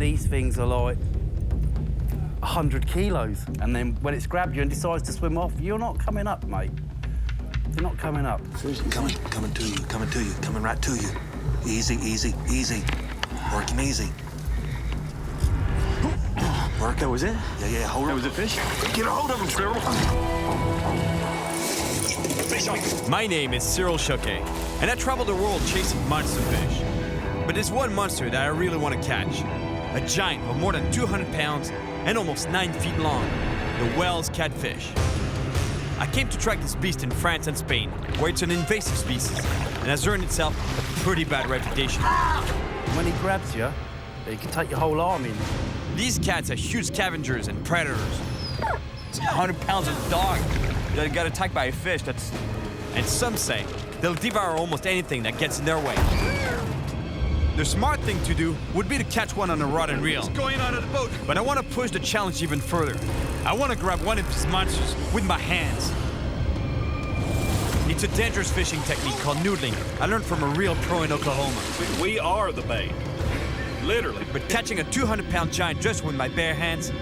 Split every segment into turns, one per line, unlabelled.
And these things are like 100 kilos. And then when it's grabbed you and decides to swim off, you're not coming up, mate. You're not coming up.
Coming to you, coming right to you. Easy, easy, easy. Work him easy. Work.
That was it?
Yeah, hold
That
him.
was a fish?
Get a hold of him, Cyril.
My name is Cyril Chauquet, and I travel the world chasing monster fish. But there's one monster that I really want to catch. A giant of more than 200 pounds and almost 9 feet long, the Wels catfish. I came to track this beast in France and Spain, where it's an invasive species and has earned itself a pretty bad reputation.
When he grabs you, he can take your whole arm in.
These cats are huge scavengers and predators. It's 100 pounds of dog that got attacked by a fish that's... And some say they'll devour almost anything that gets in their way. The smart thing to do would be to catch one on a rod and reel.
What's going on at the boat?
But I want to push the challenge even further. I want to grab one of these monsters with my hands. It's a dangerous fishing technique called noodling I learned from a real pro in Oklahoma.
We are the bait. Literally.
But catching a 200-pound giant just with my bare hands,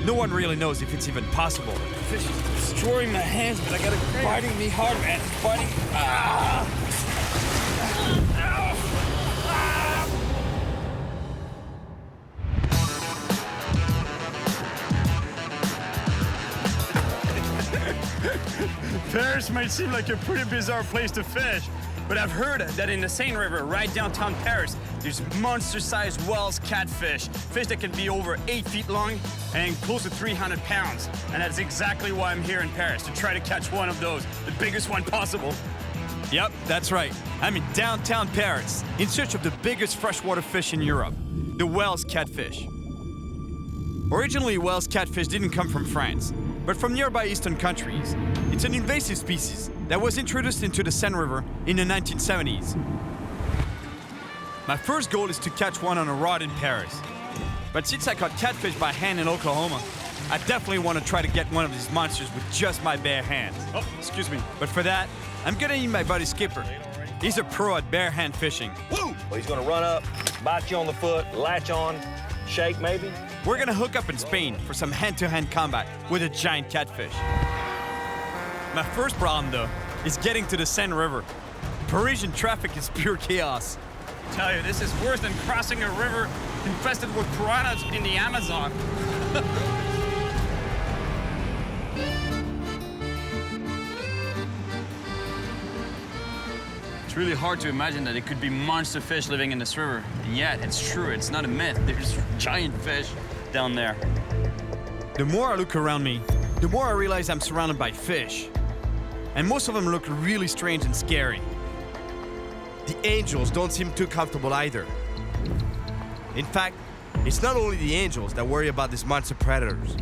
no one really knows if it's even possible.
Fish is destroying my hands, but I got it biting me hard, man. It's biting. Paris might seem like a pretty bizarre place to fish, but I've heard that in the Seine River, right downtown Paris, there's monster-sized Wels catfish, fish that can be over 8 feet long and close to 300 pounds. And that's exactly why I'm here in Paris, to try to catch one of those, the biggest one possible.
Yep, that's right. I'm in downtown Paris, in search of the biggest freshwater fish in Europe, the Wels catfish. Originally, Wels catfish didn't come from France, but from nearby eastern countries. It's an invasive species that was introduced into the Seine River in the 1970s. My first goal is to catch one on a rod in Paris. But since I caught catfish by hand in Oklahoma, I definitely want to try to get one of these monsters with just my bare hands.
Oh, excuse me.
But for that, I'm gonna need my buddy Skipper. He's a pro at bare hand fishing.
Woo! Well, he's gonna run up, bite you on the foot, latch on, shake maybe.
We're gonna hook up in Spain for some hand-to-hand combat with a giant catfish. My first problem, though, is getting to the Seine River. Parisian traffic is pure chaos.
I tell you, this is worse than crossing a river infested with piranhas in the Amazon. It's really hard to imagine that it could be monster fish living in this river. And yet, it's true, it's not a myth. There's giant fish down there.
The more I look around me, the more I realize I'm surrounded by fish. And most of them look really strange and scary. The angels don't seem too comfortable either. In fact, it's not only the angels that worry about these monster predators.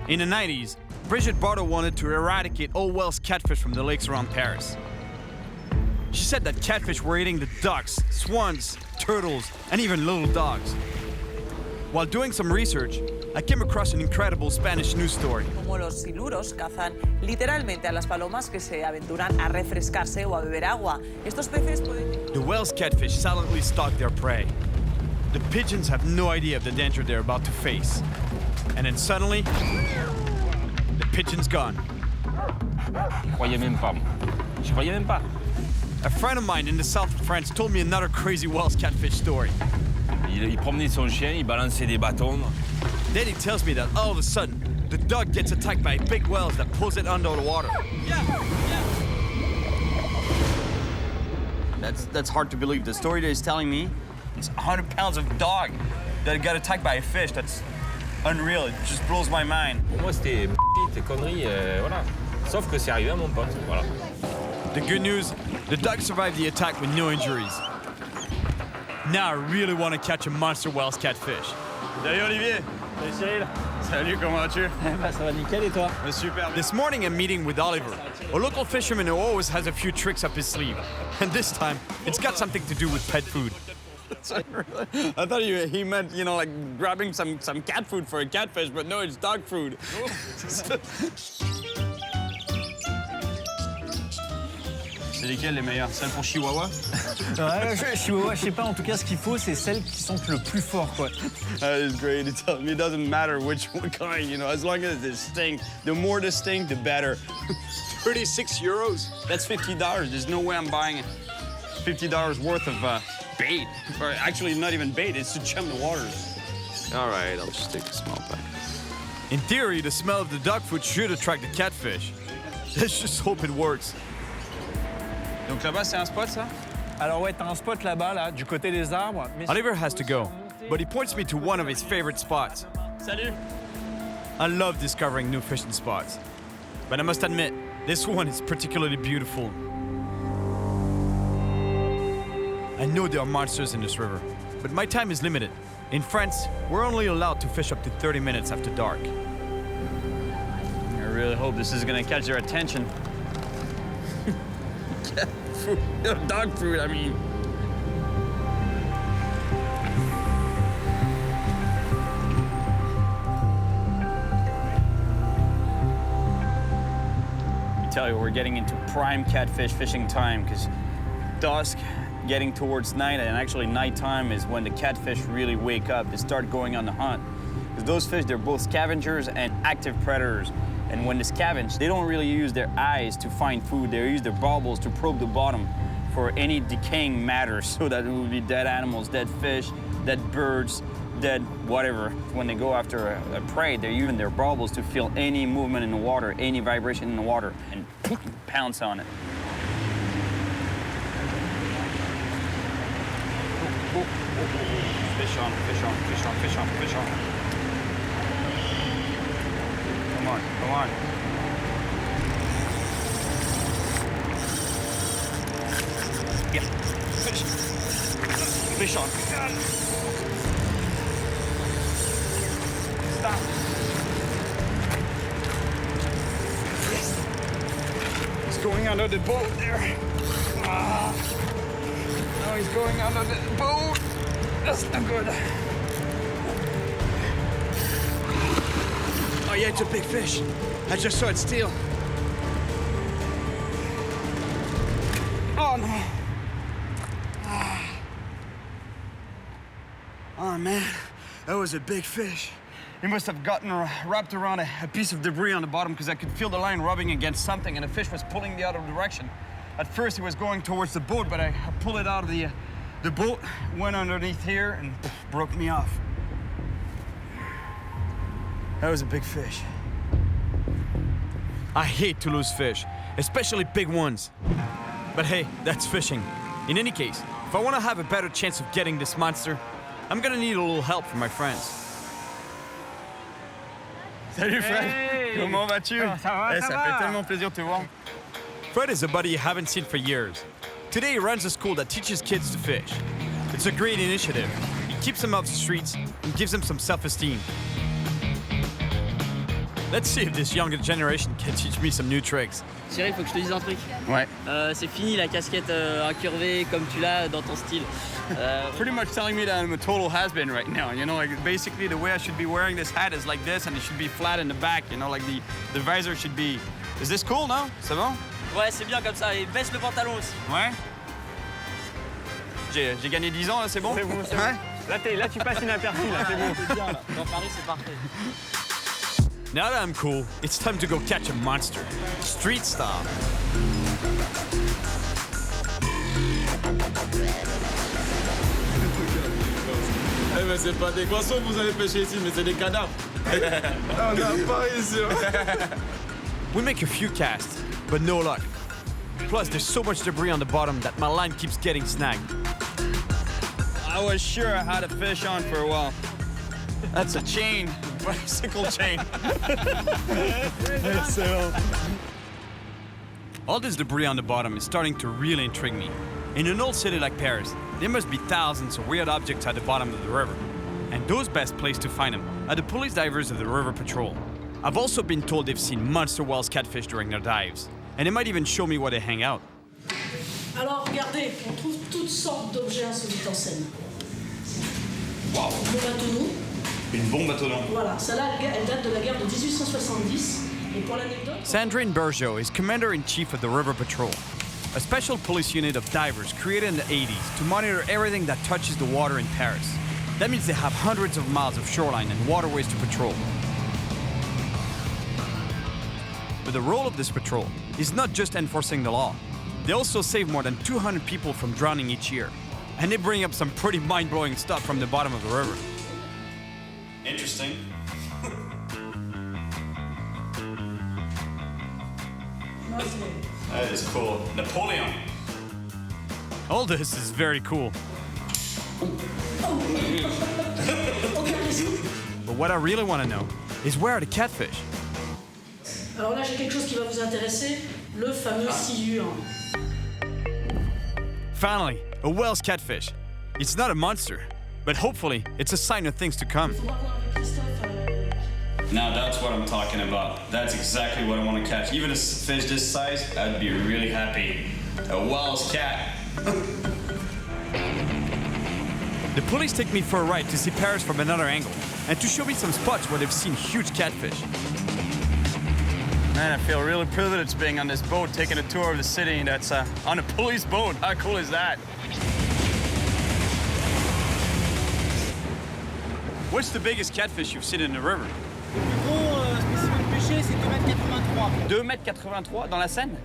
In the 90s, Brigitte Bardot wanted to eradicate all Wels catfish from the lakes around Paris. She said that catfish were eating the ducks, swans, turtles, and even little dogs. While doing some research, I came across an incredible Spanish news story.
Como los siluros cazan literalmente a las palomas que se aventuran a refrescarse o a beber agua. Estos peces pueden...
The Wels catfish silently stalk their prey. The pigeons have no idea of the danger they're about to face. And then suddenly, the pigeon's gone.
Je croyais même pas. Je croyais même pas.
A friend of mine in the south of France told me another crazy Wels catfish story.
Il promenait son chien, il balançait des bâtons.
Then he tells me that all of a sudden, the dog gets attacked by big whales that pulls it under the water.
That's hard to believe. The story that he's telling me, it's 100 pounds of dog that got attacked by a fish. That's unreal. It just blows my mind.
Pour moi, c'était tes conneries, voilà. Sauf que c'est arrivé à mon pote, voilà.
The good news, the dog survived the attack with no injuries. Now I really want to catch a monster Wels catfish.
Salut Olivier. Salut Cyril. Salut, comment vas-tu?
Ça va nickel et toi?
Super.
This morning I'm meeting with Oliver, a local fisherman who always has a few tricks up his sleeve. And this time, it's got something to do with pet food.
I thought he meant, you know, like grabbing some cat food for a catfish, but no, it's dog food. C'est lesquelles les meilleures? Celles pour Chihuahua?
Ouais, Chihuahua, je sais pas, en tout cas, ce qu'il faut, c'est celles qui sentent le plus fort, quoi.
That is great. It doesn't matter which kind, you know, as long as they stink. The more they stink, the better. 36 euros? That's $50. There's no way I'm buying $50 worth of bait. Or actually, not even bait, it's to chum the waters.
All right, I'll just take a small pack.
In theory, the smell of the dog food should attract the catfish. Let's just hope it works.
Donc là-bas, c'est un spot, ça?
Alors ouais, t'as un spot là-bas, là, du côté des arbres. Mais
Oliver has to go, but he points me to one of his favorite spots.
Salut!
I love discovering new fishing spots. But I must admit, this one is particularly beautiful. I know there are monsters in this river, but my time is limited. In France, we're only allowed to fish up to 30 minutes after dark.
I really hope this is gonna catch their attention. Dog food, I mean. I tell you, we're getting into prime catfish fishing time because dusk, getting towards night, and actually nighttime is when the catfish really wake up. They start going on the hunt. Because those fish, they're both scavengers and active predators. And when they scavenge, they don't really use their eyes to find food. They use their baubles to probe the bottom for any decaying matter. So that it would be dead animals, dead fish, dead birds, dead whatever. When they go after a prey, they're using their baubles to feel any movement in the water, any vibration in the water, and pounce on it. Fish on, fish on, fish on, fish on, fish on. Come on, come on. Yeah, fish. Fish on. Stop. Yes. He's going under the boat there. Ah. No, he's going under the boat. That's not good.
Oh yeah, it's a big fish. I just saw it steal.
Oh no. Oh man, that was a big fish. He must have gotten wrapped around a piece of debris on the bottom because I could feel the line rubbing against something and the fish was pulling the other direction. At first he was going towards the boat, but I pulled it out of the boat, went underneath here and broke me off. That was a big fish.
I hate to lose fish, especially big ones. But hey, that's fishing. In any case, if I want to have a better chance of getting this monster, I'm gonna need a little help from my friends.
Salut Fred!
Hey!
Comment vas-tu?
Ça va,
Hey,
ça
ça
va.
fait tellement plaisir de te voir.
Fred is a buddy I haven't seen for years. Today he runs a school that teaches kids to fish. It's a great initiative. It keeps them off the streets and gives them some self-esteem. Let's see if this younger generation can teach me some new tricks.
Cyril, faut que je te dise un truc.
Ouais.
C'est fini la casquette incurvée comme tu l'as dans ton style.
Pretty much telling me that I'm a total has-been right now. You know, like basically the way I should be wearing this hat is like this and it should be flat in the back. You know, like the visor should be... Is this cool, no? C'est bon?
Ouais, c'est bien comme ça. Et baisse le pantalon aussi.
Ouais. J'ai gagné 10 ans, là, c'est bon?
C'est bon, c'est
Ouais.
bon. Là, tu passes inaperçu, là, c'est bon.
C'est bien là. Dans Paris, c'est parfait.
Now that I'm cool, it's time to go catch a monster. Street style.
Eh ben c'est pas des poissons que vous avez pêché ici, mais c'est des cadavres. On n'a pas réussi.
We make a few casts, but no luck. Plus, there's so much debris on the bottom that my line keeps getting snagged.
I was sure I had a fish on for a while. That's a chain, bicycle chain.
All this debris on the bottom is starting to really intrigue me. In an old city like Paris, there must be thousands of weird objects at the bottom of the river. And those best placed to find them are the police divers of the river patrol. I've also been told they've seen monster whales catfish during their dives. And they might even show me where they hang out.
Alors regardez, on trouve toutes sortes d'objets insolites en Seine. Wow. Le bateau.
Une bombe à tonneau.
Voilà, celle-là, elle date de la guerre de 1870. Et pour l'anecdote...
Sandrine Bergeau is commander-in-chief of the river patrol. a special police unit of divers created in the 80s to monitor everything that touches the water in Paris. That means they have hundreds of miles of shoreline and waterways to patrol. But the role of this patrol is not just enforcing the law. They also save more than 200 people from drowning each year. And they bring up some pretty mind-blowing stuff from the bottom of the river.
Interesting. That is cool. Napoleon.
All this is very cool. But what I really want to know is where are the catfish?
Alors là, j'ai quelque chose qui va vous intéresser, le fameux silure.
Finally, a whale's catfish. It's not a monster, but hopefully it's a sign of things to come.
Now that's what I'm talking about. That's exactly what I want to catch. Even a fish this size, I'd be really happy. A whale's cat.
The police take me for a ride to see Paris from another angle and to show me some spots where they've seen huge catfish.
Man, I feel really privileged being on this boat, taking a tour of the city that's on a police boat. How cool is that?
What's the biggest catfish you've seen in the river?
Le plus gros spécimen pêché, c'est 2,83 m.
2,83 m dans la Seine?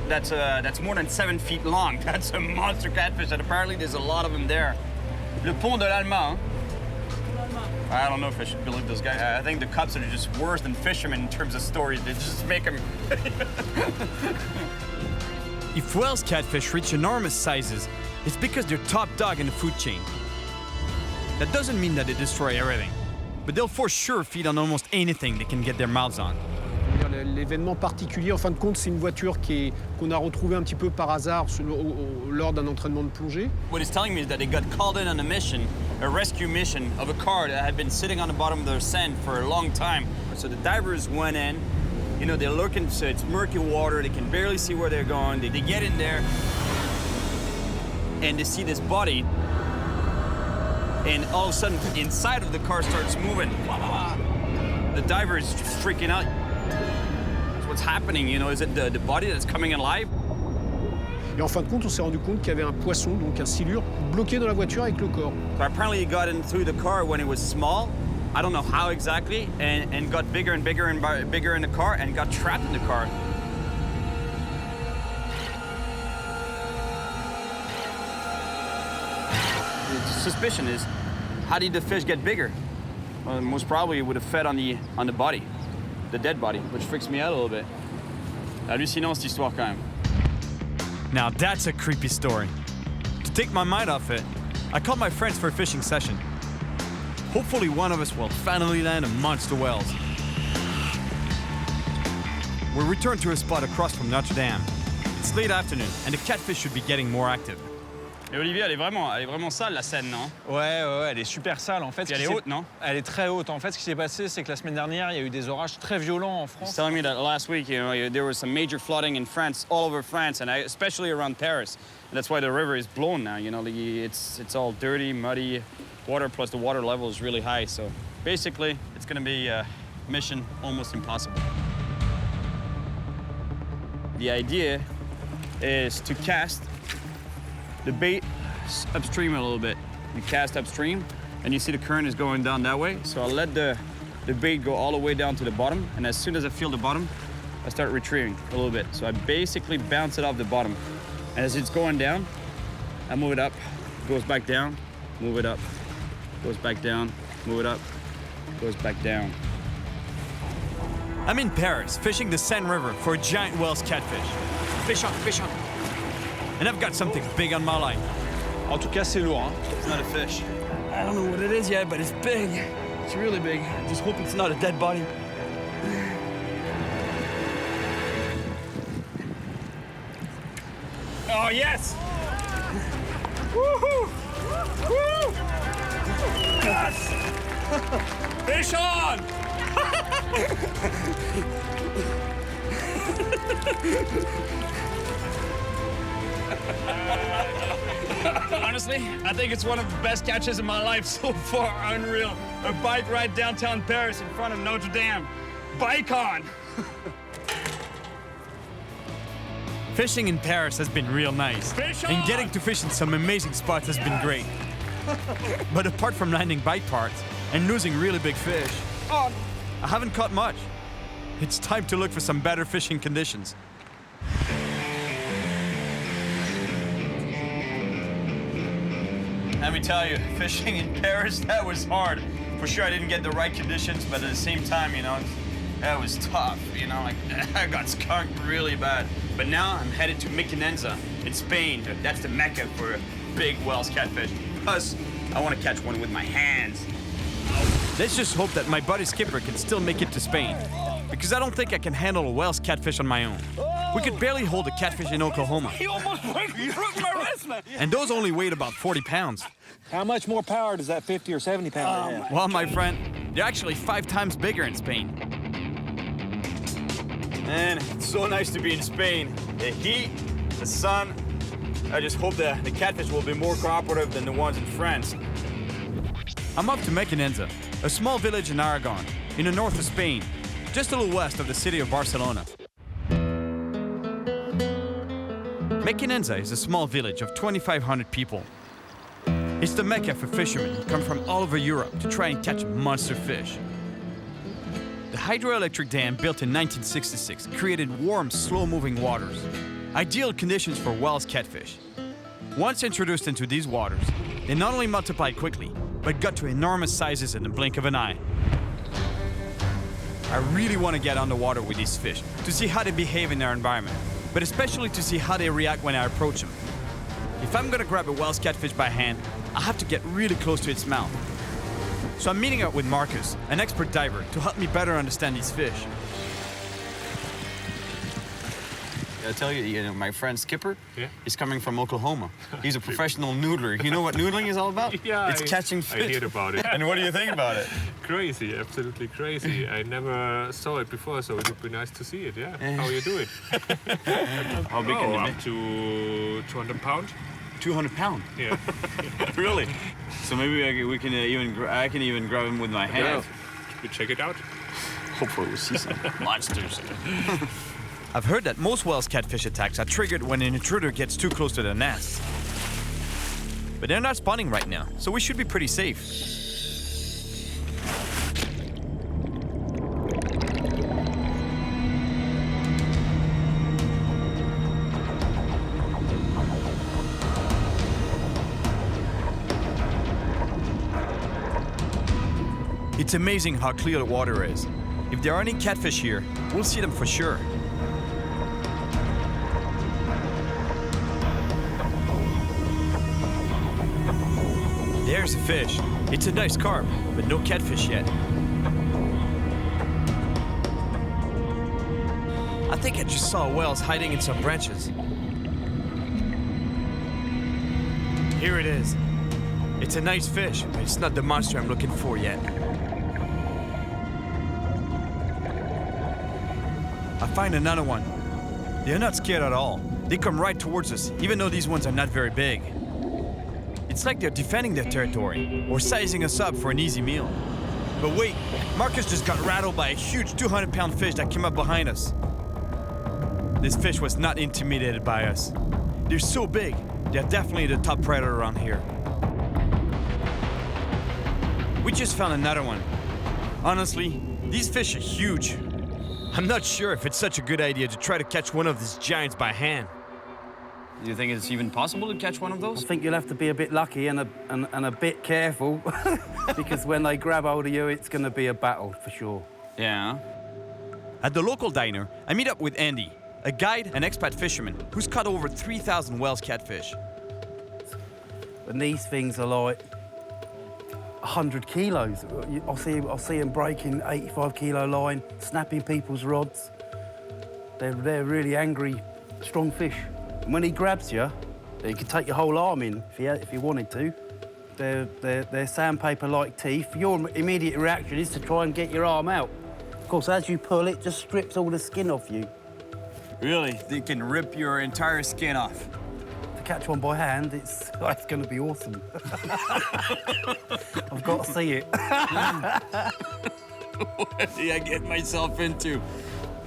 That's more than 7 feet long. That's a monster catfish, and apparently there's a lot of them there. Le pont de l'Allemand. I don't know if I should believe those guys. I think the cops are just worse than fishermen in terms of stories. They just make them.
If whales catfish reach enormous sizes, it's because they're top dog in the food chain. That doesn't mean that they destroy everything, but they'll for sure feed on almost anything they can get their mouths on.
L'événement particulier, en fin de compte, c'est une voiture qu'on a retrouvée un petit peu par hasard lors d'un entraînement de plongée.
What he's telling me is that they got called in on a mission, a rescue mission of a car that had been sitting on the bottom of the Seine for a long time. So the divers went in, you know, they're looking, so it's murky water, they can barely see where they're going. They get in there and they see this body, and all of a sudden, the inside of the car starts moving. The diver is freaking out. What's happening, you know? Is it the body that's coming alive?
Et en fin de compte, on s'est rendu compte qu'il y avait un poisson, donc un silure, bloqué dans la voiture avec le corps.
So apparently he got in through the car when it was small. I don't know how exactly, and got bigger and bigger and bigger in the car and got trapped in the car. The suspicion is, how did the fish get bigger? Well, most probably it would have fed on the body, the dead body, which freaks me out a little bit. Hallucinant cette histoire quand même.
Now that's a creepy story. To take my mind off it, I called my friends for a fishing session. Hopefully one of us will finally land a monster whales. We return to a spot across from Notre Dame. It's late afternoon and the catfish should be getting more active.
Et Olivier, elle est vraiment sale la Seine, non?
Ouais, elle est super sale en fait.
Puis elle est haute, non?
Elle est très haute. En fait, ce qui s'est passé, c'est que la semaine dernière, il y a eu des orages très violents en France.
He's telling me that last week, you know, there was some major flooding in France, all over France, and especially around Paris. And that's why the river is blown now. You know, it's all dirty, muddy water. Plus the water level is really high. So basically, it's going to be a mission almost impossible. The idea is to cast the bait upstream a little bit. You cast upstream, and you see the current is going down that way. So I'll let the bait go all the way down to the bottom, and as soon as I feel the bottom, I start retrieving a little bit. So I basically bounce it off the bottom. And as it's going down, I move it up, goes back down, move it up, goes back down, move it up, goes back down.
I'm in Paris, fishing the Seine River for a giant whale's catfish. Fish on, fish on. And I've got something big on my line.
En tout cas, c'est lourd. Hein.
It's not a fish. I don't know what it is yet, but it's big. It's really big. I just hope it's not a dead body. Oh, yes! Woohoo! Woo! Yes! Fish on! Honestly, I think it's one of the best catches of my life so far. Unreal. A bike ride downtown Paris in front of Notre Dame. Bike on!
Fishing in Paris has been real nice, and getting to fish in some amazing spots has been great. But apart from landing bite parts and losing really big fish, I haven't caught much. It's time to look for some better fishing conditions.
Let me tell you, fishing in Paris, that was hard. For sure, I didn't get the right conditions, but at the same time, you know, that was tough. You know, like, I got skunked really bad. But now I'm headed to Mequinenza in Spain. That's the mecca for big Wells catfish. Plus, I want to catch one with my hands.
Let's just hope that my buddy Skipper can still make it to Spain, because I don't think I can handle a Wells catfish on my own. We could barely hold a catfish in Oklahoma.
He almost broke my wrist, man.
And those only weighed about 40 pounds.
How much more power does that 50 or 70 pounder have?
Well, my friend, they're actually 5 times bigger in Spain.
Man, it's so nice to be in Spain. The heat, the sun. I just hope the catfish will be more cooperative than the ones in France.
I'm up to Mequinenza, a small village in Aragon, in the north of Spain, just a little west of the city of Barcelona. Mequinenza is a small village of 2,500 people. It's the mecca for fishermen who come from all over Europe to try and catch monster fish. The hydroelectric dam built in 1966 created warm, slow-moving waters, ideal conditions for Wells catfish. Once introduced into these waters, they not only multiplied quickly, but got to enormous sizes in the blink of an eye. I really want to get underwater with these fish to see how they behave in their environment, but especially to see how they react when I approach them. If I'm gonna grab a Wells catfish by hand, I have to get really close to its mouth. So I'm meeting up with Marcus, an expert diver, to help me better understand these fish.
I tell you, my friend Skipper, he's coming from Oklahoma. He's a professional noodler. You know what noodling is all about?
Yeah,
it's catching fish.
I heard about it.
And what do you think about it?
Crazy, absolutely crazy. I never saw it before, so it would be nice to see it, how you do it.
How big can it be?
Up to 200 pounds.
200 pounds?
Yeah.
Really? So maybe I can even grab him with my hands.
We check it out.
Hopefully we'll see some monsters.
I've heard that most Wells catfish attacks are triggered when an intruder gets too close to the nest. But they're not spawning right now, so we should be pretty safe. It's amazing how clear the water is. If there are any catfish here, we'll see them for sure. There's a fish. It's a nice carp, but no catfish yet. I think I just saw Wells hiding in some branches. Here it is. It's a nice fish, but it's not the monster I'm looking for yet. I find another one. They're not scared at all. They come right towards us, even though these ones are not very big. It's like they're defending their territory, or sizing us up for an easy meal. But wait, Marcus just got rattled by a huge 200-pound fish that came up behind us. This fish was not intimidated by us. They're so big, they're definitely the top predator around here. We just found another one. Honestly, these fish are huge. I'm not sure if it's such a good idea to try to catch one of these giants by hand.
Do you think it's even possible to catch one of those?
I think you'll have to be a bit lucky and a bit careful because when they grab hold of you, it's going to be a battle for sure.
Yeah.
At the local diner, I meet up with Andy, a guide and expat fisherman who's caught over 3,000 Wells catfish.
And these things are like 100 kilos. I'll see them breaking 85-kilo line, snapping people's rods. They're really angry, strong fish. And when he grabs you, he could take your whole arm in if he wanted to. They're sandpaper-like teeth. Your immediate reaction is to try and get your arm out. Of course, as you pull, it just strips all the skin off you.
Really? They can rip your entire skin off.
To catch one by hand, it's going to be awesome. I've got to see it.
What did I get myself into?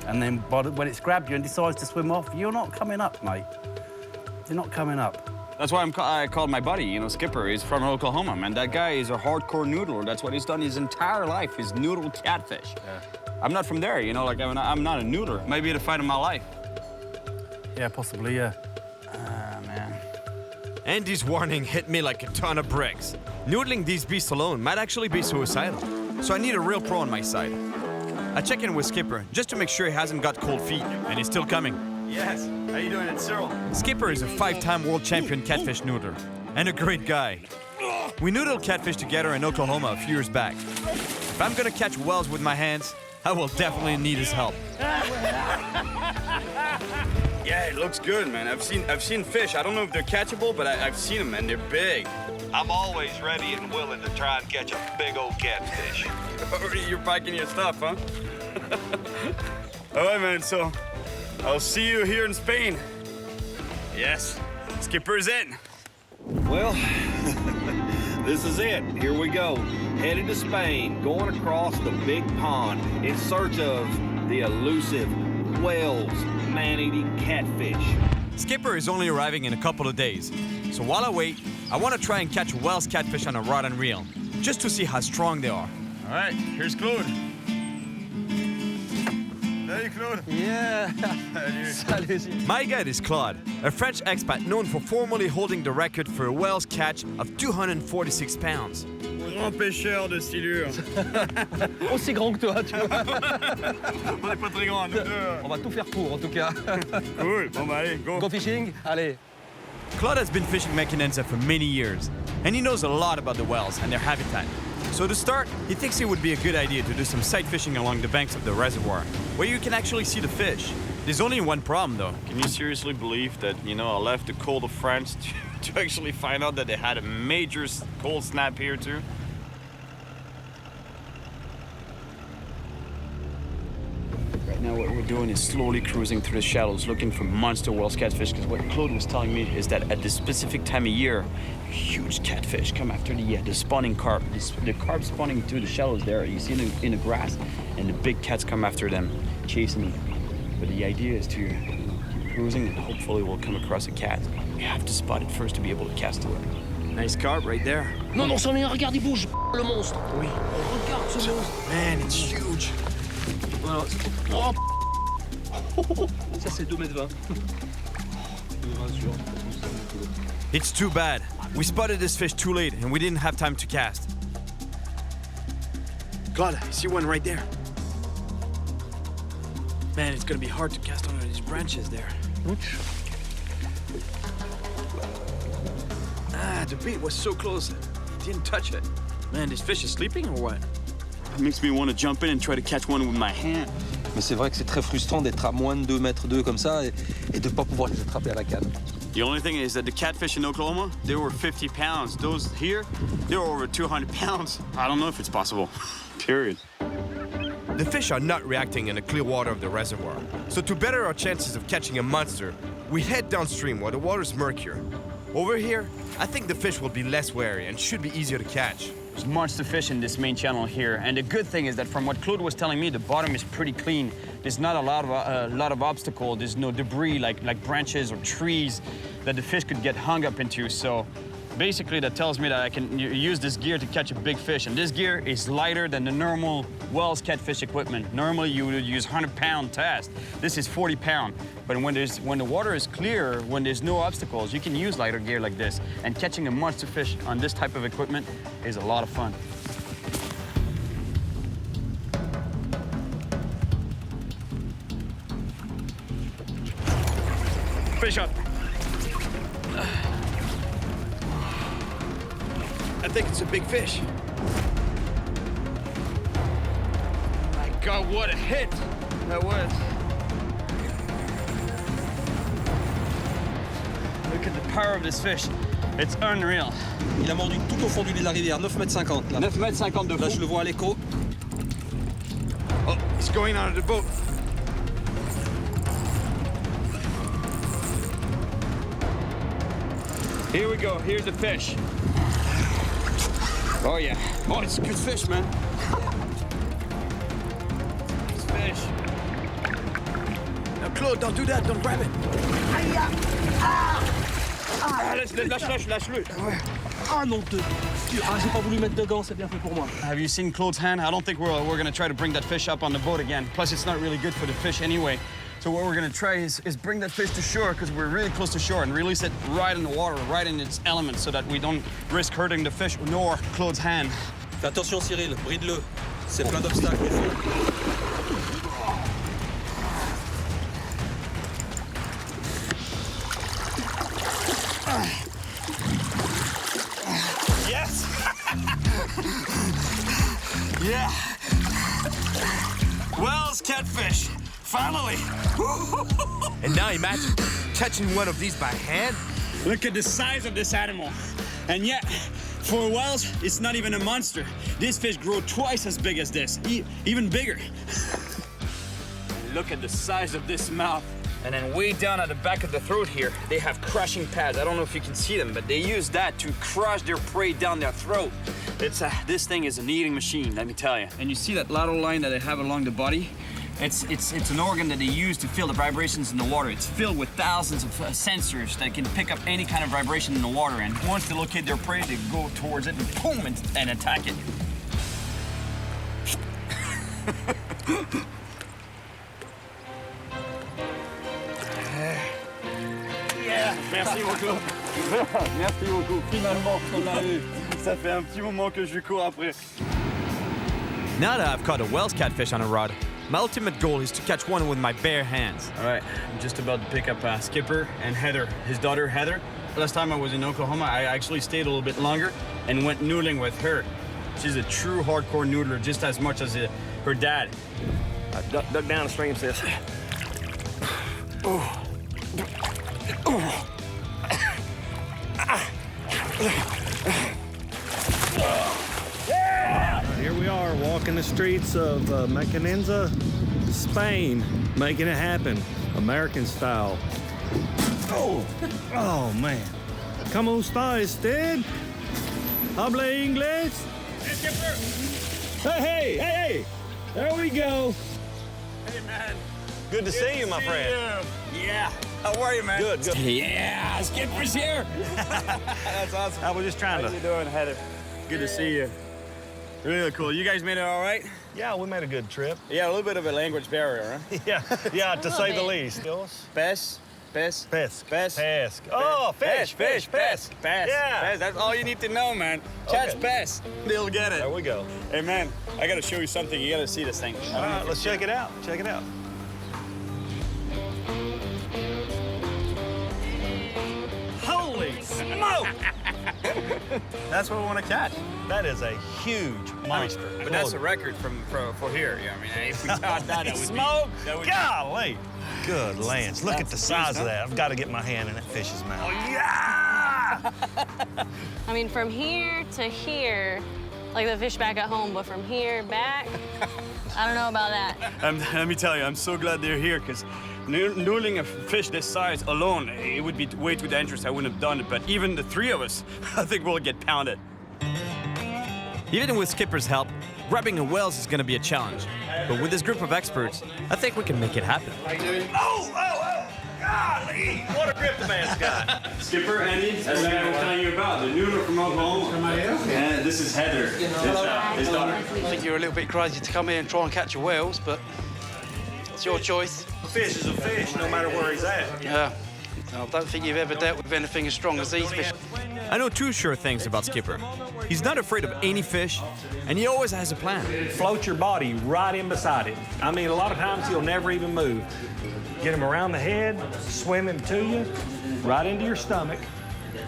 And then when it's grabbed you and decides to swim off, you're not coming up, mate. You're not coming up.
That's why I called my buddy, you know, Skipper. He's from Oklahoma, man. That guy is a hardcore noodler. That's what he's done his entire life, is noodle catfish.
Yeah.
I'm not from there, you know, like I'm not a noodler. Maybe the fight of my life.
Yeah, possibly, yeah.
Man.
Andy's warning hit me like a ton of bricks. Noodling these beasts alone might actually be suicidal, so I need a real pro on my side. I check in with Skipper just to make sure he hasn't got cold feet, and he's still coming.
Yes, how you doing? It's Cyril.
Skipper is a 5-time world champion catfish noodler, and a great guy. We noodled catfish together in Oklahoma a few years back. If I'm gonna catch whales with my hands, I will definitely need his help.
Yeah, it looks good, man. I've seen fish. I don't know if they're catchable, but I've seen them, and they're big.
I'm always ready and willing to try and catch a big old catfish.
You're packing your stuff, huh? All right, man, so I'll see you here in Spain. Yes, Skipper's in.
Well, this is it. Here we go. Headed to Spain, going across the big pond in search of the elusive whales, man-eating catfish.
Skipper is only arriving in a couple of days, so while I wait, I want to try and catch whales catfish on a rod and reel, just to see how strong they are.
All right, here's Claude. Salut, Claude.
Yeah. Salut.
My guide is Claude, a French expat known for formerly holding the record for a whale's catch of 246 pounds.
Grand pêcheur de silure.
Aussi grand que toi, tu vois.
On n'est pas très grand, nous deux.
On va tout faire pour, en tout cas.
Cool, bon bah allez, go.
Go fishing, allez.
Claude has been fishing Mequinenza for many years, and he knows a lot about the whales and their habitat. So to start, he thinks it would be a good idea to do some sight fishing along the banks of the reservoir, where you can actually see the fish. There's only one problem, though.
Can you seriously believe that, you know, I left the cold of France to actually find out that they had a major cold snap here, too? Right now, what we're doing is slowly cruising through the shallows, looking for monster whales catfish, because what Claude was telling me is that at this specific time of year, huge catfish come after the spawning carp. The carp spawning through the shallows there, you see them in the grass, and the big cats come after them, chasing them. But the idea is to keep cruising, and hopefully we'll come across a cat. We have to spot it first to be able to cast to it. Nice carp right there.
Non, non, c'en est un, regarde, il bouge, le monstre.
Oui.
Regarde ce monstre.
Man, it's huge.
Voilà. Oh. Ça, c'est 2,20 m.
It's too bad. We spotted this fish too late, and we didn't have time to cast.
Claude, I see one right there. Man, it's gonna be hard to cast under these branches there.
Ouch.
Ah, the bait was so close. Didn't touch it. Man, this fish is sleeping or what? It makes me want to jump in and try to catch one with my hand.
Mais c'est vrai que c'est très frustrant d'être à moins de 2,2 m comme ça et de ne pas pouvoir les attraper à la canne.
The only thing is that the catfish in Oklahoma, they were 50 pounds. Those here, they were over 200 pounds. I don't know if it's possible. Period.
The fish are not reacting in the clear water of the reservoir, so to better our chances of catching a monster, we head downstream where the water is murkier. Over here, I think the fish will be less wary and should be easier to catch.
There's monster fish in this main channel here, and the good thing is that from what Claude was telling me, the bottom is pretty clean. There's not a lot of obstacle. There's no debris like branches or trees that the fish could get hung up into. So basically that tells me that I can use this gear to catch a big fish, and this gear is lighter than the normal Wells catfish equipment. Normally you would use 100-pound test. This is 40-pound. But when the water is clear, when there's no obstacles, you can use lighter gear like this. And catching a monster fish on this type of equipment is a lot of fun. Fish up. I think it's a big fish. My God, what a hit that was. Look at the power of this fish. It's unreal.
Il a mordu tout au fond du lit de la rivière, 9,50 m là.
9,50 m de fond.
Là, je le vois à l'écho.
Oh, he's going out of the boat. Here we go. Here's the fish. Oh, yeah. Oh, it's a good fish, man. It's fish.
Claude, don't do that, don't grab it.
Lâche-le.
Ah non, j'ai pas voulu mettre de gants, c'est bien fait pour moi.
Have you seen Claude's hand? I don't think we're gonna try to bring that fish up on the boat again. Plus, it's not really good for the fish anyway. So what we're gonna try is bring that fish to shore, because we're really close to shore, and release it right in the water, right in its element, so that we don't risk hurting the fish nor Claude's hand.
Fais attention, Cyril, bride-le. C'est plein d'obstacles au fond.
Yes! Yeah! Wells catfish! Finally!
And now imagine catching one of these by hand.
Look at the size of this animal. And yet, for whales, it's not even a monster. These fish grow twice as big as this, even bigger. Look at the size of this mouth. And then way down at the back of the throat here, they have crushing pads. I don't know if you can see them, but they use that to crush their prey down their throat. This thing is an eating machine, let me tell you. And you see that lateral line that they have along the body? It's an organ that they use to feel the vibrations in the water. It's filled with thousands of sensors that can pick up any kind of vibration in the water. And once they locate their prey, they go towards it and boom, and attack it. Yeah, merci beaucoup. Merci beaucoup. Finalement, on l'a eu. Ça fait un petit moment que je cours après.
Now that I've caught a Wells catfish on a rod, my ultimate goal is to catch one with my bare hands.
All right, I'm just about to pick up Skipper and Heather, his daughter Heather. Last time I was in Oklahoma, I actually stayed a little bit longer and went noodling with her. She's a true hardcore noodler, just as much as her dad.
Duck down the stream, sis.
Here we are walking the streets of Mequinenza, Spain, making it happen, American style. Oh man. ¿Cómo está usted? ¿Habla inglés? Hey! There we go.
Hey, man.
Good to see you, my friend.
Yeah. How are you, man?
Good.
Yeah, Skipper's here. That's awesome.
I was just trying
How you doing, Heather? Good to see you. Really cool. You guys made it all right?
Yeah, we made a good trip.
Yeah, a little bit of a language barrier, huh?
Yeah, to say the least.
Pes.
Oh, fish.
Yeah. That's all you need to know, man. Catch pes. They'll get it.
There we go.
Hey, man, I gotta show you something. You gotta see this thing.
All right, let's check it out.
Holy smoke! That's what we want to catch.
That is a huge monster.
But that's a record for here. Yeah, I mean, if we caught that, it would
smoke.
Be,
Golly! Good lands. Look at the size of that. I've got to get my hand in that fish's mouth.
Oh, yeah!
I mean, from here to here, like the fish back at home, but from here back, I don't know about that.
Let me tell you, I'm so glad they're here, because noodling a fish this size alone, it would be way too dangerous. I wouldn't have done it, but even the three of us, I think we'll get pounded.
Even with Skipper's help, grabbing a Wells is going to be a challenge. But with this group of experts, I think we can make it happen.
Oh! Golly! What a grip the man's got.
Skipper, Andy, that's the guy I was telling you about, the noodler from Oklahoma. And this is Heather, his daughter.
I think you're a little bit crazy to come here and try and catch a Wells, but it's your choice.
A fish is a fish, no matter where he's at.
Yeah. I don't think you've ever dealt with anything as strong as these fish.
I know two sure things about Skipper. He's not afraid of any fish, and he always has a plan.
Float your body right in beside it. I mean, a lot of times he'll never even move. Get him around the head, swim him to you, right into your stomach,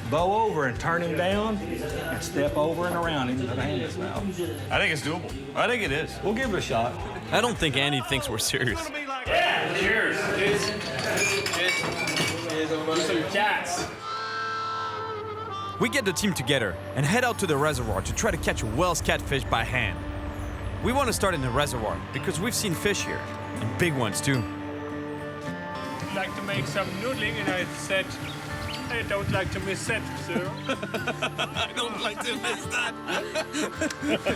bow over and turn him down, and step over and around him and put a hand in his mouth.
I think it's doable. I think it is.
We'll give it a shot.
I don't think Andy thinks we're serious.
Yeah, cheers. Some cats.
We get the team together and head out to the reservoir to try to catch a Wells catfish by hand. We want to start in the reservoir because we've seen fish here, and big ones too.
I'd like to make some noodling, and I said, I don't like to miss that, sir.
I don't like to miss that.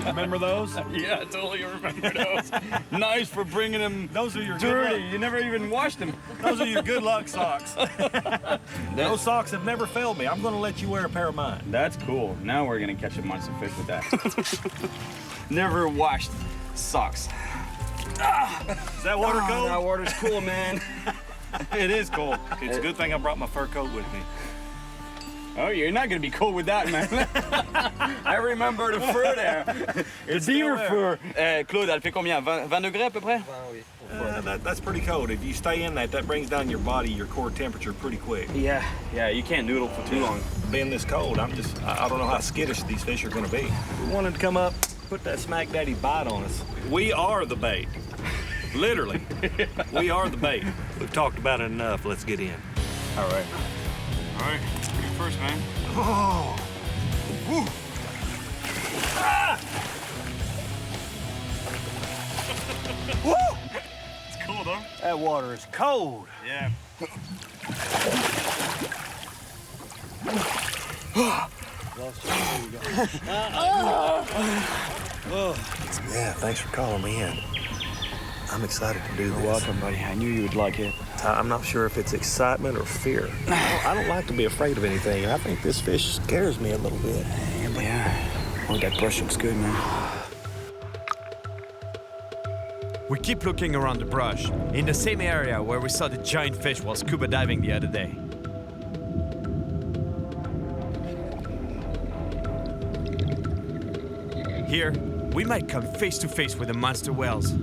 Remember those?
Yeah, I totally remember those. Nice for bringing them
Those are your
dirty.
good luck.
You never even washed them.
Those are your good luck socks. Those socks have never failed me. I'm going to let you wear a pair of mine.
That's cool. Now we're gonna catch a monster fish with that. Never washed socks.
Is that water cold?
That water's cool, man.
It is cold. It's a good thing I brought my fur coat with me.
Oh, you're not gonna be cold with that, man. I remember the fur there.
It's
deer
still
fur. Claude, elle fait combien? 20 degrés à peu près?
That's pretty cold. If you stay in that brings down your body, your core temperature pretty quick.
Yeah, you can't noodle for too long.
Being this cold, I don't know how skittish these fish are gonna be. We wanted to come up, put that smack daddy bite on us. We are the bait. Literally. We are the bait. We've talked about it enough. Let's get in.
All right. You first, man.
Oh. Woo. Ah. Woo.
It's cool, though.
That water is cold.
Yeah.
Yeah, thanks for calling me in. I'm excited to do this.
You're welcome, buddy. I knew you would like it.
I'm not sure if it's excitement or fear. I don't like to be afraid of anything. I think this fish scares me a little bit.
Yeah. Oh, that brush looks good, man.
We keep looking around the brush, in the same area where we saw the giant fish while scuba diving the other day. Here, we might come face to face with the monster whales.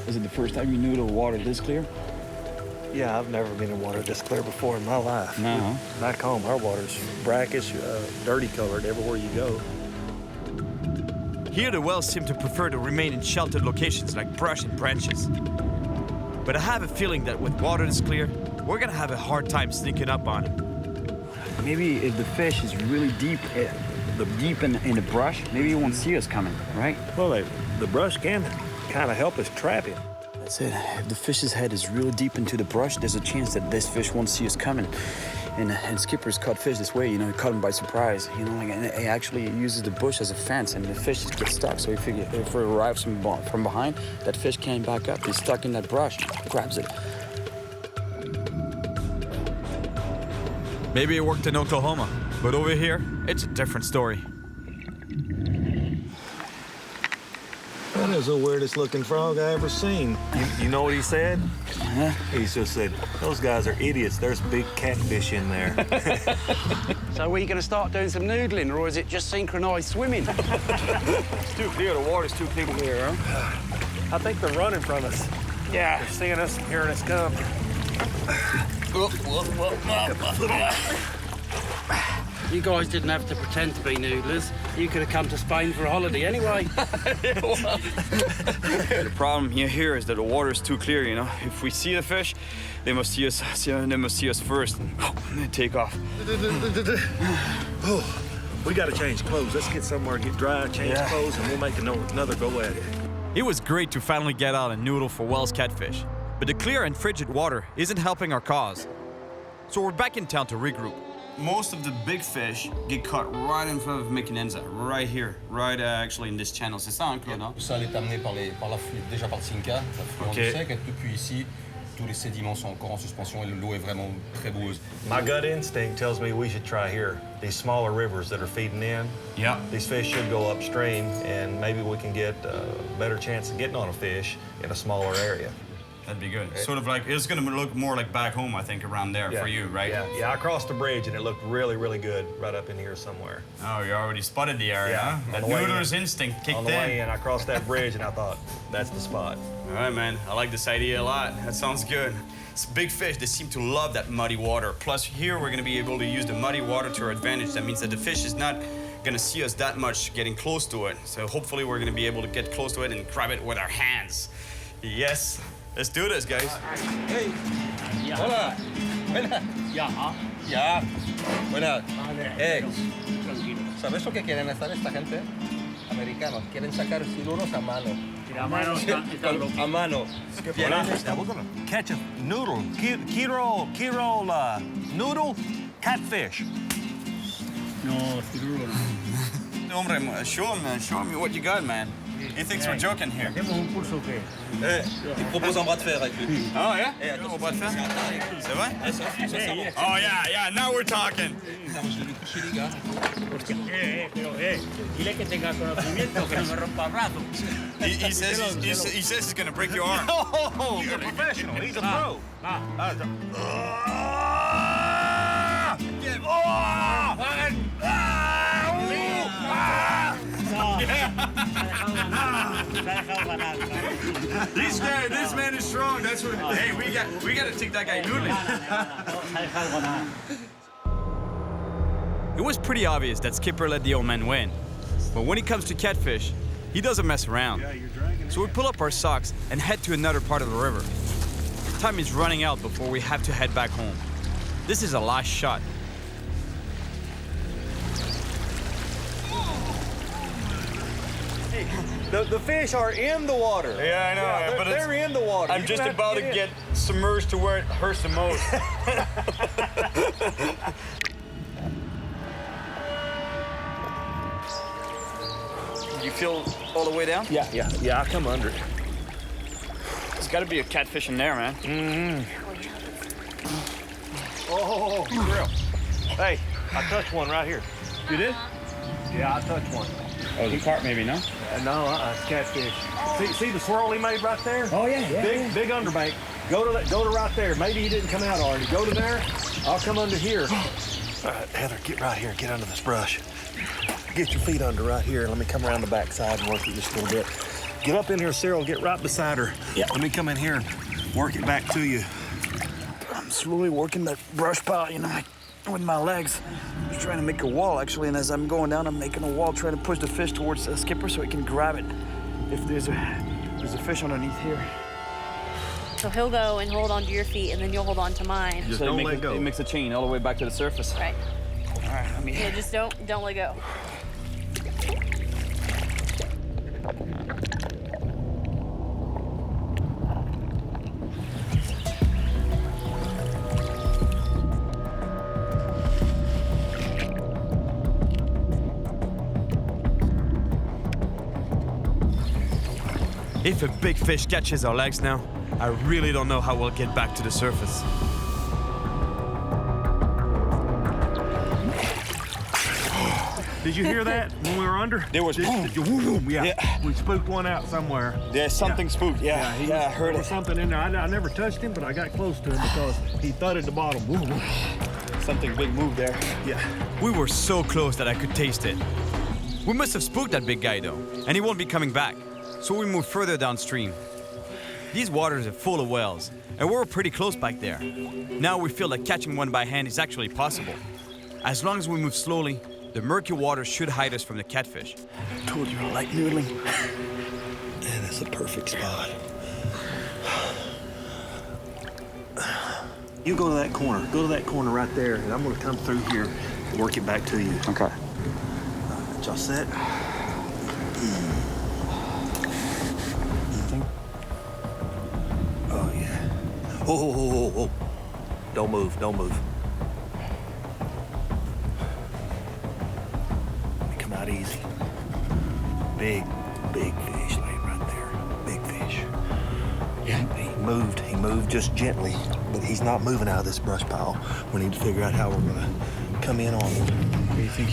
Is it the first time you knew the water this clear?
Yeah, I've never been in water this clear before in my life.
No.
Back home, our water's brackish, dirty colored everywhere you go.
Here the whales seem to prefer to remain in sheltered locations like brush and branches. But I have a feeling that with water this clear, we're gonna have a hard time sneaking up on him.
Maybe if the fish is really deep, in the brush, maybe he won't see us coming, right?
Well, the brush can kind of help us trap him.
That's it. If the fish's head is really deep into the brush, there's a chance that this fish won't see us coming. And skippers caught fish this way, caught them by surprise. And he actually uses the bush as a fence, and the fish just gets stuck. So if it arrives from behind, that fish can't back up. He's stuck in that brush, grabs it.
Maybe it worked in Oklahoma, but over here, it's a different story.
That is the weirdest looking frog I ever seen. You know what he said?
Huh?
He just said, those guys are idiots. There's big catfish in there.
So are we going to start doing some noodling, or is it just synchronized swimming?
It's too clear. The water's too clear, huh? I think they're running from us.
Yeah.
They're seeing us and hearing us come.
You guys didn't have to pretend to be noodlers. You could have come to Spain for a holiday anyway.
The problem here is that the water is too clear, If we see a fish, they must see us first and take off.
Oh, we got to change clothes. Let's get somewhere, get dry, change clothes, and we'll make another go at it.
It was great to finally get out and noodle for whales catfish, but the clear and frigid water isn't helping our cause. So we're back in town to regroup.
Most of the big fish get caught right in front of Mequinenza, right here, right actually in this channel. C'est ça, hein, Claude?
Tout ça est amené déjà par le Cinca, l'affluent du sec, et depuis ici, tous les sédiments sont encore en suspension et l'eau est vraiment très boueuse.
My gut instinct tells me we should try here. These smaller rivers that are feeding in, these fish should go upstream, and maybe we can get a better chance of getting on a fish in a smaller area.
That'd be good. Sort of like, it's gonna look more like back home, I think, around there for you, right?
Yeah, I crossed the bridge and it looked really, really good right up in here somewhere.
Oh, you already spotted the area, huh? That noodler's instinct kicked in.
On the way in, I crossed that bridge and I thought, that's the spot.
All right, man, I like this idea a lot. That sounds good. It's big fish, they seem to love that muddy water. Plus here, we're gonna be able to use the muddy water to our advantage. That means that the fish is not gonna see us that much getting close to it. So hopefully we're gonna be able to get close to it and grab it with our hands. Yes. Let's do this, guys.
Hey. Hola. Buenas. Ya. Buenas. ¿Sabes lo que quieren hacer esta gente? americanos quieren sacar siluros a mano.
A
mano.
Now we're gonna catch a noodle, kilo noodle catfish.
No, siluros no.
Hombre, show him what you got, man. He thinks we're joking here.
Il propose un bras de fer avec lui.
Oh, yeah? Un bras de fer? C'est vrai? Oh, yeah, now we're talking.
Dile que tenga conocimiento, que no me rompa el brazo.
He says he's gonna break your arm.
Oh, he's a professional. He's a pro.
He's scared. This man is strong. That's what. Hey, we got to take that guy noodling.
It was pretty obvious that Skipper let the old man win. But when it comes to catfish, he doesn't mess around. So we pull up our socks and head to another part of the river. Time is running out before we have to head back home. This is a last shot.
The fish are in the water.
Yeah, I know.
Yeah,
but
they're in the water.
I'm just about to get submerged to where it hurts the most. You feel all the way down?
Yeah, I come under it.
There's got to be a catfish in there, man.
Oh, Cyril. Hey, I touched one right here. You did? Yeah, I touched one.
Oh, the carp maybe, no?
No, it's catfish. See the swirl he made right there?
Oh, yeah.
Big underbank. Go to right there. Maybe he didn't come out already. Go to there. I'll come under here.
All right, Heather, get right here. Get under this brush. Get your feet under right here. Let me come around the backside and work it just a little bit. Get up in here, Cyril. Get right beside her.
Yeah.
Let me come in here and work it back to you.
I'm slowly working that brush pile, with my legs. I'm just trying to make a wall, actually, and as I'm going down, I'm making a wall, trying to push the fish towards the skipper so he can grab it. If there's a fish underneath here.
So he'll go and hold onto your feet, and then you'll hold on to mine.
Just don't let go. It makes a chain all the way back to the surface.
Right.
All right, let me...
Yeah, just don't let go.
If a big fish catches our legs now, I really don't know how we'll get back to the surface.
Did you hear that when we were under?
There was boom.
Yeah. We spooked one out somewhere.
There's something spooked. Yeah, I heard
there
it.
was something in there. I never touched him, but I got close to him because he thudded the bottom.
Something big moved there.
Yeah.
We were so close that I could taste it. We must have spooked that big guy though, and he won't be coming back. So we moved further downstream. These waters are full of whales, and we're pretty close back there. Now we feel that catching one by hand is actually possible. As long as we move slowly, the murky water should hide us from the catfish.
I told you I like noodling.
Yeah, that's a perfect spot. You go to that corner. Go to that corner right there, and I'm going to come through here and work it back to you.
Okay.
Y'all set? Oh, yeah. Oh. Don't move. Let me come out easy. Big fish laying right there. Big fish. Yeah. He moved just gently, but he's not moving out of this brush pile. We need to figure out how we're gonna come in on him.
What do you think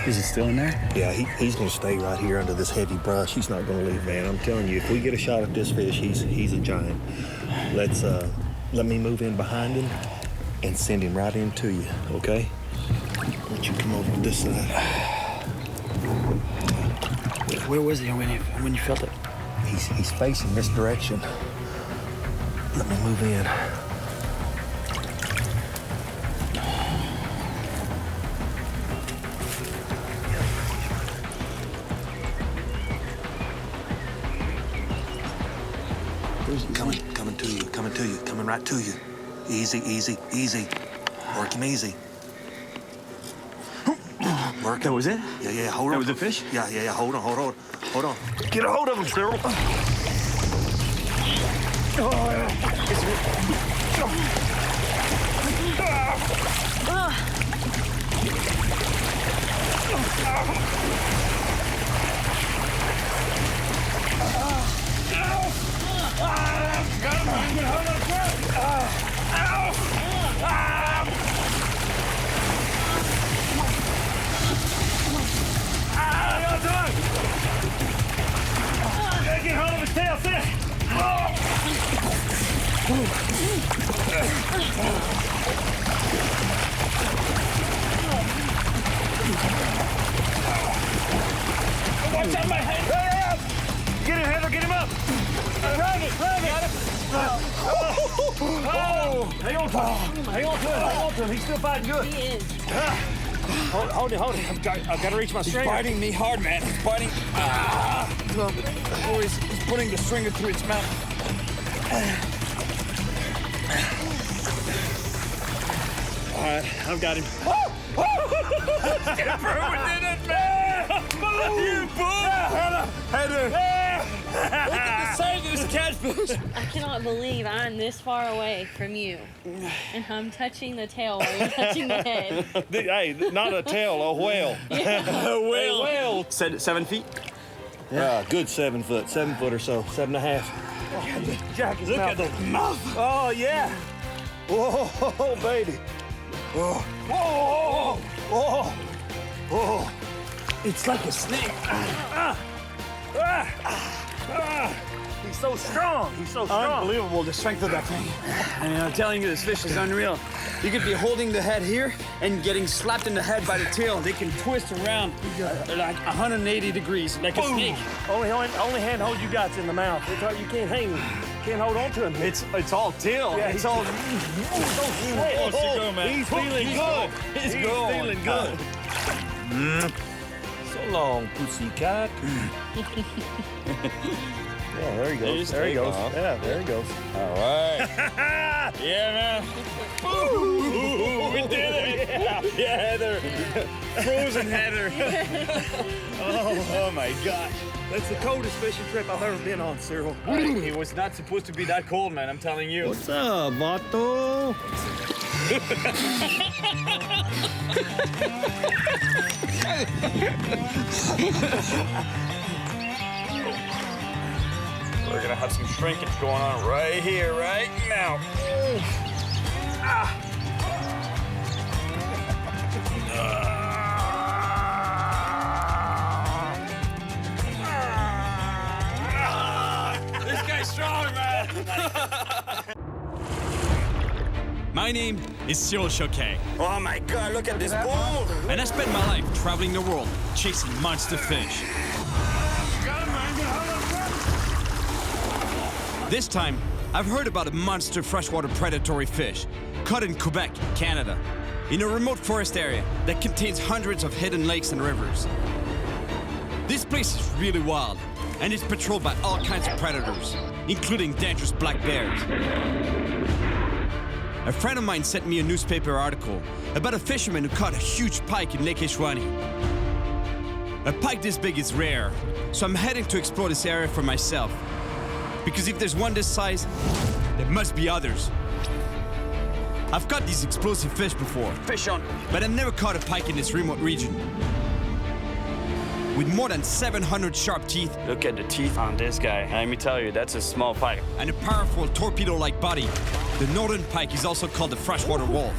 is it still in there?
Yeah, he's gonna stay right here under this heavy brush. He's not gonna leave, man. I'm telling you, if we get a shot at this fish, he's a giant. Let me move in behind him and send him right into you, okay? Let you come over to this side.
Where was he when you felt it?
He's facing this direction. Let me move in. Coming right to you. Easy. Work him easy. Working.
That was it?
Yeah, hold on.
That was the fish?
Yeah, hold on. Get a hold of him, Cyril.
Get hold of his tail, sit! Watch out, my head! Get him, Heather, get him up! Grab it! Hang on to him. He's still fighting good.
He is.
Hold it. I've got to reach my stringer.
He's biting me hard, man. He's biting. Oh, he's putting the stringer through its mouth.
All right, I've got him.
Skipper, we did it, man! You boom! Heather! Look at the size of this catfish!
I cannot believe I'm this far away from you. And I'm touching the tail while you're touching the head.
Hey, not a tail, a whale.
Yeah.
A whale.
A whale.
7 feet?
Yeah, good 7 foot, 7 foot or so, 7.5. Jack his
Look
mouth.
at the mouth.
Oh, yeah. Whoa, baby. Whoa.
It's like a snake.
He's so strong.
Unbelievable, the strength of that thing. I mean, I'm telling you, this fish is unreal. You could be holding the head here and getting slapped in the head by the tail. They can twist around like 180 degrees, like a snake.
Only handhold you got's in the mouth. You can't hang. Can't hold on to him.
It's all tail.
Yeah,
it's all.
He's feeling good.
He's feeling good.
So long, pussycat. Yeah, there he goes. There he goes. Yeah, there he goes.
All right. Yeah, man. Ooh, we did it. Yeah, Heather. Frozen Heather. Oh my gosh.
That's the coldest fishing trip I've ever been on, Cyril.
It was not supposed to be that cold, man. I'm telling you.
What's up, Vato?
We're gonna have some shrinkage going on right here, right now. This guy's strong, man.
My name is Cyril Chauquet.
Oh my God, look at this bull.
And I spent my life traveling the world chasing monster fish. This time, I've heard about a monster freshwater predatory fish caught in Quebec, Canada, in a remote forest area that contains hundreds of hidden lakes and rivers. This place is really wild, and it's patrolled by all kinds of predators, including dangerous black bears. A friend of mine sent me a newspaper article about a fisherman who caught a huge pike in Lake Ishwani. A pike this big is rare, so I'm heading to explore this area for myself. Because if there's one this size, there must be others. I've caught these explosive fish before,
Fish on.
but I've never caught a pike in this remote region. With more than 700 sharp teeth
Look at the teeth on this guy. Let me tell you, that's a small pike.
and a powerful torpedo-like body, the northern pike is also called the freshwater wolf.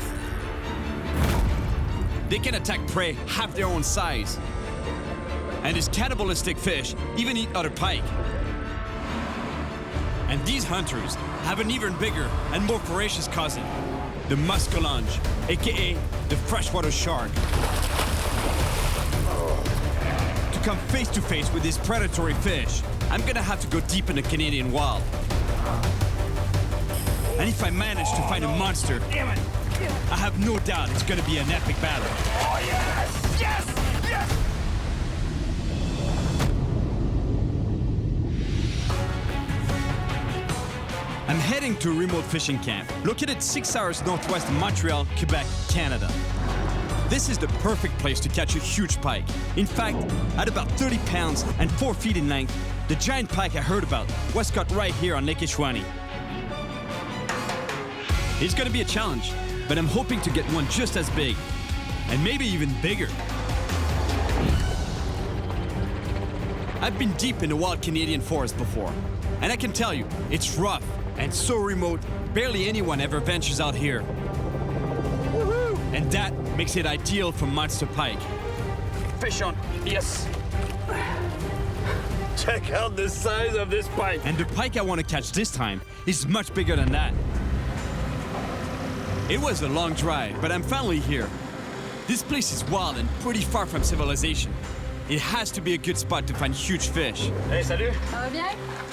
They can attack prey half their own size. And this cannibalistic fish even eat other pike. And these hunters have an even bigger and more voracious cousin, the muskelange, aka the freshwater shark. To come face to face with this predatory fish, I'm gonna have to go deep in the Canadian wild. And if I manage to find a monster, I have no doubt it's gonna be an epic battle.
Oh, yes! Yes! Yes!
I'm heading to a remote fishing camp located 6 hours northwest of Montreal, Quebec, Canada. This is the perfect place to catch a huge pike. In fact, at about 30 pounds and 4 feet in length, the giant pike I heard about was caught right here on Lake Ishwani. It's gonna be a challenge, but I'm hoping to get one just as big, and maybe even bigger. I've been deep in the wild Canadian forest before, and I can tell you, it's rough and so remote, barely anyone ever ventures out here. And that makes it ideal for monster pike.
Fish on, yes. Check out the size of this pike.
And the pike I want to catch this time is much bigger than that. It was a long drive, but I'm finally here. This place is wild and pretty far from civilization. It has to be a good spot to find huge fish.
Hey, salut.
Ça va bien?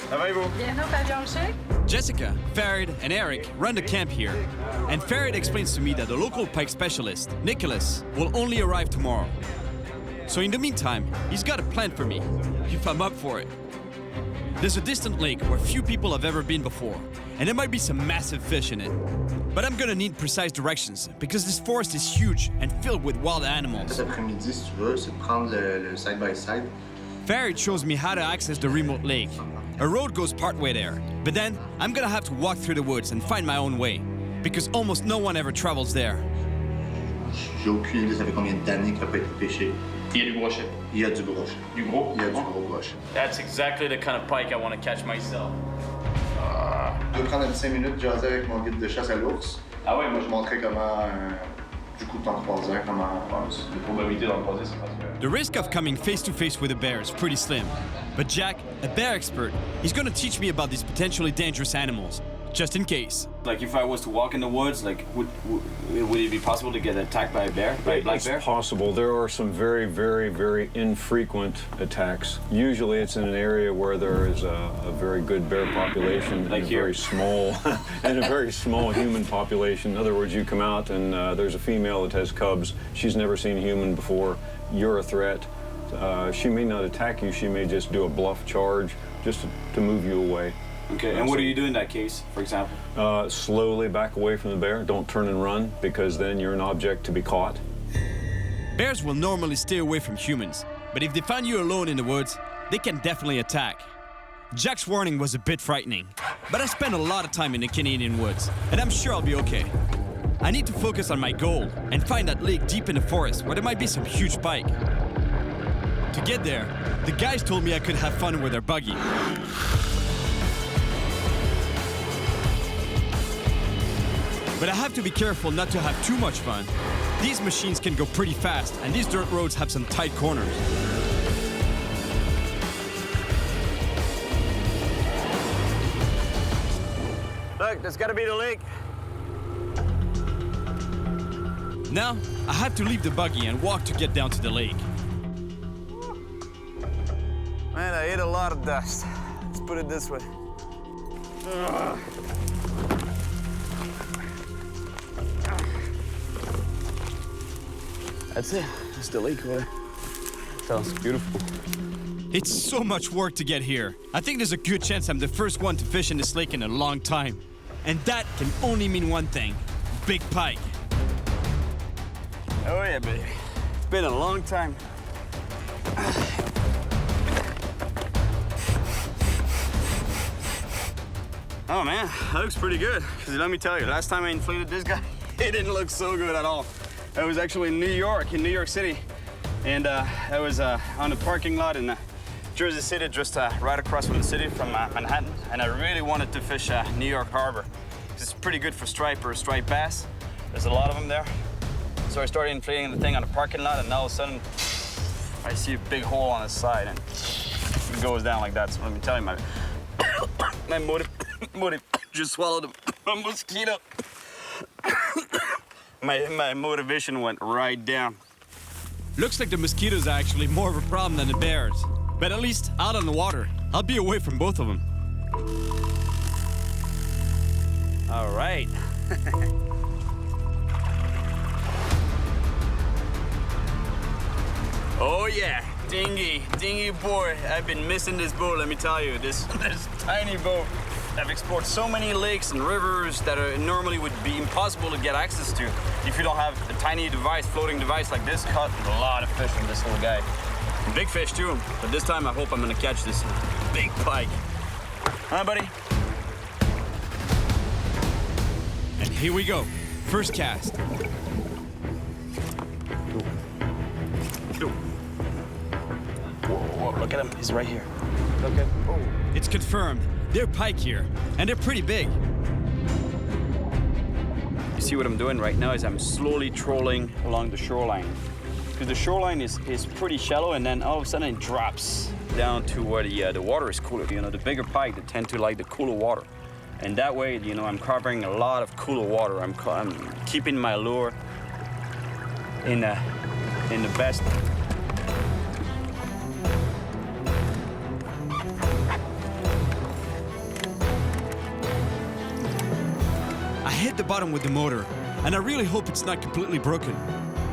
Ça va et vous?
Bienvenue au pavillon Le Chèque.
Jessica, Farid, and Eric run the camp here. And Farid explains to me that the local pike specialist, Nicholas, will only arrive tomorrow. So in the meantime, he's got a plan for me, if I'm up for it. There's a distant lake where few people have ever been before, and there might be some massive fish in it. But I'm gonna need precise directions, because this forest is huge and filled with wild animals.
Cet après-midi, si tu veux, c'est de prendre le side-by-side.
Farid shows me how to access the remote lake. A road goes partway there, but then I'm gonna have to walk through the woods and find my own way, because almost no one ever travels there.
J'ai aucune idée, ça fait combien d'années qu'il n'a pas été pêché.
Il y a du brochet.
Il y a du brochet.
Du gros?
Il y a du gros brochet.
That's exactly the kind of pike I want to catch myself.
Je vais prendre 5 minutes de jaser avec mon guide de chasse à l'ours.
Ah ouais,
moi je montrerai comment, du coup, t'en croiser, comment...
Les probabilités d'en croiser, c'est pas super.
The risk of coming face to face with a bear is pretty slim. But Jack, a bear expert, is gonna teach me about these potentially dangerous animals, just in case.
Like if I was to walk in the woods, like would it be possible to get attacked by a bear, by a black bear?
It's possible. There are some very, very, very infrequent attacks. Usually it's in an area where there is a very good bear population
like
and a
here.
very small and a very small human population. In other words, you come out and there's a female that has cubs. She's never seen a human before. You're a threat. She may not attack you. She may just do a bluff charge just to move you away.
Okay, and what do you do in that case, for example?
Slowly back away from the bear. Don't turn and run, because then you're an object to be caught.
Bears will normally stay away from humans, but if they find you alone in the woods, they can definitely attack. Jack's warning was a bit frightening, but I spent a lot of time in the Canadian woods, and I'm sure I'll be okay. I need to focus on my goal and find that lake deep in the forest where there might be some huge pike. To get there, the guys told me I could have fun with their buggy. But I have to be careful not to have too much fun. These machines can go pretty fast, and these dirt roads have some tight corners.
Look, that's gotta be the lake.
Now, I have to leave the buggy and walk to get down to the lake.
Man, I ate a lot of dust. Let's put it this way. Ugh. That's it. It's the lake way. Sounds beautiful.
It's so much work to get here. I think there's a good chance I'm the first one to fish in this lake in a long time. And that can only mean one thing: big pike.
Oh yeah, baby. It's been a long time. Oh man, that looks pretty good. Because let me tell you, last time I inflated this guy, it didn't look so good at all. I was actually in New York City. And I was on a parking lot in Jersey City, just right across from the city, from Manhattan. And I really wanted to fish New York Harbor. It's pretty good for stripe or striped bass. There's a lot of them there. So I started inflating the thing on the parking lot, and all of a sudden, I see a big hole on the side, and it goes down like that. So let me tell you, my motive just swallowed a mosquito. My motivation went right down.
Looks like the mosquitoes are actually more of a problem than the bears. But at least out on the water, I'll be away from both of them.
All right. Oh yeah, dinghy boy. I've been missing this boat, let me tell you. This tiny boat. I've explored so many lakes and rivers that normally would be impossible to get access to if you don't have a tiny device, floating device like this. Caught a lot of fish from this little guy. And big fish too, but this time I hope I'm gonna catch this big pike. Huh, buddy?
And here we go. First cast.
Whoa, look at him. He's right here. Look at. Oh.
It's confirmed. They're pike here, and they're pretty big.
You see what I'm doing right now is I'm slowly trolling along the shoreline. Because the shoreline is pretty shallow, and then all of a sudden it drops down to where the water is cooler. You know, the bigger pike, they tend to like the cooler water. And that way, you know, I'm covering a lot of cooler water. I'm keeping my lure in the best.
I hit the bottom with the motor, and I really hope it's not completely broken.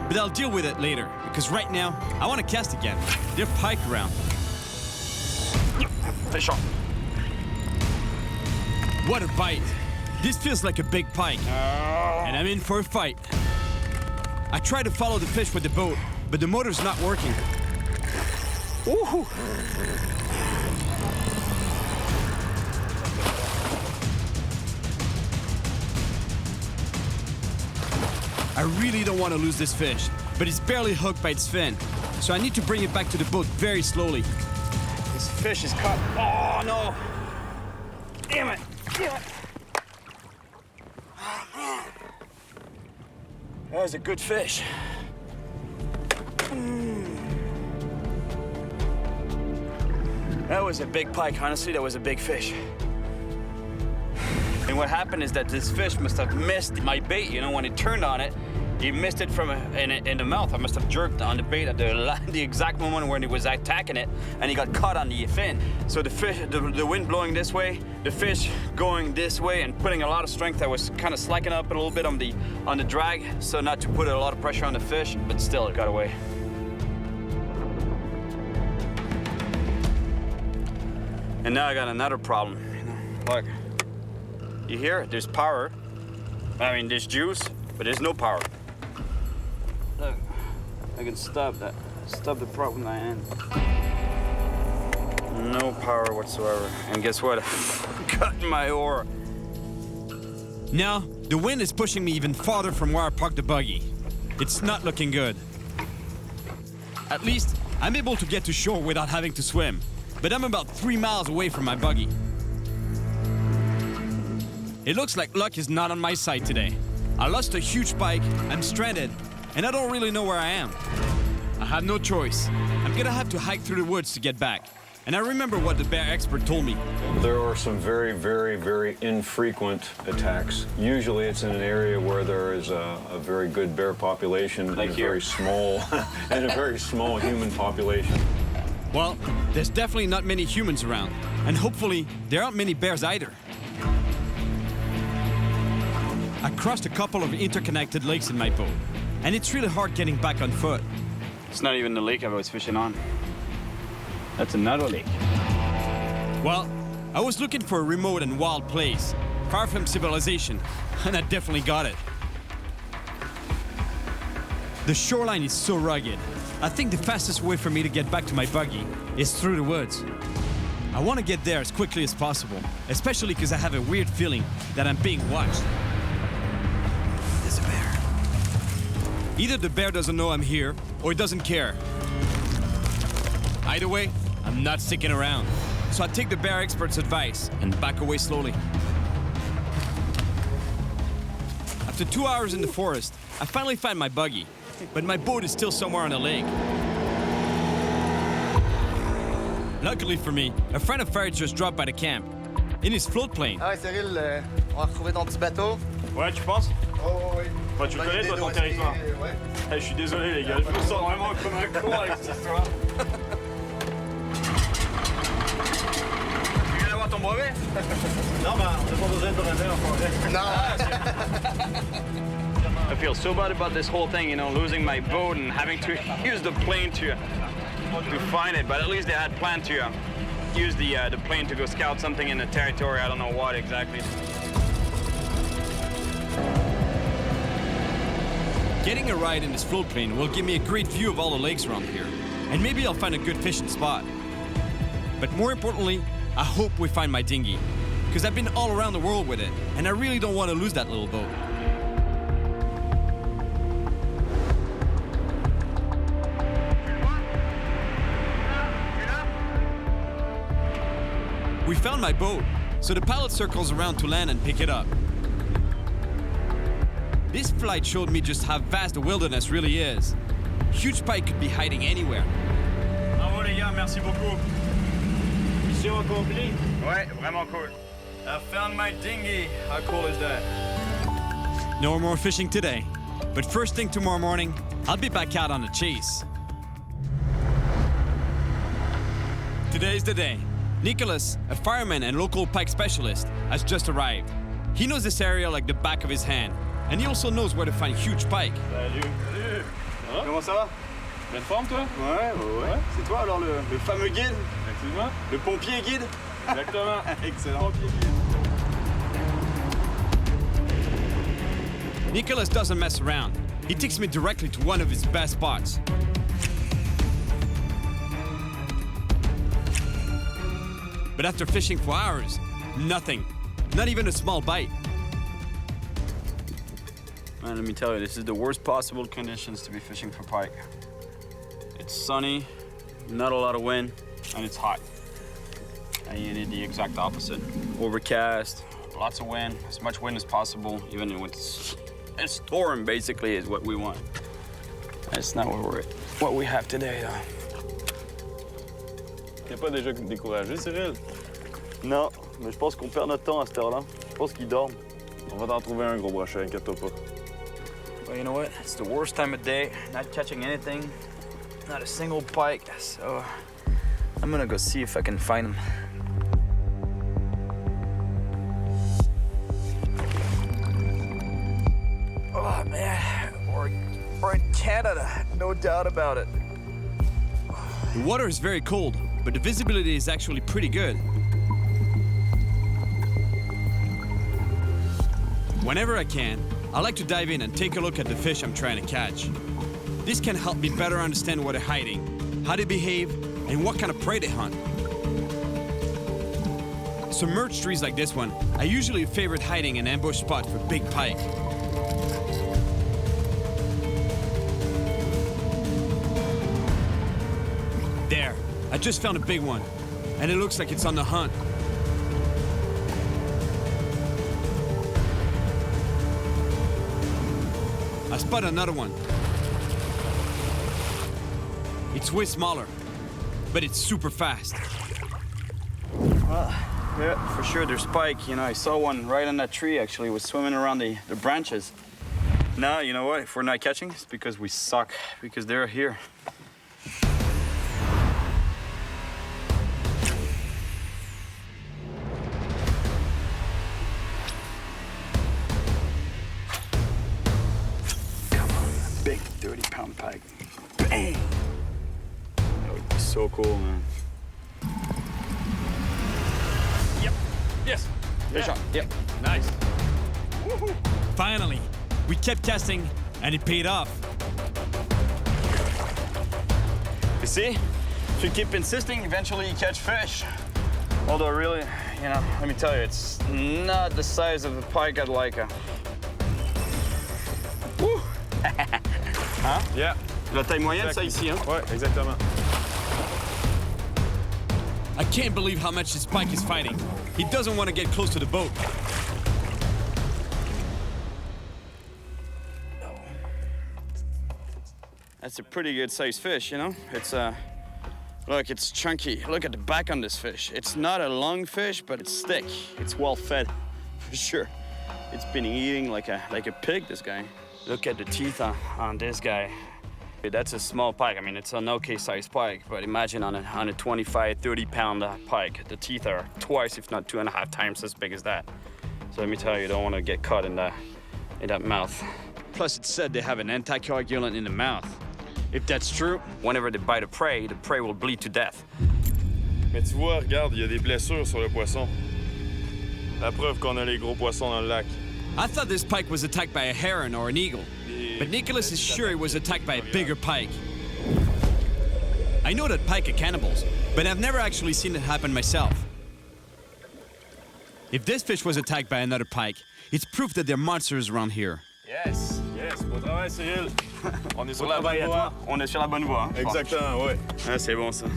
But I'll deal with it later, because right now, I want to cast again. They're pike around.
Fish on.
What a bite. This feels like a big pike, and I'm in for a fight. I try to follow the fish with the boat, but the motor's not working. Woohoo! I really don't want to lose this fish, but it's barely hooked by its fin, so I need to bring it back to the boat very slowly.
This fish is caught. Oh, no. Damn it. Damn it. Oh, man. That was a good fish. That was a big pike. Honestly, that was a big fish. And what happened is that this fish must have missed my bait. You know, when it turned on it, he missed it from in the mouth. I must have jerked on the bait at the exact moment when he was attacking it, and he got caught on the fin. So the fish, the wind blowing this way, the fish going this way, and putting a lot of strength. I was kind of slacking up a little bit on the drag, so not to put a lot of pressure on the fish, but still it got away. And now I got another problem. You know, look, you hear? There's power. I mean, there's juice, but there's no power. Look, I can stop that. Stop the prop with my hand. No power whatsoever. And guess what? I cut my oar.
Now, the wind is pushing me even farther from where I parked the buggy. It's not looking good. At least, I'm able to get to shore without having to swim. But I'm about 3 miles away from my buggy. It looks like luck is not on my side today. I lost a huge pike, I'm stranded, and I don't really know where I am. I have no choice. I'm gonna have to hike through the woods to get back. And I remember what the bear expert told me.
There are some very, very, very infrequent attacks. Usually it's in an area where there is a very good bear population
like
and
here.
very small and a very small human population.
Well, there's definitely not many humans around, and hopefully there aren't many bears either. I crossed a couple of interconnected lakes in my boat, and it's really hard getting back on foot.
It's not even the lake I was fishing on. That's another lake.
Well, I was looking for a remote and wild place, far from civilization, and I definitely got it. The shoreline is so rugged. I think the fastest way for me to get back to my buggy is through the woods. I want to get there as quickly as possible, especially because I have a weird feeling that I'm being watched. There's a bear. Either the bear doesn't know I'm here, or it doesn't care. Either way, I'm not sticking around. So I take the bear expert's advice and back away slowly. After 2 hours in the forest, I finally find my buggy, but my boat is still somewhere on the lake. Luckily for me, a friend of Farid just dropped by the camp, in his float plane.
Ah ouais, Cyril, on va retrouver ton petit bateau.
Ouais, tu penses?
Oh, oui.
Bah, tu le connais, toi, ton territoire.
Ouais.
Je suis désolé, les gars, je me sens vraiment comme un con avec cette histoire. Tu viens d'avoir ton brevet?
Non, bah, on n'a pas besoin de brevet encore.
Non. I feel so bad about this whole thing, you know, losing my boat and having to use the plane to find it, but at least they had planned to use the plane to go scout something in the territory. I don't know what exactly.
Getting a ride in this float plane will give me a great view of all the lakes around here, and maybe I'll find a good fishing spot. But more importantly, I hope we find my dinghy, because I've been all around the world with it, and I really don't want to lose that little boat. We found my boat, so the pilot circles around to land and pick it up. This flight showed me just how vast the wilderness really is. Huge pike could be hiding anywhere.
Bravo les gars, merci beaucoup.
Mission accomplie.
Ouais, vraiment cool.
I found my dinghy. How cool is that? No more fishing today, but first thing tomorrow morning, I'll be back out on the chase. Today's the day. Nicholas, a fireman and local pike specialist, has just arrived. He knows this area like the back of his hand, and he also knows where to find huge pike.
Salut. Salut. Comment ça va? Pleine forme, toi? Ouais. C'est toi alors le fameux guide? Effectivement. Le pompier guide? Exactement. Excellent. Pompier guide.
Nicholas doesn't mess around. He takes me directly to one of his best spots. But after fishing for hours, nothing. Not even a small bite.
Man, let me tell you, this is the worst possible conditions to be fishing for pike. It's sunny, not a lot of wind, and it's hot. And you need the exact opposite. Overcast, lots of wind, as much wind as possible, even when it's a storm, basically, is what we want. That's not what we have today, though.
T'es pas déjà découragé, Cyril?
Non, mais je pense qu'on perd notre temps à cette heure-là. Je pense qu'ils dorment.
On va t'en trouver un gros brochet, inquiète-toi pas.
Well, you know what? It's the worst time of day. Not catching anything. Not a single pike. So I'm gonna go see if I can find them. Oh, man. We're in Canada. No doubt about it.
The water is very cold, but the visibility is actually pretty good. Whenever I can, I like to dive in and take a look at the fish I'm trying to catch. This can help me better understand where they're hiding, how they behave, and what kind of prey they hunt. Submerged trees like this one are usually a favorite hiding and ambush spot for big pike. There, I just found a big one, and it looks like it's on the hunt. I spot another one. It's way smaller, but it's super fast.
Well, yeah, for sure there's pike. You know, I saw one right on that tree, actually. It was swimming around the branches. Now, you know what? If we're not catching, it's because we suck, because they're here. Big 30-pound pike. Bang! That would be so cool, man.
Yep. Yes.
Good shot. Yep.
Nice. Woohoo. Finally, we kept casting, and it paid off.
You see? If you keep insisting, eventually you catch fish. Although really, you know, let me tell you, it's not the size of the pike I'd like. Woo! Hein?
Yeah.
La taille moyenne,
Exactly.
ça ici, hein?
Ouais, exactement.
I can't believe how much this pike is fighting. He doesn't want to get close to the boat.
That's a pretty good sized fish, you know? It's look, it's chunky. Look at the back on this fish. It's not a long fish, but it's thick. It's well fed, for sure. It's been eating like a pig, this guy. Look at the teeth on this guy. That's a small pike. I mean, it's an okay sized pike, but imagine on a 25, 30-pound pike. The teeth are twice, if not 2.5 times as big as that. So let me tell you, you don't want to get caught in that mouth. Plus, it's said they have an anticoagulant in the mouth. If that's true, whenever they bite the prey will bleed to death.
Mais tu vois, regarde, il y a des blessures sur le poisson. La preuve qu'on a les gros poissons dans le lac.
I thought this pike was attacked by a heron or an eagle, but Nicholas is sure it was attacked by a bigger pike. I know that pike are cannibals, but I've never actually seen it happen myself. If this fish was attacked by another pike, it's proof that there are monsters around here.
Yes, bon travail Cyril.
On est sur
la
bonne voie.
On est sur la bonne voie. Hein?
Exactement, ouais.
Ah, c'est bon ça.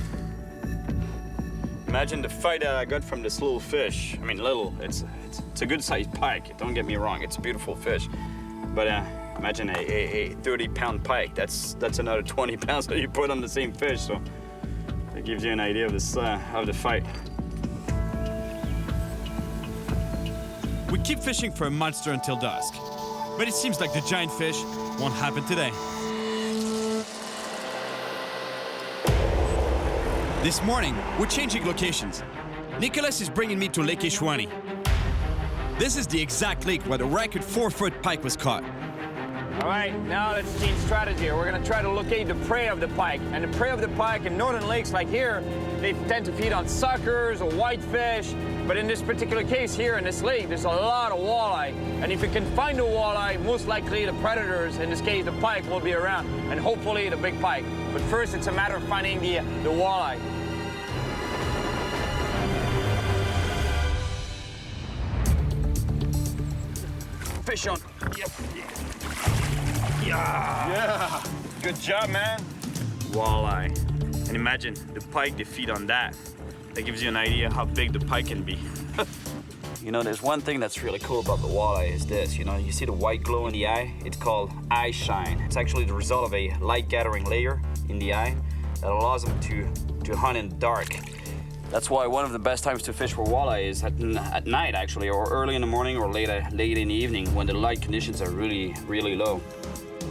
Imagine the fight that I got from this little fish. I mean, little. It's a good-sized pike. Don't get me wrong. It's a beautiful fish. But imagine a 30-pound pike. That's another 20 pounds that you put on the same fish. So that gives you an idea of this of the fight.
We keep fishing for a monster until dusk, but it seems like the giant fish won't happen today. This morning, we're changing locations. Nicholas is bringing me to Lake Ishwani. This is the exact lake where the record 4-foot pike was caught.
All right, now let's change strategy. We're gonna try to locate the prey of the pike. And the prey of the pike in northern lakes like here, they tend to feed on suckers or whitefish. But in this particular case here in this lake, there's a lot of walleye. And if you can find a walleye, most likely the predators, in this case the pike, will be around. And hopefully the big pike. But first, it's a matter of finding the walleye. Fish on. Yep. Yeah. Good job, man. Walleye. And imagine the pike, they feed on that. That gives you an idea how big the pike can be. You know, there's one thing that's really cool about the walleye is this. You know, you see the white glow in the eye? It's called eye shine. It's actually the result of a light gathering layer in the eye that allows them to hunt in the dark. That's why one of the best times to fish for walleye is at night, actually, or early in the morning or late in the evening when the light conditions are really, really low.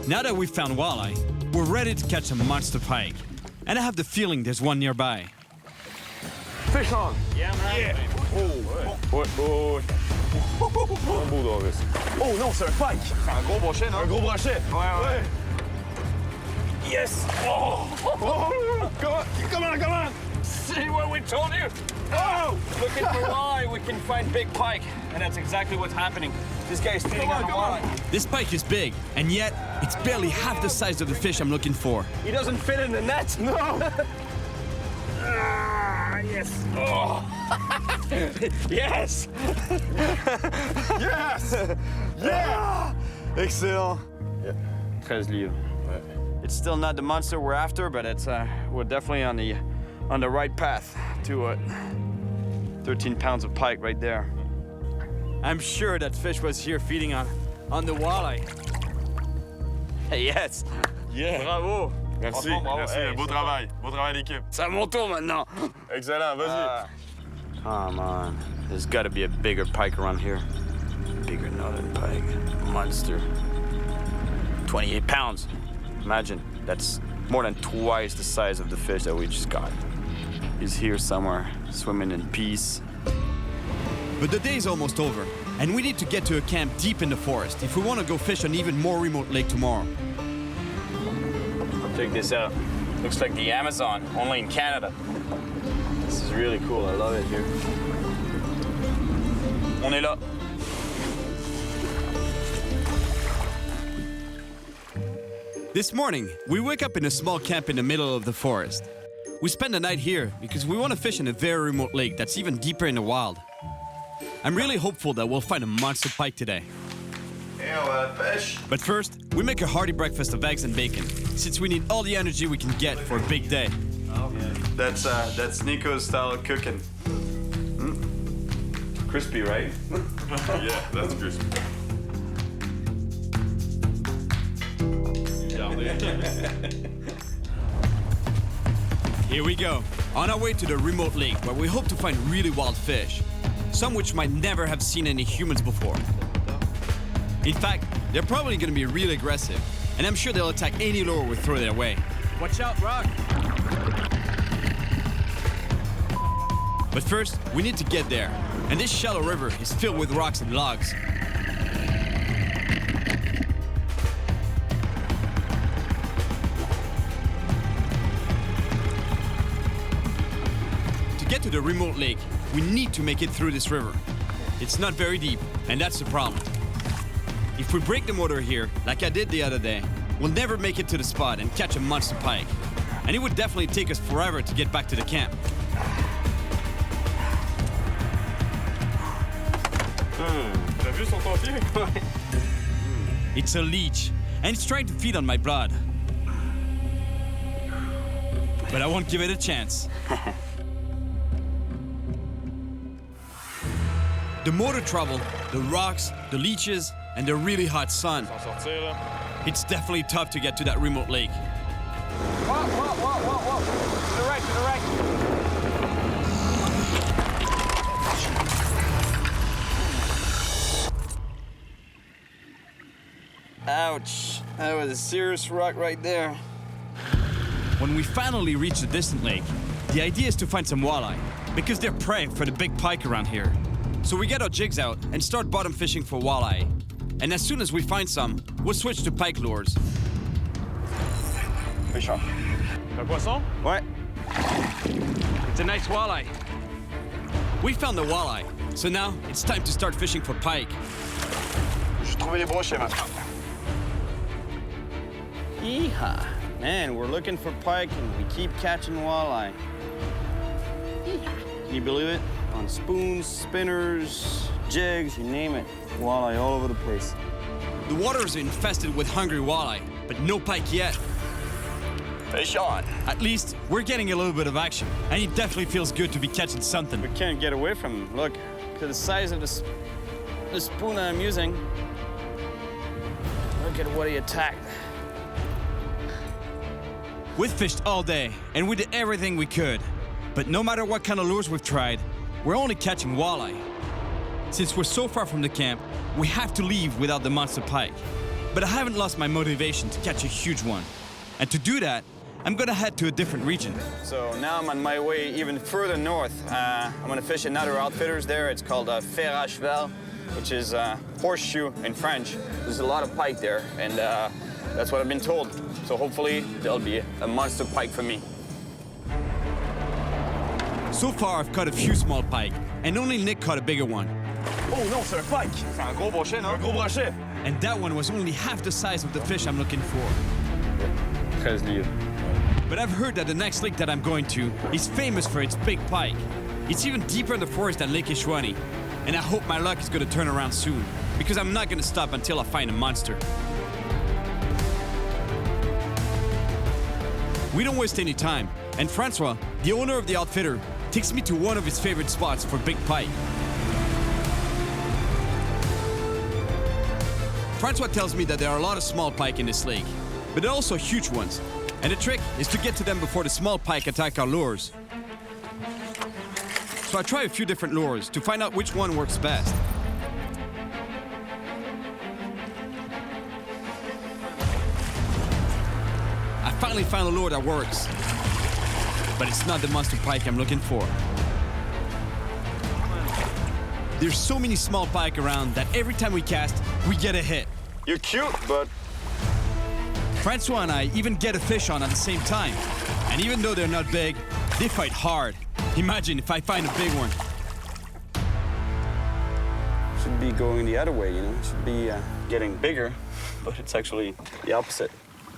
Now that we've found walleye, we're ready to catch a monster pike. And I have the feeling there's one nearby.
Fish on!
Yeah, man.
Yeah. Oh. Un beau Doris.
Oh non, c'est un pike!
Un gros brochet, non?
Un gros brochet!
Ouais.
Yes!
Oh! Come on!
See what we told you? Oh! Looking for walleye, we can find big pike. And that's exactly what's happening. This guy is feeding on walleye.
This pike is big, and yet it's barely half the size of the fish I'm looking for.
He doesn't fit in the net.
No!
Yes. Oh. Yes.
Yes! Yeah!
Excellent. Yeah. 13 livres.
Ouais.
It's still not the monster we're after, but it's we're definitely on the right path to it. 13 pounds of pike right there.
I'm sure that fish was here feeding on the walleye.
Yes.
Yeah.
Bravo.
Merci,
Hey,
beau travail d'équipe.
C'est à mon tour maintenant.
Excellent, vas-y.
Come on, there's got to be a bigger pike around here. Bigger northern pike, monster. 28 pounds. Imagine, that's more than twice the size of the fish that we just got. He's here somewhere, swimming in peace.
But the day is almost over, and we need to get to a camp deep in the forest if we want to go fish an even more remote lake tomorrow.
Check this out. Looks like the Amazon, only in Canada. This is really cool. I love it here. On est là.
This morning, we wake up in a small camp in the middle of the forest. We spend the night here because we want to fish in a very remote lake that's even deeper in the wild. I'm really hopeful that we'll find a monster pike today.
Fish.
But first, we make a hearty breakfast of eggs and bacon, since we need all the energy we can get for a big day.
That's Nico's style cooking. Crispy, right? Yeah, that's crispy.
Here we go, on our way to the remote lake where we hope to find really wild fish, some which might never have seen any humans before. In fact, they're probably going to be really aggressive, and I'm sure they'll attack any lure we throw their way. Watch out, Rock! But first, we need to get there, and this shallow river is filled with rocks and logs. To get to the remote lake, we need to make it through this river. It's not very deep, and that's the problem. If we break the motor here, like I did the other day, we'll never make it to the spot and catch a monster pike. And it would definitely take us forever to get back to the camp.
T'as vu son pied?
It's a leech, and it's trying to feed on my blood. But I won't give it a chance. The motor trouble, the rocks, the leeches, and the really hot sun. It's definitely tough to get to that remote lake.
Whoa. To the right. Ouch. That was a serious rock right there.
When we finally reach the distant lake, the idea is to find some walleye, because they're prey for the big pike around here. So we get our jigs out and start bottom fishing for walleye. And as soon as we find some, we'll switch to pike lures.
Richard. Un poisson?
Ouais. It's a nice walleye. We found the walleye, so now it's time to start fishing for pike.
J'ai trouvé les brochets maintenant. Yeehaw. Man, we're looking for pike and we keep catching walleye. Can you believe it? On spoons, spinners, jigs, you name it. Walleye all over the place.
The waters are infested with hungry walleye, but no pike yet.
Fish on.
At least we're getting a little bit of action, and it definitely feels good to be catching something.
We can't get away from him. Look, to the size of the spoon I'm using. Look at what he attacked.
We've fished all day, and we did everything we could. But no matter what kind of lures we've tried, we're only catching walleye. Since we're so far from the camp, we have to leave without the monster pike. But I haven't lost my motivation to catch a huge one. And to do that, I'm gonna head to a different region.
So now I'm on my way even further north. I'm gonna fish another outfitters there. It's called freshwater, which is horseshoe in French. There's a lot of pike there, and that's what I've been told. So hopefully there'll be a monster pike for me.
So far, I've caught a few small pike, and only Nick caught a bigger one.
Oh non, c'est un pike! C'est un gros brochet, non? Un gros brochet!
And that one was only half the size of the fish I'm looking for.
13 livres.
But I've heard that the next lake that I'm going to is famous for its big pike. It's even deeper in the forest than Lake Ishwani. And I hope my luck is gonna turn around soon, because I'm not gonna stop until I find a monster. We don't waste any time, and Francois, the owner of the outfitter, takes me to one of his favorite spots for big pike. Francois tells me that there are a lot of small pike in this lake, but there are also huge ones. And the trick is to get to them before the small pike attack our lures. So I try a few different lures to find out which one works best. I finally found a lure that works, but it's not the monster pike I'm looking for. There's so many small pike around that every time we cast, we get a hit.
You're cute, but...
Francois and I even get a fish on at the same time. And even though they're not big, they fight hard. Imagine if I find a big one.
Should be going the other way, you know? Should be getting bigger, but it's actually the opposite.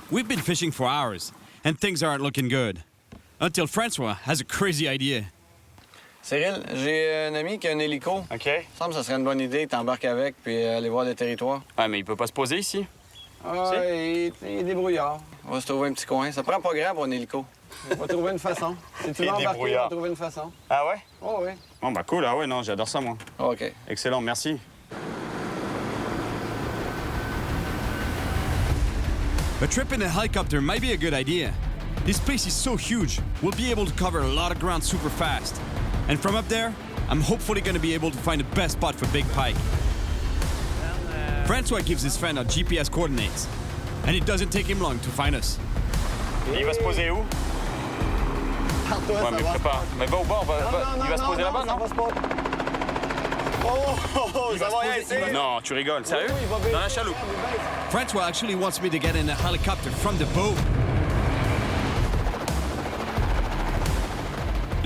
We've been fishing for hours, and things aren't looking good. Until Francois has a crazy idea.
Cyril, j'ai un ami qui a un hélico.
OK.
Il me semble que ça serait une bonne idée que t'embarques avec puis aller voir le territoire.
Ah, mais il peut pas se poser ici?
Ah, il est débrouillard. On va se trouver un petit coin. Ça prend pas grand pour un hélico. On va trouver une façon. Si tu veux embarquer, on va trouver une façon.
Ah ouais?
Oh oui.
Bon, bah cool. Ah ouais, non, j'adore ça, moi.
OK.
Excellent, merci.
A trip in a helicopter might be a good idea. This place is so huge, we'll be able to cover a lot of ground super fast. And from up there, I'm hopefully going to be able to find the best spot for big pike. Francois gives his friend our GPS coordinates, and it doesn't take him long to find us.
Et il va se poser où? Ouais, mais prépare. Mais va au bord, il va se poser là-bas, non?
Oh, ça va rien ici.
Non, tu rigoles. Sérieux? Dans la chaloupe.
Francois actually wants me to get in a helicopter from the boat.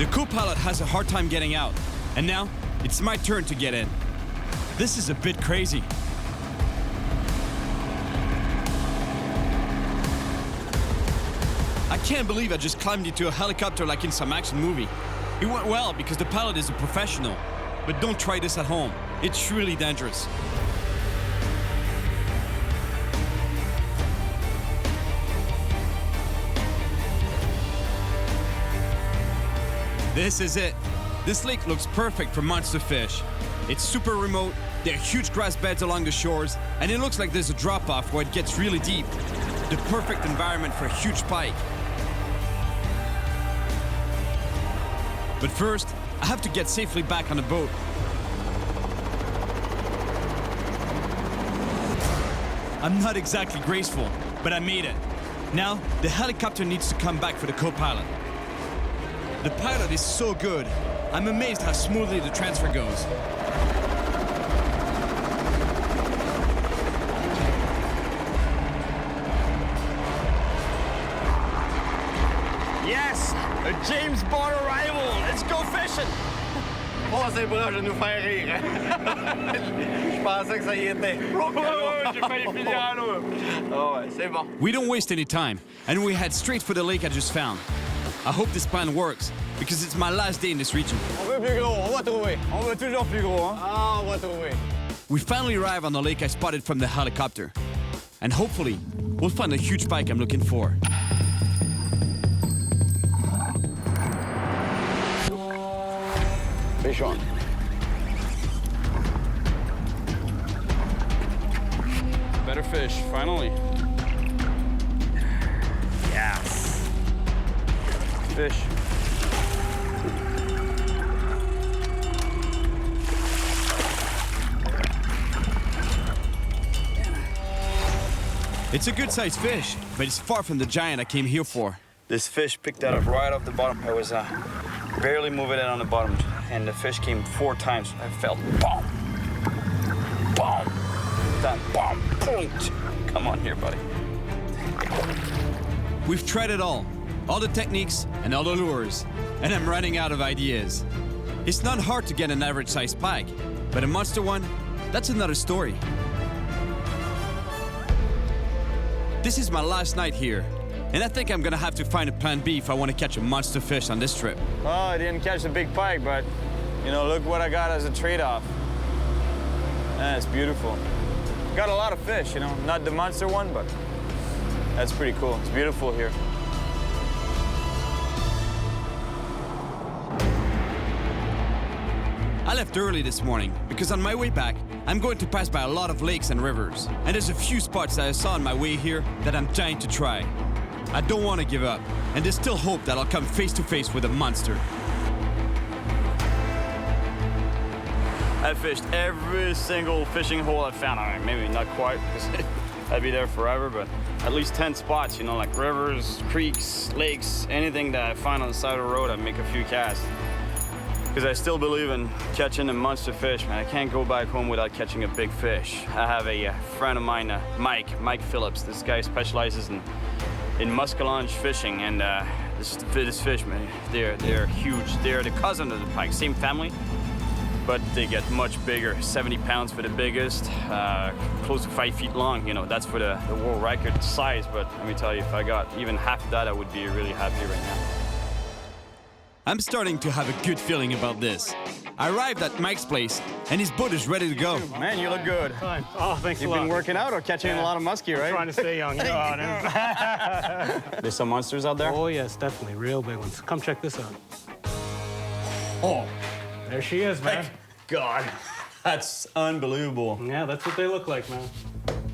The co-pilot has a hard time getting out, and now it's my turn to get in. This is a bit crazy. I can't believe I just climbed into a helicopter like in some action movie. It went well because the pilot is a professional, but don't try this at home. It's really dangerous. This is it. This lake looks perfect for monster fish. It's super remote, there are huge grass beds along the shores, and it looks like there's a drop-off where it gets really deep. The perfect environment for a huge pike. But first, I have to get safely back on the boat. I'm not exactly graceful, but I made it. Now, the helicopter needs to come back for the co-pilot. The pilot is so good. I'm amazed how smoothly the transfer goes.
Yes! A James Bond arrival! Let's go fishing!
Oh, c'est proche de nous faire rire. Je pensais que ça y était.
J'ai failli finir à l'eau.
Oh ouais, c'est bon.
We don't waste any time, and we head straight for the lake I just found. I hope this plan works, because it's my last day in this region.
On veut plus gros, on va trouver. On veut toujours plus gros, hein? Ah, on va trouver.
We finally arrive on the lake I spotted from the helicopter. And hopefully, we'll find a huge pike I'm looking for.
Fish on.
Better fish, finally. Yes. Fish.
It's a good-sized fish, but it's far from the giant I came here for.
This fish picked that up right off the bottom. I was barely moving it on the bottom, and the fish came 4 times. I felt boom, boom, that boom, boom. Come on here, buddy.
We've tried it all the techniques and all the lures, and I'm running out of ideas. It's not hard to get an average-sized pike, but a monster one, that's another story. This is my last night here, and I think I'm gonna have to find a plan B if I want to catch a monster fish on this trip.
Well, I didn't catch a big pike, but, you know, look what I got as a trade-off. Yeah, it's beautiful. Got a lot of fish, you know, not the monster one, but that's pretty cool. It's beautiful here.
I left early this morning because on my way back, I'm going to pass by a lot of lakes and rivers, and there's a few spots that I saw on my way here that I'm dying to try. I don't want to give up, and there's still hope that I'll come face to face with a monster.
I fished every single fishing hole I found. I mean, maybe not quite, because I'd be there forever, but at least 10 spots, you know, like rivers, creeks, lakes, anything that I find on the side of the road, I make a few casts. Because I still believe in catching a monster fish, man. I can't go back home without catching a big fish. I have a friend of mine, Mike Phillips. This guy specializes in muscalange fishing, and this fish, man, they're huge. They're the cousin of the pike, same family, but they get much bigger. 70 pounds for the biggest, close to 5 feet long. You know, that's for the world record size. But let me tell you, if I got even half that, I would be really happy right now.
I'm starting to have a good feeling about this. I arrived at Mike's place, and his boat is ready to go.
Man, you look good.
Fine. Oh, thanks a lot.
You've been working out or catching a lot of muskie, right?
I'm trying to stay young.
There's some monsters out there?
Oh, yes, definitely. Real big ones. Come check this out.
Oh.
There she is, man.
Thank God. That's unbelievable.
Yeah, that's what they look like, man.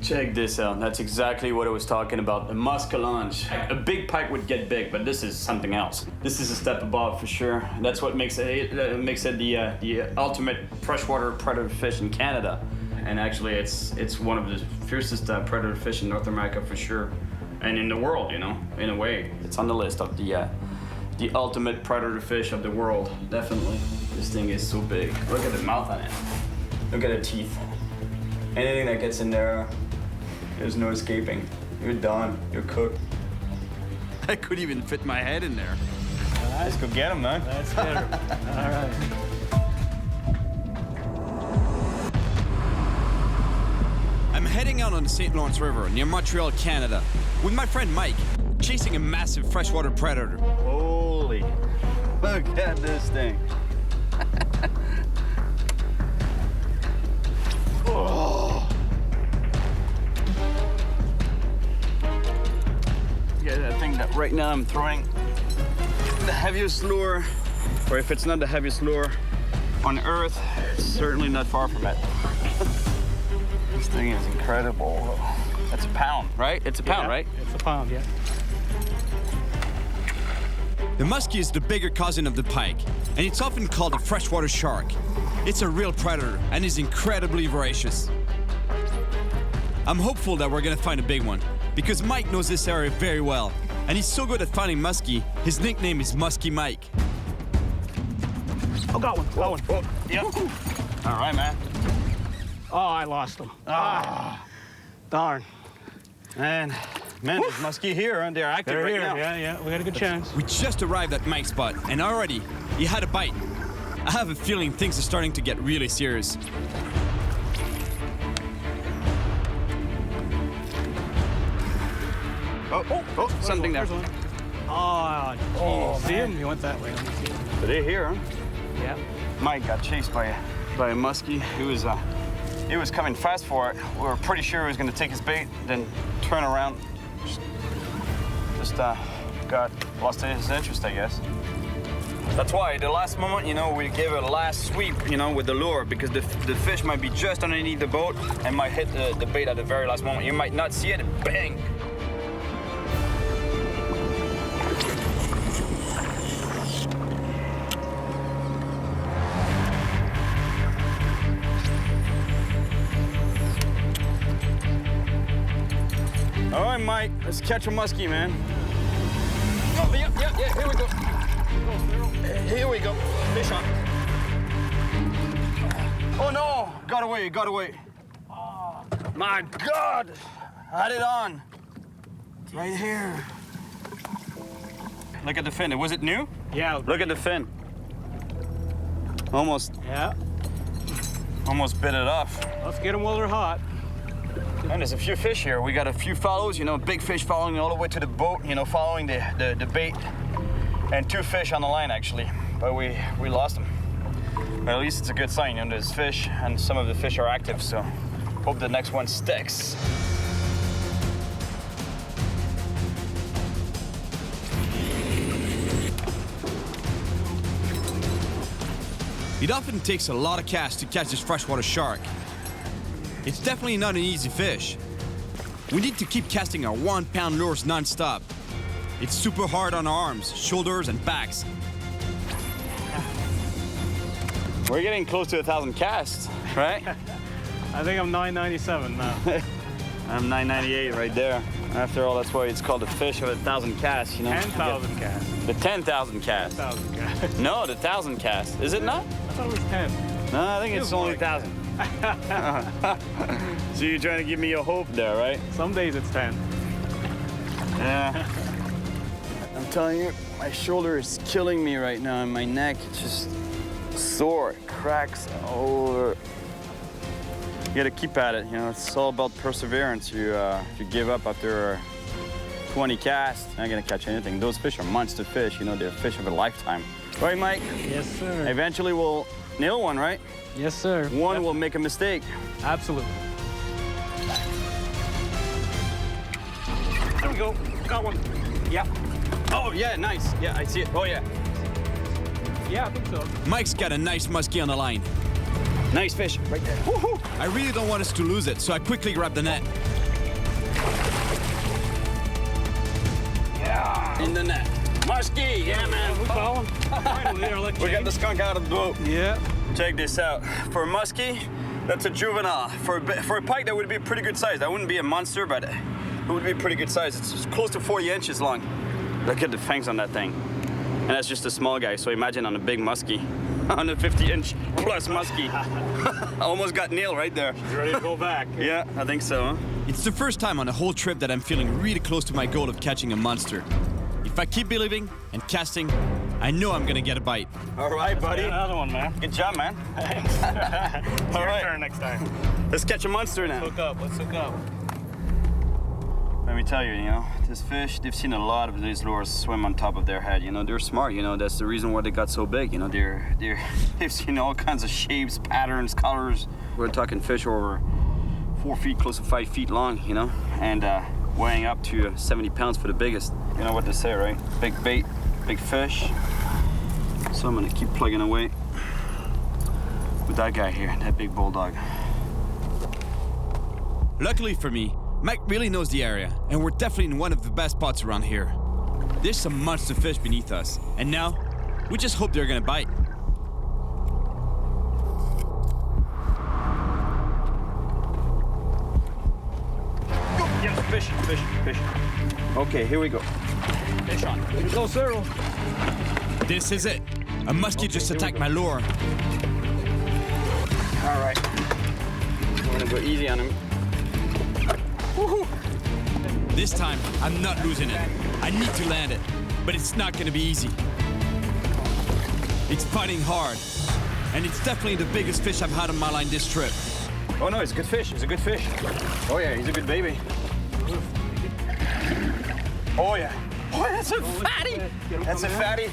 Check this out. That's exactly what I was talking about. The muscalange. A big pike would get big, but this is something else. This is a step above for sure. That's what makes it the ultimate freshwater predator fish in Canada. And actually, it's one of the fiercest predator fish in North America for sure, and in the world. You know, in a way, it's on the list of the ultimate predator fish of the world. Definitely. This thing is so big. Look at the mouth on it. Look at the teeth. Anything that gets in there, there's no escaping. You're done. You're cooked.
I could even fit my head in there.
Let's go get him, man.
Let's get him. All right.
I'm heading out on the St. Lawrence River near Montreal, Canada, with my friend Mike, chasing a massive freshwater predator.
Holy, look at this thing. Oh. Yeah, I think that right now I'm throwing the heaviest lure, or if it's not the heaviest lure on Earth, it's certainly not far from it. This thing is incredible. That's a pound, right? It's a pound, right?
It's a pound, yeah.
The muskie is the bigger cousin of the pike, and it's often called a freshwater shark. It's a real predator and is incredibly voracious. I'm hopeful that we're gonna find a big one, because Mike knows this area very well, and he's so good at finding muskie, his nickname is Muskie Mike.
Oh, got one, got one.
Oh, yep. All right, man.
Oh, I lost him. Ah, darn.
Man, there's muskie here, and they're active
They're
right
here.
now.
Yeah, we got a good chance.
We just arrived at Mike's spot, and already he had a bite. I have a feeling things are starting to get really serious.
Oh, something there.
Oh, see him? He went that way.
So they're here, huh?
Yeah.
Mike got chased by a muskie. He was coming fast for it. We were pretty sure he was going to take his bait, then turn around. Just lost his interest, I guess. That's why the last moment, we gave it a last sweep, with the lure, because the fish might be just underneath the boat and might hit the bait at the very last moment. You might not see it, and bang. All right, Mike, let's catch a muskie, man. Oh, yeah, here we go. Here we go. Fish on. Oh, no. Got away. Oh, my God. Had it on. Right here. Look at the fin. Was it new?
Yeah.
Look at the fin. Almost.
Yeah.
Almost bit it off.
Let's get them while they're hot.
And there's a few fish here. We got a few follows, big fish following all the way to the boat, following the bait. And 2 fish on the line, actually. But we lost them. But at least it's a good sign, there's fish, and some of the fish are active, so hope the next one sticks.
It often takes a lot of casts to catch this freshwater shark. It's definitely not an easy fish. We need to keep casting our 1-pound lures non-stop. It's super hard on our arms, shoulders, and backs.
We're getting close to 1,000 casts, right?
I think I'm 997 now.
I'm 998 right there. After all, that's why it's called the fish of 1,000 casts,
10,000 casts.
The 10,000 casts.
10,000 casts.
No, the 1,000 casts. Is it not?
I thought it was 10.
No, I think it's only 1,000. So you're trying to give me a hope there, right?
Some days it's 10.
Yeah. I'm telling you, my shoulder is killing me right now, and my neck, it's just sore. It cracks all over. You gotta keep at it, it's all about perseverance. If you give up after 20 casts, you're not gonna catch anything. Those fish are monster fish, they're fish of a lifetime. Right, Mike?
Yes, sir.
Eventually we'll nail one, right?
Yes, sir.
One will make a mistake.
Absolutely. There we go. Got one.
Yeah. Oh, yeah, nice. Yeah, I see it. Oh, yeah.
Yeah, I think so.
Mike's got a nice muskie on the line.
Nice fish right there.
Woohoo! I really don't want us to lose it, so I quickly grab the net.
Yeah. In the net. Muskie, yeah, man.
We got one. Finally, there, look.
We got the skunk out of the boat.
Yeah.
Check this out. For a muskie, that's a juvenile. For a pike, that would be a pretty good size. That wouldn't be a monster, but it would be a pretty good size. It's close to 40 inches long. Look at the fangs on that thing. And that's just a small guy, so imagine on a big muskie. On a 50-inch plus muskie. I almost got nailed right there.
You ready to go back?
Yeah, I think so, huh?
It's the first time on the whole trip that I'm feeling really close to my goal of catching a monster. If I keep believing and casting, I know I'm gonna get a bite.
All right, buddy.
Another one, man.
Good job, man.
Thanks. It's
All
your
right.
turn next time.
Let's catch a monster now.
Let's hook up.
Let me tell you, this fish, they've seen a lot of these lures swim on top of their head. They're smart, that's the reason why they got so big. They've seen all kinds of shapes, patterns, colors. We're talking fish over 4 feet, close to 5 feet long, and weighing up to 70 pounds for the biggest. You know what they say, right? Big bait, big fish. So I'm gonna keep plugging away with that guy here, that big bulldog.
Luckily for me, Mike really knows the area, and we're definitely in one of the best spots around here. There's some monster fish beneath us, and now, we just hope they're gonna bite.
Yes, fish. Okay, here we go.
Fish on. Here we go, Cyril.
This is it. A muskie just attacked my lure.
All right. I'm gonna go easy on him. Woohoo!
This time, I'm not losing it. I need to land it, but it's not gonna be easy. It's fighting hard, and it's definitely the biggest fish I've had on my line this trip.
Oh no, it's a good fish. It's a good fish. Oh yeah, he's a good baby. Oh yeah. Oh, that's a fatty. That's a fatty.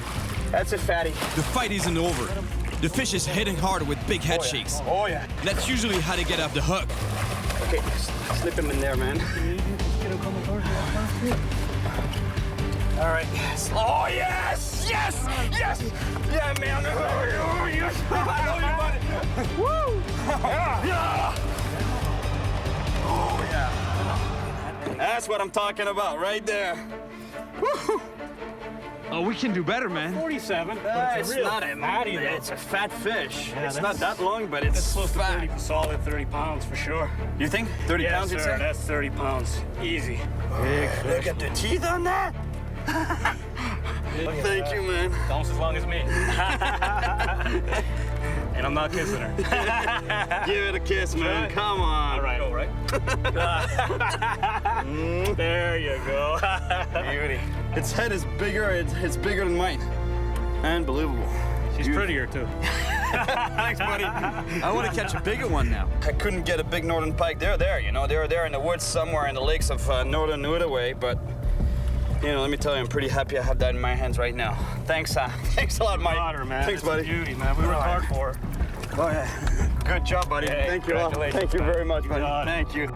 That's a fatty.
The fight isn't over. The fish is hitting hard with big head shakes.
Oh yeah.
That's usually how they get off the hook.
Okay, slip him in there, man. All right. Oh yes, yes, yes. Yeah, man. Oh yes. I love you, buddy. Woo! Yeah. Oh yeah. That's what I'm talking about, right there. Woo!
Oh, we can do better, man.
47.
It's not a fatty. It's a fat fish.
Yeah,
it's not that long, but it's
close
fat.
to 30, solid 30 pounds for sure.
You think 30 pounds?
Yes,
You'd
sir.
say?
That's 30 pounds. Easy.
Big fish. Look at the teeth on that. Thank you, man.
Almost as long as me. And I'm not kissing her.
Give it a kiss, man.
Right.
Come on.
All right, all right. There you go.
Beauty. Its head is bigger. It's bigger than mine. Unbelievable.
She's prettier too.
Thanks, buddy.
I want to catch a bigger one now.
I couldn't get a big northern pike. They're there, They're there in the woods somewhere in the lakes of northern Outaouais, but let me tell you, I'm pretty happy I have that in my hands right now. Thanks, thanks a lot, Mike.
Honor, man.
Thanks,
It's
buddy.
a beauty, man. We worked hard for her.
Oh yeah. Good job, buddy.
Hey,
Thank you all.
congratulations,
Thank you
man.
very much,
You
buddy.
got it.
Thank you.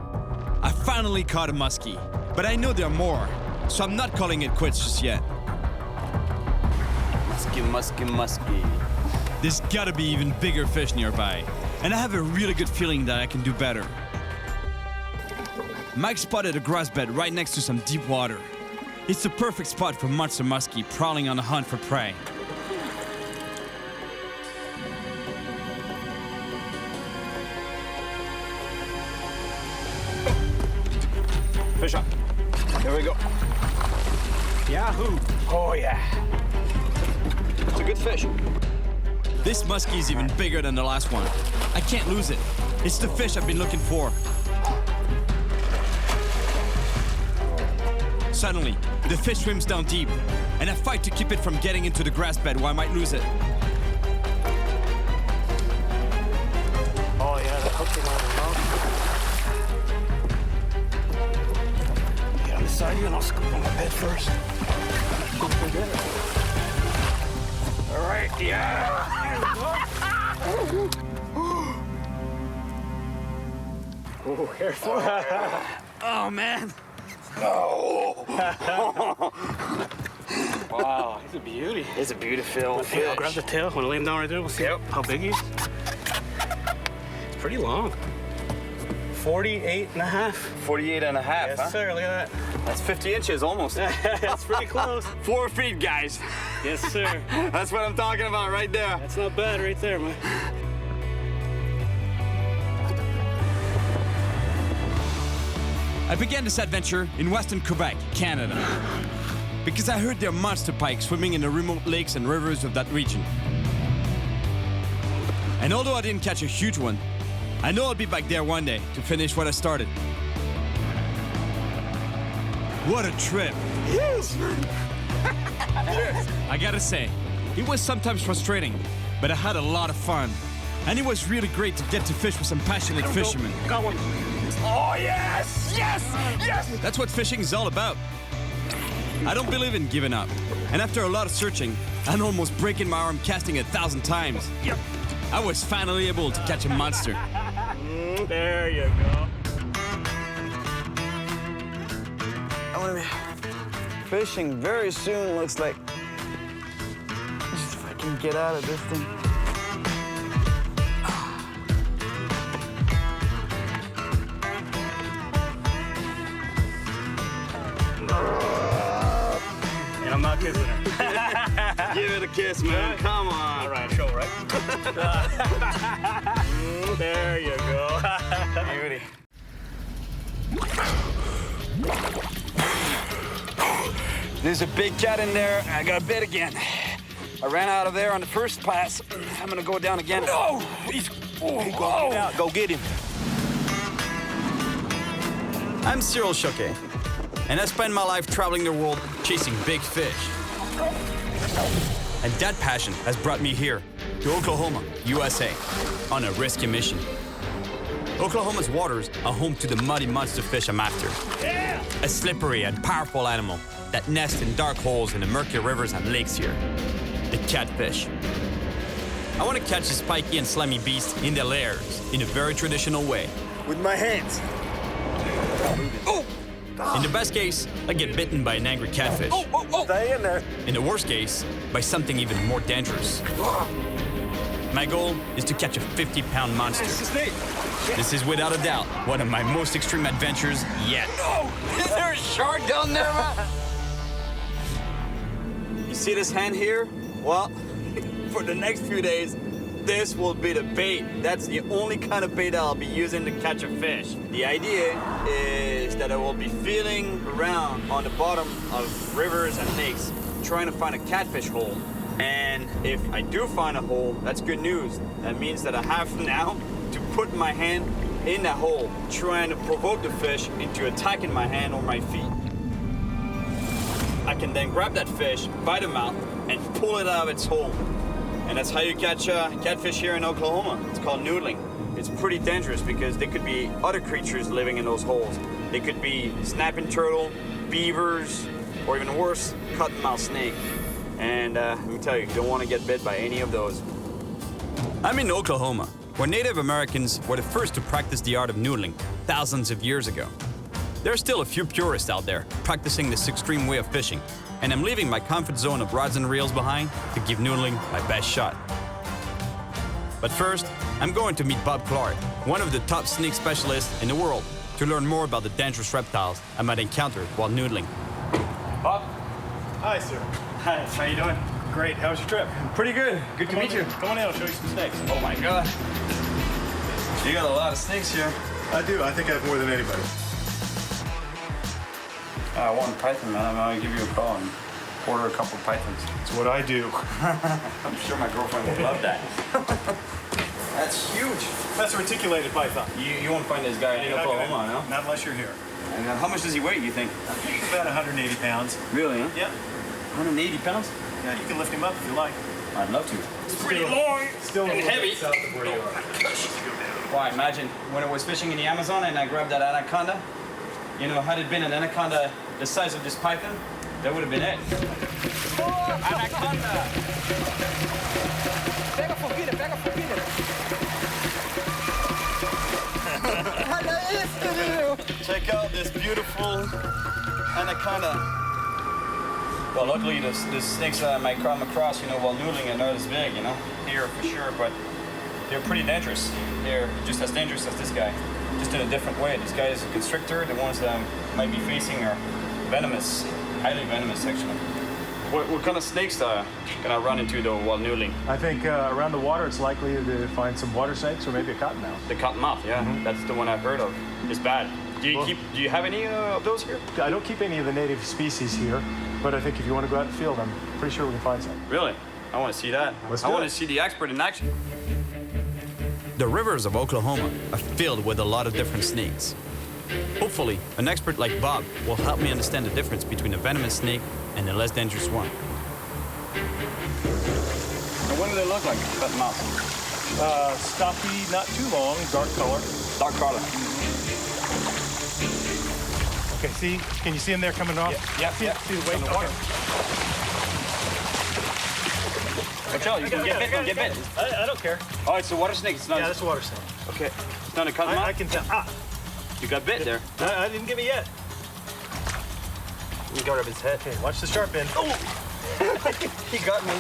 I finally caught a muskie, but I know there are more, so I'm not calling it quits just yet.
Muskie.
There's gotta be even bigger fish nearby, and I have a really good feeling that I can do better. Mike spotted a grass bed right next to some deep water. It's the perfect spot for monster muskie prowling on the hunt for prey.
Fish on. Here we go.
Yahoo!
Oh yeah. It's a good fish.
This muskie is even bigger than the last one. I can't lose it. It's the fish I've been looking for. Suddenly, the fish swims down deep, and I fight to keep it from getting into the grass bed where I might lose it.
Oh yeah, that hooked him on the mouth. Get on the side, and I'll scoop on the bed first. All right, yeah. Oh, careful.
Oh man.
Oh. Wow, he's a beauty.
It's a beautiful
Hey, I'll
fish.
grab the tail. Want to lay him down right there? We'll see how big he is. It's pretty long. 48 and a half.
48 and a half,
Yes,
huh?
sir. Look at that.
That's 50 inches almost.
That's pretty close.
4 feet, guys.
Yes, sir.
That's what I'm talking about right there.
That's not bad right there, man.
I began this adventure in western Quebec, Canada, because I heard there are monster pike swimming in the remote lakes and rivers of that region. And although I didn't catch a huge one, I know I'll be back there one day to finish what I started. What a trip!
Yes, man.
I gotta say, It was sometimes frustrating, but I had a lot of fun. And it was really great to get to fish with some passionate fishermen.
Got one. Oh, yes! Yes! Yes!
That's what fishing is all about. I don't believe in giving up. And after a lot of searching, and almost breaking my arm casting 1,000 times, I was finally able to catch a monster.
There you go.
I'm gonna be fishing very soon, looks like. Just if I can get out of this thing.
And I'm not kissing her.
Give it a kiss, man. Come on.
All right, show, right? There you go.
Beauty.
There's a big cat in there. I got bit again. I ran out of there on the first pass. I'm gonna go down again.
No! He's going out. Go get him.
I'm Cyril Chauquet, and I spend my life traveling the world chasing big fish. And that passion has brought me here, to Oklahoma, USA, on a risky mission. Oklahoma's waters are home to the muddy monster fish I'm after.
Yeah!
A slippery and powerful animal that nests in dark holes in the murky rivers and lakes here. The catfish. I want to catch this spiky and slimy beast in their lairs in a very traditional way.
With my hands.
Oh! In the best case, I get bitten by an angry catfish.
Stay in there.
In the worst case, by something even more dangerous. My goal is to catch a 50-pound monster. This is without a doubt one of my most extreme adventures yet.
No! Is there a shark down there, man?
You see this hand here? Well, for the next few days, this will be the bait. That's the only kind of bait I'll be using to catch a fish. The idea is that I will be feeling around on the bottom of rivers and lakes, trying to find a catfish hole. And if I do find a hole, that's good news. That means that I have now to put my hand in that hole, trying to provoke the fish into attacking my hand or my feet. I can then grab that fish by the mouth and pull it out of its hole. And that's how you catch catfish here in Oklahoma. It's called noodling. It's pretty dangerous because there could be other creatures living in those holes. They could be snapping turtle, beavers, or even worse, cottonmouth snake. And let me tell you, you don't want to get bit by any of those.
I'm in Oklahoma, where Native Americans were the first to practice the art of noodling thousands of years ago. There are still a few purists out there practicing this extreme way of fishing, and I'm leaving my comfort zone of rods and reels behind to give noodling my best shot. But first, I'm going to meet Bob Clark, one of the top snake specialists in the world, to learn more about the dangerous reptiles I might encounter while noodling.
Bob?
Hi, sir.
Hi, how you doing?
Great. How was your trip?
Pretty good. Good to meet you.
Come on in. I'll show you some snakes.
Oh my God. You got a lot of snakes here.
I do. I think I have more than anybody.
I want a python, man. I'm gonna give you a call and order a couple pythons.
It's what I do.
I'm sure my girlfriend will love that. That's huge.
That's a reticulated python.
You won't find this guy in Oklahoma, no?
Not unless you're here.
And how much does he weigh, you think?
He's about 180 pounds.
Really, huh?
Yeah.
180 pounds?
Yeah, you can lift him up if you like.
I'd love to.
It's pretty long. Still
and heavy.
South of where you are.
Why, imagine when I was fishing in the Amazon and I grabbed that anaconda. You know, had it been an anaconda the size of this python, that would have been it. Oh, anaconda!
Pega fogueira, pega fogueira.
Check out this beautiful anaconda. Well, luckily the snakes that I might come across, you know, while noodling are not as big, you know, here for sure, but they're pretty dangerous. They're just as dangerous as this guy, just in a different way. This guy is a constrictor. The ones that I might be facing are venomous, highly venomous, actually. What kind of snakes can I run into, though, while noodling?
I think around the water, it's likely to find some water snakes or maybe a cottonmouth.
The cottonmouth, yeah. Mm-hmm. That's the one I've heard of. It's bad. Do you have any of those here?
I don't keep any of the native species here, but I think if you want to go out in the field, I'm pretty sure we can find some.
Really? I want to see that. I want to see the expert in action.
The rivers of Oklahoma are filled with a lot of different snakes. Hopefully, an expert like Bob will help me understand the difference between a venomous snake and a less dangerous one.
And what do they look like, cut them out?
Stocky, not too long, dark color.
Dark color.
Okay, see? Can you see them there coming off?
Yeah.
See the weight?
On the water. Watch out, you can get bit.
I don't care.
Oh, it's a water snake. It's not.
Yeah, that's a water snake.
Okay. It's not a cut them out?
I can tell. Ah!
You got bit there.
I didn't get it yet.
You got up his head.
Okay, watch the sharp end. Oh!
He got me.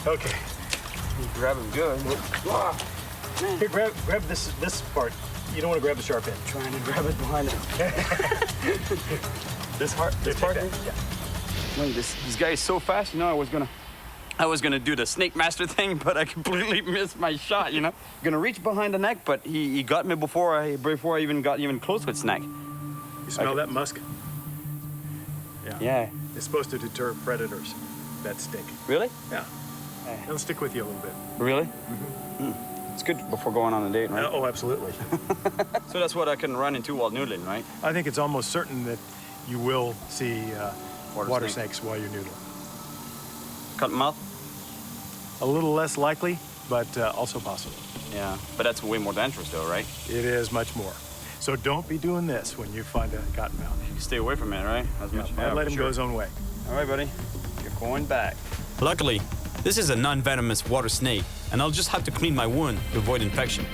Okay.
You grab him good.
Here, grab this part. You don't want to grab the sharp end.
Trying to grab it behind him. This part?
Yeah.
No, this guy is so fast, you know, I was gonna do the snake master thing, but I completely missed my shot, you know? Gonna reach behind the neck, but he got me before I even got close with snake.
You smell that musk?
Yeah.
It's supposed to deter predators that stink.
Really?
Yeah. It'll stick with you a little bit.
Really? It's good before going on a date, right?
Oh, absolutely.
So that's what I can run into while noodling, right?
I think it's almost certain that you will see water
snake.
snakes while you're noodling.
Cut them out?
A little less likely, but also possible.
Yeah, but that's way more dangerous though, right?
It is much more. So don't be doing this when you find a cottonmouth.
Stay away from it, right?
Let him go his own way.
All right, buddy. You're going back.
Luckily, this is a non-venomous water snake, and I'll just have to clean my wound to avoid infection.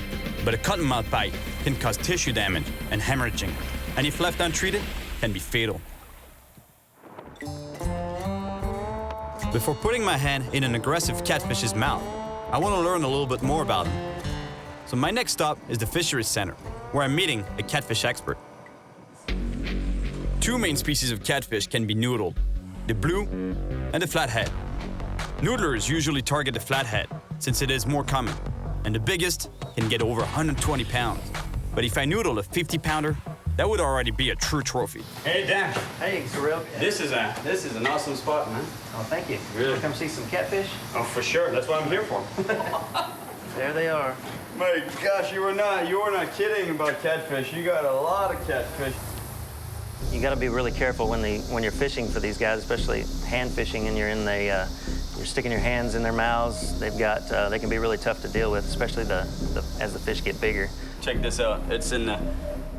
But a cottonmouth bite can cause tissue damage and hemorrhaging, and if left untreated, can be fatal. Before putting my hand in an aggressive catfish's mouth, I want to learn a little bit more about him. So my next stop is the Fisheries Center, where I'm meeting a catfish expert. Two main species of catfish can be noodled, the blue and the flathead. Noodlers usually target the flathead, since it is more common, and the biggest can get over 120 pounds. But if I noodle a 50-pounder, that would already be a true trophy.
Hey, Dan.
Hey, Cyril.
This is an awesome spot, man.
Oh, thank you.
Really?
Come see some catfish?
Oh, for sure. That's what I'm here for.
There they are.
My gosh, you were not kidding about catfish. You got a lot of catfish.
You got to be really careful when you're fishing for these guys, especially hand fishing, and you're sticking your hands in their mouths. They can be really tough to deal with, especially as the fish get bigger.
Check this out. It's in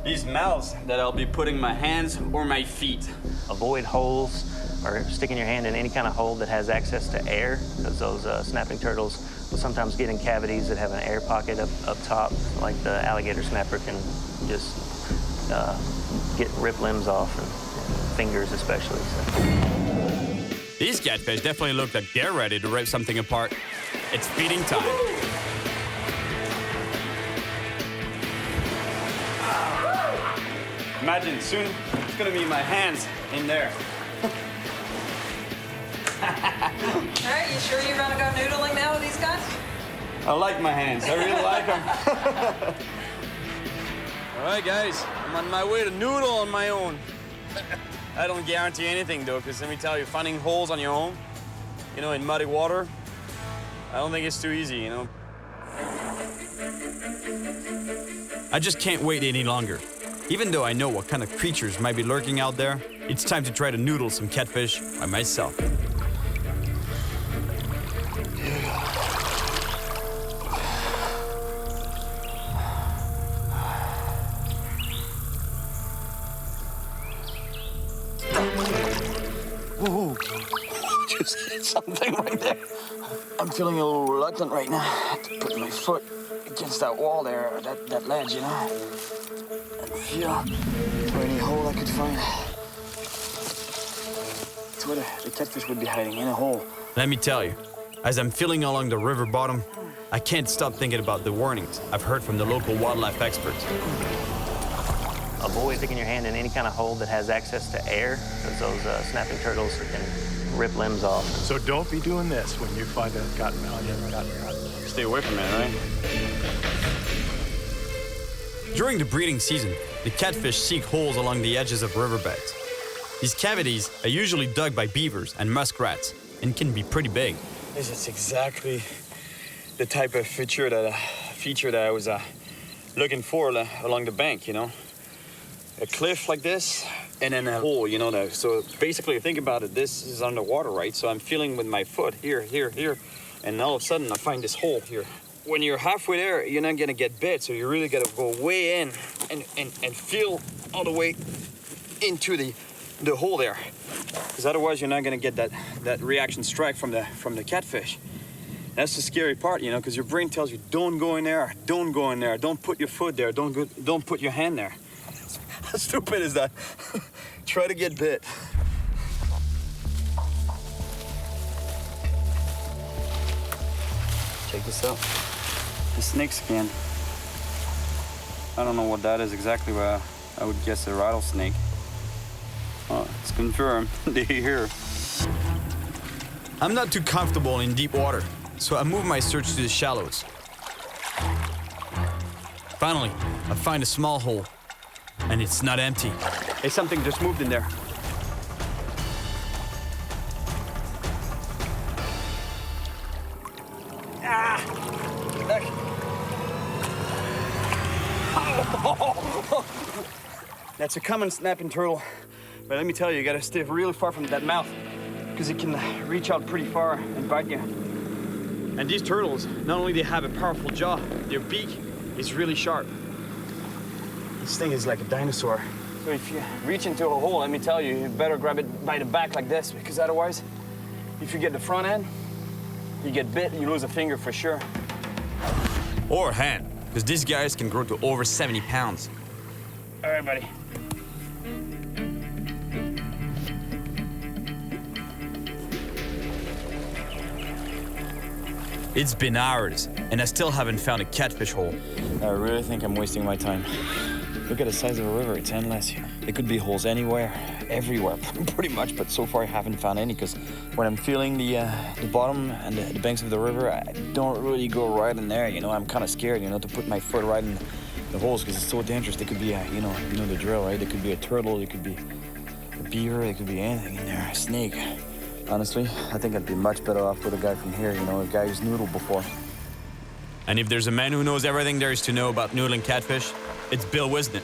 these mouths that I'll be putting my hands or my feet.
Avoid holes or sticking your hand in any kind of hole that has access to air, because those snapping turtles will sometimes get in cavities that have an air pocket up top, like the alligator snapper can just rip limbs off, and fingers especially. So.
These catfish definitely look like they're ready to rip something apart. It's feeding time.
Imagine soon it's gonna be my hands in there.
All right, you sure you're gonna go noodling now with these guys?
I like my hands. I really like them. All right, guys. I'm on my way to noodle on my own. I don't guarantee anything, though, because let me tell you, finding holes on your own, in muddy water, I don't think it's too easy,
I just can't wait any longer. Even though I know what kind of creatures might be lurking out there, it's time to try to noodle some catfish by myself.
Whoa, just hit something right there. I'm feeling a little reluctant right now to put my foot against that wall there, that ledge, and feel for any hole I could find. It's where the catfish would be hiding, in a hole.
Let me tell you, as I'm feeling along the river bottom, I can't stop thinking about the warnings I've heard from the local wildlife experts.
Avoid sticking your hand in any kind of hole that has access to air, because those snapping turtles can rip limbs off.
So don't be doing this when you find a cottonmouth.
Stay away from it, right?
During the breeding season, the catfish seek holes along the edges of riverbeds. These cavities are usually dug by beavers and muskrats and can be pretty big.
This is exactly the type of feature that I was looking for along the bank, A cliff like this, and then a hole, you know. So basically, think about it. This is underwater, right? So I'm feeling with my foot here, and all of a sudden I find this hole here. When you're halfway there, you're not gonna get bit, so you really gotta go way in and feel all the way into the hole there, because otherwise you're not gonna get that reaction strike from the catfish. That's the scary part, you know, because your brain tells you don't go in there, don't go in there, don't put your foot there, don't put your hand there. How stupid is that? Try to get bit. Check this out. The snake skin. I don't know what that is exactly, but I would guess a rattlesnake. Oh, it's confirmed. They're here.
I'm not too comfortable in deep water, so I move my search to the shallows. Finally, I find a small hole, and it's not empty.
Hey, something just moved in there. That's a common snapping turtle, but let me tell you, you gotta stay really far from that mouth, because it can reach out pretty far and bite you. And these turtles, not only they have a powerful jaw, their beak is really sharp. This thing is like a dinosaur. So if you reach into a hole, let me tell you, you better grab it by the back like this, because otherwise, if you get the front end, you get bit, you lose a finger for sure.
Or a hand, because these guys can grow to over 70 pounds.
All right, buddy.
It's been hours, and I still haven't found a catfish hole.
I really think I'm wasting my time. Look at the size of the river, it's endless. There could be holes anywhere, everywhere, pretty much, but so far I haven't found any, because when I'm feeling the bottom and the banks of the river, I don't really go right in there, you know. I'm kind of scared, you know, to put my foot right in the holes, because it's so dangerous. There could be you know the drill, right? There could be a turtle, there could be a beaver, there could be anything in there, a snake. Honestly, I think I'd be much better off with a guy from here, you know, a guy who's noodled before.
And if there's a man who knows everything there is to know about noodling catfish, it's Bill Wisnett.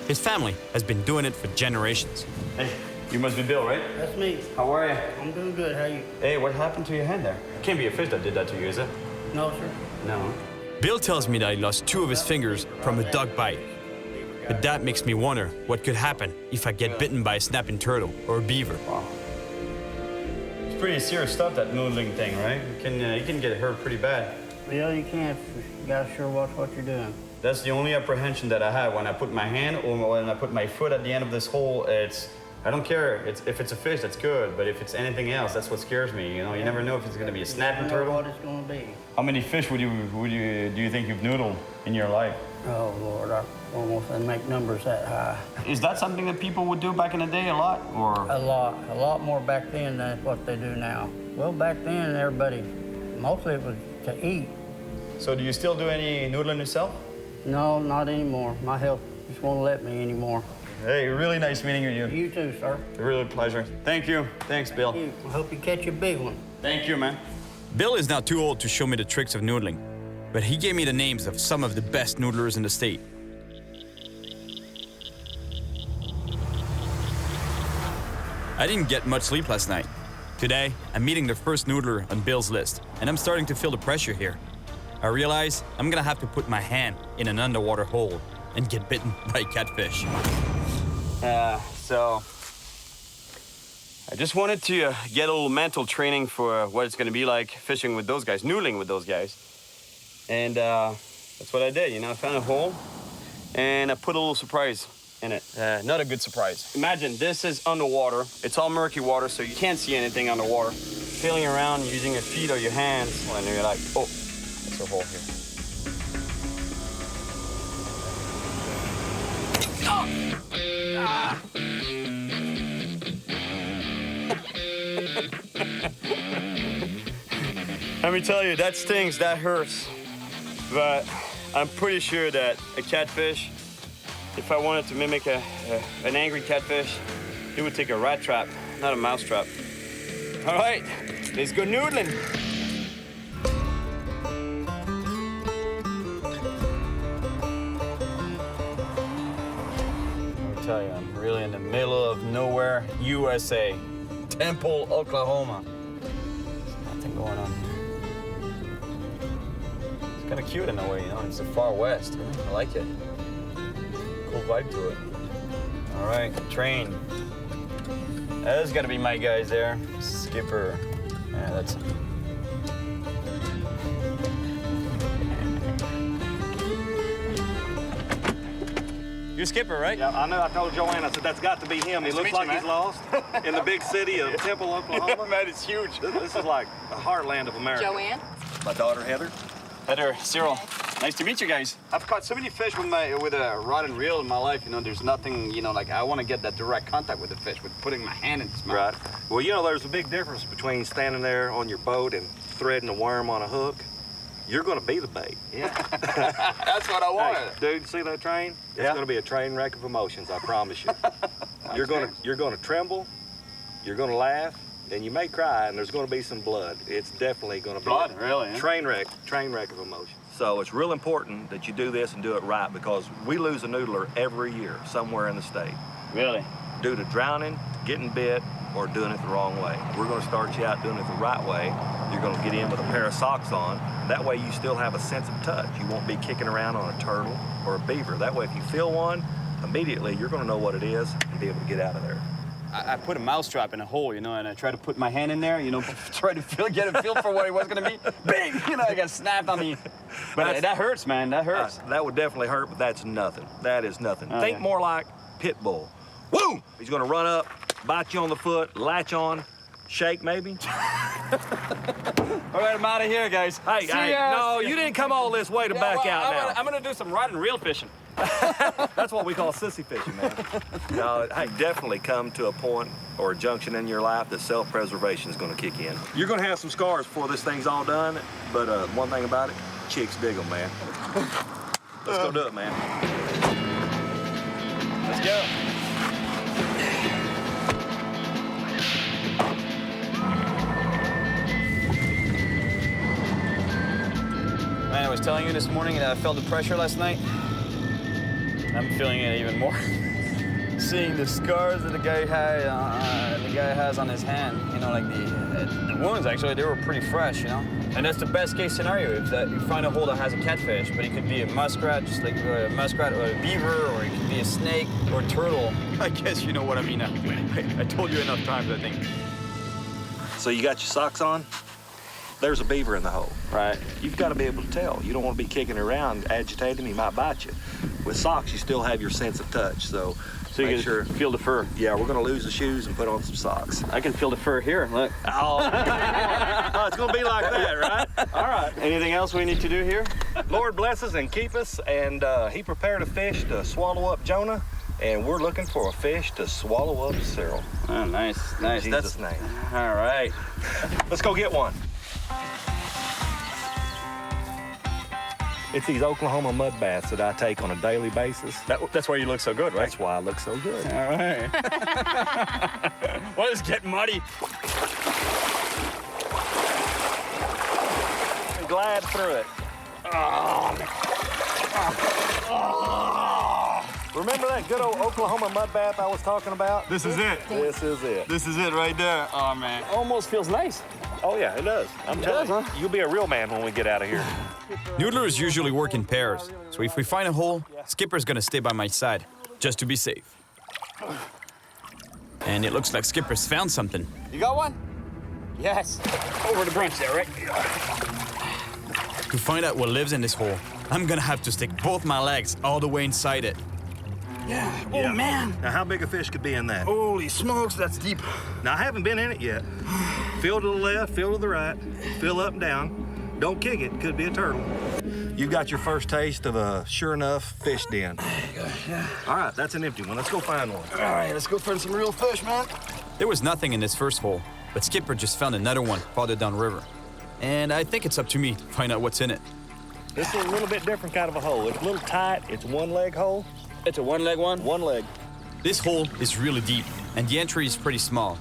His family has been doing it for generations.
Hey, you must be Bill, right?
That's me.
How are you?
I'm doing good. How are you?
Hey, what happened to your hand there? It can't be a fish that did that to you, is it?
No, sir.
No.
Bill tells me that he lost 2 of his fingers from a dog bite. But that makes me wonder what could happen if I get bitten by a snapping turtle or a beaver.
Wow. It's pretty serious stuff, that noodling thing, right? You can get hurt pretty bad.
Yeah, you can. You gotta sure watch what you're doing.
That's the only apprehension that I have when I put my hand or when I put my foot at the end of this hole. I don't care if it's a fish, that's good, but if it's anything else, that's what scares me. You know, you never know if it's going to be a snapping turtle.
What it's going to be.
How many fish do you think you've noodled in your life?
Oh Lord, I almost didn't make numbers that high.
Is that something that people would do back in the day a lot, or?
A lot more back then than what they do now. Well, back then everybody, mostly it was to eat.
So do you still do any noodling yourself?
No, not anymore. My health just won't let me anymore.
Hey, really nice meeting you.
You too, sir.
A real pleasure. Thank you. Thanks, Bill.
Thank you. I hope you catch a big one.
Thank you, man.
Bill is now too old to show me the tricks of noodling, but he gave me the names of some of the best noodlers in the state. I didn't get much sleep last night. Today, I'm meeting the first noodler on Bill's list, and I'm starting to feel the pressure here. I realize I'm gonna have to put my hand in an underwater hole and get bitten by catfish.
So I just wanted to get a little mental training for what it's gonna be like fishing with those guys, noodling with those guys. And that's what I did, you know, I found a hole and I put a little surprise in it. Not a good surprise. Imagine this is underwater. It's all murky water, so you can't see anything underwater. Feeling around using your feet or your hands, and you're like, oh, there's a hole here. Let me tell you, that stings, that hurts. But I'm pretty sure that a catfish, if I wanted to mimic an angry catfish, it would take a rat trap, not a mouse trap. All right, let's go noodling. I tell you, I'm really
in the middle of nowhere, USA. Temple, Oklahoma. There's nothing going on. It's kind of cute in a way, you know? It's the far west. You know? I like it. Cool vibe to it. All right, train. There's got to be my guys there. Skipper. Yeah, that's him. You're Skipper, right?
Yeah, I know. I told Joanne, I said, that's got to be him. He looks like he's lost in the big city of Temple, Oklahoma.
Yeah, man, it's huge.
This is like the heartland of America.
Joanne?
My daughter, Heather.
Heather, Cyril. Nice to meet you guys. I've caught so many fish with a rod and reel in my life. You know, there's nothing, you know, like I want to get that direct contact with the fish, with putting my hand in its mouth.
Right. Well, you know, there's a big difference between standing there on your boat and threading a worm on a hook. You're going to be the bait.
Yeah. That's what I want.
Hey, dude, see that train? It's
Yeah.
going to be a train wreck of emotions, I promise you. You're going to tremble, you're going to laugh, and you may cry, and there's going to be some blood. It's definitely going to be
Blood, really, huh?
train wreck of emotions. So it's real important that you do this and do it right, because we lose a noodler every year somewhere in the state.
Really?
Due to drowning, getting bit, or doing it the wrong way. We're going to start you out doing it the right way. You're going to get in with a pair of socks on. That way you still have a sense of touch. You won't be kicking around on a turtle or a beaver. That way if you feel one, immediately you're going to know what it is and be able to get out of there.
I put a mousetrap in a hole, you know, and I try to put my hand in there, you know, try to get a feel for what it was going to be. Big, you know, I got snapped on me. But that hurts, man, that hurts.
That would definitely hurt, but that's nothing. That is nothing.
Oh,
Think
yeah.
more like pit bull. Woo! He's going to run up, bite you on the foot, latch on, shake maybe.
All right, I'm out of here, guys.
Hey, no, you didn't come all this way to back out now.
I'm gonna do some rod and reel fishing.
That's what we call sissy fishing, man. No, hey, definitely come to a point or a junction in your life that self-preservation is going to kick in. You're going to have some scars before this thing's all done, but one thing about it, chicks dig them, man. Let's go do it, man.
Let's go. Man, I was telling you this morning that I felt the pressure last night. I'm feeling it even more. Seeing the scars that the guy has on his hand, you know, like the wounds, actually, they were pretty fresh, you know? And that's the best case scenario, if that you find a hole that has a catfish, but it could be a muskrat, just like a muskrat or a beaver, or it could be a snake or a turtle. I guess you know what I mean. I told you enough times, I think.
So you got your socks on? There's a beaver in the hole.
Right.
You've got to be able to tell. You don't want to be kicking around, agitating him, he might bite you. With socks, you still have your sense of touch, so
you
make sure.
Feel the fur.
Yeah, we're going to lose the shoes and put on some socks.
I can feel the fur here, look.
Oh, it's going to be like that, right? All right.
Anything else we need to do here?
Lord bless us and keep us, and he prepared a fish to swallow up Jonah, and we're looking for a fish to swallow up Cyril.
Oh, nice, nice.
In Jesus' name.
All right.
Let's go get one. It's these Oklahoma mud baths that I take on a daily basis.
That's why you look so good, right?
That's why I look so good.
All right. Well, it's getting muddy.
Glide through it. Remember that good old Oklahoma mud bath I was talking about?
This is it.
This is it.
This is it right there. Oh, man. Almost feels nice.
Oh, yeah, it does. I'm telling you, you'll be a real man when we get out of here.
Noodlers usually work in pairs, so if we find a hole, Skipper's gonna stay by my side, just to be safe. And it looks like Skipper's found something.
You got one? Yes. Over the branch there, right?
To find out what lives in this hole, I'm gonna have to stick both my legs all the way inside it.
Yeah. Oh, man.
Now, how big a fish could be in that?
Holy smokes, that's deep.
Now, I haven't been in it yet. Feel to the left, feel to the right, feel up and down. Don't kick it, could be a turtle. You've got your first taste of a sure enough fish den.
Yeah.
All right, that's an empty one. Let's go find one.
All right, let's go find some real fish, man.
There was nothing in this first hole, but Skipper just found another one farther downriver. And I think it's up to me to find out what's in it.
This is a little bit different kind of a hole. It's a little tight. It's a one-leg hole.
It's a one-leg one?
One leg.
This hole is really deep, and the entry is pretty small.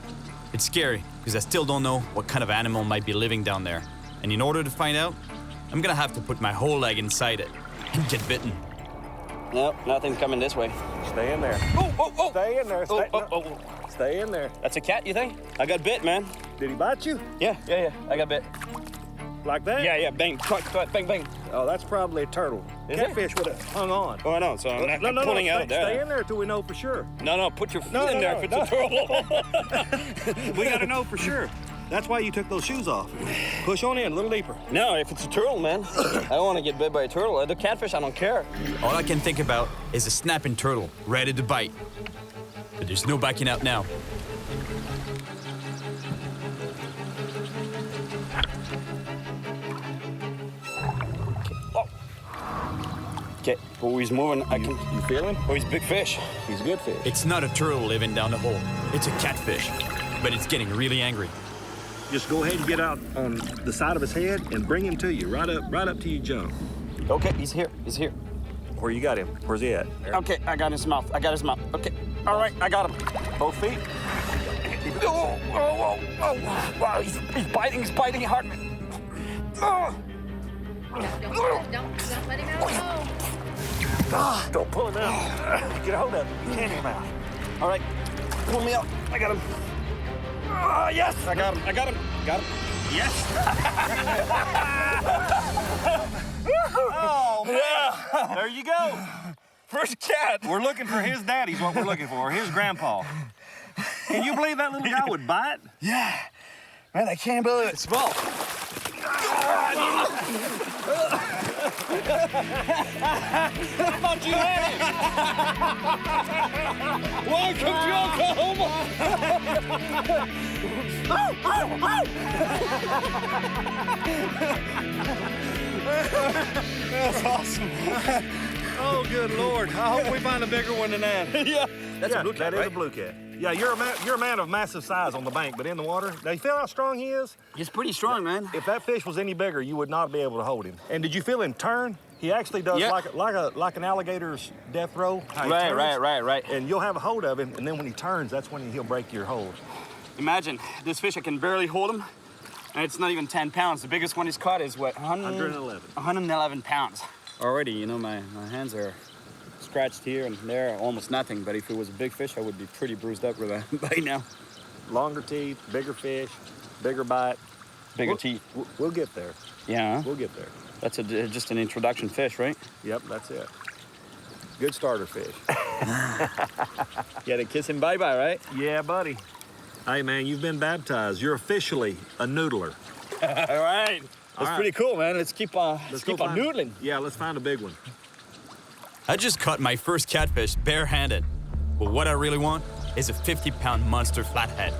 It's scary, because I still don't know what kind of animal might be living down there. And in order to find out, I'm gonna have to put my whole leg inside it and get bitten.
Nope, nothing coming this way.
Stay in there.
Oh.
Stay in there. Stay,
Oh.
Stay in there.
That's a cat, you think? I got bit, man.
Did he bite you?
Yeah. I got bit.
Like that?
Yeah, bang, bang, bang.
Oh, that's probably a turtle.
Is
Catfish would have hung on.
Oh, I know, so I'm pulling out there.
Stay in there till we know for sure.
No, put your foot in there if it's a turtle.
We got to know for sure. That's why you took those shoes off. Push on in a little deeper.
No, if it's a turtle, man. I don't want to get bit by a turtle. The catfish, I don't care.
All I can think about is a snapping turtle ready to bite. But there's no backing out now.
Okay, oh, he's moving. You
feel him?
Oh, he's a big fish.
He's a good fish.
It's not a turtle living down the hole. It's a catfish, but it's getting really angry.
Just go ahead and get out on the side of his head and bring him to you, right up to you, jump.
Okay, he's here.
Where you got him? Where's he at? There.
Okay, I got his mouth. Okay, all right, I got him.
Both feet?
Oh, wow, he's biting hard. Oh.
Don't let him out.
Don't pull him out. Get a hold of him. You can't him out.
All right, pull me out. I got him. Oh, yes! I got him. Yes!
Oh, man.
Yeah.
There you go.
First cat.
We're looking for his daddy's what we're looking for, his grandpa. Can you believe that little guy would bite?
Yeah. Man, I can't believe it. Small. I thought you had it. Welcome to Oklahoma.
That's awesome. Oh, good Lord. I hope we find a bigger one than that.
Yeah. That's a blue cat,
That
right?
is a blue cat. Yeah, you're a man of massive size on the bank, but in the water, now you feel how strong he is?
He's pretty strong, man.
If that fish was any bigger, you would not be able to hold him. And did you feel him turn? He actually does like an alligator's death row. How he turns.
Right.
And you'll have a hold of him, and then when he turns, that's when he'll break your hold.
Imagine, this fish, I can barely hold him, and it's not even 10 pounds. The biggest one he's caught is what,
111.
111 pounds. Already, you know, my hands are scratched here and there, almost nothing, but if it was a big fish, I would be pretty bruised up with that by now.
Longer teeth, bigger fish, bigger bite.
Bigger teeth.
We'll get there.
Yeah?
We'll get there.
That's just an introduction fish, right?
Yep, that's it. Good starter fish.
You had to kiss him bye-bye, right?
Yeah, buddy. Hey, man, you've been baptized. You're officially a noodler.
All right. That's pretty cool, man. Let's keep on noodling.
Yeah, let's find a big one.
I just caught my first catfish barehanded. But what I really want is a 50-pound monster flathead.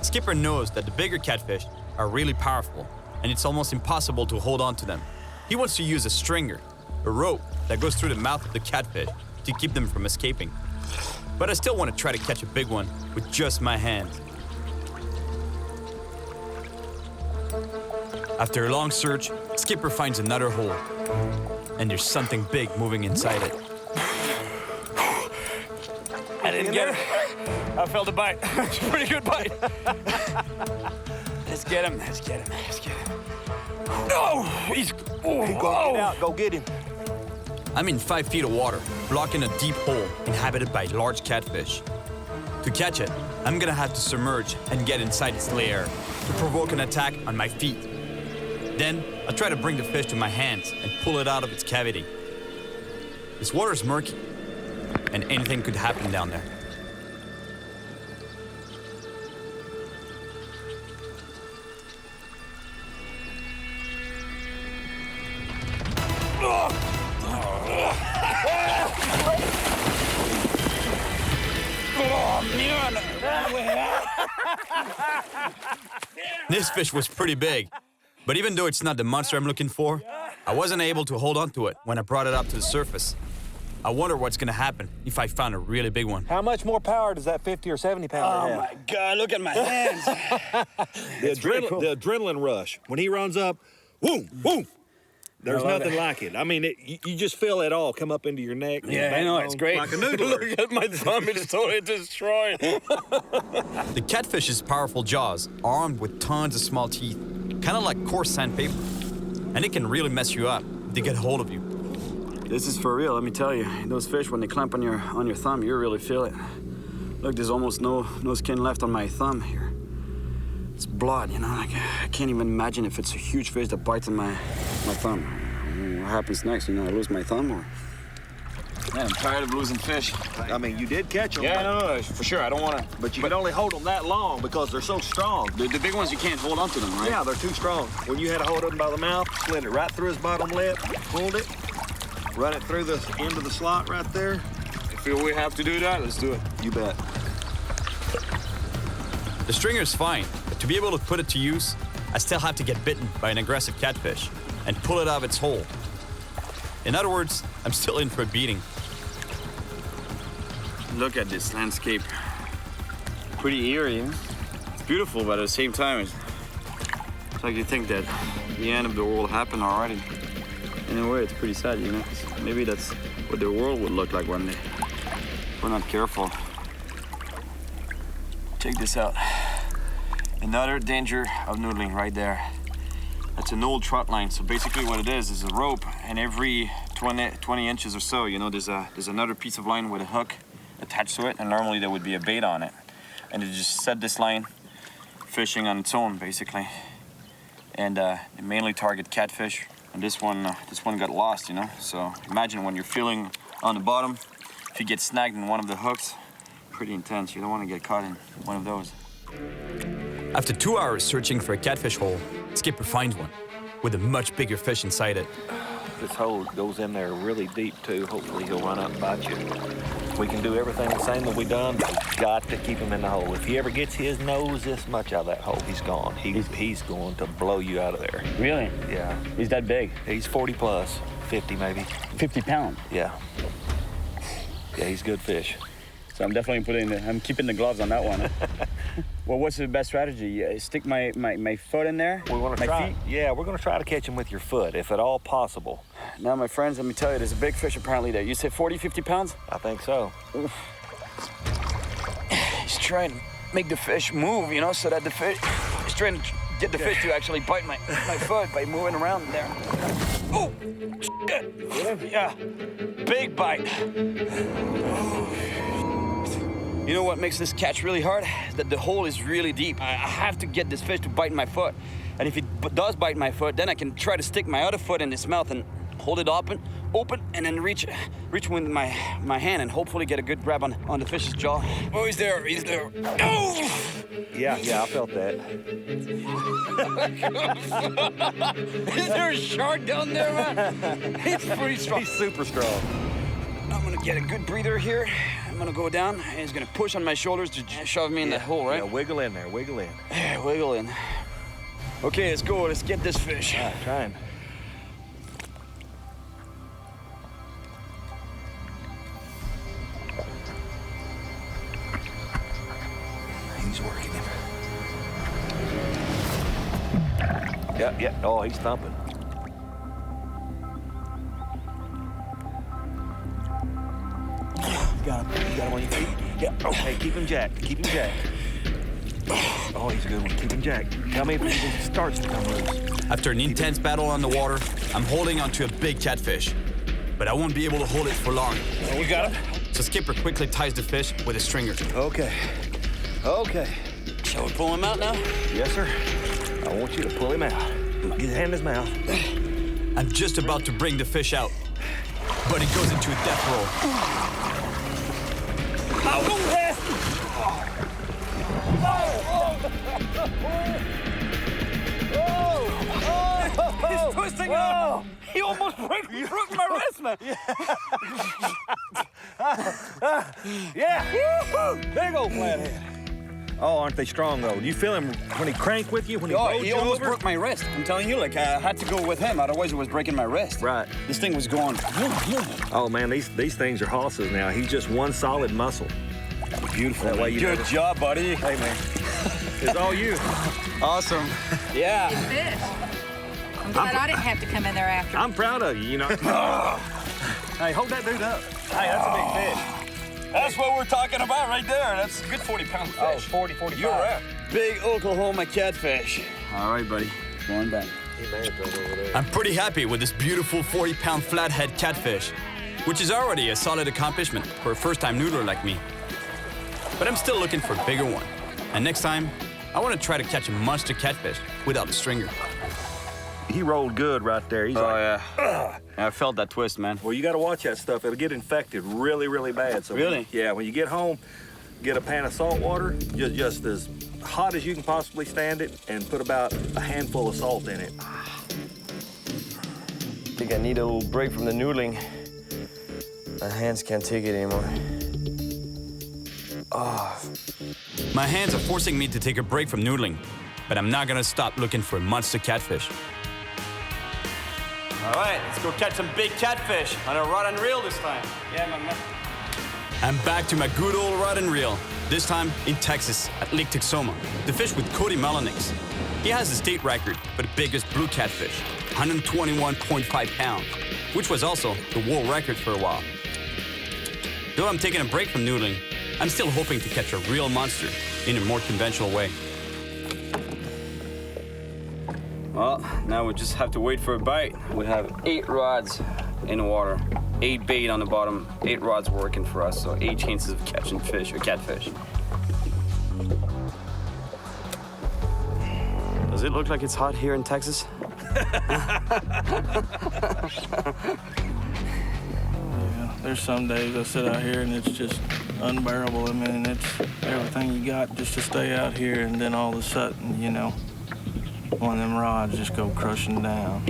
Skipper knows that the bigger catfish are really powerful, and it's almost impossible to hold on to them. He wants to use a stringer, a rope that goes through the mouth of the catfish to keep them from escaping. But I still want to try to catch a big one with just my hands. After a long search, Skipper finds another hole, and there's something big moving inside it.
I didn't get it. I felt a bite. It's a pretty good bite. Let's get him. No!
Go get him.
I'm in 5 feet of water, blocking a deep hole inhabited by large catfish. To catch it, I'm gonna have to submerge and get inside its lair to provoke an attack on my feet. Then, I'll try to bring the fish to my hands and pull it out of its cavity. This water's murky, and anything could happen down there. This fish was pretty big, but even though it's not the monster I'm looking for, I wasn't able to hold on to it when I brought it up to the surface. I wonder what's gonna happen if I found a really big one.
How much more power does that 50 or 70 pounder have?
Oh my God, look at my hands.
The adrenaline rush. When he runs up, whoom, whoom. There's nothing like it. I mean, you just feel it all come up into your neck.
Yeah, I know, it's great.
Like a noodler.
Look at my thumb, it's totally destroyed.
The catfish's powerful jaws are armed with tons of small teeth, kind of like coarse sandpaper. And it can really mess you up if they get hold of you.
This is for real, let me tell you. Those fish, when they clamp on your thumb, you really feel it. Look, there's almost no skin left on my thumb here. It's blood, you know, like, I can't even imagine if it's a huge fish that bites on my thumb. What happens next, you know, I lose my thumb or? Man, I'm tired of losing fish.
I mean, you did catch them.
Yeah, no, for sure, I don't want to.
But you can only hold them that long because they're so strong.
The big ones, you can't hold on to them, right?
Yeah, they're too strong. When you had to hold him by the mouth, slid it right through his bottom lip, pulled it, run it through the end of the slot right there.
If we have to do that, let's do it.
You bet.
The stringer's fine, but to be able to put it to use, I still have to get bitten by an aggressive catfish and pull it out of its hole. In other words, I'm still in for a beating. Look at this landscape. Pretty eerie, huh? It's beautiful, but at the same time, it's like you think that the end of the world happened already. In a way, it's pretty sad, you know? 'Cause maybe that's what the world would look like one day. If we're not careful. Check this out. Another danger of noodling right there. That's an old trot line. So basically what it is a rope, and every 20 inches or so, you know, there's another piece of line with a hook attached to it, and normally there would be a bait on it. And you just set this line fishing on its own, basically. And they mainly target catfish. And this one got lost, you know? So imagine when you're feeling on the bottom, if you get snagged in one of the hooks, pretty intense. You don't want to get caught in one of those. After 2 hours searching for a catfish hole, Skipper finds one with a much bigger fish inside it.
This hole goes in there really deep, too. Hopefully he'll run out and bite you. We can do everything the same that we done, but we've got to keep him in the hole. If he ever gets his nose this much out of that hole, he's gone. He's going to blow you out of there.
Really?
Yeah.
He's that big?
He's 40 plus, 50 maybe.
50 pounds?
Yeah. Yeah, he's good fish.
So I'm definitely I'm keeping the gloves on that one. Well, what's the best strategy? Stick my foot in there?
We want to try. Yeah, we're going to try to catch him with your foot, if at all possible.
Now, my friends, let me tell you, there's a big fish apparently there. You said 40, 50 pounds?
I think so.
He's trying to make the fish move, you know, so that the fish... He's trying to get the fish to actually bite my foot by moving around there. Oh, shit. Yeah, big bite. You know what makes this catch really hard? That the hole is really deep. I have to get this fish to bite my foot. And if it does bite my foot, then I can try to stick my other foot in its mouth and hold it open, and then reach with my hand and hopefully get a good grab on the fish's jaw. Oh, he's there. Oh!
Yeah, I felt that.
Is there a shark down there, man? He's pretty strong.
He's super strong.
I'm gonna get a good breather here. I'm gonna go down, and he's gonna push on my shoulders to shove me in that hole, right?
Yeah, wiggle in there, wiggle in.
Yeah, wiggle in. Okay, let's go. Let's get this fish.
All right, trying. He's working him. Yeah. Oh, he's thumping. You got him on your feet? Yeah. Okay, keep him jacked. Keep him jacked. Oh, he's a good one. Keep him jacked. Tell me if he starts to come loose.
After an intense battle on the water, I'm holding onto a big catfish, but I won't be able to hold it for long.
Oh, we got him.
So Skipper quickly ties the fish with a stringer.
Okay.
Shall we pull him out now?
Yes, sir. I want you to pull him out. Get his hand in his mouth.
I'm just about to bring the fish out, but it goes into a death roll. He's twisting up. He almost broke my wrist, man.
Yeah. Big old flathead. Oh, aren't they strong, though? Do you feel him when he cranked with you, when he rolled
he
you
almost
over?
broke my wrist. I'm telling you, like, I had to go with him. Otherwise, it was breaking my wrist.
Right.
This thing was going.
Oh, man, these things are hosses now. He's just one solid muscle.
Beautiful.
That way you
Good job, buddy.
Hey, man. It's all you.
Awesome. Yeah.
Good fish. I'm glad I didn't have to come in there after.
I'm proud of you, you know. Hey, hold that dude up. Hey, that's a big fish.
That's what we're talking about right there. That's a good 40-pound fish.
Oh, 40, 45.
You're right. Big Oklahoma catfish. All right, buddy. Going back. I'm pretty happy with this beautiful 40-pound flathead catfish, which is already a solid accomplishment for a first-time noodler like me. But I'm still looking for a bigger one. And next time, I want to try to catch a monster catfish without the stringer.
He rolled good right there. He's like,
yeah. I felt that twist, man.
Well, you got to watch that stuff. It'll get infected really, really bad. So
really?
Yeah, when you get home, get a pan of salt water, just as hot as you can possibly stand it, and put about a handful of salt in it.
I think I need a little break from the noodling. My hands can't take it anymore. Oh.
My hands are forcing me to take a break from noodling, but I'm not gonna stop looking for a monster catfish. All right, let's go catch some big catfish on a rod and reel this time. Yeah, my man. I'm back to my good old rod and reel, this time in Texas at Lake Texoma, to fish with Cody Melanix. He has the state record for the biggest blue catfish, 121.5 pounds, which was also the world record for a while. Though I'm taking a break from noodling, I'm still hoping to catch a real monster in a more conventional way. Well, now we just have to wait for a bite. We have 8 rods in the water, 8 bait on the bottom, 8 rods working for us, so 8 chances of catching fish or catfish. Does it look like it's hot here in Texas?
There's some days I sit out here and it's just unbearable. I mean, it's everything you got just to stay out here, and then all of a sudden, you know, one of them rods just go crushing down.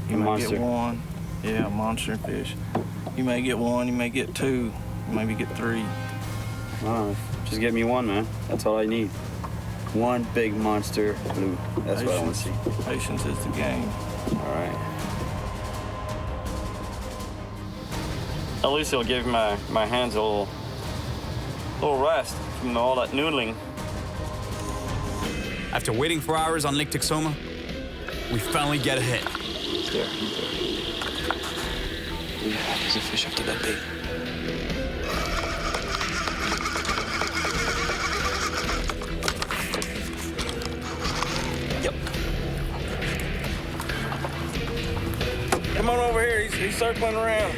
You may get one, yeah, monster fish. You may get one, you may get 2, you maybe get 3.
Oh, just get me one, man. That's all I need. One big monster blue. That's what I want to see.
Patience is the game.
All right. At least it'll give my hands a little rest from all that noodling. After waiting for hours on Lake Texoma, we finally get a hit.
There. Yeah, there's a fish after that bait.
Yep. Come on over here. He's circling around.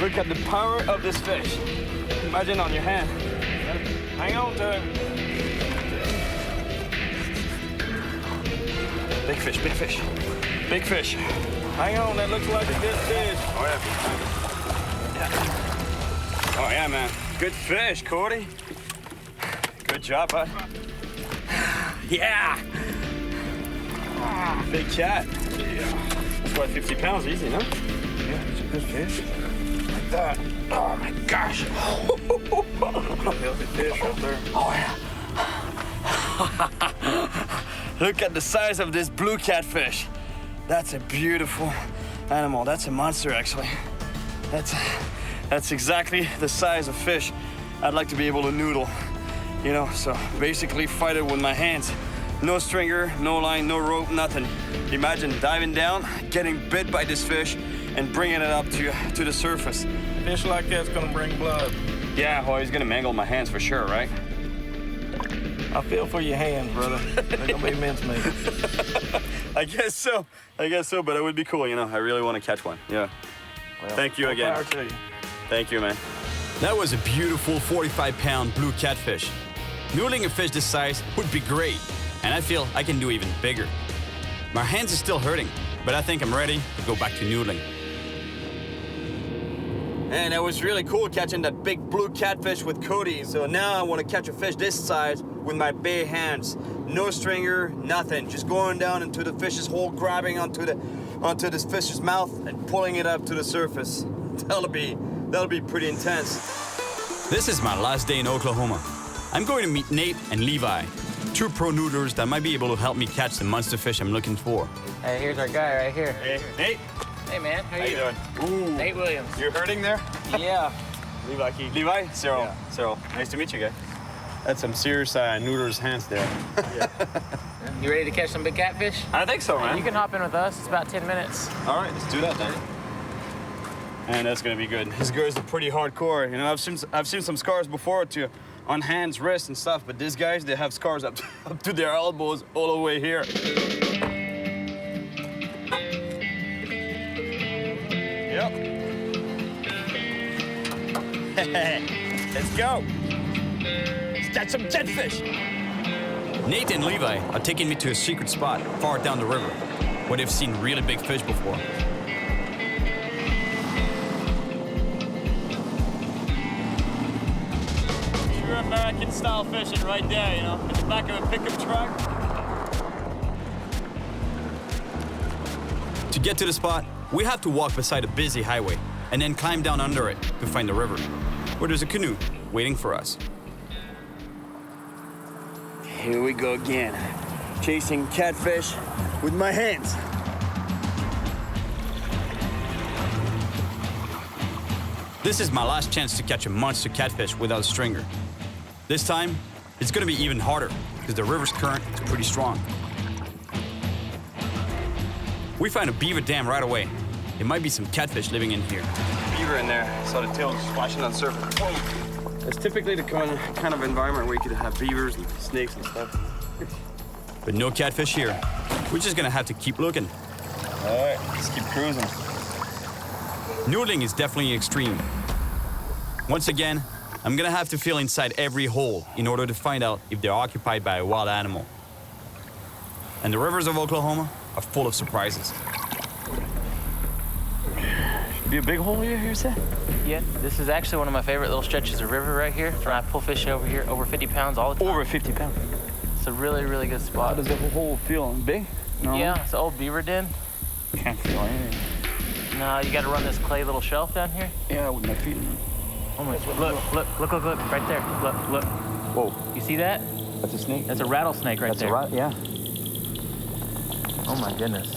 Look at the power of this fish. Imagine on your hand.
Hang on to him.
Big fish, big fish. Big fish.
Hang on, that looks like a good fish.
Oh, yeah. Oh, yeah, man. Good fish, Cody. Good job, bud. Yeah. Big cat. Yeah. That's about 50 pounds easy, no?
Yeah, it's a good fish. Like that. Oh, my gosh. Healthy fish right there.
Oh, yeah. Look at the size of this blue catfish. That's a beautiful animal. That's a monster, actually. That's exactly the size of fish I'd like to be able to noodle. You know, so basically fight it with my hands. No stringer, no line, no rope, nothing. Imagine diving down, getting bit by this fish, and bringing it up to the surface.
Fish like that's gonna bring blood.
Yeah, well, he's gonna mangle my hands for sure, right?
I feel for your hands, brother. They're gonna be mincemeat.
I guess so, but it would be cool, you know. I really want to catch one, yeah.
Well,
thank you again.
Power to you.
Thank you, man. That was a beautiful 45-pound blue catfish. Noodling a fish this size would be great, and I feel I can do even bigger. My hands are still hurting, but I think I'm ready to go back to noodling. And it was really cool catching that big blue catfish with Cody. So now I want to catch a fish this size with my bare hands. No stringer, nothing. Just going down into the fish's hole, grabbing onto this fish's mouth and pulling it up to the surface. That'll be pretty intense. This is my last day in Oklahoma. I'm going to meet Nate and Levi, 2 pro noodlers that might be able to help me catch the monster fish I'm looking for.
Hey, here's our guy right here.
Hey, Nate.
Hey, man. How
you doing? Ooh.
Nate Williams.
You're hurting there?
Yeah.
Levi? Cyril. Yeah. Cyril. Nice to meet you, guys. That's some serious noodler's hands there.
Yeah. You ready to catch some big catfish?
I think so, man.
You can hop in with us. It's about 10 minutes.
All right, let's do that then. And that's gonna be good. This guy's pretty hardcore. You know, I've seen some scars before
on hands, wrists, and stuff. But these guys, they have scars up to their elbows all the way here. Yep. Let's go. Let's catch some catfish.
Nate and Levi are taking me to a secret spot far down the river, where they've seen really big fish before.
True American style fishing right there, you know, in the back of a pickup truck.
To get to the spot, we have to walk beside a busy highway and then climb down under it to find the river, where there's a canoe waiting for us.
Here we go again. Chasing catfish with my hands.
This is my last chance to catch a monster catfish without a stringer. This time, it's gonna be even harder because the river's current is pretty strong. We find a beaver dam right away. There might be some catfish living in here.
Beaver in there. Saw the tail splashing on the surface. It's typically the kind of environment where you could have beavers and snakes and stuff.
But no catfish here. We're just gonna have to keep looking.
All right, let's keep cruising.
Noodling is definitely extreme. Once again, I'm gonna have to feel inside every hole in order to find out if they're occupied by a wild animal. And the rivers of Oklahoma are full of surprises.
Be a big hole here, say?
Yeah, this is actually one of my favorite little stretches of river right here. When I pull fish over here, over 50 pounds all the time.
Over 50 pounds.
It's a really, really good spot.
How does the hole feel? Big? No?
Yeah, it's an old beaver den.
Can't feel anything.
No, you got to run this clay little shelf down here.
Yeah, with my feet.
Oh my! Look! Right there. Look!
Whoa!
You see that?
That's a snake.
That's a rattlesnake right there.
Yeah.
Oh my goodness.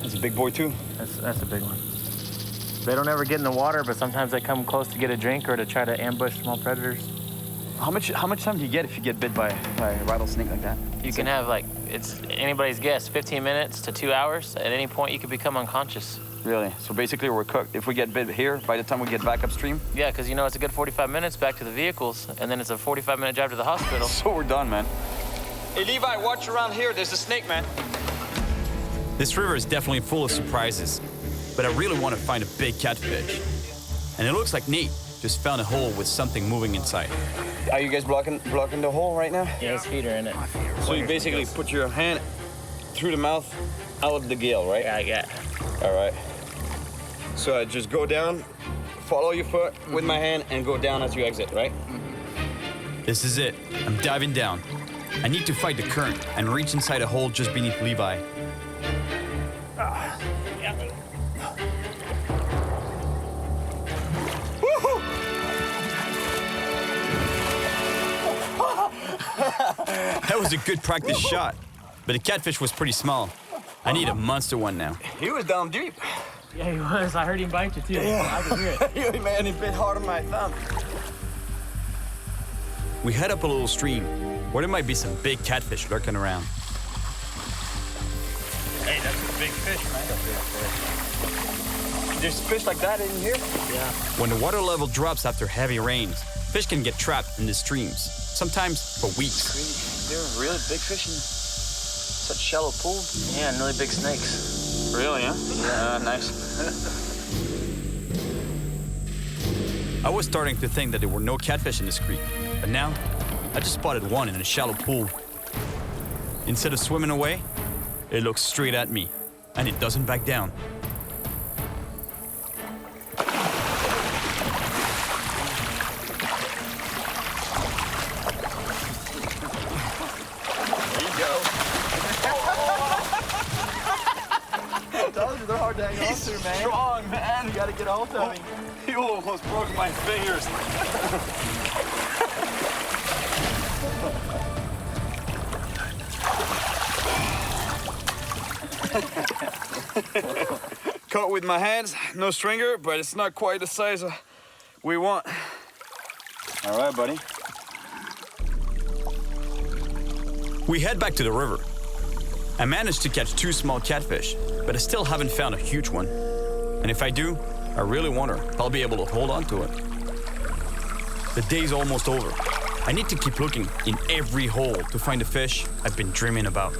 That's a big boy too.
That's a big one. They don't ever get in the water, but sometimes they come close to get a drink or to try to ambush small predators.
How much time do you get if you get bit by a rattlesnake like that?
You can have it's anybody's guess, 15 minutes to 2 hours. At any point, you could become unconscious.
Really? So basically, we're cooked. If we get bit here, by the time we get back upstream?
Yeah, because it's a good 45 minutes back to the vehicles, and then it's a 45-minute drive to the hospital.
So we're done, man.
Hey, Levi, watch around here. There's a snake, man.
This river is definitely full of surprises, but I really want to find a big catfish. And it looks like Nate just found a hole with something moving inside.
Are you guys blocking the hole right now?
Yeah, his feet are in it.
So you basically put your hand through the mouth, out of the gill, right?
Yeah.
All right. So I just go down, follow your foot with my hand, and go down as you exit, right?
This is it. I'm diving down. I need to fight the current and reach inside a hole just beneath Levi. That was a good practice shot, but the catfish was pretty small. I need a monster one now.
He was down deep.
Yeah, he was. I heard him bite you, too.
Yeah.
I could hear it.
Man, he bit hard on my thumb.
We head up a little stream where there might be some big catfish lurking around.
Hey, that's a big fish, man.
There's fish like that in here?
Yeah.
When the water level drops after heavy rains, fish can get trapped in the streams, sometimes for weeks.
There are really big fish in such shallow pools.
Yeah, and really big snakes.
Really, huh?
Yeah, nice.
I was starting to think that there were no catfish in this creek, but now I just spotted one in a shallow pool. Instead of swimming away, it looks straight at me, and it doesn't back down.
They're hard to hang on to, man.
Strong, man. You gotta get a hold of me.
You almost broke my fingers.
Caught with my hands, no stringer, but it's not quite the size we want.
All right, buddy.
We head back to the river. I managed to catch 2 small catfish, but I still haven't found a huge one. And if I do, I really wonder if I'll be able to hold on to it. The day's almost over,
I need to keep looking in every hole to find the fish I've been dreaming about.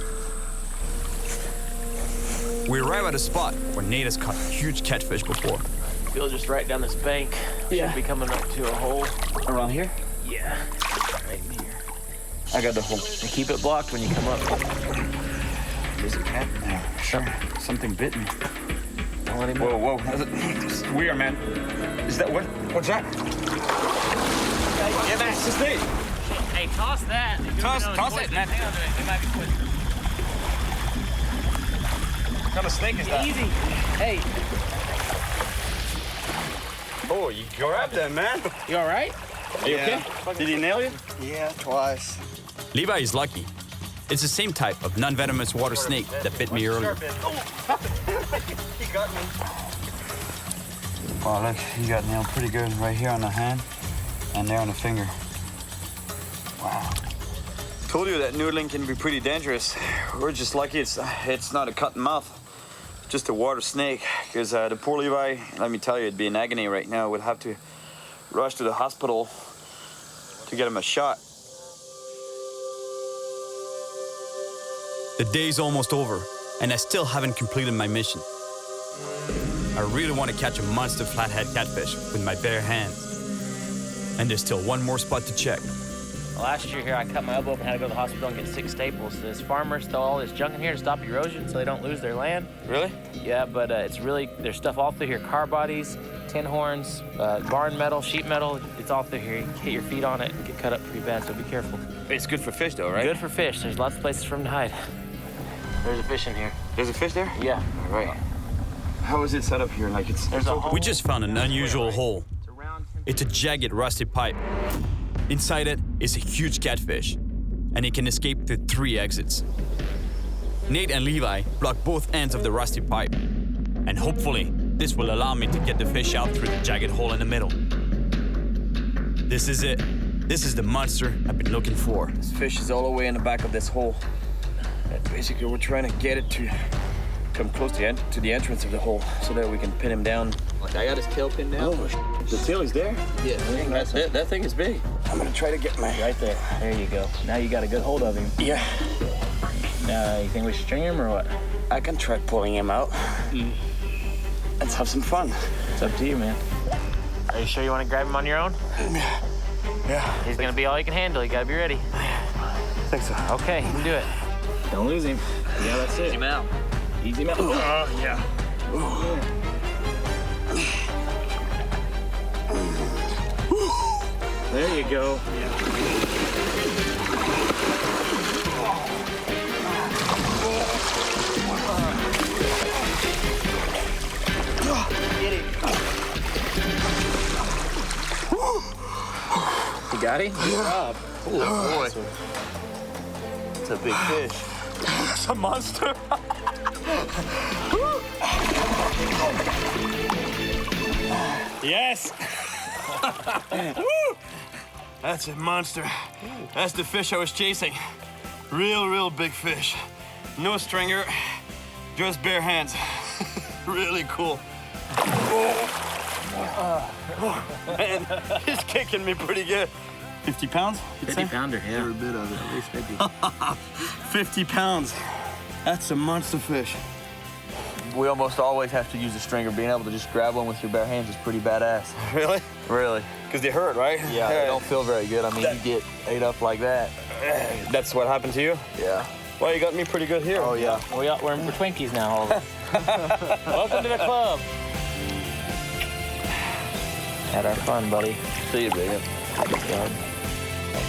We arrive at a spot where Nate has caught huge catfish before.
Feel just right down this bank.
Yeah.
Should be coming up to a hole.
Around here?
Yeah, right here.
I got the hole.
And keep it blocked when you come up.
There's a cat in there. Sure. Something bit me.
Don't let him
Whoa, whoa. It's weird, man. Is that what? What's that? Yeah, that's just Nate.
Hey, toss that.
Toss it, man.
Hang on to it. It might be twisted.
What kind of snake is that?
Easy. Hey.
Oh, you grabbed that, man.
You all right?
Are you okay? Did he nail you?
Yeah, twice.
Levi is lucky. It's the same type of non-venomous water snake that bit me earlier.
He got me. Wow, look, you got nailed pretty good right here on the hand and there on the finger. Wow. Told you that noodling can be pretty dangerous. We're just lucky it's not a cut and mouth, just a water snake. Because the poor Levi, let me tell you, it'd be in agony right now. Would have to rush to the hospital to get him a shot.
The day's almost over, and I still haven't completed my mission. I really want to catch a monster flathead catfish with my bare hands. And there's still one more spot to check.
Last year here, I cut my elbow open and had to go to the hospital and get 6 staples. This farmers throw all this junk in here to stop erosion so they don't lose their land.
Really?
Yeah, but it's really, there's stuff all through here. Car bodies, tin horns, barn metal, sheet metal. It's all through here. You hit your feet on it and get cut up pretty bad, so be careful.
It's good for fish, though, right?
Good for fish. There's lots of places for them to hide. There's a fish in here.
There's a fish there?
Yeah.
All right. How is it set up here? Like it's
We just found an unusual hole. It's a jagged, rusty pipe. Inside it is a huge catfish, and it can escape through 3 exits. Nate and Levi block both ends of the rusty pipe, and hopefully this will allow me to get the fish out through the jagged hole in the middle. This is it. This is the monster I've been looking for.
This fish is all the way in the back of this hole. And basically, we're trying to get it to come close to the entrance of the hole so that we can pin him down.
Like I got his tail pinned down.
Oh, the tail is there?
Yeah, that thing is big.
I'm gonna try to get my...
Right there. There you go. Now you got a good hold of him.
Yeah.
Now, you think we should string him or what?
I can try pulling him out. Let's have some fun.
It's up to you, man. Are you sure you want to grab him on your own?
Yeah.
He's gonna be all you can handle. You gotta be ready.
I think so.
Okay, you can do it.
Don't lose him. Yeah, that's it.
Easy him out.
Easy him out.
Oh, yeah.
There you go.
Get him.
You got him? Good job.
Oh, boy. It's a big fish.
It's a monster.
Yes! That's a monster. That's the fish I was chasing. Real big fish. No stringer, just bare hands. Really cool. Man, he's kicking me pretty good. 50 pounds?
50 pounder, yeah.
Every bit of it, at least 50. 50 pounds. That's a monster fish. We almost always have to use a stringer. Being able to just grab one with your bare hands is pretty badass. Really? Really. Because they hurt, right? Yeah, they don't feel very good. I mean, you get ate up like that. That's what happened to you? Yeah. Well, you got me pretty good here. Oh, yeah.
We're Twinkies now, all of us. Welcome to the club. Had our fun, buddy.
See you, baby.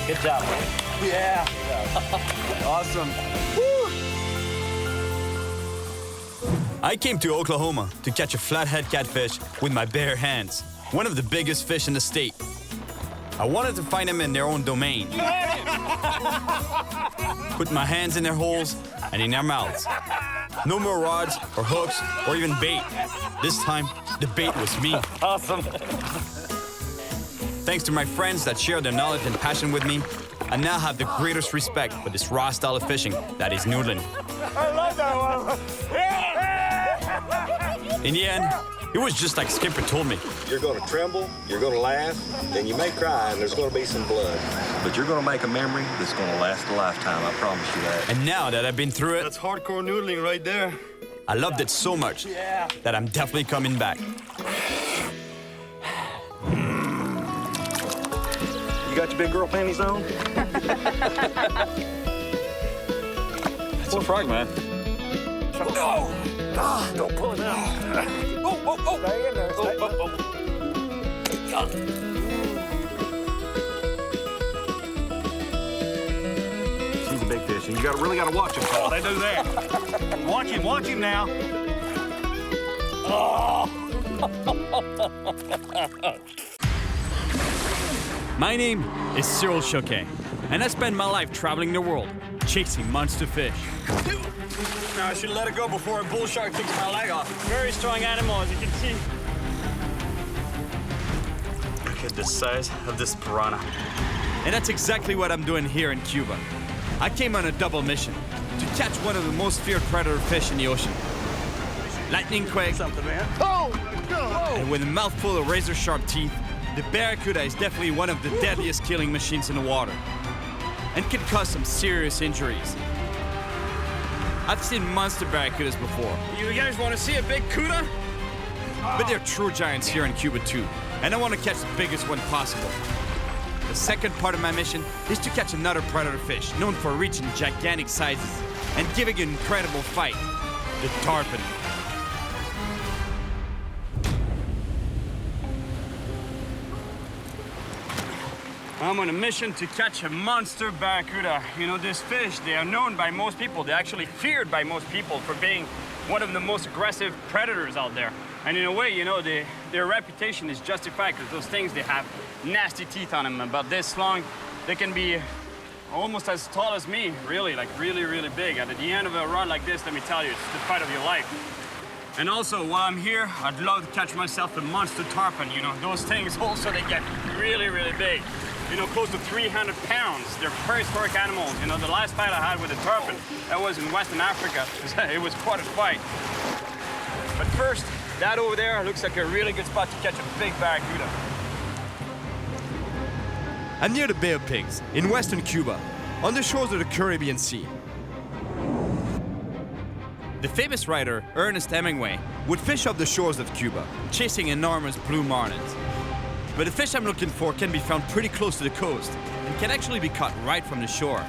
Good job, man.
Yeah. Awesome.
I came to Oklahoma to catch a flathead catfish with my bare hands, one of the biggest fish in the state. I wanted to find them in their own domain. Put my hands in their holes and in their mouths. No more rods or hooks or even bait. This time, the bait was me.
Awesome.
Thanks to my friends that share their knowledge and passion with me, I now have the greatest respect for this raw style of fishing that is noodling.
I love that one.
In the end,
It was just like Skipper told me.
You're going to tremble, you're going to laugh, and you may cry, and there's going to be some blood. But you're going to make a memory that's going to last a lifetime, I promise you that.
And now that I've been through it,
That's hardcore noodling right there.
I loved it so much that I'm definitely coming back.
You got your big girl panties on?
It's a frog, man.
No! Ah, don't pull it out. Oh. Stay in there. She's a big fish, and you really got to watch him. Oh, they do that. Watch him now.
My name is Cyril Chauquet, and I spend my life traveling the world, chasing monster fish.
Now I should let it go before a bull shark takes my leg off. Very strong animal, as you can see. Look at the size of this piranha.
And that's exactly what I'm doing here in Cuba. I came on a double mission to catch one of the most feared predator fish in the ocean. Lightning quake.
Something, man.
Oh! And with a mouthful of razor-sharp teeth, the barracuda is definitely one of the deadliest killing machines in the water and can cause some serious injuries. I've seen monster barracudas before.
You guys want to see a big cuda?
But they're true giants here in Cuba too, and I want to catch the biggest one possible. The second part of my mission is to catch another predator fish known for reaching gigantic sizes and giving an incredible fight, the tarpon.
I'm on a mission to catch a monster barracuda. You know, this fish, they are known by most people. They're actually feared by most people for being one of the most aggressive predators out there. And in a way, you know, their reputation is justified because those things, they have nasty teeth on them, about this long. They can be almost as tall as me, really, like really, really big. And at the end of a run like this, let me tell you, it's the fight of your life. And also, while I'm here, I'd love to catch myself a monster tarpon. You know, those things also, they get really, really big. You know, close to 300 pounds. They're prehistoric animals. You know, the last fight I had with a tarpon, that was in Western Africa. It was quite a fight. But first, that over there looks like a really good spot to catch a big barracuda.
I'm near the Bay of Pigs, in western Cuba, on the shores of the Caribbean Sea. The famous writer Ernest Hemingway would fish off the shores of Cuba, chasing enormous blue marlins. But the fish I'm looking for can be found pretty close to the coast and can actually be caught right from the shore.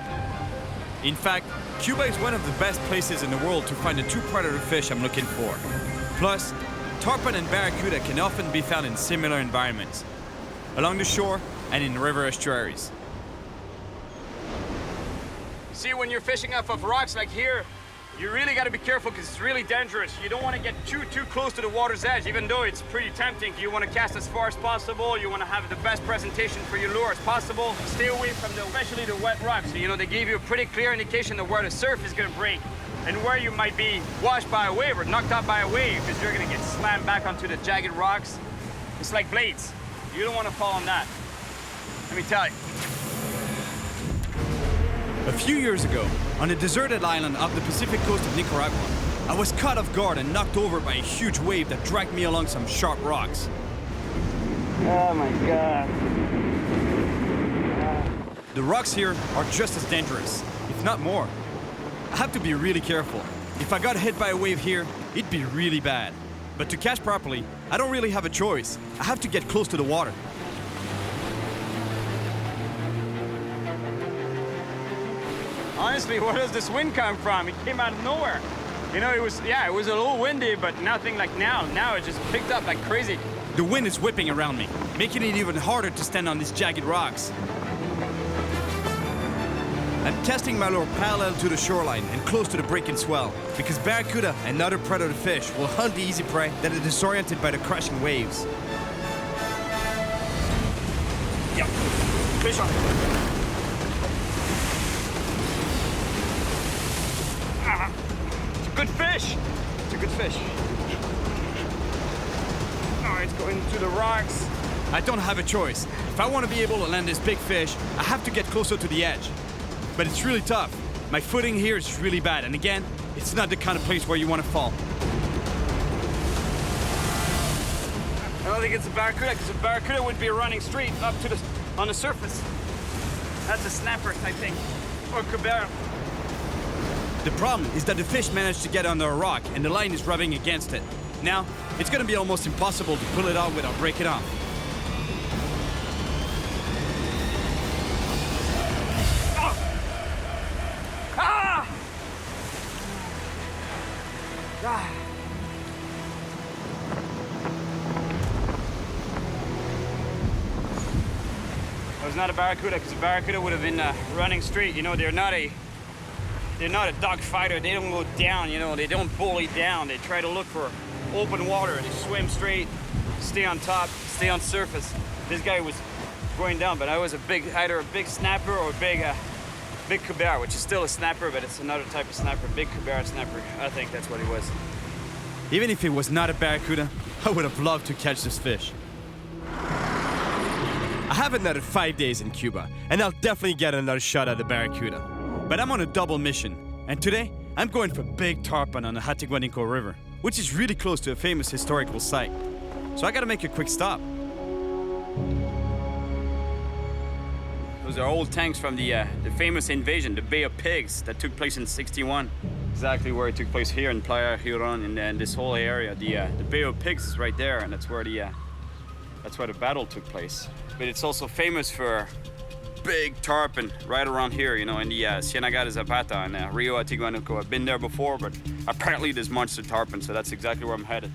In fact, Cuba is one of the best places in the world to find the two predator fish I'm looking for. Plus, tarpon and barracuda can often be found in similar environments, along the shore and in river estuaries.
See, when you're fishing off of rocks like here, you really got to be careful because it's really dangerous. You don't want to get too close to the water's edge, even though it's pretty tempting. You want to cast as far as possible. You want to have the best presentation for your lure as possible. Stay away from especially the wet rocks. You know, they give you a pretty clear indication of where the surf is going to break and where you might be washed by a wave or knocked out by a wave because you're going to get slammed back onto the jagged rocks. It's like blades. You don't want to fall on that. Let me tell you.
A few years ago, on a deserted island off the Pacific coast of Nicaragua, I was caught off guard and knocked over by a huge wave that dragged me along some sharp rocks.
Oh my God.
The rocks here are just as dangerous, if not more. I have to be really careful. If I got hit by a wave here, it'd be really bad. But to catch properly, I don't really have a choice. I have to get close to the water.
Honestly, where does this wind come from? It came out of nowhere. You know, it was a little windy, but nothing like now. Now it just picked up like crazy.
The wind is whipping around me, making it even harder to stand on these jagged rocks. I'm casting my lure parallel to the shoreline and close to the breaking swell, because barracuda and other predator fish will hunt the easy prey that are disoriented by the crashing waves.
Yeah, fish on it. It's a good fish. It's a good fish. Oh, it's going to the rocks.
I don't have a choice. If I want to be able to land this big fish, I have to get closer to the edge. But it's really tough. My footing here is really bad, and again, it's not the kind of place where you want to fall.
don't think it's a barracuda, because a barracuda would be running straight up to on the surface. That's a snapper, I think, or cabera.
The problem is that the fish managed to get under a rock and the line is rubbing against it. Now, it's gonna be almost impossible to pull it out without breaking off.
It was not a barracuda, because a barracuda would have been running straight. You know, they're not a dog fighter. They don't go down, you know, they don't bully down. They try to look for open water. They swim straight, stay on top, stay on surface. This guy was going down, but I was either a big snapper or a big cabera, which is still a snapper, but it's another type of snapper, big cabera snapper. I think that's what he was.
Even if it was not a barracuda, I would have loved to catch this fish. I haven't netted 5 days in Cuba, and I'll definitely get another shot at the barracuda. But I'm on a double mission, and today I'm going for big tarpon on the Hatiguanico River, which is really close to a famous historical site. So I gotta make a quick stop.
Those are old tanks from the famous invasion, the Bay of Pigs, that took place in '61. Exactly where it took place here in Playa Huron, and then this whole area. The Bay of Pigs is right there, and that's where the battle took place. But it's also famous for big tarpon right around here, you know, in the Cienega de Zapata and Rio Atiguanuco. I've been there before, but apparently there's monster tarpon, so that's exactly where I'm headed.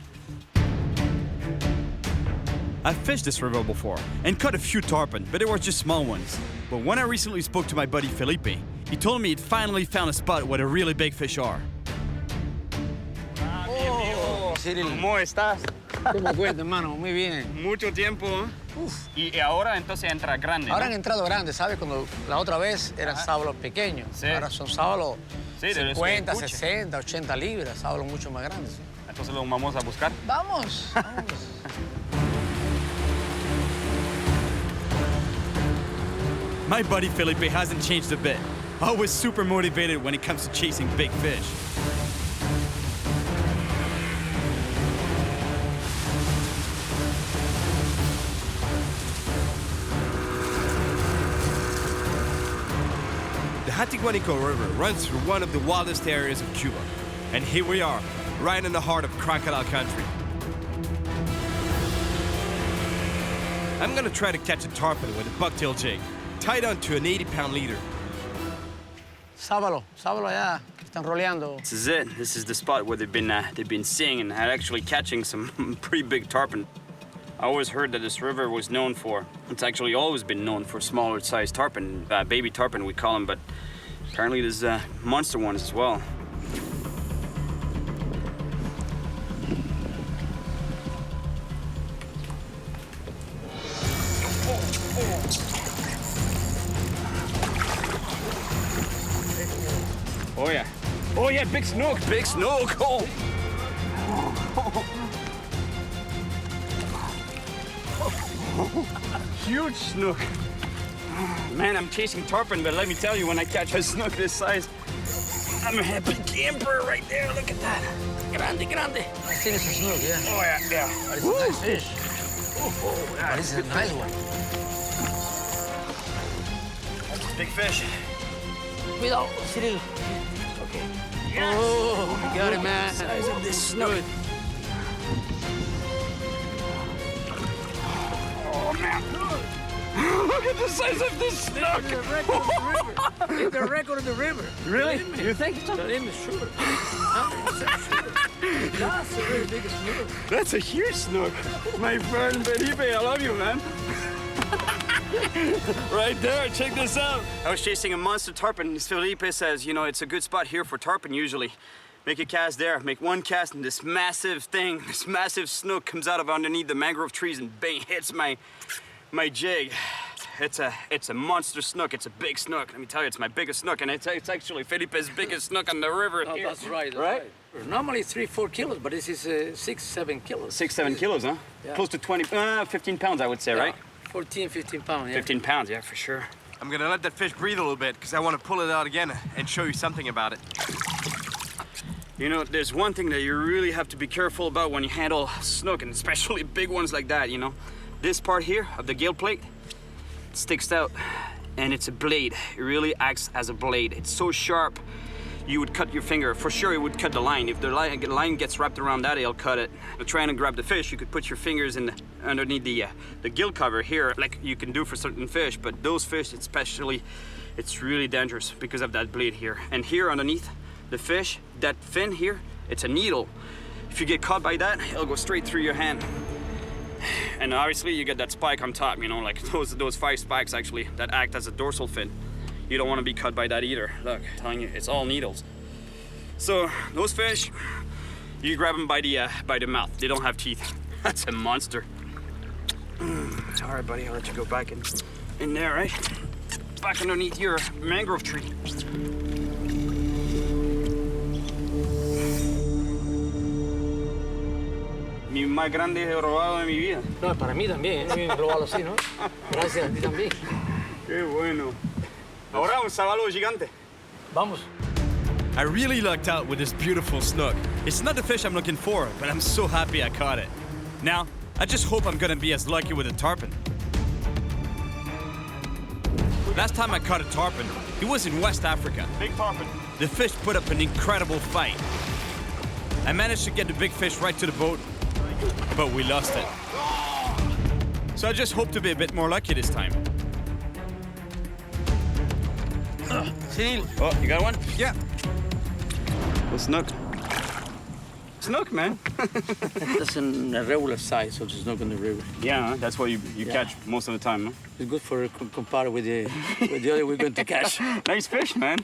I've fished this river before and caught a few tarpon, but they were just small ones. But when I recently spoke to my buddy Felipe, he told me he'd finally found a spot where the really big fish are.
Oh, Cyril.
¿Cómo estás?
¿Cómo cuenta, hermano? Muy bien.
Mucho tiempo, ¿eh? Y ahora entonces entra grande,
Ahora
¿no?
han entrado grandes, ¿sabes? Cuando la otra vez eran sábalos pequeños.
Sí.
Ahora son sábalos
Sí, de los
50,
que escucha.
60, 80 libras, sábalos mucho más grandes. ¿Sí?
Entonces lo vamos a buscar.
Vamos, vamos.
My buddy Felipe hasn't changed a bit. Always super motivated when it comes to chasing big fish. The Hatiguanico River runs through one of the wildest areas of Cuba. And here we are, right in the heart of crocodile country. I'm gonna try to catch a tarpon with a bucktail jig, tied onto an 80-pound leader.
Sábalo, sábalo allá, que están roleando.
This is it. This is the spot where they've been seeing and actually catching some pretty big tarpon. I always heard that this river was known for, it's actually always been known for smaller sized tarpon, baby tarpon we call them, but apparently there's monster ones as well. Oh yeah. Oh yeah, big snook, big snook. Oh. Huge snook. Man, I'm chasing tarpon, but let me tell you, when I catch a snook this size, I'm a happy camper right there. Look at that. Grande, grande.
I think it's a snook, yeah.
Oh yeah, yeah.
But it's a nice fish.
Oh,
But it's a nice one.
That's a big fish.
Cuidado, Cyril.
Okay.
Yes. Oh, you got it, man.
Size of this snook. Oh man. Look at the size of this snook.
It's the record of the river.
Really? You think so?
Sure. That's a very big snook.
That's a huge snook. My friend Felipe, I love you, man. Right there, check this out. I was chasing a monster tarpon. Felipe says, you know, it's a good spot here for tarpon usually. Make a cast there, make one cast, and this massive thing, this massive snook comes out of underneath the mangrove trees and bang, hits my jig. It's a monster snook. It's a big snook. Let me tell you, it's my biggest snook, and it's actually Felipe's biggest snook on the river
No,
here.
that's right. That's
right?
Normally 3-4 kilos, but this is 6-7 kilos.
6-7 kilos, huh?
Yeah.
Close to 15 pounds, I would say, right?
14, 15 pounds, yeah.
15 pounds, yeah, for sure.
I'm gonna let that fish breathe a little bit because I want to pull it out again and show you something about it.
You know, there's one thing that you really have to be careful about when you handle snook, and especially big ones like that, you know. This part here of the gill plate sticks out, and it's a blade. It really acts as a blade. It's so sharp, you would cut your finger. For sure, it would cut the line. If the line gets wrapped around that, it'll cut it. But trying to grab the fish, you could put your fingers in underneath the gill cover here, like you can do for certain fish, but those fish especially, it's really dangerous because of that blade here. And here underneath the fish, that fin here, it's a needle. If you get caught by that, it'll go straight through your hand. And obviously you get that spike on top, you know, like those 5 spikes actually that act as a dorsal fin. You don't want to be cut by that either. Look, I'm telling you, it's all needles. So those fish, you grab them by the mouth. They don't have teeth. That's a monster. All right, buddy, I'll let you go back in there, right? Back underneath your mangrove tree. Mi más grande robado de mi vida.
No, para mí también, ¿eh? Un robado así, ¿no? Gracias a ti también.
Qué bueno. Ahora un sabalo gigante.
Vamos.
I really lucked out with this beautiful snook. It's not the fish I'm looking for, but I'm so happy I caught it. Now, I just hope I'm gonna be as lucky with a tarpon. Last time I caught a tarpon, it was in West Africa.
Big tarpon.
The fish put up an incredible fight. I managed to get the big fish right to the boat, but we lost it. So I just hope to be a bit more lucky this time.
Cyril. Oh, you got one?
Yeah.
A snook. Snook, man.
That's an irregular size of the snook in the river.
Yeah, that's what you catch most of the time, huh?
It's good for compare with the other we're going to catch.
Nice fish, man.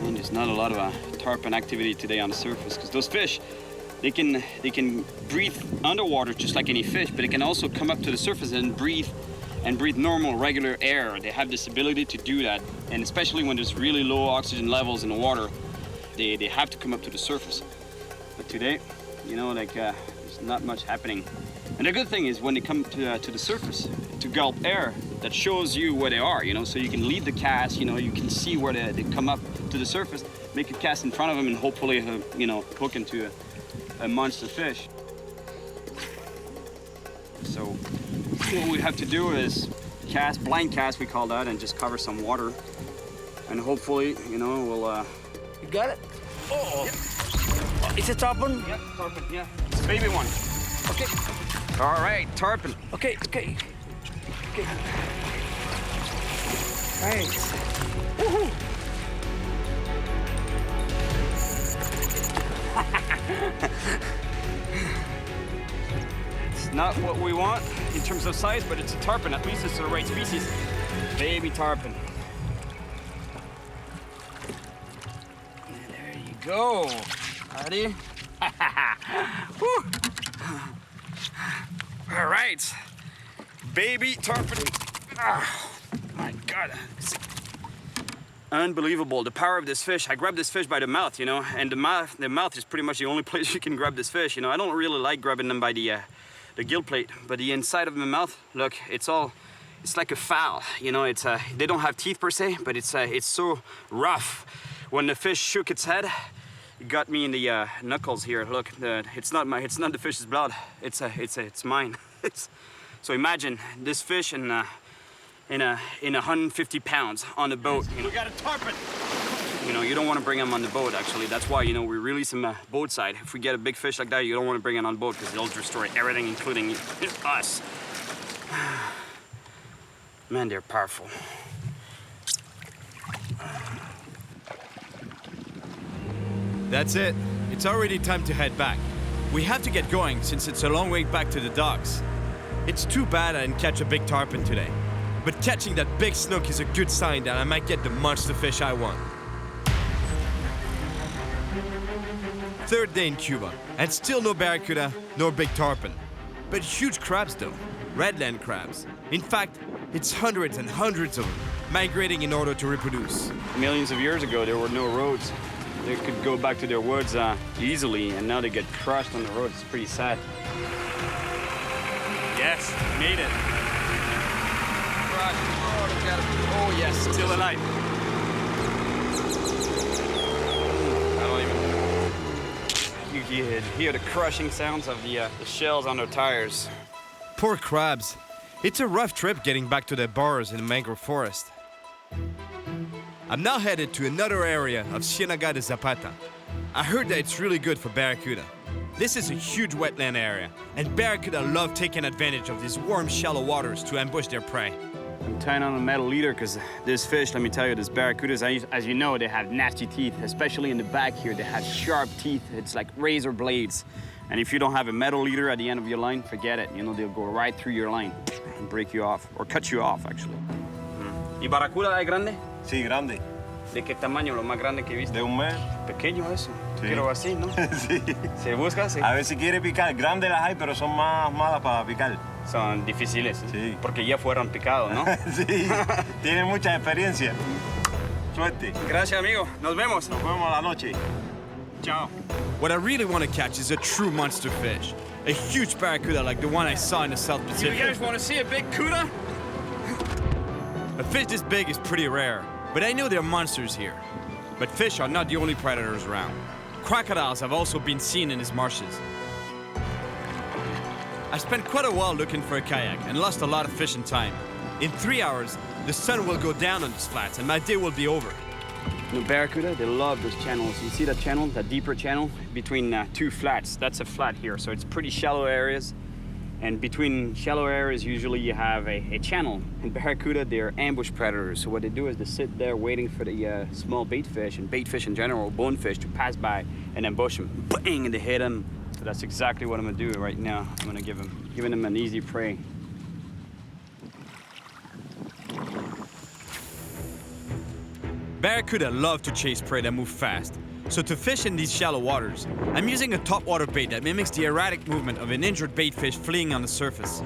And there's not a lot of tarpon activity today on the surface because those fish, they can breathe underwater just like any fish, but they can also come up to the surface and breathe normal, regular air. They have this ability to do that, and especially when there's really low oxygen levels in the water, they have to come up to the surface. But today, you know, like there's not much happening. And the good thing is when they come to the surface to gulp air, that shows you where they are, you know, so you can lead the cast, you know, you can see where they come up to the surface, make a cast in front of them, and hopefully, you know, hook into a monster fish. So what we have to do is blind cast, we call that, and just cover some water. And hopefully, you know, we'll...
You got it? Oh, yep. It's a tarpon?
Yep, tarpon, yeah. It's a baby one.
Okay.
All right, tarpon.
Okay. Right. Woohoo!
It's not what we want in terms of size, but it's a tarpon. At least it's the right species. Baby tarpon. There you go. Ready? Woo. All right. Baby tarpon. Oh, my God. Unbelievable, the power of this fish. I grabbed this fish by the mouth, you know, and the mouth is pretty much the only place you can grab this fish. You know, I don't really like grabbing them by the gill plate, but the inside of the mouth, look, it's like a fowl. You know, they don't have teeth per se, but it's so rough. When the fish shook its head, it got me in the knuckles here. Look, it's not the fish's blood. It's mine. So imagine this fish in 150 pounds on the boat. You know.
We got a tarpon.
You know, you don't want to bring them on the boat, actually. That's why, you know, we release them boat side. If we get a big fish like that, you don't want to bring it on boat because they'll destroy everything, including us. Man, they're powerful.
That's it. It's already time to head back. We have to get going since it's a long way back to the docks. It's too bad I didn't catch a big tarpon today. But catching that big snook is a good sign that I might get the monster fish I want. Third day in Cuba, and still no barracuda, nor big tarpon. But huge crabs though, redland crabs. In fact, it's hundreds and hundreds of them, migrating in order to reproduce.
Millions of years ago, there were no roads. They could go back to their woods easily, and now they get crushed on the road. It's pretty sad. Yes, made it. God. Oh, look at him. Oh, yes, still alive. I don't even... You hear the crushing sounds of the shells on their tires.
Poor crabs. It's a rough trip getting back to their burrows in the mangrove forest. I'm now headed to another area of Ciénaga de Zapata. I heard that it's really good for barracuda. This is a huge wetland area, and barracuda love taking advantage of these warm, shallow waters to ambush their prey.
I'm tying on a metal leader because this fish, let me tell you, this barracudas, as you know, they have nasty teeth, especially in the back here. They have sharp teeth. It's like razor blades. And if you don't have a metal leader at the end of your line, forget it. You know, they'll go right through your line and break you off, or cut you off, actually. ¿Y barracuda es grande?
Sí, grande.
¿De qué tamaño lo más grande que viste?
De un mes.
Pequeño eso.
Sí.
Quiero así, ¿no?
Sí.
¿Se busca? Sí.
A ver si quiere picar. Grandes las hay, pero son más malas para picar.
Son difíciles,
sí.
Porque ya fueron picados, ¿no?
Sí, tienen mucha experiencia. Suerte.
Gracias, amigo. Nos vemos.
Nos vemos a la noche.
Ciao.
What I really want to catch is a true monster fish. A huge barracuda like the one I saw in the South Pacific.
You guys want to see a big cuda?
A fish this big is pretty rare, but I know there are monsters here. But fish are not the only predators around. Crocodiles have also been seen in these marshes. I spent quite a while looking for a kayak and lost a lot of fishing time. In 3 hours, the sun will go down on these flats and my day will be over.
The barracuda, they love those channels. You see that channel, that deeper channel between two flats? That's a flat here, so it's pretty shallow areas. And between shallow areas, usually you have a channel. In barracuda, they're ambush predators. So what they do is they sit there waiting for the small bait fish, and bait fish in general, bonefish, to pass by and ambush them. Bang! And they hit them. So that's exactly what I'm gonna do right now. I'm gonna giving them an easy prey.
Barracuda love to chase prey that move fast. So to fish in these shallow waters, I'm using a topwater bait that mimics the erratic movement of an injured bait fish fleeing on the surface.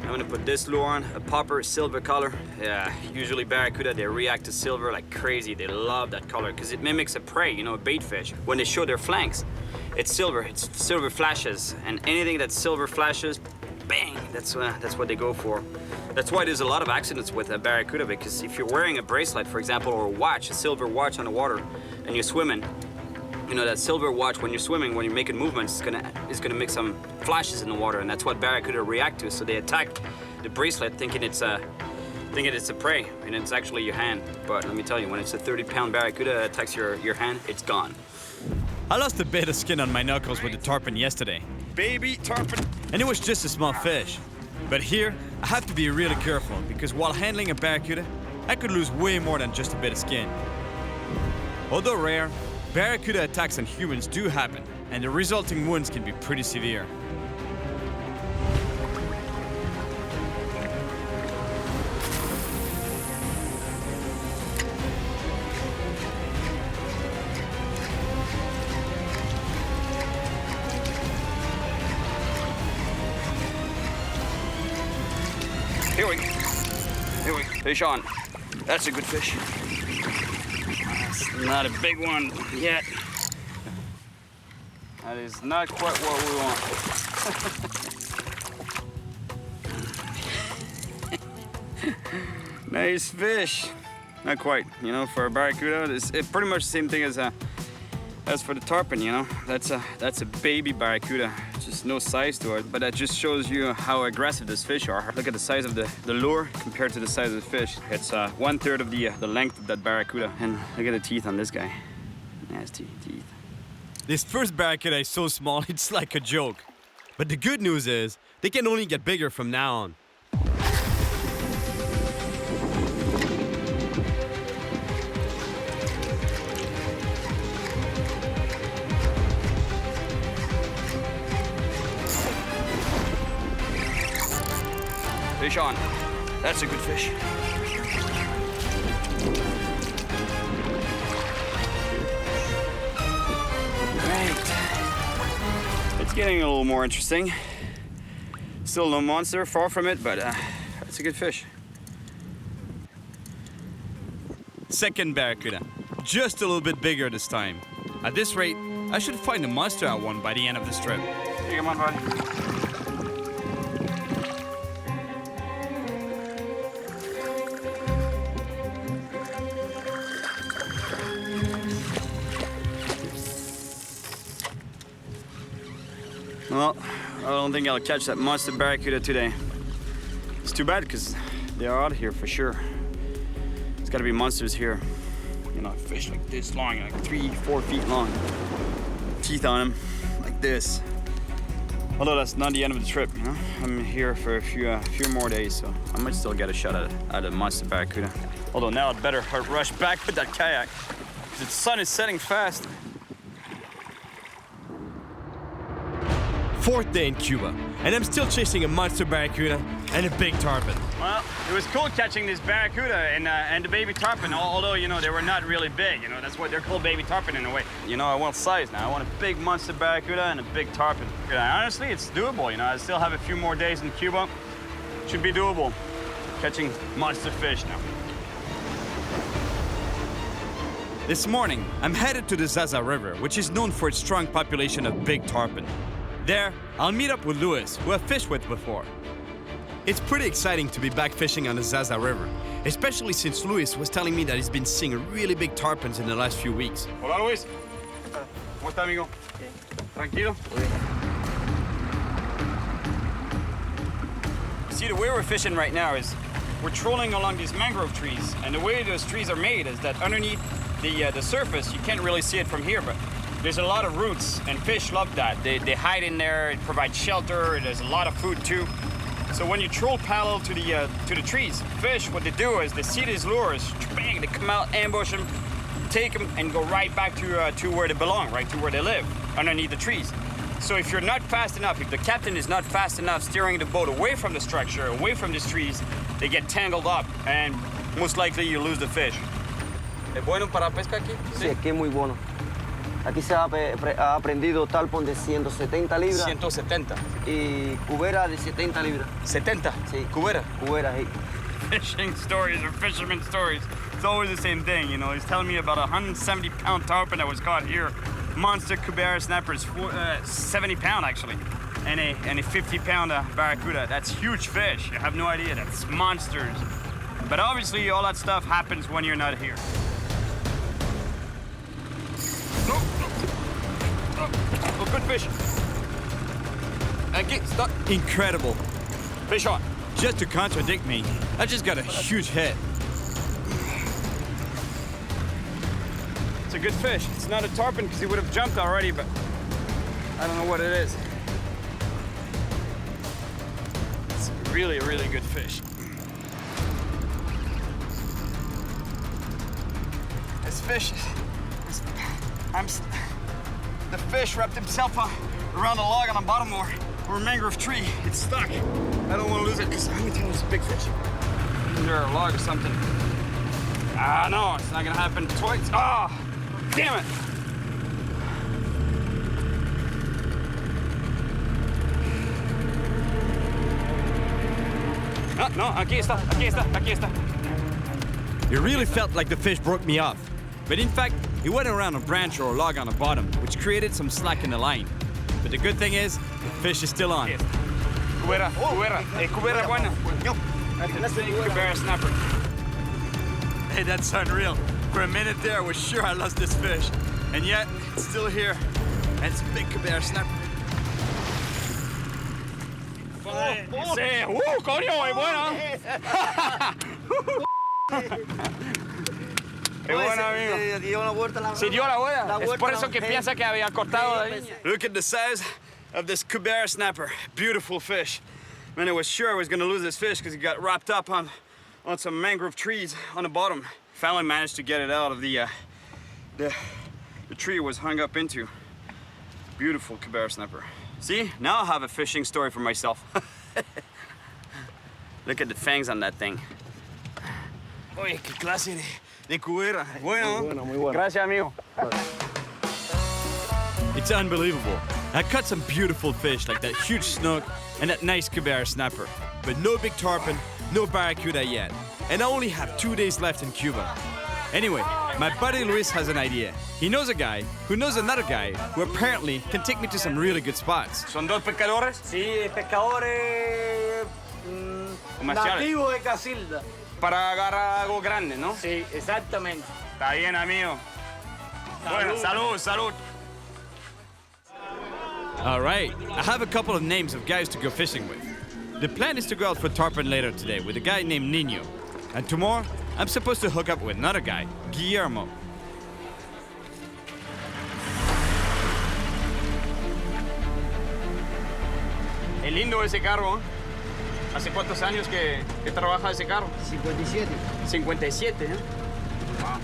I'm gonna put this lure on, a popper silver color. Yeah, usually barracuda, they react to silver like crazy. They love that color because it mimics a prey, you know, a bait fish. When they show their flanks, it's silver flashes, and anything that silver flashes, bang, that's what they go for. That's why there's a lot of accidents with a barracuda, because if you're wearing a bracelet, for example, or a watch, a silver watch on the water, and you're swimming, you know, that silver watch, when you're swimming, when you're making movements, it's gonna make some flashes in the water, and that's what barracuda react to. So they attack the bracelet thinking it's a prey, and it's actually your hand. But let me tell you, when it's a 30-pound barracuda that attacks your hand, it's gone.
I lost a bit of skin on my knuckles with the tarpon yesterday.
Baby tarpon.
And it was just a small fish. But here, I have to be really careful because while handling a barracuda, I could lose way more than just a bit of skin. Although rare, barracuda attacks on humans do happen, and the resulting wounds can be pretty severe.
Here we go. Fish on. That's a good fish. That's not a big one yet. That is not quite what we want. Nice fish. Not quite, you know, for a barracuda. It's pretty much the same thing as for the tarpon, you know. That's a baby barracuda. Just no size to it, but that just shows you how aggressive these fish are. Look at the size of the lure compared to the size of the fish. It's 1/3 of the length of that barracuda. And look at the teeth on this guy. Nasty teeth.
This first barracuda is so small, it's like a joke. But the good news is, they can only get bigger from now on.
Fish on. That's a good fish. Great. It's getting a little more interesting. Still no monster, far from it, but it's a good fish.
Second barracuda, just a little bit bigger this time. At this rate,
I should find a monster out one by the end of this trip.
Hey, come on, buddy. Well, I don't think I'll catch that monster barracuda today. It's too bad because they are out here for sure. It's got to be monsters here. You know, fish like this long, like 3-4 feet long. Teeth on them, like this. Although that's not the end of the trip, you know. I'm here for a few more days, so I might still get a shot at a monster barracuda. Although now I'd better rush back with that kayak because the sun is setting fast.
Fourth day in Cuba, and I'm still chasing a monster barracuda and a big tarpon.
Well, it was cool catching this barracuda and the baby tarpon, although, you know, they were not really big. You know, that's why they're called baby tarpon in a way. You know, I want size now. I want a big monster barracuda and a big tarpon. Honestly, it's doable, you know. I still have a few more days in Cuba. Should be doable, catching monster fish now.
This morning, I'm headed to the Zaza River, which is known for its strong population of big tarpon. There, I'll meet up with Louis, who I've fished with before. It's pretty exciting to be back fishing on the Zaza River, especially since Louis was telling me that he's been seeing really big tarpons in the last few weeks.
Hola, Luis. ¿Cómo está, amigo? Tranquilo? See, the way we're fishing right now is we're trolling along these mangrove trees, and the way those trees are made is that underneath the surface, you can't really see it from here, but there's a lot of roots, and fish love that. They hide in there, it provides shelter, there's a lot of food too. So when you troll parallel to the trees, fish, what they do is they see these lures, bang, they come out, ambush them, take them, and go right back to where they belong, right to where they live, underneath the trees. So if you're not fast enough, if the captain is not fast enough steering the boat away from the structure, away from these trees, they get tangled up, and most likely you lose the fish. ¿Es bueno para pesca aquí?
Sí, aquí es muy bueno. Aquí se ha aprendido tarpon de 170 libras.
170.
Y cubera de 70 libras.
70?
Sí.
Cubera?
Cubera, sí.
Fishing stories or fisherman stories. It's always the same thing, you know. He's telling me about a 170-pound tarpon that was caught here. Monster cubera snapper is 70-pound actually. And a 50-pound barracuda. That's huge fish. You have no idea. That's monsters. But obviously all that stuff happens when you're not here. Oh, good fish. Stop.
Incredible.
Fish on.
Just to contradict me, I just got a huge hit.
It's a good fish. It's not a tarpon because he would have jumped already, but I don't know what it is. It's a really, really good fish. This fish, the fish wrapped himself around a log on the bottom or a mangrove tree. It's stuck. I don't want to lose it because I'm going to tell it's a big fish. Under a log or something. Ah, no, it's not going to happen twice. Ah, damn it. No, aquí está.
It really felt like the fish broke me off. But in fact, it went around a branch or a log on the bottom, which created some slack in the line. But the good thing is, the fish is still on.
Cubera buena. That's the cubera snapper.
Hey, that's unreal. For a minute there, I was sure I lost this fish. And yet, it's still here. And it's a big cubera snapper.
Coño, es buena. Qué bueno, amigo. Se dio la vuelta. Es por eso que piensa que había cortado la línea. Look at the size of this cubera snapper. Beautiful fish. Man, I was sure I was going to lose this fish because he got wrapped up on some mangrove trees on the bottom. Finally managed to get it out of the tree it was hung up into. Beautiful cubera snapper. See, now I have a fishing story for myself. Look at the fangs on that thing. Oye, qué clase de cubera. Bueno. Muy bueno. Gracias, amigo.
It's unbelievable. I caught some beautiful fish like that huge snook and that nice cubera snapper. But no big tarpon, no barracuda yet. And I only have 2 days left in Cuba. Anyway, My buddy Luis has an idea. He knows a guy who knows another guy who apparently can take me to some really good spots.
¿Son dos pescadores?
Sí, pescadores nativos de Casilda.
Para agarrar algo grande, ¿no?
Sí, exactamente.
Está bien, amigo. Bueno, salud, salud.
All right, I have a couple of names of guys to go fishing with. The plan is to go out for tarpon later today with a guy named Nino. And tomorrow, I'm supposed to hook up with another guy, Guillermo.
Es lindo ese carro, ¿eh? ¿Hace cuántos años que trabaja ese carro?
57.
57, ¿eh? Wow.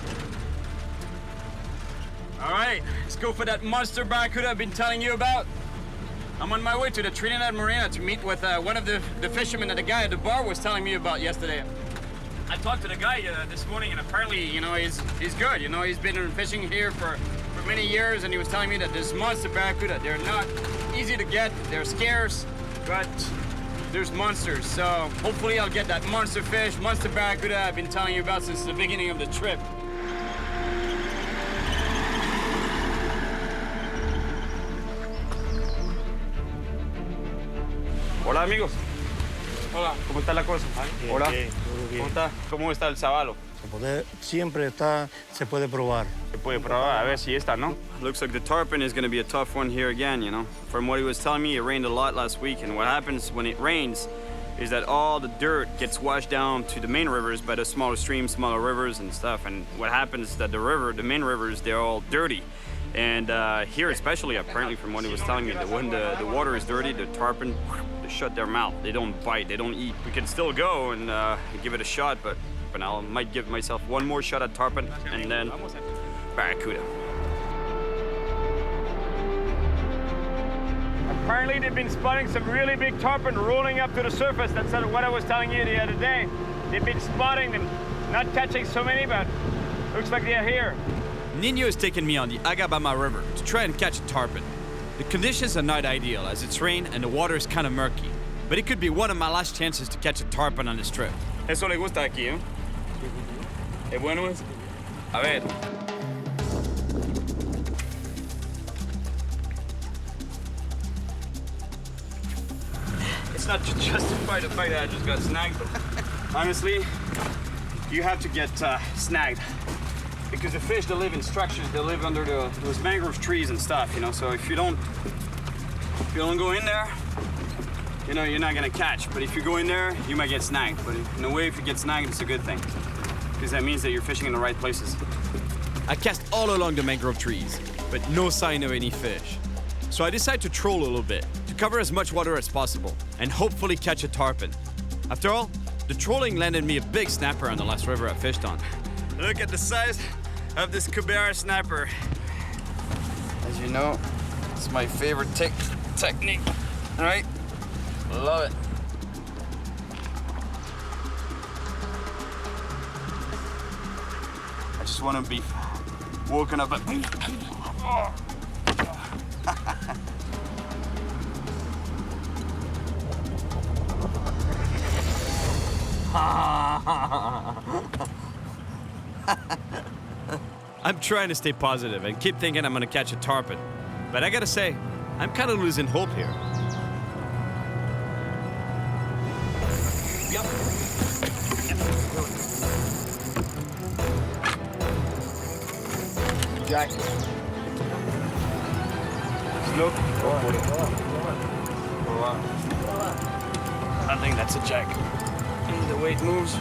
All right, let's go for that monster barracuda I've been telling you about. I'm on my way to the Trinidad Marina to meet with one of the fishermen that the guy at the bar was telling me about yesterday. I talked to the guy this morning, and apparently, you know, he's good. You know, he's been fishing here for many years, and he was telling me that this monster barracuda, they're not easy to get, they're scarce, but there's monsters. So hopefully I'll get that monster fish, monster barracuda I've been telling you about since the beginning of the trip. Hola, amigos. Hola. ¿Cómo está la cosa?
Bien,
Hola.
bien, todo bien.
¿Cómo está? ¿Cómo está el sabalo?
Siempre se puede probar.
Se puede probar, a ver si está, ¿no? Looks like the tarpon is going to be a tough one here again, you know. From what he was telling me, it rained a lot last week, and what happens when it rains is that all the dirt gets washed down to the main rivers by the smaller streams, smaller rivers and stuff. And what happens is that the main rivers, they're all dirty. And here especially, apparently from what he was telling me, that when the water is dirty, the tarpon, they shut their mouth. They don't bite, they don't eat. We can still go and give it a shot, but for now I might give myself one more shot at tarpon and then barracuda. Apparently they've been spotting some really big tarpon rolling up to the surface. That's what I was telling you the other day. They've been spotting them, not catching so many, but looks like they're here.
Nino is taking me on the Agabama River to try and catch a tarpon. The conditions are not ideal as it's rain and the water is kind of murky, but it could be one of my last chances to catch a tarpon on this trip.
Eso le gusta aquí, ¿eh? ¿Es bueno eso? A ver. It's not to justify the fact that I just got snagged, but honestly, you have to get snagged. Because the fish, they live in structures, they live under those mangrove trees and stuff, you know, so if you don't go in there, you know, you're not gonna catch. But if you go in there, you might get snagged. But in a way, if you get snagged, it's a good thing. Because that means that you're fishing in the right places.
I cast all along the mangrove trees, but no sign of any fish. So I decide to troll a little bit, to cover as much water as possible, and hopefully catch a tarpon. After all, the trolling landed me a big snapper on the last river I fished on.
Look at the size of this Quebec snapper. As you know, it's my favorite technique, right? Love it. I just want to be woken up at...
I'm trying to stay positive and keep thinking I'm gonna catch a tarpon. But I gotta say, I'm kind of losing hope here.
Jack.
Look. I think that's a jack. And the way it moves.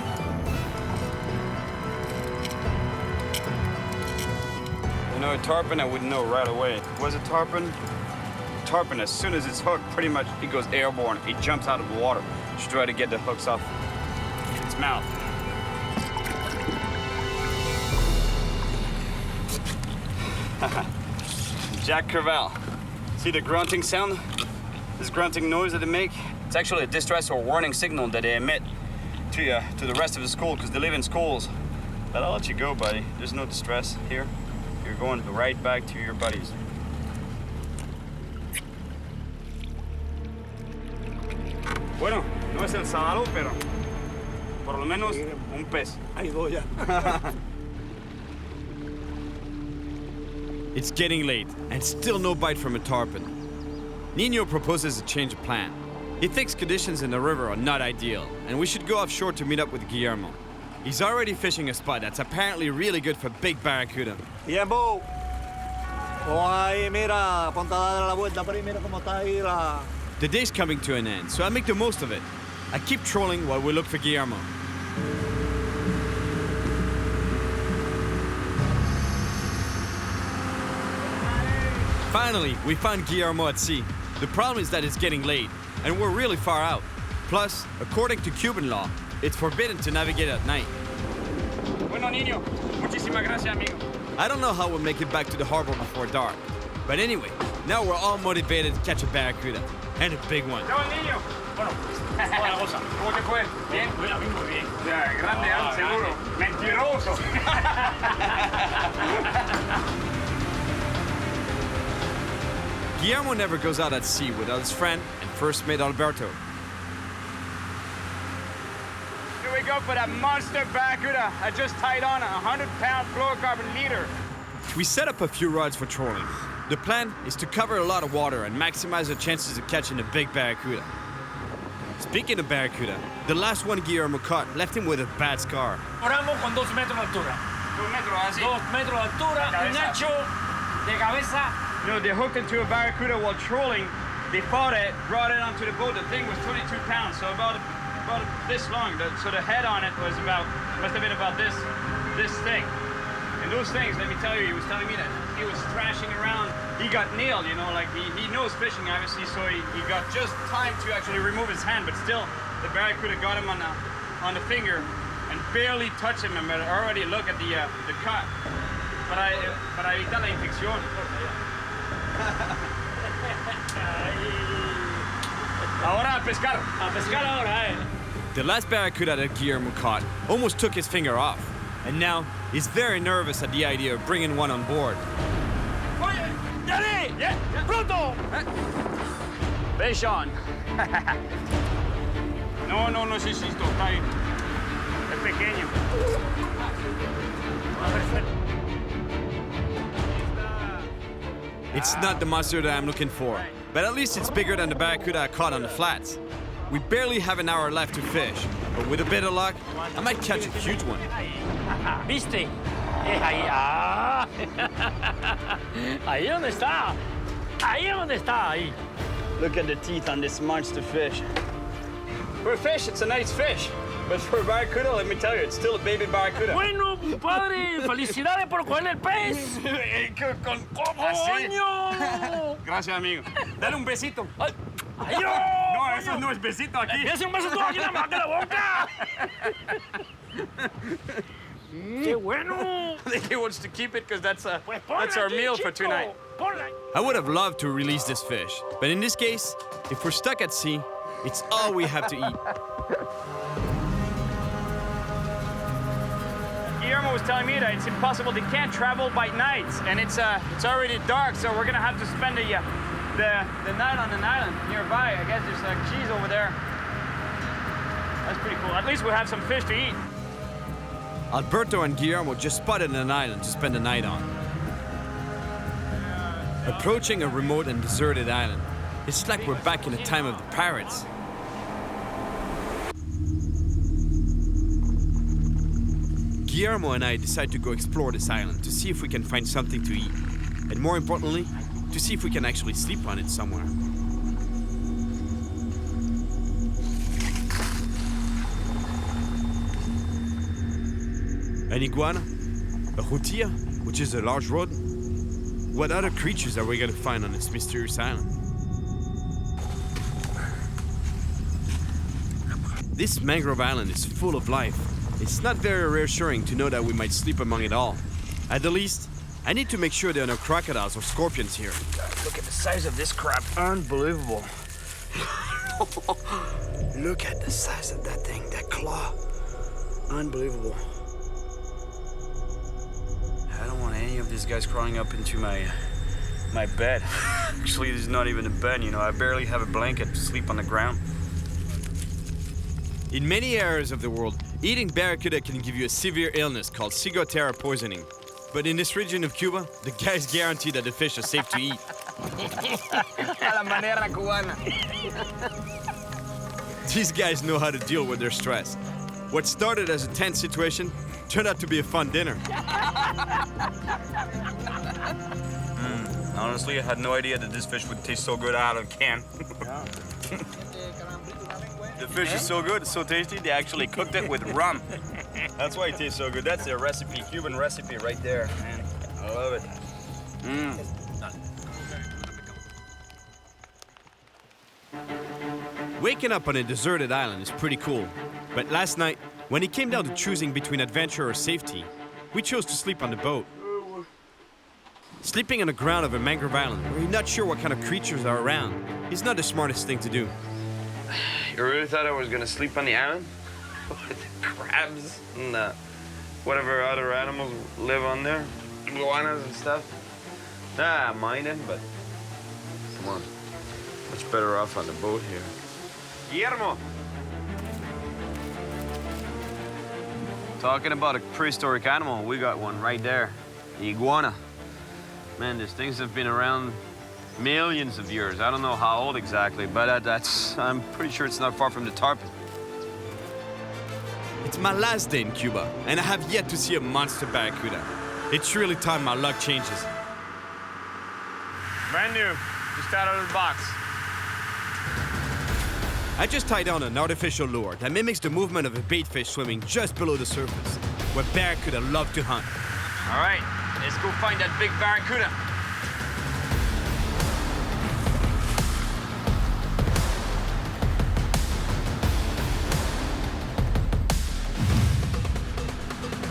You know, a tarpon, I would know right away. Was it tarpon? Tarpon, as soon as it's hooked, pretty much it goes airborne. It jumps out of the water. Just try to get the hooks off its mouth. Jack Crevalle. See the grunting sound? This grunting noise that they make? It's actually a distress or warning signal that they emit to the rest of the school, because they live in schools. But I'll let you go, buddy. There's no distress here. You're going right back to your buddies. Bueno, no es el sábado, pero por lo menos un pez.
Ahí voy ya.
It's getting late, and still no bite from a tarpon. Nino proposes a change of plan. He thinks conditions in the river are not ideal, and we should go offshore to meet up with Guillermo. He's already fishing a spot that's apparently really good for big barracuda.
Tiempo. Oh, ahí, mira, ponte a dar la vuelta por ahí, mira cómo está ahí la...
The day's coming to an end, so I make the most of it. I keep trolling while we look for Guillermo. Finally, we found Guillermo at sea. The problem is that it's getting late, and we're really far out. Plus, according to Cuban law, it's forbidden to navigate at night.
Bueno, niño. Muchísimas gracias, amigo.
I don't know how we'll make it back to the harbor before dark. But anyway, now we're all motivated to catch a barracuda. And a big one.
Chao, niño. Bueno, buena cosa. ¿Cómo te fue? ¿Bien? Muy bien. Ya, grande, seguro. Mentiroso.
Guillermo never goes out at sea without his friend and first mate Alberto.
Here we go for that monster barracuda. I just tied on a 100-pound fluorocarbon leader.
We set up a few rods for trolling. The plan is to cover a lot of water and maximize the chances of catching a big barracuda. Speaking of barracuda, the last one Guillermo caught left him with a bad scar.
Oramos con 2 metros de altura.
2 metros, así.
2 metros de altura, un hecho de cabeza.
You know, they hooked into a barracuda while trolling. They fought it, brought it onto the boat. The thing was 22 pounds, so about this long. So the head on it was must have been about this thick. And those things, let me tell you, he was telling me that he was thrashing around. He got nailed, you know, like he knows fishing, obviously, so he got just time to actually remove his hand, but still, the barracuda got him on the finger and barely touched him. But already look at the cut. Para evitar la infección. Ahora a pescar.
A pescar ahora, eh.
The last barracuda that Guillermo caught almost took his finger off. And now, he's very nervous at the idea of bringing one on board.
Oye, Daddy! Yeah, pronto! Fish on. No necesito, está ahí. Es pequeño.
It's not the monster that I'm looking for, but at least it's bigger than the barracuda I caught on the flats. We barely have an hour left to fish, but with a bit of luck, I might catch a huge one.
¿Viste? Es ahí. Ah. Ahí donde está. Ahí donde está. Ahí.
Look at the teeth on this monster fish. For a fish, it's a nice fish. But for a barracuda, let me tell you, it's still a baby barracuda.
Bueno, padre, felicidades por coger el pez. ¡Coño!
Gracias, amigo. Dale un besito.
Ay,
no, eso no es besito aquí.
¡Es un beso tú aquí en la boca! ¡Qué bueno!
He wants to keep it because that's our meal for tonight.
I would have loved to release this fish, but in this case, if we're stuck at sea, it's all we have to eat.
Guillermo was telling me that it's impossible. They can't travel by night, and it's already dark, so we're gonna have to spend the night on an island nearby. I guess there's keys over there. That's pretty cool. At least we'll have some fish to eat.
Alberto and Guillermo just spotted an island to spend the night on. Approaching a remote and deserted island, it's like we're back in the time of the pirates. Guillermo and I decide to go explore this island to see if we can find something to eat. And more importantly, to see if we can actually sleep on it somewhere. An iguana? A jutilla, which is a large rodent? What other creatures are we going to find on this mysterious island? This mangrove island is full of life. It's not very reassuring to know that we might sleep among it all. At the least, I need to make sure there are no crocodiles or scorpions here.
Look at the size of this crab. Unbelievable. Look at the size of that thing, that claw. Unbelievable. I don't want any of these guys crawling up into my bed. Actually, this is not even a bed, you know. I barely have a blanket to sleep on the ground.
In many areas of the world, eating barracuda can give you a severe illness called ciguatera poisoning. but in this region of Cuba, the guys guarantee that the fish are safe to eat.
A la manera cubana.
These guys know how to deal with their stress. What started as a tense situation turned out to be a fun dinner.
Honestly, I had no idea that this fish would taste so good out of a can. The fish is so good, it's so tasty, they actually cooked it with rum. That's why it tastes so good. That's their recipe, Cuban recipe right there, man. I love it.
Waking up on a deserted island is pretty cool. But last night, when it came down to choosing between adventure or safety, we chose to sleep on the boat. Sleeping on the ground of a mangrove island where you're not sure what kind of creatures are around is not the smartest thing to do.
You really thought I was gonna sleep on the island? With the crabs and the whatever other animals live on there? Iguanas and stuff? Nah, I mind it, but come on. Much better off on the boat here. Guillermo!
Talking about a prehistoric animal, we got one right there. The iguana. Man, these things have been around millions of years. I don't know how old exactly, but I'm pretty sure it's not far from the tarpon.
It's my last day in Cuba, and I have yet to see a monster barracuda. It's really time my luck changes.
Brand new, just out of the box.
I just tied on an artificial lure that mimics the movement of a bait fish swimming just below the surface, where barracuda love to hunt.
All right, let's go find that big barracuda.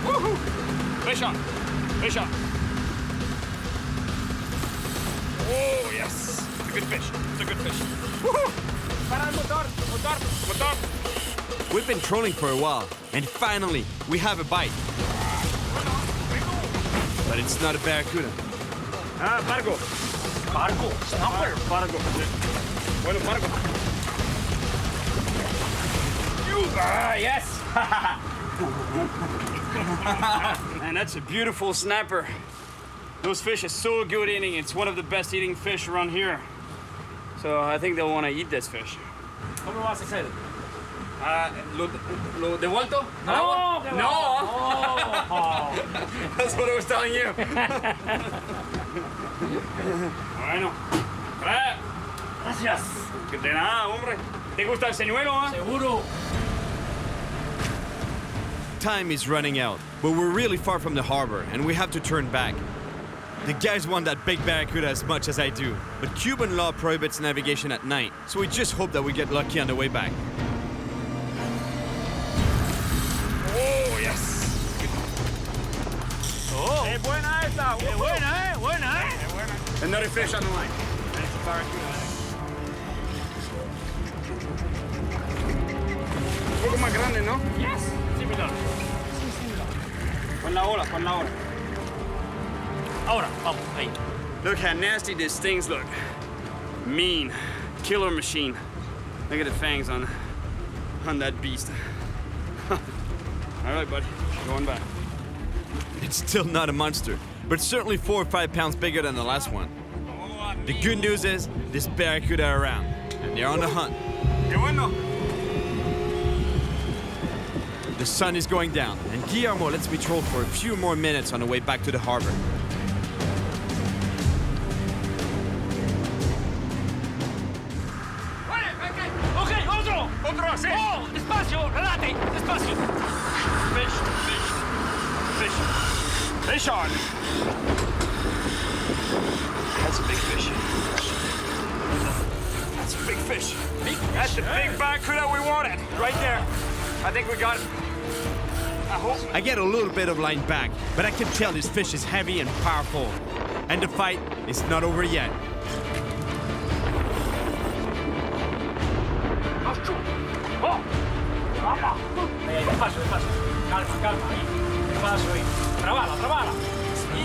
Woohoo! Fish on, fish on. Oh, yes, it's a good fish, it's a good fish. Woohoo! Para el motor, motor, motor.
We've been trolling for a while, and finally, we have a bite. But it's not a barracuda.
Bargo. Bargo, snapper. Bargo. Bueno, bargo. Yes. Man, that's a beautiful snapper. Those fish are so good eating. It's one of the best eating fish around here. So I think they'll want to eat this fish.
¿Cómo vas a hacer?
Lo devuelto?
No,
No. That's what I was telling you. Bueno.
Gracias.
Que de nada, hombre. ¿Te gusta el señuelo, ah?
Seguro.
Time is running out, but we're really far from the harbor, and we have to turn back. The guys want that big barracuda as much as I do, but Cuban law prohibits navigation at night, so we just hope that we get lucky on the way back.
Oh, yes.
Oh. Es buena esta. Es buena, buena,
Another fish on the line. That's a barracuda. Un poco más grande, ¿no?
Yes. Similar.
Pon la ola, pon la ola.
Ahora, vamos, ahí.
Look how nasty these things look. Mean. Killer machine. Look at the fangs on that beast. All right, buddy. Going back.
It's still not a monster, but certainly 4 or 5 pounds bigger than the last one. The good news is, this barracuda are around, and they're on the hunt.
Qué bueno.
The sun is going down, and Guillermo lets me troll for a few more minutes on the way back to the harbor.
Ok, otro.
Otro, sí.
Oh, despacio, relate, despacio.
Fish, fish, fish. Fish on. That's a big fish. That's a big fish. That's the big barracuda we wanted. Right there. I think we got it.
I get a little bit of line back, but I can tell this fish is heavy and powerful. And the fight is not over yet.
Oh, vamos. Ahí, despacio, despacio. Calma, calma, ahí. Despacio, ahí. Trabala, trabala.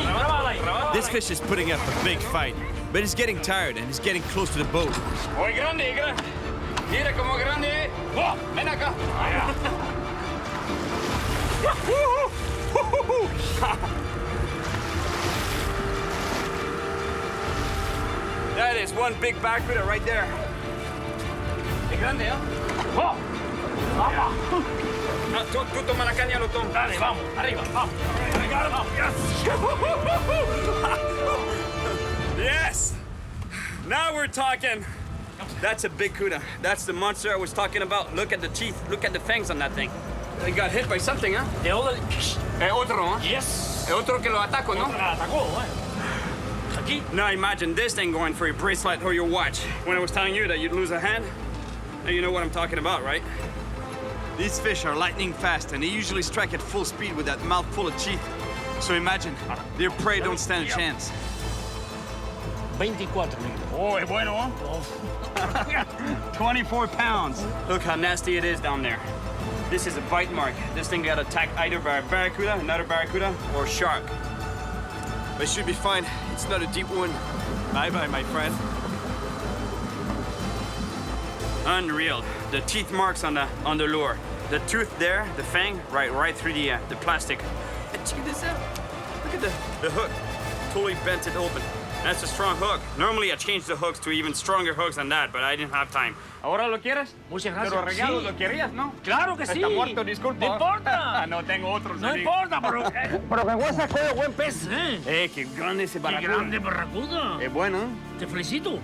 Trabala ahí.
This fish is putting up a big fight, but he's getting tired and he's getting close to the boat.
Muy grande, grande. Mira cómo grande. Oh, ven acá. That is one big barracuda right there. Es grande, ¿eh? ¡Oh! ¡Vamos! Tú toma la caña, lo tomo. Dale, vamos, arriba, vamos. Arriba, vamos. Yes! Now we're talking. That's a big cuda. That's the monster I was talking about. Look at the teeth. Look at the fangs on that thing. They got hit by something, huh? Otro, huh?
Yes.
Otro que lo atacó, ¿no?
Otro que lo atacó, Aquí.
Now imagine this thing going for your bracelet or your watch. When I was telling you that you'd lose a hand, now you know what I'm talking about, right? These fish are lightning fast, and they usually strike at full speed with that mouth full of teeth. So imagine, their prey don't stand a chance.
24 libras.
Oh, es bueno, huh? 24 pounds. Look how nasty it is down there. This is a bite mark. This thing got attacked either by a barracuda, another barracuda, or a shark. But it should be fine. It's not a deep one. Bye-bye, my friend. Unreal. The teeth marks on the lure. The tooth there, the fang, right through the plastic. And check this out. Look at the hook. Totally bent it open. That's a strong hook. Normally I change the hooks to even stronger hooks than that, but I didn't have time. ¿Ahora lo quieres?
Muchas gracias.
Pero regalo,
Sí.
¿lo querías, no?
Claro que sí.
Está muerto, disculpa.
No importa.
No tengo otros.
No importa, pero que buen saco de buen pez,
qué grande ese barracuda.
Qué grande barracuda.
Es bueno, ¿eh?
Te felicito.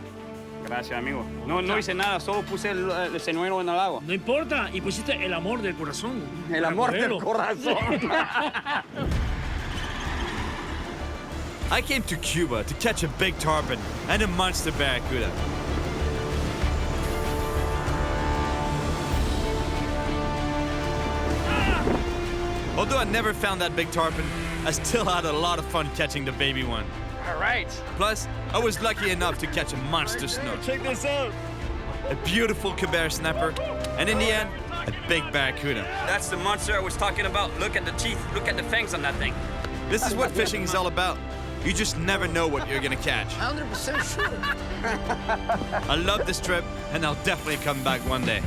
Gracias, amigo. No hice nada, solo puse el señuelo en el agua.
No importa, y pusiste el amor del corazón.
El amor del corazón.
I came to Cuba to catch a big tarpon and a monster barracuda. Although I never found that big tarpon, I still had a lot of fun catching the baby one.
All right.
Plus, I was lucky enough to catch a monster snook.
Check this out.
A beautiful Quebec snapper, and in the end, a big barracuda.
That's the monster I was talking about. Look at the teeth. Look at the fangs on that thing.
This is what fishing is all about. You just never know what you're gonna catch.
100% sure.
I love this trip, and I'll definitely come back one day.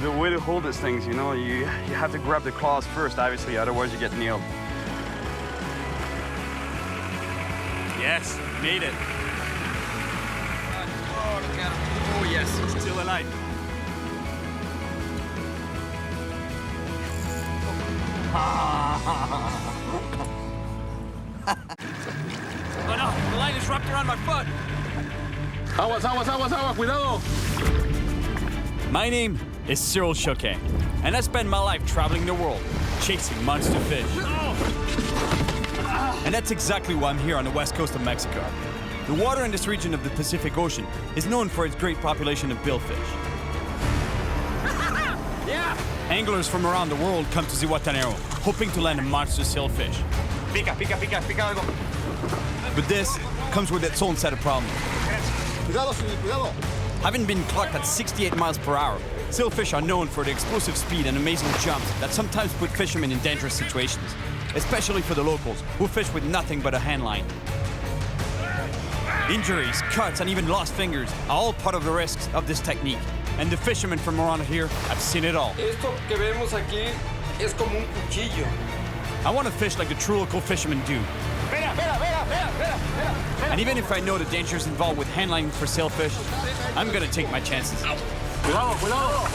The way to hold these things, you know, you have to grab the claws first, obviously, otherwise you get nailed. Yes, made it. Oh, look at him. Oh, yes, he's still alive.
Oh no, the line is wrapped around my foot.
Aguas, cuidado.
My name is Cyril Chauquet, and I spend my life traveling the world, chasing monster fish. And that's exactly why I'm here on the west coast of Mexico. The water in this region of the Pacific Ocean is known for its great population of billfish.
Yeah!
Anglers from around the world come to Zihuatanejo, hoping to land a monster sailfish.
Pica algo.
But this comes with its own set of problems.
Cuidado, cuidado.
Having been clocked at 68 miles per hour, sailfish are known for the explosive speed and amazing jumps that sometimes put fishermen in dangerous situations, especially for the locals, who fish with nothing but a hand line. Injuries, cuts, and even lost fingers are all part of the risks of this technique, and the fishermen from around here have seen it all.
Esto que vemos aquí es como un cuchillo.
I want to fish like the true local fishermen do. And even if I know the dangers involved with handlining for sailfish, I'm gonna take my chances.
Cuidado, cuidado.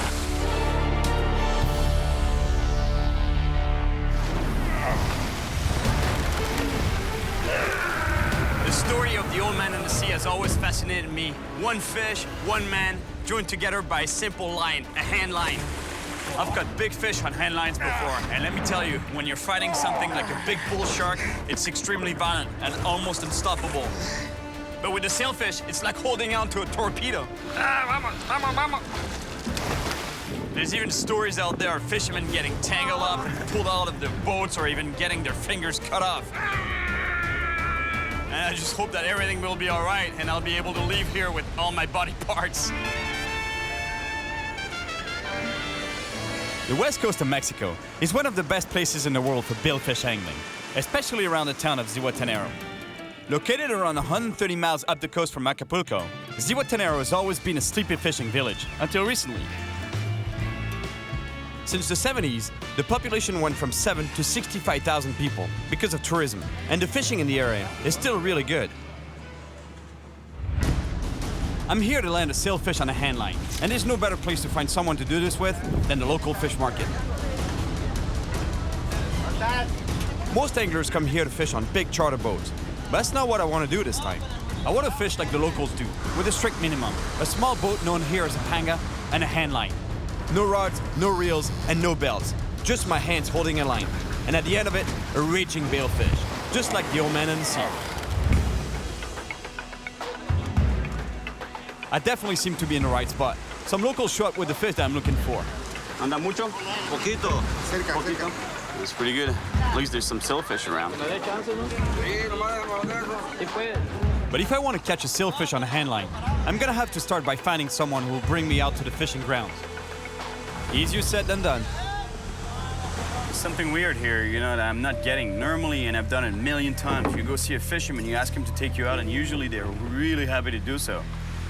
The story of the old man in the sea has always fascinated me. One fish, one man, joined together by a simple line, a hand line. I've caught big fish on hand lines before, and let me tell you, when you're fighting something like a big bull shark, it's extremely violent and almost unstoppable. But with the sailfish, it's like holding on to a torpedo. Vamos. There's even stories out there of fishermen getting tangled up and pulled out of their boats or even getting their fingers cut off. And I just hope that everything will be all right and I'll be able to leave here with all my body parts.
The west coast of Mexico is one of the best places in the world for billfish angling, especially around the town of Zihuatanejo. Located around 130 miles up the coast from Acapulco, Zihuatanejo has always been a sleepy fishing village, until recently. Since the 70s, the population went from 7 to 65,000 people because of tourism, and the fishing in the area is still really good. I'm here to land a sailfish on a hand line, and there's no better place to find someone to do this with than the local fish market. Most anglers come here to fish on big charter boats, but that's not what I want to do this time. I want to fish like the locals do, with a strict minimum. A small boat known here as a panga and a hand line. No rods, no reels, and no bells. Just my hands holding a line. And at the end of it, a raging balefish. Just like the old man in the sea. I definitely seem to be in the right spot. Some locals show up with the fish that I'm looking for.
Anda mucho?
Poquito. Cerca,
Poquito. It's pretty good. At least there's some sailfish around.
But if I want to catch a sailfish on a hand line, I'm gonna have to start by finding someone who will bring me out to the fishing grounds. Easier said than done.
Something weird here, you know, that I'm not getting normally, and I've done it a million times. You go see a fisherman, you ask him to take you out, and usually they're really happy to do so.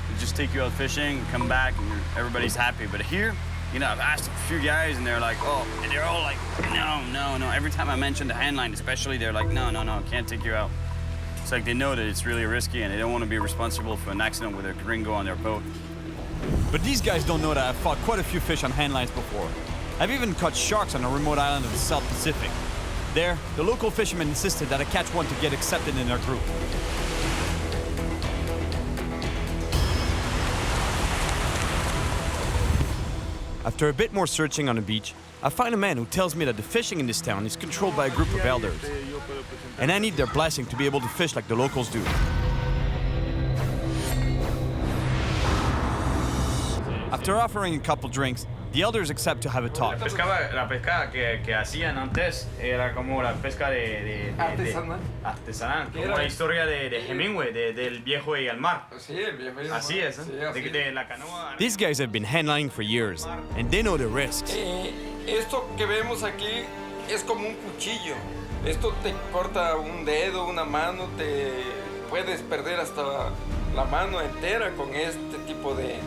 They just take you out fishing, come back, and everybody's happy. But here, you know, I've asked a few guys, and they're like, oh, and they're all like, no. Every time I mention the hand line, especially, they're like, no, can't take you out. It's like they know that it's really risky, and they don't want to be responsible for an accident with a gringo on their boat.
But these guys don't know that I've fought quite a few fish on hand lines before. I've even caught sharks on a remote island of the South Pacific. There, the local fishermen insisted that I catch one to get accepted in their group. After a bit more searching on the beach, I find a man who tells me that the fishing in this town is controlled by a group of elders, and I need their blessing to be able to fish like the locals do. After offering a couple drinks, the elders accept to have a talk.
La pesca que hacían antes era como la pesca de artesanal, como la historia de Hemingway, del viejo y el mar.
Sí, el viejo y el mar.
Así es, de la canoa.
These guys have been handlining for years, and they know the risks.
Esto que vemos aquí es como un cuchillo. Esto te corta un dedo, una mano, te puedes perder hasta la mano entera con este tipo de...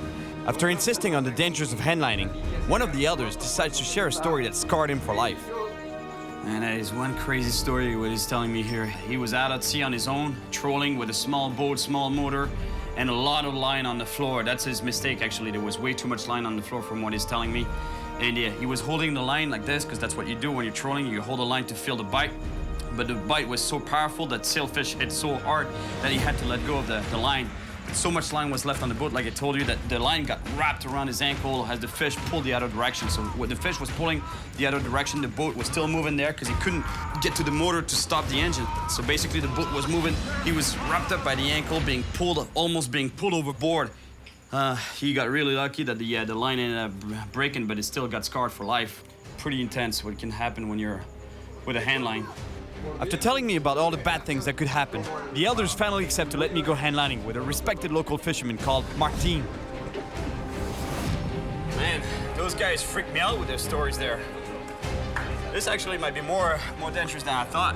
After insisting on the dangers of handlining, one of the elders decides to share a story that scarred him for life.
Man, that is one crazy story what he's telling me here. He was out at sea on his own, trolling with a small boat, small motor, and a lot of line on the floor. That's his mistake, actually. There was way too much line on the floor from what he's telling me. And yeah, he was holding the line like this, because that's what you do when you're trolling. You hold the line to feel the bite. But the bite was so powerful that sailfish hit so hard that he had to let go of the line. So much line was left on the boat, like I told you, that the line got wrapped around his ankle as the fish pulled the other direction. So when the fish was pulling the other direction, the boat was still moving there because he couldn't get to the motor to stop the engine. So basically the boat was moving. He was wrapped up by the ankle, being pulled, almost being pulled overboard. He got really lucky that the line ended up breaking, but it still got scarred for life. Pretty intense what can happen when you're with a hand line.
After telling me about all the bad things that could happen, the elders finally accept to let me go handlining with a respected local fisherman called Martin.
Man, those guys freaked me out with their stories there. This actually might be more dangerous than I thought.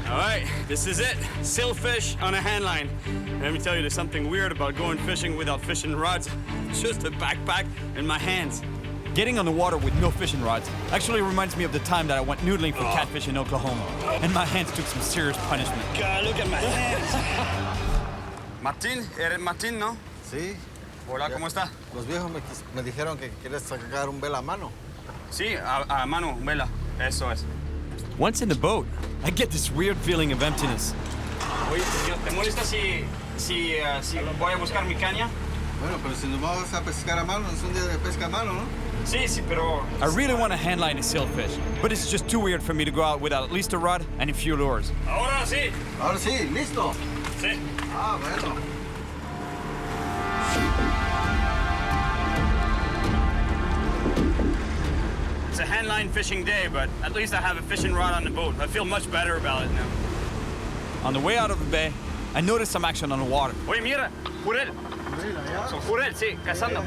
All right, this is it. Sailfish on a hand line. Let me tell you, there's something weird about going fishing without fishing rods. Just a backpack and my hands.
Getting on the water with no fishing rods actually reminds me of the time that I went noodling for catfish in Oklahoma, and my hands took some serious punishment.
God, look at my hands. Martín, eres Martín, ¿no?
Sí.
Hola, ¿cómo está?
Los viejos me dijeron que quieres sacar un vela a mano.
Sí, a mano, vela. Eso es.
Once in the boat, I get this weird feeling of emptiness.
Oye, ¿te molesta si voy a buscar mi caña?
Bueno, pero si nos vamos a pescar a mano, es un día de pesca a mano, ¿no?
Sí, pero...
I really want to handline a sailfish, but it's just too weird for me to go out without at least a rod and a few lures.
Ahora sí.
Ahora sí, listo.
Sí.
Ah, bueno.
It's a handline fishing day, but at least I have a fishing rod on the boat. I feel much better about it now.
On the way out of the bay, I noticed some action on the water.
Oye, mira, jurel. Son jurel, sí, cazando.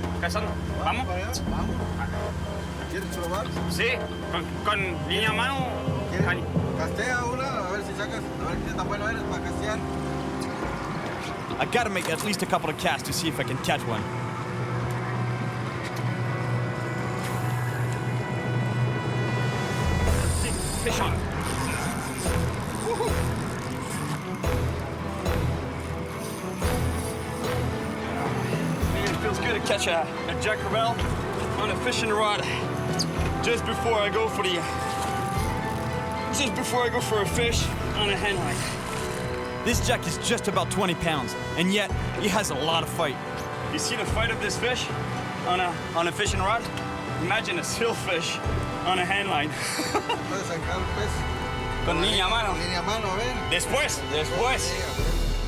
¿Vamos?
¿Quieres probar?
Sí, con línea a mano.
Castea una, a ver si sacas, a ver qué tan bueno eres para castear.
I gotta make at least a couple of casts to see if I can catch one.
fish on. Woohoo. Man, it feels good to catch a jack crevalle on a fishing rod just before I go for a fish on a hand line.
This jack is just about 20 pounds, and yet he has a lot of fight.
You see the fight of this fish on a fishing rod? Imagine a sailfish on a hand line. Con línea a mano. Después.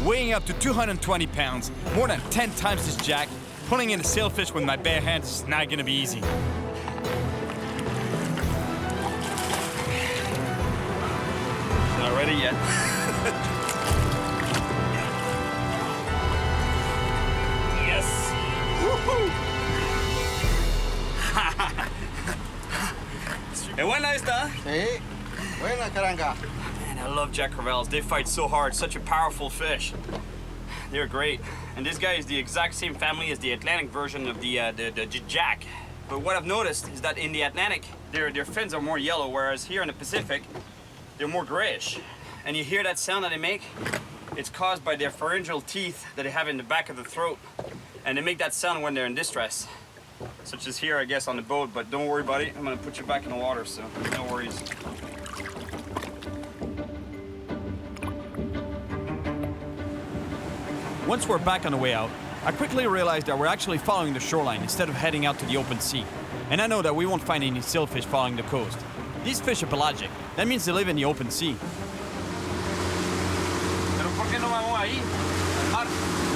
Weighing up to 220 pounds, more than 10 times this jack, pulling in a sailfish with my bare hands is not gonna be easy.
Not ready yet. Yes. Woohoo! Buena esta.
Sí. Buena caranga.
Man, I love jack crevalles. They fight so hard. Such a powerful fish. They're great. And this guy is the exact same family as the Atlantic version of the jack. But what I've noticed is that in the Atlantic, their fins are more yellow, whereas here in the Pacific, they're more grayish. And you hear that sound that they make? It's caused by their pharyngeal teeth that they have in the back of the throat. And they make that sound when they're in distress. Such as here, I guess, on the boat, but don't worry about it. I'm gonna put you back in the water, so no worries.
Once we're back on the way out, I quickly realized that we're actually following the shoreline instead of heading out to the open sea. And I know that we won't find any sailfish following the coast. These fish are pelagic. That means they live in the open sea.
Pero ¿por qué no vamos ahí? Al mar,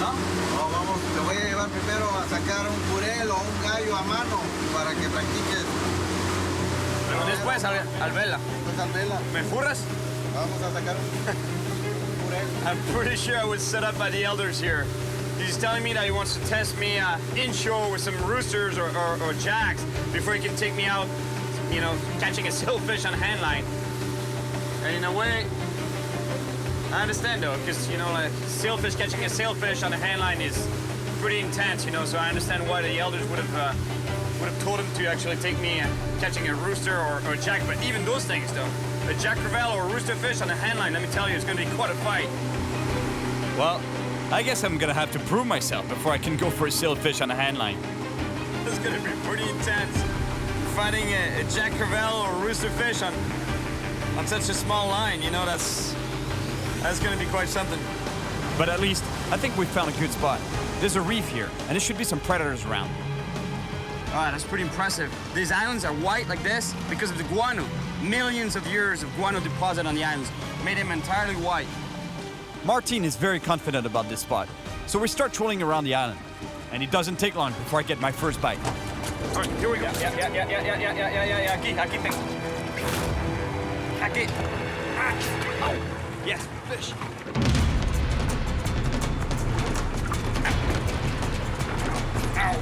¿no?
No, vamos, te voy a llevar primero a sacar un curel o un gallo a mano para que practiques.
Pero después al vela.
Después al vela.
¿Me furras?
Vamos a sacar un curel.
I'm pretty sure I was set up by the elders here. He's telling me that he wants to test me inshore with some roosters or jacks before he can take me out, you know, catching a sailfish on a hand line. And in a way, I understand though, because, you know, like sailfish, catching a sailfish on a hand line is pretty intense, you know, so I understand why the elders would have told him to actually take me catching a rooster or a jack. But even those things though, a jack crevalle or a rooster fish on a hand line, let me tell you, it's going to be quite a fight.
Well, I guess I'm gonna have to prove myself before I can go for a sailfish on a hand line.
It's going to be pretty intense. Fighting a jack crevalle or a rooster fish on such a small line, you know, that's going to be quite something.
But at least, I think we found a good spot. There's a reef here, and there should be some predators around.
All right, that's pretty impressive. These islands are white like this because of the guano. Millions of years of guano deposit on the islands made them entirely white.
Martin is very confident about this spot, so we start trolling around the island. And it doesn't take long before I get my first bite.
All right, here we go. Yeah. Aquí tengo. Aquí. Oh, yes, fish. Ow.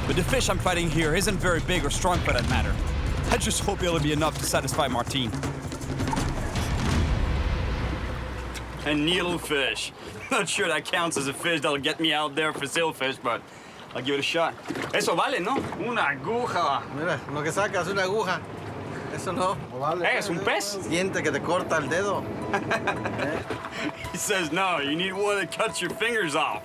But the fish I'm fighting here isn't very big or strong for that matter. I just hope it'll be enough to satisfy Martin.
A needlefish. Not sure that counts as a fish that'll get me out there for sailfish, but I'll give it a shot. Eso vale, ¿no? Una aguja.
Mira, lo que sacas es una aguja. Eso no vale.
Hey, ¿es un pez?
Diente que te corta el dedo.
He says no, you need one that cuts your fingers off.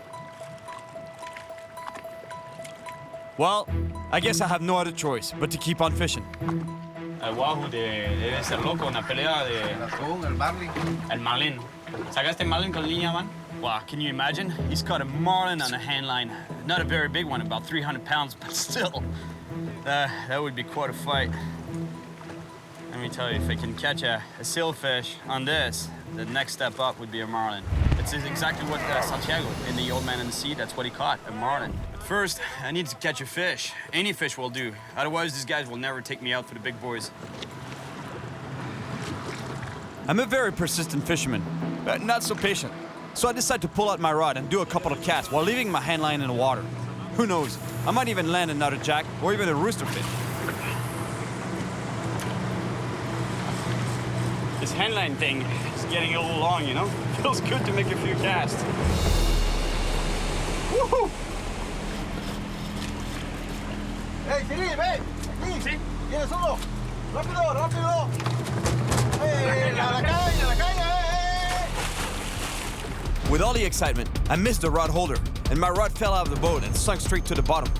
Well, I guess I have no other choice but to keep on fishing.
El wahoo debe ser loco, una pelea de...
El atún, el marlin.
El marlin. ¿Sacaste marlin con línea, man? Wow, can you imagine? He's caught a marlin on a hand line. Not a very big one, about 300 pounds, but still. That would be quite a fight. Let me tell you, if I can catch a sailfish on this, the next step up would be a marlin. It's exactly what Santiago, in The Old Man in the Sea, that's what he caught, a marlin. But first, I need to catch a fish. Any fish will do. Otherwise, these guys will never take me out for the big boys.
I'm a very persistent fisherman, but not so patient. So I decide to pull out my rod and do a couple of casts while leaving my hand line in the water. Who knows, I might even land another jack or even a rooster fish.
This handline thing is getting a little long, you know? Feels good to make a few casts. Woohoo!
Hey, Cyril, ven! aquí. Sí. ¿Tienes uno? Rápido, rápido. La caña,
With all the excitement, I missed the rod holder, and my rod fell out of the boat and sunk straight to the bottom.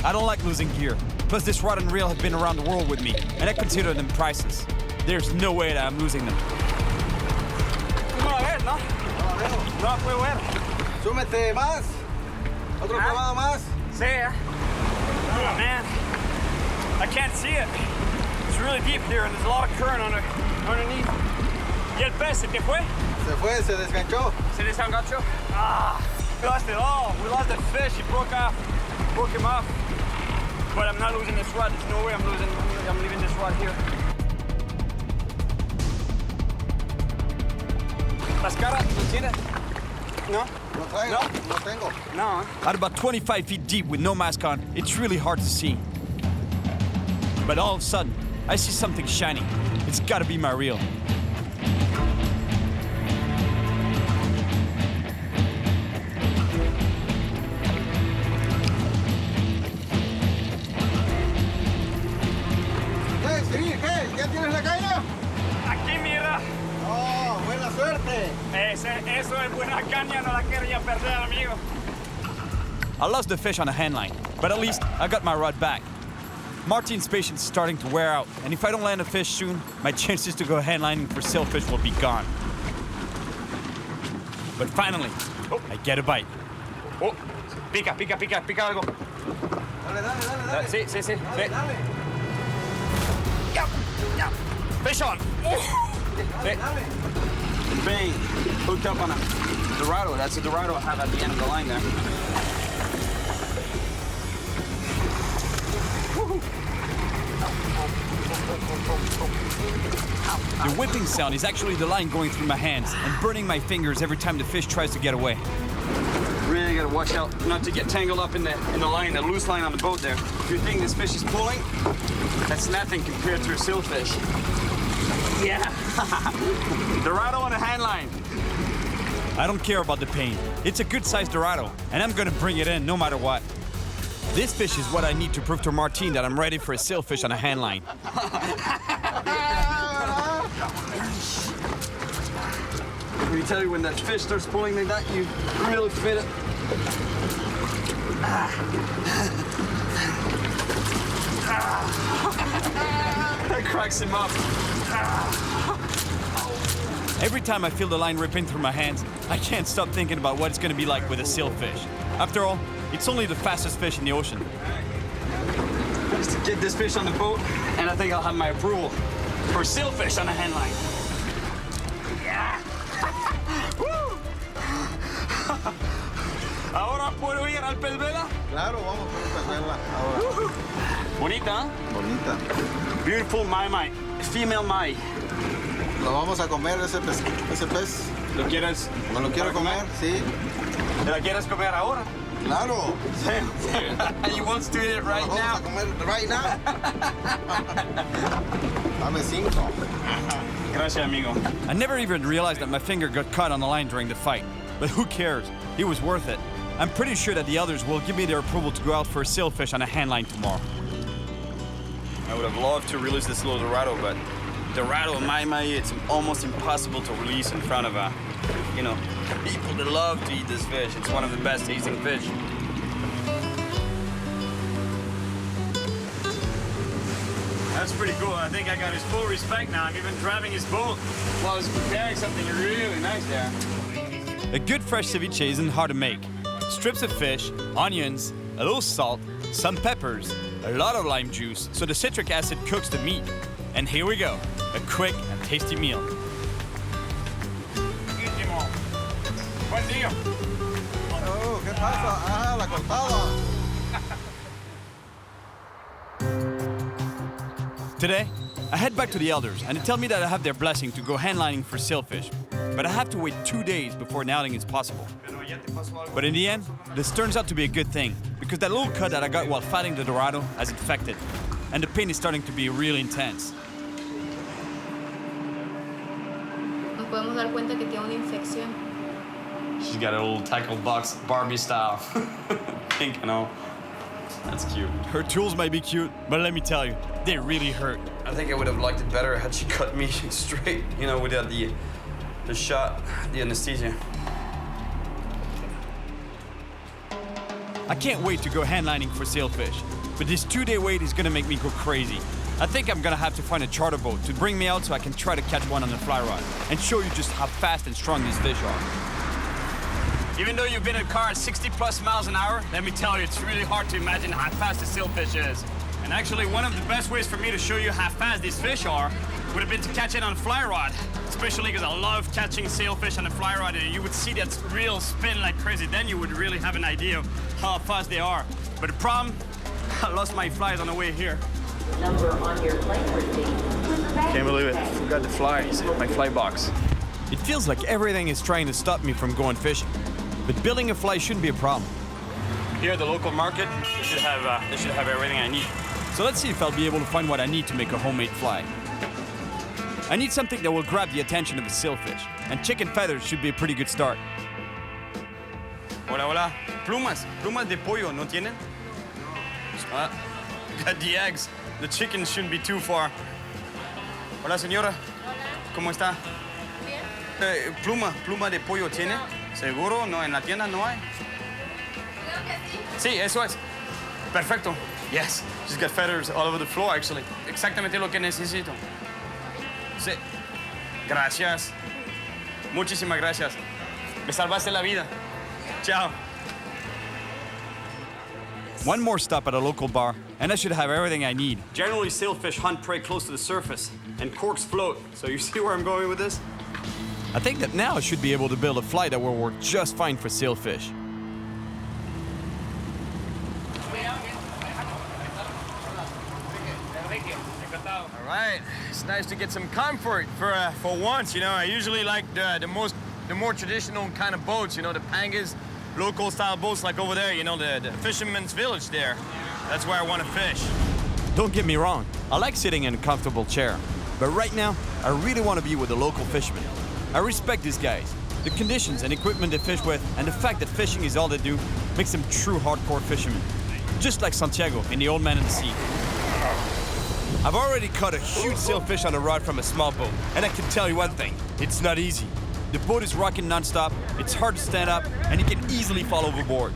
I don't like losing gear, plus this rod and reel have been around the world with me, and I consider them priceless. There's no way that I'm losing them.
¿Cómo la ves, no? No la puedo ver.
Súmete más. Otro clavado más.
Sí, Oh, man. I can't see it. It's really deep here, and there's a lot of current underneath. ¿Y el pez se te fue?
Se fue, se desganchó.
Se desganchó? Ah, we lost it all. We lost the fish. He broke him off. But I'm not losing this rod. There's no way I'm leaving this rod here. ¿Mascara? ¿No tiene? No?
No traigo. No tengo.
No.
At about 25 feet deep with no mask on, it's really hard to see. But all of a sudden, I see something shiny. It's gotta be my reel.
Cyril, ¿qué? ¿Ya tienes la caña?
Aquí, mira.
Oh, buena suerte.
Eso es buena caña, no la quería perder, amigo.
I lost the fish on a handline, but at least I got my rod back. Martin's patience is starting to wear out, and if I don't land a fish soon, my chances to go handlining for sailfish will be gone. But finally, I get a bite.
Oh, pica algo.
Dale.
Sí.
Dale.
Yep. Fish on. Bang. Hooked up on a Dorado. That's a Dorado I have at the end of the line there.
The whipping sound is actually the line going through my hands and burning my fingers every time the fish tries to get away.
Really gotta watch out not to get tangled up in the line, the loose line on the boat there. If you think this fish is pulling, that's nothing compared to a sailfish. Yeah. Dorado on a hand line.
I don't care about the pain. It's a good-sized Dorado, and I'm gonna bring it in no matter what. This fish is what I need to prove to Martin that I'm ready for a sailfish on a hand line.
Let me tell you, when that fish starts pulling like that, you really fit it. That cracks him up.
Every time I feel the line ripping through my hands, I can't stop thinking about what it's gonna be like with a sailfish. After all, it's only the fastest fish in the ocean.
Just to get this fish on the boat, and I think I'll have my approval for a sailfish on a hand line. Yeah. Ahora puedo ir al pez vela.
Claro, vamos por el pez vela ahora.
Bonita, ¿eh?
Bonita.
Beautiful mai, female mai.
Lo vamos a comer ese pez.
¿Lo quieres?
¿Me lo quiero comer? Sí.
¿Te la quieres comer ahora?
Claro.
He wants to eat it right now.
Vamos a comer right now. Dame 5.
Gracias, amigo.
I never even realized that my finger got caught on the line during the fight. But who cares? It was worth it. I'm pretty sure that the others will give me their approval to go out for a sailfish on a handline tomorrow.
I would have loved to release this little Dorado, but Dorado and Mai, it's almost impossible to release in front of, people that love to eat this fish. It's one of the best tasting fish.
That's pretty cool. I think I got his full respect now. I'm even driving his boat while I was preparing something really nice there.
A good fresh ceviche isn't hard to make. Strips of fish, onions, a little salt, some peppers, a lot of lime juice so the citric acid cooks the meat. And here we go, a quick and tasty meal.
Buen día.
Oh, ¿qué pasa? Ah, la cortada.
Today, I head back to the elders and they tell me that I have their blessing to go handlining for sailfish. But I have to wait 2 days before an outing is possible. But in the end, this turns out to be a good thing because that little cut that I got while fighting the Dorado has infected. And the pain is starting to be really intense.
Nos podemos dar cuenta que tiene una infección.
She's got a little tackle box, Barbie style. Pink and all.
That's cute.
Her tools might be cute, but let me tell you, they really hurt.
I think I would have liked it better had she cut me straight, you know, without the shot, the anesthesia.
I can't wait to go handlining for sailfish, but this 2-day wait is gonna make me go crazy. I think I'm gonna have to find a charter boat to bring me out so I can try to catch one on the fly rod and show you just how fast and strong these fish are.
Even though you've been in a car at 60+ miles an hour, let me tell you, it's really hard to imagine how fast a sailfish is. And actually, one of the best ways for me to show you how fast these fish are would have been to catch it on a fly rod, especially because I love catching sailfish on a fly rod, and you would see that reel spin like crazy. Then you would really have an idea of how fast they are. But the problem, I lost my flies on the way here.
Number on your plane receipt.
Can't believe it, I forgot the flies, my fly box.
It feels like everything is trying to stop me from going fishing, but building a fly shouldn't be a problem.
Here at the local market, they should have everything I need.
So let's see if I'll be able to find what I need to make a homemade fly. I need something that will grab the attention of the sailfish, and chicken feathers should be a pretty good start.
Hola, hola. Plumas de pollo, ¿no tienen? Ah, got the eggs. The chicken shouldn't be too far. Hola, señora.
Hola.
¿Cómo está?
Bien.
Pluma de pollo tiene? ¿Seguro? No, en la tienda no hay.
Creo que sí.
Sí, eso es. Perfecto. Yes. She's got feathers all over the floor, actually. Exactamente lo que necesito. Sí. Gracias. Muchísimas gracias. Me salvaste la vida. Ciao.
One more stop at a local bar, and I should have everything I need.
Generally, sailfish hunt prey close to the surface, and corks float. So you see where I'm going with this?
I think that now I should be able to build a fly that will work just fine for sailfish.
All right, it's nice to get some comfort for once. You know, I usually like the more traditional kind of boats. You know, the pangas, local style boats like over there. You know, the fisherman's village there. That's where I want to fish.
Don't get me wrong, I like sitting in a comfortable chair, but right now I really want to be with the local fishermen. I respect these guys. The conditions and equipment they fish with, and the fact that fishing is all they do, makes them true hardcore fishermen. Just like Santiago in The Old Man in the Sea. I've already caught a huge sailfish on a rod from a small boat, and I can tell you one thing, it's not easy. The boat is rocking non-stop, it's hard to stand up, and you can easily fall overboard.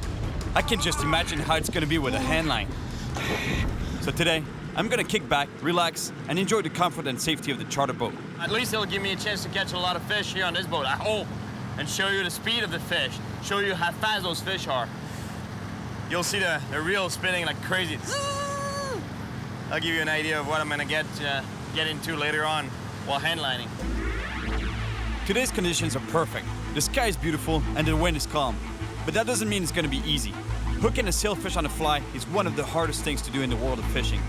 I can just imagine how it's gonna be with a handline. So today, I'm gonna kick back, relax, and enjoy the comfort and safety of the charter boat.
At least it'll give me a chance to catch a lot of fish here on this boat, I hope. And show you the speed of the fish, show you how fast those fish are. You'll see the reel spinning like crazy. I'll give you an idea of what I'm gonna get into later on while handlining.
Today's conditions are perfect. The sky is beautiful and the wind is calm. But that doesn't mean it's gonna be easy. Hooking a sailfish on a fly is one of the hardest things to do in the world of fishing.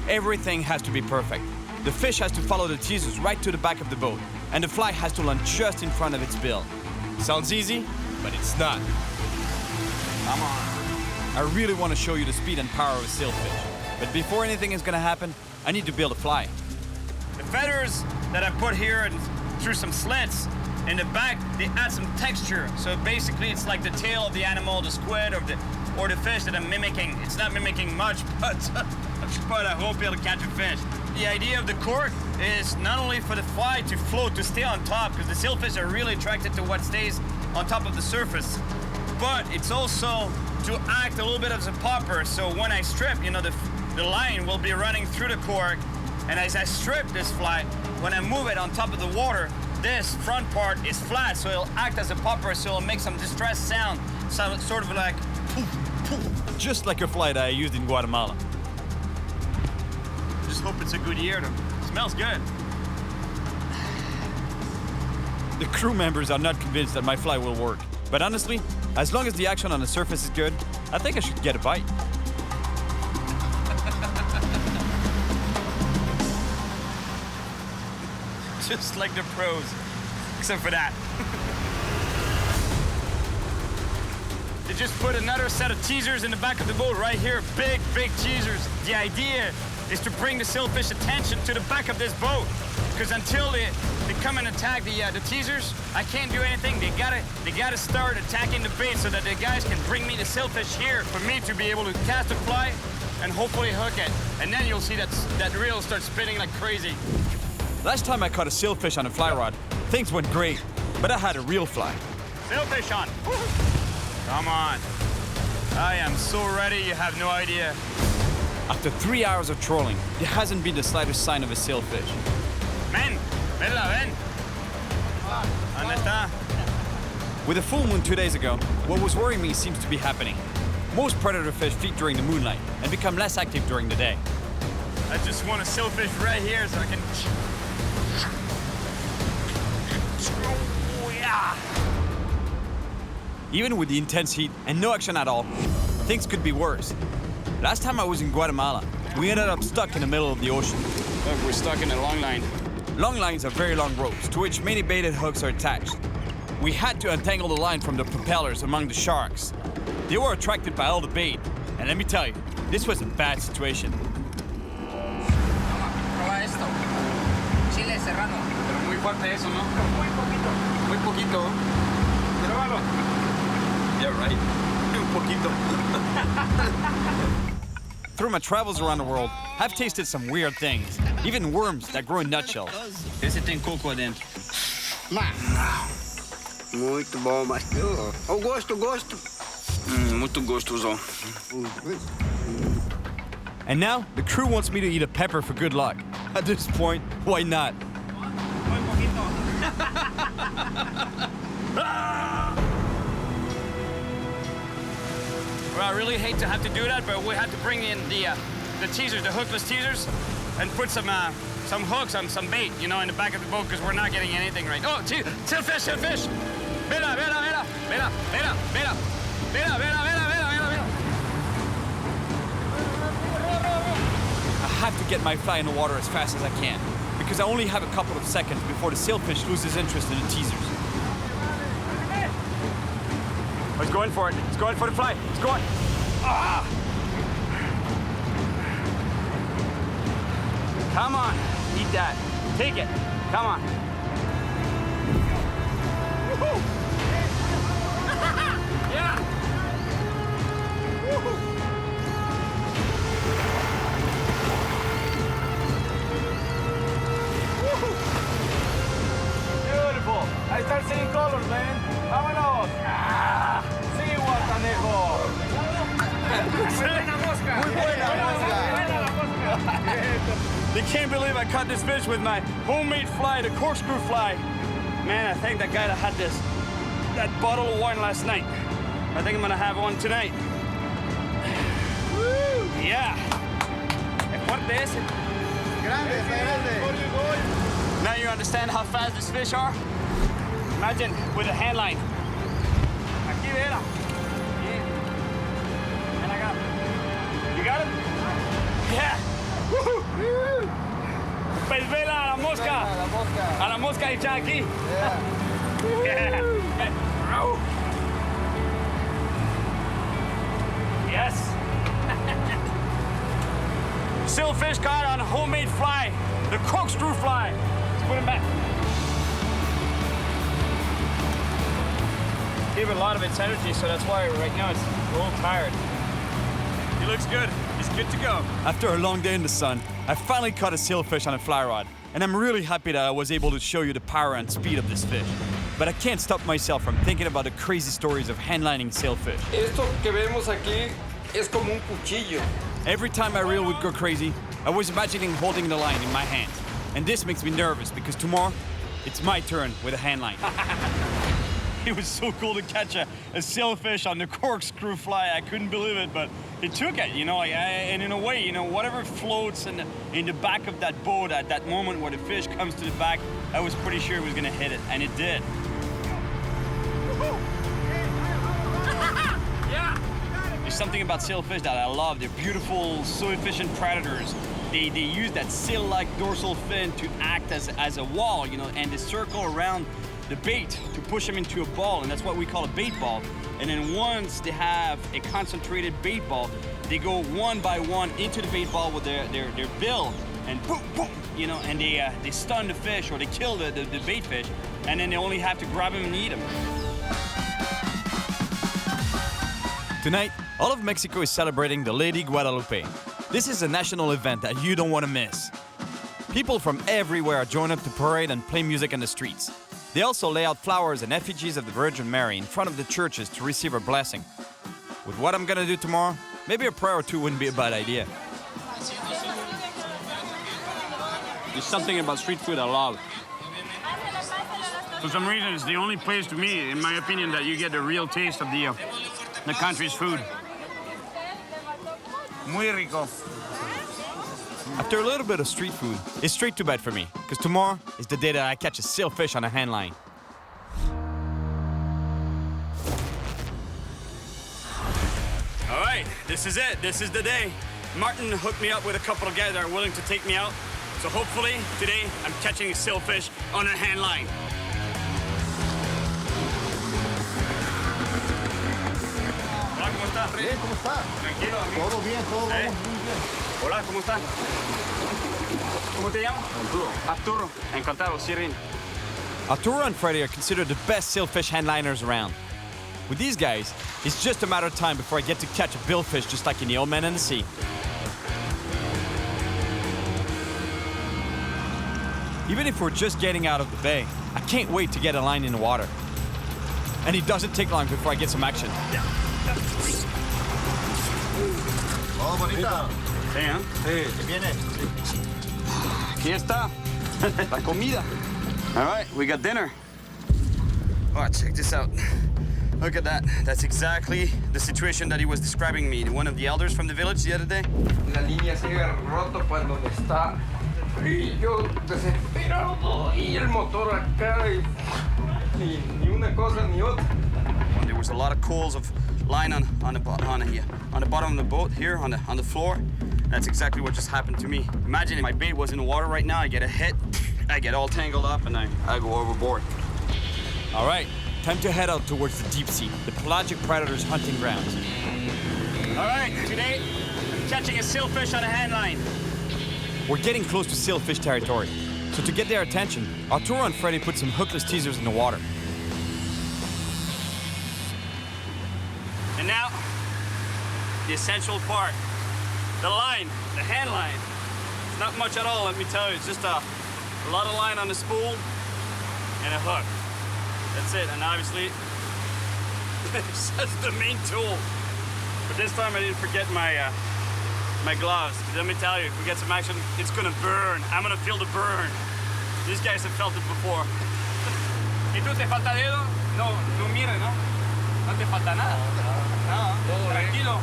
Everything has to be perfect. The fish has to follow the teasers right to the back of the boat, and the fly has to land just in front of its bill. Sounds easy, but it's not.
Come on.
I really want to show you the speed and power of a sailfish. But before anything is gonna happen, I need to build a fly.
The feathers that I put here and through some slits in the back, they add some texture. So basically it's like the tail of the animal, the squid or the fish that I'm mimicking. It's not mimicking much, but I hope it'll catch a fish. The idea of the cork is not only for the fly to float, to stay on top, because the sailfish are really attracted to what stays on top of the surface, but it's also to act a little bit as a popper. So when I strip, you know, the line will be running through the cork, and as I strip this fly, when I move it on top of the water, this front part is flat, so it'll act as a popper, so it'll make some distressed sound, so sort of like poof, poof.
Just like a fly that I used in Guatemala.
Just hope it's a good year. It smells good.
The crew members are not convinced that my fly will work. But honestly, as long as the action on the surface is good, I think I should get a bite.
Just like the pros, except for that. They just put another set of teasers in the back of the boat right here. Big, big teasers. The idea is to bring the sailfish attention to the back of this boat. Because until they come and attack the teasers, I can't do anything. They gotta start attacking the bait so that the guys can bring me the sailfish here for me to be able to cast a fly and hopefully hook it. And then you'll see that reel start spinning like crazy.
Last time I caught a sailfish on a fly rod, things went great, but I had a real fly.
Sailfish on. Come on. I am so ready, you have no idea.
After 3 hours of trolling, there hasn't been the slightest sign of a sailfish.
Men, ven. ¿Dónde está?
With a full moon 2 days ago, what was worrying me seems to be happening. Most predator fish feed during the moonlight and become less active during the day.
I just want a sailfish right here so I can... Oh, yeah.
Even with the intense heat and no action at all, things could be worse. Last time I was in Guatemala, we ended up stuck in the middle of the ocean.
Look, we're stuck in a long line.
Long lines are very long ropes to which many baited hooks are attached. We had to untangle the line from the propellers among the sharks. They were attracted by all the bait, and let me tell you, this was a bad situation.
Prueba esto. Chile serrano. Pero muy fuerte eso, ¿no? Muy poquito. Muy poquito. Pruébalo. Yeah, right. Un poquito.
Through my travels around the world, I've tasted some weird things, even worms that grow in nutshells.
Esse tem coco adentro.
Muito bom, mas o gosto.
Muito gostoso.
And now, the crew wants me to eat a pepper for good luck. At this point, why not?
Well, I really hate to have to do that, but we had to bring in the teasers, the hookless teasers, and put some hooks on some bait, you know, in the back of the boat because we're not getting anything right. Oh, sailfish! Mira.
I have to get my fly in the water as fast as I can, because I only have a couple of seconds before the sailfish loses interest in the teasers.
Oh, he's going for it. He's going for the fly. He's going. Ah! Come on. Eat that. Take it. Come on. Woohoo! Yeah! Woohoo! Woohoo! Beautiful. I start seeing colors, man. Vámonos. Ah! See what, anejo. Muy buena mosca. They can't believe I caught this fish with my homemade fly, the corkscrew fly. Man, I think that guy that had that bottle of wine last night. I think I'm gonna have one tonight. Woo! Yeah. Es fuerte ese. Grande. Now you understand how fast these fish are? Imagine with a hand line. Aquí, vera. Yeah. And I got him. You got him? Yeah. Woohoo! Pues vela a la mosca. A la mosca hecha aquí. Yeah. Oh. Yes. Sailfish caught on a homemade fly. The corkscrew fly. Let's put him back. Gave it a lot of its energy, so that's why right now it's a little tired. He looks good. He's good to go.
After a long day in the sun, I finally caught a sailfish on a fly rod, and I'm really happy that I was able to show you the power and speed of this fish. But I can't stop myself from thinking about the crazy stories of handlining sailfish.
Esto que vemos aquí es como un cuchillo.
Every time my reel would go crazy, I was imagining holding the line in my hands. And this makes me nervous because tomorrow, it's my turn with a hand line.
It was so cool to catch a sailfish on the corkscrew fly. I couldn't believe it, but it took it, you know. And in a way, you know, whatever floats in the back of that boat at that moment where the fish comes to the back, I was pretty sure it was gonna hit it, and it did. Yeah. There's something about sailfish that I love. They're beautiful, so efficient predators. They use that sail-like dorsal fin to act as a wall, you know, and they circle around the bait to push them into a ball, and that's what we call a bait ball. And then once they have a concentrated bait ball, they go one by one into the bait ball with their bill, and boom, boom, you know, and they stun the fish or they kill the bait fish, and then they only have to grab them and eat them.
Tonight, all of Mexico is celebrating the Lady Guadalupe. This is a national event that you don't want to miss. People from everywhere join up to parade and play music in the streets. They also lay out flowers and effigies of the Virgin Mary in front of the churches to receive her blessing. With what I'm gonna do tomorrow, maybe a prayer or two wouldn't be a bad idea.
There's something about street food I love. For some reason, it's the only place to me, in my opinion, that you get the real taste of the country's food. Muy rico.
After a little bit of street food, it's straight to bed for me, because tomorrow is the day that I catch a sailfish on a hand line.
All right, this is it. This is the day. Martin hooked me up with a couple of guys that are willing to take me out. So hopefully, today, I'm catching a sailfish on a hand line. Hola, ¿cómo estás?
Bien, ¿cómo está?
Tranquilo, amigo.
Todo bien, todo vamos muy bien.
Hola, ¿cómo estás? ¿Cómo te llamas? Arturo. Encantado, Cyril.
Arturo and Freddy are considered the best sailfish handliners around. With these guys, it's just a matter of time before I get to catch a billfish just like in the Old Man and the Sea. Even if we're just getting out of the bay, I can't wait to get a line in the water. And it doesn't take long before I get some action.
Oh, bonita.
Sí, ¿eh?
Sí. ¿Qué viene?
Aquí está. La comida. All right, we got dinner. Oh, check this out. Look at that. That's exactly the situation that he was describing me. One of the elders from the village the other day.
La línea sigue roto para donde está. Y yo desesperado. Y el motor acá. Y ni una cosa ni otra.
When there was a lot of coils of line on the bottom of the boat here on the floor. That's exactly what just happened to me. Imagine if my bait was in the water right now. I get a hit, I get all tangled up, and I go overboard.
All right, time to head out towards the deep sea, the pelagic predators' hunting grounds.
All right, today I'm catching a sailfish on a hand line.
We're getting close to sailfish territory, so to get their attention, Arturo and Freddy put some hookless teasers in the water.
And now, the essential part. The line, the hand line. It's not much at all, let me tell you. It's just a lot of line on the spool and a hook. That's it, and obviously, that's the main tool. But this time I didn't forget my gloves. Let me tell you, if we get some action, it's gonna burn. I'm gonna feel the burn. These guys have felt it before. ¿Y tú te falta dedo? No, no mires, ¿no? No te falta nada. No, tranquilo.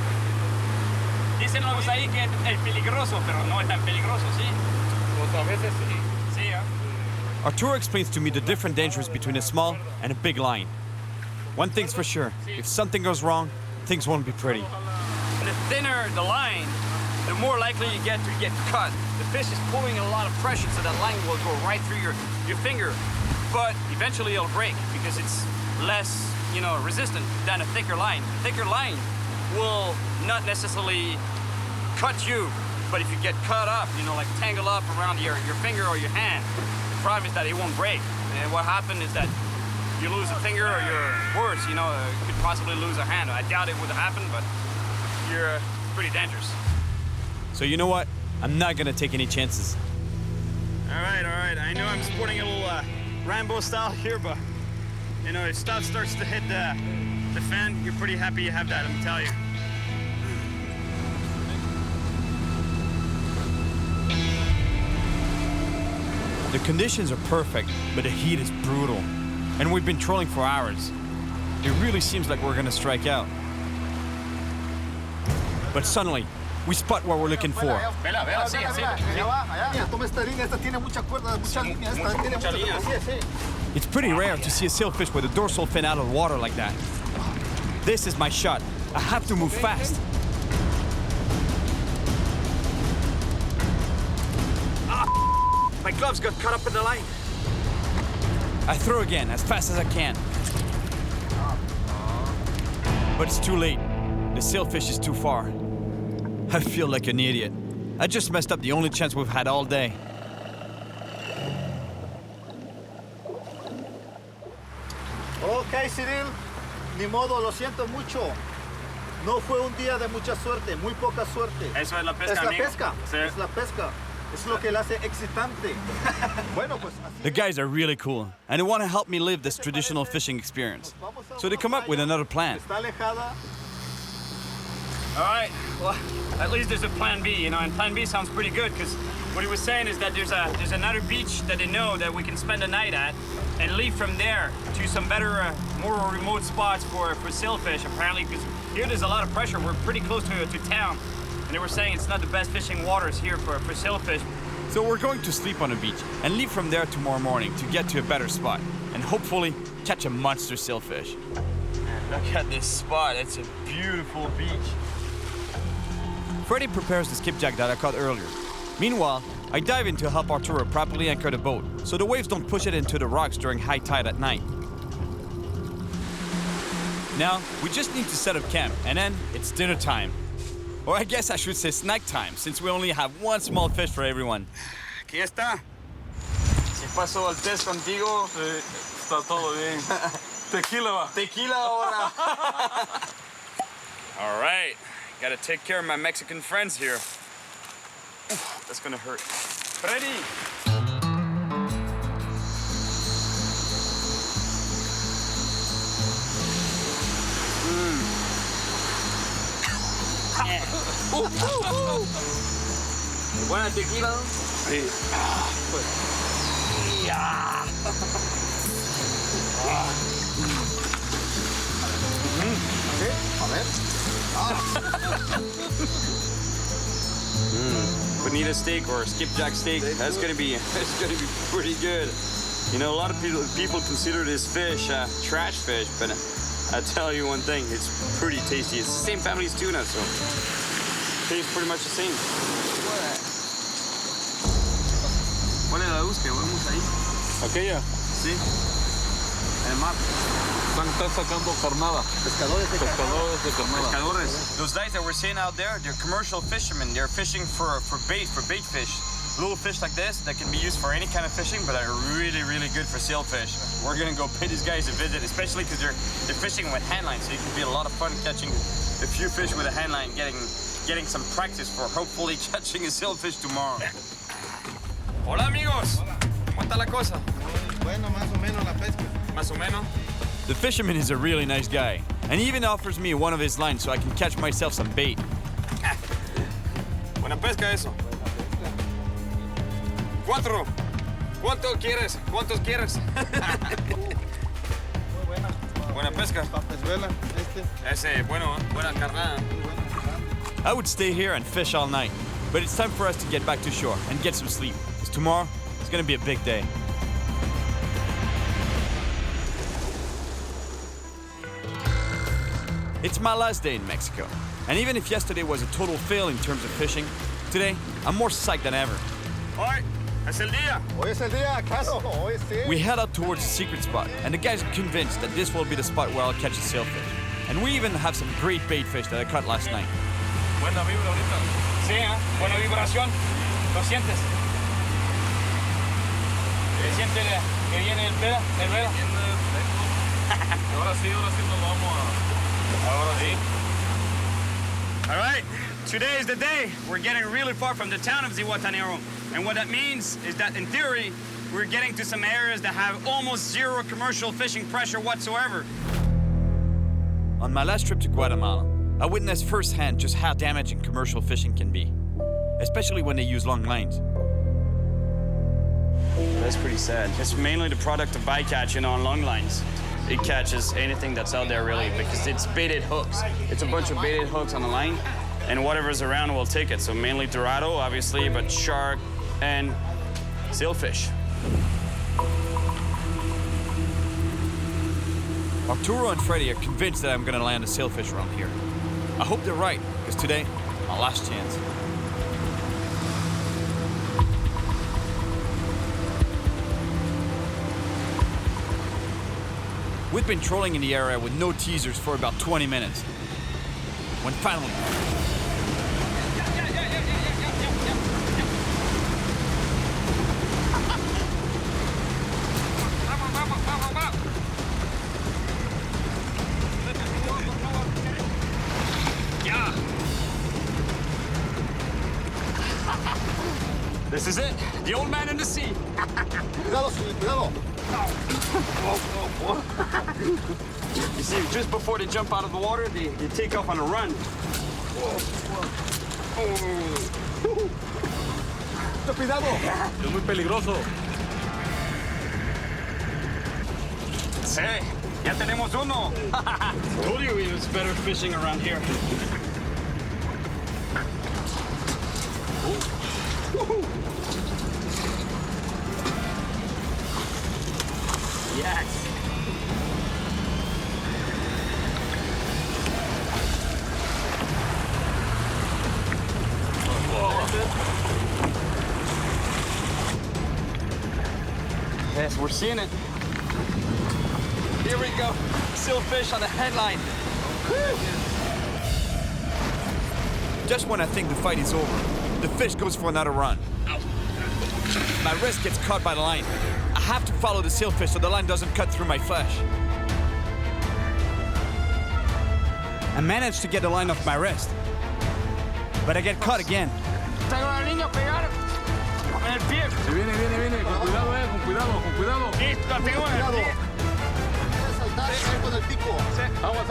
Dicen los ahí que es peligroso, pero no es tan peligroso, ¿sí? Pues a veces sí. Sí, ¿eh?
Arturo explains to me the different dangers between a small and a big line. One thing's for sure, if something goes wrong, things won't be pretty.
The thinner the line, the more likely you get to get cut. The fish is pulling a lot of pressure, so that line will go right through your finger. But eventually it'll break because it's less, resistant than a thicker line. A thicker line will not necessarily cut you, but if you get cut up, like tangle up around your finger or your hand, the problem is that it won't break. And what happened is that you lose a finger or worse, you could possibly lose a hand. I doubt it would happen, but you're pretty dangerous.
So you know what? I'm not gonna take any chances.
All right. I know I'm sporting a little Rambo style here, but if stuff starts to hit the fan, you're pretty happy you have that, let me tell you.
The conditions are perfect, but the heat is brutal. And we've been trolling for hours. It really seems like we're gonna strike out. But suddenly, we spot what we're looking for.
Vela, sí.
Allá va, allá. Toma esta línea, esta tiene mucha cuerda, mucha línea. Esta tiene mucha línea. Sí.
It's pretty rare to see a sailfish with a dorsal fin out of the water like that. This is my shot. I have to move fast.
My gloves got caught up in the line.
I throw again as fast as I can. But it's too late. The sailfish is too far. I feel like an idiot. I just messed up the only chance we've had all day.
Ok, Cyril. Ni modo, lo siento mucho. No fue un día de mucha suerte, muy poca suerte.
Eso es la pesca,
Es la
amigo.
pesca,
Sí.
es la pesca. Es lo que la hace excitante. Bueno, pues así.
The guys are really cool, and they want to help me live this traditional fishing experience. So they come up with another plan.
Está alejada.
All right, well, at least there's a plan B, you know, and plan B sounds pretty good because what he was saying is that there's another beach that they know that we can spend the night at and leave from there to some better, more remote spots for sailfish, apparently, because here there's a lot of pressure. We're pretty close to town, and they were saying it's not the best fishing waters here for sailfish.
So we're going to sleep on a beach and leave from there tomorrow morning to get to a better spot and hopefully catch a monster sailfish.
Look at this spot. It's a beautiful beach.
Freddie prepares the skipjack that I caught earlier. Meanwhile, I dive in to help Arturo properly anchor the boat so the waves don't push it into the rocks during high tide at night. Now, we just need to set up camp and then it's dinner time. Or I guess I should say snack time, since we only have one small fish for everyone.
Aquí está. Si paso el test contigo.
Está todo bien. Tequila va.
Tequila ahora. All right. Gotta take care of my Mexican friends here. Oof, that's gonna hurt. Freddy! Buena tequila.
Sí.
Ya.
A ver.
Bonita steak or skipjack steak. That's gonna be pretty good. You know, a lot of people consider this fish trash fish, but I tell you one thing, it's pretty tasty. It's the same family as tuna, so tastes pretty much the same. ¿Cuál es la luz que vemos ahí?
Aquella.
Sí. El mar.
Están sacando carnada.
Pescadores de
carnada.
Pescadores. Those guys that we're seeing out there, they're commercial fishermen. They're fishing for bait fish. Little fish like this that can be used for any kind of fishing, but are really, really good for sailfish. We're gonna go pay these guys a visit, especially because they're fishing with hand lines, so it can be a lot of fun catching a few fish with a hand line, getting some practice for hopefully catching a sailfish tomorrow. Hola amigos. ¿Cómo está la cosa?
Bueno, más o menos la pesca.
Más o menos.
The fisherman is a really nice guy, and he even offers me one of his lines so I can catch myself some bait.
Buena pesca eso. 4. ¿Cuántos quieres? ¿Cuántos quieres? Buena pesca.
Papezuela,
Ese, bueno, buena carnada.
I would stay here and fish all night, but it's time for us to get back to shore and get some sleep, because tomorrow is gonna be a big day. It's my last day in Mexico, and even if yesterday was a total fail in terms of fishing, today I'm more psyched than ever.
Hoy es el día.
Hoy es el día, ¿acaso? Hoy sí.
We head out towards the secret spot, and the guys are convinced that this will be the spot where I'll catch a sailfish. And we even have some great bait fish that I caught last night.
Buena vibra ahorita. Sí, buena vibración. ¿Lo sientes? ¿Se siente que viene el vela?
Ahora sí nos vamos a...
Ahora sí. All right, today is the day. We're getting really far from the town of Zihuatanejo. And what that means is that, in theory, we're getting to some areas that have almost zero commercial fishing pressure whatsoever.
On my last trip to Guatemala, I witnessed firsthand just how damaging commercial fishing can be, especially when they use long lines.
That's pretty sad. It's mainly the product of bycatch, on long lines. It catches anything that's out there, really, because it's baited hooks. It's a bunch of baited hooks on the line, and whatever's around will take it. So mainly dorado, obviously, but shark and sailfish.
Arturo and Freddie are convinced that I'm gonna land a sailfish around here. I hope they're right, because today, my last chance. We'd been trolling in the area with no teasers for about 20 minutes. When finally...
This is it, the old man in the sea.
Cuidado, señor, cuidado.
You see, just before they jump out of the water, they take off on a run.
Cuidado.
Es muy peligroso.
Hey, ya tenemos uno. Told you it was better fishing around here. Yes. Yes, we're seeing it. Here we go. Silverfish on the headline.
Just when I think the fight is over, the fish goes for another run. My wrist gets caught by the line. I have to follow the sailfish so the line doesn't cut through my flesh. I managed to get the line off my wrist, but I get caught again.
Tengo al niño pegado en el pie.
Se viene, viene. Con cuidado, con cuidado, con cuidado.
Listo, tengo en el pie.
Aguas,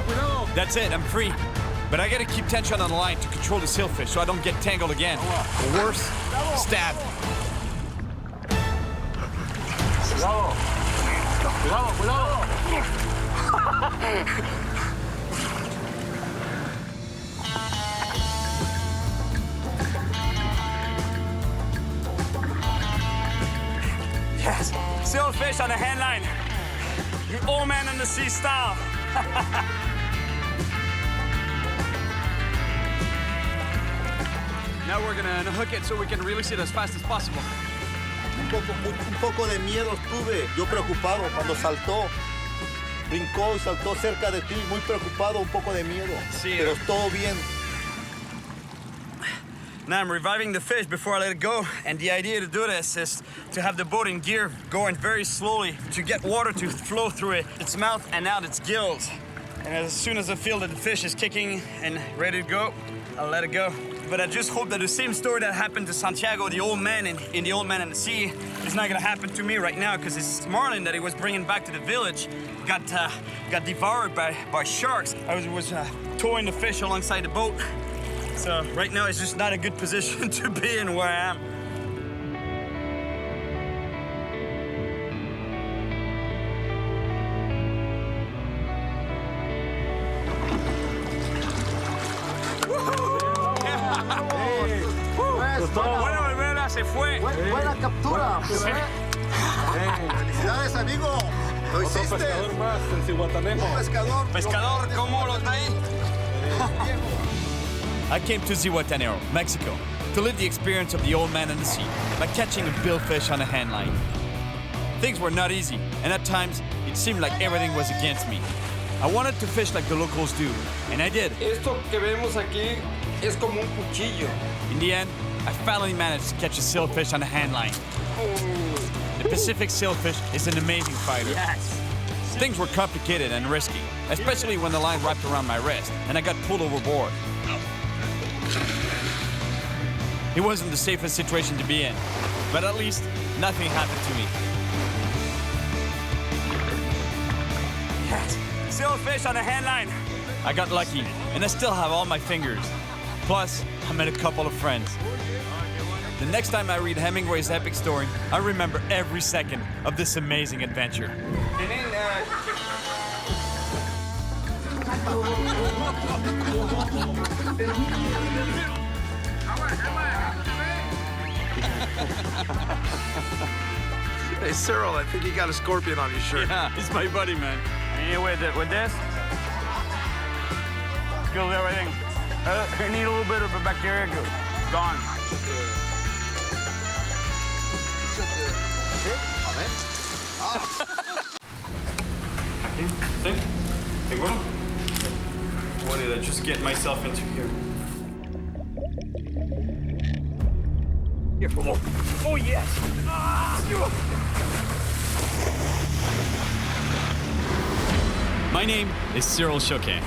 cuidado.
That's it, I'm free. But I gotta keep tension on the line to control the sailfish so I don't get tangled again. Or worse, stabbed.
Cuidado.
Yes, silverfish on the handline. The old man in the sea style. Now we're gonna unhook it so we can release it as fast as possible.
Un poco de miedo tuve, yo preocupado cuando saltó. Brincó y saltó cerca de ti, muy preocupado, un poco de miedo.
Sí,
pero todo bien.
Now I'm reviving the fish before I let it go, and the idea to do this is to have the boat in gear going very slowly to get water to flow through its mouth and out its gills. And as soon as I feel that the fish is kicking and ready to go, I'll let it go. But I just hope that the same story that happened to Santiago, the old man in the Old Man in the Sea, is not gonna happen to me right now, because this marlin that he was bringing back to the village got devoured by sharks. I was towing the fish alongside the boat. So right now it's just not a good position to be in where I am. Bueno, Olvera se fue.
Buena captura.
Sí.
Felicidades, amigo. Lo hiciste.
Otro pescador más en Zihuatanejo.
Un pescador.
Pescador, ¿cómo los de ahí?
I came to Zihuatanejo, Mexico, to live the experience of the Old Man in the Sea by catching a billfish on a handline. Things were not easy, and at times it seemed like everything was against me. I wanted to fish like the locals do, and I did.
Esto que vemos aquí es como un cuchillo.
In the end, I finally managed to catch a sailfish on a handline. The Pacific sailfish is an amazing fighter.
Yes.
Things were complicated and risky, especially when the line wrapped around my wrist and I got pulled overboard. It wasn't the safest situation to be in, but at least nothing happened to me.
Yes. Silverfish on a handline.
I got lucky, and I still have all my fingers. Plus, I met a couple of friends. The next time I read Hemingway's epic story, I remember every second of this amazing adventure.
Hey, Cyril, I think you got a scorpion on your shirt.
Yeah, he's my buddy, man. And with this, kills everything. I need a little bit of a bacteria. Gone.
What did I just get myself into here?
Oh, yes.
My name is Cyril Chauquet,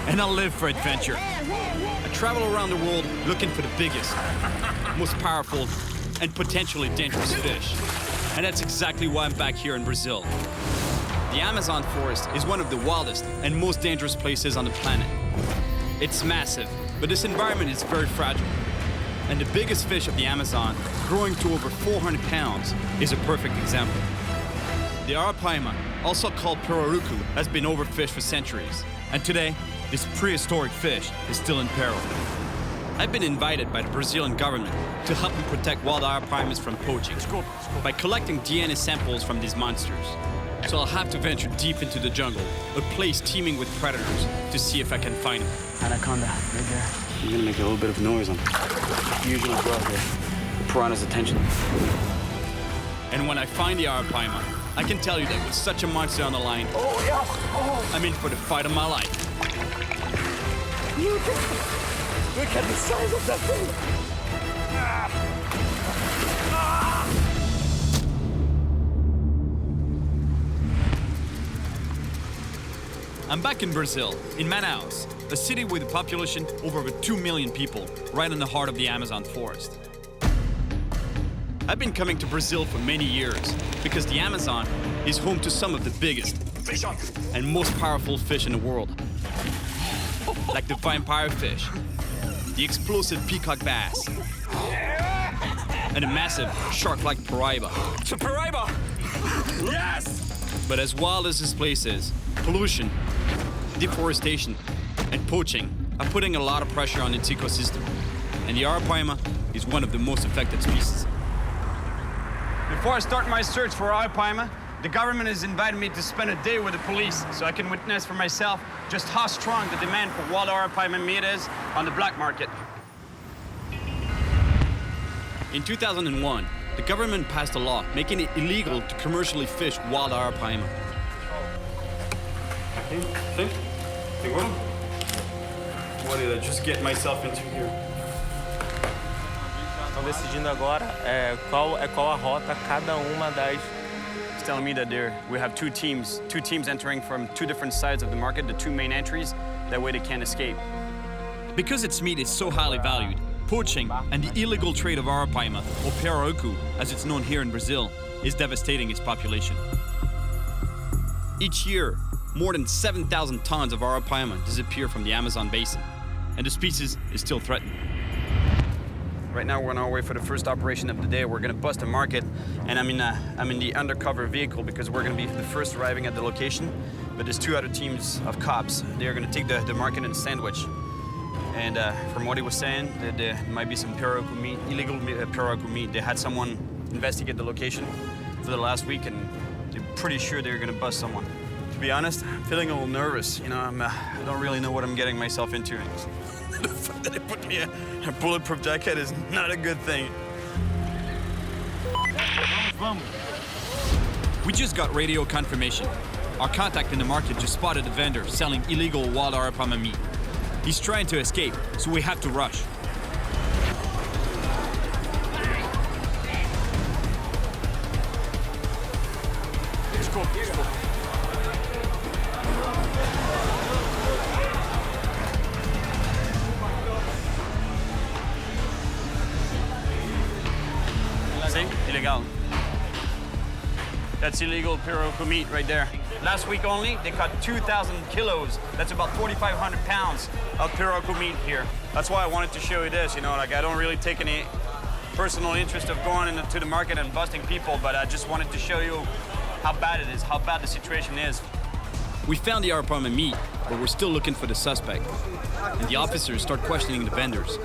and I live for adventure. I travel around the world looking for the biggest, most powerful, and potentially dangerous fish. And that's exactly why I'm back here in Brazil. The Amazon forest is one of the wildest and most dangerous places on the planet. It's massive, but this environment is very fragile. And the biggest fish of the Amazon, growing to over 400 pounds, is a perfect example. The arapaima, also called pirarucu, has been overfished for centuries. And today, this prehistoric fish is still in peril. I've been invited by the Brazilian government to help me protect wild arapaimas from poaching by collecting DNA samples from these monsters. So I'll have to venture deep into the jungle, a place teeming with predators, to see if I can find them.
Anaconda, right there.
I'm gonna make a little bit of noise. I'm usually draw the piranha's attention.
And when I find the arapaima, I can tell you that with such a monster on the line, I'm in for the fight of my life.
Look at the size of that thing.
I'm back in Brazil, in Manaus, a city with a population of over 2 million people, right in the heart of the Amazon forest. I've been coming to Brazil for many years because the Amazon is home to some of the biggest and most powerful fish in the world. Like the vampire fish, the explosive peacock bass, and a massive shark-like paraiba.
It's a paraiba! Yes!
But as wild as this place is, pollution, deforestation, and poaching are putting a lot of pressure on its ecosystem. And the arapaima is one of the most affected species.
Before I start my search for arapaima, the government has invited me to spend a day with the police so I can witness for myself just how strong the demand for wild arapaima meat is on the black market.
In 2001, the government passed a law making it illegal to commercially fish wild arapaima. What did I just get myself into here?
Estão decidindo agora qual a rota cada uma das.
It's telling me that we have two teams entering from two different sides of the market, the two main entries. That way they can't escape.
Because its meat is so highly valued, poaching and the illegal trade of arapaima, or pirarucu, as it's known here in Brazil, is devastating its population. Each year, more than 7,000 tons of arapaima disappear from the Amazon basin, and the species is still threatened.
Right now, we're on our way for the first operation of the day. We're gonna bust a market, and I'm in the undercover vehicle because we're gonna be the first arriving at the location. But there's two other teams of cops. They're gonna take the market and sandwich. And from what he was saying, that there might be some pirarucu meat, illegal pirarucu meat. They had someone investigate the location for the last week, and they're pretty sure they're gonna bust someone. To be honest, I'm feeling a little nervous. You know, I don't really know what I'm getting myself into. The fact that they put me a bulletproof jacket is not a good thing.
We just got radio confirmation. Our contact in the market just spotted a vendor selling illegal wild arapaima meat. He's trying to escape, so we have to rush.
See? Illegal. That's illegal pirarucu meat right there. Last week only, they caught 2,000 kilos. That's about 4,500 pounds of pirarucu meat here. That's why I wanted to show you this. You know, like I don't really take any personal interest of going into the market and busting people, but I just wanted to show you how bad it is, how bad the situation is.
We found the arapaima meat, but we're still looking for the suspect. And the officers start questioning the vendors.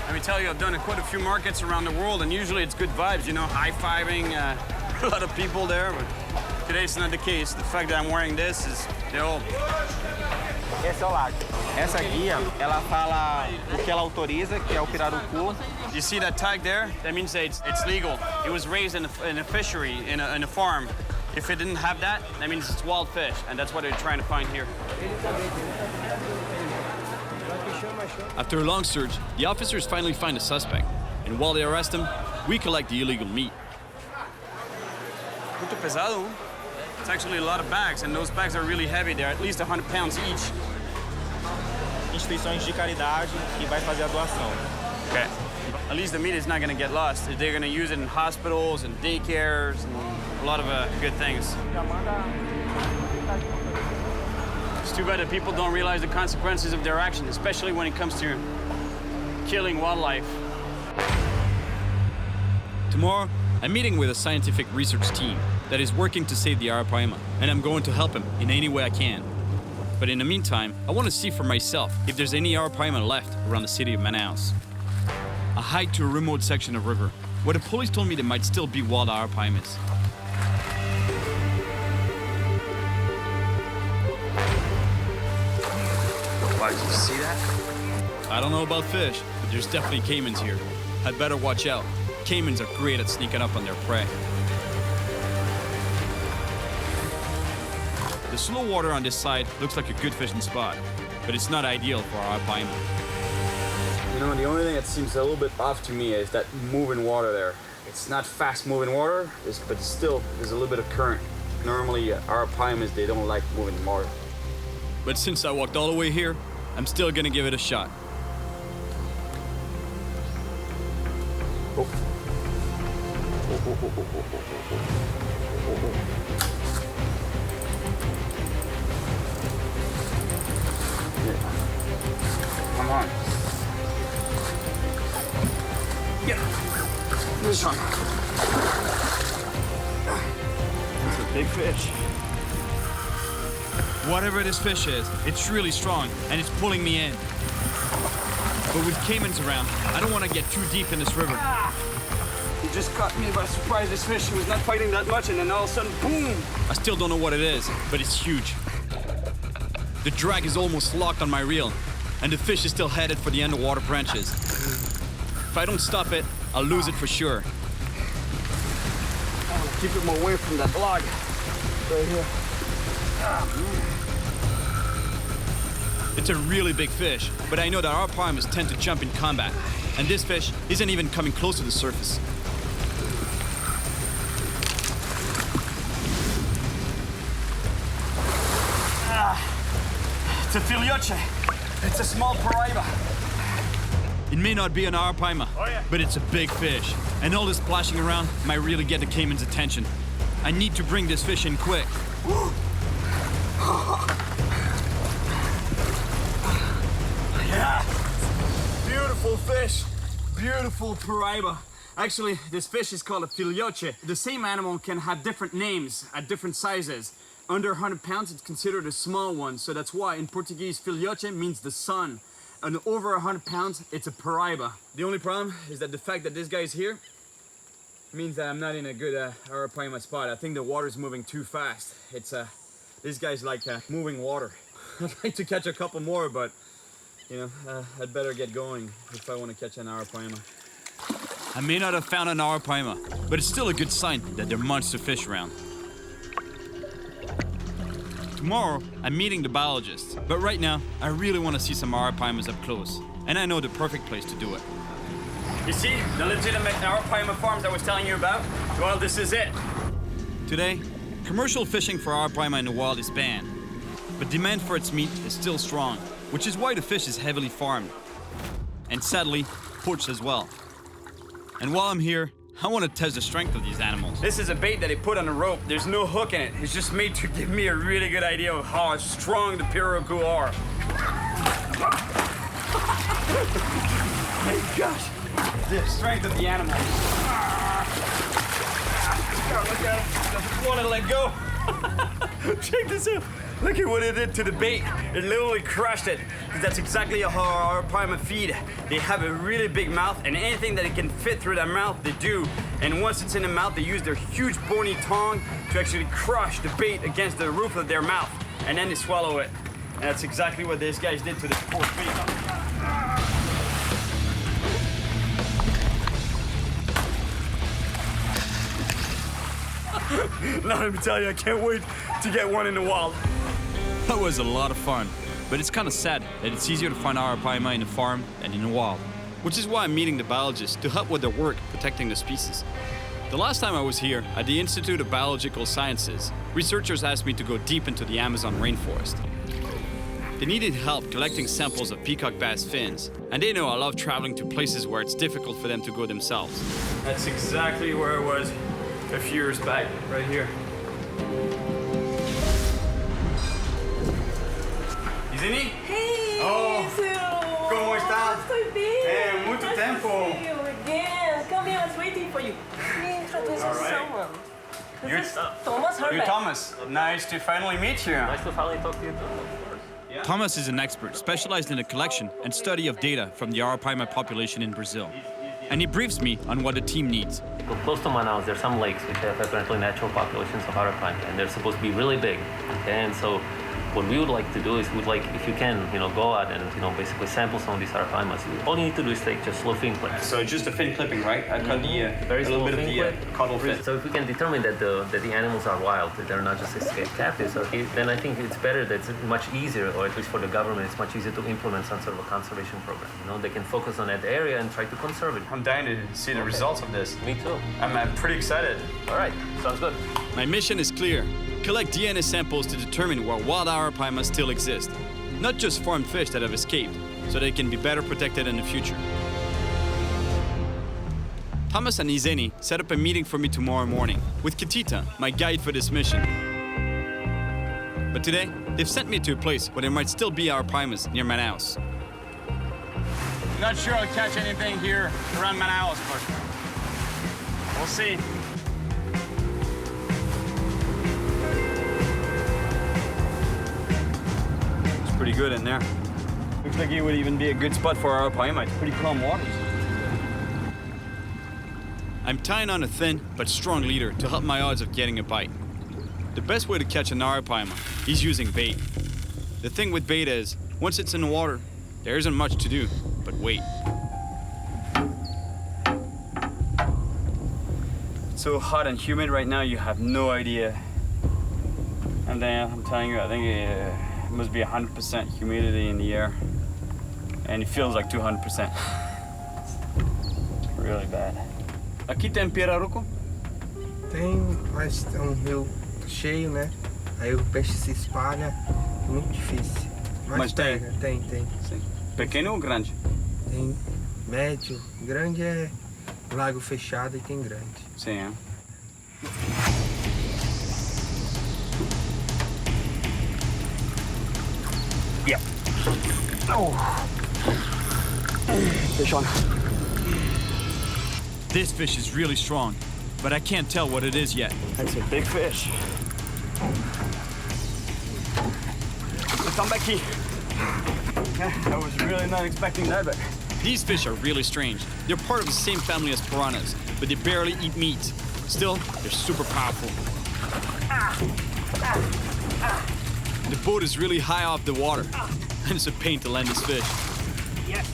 Let me tell you, I've done quite a few markets around the world, and usually it's good vibes, you know, high-fiving, a lot of people there, but today it's not the case. The fact that I'm wearing this is,
Esse é o lago. Essa guia, ela fala o que ela autoriza, que é o pirarucu.
You see that tag there? That means that it's legal. It was raised in a fishery, in a farm. If it didn't have that, that means it's wild fish, and that's what they're trying to find here.
After a long search, the officers finally find a suspect, and while they arrest him, we collect the illegal meat.
Muito pesado. It's actually a lot of bags, and those bags are really heavy. They're at least 100 pounds each.
Instituições de caridade que vai fazer a doação.
Okay. At least the meat is not going to get lost. They're going to use it in hospitals and daycares and a lot of good things. It's too bad that people don't realize the consequences of their actions, especially when it comes to killing wildlife.
Tomorrow, I'm meeting with a scientific research team that is working to save the arapaima, and I'm going to help him in any way I can. But in the meantime, I want to see for myself if there's any arapaima left around the city of Manaus. I hike to a remote section of river, where the police told me there might still be wild arapaimas.
Why, did you see that?
I don't know about fish, but there's definitely caimans here. I'd better watch out. Caimans are great at sneaking up on their prey. The slow water on this side looks like a good fishing spot, but it's not ideal for arapaima.
You know, the only thing that seems a little bit off to me is that moving water there. It's not fast moving water, but still, there's a little bit of current. Normally, arapaimas, they don't like moving water.
But since I walked all the way here, I'm still gonna give it a shot.
Oh. Come on. Yeah. This one.
It's a big fish.
Whatever this fish is, it's really strong, and it's pulling me in. But with caimans around, I don't want to get too deep in this river.
He just caught me by surprise. This fish was not fighting that much, and then all of a sudden, boom!
I still don't know what it is, but it's huge. The drag is almost locked on my reel, and the fish is still headed for the underwater branches. If I don't stop it, I'll lose it for sure.
I want to keep him away from that log. Right here.
It's a really big fish, but I know that arapaimas tend to jump in combat, and this fish isn't even coming close to the surface.
It's a filioche. It's a small paraiba.
It may not be an arapaima, but it's a big fish, and all this splashing around might really get the caiman's attention. I need to bring this fish in quick.
Yeah, beautiful fish, beautiful paraiba. Actually, this fish is called a filioche. The same animal can have different names at different sizes. Under 100 pounds, it's considered a small one, so that's why in Portuguese, filioche means the son. And over 100 pounds, it's a paraiba. The only problem is that the fact that this guy is here means that I'm not in a good arapaima spot. I think the water's moving too fast. This guy's like moving water. I'd like to catch a couple more, but you know, I'd better get going if I want to catch an arapaima.
I may not have found an arapaima, but it's still a good sign that there are monster fish around. Tomorrow, I'm meeting the biologists, but right now, I really want to see some arapaimas up close, and I know the perfect place to do it.
You see, the legitimate arapaima farms I was telling you about? Well, this is it.
Today, commercial fishing for arapaima in the wild is banned, but demand for its meat is still strong, which is why the fish is heavily farmed, and sadly, poached as well. And while I'm here, I want to test the strength of these animals.
This is a bait that they put on a rope. There's no hook in it. It's just made to give me a really good idea of how strong the pirarucu are. My gosh, the strength of the animal. Look at it, doesn't want to let go. Check this out. Look at what it did to the bait. It literally crushed it. That's exactly how our arapaima feed. They have a really big mouth, and anything that it can fit through their mouth, they do. And once it's in the mouth, they use their huge bony tongue to actually crush the bait against the roof of their mouth, and then they swallow it. That's exactly what these guys did to this poor peacock. Let me tell you, I can't wait to get one in the wild.
That was a lot of fun, but it's kind of sad that it's easier to find arapaima in the farm than in the wild. Which is why I'm meeting the biologists to help with their work protecting the species. The last time I was here, at the Institute of Biological Sciences, researchers asked me to go deep into the Amazon rainforest. They needed help collecting samples of peacock bass fins, and they know I love traveling to places where it's difficult for them to go themselves.
That's exactly where I was a few years back, right here. Isini?
Hey,
Oh,
Cyril!
¿Cómo estás?
Estoy bien.
Mucho
Nice
tempo.
to see you again. Come here, I was waiting for you. Let me introduce you
All
to
right.
someone.
You're
This is Thomas
You're
Herbeck.
Thomas. Nice to finally meet you.
Nice to finally talk to you, too.
Thomas is an expert specialized in the collection and study of data from the arapaima population in Brazil. And he briefs me on what the team needs.
Well, close to Manaus, there are some lakes which have apparently natural populations of arapaima, and they're supposed to be really big. Okay, and so what we would like to do is we'd like, if you can, go out and basically sample some of these arapaimas. All you need to do is take just slow fin clips.
So just a fin clipping, right? I cut
Very
a little
small
bit of
fin
the
clip.
caudal fin.
So if we can determine that the animals are wild, that they're not just escaped captives, okay, then I think it's better that it's much easier, or at least for the government, it's much easier to implement some sort of a conservation program. They can focus on that area and try to conserve it.
I'm dying to see the results of this.
Me too.
I'm pretty excited.
All right, sounds good.
My mission is clear. Collect DNA samples to determine where wild arapaima still exist. Not just farmed fish that have escaped, so they can be better protected in the future. Thomas and Izeni set up a meeting for me tomorrow morning with Kitita, my guide for this mission. But today, they've sent me to a place where there might still be arapaimas near Manaus.
Not sure I'll catch anything here around Manaus, but we'll see. It's pretty good in there. Looks like it would even be a good spot for arapaima. It's pretty calm waters.
I'm tying on a thin but strong leader to help my odds of getting a bite. The best way to catch an arapaima is using bait. The thing with bait is, once it's in the water, there isn't much to do but wait.
It's so hot and humid right now, you have no idea. And then I'm telling you, I think it must be 100% humidity in the air. And it feels like 200%. Really bad. Aqui tem pirarucu?
Tem, mas é um rio cheio, né? Aí o peixe se espalha, muito difícil.
Mas tem?
pega, tem.
Sim. Pequeno ou grande?
Tem médio, grande é lago fechado e tem grande.
Sim, é.
Yep. Oh. Fish on.
This fish is really strong, but I can't tell what it is yet.
That's a big fish. Come back here. I was really not expecting that, but...
These fish are really strange. They're part of the same family as piranhas, but they barely eat meat. Still, they're super powerful. The boat is really high off the water, and it's a pain to land this fish.
Yes.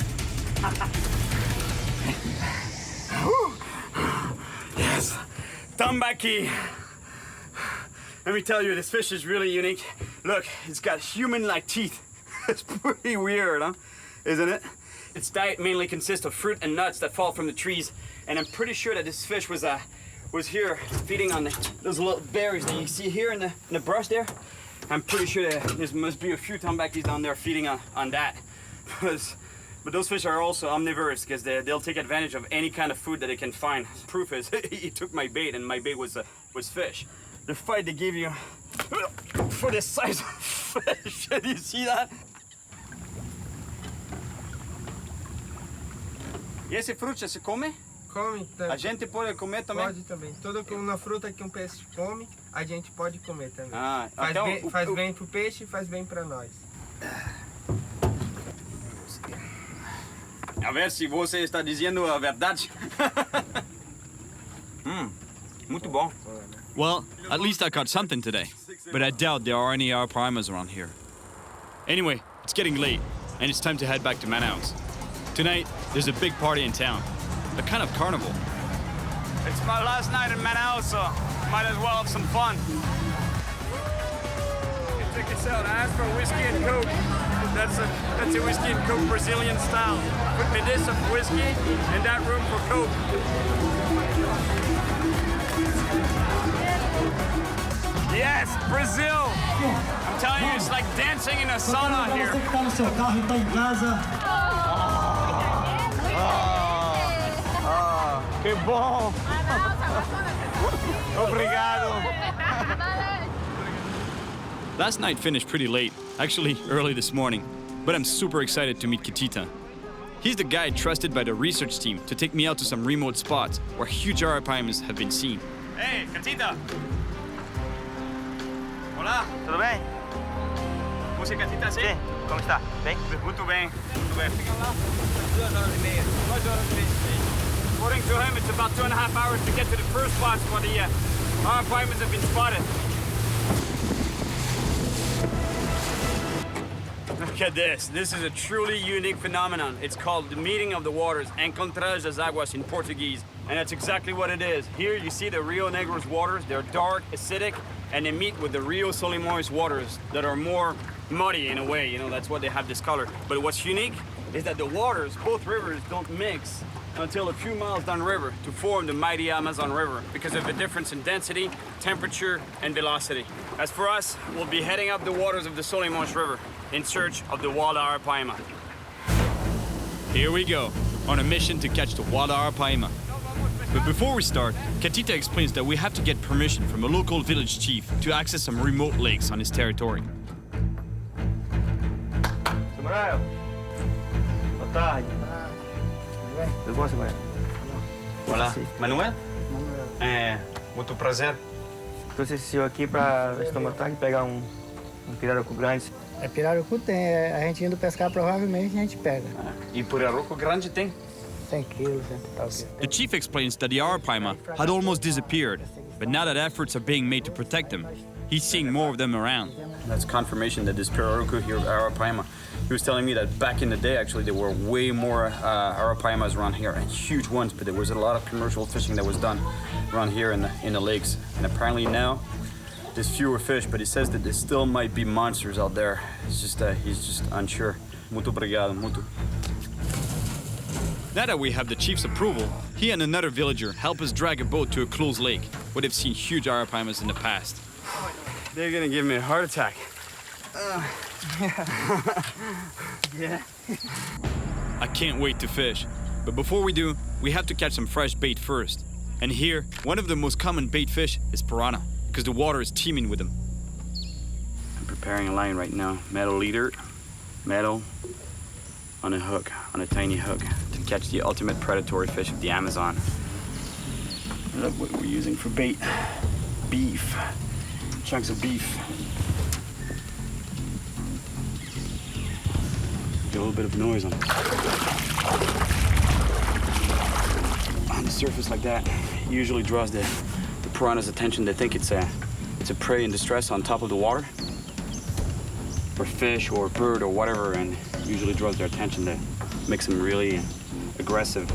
Yes. Tambaki. Let me tell you, this fish is really unique. Look, it's got human-like teeth. It's pretty weird, huh? Isn't it? Its diet mainly consists of fruit and nuts that fall from the trees, and I'm pretty sure that this fish was here feeding on those little berries that you see here in the brush there. I'm pretty sure that there must be a few tambakis down there feeding on that. But those fish are also omnivorous because they'll take advantage of any kind of food that they can find. Proof is, he took my bait, and my bait was fish. The fight they give you for this size of fish. Do you see that? E esse fruta se come?
Come também.
A gente pode comer também?
Pode também. Toda uma fruta que um peixe come, a gente pode comer também.
Ah,
faz
então,
bem, faz bem pro peixe e faz bem pra nós.
A ver se você está dizendo a verdade. Muito bom.
Well, at least I caught something today, but I doubt there are any arapaimas around here. Anyway, it's getting late, and it's time to head back to Manaus. Tonight, there's a big party in town, a kind of carnival.
It's my last night in Manaus, so might as well have some fun. Check this out. I asked for whiskey and Coke. That's a whiskey and Coke Brazilian style. Put me this of whiskey and that room for Coke. Yes, Brazil! I'm telling you, it's like dancing in a sauna here.
Que bom!
Obrigado.
Last night finished pretty late, actually early this morning, but I'm super excited to meet Catita. He's the guide trusted by the research team to take me out to some remote spots where huge arapaimas have been seen.
Hey, Catita! Olá!
Tudo bem?
Você é Catita, sim?
Sim. Como está? Bem?
Muito bem, muito bem. Fica lá 2 horas e meia. 2 horas e meia. According to him, it's about 2.5 hours to get to the first spots where the arapaimas have been spotted. Look at this. This is a truly unique phenomenon. It's called the meeting of the waters, encontrage das águas in Portuguese. And that's exactly what it is. Here you see the Rio Negro's waters. They're dark, acidic, and they meet with the Rio Solimões waters that are more muddy in a way. You know, that's why they have this color. But what's unique is that the waters, both rivers, don't mix until a few miles downriver to form the mighty Amazon River because of the difference in density, temperature, and velocity. As for us, we'll be heading up the waters of the Solimões River in search of the wild arapaima.
Here we go, on a mission to catch the wild arapaima. But before we start, Catita explains that we have to get permission from a local village chief to access some remote lakes on his territory.
Samuel, boa tarde. Tudo bom, Samuel?
Olá, Manuel? Muito prazer.
Trouxe esse senhor aqui para estomatar e pegar um pirarucu grande.
É pirarucu tem, a gente indo pescar provavelmente a gente pega.
E pirarucu grande tem?
100 kilos, 100 tal.
The chief explains that the arapaima had almost disappeared, but now that efforts are being made to protect them, he's seeing more of them around.
That's confirmation that this pirarucu here, arapaima, he was telling me that back in the day, actually, there were way more arapaimas around here, and huge ones, but there was a lot of commercial fishing that was done around here in the lakes. And apparently now, there's fewer fish, but he says that there still might be monsters out there. It's just, he's just unsure. Muito obrigado, muito.
Now that we have the chief's approval, he and another villager help us drag a boat to a closed lake, where they've seen huge arapaimas in the past.
They're gonna give me a heart attack.
Yeah.
I can't wait to fish. But before we do, we have to catch some fresh bait first. And here, one of the most common bait fish is piranha, because the water is teeming with them.
I'm preparing a line right now. Metal leader, metal on a hook, on a tiny hook, to catch the ultimate predatory fish of the Amazon. Look what we're using for bait. Beef. Chunks of beef. Get a little bit of noise on the surface like that. It usually draws the piranha's attention. They think it's a prey in distress on top of the water, or fish or bird or whatever, and usually draws their attention. That makes them really aggressive.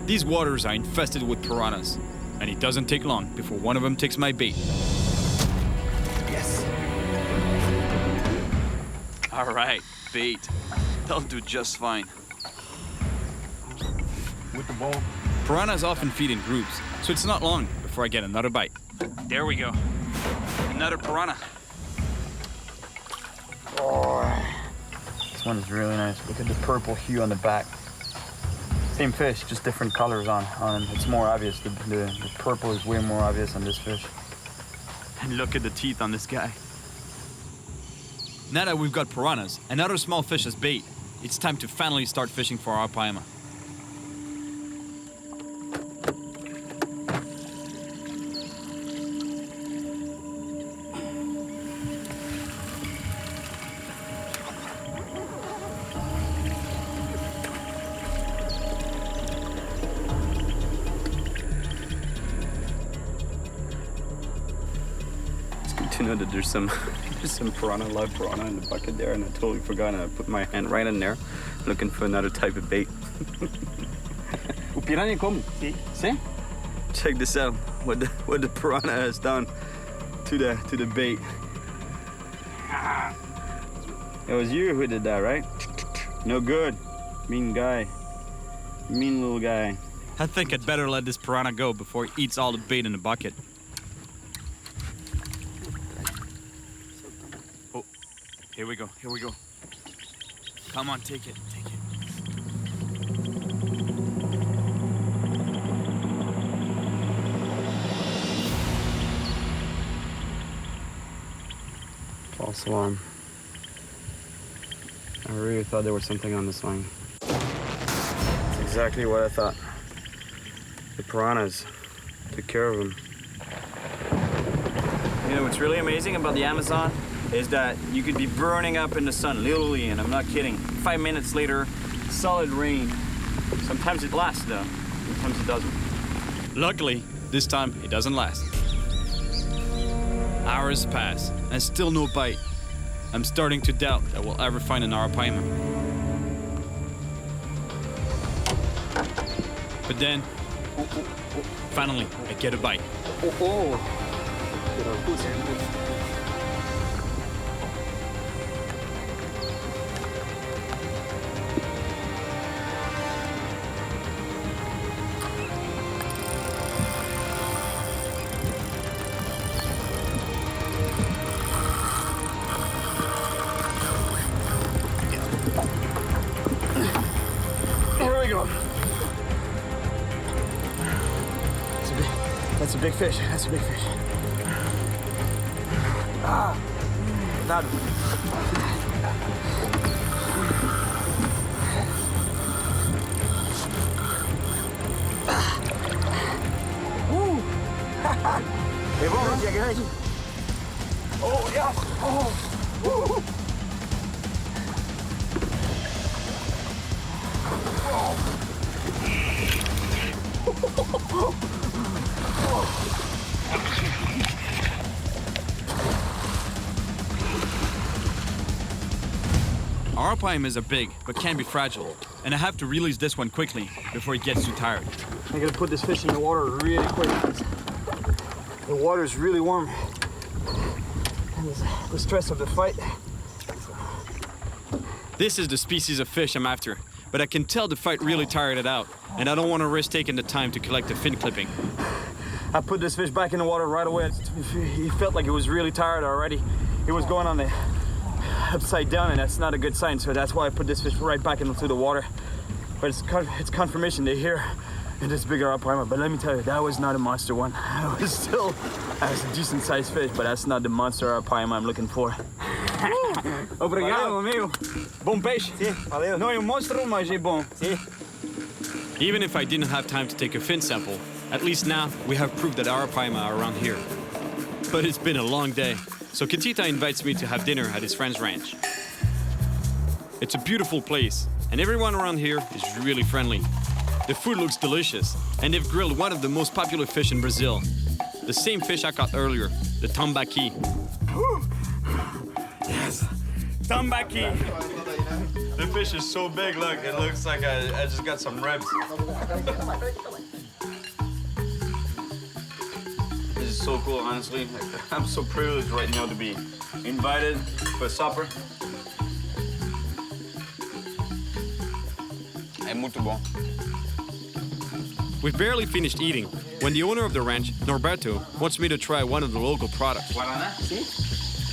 These waters are infested with piranhas, and it doesn't take long before one of them takes my bait.
Yes.
All right, bait. They'll do just fine.
With the ball. Piranhas often feed in groups, so it's not long before I get another bite. There we go. Another piranha.
Oh, this one is really nice. Look at the purple hue on the back. Same fish, just different colors on them. It's more obvious. The purple is way more obvious on this fish.
And look at the teeth on this guy. Now that we've got piranhas and other small fish as bait, it's time to finally start fishing for our arapaima.
to know that there's some piranha, live piranha in the bucket there, and I totally forgot, and I put my hand right in there, looking for another type of bait. O piranha como? Sí. Sí? Check this out, what the piranha has done to the bait. It was you who did that, right? No good. Mean guy. Mean little guy.
I think I'd better let this piranha go before he eats all the bait in the bucket. Oh, here we go, here we go. Come on, take it, take it.
False alarm. I really thought there was something on this line. That's exactly what I thought. The piranhas took care of him. You know what's really amazing about the Amazon is that you could be burning up in the sun, literally, and I'm not kidding. 5 minutes later, solid rain. Sometimes it lasts though, sometimes it doesn't.
Luckily, this time it doesn't last. Hours pass, and still no bite. I'm starting to doubt that we'll ever find an arapaima. But then, finally, I get a bite.
Here we go. That's a big fish. That's a big fish. Ah, that. C'est bon, hein, j'ai gagné. Oh, yes. Oh. Woo.
Arapaimas are big, but can be fragile, and I have to release this one quickly before it gets too tired.
I gotta put this fish in the water really quick. The water is really warm. And the stress of the fight.
This is the species of fish I'm after, but I can tell the fight really tired it out, and I don't want to risk taking the time to collect the fin clipping.
I put this fish back in the water right away. He felt like he was really tired already. He was going on the upside down, and that's not a good sign, so that's why I put this fish right back into the water. But it's confirmation they're here in this bigger arapaima. But let me tell you, that was not a monster one. It was a decent sized fish, but that's not the monster arapaima I'm looking for. Obrigado, amigo. Bom peixe. Sim, valeu. Não é monstro, mas é bom.
Sim. Even if I didn't have time to take a fin sample, at least now we have proof that arapaima are around here. But it's been a long day, so Katita invites me to have dinner at his friend's ranch. It's a beautiful place, and everyone around here is really friendly. The food looks delicious, and they've grilled one of the most popular fish in Brazil. The same fish I caught earlier, the tambaqui.
Yes, tambaqui. The fish is so big, look, it looks like I just got some ribs. This is so cool, honestly. I'm so privileged right now to be invited for supper. É muito bom.
We've barely finished eating when the owner of the ranch, Norberto, wants me to try one of the local products.
Guaraná? Sim.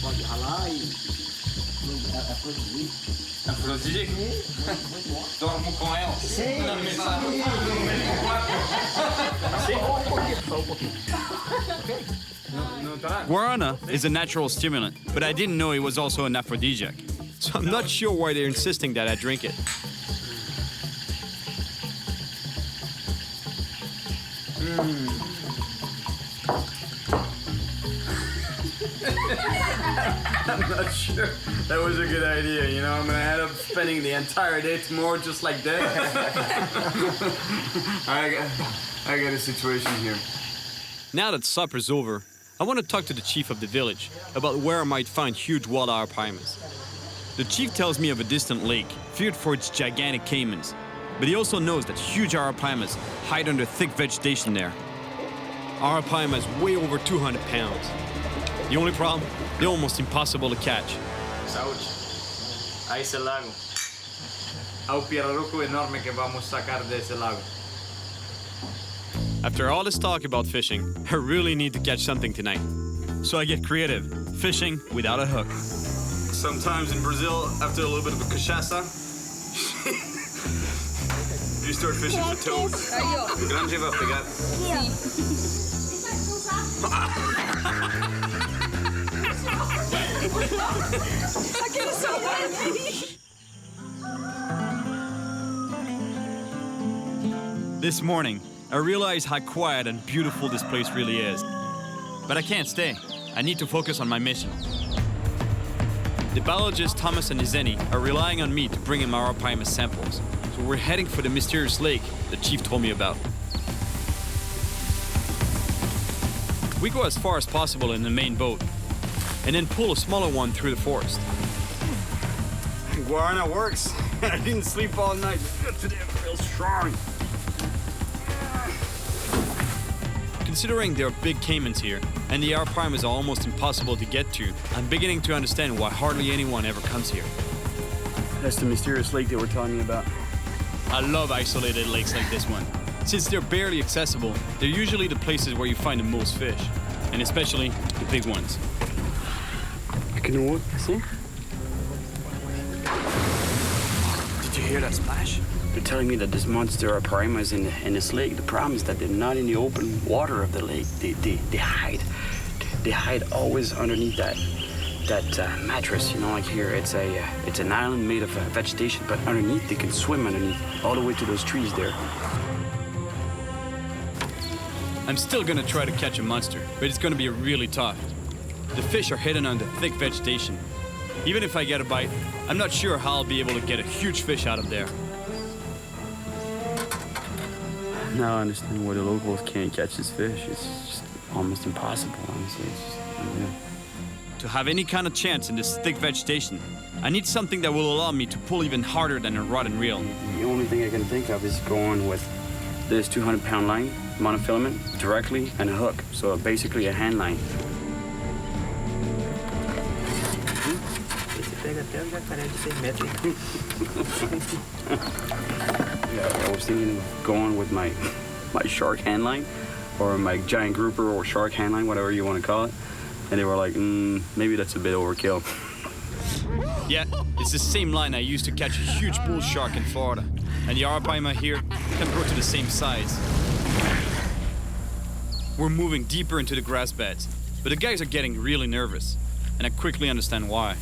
Pode ralar e
Afrodisíaco? Dormo com ela?
Sim.
Na mesa.
Guarana is a natural stimulant, but I didn't know it was also an aphrodisiac. So I'm not sure why they're insisting that I drink it.
I'm not sure that was a good idea, you know? I'm gonna end up spending the entire day tomorrow just like that. I got a situation here.
Now that supper's over, I want to talk to the chief of the village about where I might find huge wild arapaima. The chief tells me of a distant lake, feared for its gigantic caimans, but he also knows that huge arapaimas hide under thick vegetation there. Arapaima is way over 200 pounds. The only problem? They're almost impossible to catch.
Saúde. Ahí es el lago. Hay un pirarucu enorme que vamos a sacar de ese lago.
After all this talk about fishing, I really need to catch something tonight. So I get creative, fishing without a hook.
Sometimes in Brazil, after a little bit of a cachaça, you start fishing for toad. Grande vai pegar.
This morning, I realize how quiet and beautiful this place really is. But I can't stay. I need to focus on my mission. The biologists Thomas and Izeni are relying on me to bring in arapaima samples. So we're heading for the mysterious lake the chief told me about. We go as far as possible in the main boat, and then pull a smaller one through the forest.
Guarana works. I didn't sleep all night. Today I'm real strong.
Considering there are big caimans here, and the arapaimas are almost impossible to get to, I'm beginning to understand why hardly anyone ever comes here.
That's the mysterious lake they were telling me about.
I love isolated lakes like this one. Since they're barely accessible, they're usually the places where you find the most fish, and especially the big ones.
Did you hear that splash? They're telling me that this monster arapaima is in this lake. The problem is that they're not in the open water of the lake. They hide. They hide always underneath that mattress. You know, like here, it's an island made of vegetation, but underneath they can swim underneath, all the way to those trees there.
I'm still gonna try to catch a monster, but it's gonna be really tough. The fish are hidden under thick vegetation. Even if I get a bite, I'm not sure how I'll be able to get a huge fish out of there.
Now I understand why the locals can't catch this fish. It's just almost impossible, honestly. It's just,
To have any kind of chance in this thick vegetation, I need something that will allow me to pull even harder than a rod and reel.
The only thing I can think of is going with this 200-pound line, monofilament, directly, and a hook. So basically a hand line. Yeah, I was thinking of going with my shark hand line, or my giant grouper or shark hand line, whatever you want to call it. And they were like, maybe that's a bit overkill.
Yeah, it's the same line I used to catch a huge bull shark in Florida. And the arapaima here can grow to the same size. We're moving deeper into the grass beds, but the guys are getting really nervous, and I quickly understand why.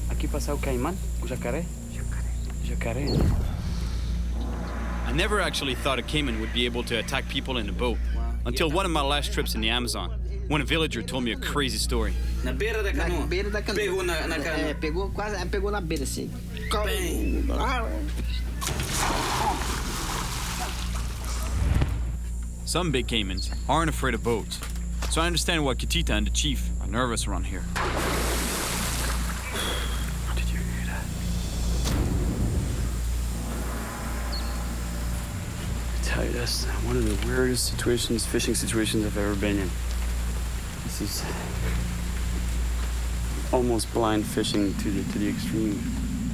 Aquí pasa o caimán, o jacaré. Jacaré.
I never actually thought a caiman would be able to attack people in a boat, until one of my last trips in the Amazon, when a villager told me a crazy story.
Na beira da canoa.
Na beira da canoa.
Pegou na canoa.
Pegou quase, pegou na beira, assim.
Some big caimans aren't afraid of boats, so I understand why Kitita and the chief are nervous around here.
Did you hear that? I tell you, that's one of the weirdest fishing situations I've ever been in. This is almost blind fishing to the extreme.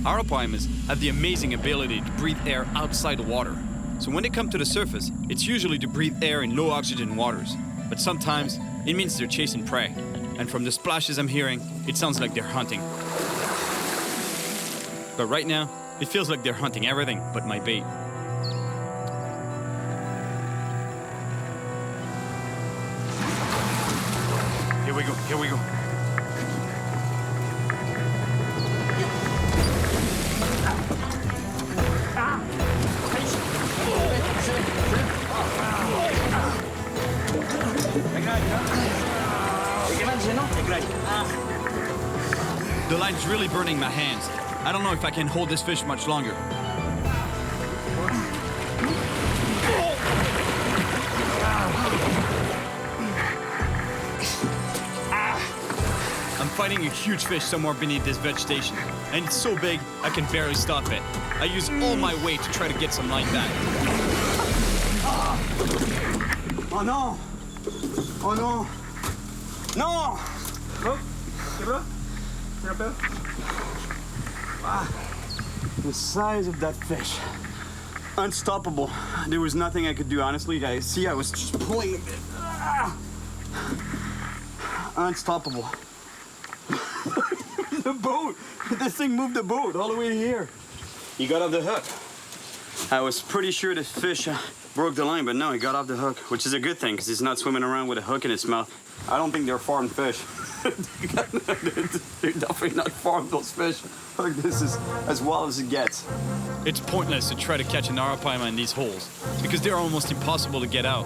Arapaimas have the amazing ability to breathe air outside the water. So when they come to the surface, it's usually to breathe air in low oxygen waters. But sometimes, it means they're chasing prey. And from the splashes I'm hearing, it sounds like they're hunting. But right now, it feels like they're hunting everything but my bait. Here we go, here we go. The line's really burning my hands. I don't know if I can hold this fish much longer. fighting a huge fish somewhere beneath this vegetation, and it's so big I can barely stop it. I use all my weight to try to get some like that.
Oh no! Oh no! No! Wow. The size of that fish. Unstoppable. There was nothing I could do, honestly. I was just pulling a bit. Unstoppable. The boat! This thing moved the boat all the way here. He got off the hook. I was pretty sure the fish broke the line, but no, he got off the hook, which is a good thing, because he's not swimming around with a hook in his mouth. I don't think they're farmed fish. They're definitely not farmed, those fish. Look, this is as wild as it gets.
It's pointless to try to catch an arapaima in these holes, because they're almost impossible to get out.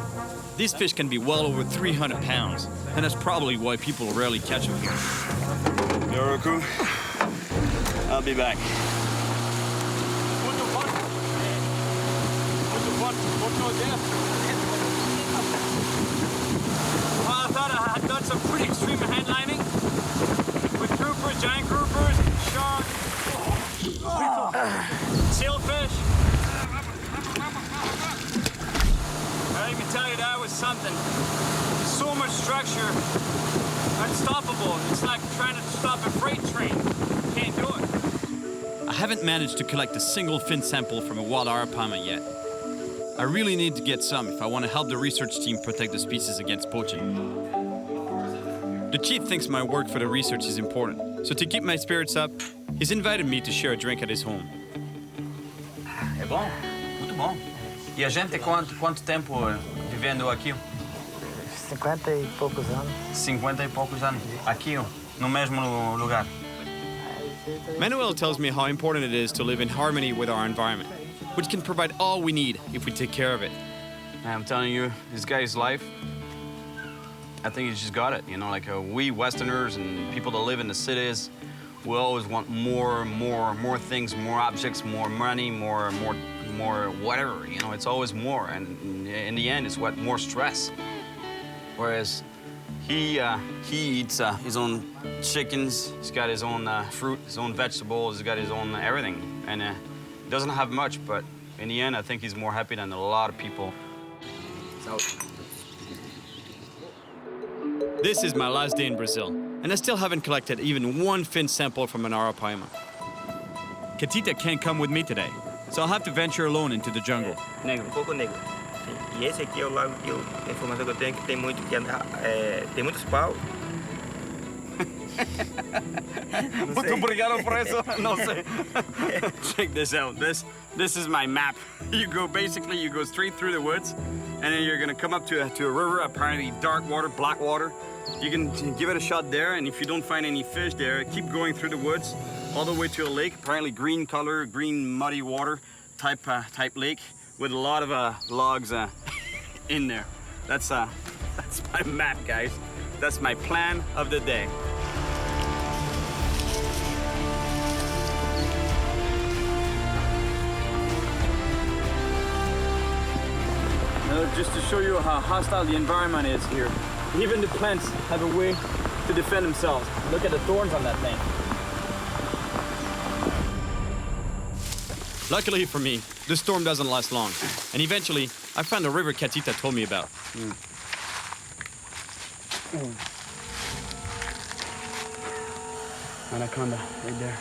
These fish can be well over 300 pounds, and that's probably why people rarely catch them here.
Yoroku, I'll be back.
Well, I thought I had done some pretty extreme headlining with groupers, giant groupers, sharks, sailfish. Let me tell you, that was something. So much structure, unstoppable. It's like trying to stop a freight train. Can't do it. I haven't managed to collect a single fin sample from a wild arapaima yet. I really need to get some if I want to help the research team protect the species against poaching. The chief thinks my work for the research is important, so to keep my spirits up, he's invited me to share a drink at his home.
É bom, muito bom. E a gente quanto tempo vivendo aqui?
50 e poucos anos.
50 e poucos anos. Aqui, no mesmo lugar.
Manuel tells me how important it is to live in harmony with our environment, which can provide all we need if we take care of it.
I'm telling you, this guy's life, I think he's just got it. You know, like we Westerners and people that live in the cities, we always want more things, more objects, more money, more whatever. You know, it's always more, and in the end, it's more stress. Whereas he eats his own chickens, he's got his own fruit, his own vegetables, he's got his own everything, and he doesn't have much, but in the end, I think he's more happy than a lot of people.
This is my last day in Brazil, and I still haven't collected even one fin sample from an arapaima. Catita can't come with me today, so I'll have to venture alone into the jungle.
Negro, pouco negro. E esse aqui é o lago que a informação que eu tenho que tem muito, tem muitos paus.
Muito obrigado por eso. No sé. Check this out. This is my map. You go straight through the woods, and then you're gonna come up to a river, apparently dark water, black water. You can give it a shot there, and if you don't find any fish there, keep going through the woods all the way to a lake, apparently green color, green muddy water type lake with a lot of logs in there. That's my map, guys. That's my plan of the day. Just to show you how hostile the environment is here. Even the plants have a way to defend themselves. Look at the thorns on that thing.
Luckily for me, the storm doesn't last long, and eventually I found the river Catita told me about.
Anaconda, right there.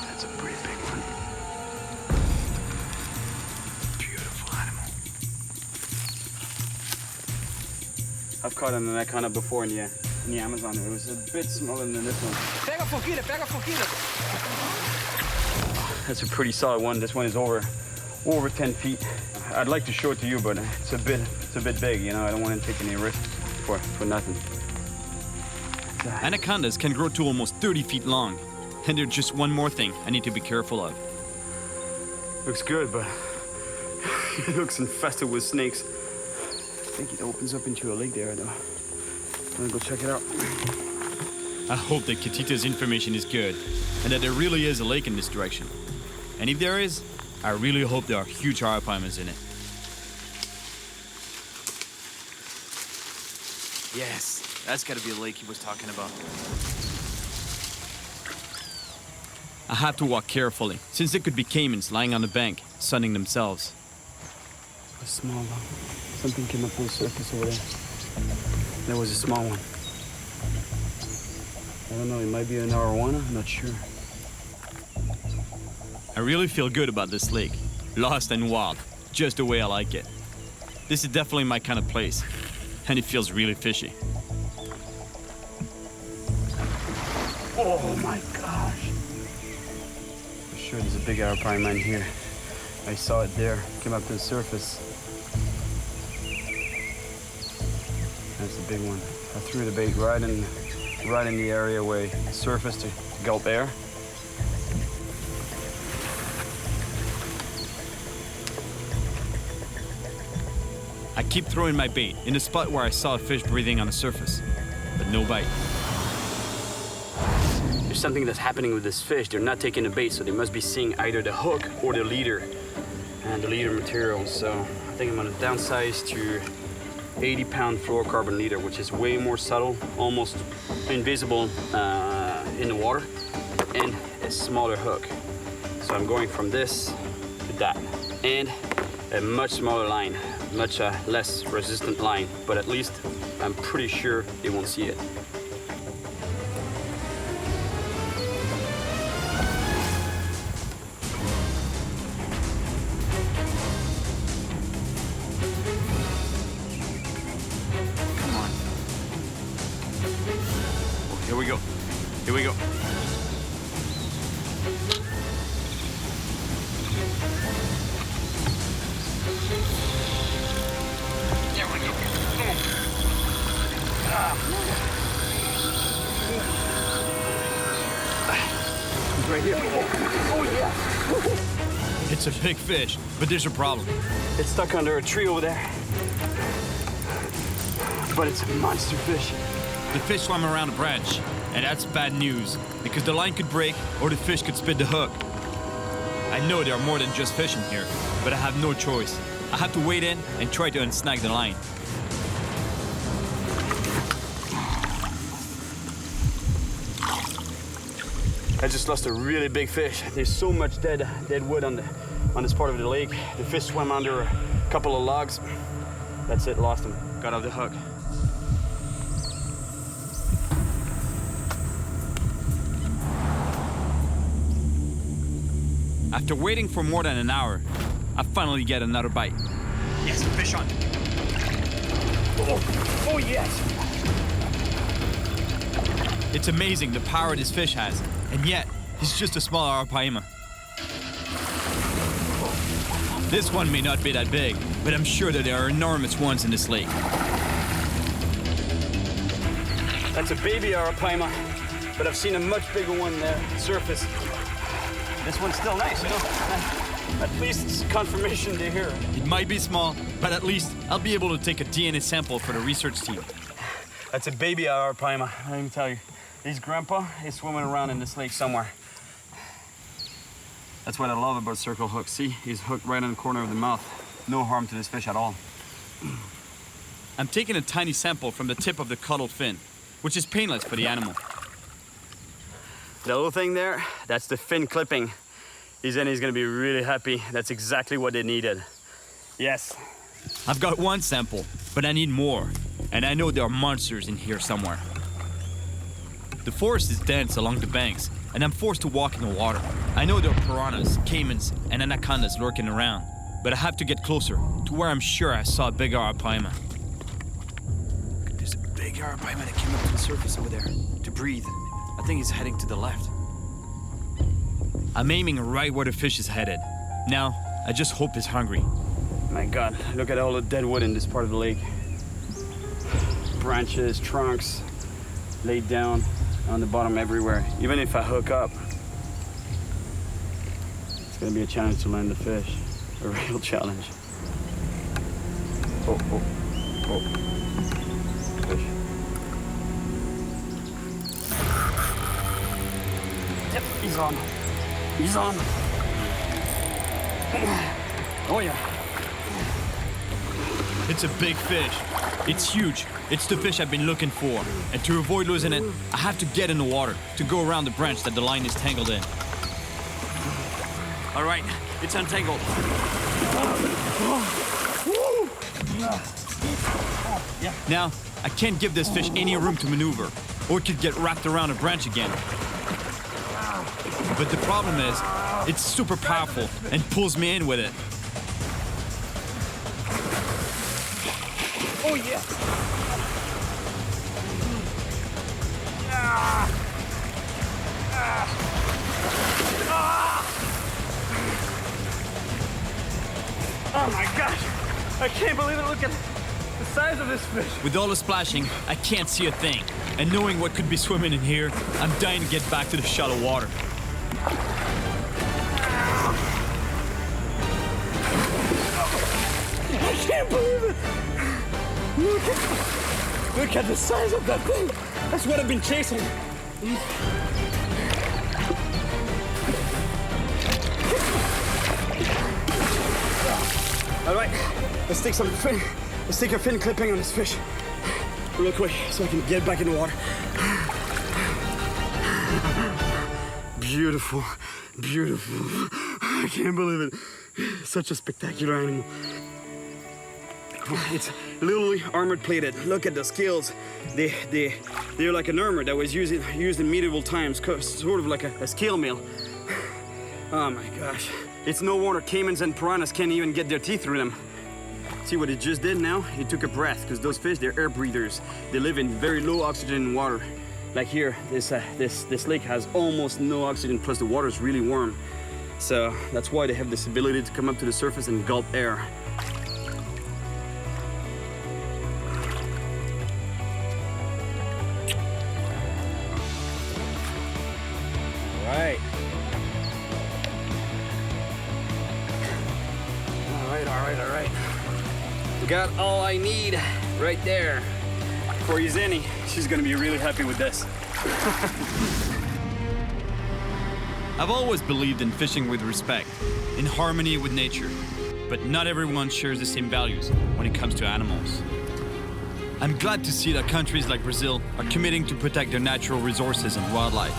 That's a pretty big one. I've caught an anaconda before in the Amazon. It was a bit smaller than this one.
Pega a foquilha, pega a foquilha.
That's a pretty solid one. This one is over 10 feet. I'd like to show it to you, but it's a bit big. You know, I don't want to take any risk for nothing.
Anacondas can grow to almost 30 feet long, and there's just one more thing I need to be careful of.
Looks good, but it looks infested with snakes. I think it opens up into a lake there, though. I'm gonna go check it out.
I hope that Catita's information is good, and that there really is a lake in this direction. And if there is, I really hope there are huge arapaimas in it.
Yes, that's gotta be the lake he was talking about.
I have to walk carefully, since there could be caimans lying on the bank, sunning themselves.
A small one. Something came up on the surface over there. There was a small one. I don't know, it might be an arowana, I'm not sure.
I really feel good about this lake. Lost and wild, just the way I like it. This is definitely my kind of place, and it feels really fishy.
Oh my gosh. For sure there's a big arapaima in here. I saw it there, came up to the surface. That's a big one. I threw the bait right in the area where it surfaced to gulp air.
I keep throwing my bait in the spot where I saw a fish breathing on the surface, but no bite.
There's something that's happening with this fish. They're not taking the bait, so they must be seeing either the hook or the leader and the leader material. So I think I'm gonna downsize to 80-pound fluorocarbon leader, which is way more subtle, almost invisible in the water, and a smaller hook. So I'm going from this to that, and a much smaller line, much less resistant line, but at least I'm pretty sure they won't see it.
Here we go. Here we go.
There we go. He's right here. Oh yeah.
It's a big fish, but there's a problem.
It's stuck under a tree over there. But it's a monster fish.
The fish swam around a branch, and that's bad news, because the line could break or the fish could spit the hook. I know there are more than just fish in here, but I have no choice. I have to wade in and try to unsnag the line.
I just lost a really big fish. There's so much dead wood on this part of the lake. The fish swam under a couple of logs. That's it, lost him. Got off the hook.
After waiting for more than an hour, I finally get another bite.
Yes, fish on. Oh yes!
It's amazing the power this fish has, and yet, he's just a small arapaima. This one may not be that big, but I'm sure that there are enormous ones in this lake.
That's a baby arapaima, but I've seen a much bigger one there surface. This one's still nice, you know? At least it's confirmation to hear.
It might be small, but at least I'll be able to take a DNA sample for the research team.
That's a baby arapaima, let me tell you. His grandpa is swimming around in this lake somewhere. That's what I love about circle hooks. See, he's hooked right in the corner of the mouth. No harm to this fish at all.
I'm taking a tiny sample from the tip of the caudal fin, which is painless for the animal.
The little thing there, that's the fin clipping. He's gonna be really happy. That's exactly what they needed. Yes.
I've got one sample, but I need more. And I know there are monsters in here somewhere. The forest is dense along the banks, and I'm forced to walk in the water. I know there are piranhas, caimans, and anacondas lurking around, but I have to get closer to where I'm sure I saw a big arapaima.
There's a big arapaima that came up to the surface over there to breathe. I think he's heading to the left.
I'm aiming right where the fish is headed. Now, I just hope he's hungry.
My God, look at all the dead wood in this part of the lake. Branches, trunks, laid down on the bottom everywhere. Even if I hook up, it's gonna be a challenge to land the fish. A real challenge. Oh. Fish. Yep, he's on. He's on. Oh yeah.
It's a big fish, It's huge. It's the fish I've been looking for. And to avoid losing it, I have to get in the water to go around the branch that the line is tangled in. All right, it's untangled. Now, I can't give this fish any room to maneuver, or it could get wrapped around a branch again. But the problem is, it's super powerful and pulls me in with it.
Oh, yeah. Oh my gosh, I can't believe it. Look at the size of this fish.
With all the splashing, I can't see a thing. And knowing what could be swimming in here, I'm dying to get back to the shallow water.
I can't believe it. Look at the size of that thing. That's what I've been chasing. All right, let's take a fin clipping on this fish real quick so I can get back in the water. Beautiful, beautiful. I can't believe it. Such a spectacular animal. It's literally armor-plated. Look at the scales. They're like an armor that was used in medieval times, sort of like a scale mill. Oh my gosh. It's no wonder caimans and piranhas can't even get their teeth through them. See what it just did now? It took a breath, because those fish, they're air breathers. They live in very low oxygen water. Like here, this lake has almost no oxygen, plus the water is really warm. So that's why they have this ability to come up to the surface and gulp air. All right. Got all I need right there. For Yuzeni, she's gonna be really happy with this.
I've always believed in fishing with respect, in harmony with nature, but not everyone shares the same values when it comes to animals. I'm glad to see that countries like Brazil are committing to protect their natural resources and wildlife.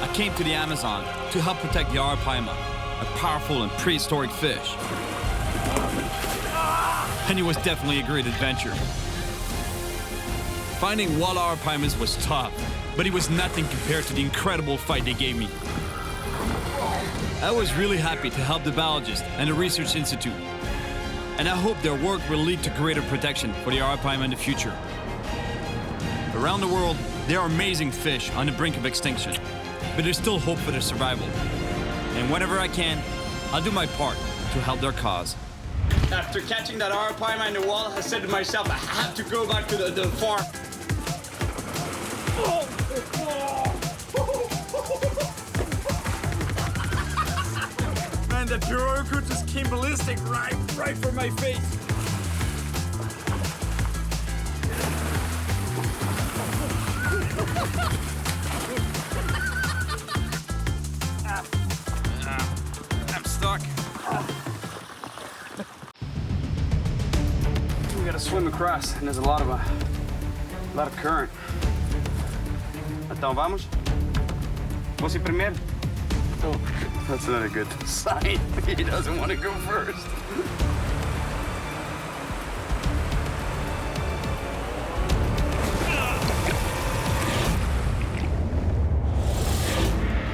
I came to the Amazon to help protect the arapaima, a powerful and prehistoric fish. And it was definitely a great adventure. Finding wild arapaimas was tough, but it was nothing compared to the incredible fight they gave me. I was really happy to help the biologists and the research institute, and I hope their work will lead to greater protection for the arapaima in the future. Around the world, there are amazing fish on the brink of extinction, but there's still hope for their survival. And whenever I can, I'll do my part to help their cause.
After catching that arapaima in the wall, I said to myself, I have to go back to the farm. Man, that Piroku just came ballistic right for my face.
I'm stuck.
We gotta swim across, and there's a lot of current. Então vamos? Você primeiro? Oh, that's not a good sign. He doesn't want to go first.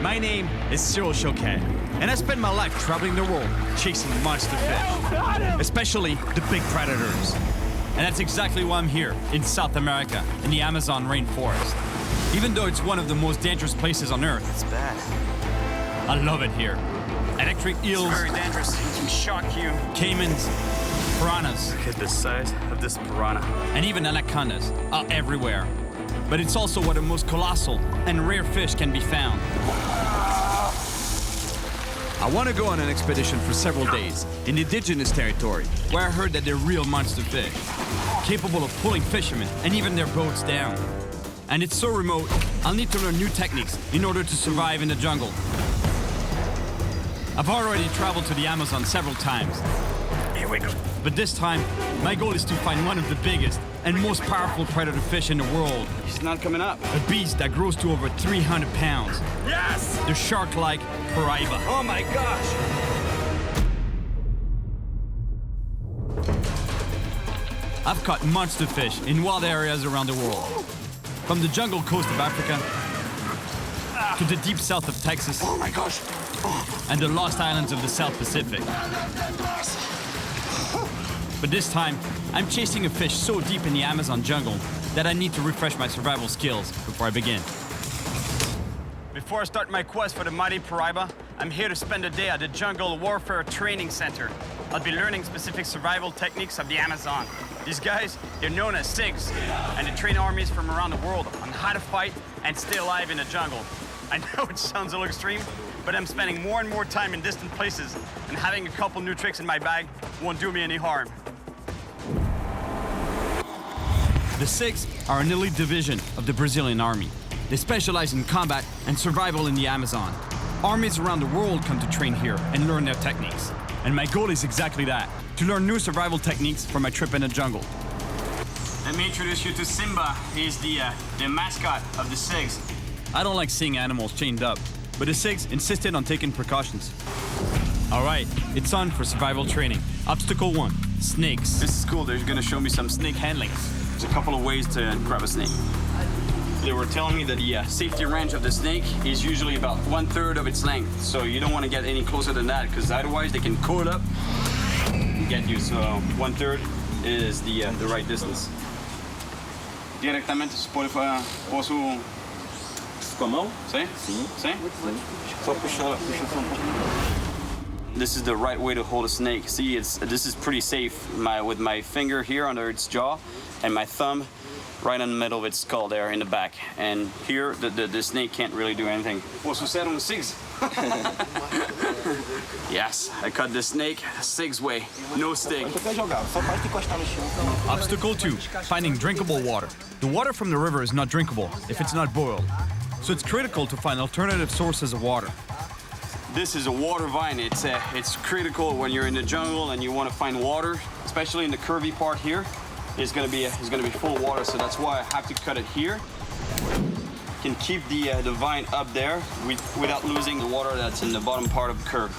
My name is Cyril Chauquet, and I spend my life traveling the world chasing monster fish, especially the big predators. And that's exactly why I'm here in South America, in the Amazon rainforest. Even though it's one of the most dangerous places on Earth.
It's bad.
I love it here. Electric eels.
It's very dangerous. It can shock you.
Caimans, piranhas.
Look at the size of this piranha.
And even anacondas are everywhere. But it's also where the most colossal and rare fish can be found. I want to go on an expedition for several days in indigenous territory, where I heard that they're real monster fish, capable of pulling fishermen and even their boats down. And it's so remote, I'll need to learn new techniques in order to survive in the jungle. I've already traveled to the Amazon several times,
Here we go.
But this time, my goal is to find one of the biggest and most powerful predator fish in the world.
He's not coming up.
A beast that grows to over 300 pounds.
Yes!
The shark-like paraiba.
Oh my gosh!
I've caught monster fish in wild areas around the world. From the jungle coast of Africa to the deep south of Texas.
Oh my gosh!
And the lost islands of the South Pacific. But this time, I'm chasing a fish so deep in the Amazon jungle that I need to refresh my survival skills before I begin.
Before I start my quest for the mighty paraiba, I'm here to spend a day at the Jungle Warfare Training Center. I'll be learning specific survival techniques of the Amazon. These guys, they're known as SIGs, and they train armies from around the world on how to fight and stay alive in the jungle. I know it sounds a little extreme, but I'm spending more and more time in distant places, and having a couple new tricks in my bag won't do me any harm.
The SIGs are an elite division of the Brazilian army. They specialize in combat and survival in the Amazon. Armies around the world come to train here and learn their techniques. And my goal is exactly that, to learn new survival techniques for my trip in the jungle.
Let me introduce you to Simba. He's the mascot of the SIGs.
I don't like seeing animals chained up, but the SIGs insisted on taking precautions. All right, it's on for survival training. Obstacle 1, snakes.
This is cool. They're gonna show me some snake handling. There's a couple of ways to grab a snake. They were telling me that the safety range of the snake is usually about 1/3 of its length. So you don't want to get any closer than that, because otherwise they can coil up and get you. So 1/3 is the right distance. Diretamente, posso... Com a mão? Sim? Sim? Só puxar só pouco. This is the right way to hold a snake. See, this is pretty safe. With my finger here under its jaw and my thumb right in the middle of its skull there in the back. And here, the snake can't really do anything. Posso ser SIGs? Yes, I cut the snake SIGs way. No sting.
Obstacle 2, finding drinkable water. The water from the river is not drinkable if it's not boiled. So it's critical to find alternative sources of water.
This is a water vine. It's critical when you're in the jungle and you want to find water, especially in the curvy part here. It's gonna be full of water, so that's why I have to cut it here. Can keep the vine up there without losing the water that's in the bottom part of the curve.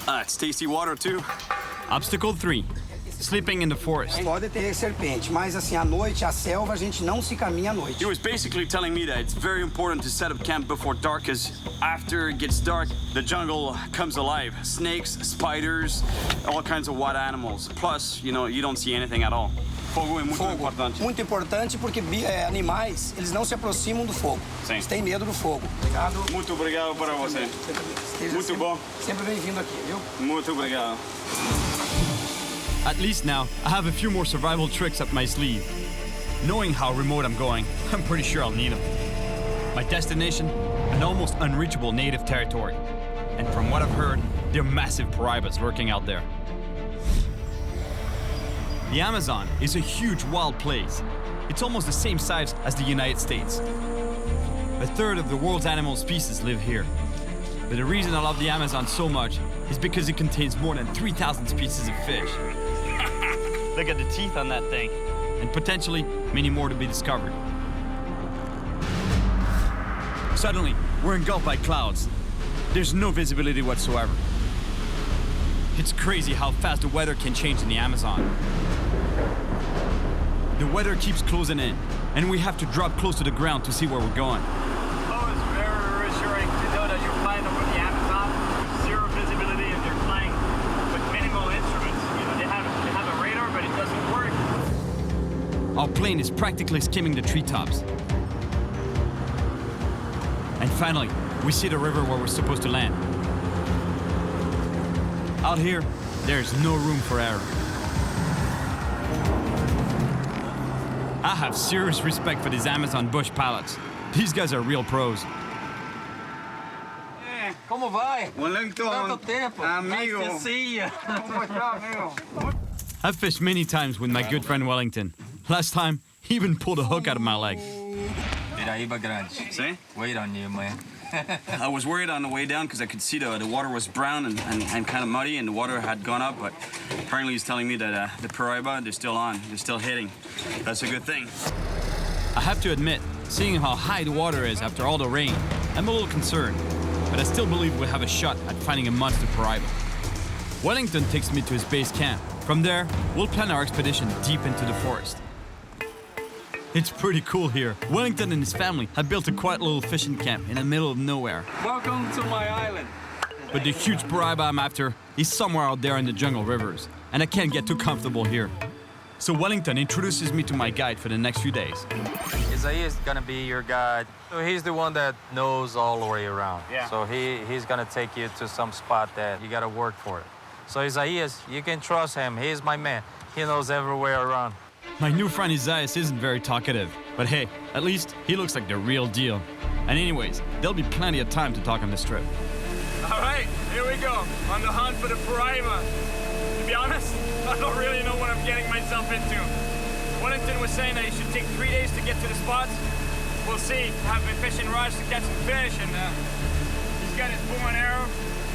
It's tasty water too.
Obstacle 3, sleeping in the forest.
Pode ter serpente, mas assim, à noite, a selva, a gente não se caminha à noite.
He was basically telling me that it's very important to set up camp before dark, because after it gets dark, the jungle comes alive. Snakes, spiders, all kinds of wild animals. Plus, you don't see anything at all. Fogo é muito importante.
Muito importante porque animais, eles não se aproximam do fogo.
Sim.
Eles têm medo do fogo. Obrigado.
Muito obrigado para você. Muito bom.
Sempre bem-vindo aqui, viu?
Muito obrigado.
At least now, I have a few more survival tricks up my sleeve. Knowing how remote I'm going, I'm pretty sure I'll need them. My destination, an almost unreachable native territory. And from what I've heard, there are massive paraibas lurking out there. The Amazon is a huge wild place. It's almost the same size as the United States. 1/3 of the world's animal species live here. But the reason I love the Amazon so much is because it contains more than 3,000 species of fish. Look at the teeth on that thing. And potentially many more to be discovered. Suddenly, we're engulfed by clouds. There's no visibility whatsoever. It's crazy how fast the weather can change in the Amazon. The weather keeps closing in, and we have to drop close to the ground to see where we're going.
Oh, it's very reassuring to know that you're flying over the Amazon with zero visibility and you're flying with minimal instruments. They have a radar, but it doesn't work.
Our plane is practically skimming the treetops. And finally, we see the river where we're supposed to land. Out here, there's no room for error. I have serious respect for these Amazon bush pilots. These guys are real pros.
Como vai?
Tanto
tempo.
Amigo.
Como está, amigo?
I've fished many times with my good friend Wellington. Last time, he even pulled a hook out of my leg.
Piraíba grande. Sim? Wait on you, man.
I was worried on the way down because I could see the water was brown and kind of muddy, and the water had gone up, but apparently he's telling me that the Paraiba, they're still on, they're still hitting. That's a good thing.
I have to admit, seeing how high the water is after all the rain, I'm a little concerned, but I still believe we have a shot at finding a monster Paraiba. Wellington takes me to his base camp. From there, we'll plan our expedition deep into the forest. It's pretty cool here. Wellington and his family have built a quiet little fishing camp in the middle of nowhere.
Welcome to my island.
But the huge Paraiba I'm after is somewhere out there in the jungle rivers, and I can't get too comfortable here. So Wellington introduces me to my guide for the next few days.
Isaiah is gonna be your guide. So he's the one that knows all the way around.
Yeah.
So he's gonna take you to some spot that you gotta work for it. So Isaiah, you can trust him. He's my man. He knows everywhere around.
My new friend Isaiah isn't very talkative, but hey, at least he looks like the real deal. And anyways, there'll be plenty of time to talk on this trip.
All right, here we go, on the hunt for the Paraiba. To be honest, I don't really know what I'm getting myself into. Wellington was saying that it should take 3 days to get to the spots. We'll see. I've been fishing rods to catch some fish, and he's got his bow and arrow.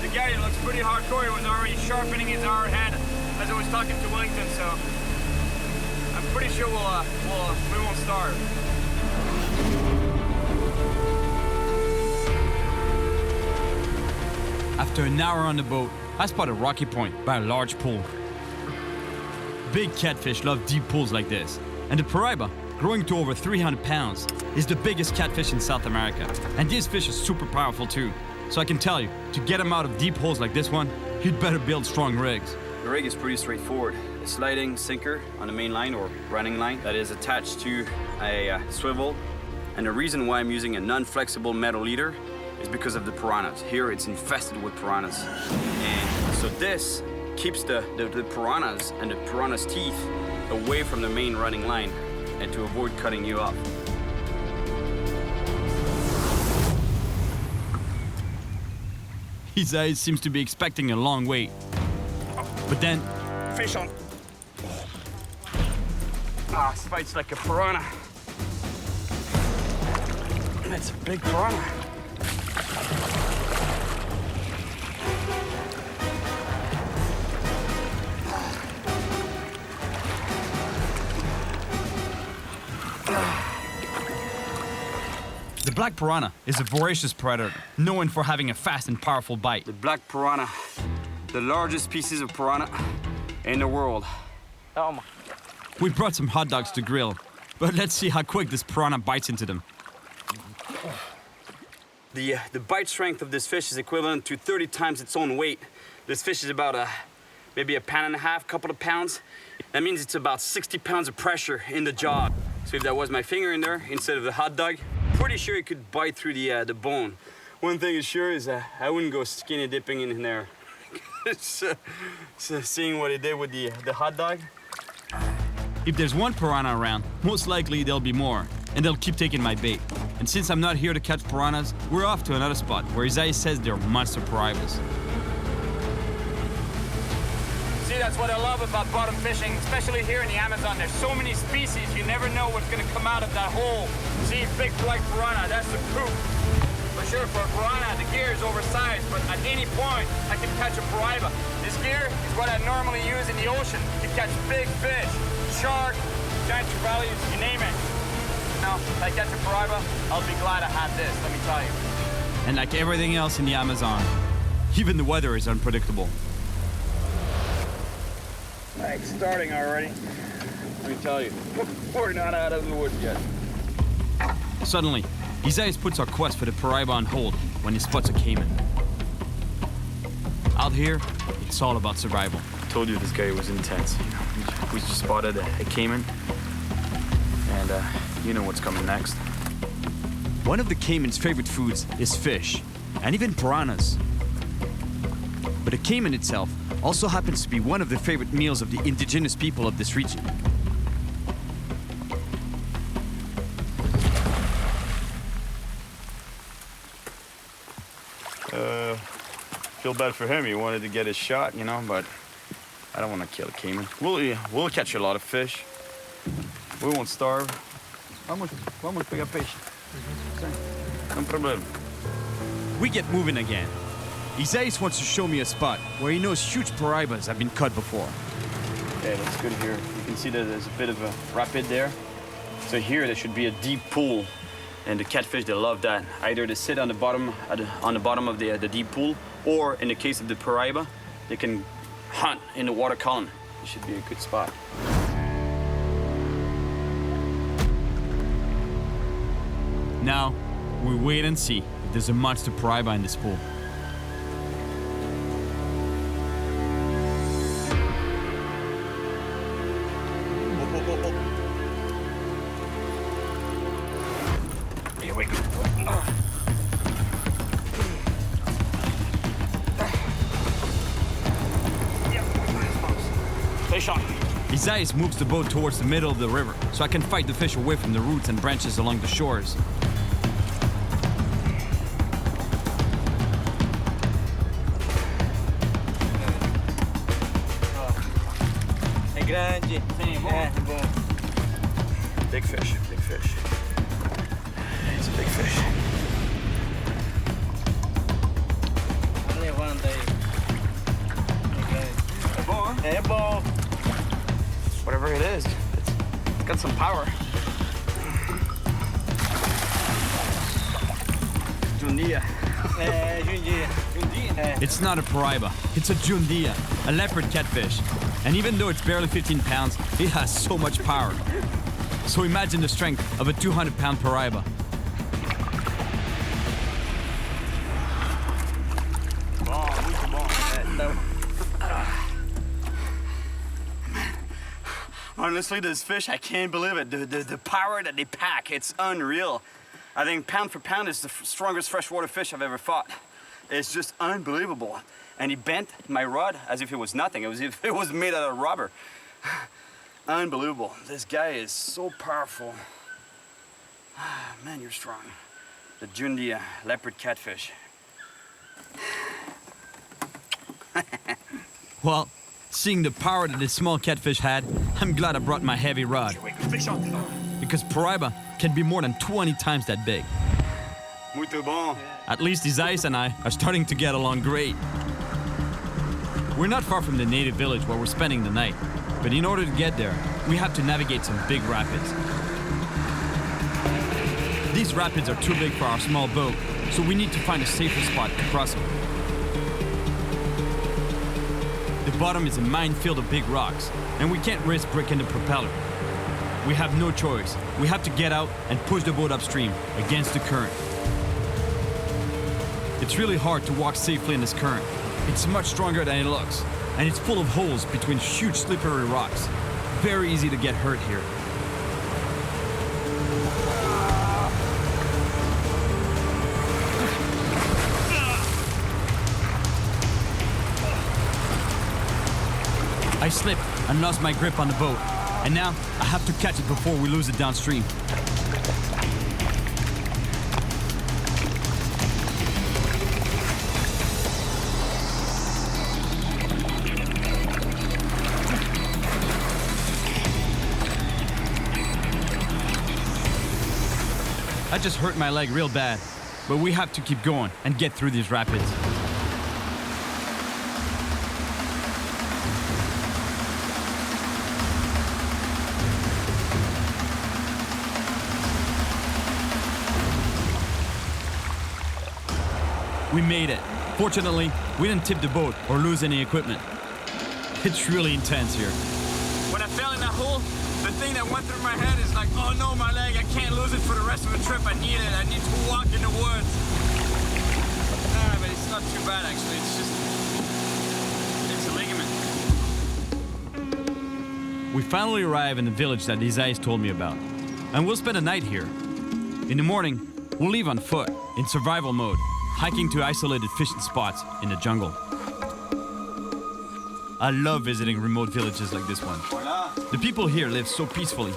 The guy looks pretty hardcore. He was already sharpening his arrowhead as I was talking to Wellington, so I'm pretty sure we won't starve.
After an hour on the boat, I spot a rocky point by a large pool. Big catfish love deep pools like this, and the Paraiba, growing to over 300 pounds, is the biggest catfish in South America. And these fish are super powerful too. So I can tell you, to get them out of deep holes like this one, you'd better build strong rigs.
The rig is pretty straightforward. A sliding sinker on the main line or running line that is attached to a swivel. And the reason why I'm using a non-flexible metal leader is because of the piranhas. Here it's infested with piranhas. And so this keeps the piranhas and the piranhas' teeth away from the main running line and to avoid cutting you off.
His eyes seems to be expecting a long wait. But then...
Fish on. Ah, this fights like a piranha. That's a big piranha.
The black piranha is a voracious predator, known for having a fast and powerful bite.
The black piranha, the largest species of piranha in the world.
Oh my.
We brought some hot dogs to grill, but let's see how quick this piranha bites into them.
The bite strength of this fish is equivalent to 30 times its own weight. This fish is about maybe a pound and a half, couple of pounds. That means it's about 60 pounds of pressure in the jaw. So if that was my finger in there instead of the hot dog, pretty sure it could bite through the bone. One thing is sure is I wouldn't go skinny dipping in there. Seeing what it did with the hot dog.
If there's one piranha around, most likely there'll be more, and they'll keep taking my bait. And since I'm not here to catch piranhas, we're off to another spot where Isaiah says they're monster Paraibas.
See, that's what I love about bottom fishing, especially here in the Amazon. There's so many species, you never know what's gonna come out of that hole. See, big black piranha, that's the proof. For sure, for a piranha, the gear is oversized, but at any point, I can catch a Paraiba. This gear is what I normally use in the ocean to catch big fish, shark, giant trevallies, you name it. Now, if I catch a Paraiba, I'll be glad I had this, let me tell you.
And like everything else in the Amazon, even the weather is unpredictable.
It's starting already. Let me tell you, we're not out of the woods yet.
Suddenly, Isaiah puts our quest for the Paraiba on hold when he spots a caiman. Out here, it's all about survival.
I told you this guy was intense. We just spotted a caiman, and you know what's coming next.
One of the caiman's favorite foods is fish, and even piranhas. But the caiman itself also happens to be one of the favorite meals of the indigenous people of this region.
Feel bad for him. He wanted to get his shot, you know, but I don't want to kill a caiman. We'll catch a lot of fish. We won't starve. Vamos pegar peixe. Sem problema.
we get moving again. Isaias wants to show me a spot where he knows huge paraibas have been caught before.
Okay, looks good here. You can see that there's a bit of a rapid there. So here there should be a deep pool, and the catfish, they love that. Either they sit on the bottom of the deep pool, or in the case of the paraiba, they can hunt in the water column. It should be a good spot.
Now, we wait and see if there's a monster paraiba in this pool.
Here we go. Fish on.
Isaias moves the boat towards the middle of the river so I can fight the fish away from the roots and branches along the shores.
Grande. Sim, bom. Big fish, big fish. It's a big fish.
Levanta aí.
É bom, hein?
É bom.
Whatever it is, it's got some power. Jundia.
Jundia. Jundia.
It's not a paraiba, it's a jundia, a leopard catfish. And even though it's barely 15 pounds, it has so much power. So imagine the strength of a 200-pound paraiba.
Honestly, this fish, I can't believe it. The power that they pack, it's unreal. I think pound for pound is the strongest freshwater fish I've ever fought. It's just unbelievable. And he bent my rod as if it was nothing, as if it was made out of rubber. Unbelievable. This guy is so powerful. Man, you're strong. The Jundia leopard catfish.
Well, seeing the power that this small catfish had, I'm glad I brought my heavy rod. Because paraiba can be more than 20 times that big.
Muito bom.
At least Isaias and I are starting to get along great. We're not far from the native village where we're spending the night, but in order to get there, we have to navigate some big rapids. These rapids are too big for our small boat, so we need to find a safer spot to cross them. The bottom is a minefield of big rocks, and we can't risk breaking the propeller. We have no choice. We have to get out and push the boat upstream against the current. It's really hard to walk safely in this current. It's much stronger than it looks, and it's full of holes between huge slippery rocks. Very easy to get hurt here. I slipped and lost my grip on the boat, and now I have to catch it before we lose it downstream. I just hurt my leg real bad, but we have to keep going and get through these rapids. We made it. Fortunately, we didn't tip the boat or lose any equipment. It's really intense here.
When I fell in that hole, the thing that went through my head is like, oh no, my leg, I can't lose it for the rest of the trip. I need it. I need to walk in the woods. Nah, but it's not too bad actually. It's a ligament.
We finally arrive in the village that Isaias told me about, and we'll spend a night here. In the morning, we'll leave on foot, in survival mode, hiking to isolated fishing spots in the jungle. I love visiting remote villages like this one. The people here live so peacefully.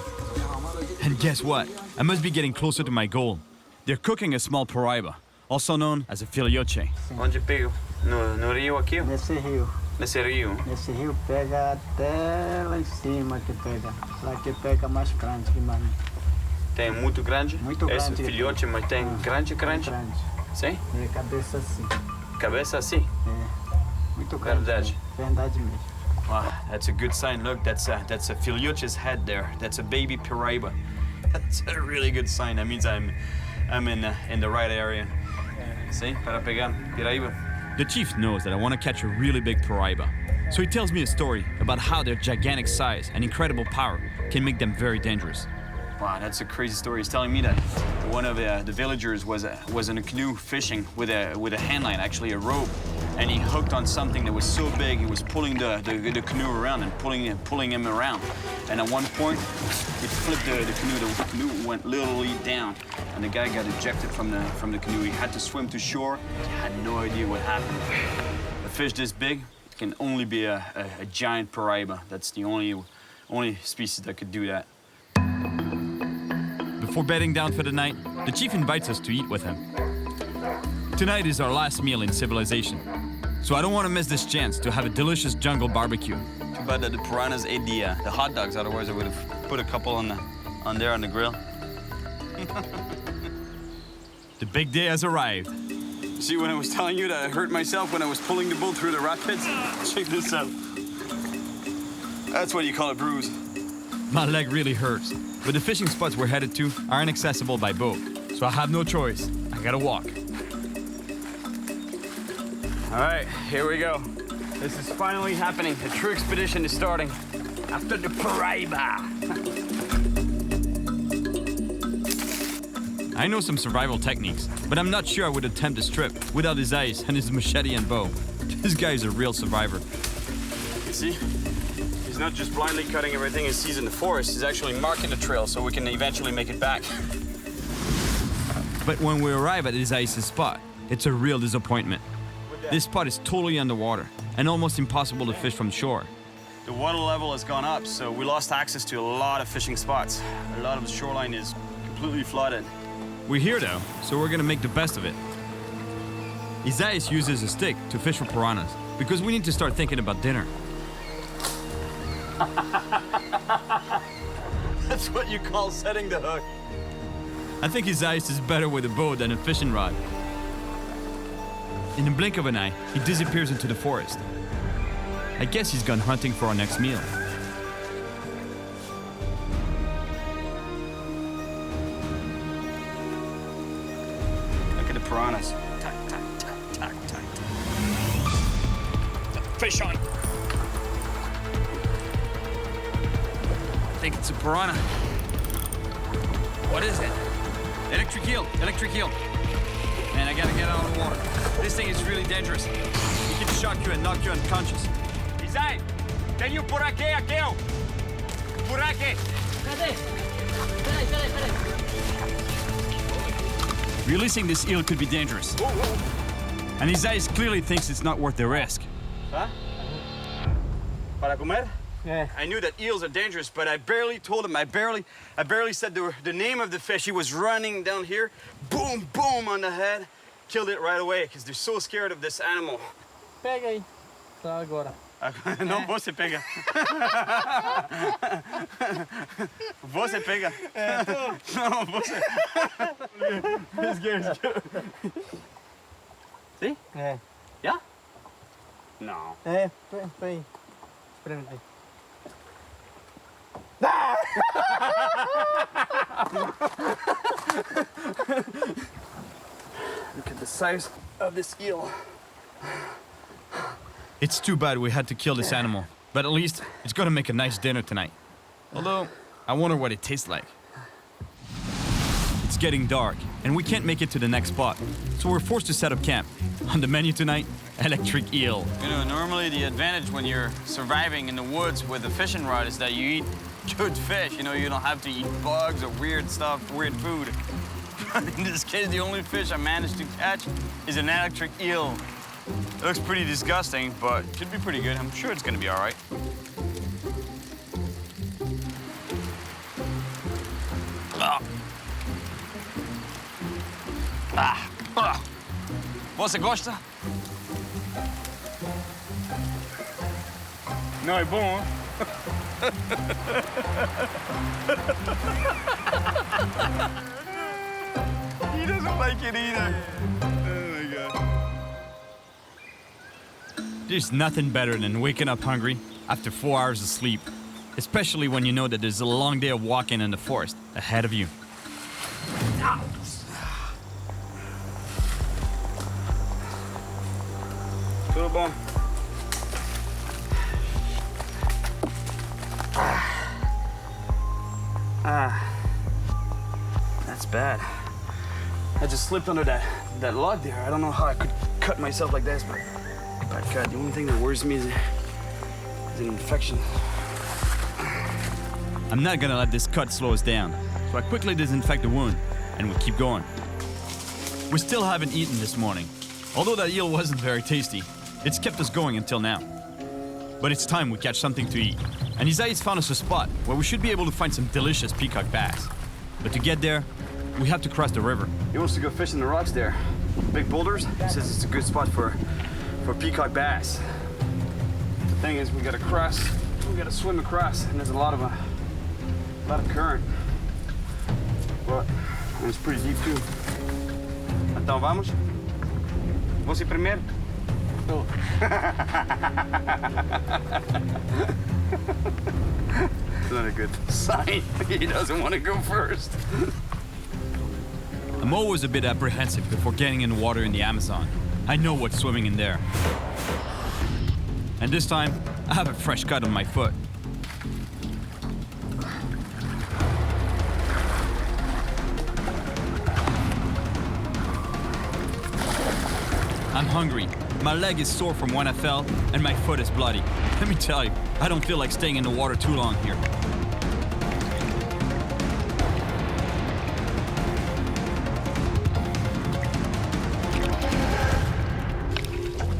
And guess what? I must be getting closer to my goal. They're cooking a small paraiba, also known as a filioche.
Onde pega? No rio aqui?
Nesse rio.
Nesse rio?
Nesse rio pega até lá em cima que pega. Lá que pega mais grande que mais.
Tem muito grande?
Muito grande.
Esse filhote, mas tem grande?
Grande.
Sim?
É cabeça assim.
Cabeça assim?
Muito
Verdade.
Verdade mesmo.
Wow, that's a good sign. Look, that's a filhote's head there. That's a baby piraiba. That's a really good sign. That means I'm in the right area. See, para pegar piraiba.
The chief knows that I want to catch a really big piraiba. So he tells me a story about how their gigantic size and incredible power can make them very dangerous.
Wow, that's a crazy story. He's telling me that one of the villagers was in a canoe fishing with a hand line, actually a rope, and he hooked on something that was so big he was pulling the canoe around and pulling him around. And at one point, it flipped the canoe. The canoe went literally down, and the guy got ejected from the canoe. He had to swim to shore. He had no idea what happened. A fish this big can only be a giant piraiba. That's the only species that could do that.
Before bedding down for the night, the chief invites us to eat with him. Tonight is our last meal in civilization, so I don't want to miss this chance to have a delicious jungle barbecue.
Too bad that the piranhas ate the hot dogs, otherwise I would have put a couple on the grill.
The big day has arrived.
See, when I was telling you that I hurt myself when I was pulling the boat through the rapids? Check this out. That's what you call a bruise.
My leg really hurts, but the fishing spots we're headed to are inaccessible by boat, so I have no choice. I gotta walk.
All right, here we go. This is finally happening. The true expedition is starting. After the piraiba.
I know some survival techniques, but I'm not sure I would attempt this trip without his ice and his machete and bow. This guy is a real survivor.
See? He's not just blindly cutting everything he sees in the forest, he's actually marking the trail so we can eventually make it back.
But when we arrive at his ice's spot, it's a real disappointment. This spot is totally underwater and almost impossible to fish from shore.
The water level has gone up, so we lost access to a lot of fishing spots. A lot of the shoreline is completely flooded.
We're here though, so we're gonna make the best of it. Isaias uses a stick to fish for piranhas because we need to start thinking about dinner.
That's what you call setting the hook.
I think Isaias is better with a bow than a fishing rod. In the blink of an eye, he disappears into the forest. I guess he's gone hunting for our next meal.
Look at the piranhas. Tack, tack, tack, tack, tack. Fish on.
I think it's a piranha. What is it? Electric eel, electric eel. Man, I gotta get out of the water. This thing is really dangerous. It can shock you and knock you unconscious.
Isai, can you por aqui, Akeo? Por aqui.
Releasing this eel could be dangerous. And Isaias clearly thinks it's not worth the risk.
Huh? Para comer?
Yeah.
I knew that eels are dangerous, but I barely told him. I barely said the name of the fish. He was running down here, boom, boom on the head, killed it right away because they're so scared of this animal.
Pega aí. Só agora.
Não, você pega. Você pega. Não, você. This game's good. See?
É.
Yeah? No.
É, peraí. Experimenta aí.
Look at the size of this eel.
It's too bad we had to kill this animal, but at least it's gonna make a nice dinner tonight. Although, I wonder what it tastes like. It's getting dark, and we can't make it to the next spot, so we're forced to set up camp. On the menu tonight, electric eel.
You know, normally the advantage when you're surviving in the woods with a fishing rod is that you eat good fish. You know, you don't have to eat bugs or weird stuff, weird food. In this case, the only fish I managed to catch is an electric eel. It looks pretty disgusting, but it should be pretty good. I'm sure it's gonna be all right. Você gosta?
Não é bom,
doesn't like it either. Oh my God. There's nothing better than waking up hungry after 4 hours of sleep, especially when you know that there's a long day of walking in the forest ahead of you.
Tudo bom? That's bad. I just slipped under that log there. I don't know how I could cut myself like this, but God, the only thing that worries me is an infection.
I'm not gonna let this cut slow us down, so I quickly disinfect the wound, and we keep going. We still haven't eaten this morning. Although that eel wasn't very tasty, it's kept us going until now. But it's time we catch something to eat. And Isaiah's found us a spot where we should be able to find some delicious peacock bass. But to get there, we have to cross the river.
He wants to go fish in the rocks there. Big boulders. He says it's a good spot for peacock bass. The thing is, we gotta swim across, and there's a lot of current. But it's pretty deep too. Então vamos? Você primeiro? Oh. Not a good sign. He doesn't want to go first.
I'm always a bit apprehensive before getting in the water in the Amazon. I know what's swimming in there. And this time, I have a fresh cut on my foot. I'm hungry. My leg is sore from when I fell, and my foot is bloody. Let me tell you, I don't feel like staying in the water too long here.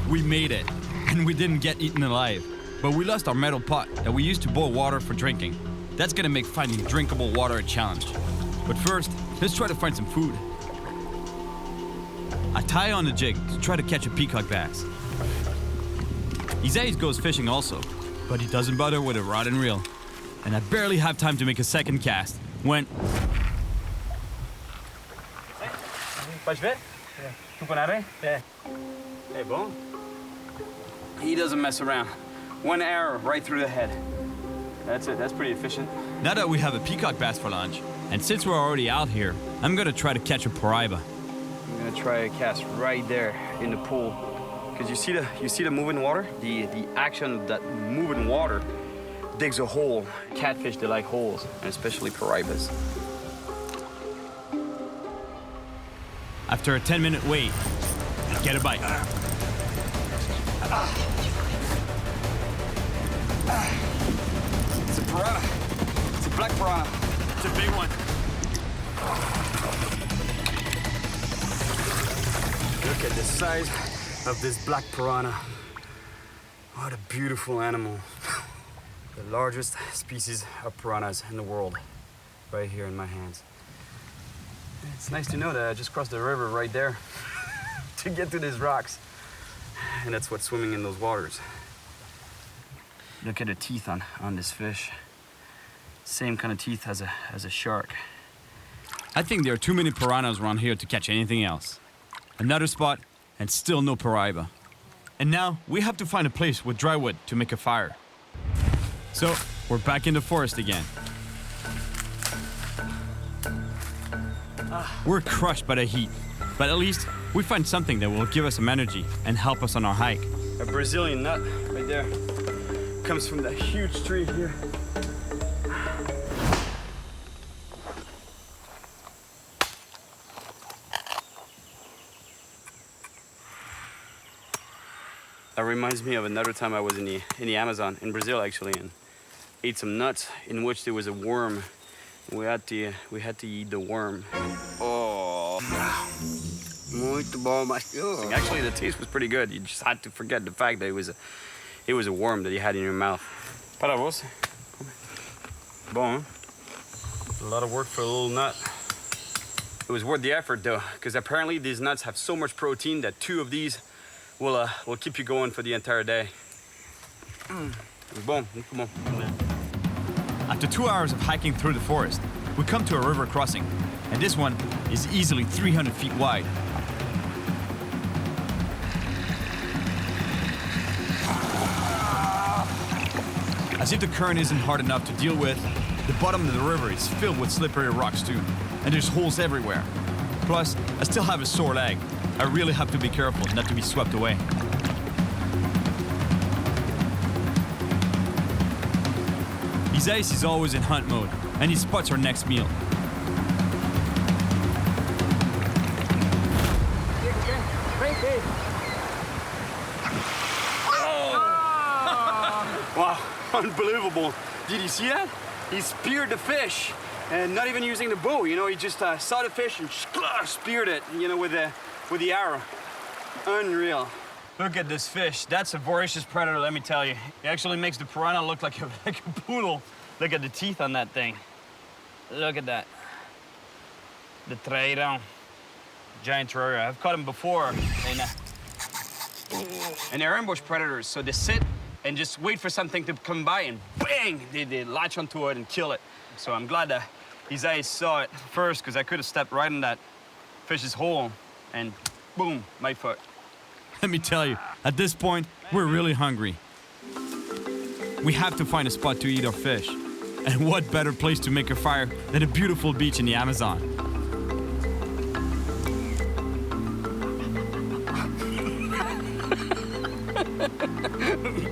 We made it, and we didn't get eaten alive. But we lost our metal pot that we used to boil water for drinking. That's gonna make finding drinkable water a challenge. But first, let's try to find some food. I tie on the jig to try to catch a peacock bass. Isaiah goes fishing also, but he doesn't bother with a rod and reel. And I barely have time to make a second cast when...
Pode ver? Tupanare? Yeah. Hey, bom. He doesn't mess around. One arrow right through the head. That's it. That's pretty efficient.
Now that we have a peacock bass for lunch, and since we're already out here, I'm gonna try to catch a paraiba.
I'm gonna try a cast right there in the pool. Because you see the moving water? The action of that moving water digs a hole. Catfish, they like holes, and especially paraibas.
After a 10-minute wait, I get a bite.
It's a piranha. It's a black piranha.
It's a big one.
Look at the size of this black piranha. What a beautiful animal. The largest species of piranhas in the world, right here in my hands. It's nice to know that I just crossed the river right there to get to these rocks. And that's what's swimming in those waters. Look at the teeth on this fish. Same kind of teeth as a shark.
I think there are too many piranhas around here to catch anything else. Another spot, and still no paraiba. And now, we have to find a place with dry wood to make a fire. So, we're back in the forest again. We're crushed by the heat, but at least we find something that will give us some energy and help us on our hike.
A Brazilian nut right there. Comes from that huge tree here. That reminds me of another time I was in the Amazon, in Brazil actually, and ate some nuts in which there was a worm. We had to eat the worm. Oh, muito bom, mas actually the taste was pretty good. You just had to forget the fact that it was a worm that you had in your mouth. Para você. Bom. A lot of work for a little nut. It was worth the effort though, because apparently these nuts have so much protein that 2 of these will keep you going for the entire day. Bom, muito bom.
After 2 hours of hiking through the forest, we come to a river crossing. and this one is easily 300 feet wide. As if the current isn't hard enough to deal with, the bottom of the river is filled with slippery rocks too, and there's holes everywhere. Plus, I still have a sore leg. I really have to be careful not to be swept away. Isaias is always in hunt mode, and he spots our next meal.
Wow, unbelievable. Did you see that? He speared the fish, and not even using the bow, you know, he just saw the fish and speared it, you know, with the arrow. Unreal. Look at this fish. That's a voracious predator, let me tell you. It actually makes the piranha look like a poodle. Look at the teeth on that thing. Look at that. The trairão. Giant trairão. I've caught them before. And they're ambush predators, so they sit and just wait for something to come by and bang! They latch onto it and kill it. So I'm glad that Isaias saw it first, because I could have stepped right in that fish's hole and boom, my foot.
Let me tell you, at this point, we're really hungry. We have to find a spot to eat our fish. And what better place to make a fire than a beautiful beach in the Amazon?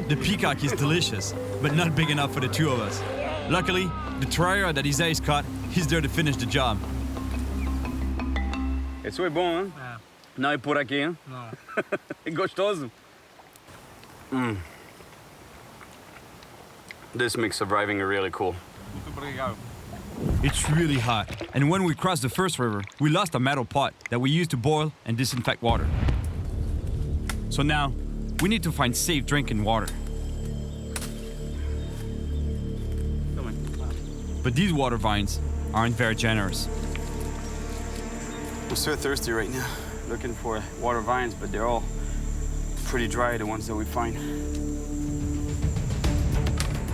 The peacock is delicious, but not big enough for the two of us. Luckily, the trairão that Isaias caught, he's there to finish the job.
Esse foi bom, hein? É. Não é por aqui, hein? Não. É gostoso. This makes surviving really cool.
It's really hot, and when we crossed the first river, we lost a metal pot that we used to boil and disinfect water. So now, we need to find safe drinking water. But these water vines aren't very generous.
I'm so thirsty right now, looking for water vines, but they're all pretty dry, the ones that we find.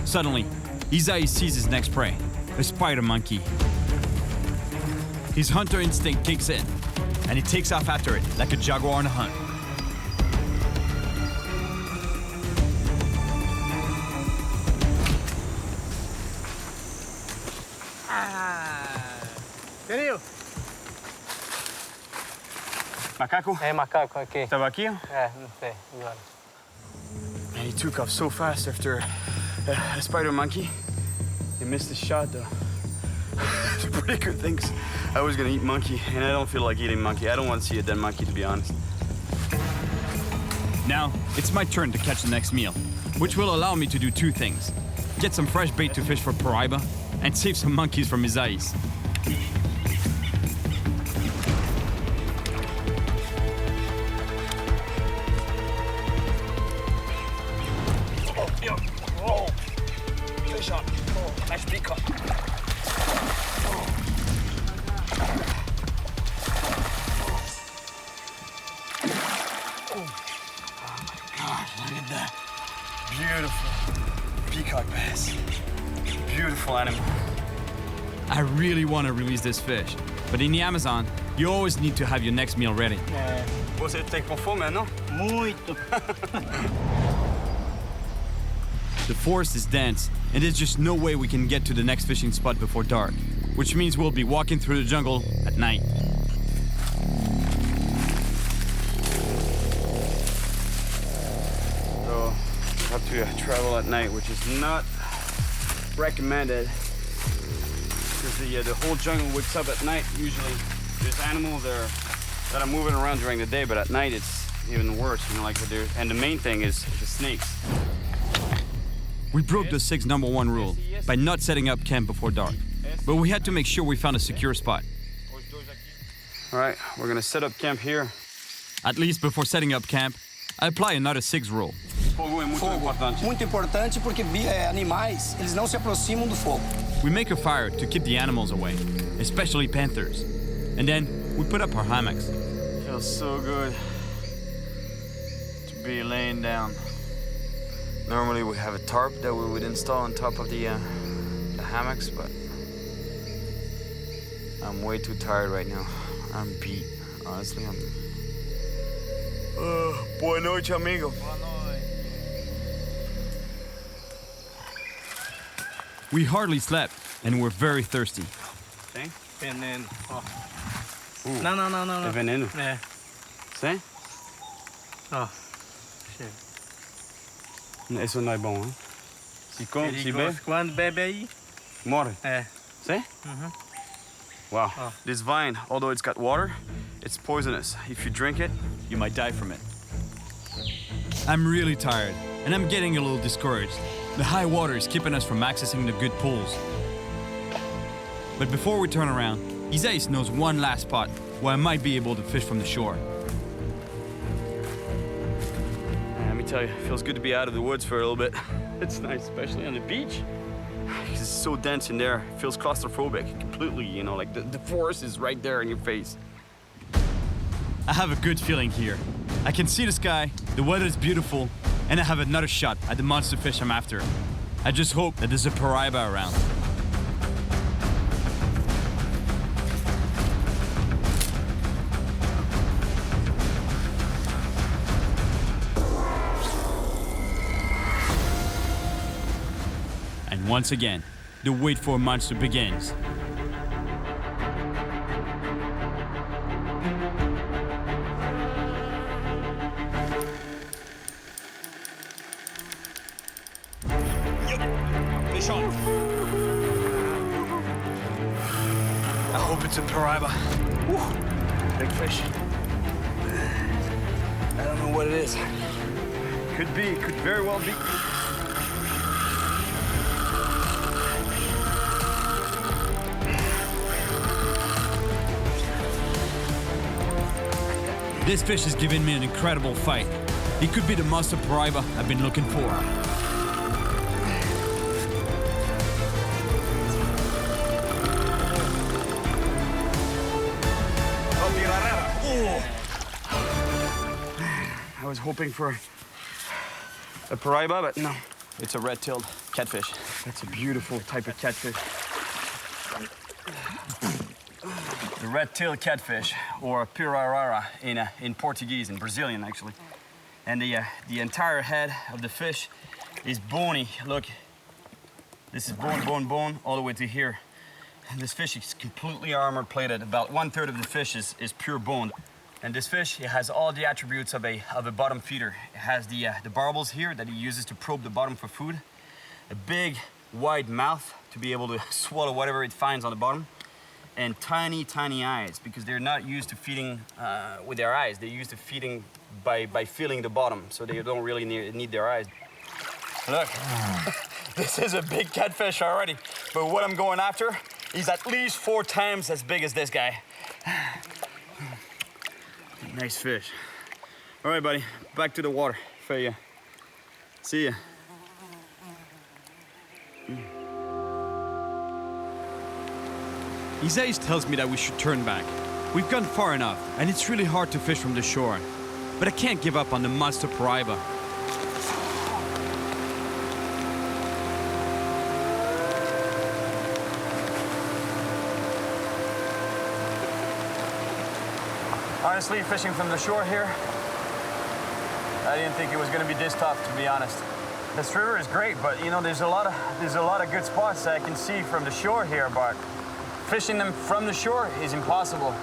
Suddenly, Isaias sees his next prey, a spider monkey. His hunter instinct kicks in, and he takes off after it like a jaguar on a hunt.
Cyril! Macaco?
É macaco aqui.
Estava aqui?
É, não sei, agora.
And he took off so fast after a spider monkey. He missed his shot though. It's a pretty good thing, 'cause I was gonna eat monkey, and I don't feel like eating monkey. I don't want to see a dead monkey, to be honest.
Now, it's my turn to catch the next meal, which will allow me to do two things. Get some fresh bait to fish for Paraiba, and save some monkeys from Isaias.
Oh, fish on. Oh, nice peacock. Look at that. Beautiful peacock bass. Beautiful animal.
I really want to release this fish, but in the Amazon, you always need to have your next meal ready.
Você tem com fome, não?
Muito.
The forest is dense, and there's just no way we can get to the next fishing spot before dark, which means we'll be walking through the jungle at night.
So, we have to travel at night, which is not recommended, because the whole jungle wakes up at night. Usually, there's animals that are moving around during the day, but at night it's even worse. You know, and the main thing is the snakes.
We broke the 6 #1 rule by not setting up camp before dark, but we had to make sure we found a secure spot.
All right, we're gonna set up camp here.
At least before setting up camp, I apply another 6 rule.
Fogo é muito
Fogo.
importante.
Muito importante porque animais, eles não se aproximam do fogo.
We make a fire to keep the animals away, especially panthers. And then we put up our hammocks.
Feels so good to be laying down. Normally we have a tarp that we would install on top of the hammocks, but
I'm way too tired right now. I'm beat. Honestly, I'm... Boa noite, amigo.
We hardly slept, and we're very thirsty.
Sim? Veneno. Ó. Não, não, não, não.
É veneno?
É.
Sim?
Ó. Chega.
Isso não é bom, hein? Se come, se bebe...
Quando bebe aí...
Morre.
É.
Sim? Wow. This vine, although it's got water, it's poisonous. If you drink it, you might die from it.
I'm really tired, and I'm getting a little discouraged. The high water is keeping us from accessing the good pools. But before we turn around, Isais knows one last spot where I might be able to fish from the shore.
Let me tell you, it feels good to be out of the woods for a little bit. It's nice, especially on the beach. Because it's so dense in there, it feels claustrophobic completely, you know, like the forest is right there in your face.
I have a good feeling here. I can see the sky, the weather is beautiful, and I have another shot at the monster fish I'm after. I just hope that there's a paraiba around. And once again, the wait for a monster begins.
Fish on. I hope it's a paraiba. Woo. Big fish. I don't know what it is. Could be, could very well be.
This fish has given me an incredible fight. It could be the monster paraiba I've been looking for.
I was hoping for a paraiba, but no. It's a red-tailed catfish. That's a beautiful type of catfish. The red-tailed catfish, or pirarara in Portuguese, in Brazilian actually. And the entire head of the fish is bony. Look, this is bone, all the way to here. And this fish is completely armor-plated. About 1/3 of the fish is pure bone. And this fish, it has all the attributes of a bottom feeder. It has the barbels here that he uses to probe the bottom for food. A big, wide mouth to be able to swallow whatever it finds on the bottom. And tiny, tiny eyes, because they're not used to feeding with their eyes. They're used to feeding by feeling the bottom, so they don't really need their eyes. Look, this is a big catfish already, but what I'm going after is at least 4 times as big as this guy. Nice fish. All right, buddy, back to the water for you. See ya.
Isais tells me that we should turn back. We've gone far enough, and it's really hard to fish from the shore. But I can't give up on the monster paraiba.
Honestly, fishing from the shore here, I didn't think it was going to be this tough, to be honest. This river is great, but you know, there's a lot of good spots that I can see from the shore here, but fishing them from the shore is impossible.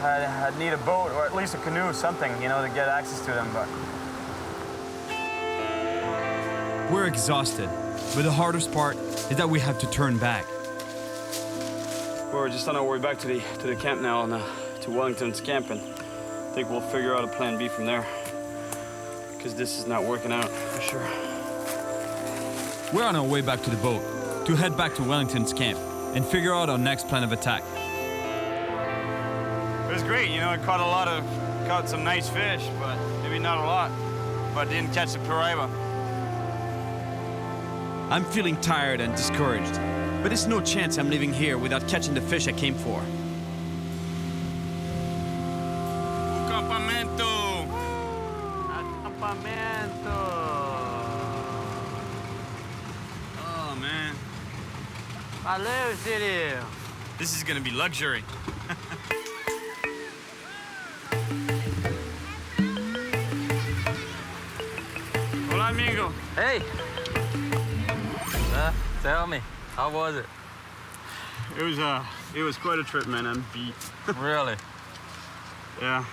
I'd need a boat or at least a canoe, something, you know, to get access to them, but...
We're exhausted, but the hardest part is that we have to turn back.
We're just on our way back to the camp now, to Wellington's camp, and I think we'll figure out a plan B from there. Because this is not working out, for sure.
We're on our way back to the boat, to head back to Wellington's camp, and figure out our next plan of attack.
It was great, you know, I caught some nice fish, but maybe not a lot, but didn't catch the paraiba.
I'm feeling tired and discouraged, but there's no chance I'm leaving here without catching the fish I came for.
Acampamento!
Acampamento!
Oh, man.
Valeu, Cyril!
This is gonna be luxury.
Hola, amigo.
Hey. Tell me, how was it?
It was quite a trip, man. I'm beat.
Really?
Yeah.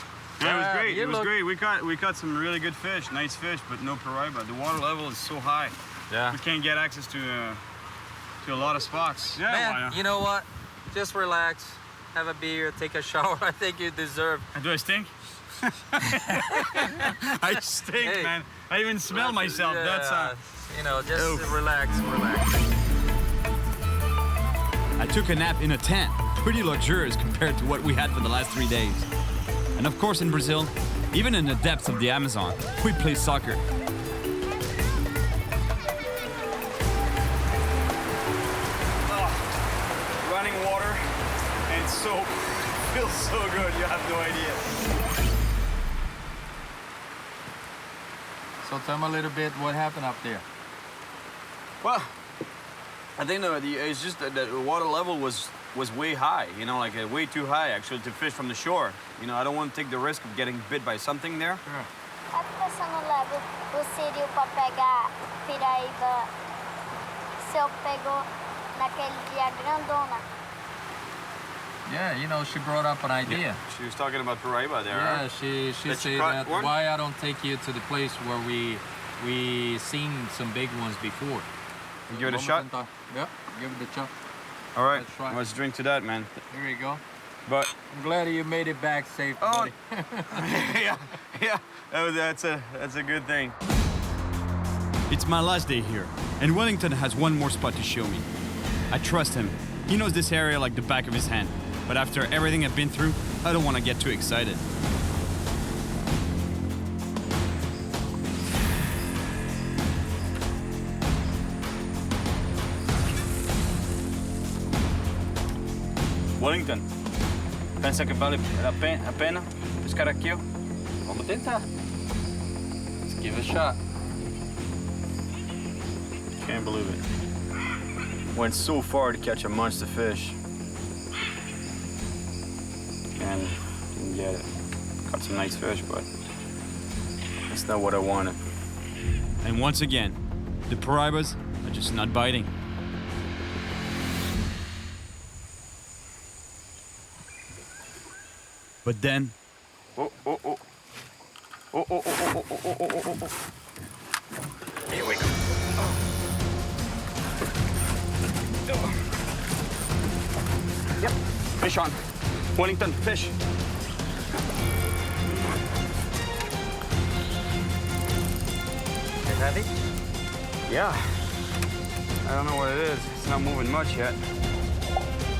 Yeah, it was great.
you
It was
look-
great. We caught some really good fish, nice fish, but no paraiba. The water level is so high.
Yeah.
We can't get access to a lot of spots. Yeah. why
Man,
not?
you know what? Just relax, have a beer, take a shower. I think you deserve.
Do I stink? I stink,
Hey,
man. I even smell myself.
Yeah,
That's
you know, just
Oof.
relax.
I took a nap in a tent, pretty luxurious compared to what we had for the last 3 days. And of course in Brazil, even in the depths of the Amazon, we play soccer.
running water and soap. Feels so good. You have no idea.
So tell me a little bit what happened up there.
Well, I think it's just that the water level was way high, you know, like way too high actually to fish from the shore. You know, I don't want to take the risk of getting bit by something there.
A pessoa não leva o Cyril para pegar piraíba se eu pegou naquele dia grandona.
Yeah, you know, she brought up an idea.
She was talking about paraiba there.
Yeah,
huh?
she
That
said
you caught
that
one?
why I don't take you to the place where we seen some big ones before.
Give it a shot?
Yeah, give it a shot.
All right,
Let's try.
let's drink to that, man.
Here you go.
But
I'm glad you made it back safe, buddy.
yeah, that's a good thing.
It's my last day here, and Wellington has one more spot to show me. I trust him. He knows this area like the back of his hand. But after everything I've been through, I don't want to get too excited.
Wellington, pensa que vale a pena pescar aqui?
Vamos tentar. Let's give it a shot.
Can't believe it. Went so far to catch a monster fish. And didn't get it. Caught some nice fish, but that's not what I wanted.
And once again, the paraibas are just not biting. But then...
Oh. Here we go. Yep, fish on. Wellington, fish.
Is that it?
Yeah. I don't know what it is. It's not moving much yet.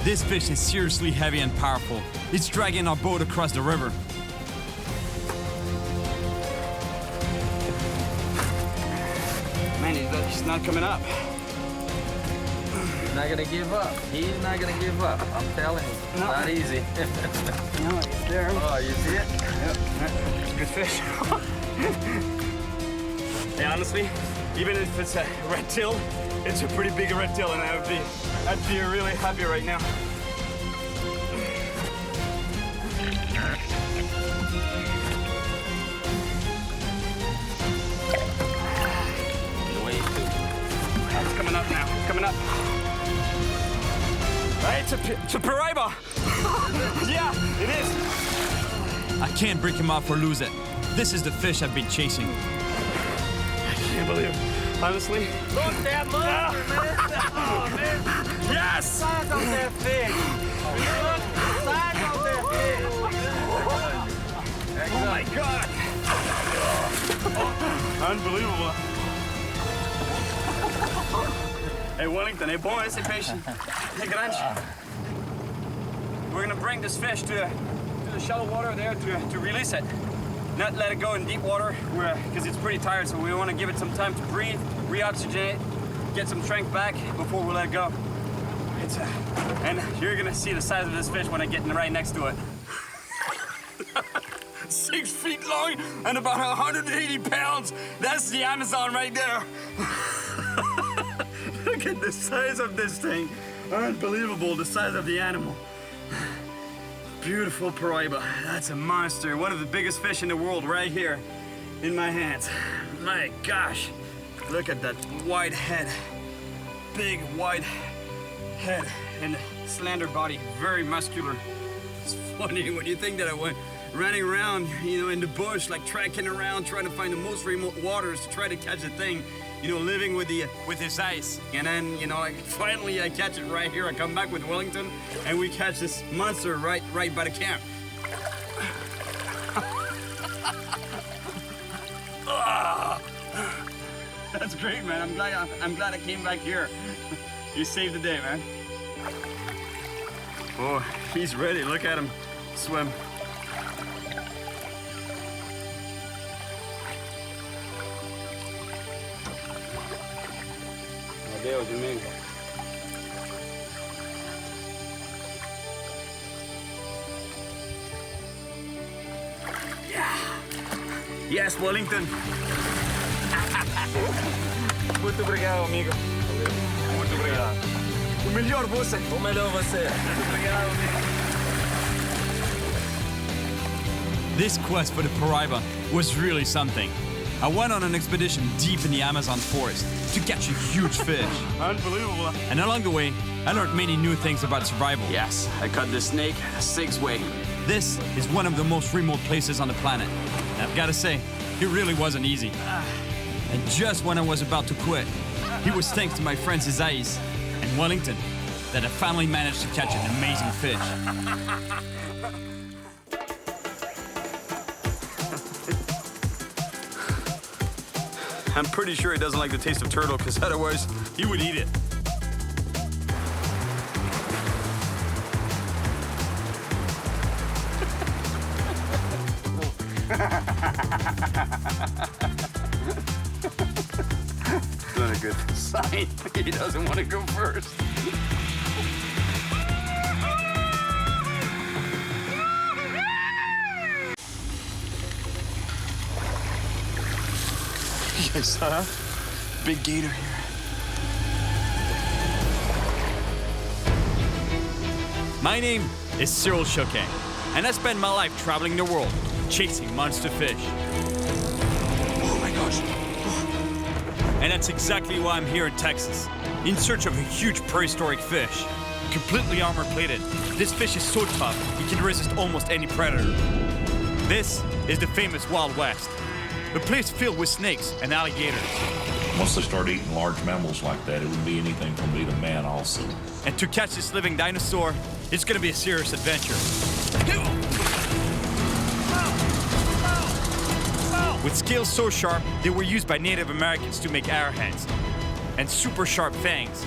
This fish is seriously heavy and powerful. It's dragging our boat across the river.
Man, he's not coming up.
He's not gonna give up. He's not gonna give up. I'm telling you, it's not easy.
No, he's there.
Oh, you see it?
Yep, it's a good fish.
Hey, honestly, even if it's a red tail, it's a pretty big red tail, and I'd be really happy right now. It's coming up now. It's coming up. Right, it's a paraiba. Yeah, it is.
I can't break him off or lose it. This is the fish I've been chasing.
I can't believe it. Honestly.
Look that monster, man. Oh, man.
Yes!
Size of that fish. Look the size of that fish.
Oh my God! Unbelievable. Hey, Wellington, é bom esse peixe. É grande. We're gonna bring this fish to the shallow water there to release it. Not let it go in deep water because it's pretty tired, so we want to give it some time to breathe, reoxygenate, get some strength back before we let it go. And you're gonna see the size of this fish when I get right next to it. 6 feet long and about 180 pounds. That's the Amazon right there. Look at the size of this thing. Unbelievable, the size of the animal. Beautiful paraiba. That's a monster. One of the biggest fish in the world right here in my hands. My gosh. Look at that wide head. Big wide head and slender body. Very muscular. It's funny when you think that I went running around, you know, in the bush, like trekking around, trying to find the most remote waters to try to catch the thing, you know, living with his ice. And then, you know, finally I catch it right here. I come back with Wellington, and we catch this monster right by the camp. That's great, man. I'm glad I came back here. You saved the day, man. Oh, he's ready. Look at him swim.
Adeus, amigo.
Yes, Wellington. Muito obrigado, amigo. Muito obrigado. O melhor você.
O melhor você.
Muito obrigado, amigo.
This quest for the paraiba was really something. I went on an expedition deep in the Amazon forest to catch a huge fish.
Unbelievable.
And along the way, I learned many new things about survival.
Yes, I caught this snake 6 way.
This is one of the most remote places on the planet. And I've got to say, it really wasn't easy. And just when I was about to quit, it was thanks to my friends Isaias and Wellington that I finally managed to catch an amazing fish.
I'm pretty sure he doesn't like the taste of turtle, because otherwise he would eat it. It's not a good sign. He doesn't want to go first.
You guys saw that? Big gator here.
My name is Cyril Chauquet, and I spend my life traveling the world, chasing monster fish.
Oh my gosh.
And that's exactly why I'm here in Texas, in search of a huge prehistoric fish. Completely armor-plated, this fish is so tough, it can resist almost any predator. This is the famous Wild West, a place filled with snakes and alligators.
Once they start eating large mammals like that, it would be anything from being a man also.
And to catch this living dinosaur, it's gonna be a serious adventure. With scales so sharp, they were used by Native Americans to make arrowheads. And super sharp fangs.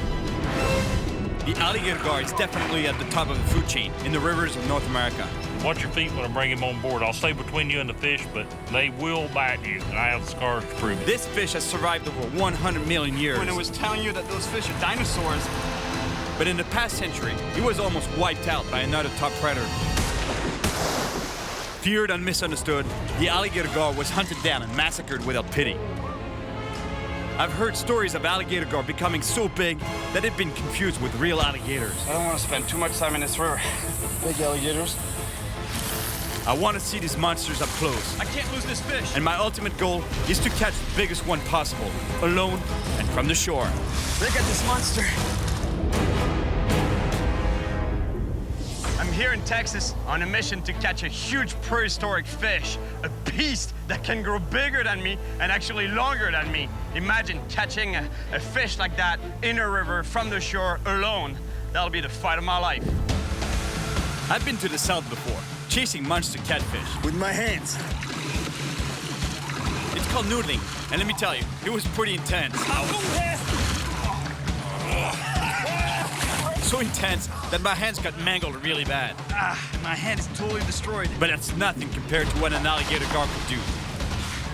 The alligator gar is definitely at the top of the food chain in the rivers of North America.
Watch your feet when I bring him on board. I'll stay between you and the fish, but they will bite you, and I have the scars to prove it.
This fish has survived over 100 million years.
When I was telling you that those fish are dinosaurs.
But in the past century, it was almost wiped out by another top predator. Feared and misunderstood, the alligator gar was hunted down and massacred without pity. I've heard stories of alligator gar becoming so big that they've been confused with real alligators.
I don't want to spend too much time in this river.
Big alligators.
I want to see these monsters up close.
I can't lose this fish.
And my ultimate goal is to catch the biggest one possible, alone and from the shore.
Look at this monster. I'm here in Texas on a mission to catch a huge prehistoric fish, a beast that can grow bigger than me and actually longer than me. Imagine catching a fish like that in a river from the shore alone. That'll be the fight of my life.
I've been to the south before, chasing monster catfish.
With my hands.
It's called noodling, and let me tell you, it was pretty intense. So intense that my hands got mangled really bad.
My hand is totally destroyed.
But that's nothing compared to what an alligator gar could do.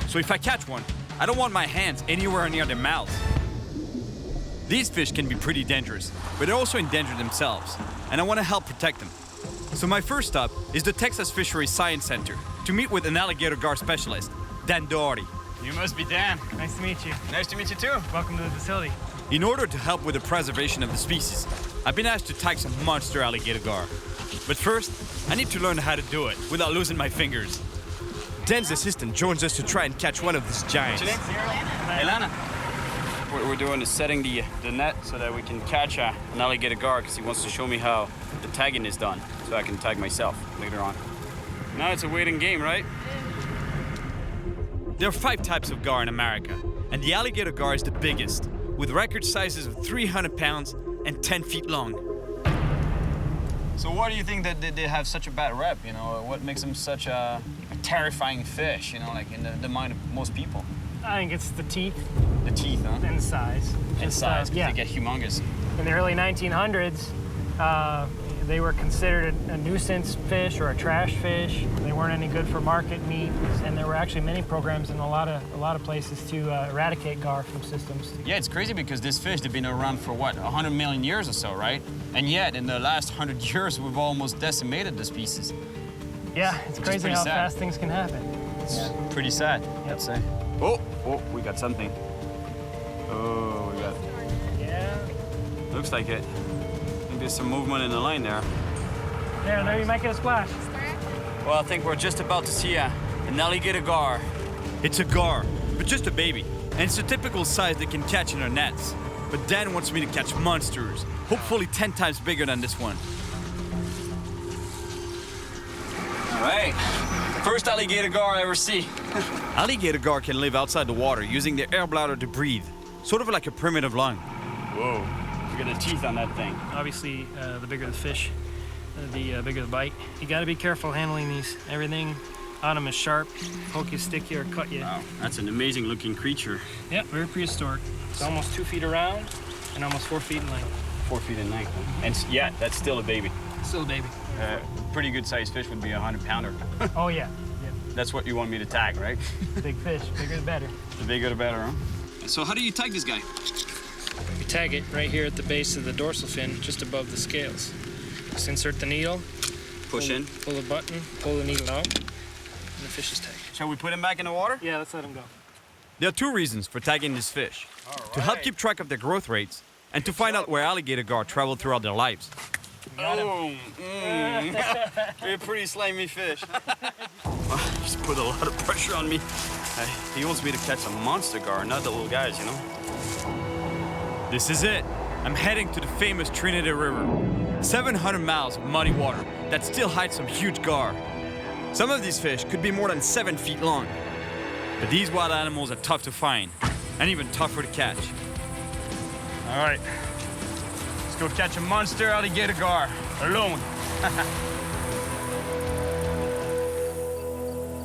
So if I catch one, I don't want my hands anywhere near their mouths. These fish can be pretty dangerous, but they're also endangered themselves, and I want to help protect them. So my first stop is the Texas Fisheries Science Center to meet with an alligator gar specialist, Dan Doherty.
You must be Dan.
Nice to meet you.
Nice to meet you too.
Welcome to the facility.
In order to help with the preservation of the species, I've been asked to tag some monster alligator gar. But first, I need to learn how to do it without losing my fingers. Dan's assistant joins us to try and catch one of these giants.
Elana. What we're doing is setting the net so that we can catch an alligator gar because he wants to show me how the tagging is done so I can tag myself later on. Now it's a waiting game, right?
There are 5 types of gar in America, and the alligator gar is the biggest, with record sizes of 300 pounds and 10 feet long.
So why do you think that they have such a bad rep, you know? What makes them such a terrifying fish, you know, like in the mind of most people?
I think it's the teeth.
The teeth, huh?
And the size.
And size, because
yeah.
they get humongous.
In the early 1900s, they were considered a nuisance fish or a trash fish. They weren't any good for market meat, and there were actually many programs in a lot of places to eradicate gar from systems.
Yeah, it's crazy because this fish, they've been around for what, 100 million years or so, right? And yet, in the last 100 years, we've almost decimated the species.
Yeah, it's crazy how fast things can happen.
It's pretty sad, I'd say. Oh, we got something. Oh, we got.
Yeah.
Looks like it. I think there's some movement in the line there.
There, you might get a splash.
Well, I think we're just about to see an alligator gar.
It's a gar, but just a baby. And it's a typical size they can catch in our nets. But Dan wants me to catch monsters, hopefully 10 times bigger than this one.
All right, first alligator gar I ever see.
Alligator gar can live outside the water using their air bladder to breathe, sort of like a primitive lung.
Whoa, look at the teeth on that thing.
Obviously, the bigger the fish, the bigger the bite. You got to be careful handling these. Everything on them is sharp, poke you, stick you, or cut you.
Wow, that's an amazing looking creature.
Yep, very prehistoric. It's almost 2 feet around and almost 4 feet in length.
4 feet in length, huh? And yeah, that's still a baby.
Still a baby.
Pretty good sized fish would be a 100-pounder.
Oh yeah.
That's what you want me to tag, right?
Big fish, bigger the better.
The bigger the better, huh? So how do you tag this guy?
We tag it right here at the base of the dorsal fin, just above the scales. Just insert the needle.
Push in.
Pull the button, pull the needle out, and the fish is tagged.
Shall we put him back in the water?
Yeah, let's let him go.
There are 2 reasons for tagging this fish. To help keep track of their growth rates, and to find out where alligator gar travel throughout their lives.
Oh, you're a pretty slimy fish. Just put a lot of pressure on me. He wants me to catch a monster gar, not the little guys, you know?
This is it. I'm heading to the famous Trinity River. 700 miles of muddy water that still hides some huge gar. Some of these fish could be more than 7 feet long. But these wild animals are tough to find, and even tougher to catch.
All right, let's go catch a monster alligator gar, alone.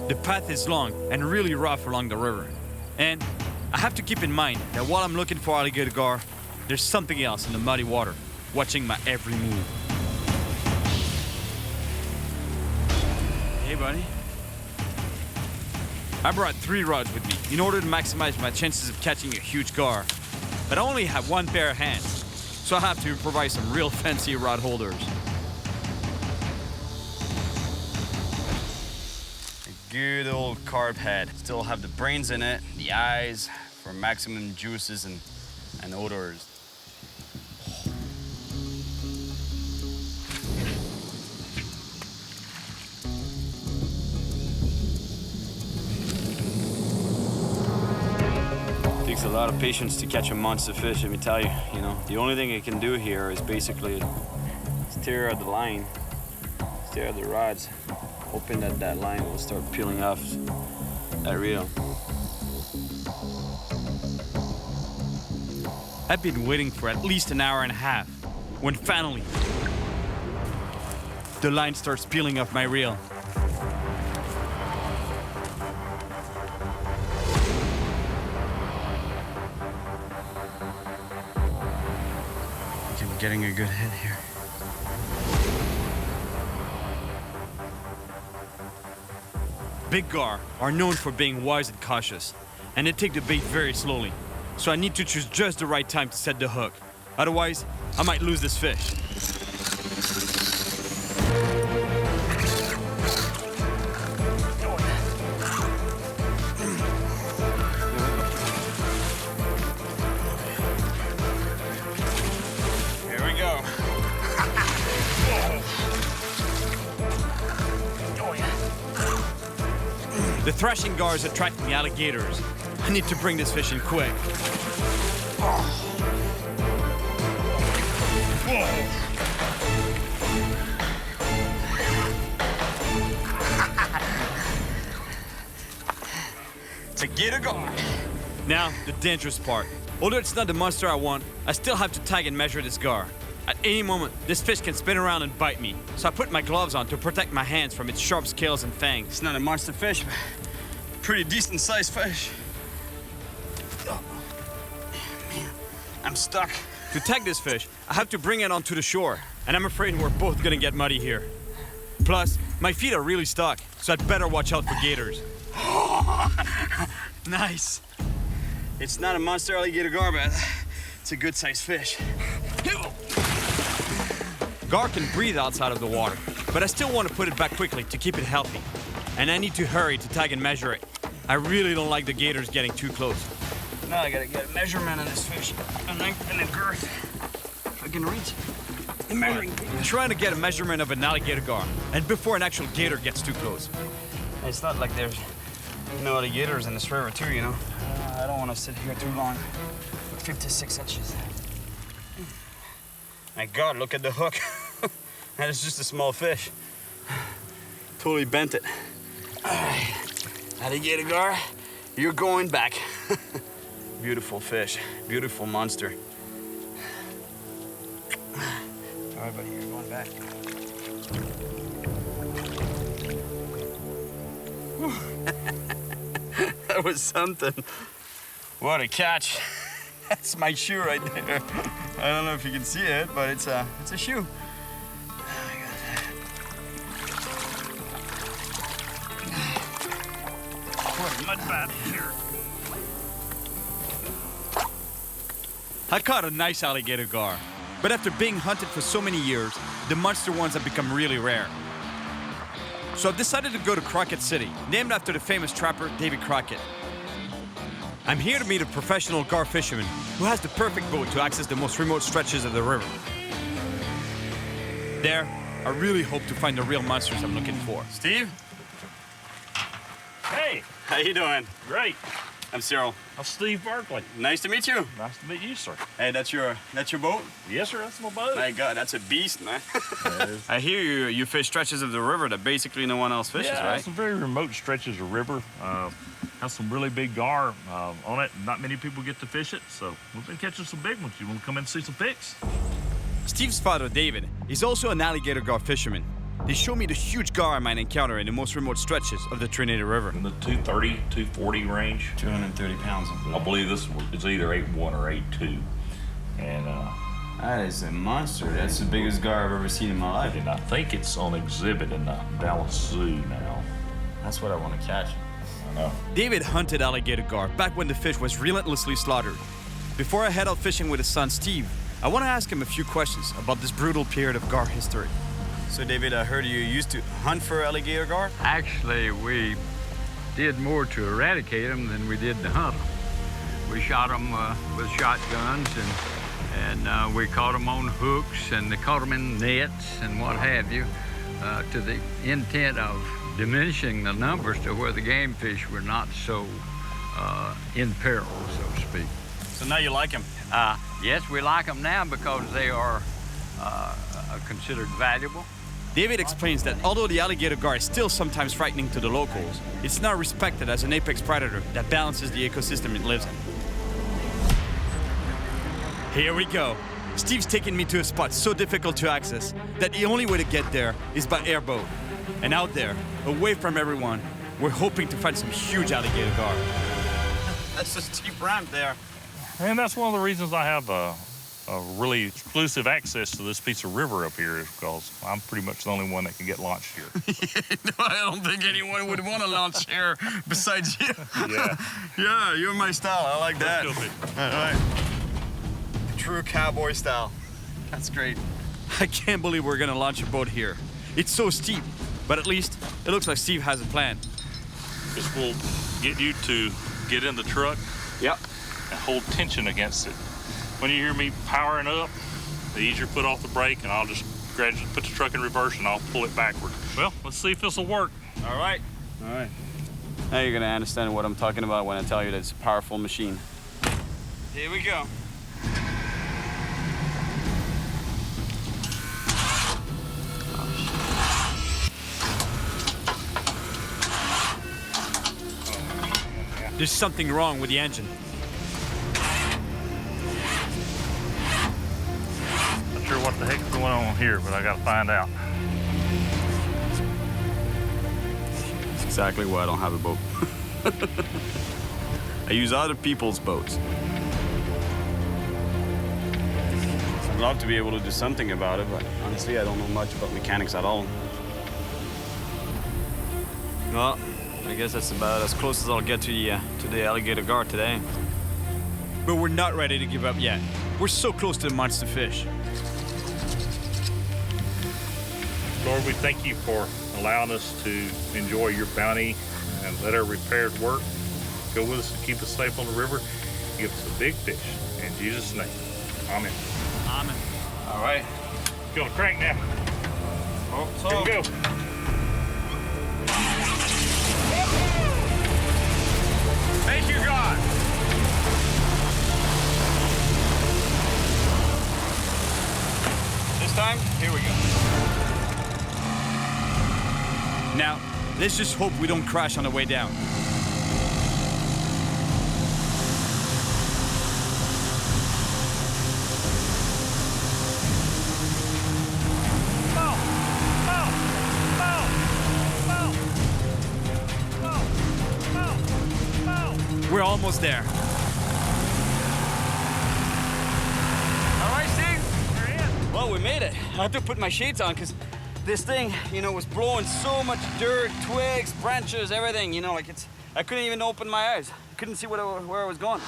The path is long and really rough along the river. And I have to keep in mind that while I'm looking for alligator gar, there's something else in the muddy water, watching my every move.
Hey, buddy.
I brought 3 rods with me in order to maximize my chances of catching a huge gar. But I only have 1 pair of hands, so I have to improvise some real fancy rod holders.
A good old carp head. Still have the brains in it, the eyes for maximum juices and odors. Takes a lot of patience to catch a monster fish, let me tell you. You know, the only thing I can do here is basically steer at the line, steer at the rods, hoping that that line will start peeling off that reel.
I've been waiting for at least an hour and a half, when finally, the line starts peeling off my reel.
I'm getting a good hit here.
Big gar are known for being wise and cautious, and they take the bait very slowly. So I need to choose just the right time to set the hook. Otherwise, I might lose this fish.
Here we go.
The thrashing gar is attracting alligators. I need to bring this fish in quick. It's a gator gar. Now, the dangerous part. Although it's not the monster I want, I still have to tag and measure this gar. At any moment, this fish can spin around and bite me, so I put my gloves on to protect my hands from its sharp scales and fangs.
It's not a monster fish, but pretty decent sized fish. Oh, man, I'm stuck.
To tag this fish, I have to bring it onto the shore, and I'm afraid we're both gonna get muddy here. Plus, my feet are really stuck, so I'd better watch out for gators.
Nice. It's not a monster alligator gar, but it's a good sized fish.
Gar can breathe outside of the water, but I still want to put it back quickly to keep it healthy. And I need to hurry to tag and measure it. I really don't like the gators getting too close.
Now I gotta get a measurement of this fish, a length and a girth. If I can reach the measuring tape.
I'm trying to get a measurement of an alligator gar, and before an actual gator gets too close.
It's not like there's no alligators in this river too, you know. I don't want to sit here too long. 56 inches. My God, look at the hook. That is just a small fish. Totally bent it. All right, alligator gar, you're going back. Beautiful fish, beautiful monster. All right, buddy, you're going back. That was something. What a catch. That's my shoe right there. I don't know if you can see it, but it's a shoe. What a mud bat here.
I caught a nice alligator gar, but after being hunted for so many years, the monster ones have become really rare. So I've decided to go to Crockett City, named after the famous trapper Davy Crockett. I'm here to meet a professional gar fisherman who has the perfect boat to access the most remote stretches of the river. There, I really hope to find the real monsters I'm looking for.
Steve?
Hey.
How you doing?
Great.
I'm Cyril.
I'm Steve Barkley.
Nice to meet you.
Nice to meet you, sir.
Hey, that's your boat?
Yes, sir. That's my boat.
My God, that's a beast, man. I hear you fish stretches of the river that basically no one else fishes, right?
Some very remote stretches of river. Has some really big gar on it. Not many people get to fish it, so we've been catching some big ones. You want to come in and see some pics?
Steve's father, David, is also an alligator gar fisherman. They show me the huge gar I might encounter in the most remote stretches of the Trinity River.
In the 230, 240 range.
230 pounds.
I believe this is either 8.1 or 8.2. And
that is a monster. That's the biggest gar I've ever seen in my life.
And I think it's on exhibit in the Dallas Zoo now.
That's what I want to catch.
I know.
David hunted alligator gar back when the fish was relentlessly slaughtered. Before I head out fishing with his son Steve, I want to ask him a few questions about this brutal period of gar history.
So, David, I heard you used to hunt for alligator gar?
Actually, we did more to eradicate them than we did to hunt them. We shot them with shotguns, and we caught them on hooks, and they caught them in nets and what have you, to the intent of diminishing the numbers to where the game fish were not so in peril, so to speak.
So now you like them?
Yes, we like them now because they are considered valuable.
David explains that although the alligator gar is still sometimes frightening to the locals, it's now respected as an apex predator that balances the ecosystem it lives in. Here we go. Steve's taking me to a spot so difficult to access that the only way to get there is by airboat. And out there, away from everyone, we're hoping to find some huge alligator gar.
That's a steep ramp there.
And that's one of the reasons I have a really exclusive access to this piece of river up here, is because I'm pretty much the only one that can get launched here.
No, I don't think anyone would want to launch here besides you.
Yeah.
Yeah, you're my style. I like that. All right. True cowboy style. That's great.
I can't believe we're gonna launch a boat here. It's so steep, but at least it looks like Steve has a plan.
This will get you to get in the truck.
Yep.
And hold tension against it. When you hear me powering up, the easier put off the brake, and I'll just gradually put the truck in reverse and I'll pull it backward. Well, let's see if this will work.
All right. All right. Now you're gonna understand what I'm talking about when I tell you that it's a powerful machine. Here we go.
There's something wrong with the engine.
Not sure what the heck's going on here, but I gotta find out.
That's exactly why I don't have a boat. I use other people's boats. I'd love to be able to do something about it, but honestly, I don't know much about mechanics at all. Well, I guess that's about as close as I'll get to the alligator gar today.
But we're not ready to give up yet. We're so close to the monster fish.
Lord, we thank you for allowing us to enjoy your bounty and let our repairs work. Go with us and keep us safe on the river. Give us a big fish. In Jesus' name, amen.
Amen.
All right.
Go to crank now.
Oh, so.
Here we go.
Thank you, God.
This time, here we go.
Now, let's just hope we don't crash on the way down. We're almost there.
All right, Steve. We're in. Well, we made it. I had to put my shades on because this thing, was blowing so much dirt, twigs, branches, everything. I couldn't even open my eyes. I couldn't see where I was going.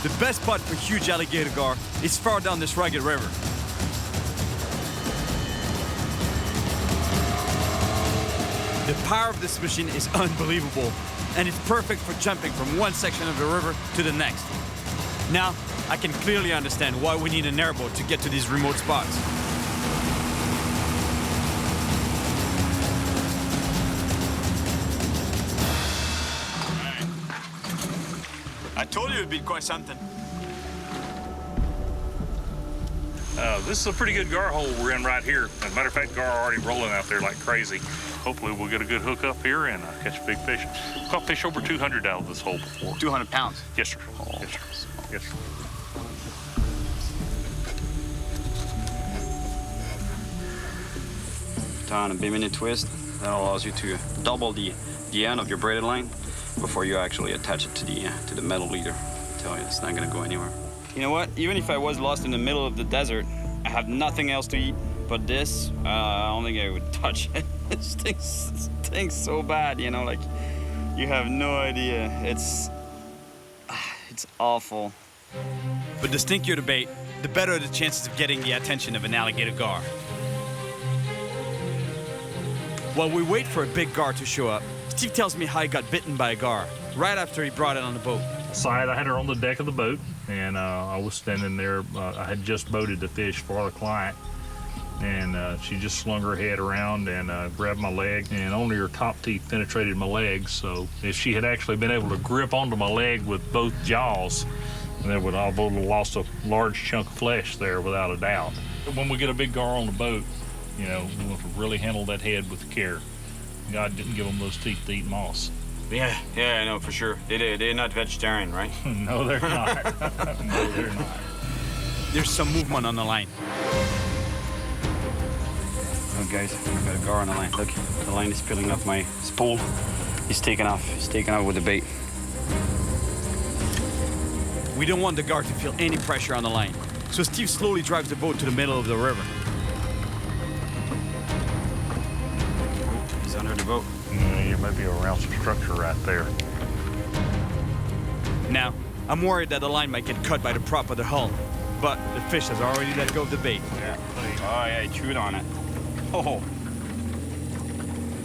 The best spot for huge alligator gar is far down this rugged river. The power of this machine is unbelievable, and it's perfect for jumping from one section of the river to the next. Now, I can clearly understand why we need an airboat to get to these remote spots.
I told you it'd be quite something.
This is a pretty good gar hole we're in right here. As a matter of fact, gar are already rolling out there like crazy. Hopefully we'll get a good hook up here and catch a big fish. Caught fish over 200 out of this hole before.
200 pounds?
Yes, sir. Yes, sir. Yes, sir.
Turn a B-minute twist. That allows you to double the end of your braided line before you actually attach it to the metal leader. I tell you, it's not gonna go anywhere. You know what? Even if I was lost in the middle of the desert, I have nothing else to eat but this. I don't think I would touch it. It stinks so bad, you have no idea. It's awful.
But the stinkier the bait, the better are the chances of getting the attention of an alligator gar. While we wait for a big gar to show up, Steve tells me how he got bitten by a gar right after he brought it on the boat.
I had her on the deck of the boat, and I was standing there. I had just boated the fish for the client, and she just slung her head around and grabbed my leg, and only her top teeth penetrated my leg. So if she had actually been able to grip onto my leg with both jaws, then would have lost a large chunk of flesh there without a doubt. When we get a big gar on the boat, we want to really handle that head with care. God didn't give them those teeth to eat moss.
Yeah, I know for sure. They're not vegetarian, right?
No, they're not. No, they're not.
There's some movement on the line.
Look, guys, I've got a gar on the line. Look, the line is peeling off my spool. He's taking off. He's taking off with the bait.
We don't want the gar to feel any pressure on the line, so Steve slowly drives the boat to the middle of the river.
He's under the boat.
There might be around some structure right there.
Now, I'm worried that the line might get cut by the prop of the hull, but the fish has already let go of the bait.
Yeah. Oh, yeah, he chewed on it. Oh.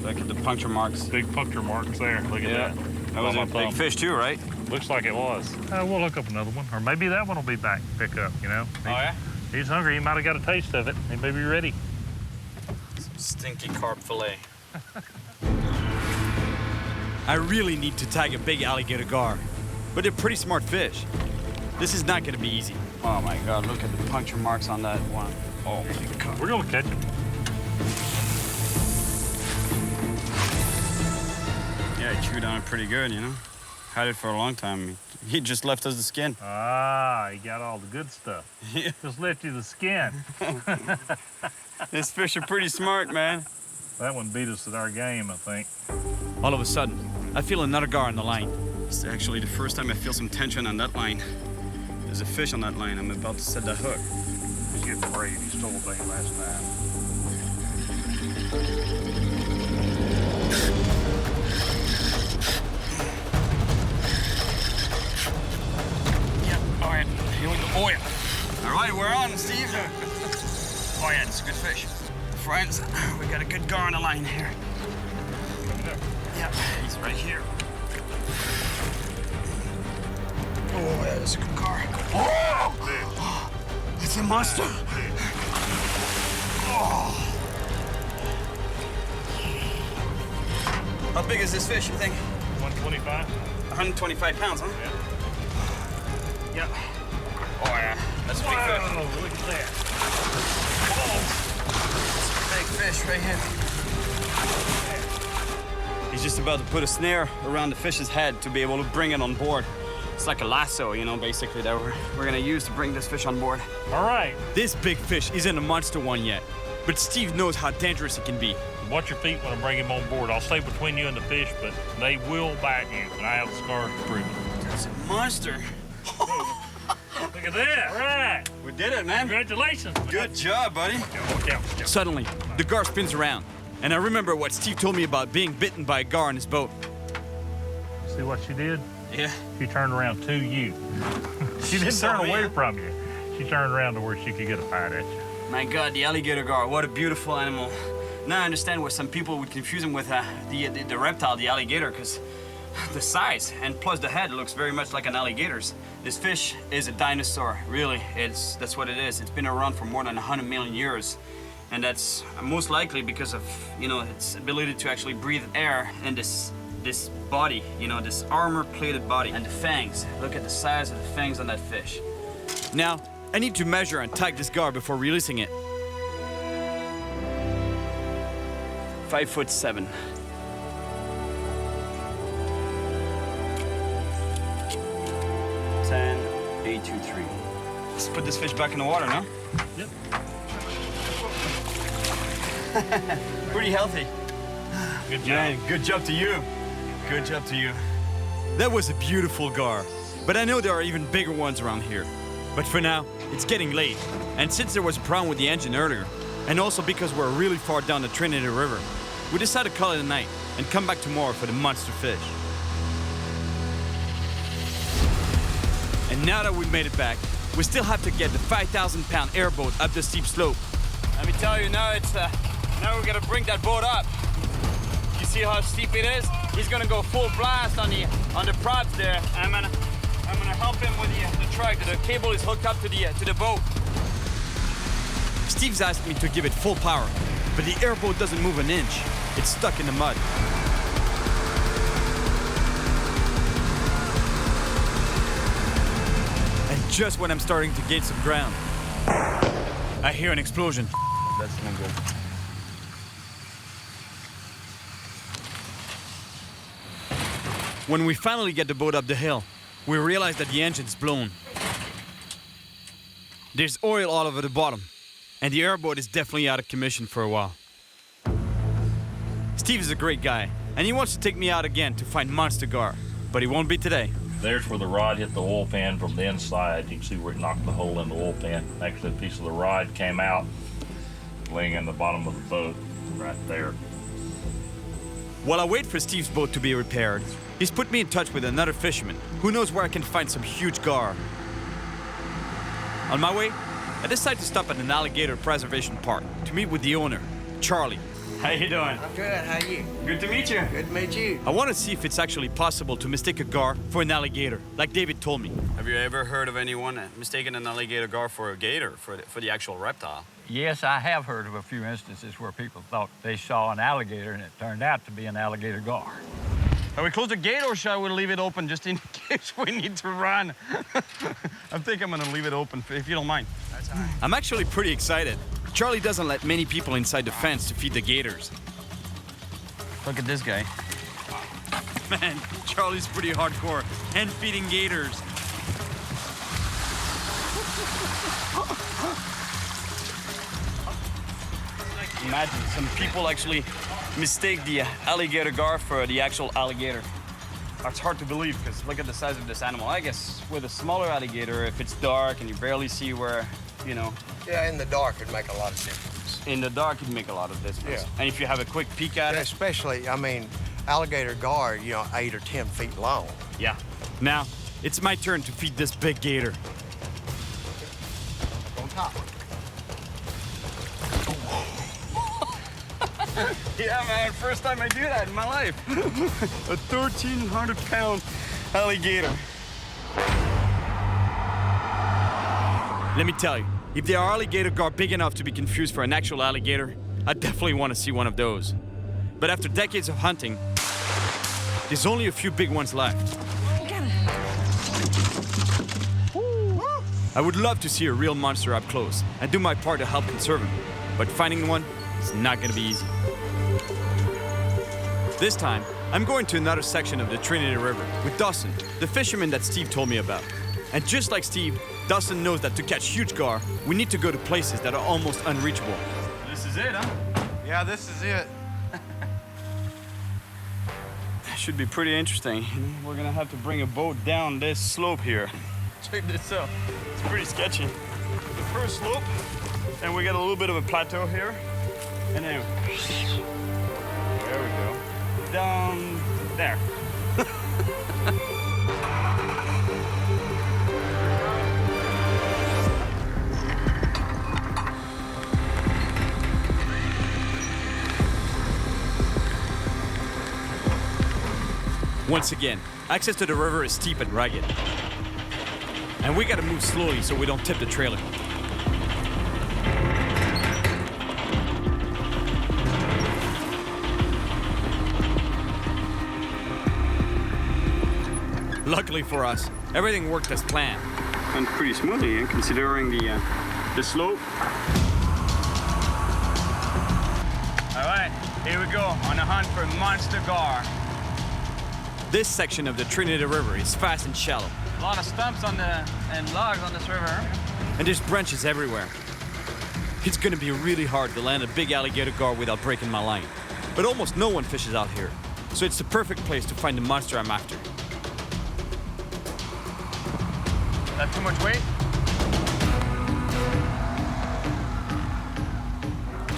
Look at the puncture marks.
Big puncture marks there. Look at that.
That was a big fish too, right?
Looks like it was. We'll look up another one, or maybe that one will be back, pick up,
Oh, yeah?
He's hungry. He might have got a taste of it. He may be ready.
Some stinky carp fillet.
I really need to tag a big alligator gar. But they're pretty smart fish. This is not gonna be easy.
Oh my God, look at the puncture marks on that one. Oh my God.
We're gonna catch him.
Yeah, he chewed on it pretty good, you know? Had it for a long time. He just left us the skin.
Ah, he got all the good stuff. Just left you the skin.
These fish are pretty smart, man.
That one beat us at our game, I think.
All of a sudden, I feel another gar on the line.
It's actually the first time I feel some tension on that line. There's a fish on that line. I'm about to set that hook.
He's getting brave. He stole a thing last time.
Yeah, all right, here we go. Oh, yeah. All right, we're on, Steve. Oh, yeah, it's a good fish. Friends, we got a good gar on the line here. Yeah, he's right here. Oh, yeah, that's a good gar. Oh! It's a monster. Oh. How big is this fish, you think?
125.
125 pounds, huh?
Yeah.
Yeah. Oh, yeah. That's a big fish.
Oh, look at that.
Big fish right here. He's just about to put a snare around the fish's head to be able to bring it on board. It's like a lasso, you know, basically, that we're gonna use to bring this fish on board.
All right.
This big fish isn't a monster one yet, but Steve knows how dangerous it can be.
Watch your feet when I bring him on board. I'll stay between you and the fish, but they will bite you, and I have the scars to prove it.
That's a monster.
Look at that. All right.
We did it, man.
Congratulations.
Good job, buddy.
Suddenly, the gar spins around, and I remember what Steve told me about being bitten by a gar on his boat.
See what she did?
Yeah.
She turned around to you. She didn't turn away from you. She turned around to where she could get a bite at you.
My God, the alligator gar, what a beautiful animal. Now I understand why some people would confuse him with the reptile, the alligator, because the size and plus the head looks very much like an alligator's. This fish is a dinosaur, really. That's what it is. It's been around for more than 100 million years. And that's most likely because of, you know, its ability to actually breathe air in this body, you know, this armor-plated body. And the fangs, look at the size of the fangs on that fish.
Now, I need to measure and tag this gar before releasing it.
5'7". Let's put this fish back in the water now.
Yep.
Pretty healthy.
Good job.
Man, good job to you. Good job to you.
That was a beautiful gar, but I know there are even bigger ones around here. But for now, it's getting late, and since there was a problem with the engine earlier, and also because we're really far down the Trinity River, we decided to call it a night and come back tomorrow for the monster fish. And now that we've made it back, we still have to get the 5,000-pound airboat up the steep slope.
Let me tell you, now now we're gonna bring that boat up. You see how steep it is? He's gonna go full blast on the props there. I'm gonna help him with the truck. The cable is hooked up to the boat.
Steve's asked me to give it full power, but the airboat doesn't move an inch. It's stuck in the mud. And just when I'm starting to gain some ground, I hear an explosion.
That's no good.
When we finally get the boat up the hill, we realize that the engine's blown. There's oil all over the bottom, and the airboat is definitely out of commission for a while. Steve is a great guy, and he wants to take me out again to find monster gar, but he won't be today.
There's where the rod hit the oil pan from the inside. You can see where it knocked the hole in the oil pan. Actually, a piece of the rod came out, laying in the bottom of the boat, right there.
While I wait for Steve's boat to be repaired, he's put me in touch with another fisherman who knows where I can find some huge gar. On my way, I decide to stop at an alligator preservation park to meet with the owner, Charlie.
How you doing?
I'm good. How are you?
Good to meet you.
Good to meet you.
I want to see if it's actually possible to mistake a gar for an alligator, like David told me.
Have you ever heard of anyone mistaking an alligator gar for a gator, for the actual reptile?
Yes, I have heard of a few instances where people thought they saw an alligator and it turned out to be an alligator gar.
Are we close the gate or shall we leave it open just in case we need to run? I think I'm gonna leave it open if you don't mind. That's all right.
I'm actually pretty excited. Charlie doesn't let many people inside the fence to feed the gators.
Look at this guy.
Man, Charlie's pretty hardcore. Hand feeding gators.
Imagine some people actually mistake the alligator gar for the actual alligator. It's hard to believe because look at the size of this animal. I guess with a smaller alligator, if it's dark and you barely see where, you know.
Yeah, in the dark it'd make a lot of difference.
In the dark it'd make a lot of difference.
Yeah.
And if you have a quick peek at it.
Especially, I mean, alligator gar, you know, 8 or 10 feet long.
Yeah.
Now, it's my turn to feed this big gator.
On top.
Yeah, man, first time I do that in my life. A 1,300-pound alligator.
Let me tell you, if there are alligator gar big enough to be confused for an actual alligator, I definitely want to see one of those. But after decades of hunting, there's only a few big ones left. I would love to see a real monster up close and do my part to help conserve him, but finding one is not going to be easy. This time, I'm going to another section of the Trinity River with Dawson, the fisherman that Steve told me about. And just like Steve, Dawson knows that to catch huge gar, we need to go to places that are almost unreachable.
This is it, huh?
Yeah, this is it.
Should be pretty interesting. We're gonna have to bring a boat down this slope here. Check this out. It's pretty sketchy. The first slope, and we got a little bit of a plateau here. And then, there we go. Down there.
Once again, access to the river is steep and rugged. And we gotta move slowly so we don't tip the trailer. Luckily for us, everything worked as planned.
Went pretty smoothly, considering the slope.
All right, here we go on a hunt for monster gar.
This section of the Trinity River is fast and shallow.
A lot of stumps and logs on this river.
And there's branches everywhere. It's gonna be really hard to land a big alligator gar without breaking my line. But almost no one fishes out here, so it's the perfect place to find the monster I'm after.
That too much weight?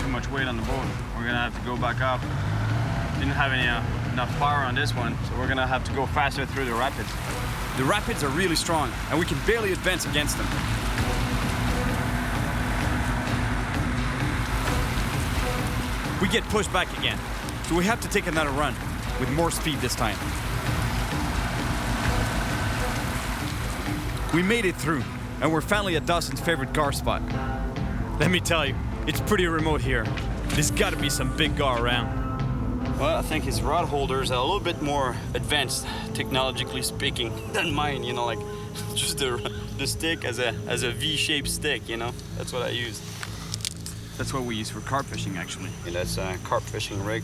Too much weight on the boat. We're gonna have to go back up. Didn't have any enough power on this one, so we're gonna have to go faster through the rapids.
The rapids are really strong, and we can barely advance against them. We get pushed back again, so we have to take another run, with more speed this time. We made it through, and we're finally at Dawson's favorite gar spot. Let me tell you, it's pretty remote here. There's gotta be some big gar around.
Well, I think his rod holders are a little bit more advanced, technologically speaking, than mine, you know, like just the stick as a V-shaped stick, you know? That's what I use. That's what we use for carp fishing, actually. Yeah, that's a carp fishing rig.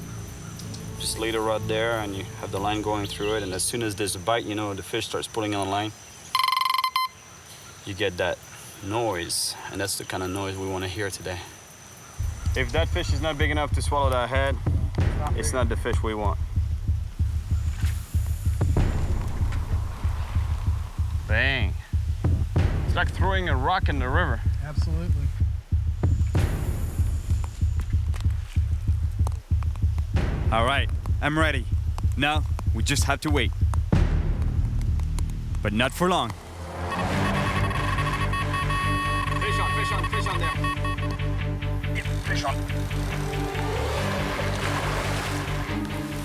Just lay the rod there and you have the line going through it, and as soon as there's a bite, you know, the fish starts pulling on the line. You get that noise, and that's the kind of noise we want to hear today. If that fish is not big enough to swallow that head, it's not the fish we want.
Bang. It's like throwing a rock in the river.
Absolutely.
All right, I'm ready. Now, we just have to wait. But not for long.
Fish on there.
Yeah, fish on.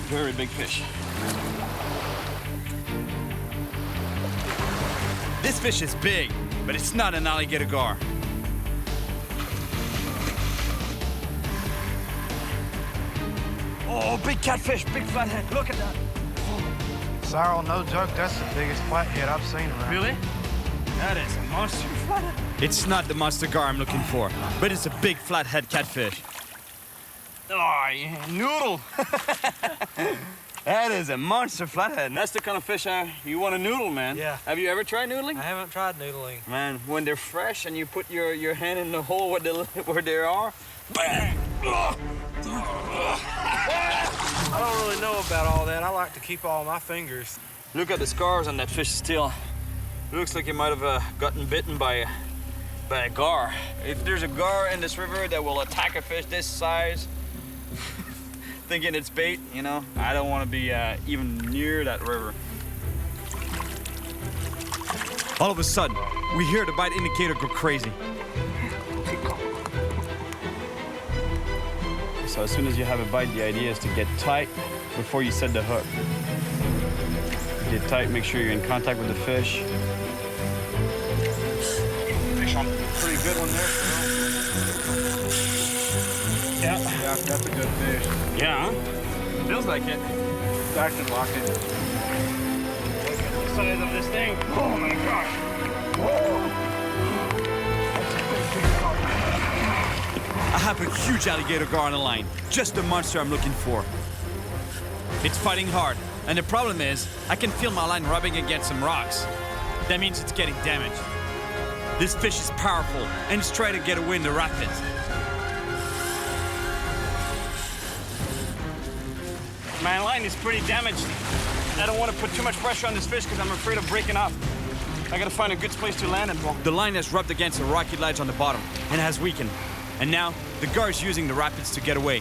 Very big fish.
This fish is big, but it's not an alligator gar.
Oh, big catfish, big flathead. Look at that.
Cyril, no joke, that's the biggest flathead I've seen around.
Really? That is a monster flathead.
It's not the monster gar I'm looking for, but it's a big flathead catfish.
Oh, yeah, noodle. That is a monster flathead. And that's the kind of fish you want to noodle, man.
Yeah.
Have you ever tried noodling?
I haven't tried noodling.
Man, when they're fresh and you put your hand in the hole where they are, bang!
I don't really know about all that. I like to keep all my fingers.
Look at the scars on that fish still. It looks like he might have gotten bitten by a gar. If there's a gar in this river that will attack a fish this size, thinking it's bait, you know, I don't want to be even near that river.
All of a sudden, we hear the bite indicator go crazy.
So as soon as you have a bite, the idea is to get tight before you set the hook. Get tight, make sure you're in contact with the fish.
Fish on pretty good one there.
Yeah, that's a good fish.
Yeah, huh? Feels like it.
Acting like it.
Look at the size of this thing. Oh my gosh. Whoa.
I have a huge alligator gar on the line, just the monster I'm looking for. It's fighting hard, and the problem is, I can feel my line rubbing against some rocks. That means it's getting damaged. This fish is powerful, and it's trying to get away in the rapids.
My line is pretty damaged. I don't want to put too much pressure on this fish because I'm afraid of breaking up. I gotta find a good place to land it, Paul.
The line has rubbed against a rocky ledge on the bottom and has weakened. And now, the gar is using the rapids to get away.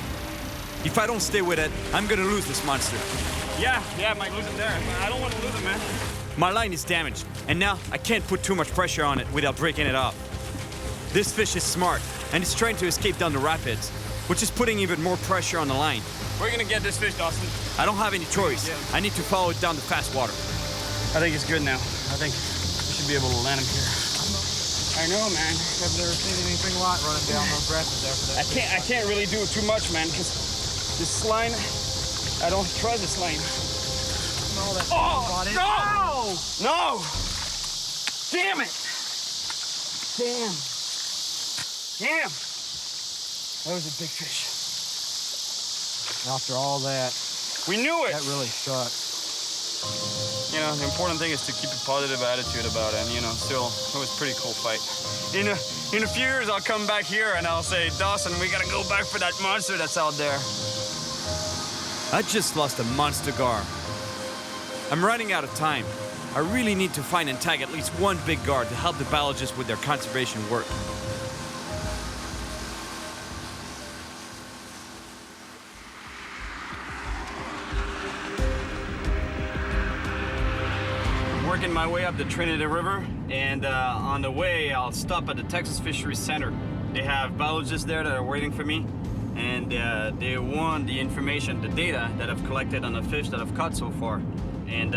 If I don't stay with it, I'm gonna lose this monster.
Yeah, I might lose it there. I don't want to lose it, man.
My line is damaged, and now I can't put too much pressure on it without breaking it off. This fish is smart, and it's trying to escape down the rapids, which is putting even more pressure on the line.
We're gonna get this fish, Dawson.
I don't have any choice. I need to follow it down the fast water.
I think it's good now. I think we should be able to land him here. I know, man.
I've never seen anything like running down those rapids after that.
I can't really do too much, man, because this line, I don't trust this line.
No, that's
no! No! Damn it! Damn. That was a big fish.
After all that,
we knew it.
That really sucked.
You know, the important thing is to keep a positive attitude about it. And, you know, still, it was a pretty cool fight. In a few years, I'll come back here and I'll say, Dawson, we gotta go back for that monster that's out there.
I just lost a monster gar. I'm running out of time. I really need to find and tag at least one big gar to help the biologists with their conservation work.
Working my way up the Trinity River, and on the way, I'll stop at the Texas Fisheries Center. They have biologists there that are waiting for me, and they want the information, the data that I've collected on the fish that I've caught so far. And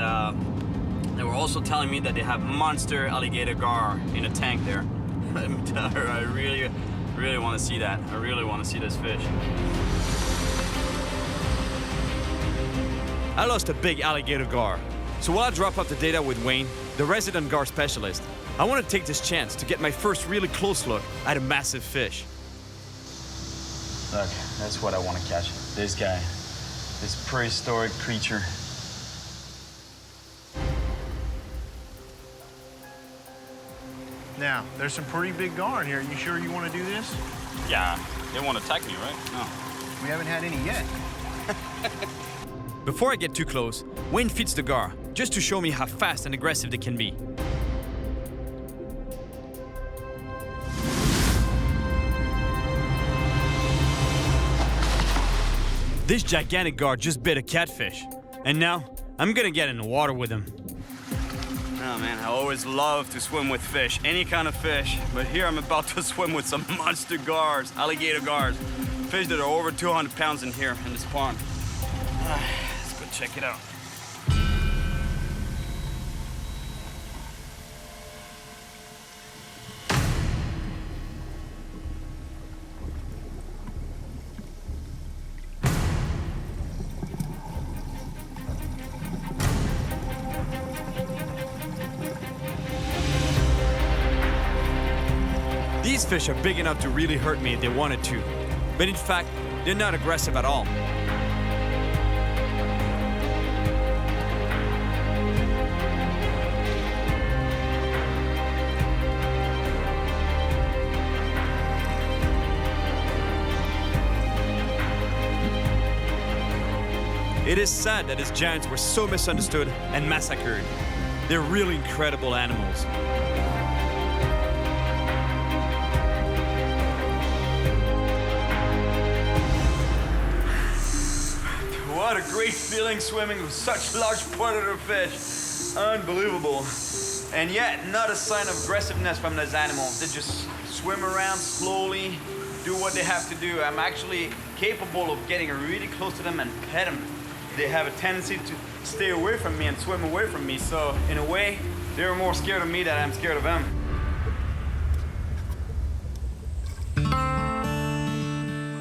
they were also telling me that they have monster alligator gar in a tank there. Let me tell her, I really want to see that. I really want to see this fish.
I lost a big alligator gar. So while I drop off the data with Wayne, the resident gar specialist, I want to take this chance to get my first really close look at a massive fish.
Look, that's what I want to catch. This guy. This prehistoric creature.
Now, there's some pretty big gar in here. You sure you want to do this?
Yeah, they won't attack me, right? No.
We haven't had any yet.
Before I get too close, Wayne feeds the gar, just to show me how fast and aggressive they can be. This gigantic gar just bit a catfish, and now I'm gonna get in the water with him.
Oh man, I always love to swim with fish, any kind of fish, but here I'm about to swim with some monster gars, alligator gars, fish that are over 200 pounds in here in this pond. Let's go check it out.
These fish are big enough to really hurt me if they wanted to, but in fact, they're not aggressive at all. It is sad that these giants were so misunderstood and massacred. They're really incredible animals.
What a great feeling swimming with such large predator fish. Unbelievable. And yet, not a sign of aggressiveness from those animals. They just swim around slowly, do what they have to do. I'm actually capable of getting really close to them and pet them. They have a tendency to stay away from me and swim away from me. So in a way, they're more scared of me than I'm scared of them.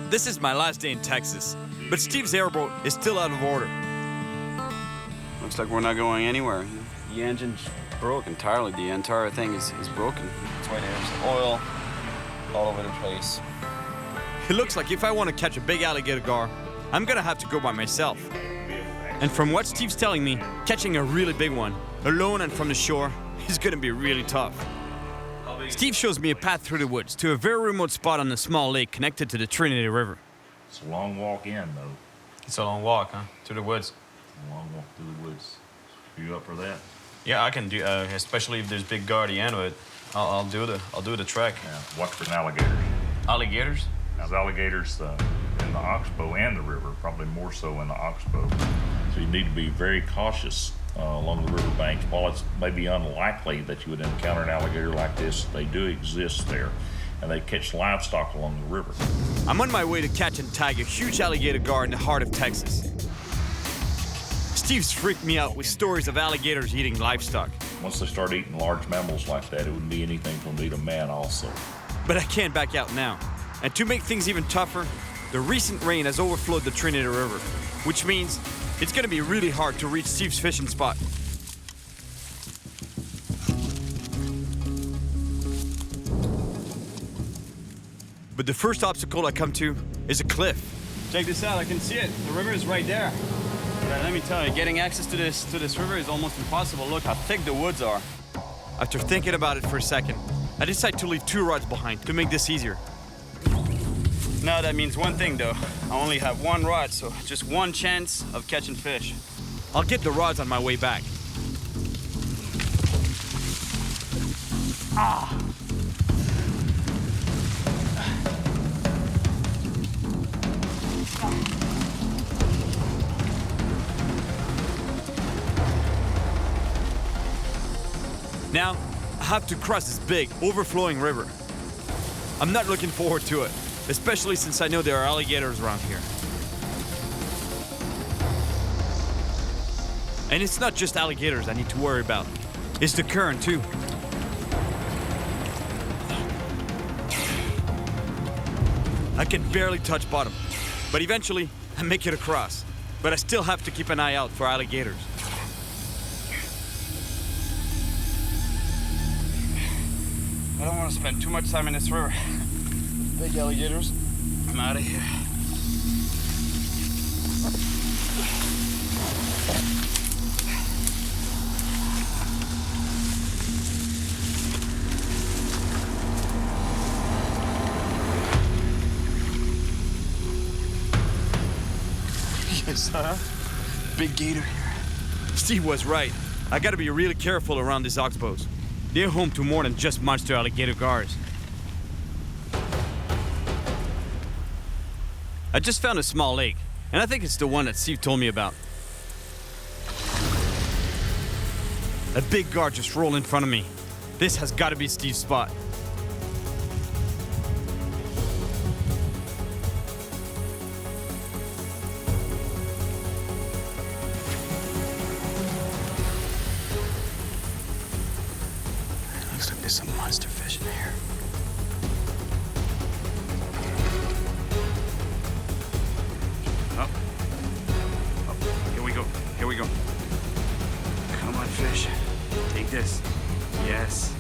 This is my last day in Texas, but Steve's airboat is still out of order.
Looks like we're not going anywhere. The engine's broke entirely. The entire thing is broken. That's why there's oil all over the place.
It looks like if I want to catch a big alligator gar, I'm gonna have to go by myself. And from what Steve's telling me, catching a really big one, alone and from the shore, is gonna be really tough. Steve shows me a path through the woods to a very remote spot on a small lake connected to the Trinity River.
It's a long walk in, though.
It's a long walk, huh? Through the woods.
A long walk through the woods. Are you up for that?
Yeah, I can do. Especially if there's big gar at the end of it. I'll do the trek.
Yeah. Watch for alligators.
Alligators?
There's alligators in the oxbow and the river, probably more so in the oxbow. So you need to be very cautious along the river banks. While it's maybe unlikely that you would encounter an alligator like this, they do exist there, and they catch livestock along the river.
I'm on my way to catch and tag a huge alligator gar in the heart of Texas. Steve's freaked me out with stories of alligators eating livestock.
Once they start eating large mammals like that, it wouldn't be anything from me to man also.
But I can't back out now. And to make things even tougher, the recent rain has overflowed the Trinity River, which means it's gonna be really hard to reach Steve's fishing spot. But the first obstacle I come to is a cliff.
Check this out, I can see it. The river is right there. But let me tell you, getting access to this river is almost impossible. Look how thick the woods are.
After thinking about it for a second, I decide to leave 2 rods behind to make this easier.
Now that means one thing though. I only have 1 rod, so just 1 chance of catching fish.
I'll get the rods on my way back.
Ah!
Now, I have to cross this big, overflowing river. I'm not looking forward to it, especially since I know there are alligators around here. And it's not just alligators I need to worry about. It's the current, too. I can barely touch bottom, but eventually I make it across. But I still have to keep an eye out for alligators.
I don't want to spend too much time in this river. Big alligators. I'm out of here.
Yes, huh? Big gator here. Steve was right. I gotta be really careful around these oxbows. They're home to more than just monster alligator gars. I just found a small lake, and I think it's the one that Steve told me about. A big gar just rolled in front of me. This has got to be Steve's spot.
Looks like there's some monster fish in here. Here we go. Here we go. Come on, fish. Take this. Yes.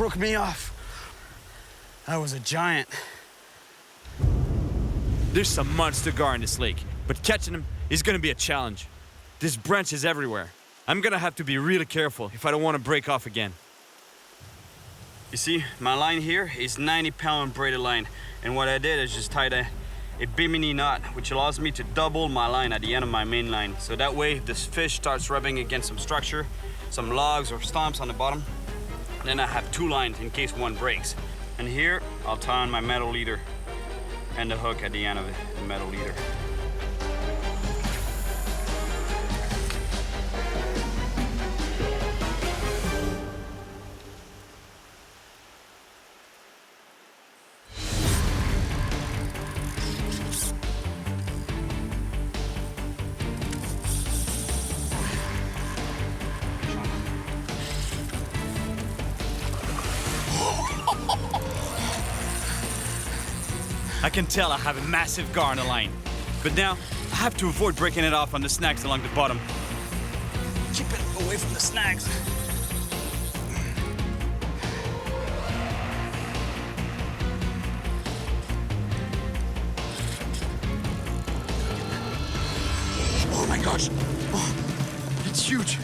broke me off. That was a giant.
There's some monster gar in this lake, but catching him is gonna be a challenge. There's branches everywhere. I'm gonna have to be really careful if I don't want to break off again.
You see, my line here is 90-pound braided line. And what I did is just tied a bimini knot, which allows me to double my line at the end of my main line. So that way, if this fish starts rubbing against some structure, some logs or stumps on the bottom, then I have two lines in case one breaks. And here, I'll tie on my metal leader and the hook at the end of the metal leader.
I can tell I have a massive gar on the line, but now I have to avoid breaking it off on the snags along the bottom.
Keep it away from the snags.
Oh my gosh, oh, it's huge.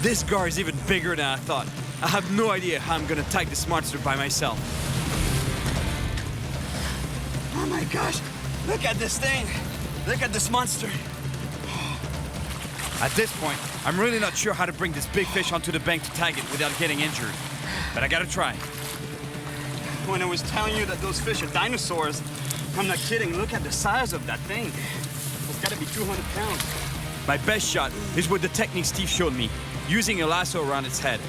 This gar is even bigger than I thought. I have no idea how I'm gonna tag this monster by myself.
Oh my gosh, look at this thing. Look at this monster.
At this point, I'm really not sure how to bring this big fish onto the bank to tag it without getting injured. But I gotta try.
When I was telling you that those fish are dinosaurs, I'm not kidding. Look at the size of that thing. It's gotta be 200 pounds.
My best shot is with the technique Steve showed me, using a lasso around its head.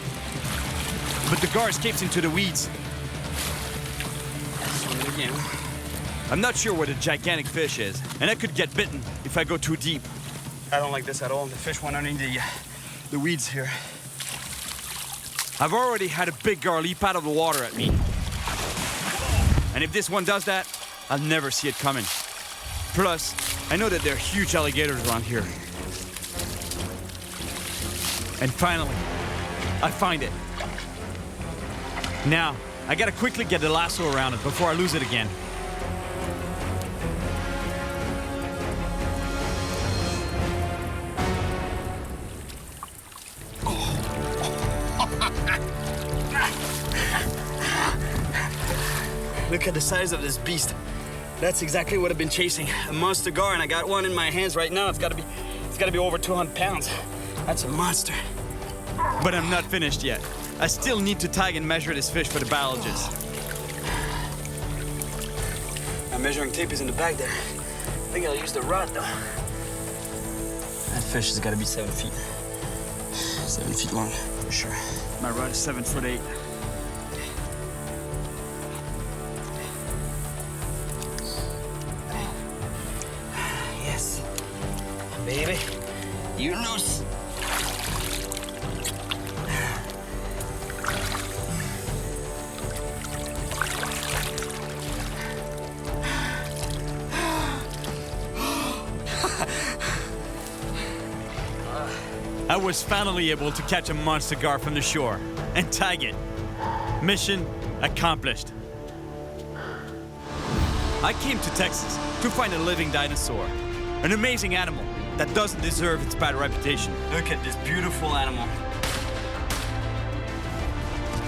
But the gar escapes into the weeds.
Again.
I'm not sure what a gigantic fish is, and I could get bitten if I go too deep.
I don't like this at all. The fish went underneath the weeds here.
I've already had a big gar leap out of the water at me. And if this one does that, I'll never see it coming. Plus, I know that there are huge alligators around here. And finally, I find it. Now, I gotta quickly get the lasso around it before I lose it again.
Look at the size of this beast. That's exactly what I've been chasing. A monster gar, and I got one in my hands right now. It's gotta be over 200 pounds. That's a monster.
But I'm not finished yet. I still need to tag and measure this fish for the biologists.
My measuring tape is in the bag there. I think I'll use the rod though. That fish has gotta be 7 feet. 7 feet long, for sure.
My rod is 7'8".
Yes. Baby, you loose.
I was finally able to catch a monster gar from the shore and tag it. Mission accomplished. I came to Texas to find a living dinosaur, an amazing animal that doesn't deserve its bad reputation.
Look at this beautiful animal.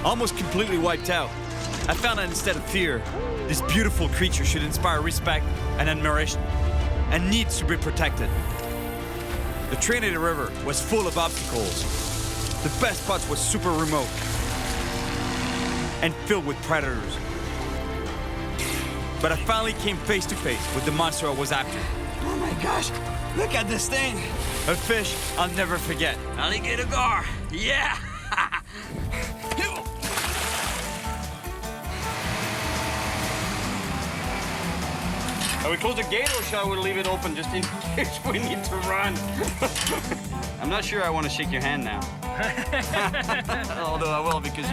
Almost completely wiped out, I found that instead of fear, this beautiful creature should inspire respect and admiration, and needs to be protected. The Trinity River was full of obstacles. The best spots was super remote and filled with predators. But I finally came face to face with the monster I was after.
Oh my gosh, look at this thing.
A fish I'll never forget.
Alligator gar, yeah. Are we close the gate or shall we leave it open just in case we need to run? I'm not sure I want to shake your hand now. Although I will because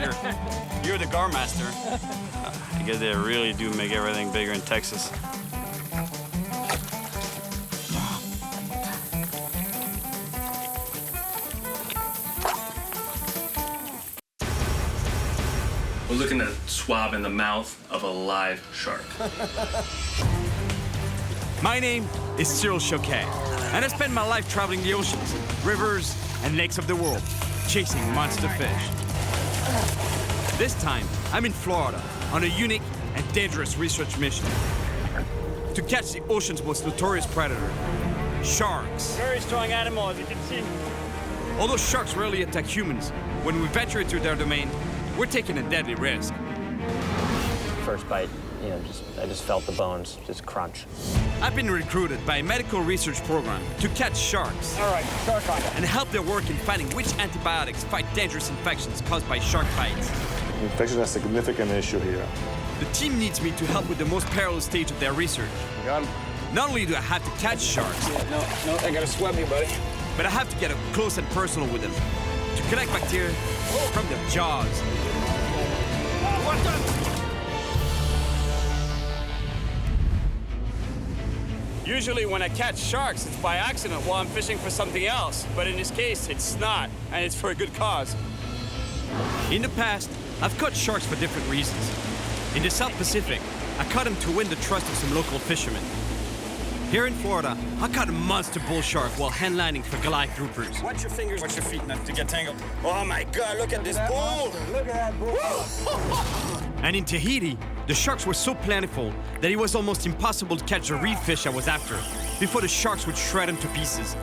you're the gar master. I guess they really do make everything bigger in Texas.
We're looking at swabbing the mouth of a live shark.
My name is Cyril Chauquet, and I spend my life traveling the oceans, rivers, and lakes of the world, chasing monster fish. This time, I'm in Florida on a unique and dangerous research mission to catch the ocean's most notorious predator, sharks.
Very strong animal, as you can see.
Although sharks rarely attack humans, when we venture into their domain, we're taking a deadly risk.
First bite, I just felt the bones just crunch.
I've been recruited by a medical research program to catch sharks.
All right, shark on.
And help their work in finding which antibiotics fight dangerous infections caused by shark bites.
Infection is a significant issue here.
The team needs me to help with the most perilous stage of their research.
Got him.
Not only do I have to catch sharks,
No, I gotta swab you, buddy.
but I have to get up close and personal with them to collect bacteria from their jaws.
Usually when I catch sharks, it's by accident while I'm fishing for something else. But in this case, it's not, and it's for a good cause.
In the past, I've caught sharks for different reasons. In the South Pacific, I caught them to win the trust of some local fishermen. Here in Florida, I caught a monster bull shark while handlining for Goliath groupers.
Watch your fingers, watch your feet not to get tangled. Oh my God, look at this bull!
Look at that bull.
And in Tahiti, the sharks were so plentiful that it was almost impossible to catch the reef fish I was after before the sharks would shred them to pieces.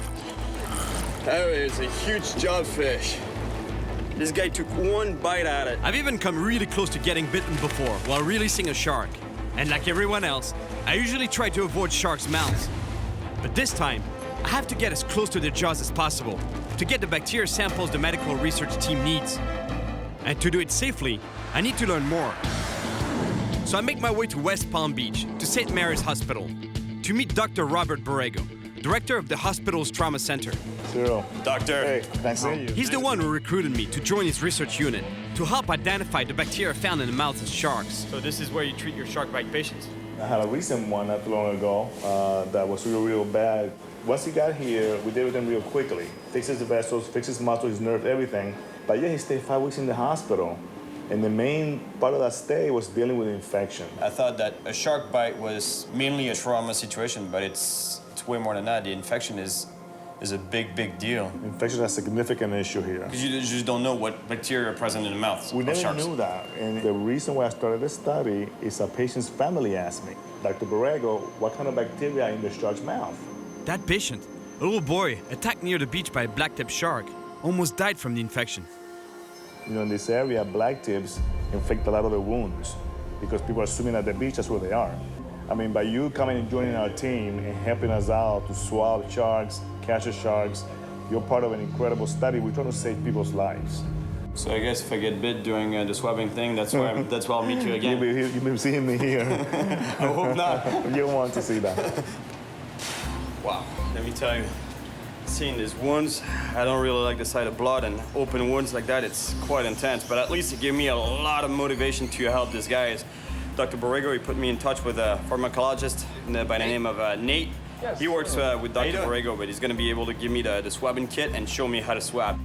That is a huge jobfish. This guy took one bite at it.
I've even come really close to getting bitten before while releasing a shark. And like everyone else, I usually try to avoid sharks' mouths. But this time, I have to get as close to their jaws as possible to get the bacteria samples the medical research team needs. And to do it safely, I need to learn more. So I make my way to West Palm Beach, to St. Mary's Hospital, to meet Dr. Robert Borrego, director of the hospital's trauma center.
Cyril.
Doctor.
Hey, thanks to you.
He's the one who recruited me to join his research unit to help identify the bacteria found in the mouths of sharks.
So this is where you treat your shark bite patients?
I had a recent one not too long ago that was real bad. Once he got here, we did everything real quickly. Fixed his vessels, fixed his muscles, his nerve, everything. But yeah, he stayed 5 weeks in the hospital. And the main part of that stay was dealing with infection.
I thought that a shark bite was mainly a trauma situation, but it's way more than that. The infection is a big deal.
Infection is a significant issue here.
Because you just don't know what bacteria are present in the mouths
We
of
never
sharks.
knew that. And the reason why I started this study is a patient's family asked me, Dr. Borrego, what kind of bacteria are in the shark's mouth?
That patient, a little boy attacked near the beach by a black-tip shark, almost died from the infection.
In this area, black tips inflict a lot of the wounds because people are swimming at the beach, that's where they are. I mean, by you coming and joining our team and helping us out to swab sharks, catch the sharks, you're part of an incredible study. We're trying to save people's lives.
So I guess if I get bit during the swabbing thing, that's where I'll meet you again.
You'll be seeing me here.
I hope not.
You don't want to see that.
Wow, let me tell you, seeing these wounds, I don't really like the sight of blood, and open wounds like that, it's quite intense, but at least it gave me a lot of motivation to help these guys. Dr. Borrego, he put me in touch with a pharmacologist by the name of Nate. He works with Dr. Borrego, but he's gonna be able to give me the swabbing kit and show me how to swab.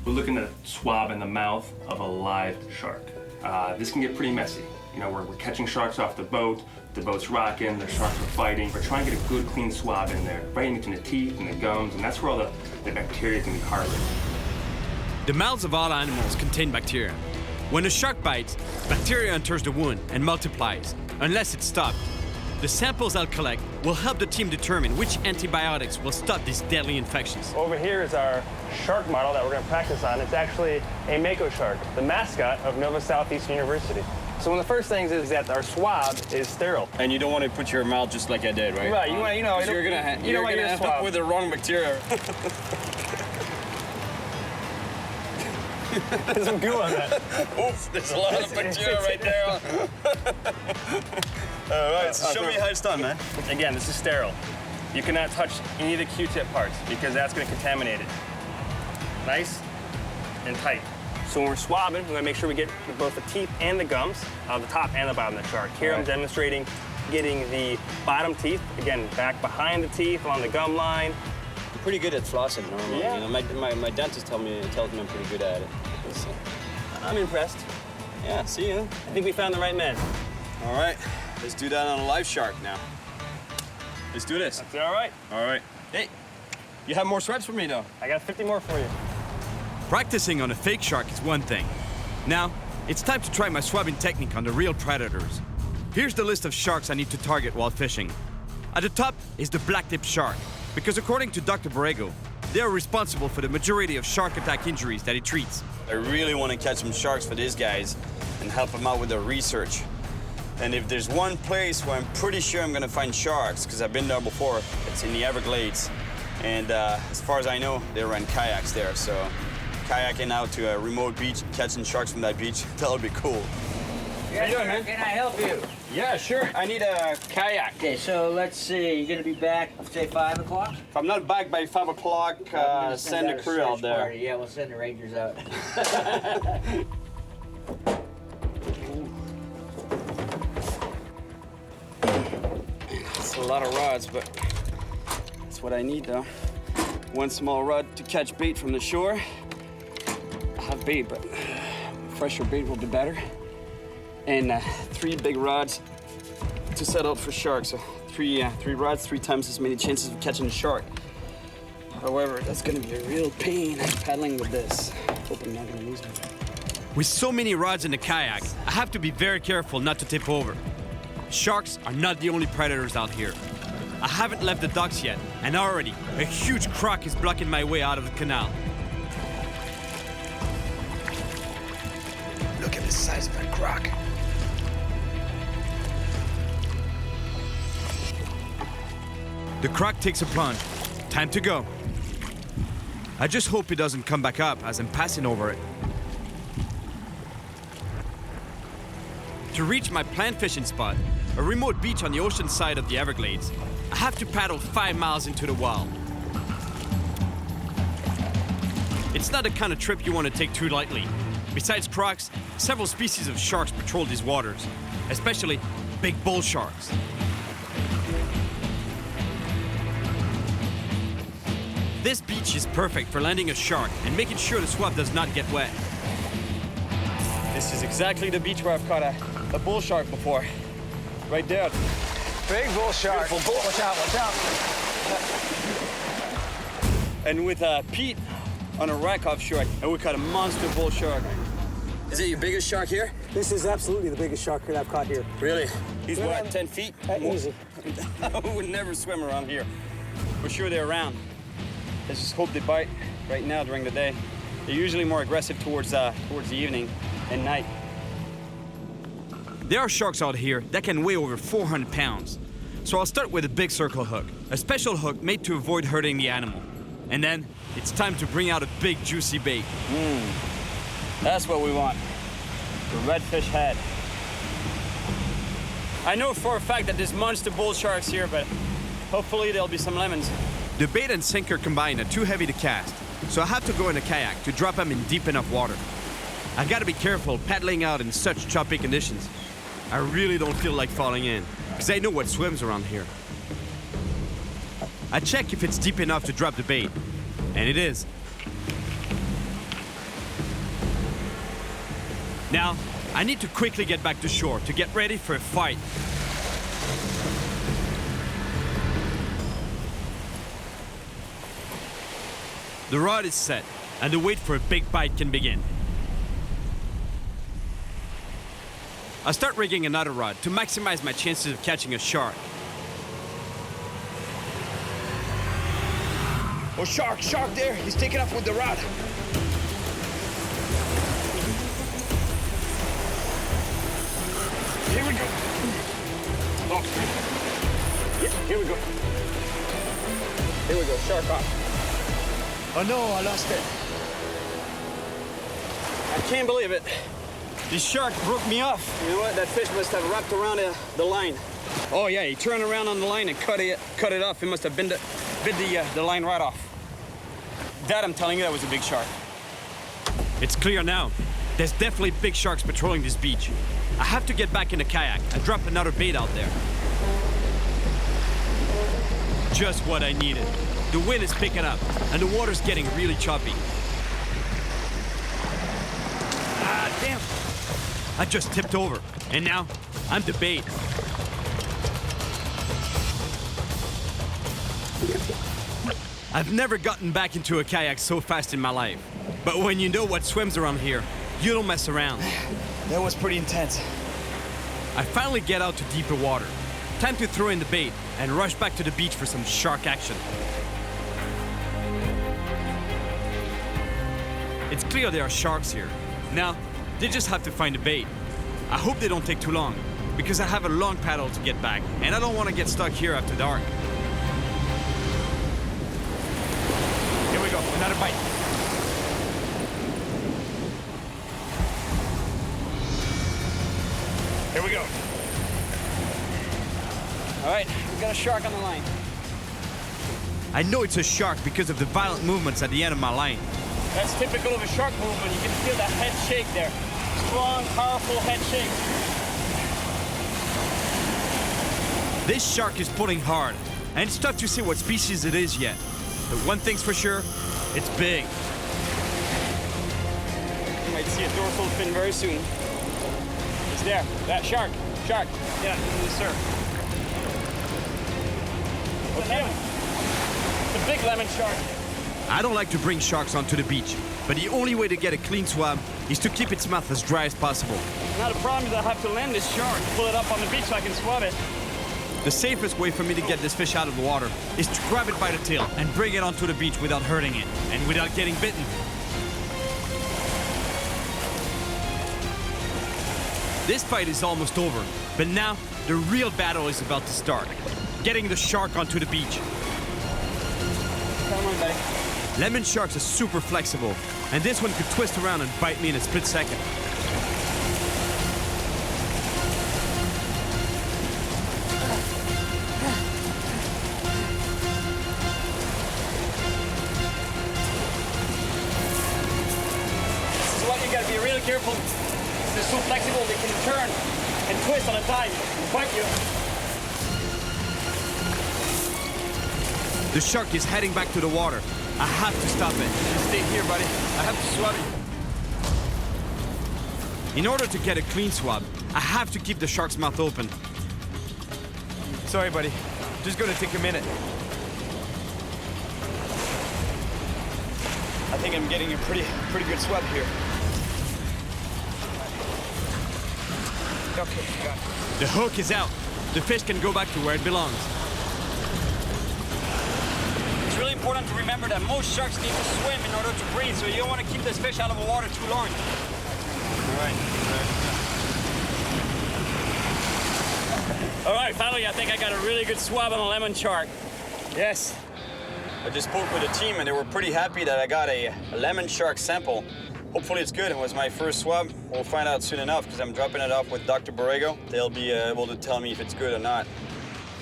We're looking at swabbing the mouth of a live shark. This can get pretty messy. We're catching sharks off the boat's rocking, the sharks are fighting. We're trying to get a good, clean swab in there, right in between the teeth and the gums, and that's where all the bacteria can be harbored.
The mouths of all animals contain bacteria. When a shark bites, bacteria enters the wound and multiplies, unless it's stopped. The samples I'll collect will help the team determine which antibiotics will stop these deadly infections.
Over here is our shark model that we're going to practice on. It's actually a mako shark, the mascot of Nova Southeastern University. So one of the first things is that our swab is sterile.
And you don't want to put your mouth just like I did, right?
Right,
you're gonna end up with the wrong bacteria.
There's some goo on that.
Oof, there's a lot of bacteria right there. All right, so show me how it's done, man.
Again, this is sterile. You cannot touch any of the Q-tip parts because that's going to contaminate it. Nice and tight. So when we're swabbing, we're going to make sure we get both the teeth and the gums, the top and the bottom of the shark. Here I'm demonstrating getting the bottom teeth, again, back behind the teeth, along the gum line.
I'm pretty good at flossing normally.
Yeah.
My dentist tells me I'm pretty good at it.
I'm impressed.
Yeah, see you. I think we found the right man. All right, let's do that on a live shark now. Let's do this.
That's all right.
All right. Hey, you have more swipes for me, though.
I got 50 more for you.
Practicing on a fake shark is one thing. Now, it's time to try my swabbing technique on the real predators. Here's the list of sharks I need to target while fishing. At the top is the black-tip shark, because according to Dr. Borrego, they are responsible for the majority of shark attack injuries that he treats.
I really want to catch some sharks for these guys and help them out with their research. And if there's one place where I'm pretty sure I'm gonna find sharks, because I've been there before, it's in the Everglades. And as far as I know, they run kayaks there, so kayaking out to a remote beach, catching sharks from that beach, that would be cool.
How you doing, man? Can I help you?
Yeah, sure. I need a kayak.
Okay, so let's see. You're gonna be back, say 5 o'clock?
If I'm not back by 5 o'clock, send a crew out there.
Party. Yeah, we'll send the Rangers out.
It's a lot of rods, but that's what I need, though. One small rod to catch bait from the shore. I have bait, but fresher bait will be better. And 3 big rods to set out for sharks. So three rods, 3 times as many chances of catching a shark. However, that's gonna be a real pain paddling with this. Hope I'm not gonna lose one.
With so many rods in the kayak, I have to be very careful not to tip over. Sharks are not the only predators out here. I haven't left the docks yet, and already a huge croc is blocking my way out of the canal. Look at the size of that croc. The croc takes a plunge. Time to go. I just hope it doesn't come back up as I'm passing over it. To reach my planned fishing spot, a remote beach on the ocean side of the Everglades, I have to paddle 5 miles into the wild. It's not the kind of trip you want to take too lightly. Besides crocs, several species of sharks patrol these waters, especially big bull sharks. This beach is perfect for landing a shark and making sure the swab does not get wet.
This is exactly the beach where I've caught a bull shark before. Right there.
Big bull shark.
Beautiful bull.
Watch out, watch out.
And with Pete on a rack offshore, and we caught a monster bull shark. Is it your biggest shark here?
This is absolutely the biggest shark that I've caught here.
Really? He's what, 10 feet?
Easy.
I would never swim around here. For sure they're around. Let's just hope they bite right now during the day. They're usually more aggressive towards the evening and night.
There are sharks out here that can weigh over 400 pounds. So I'll start with a big circle hook, a special hook made to avoid hurting the animal. And then it's time to bring out a big juicy bait.
That's what we want. The redfish head. I know for a fact that there's monster bull sharks here, but hopefully there'll be some lemons.
The bait and sinker combined are too heavy to cast, so I have to go in a kayak to drop them in deep enough water. I gotta be careful paddling out in such choppy conditions. I really don't feel like falling in, because I know what swims around here. I check if it's deep enough to drop the bait, and it is. Now, I need to quickly get back to shore to get ready for a fight. The rod is set, and the wait for a big bite can begin. I start rigging another rod to maximize my chances of catching a shark.
Oh, shark there! He's taking off with the rod. Here we go. Oh. Yeah, here we go. Here we go, shark off. Oh no, I lost it. I can't believe it. This shark broke me off. You know what? That fish must have wrapped around the line. Oh yeah, he turned around on the line and cut it off. It must have bit the line right off. That, I'm telling you, that was a big shark.
It's clear now. There's definitely big sharks patrolling this beach. I have to get back in the kayak and drop another bait out there. Just what I needed. The wind is picking up, and the water's getting really choppy. Ah, damn! I just tipped over, and now I'm the bait. I've never gotten back into a kayak so fast in my life. But when you know what swims around here, you don't mess around.
That was pretty intense.
I finally get out to deeper water. Time to throw in the bait and rush back to the beach for some shark action. It's clear there are sharks here. Now, they just have to find the bait. I hope they don't take too long, because I have a long paddle to get back, and I don't want to get stuck here after dark. Here we go, another bite. Here we go.
All right, we got a shark on the line.
I know it's a shark because of the violent movements at the end of my line.
That's typical of a shark movement. You can feel the head shake there. Strong, powerful head shake.
This shark is pulling hard, and it's tough to see what species it is yet. But one thing's for sure, it's big.
You might see a dorsal fin very soon. It's there. That shark. Shark. Yeah, yes, sir. Okay. It's a big lemon shark.
I don't like to bring sharks onto the beach, but the only way to get a clean swab is to keep its mouth as dry as possible.
Not a problem is I have to land this shark, pull it up on the beach so I can swab it.
The safest way for me to get this fish out of the water is to grab it by the tail and bring it onto the beach without hurting it and without getting bitten. This fight is almost over, but now the real battle is about to start. Getting the shark onto the beach.
Come on, buddy.
Lemon sharks are super flexible, and this one could twist around and bite me in a split second.
This is what you gotta be really careful. They're so flexible they can turn and twist on a dime and bite you.
The shark is heading back to the water. I have to stop it.
Stay here, buddy. I have to swab it.
In order to get a clean swab, I have to keep the shark's mouth open. Sorry, buddy. Just gonna take a minute.
I think I'm getting a pretty good swab here. Okay, got it.
The hook is out. The fish can go back to where it belongs.
It's really important to remember that most sharks need to swim in order to breathe, so you don't want to keep this fish out of the water too long. All right, finally, I think I got a really good swab on a lemon shark. Yes. I just spoke with the team, and they were pretty happy that I got a lemon shark sample. Hopefully it's good. It was my first swab. We'll find out soon enough, because I'm dropping it off with Dr. Borrego. They'll be able to tell me if it's good or not.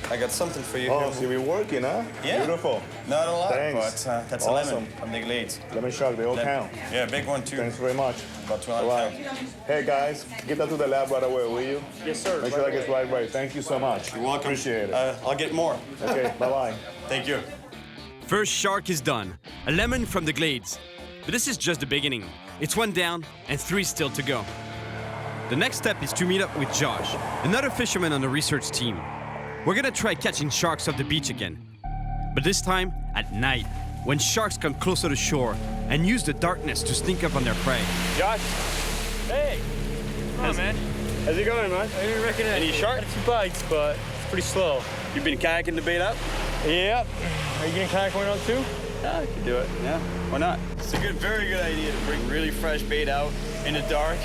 I got something for you.
Oh, so you've been working, huh?
Yeah.
Beautiful.
Not a lot,
Thanks.
but that's
Awesome.
a lemon from the Glades.
Lemon shark, they all count.
Yeah, big one too.
Thanks very much.
About 200
All right.
pounds.
Hey guys, get that to the lab right away, will you?
Yes, sir.
Make sure that gets right. Thank you so much.
You're welcome.
Appreciate it.
I'll get more.
Okay, bye-bye.
Thank you.
First shark is done. A lemon from the Glades. But this is just the beginning. It's one down and 3 still to go. The next step is to meet up with Josh, another fisherman on the research team. We're gonna try catching sharks off the beach again. But this time, at night, when sharks come closer to shore and use the darkness to sneak up on their prey.
Josh. Hey.
Oh, man.
How's it going, man?
I didn't recognize
Any shark?
2 bites, but it's pretty slow.
You've been kayaking the bait out?
Yep. Are you getting kayak going on too?
Yeah, I could do it. Yeah, why not? It's a very good idea to bring really fresh bait out in the dark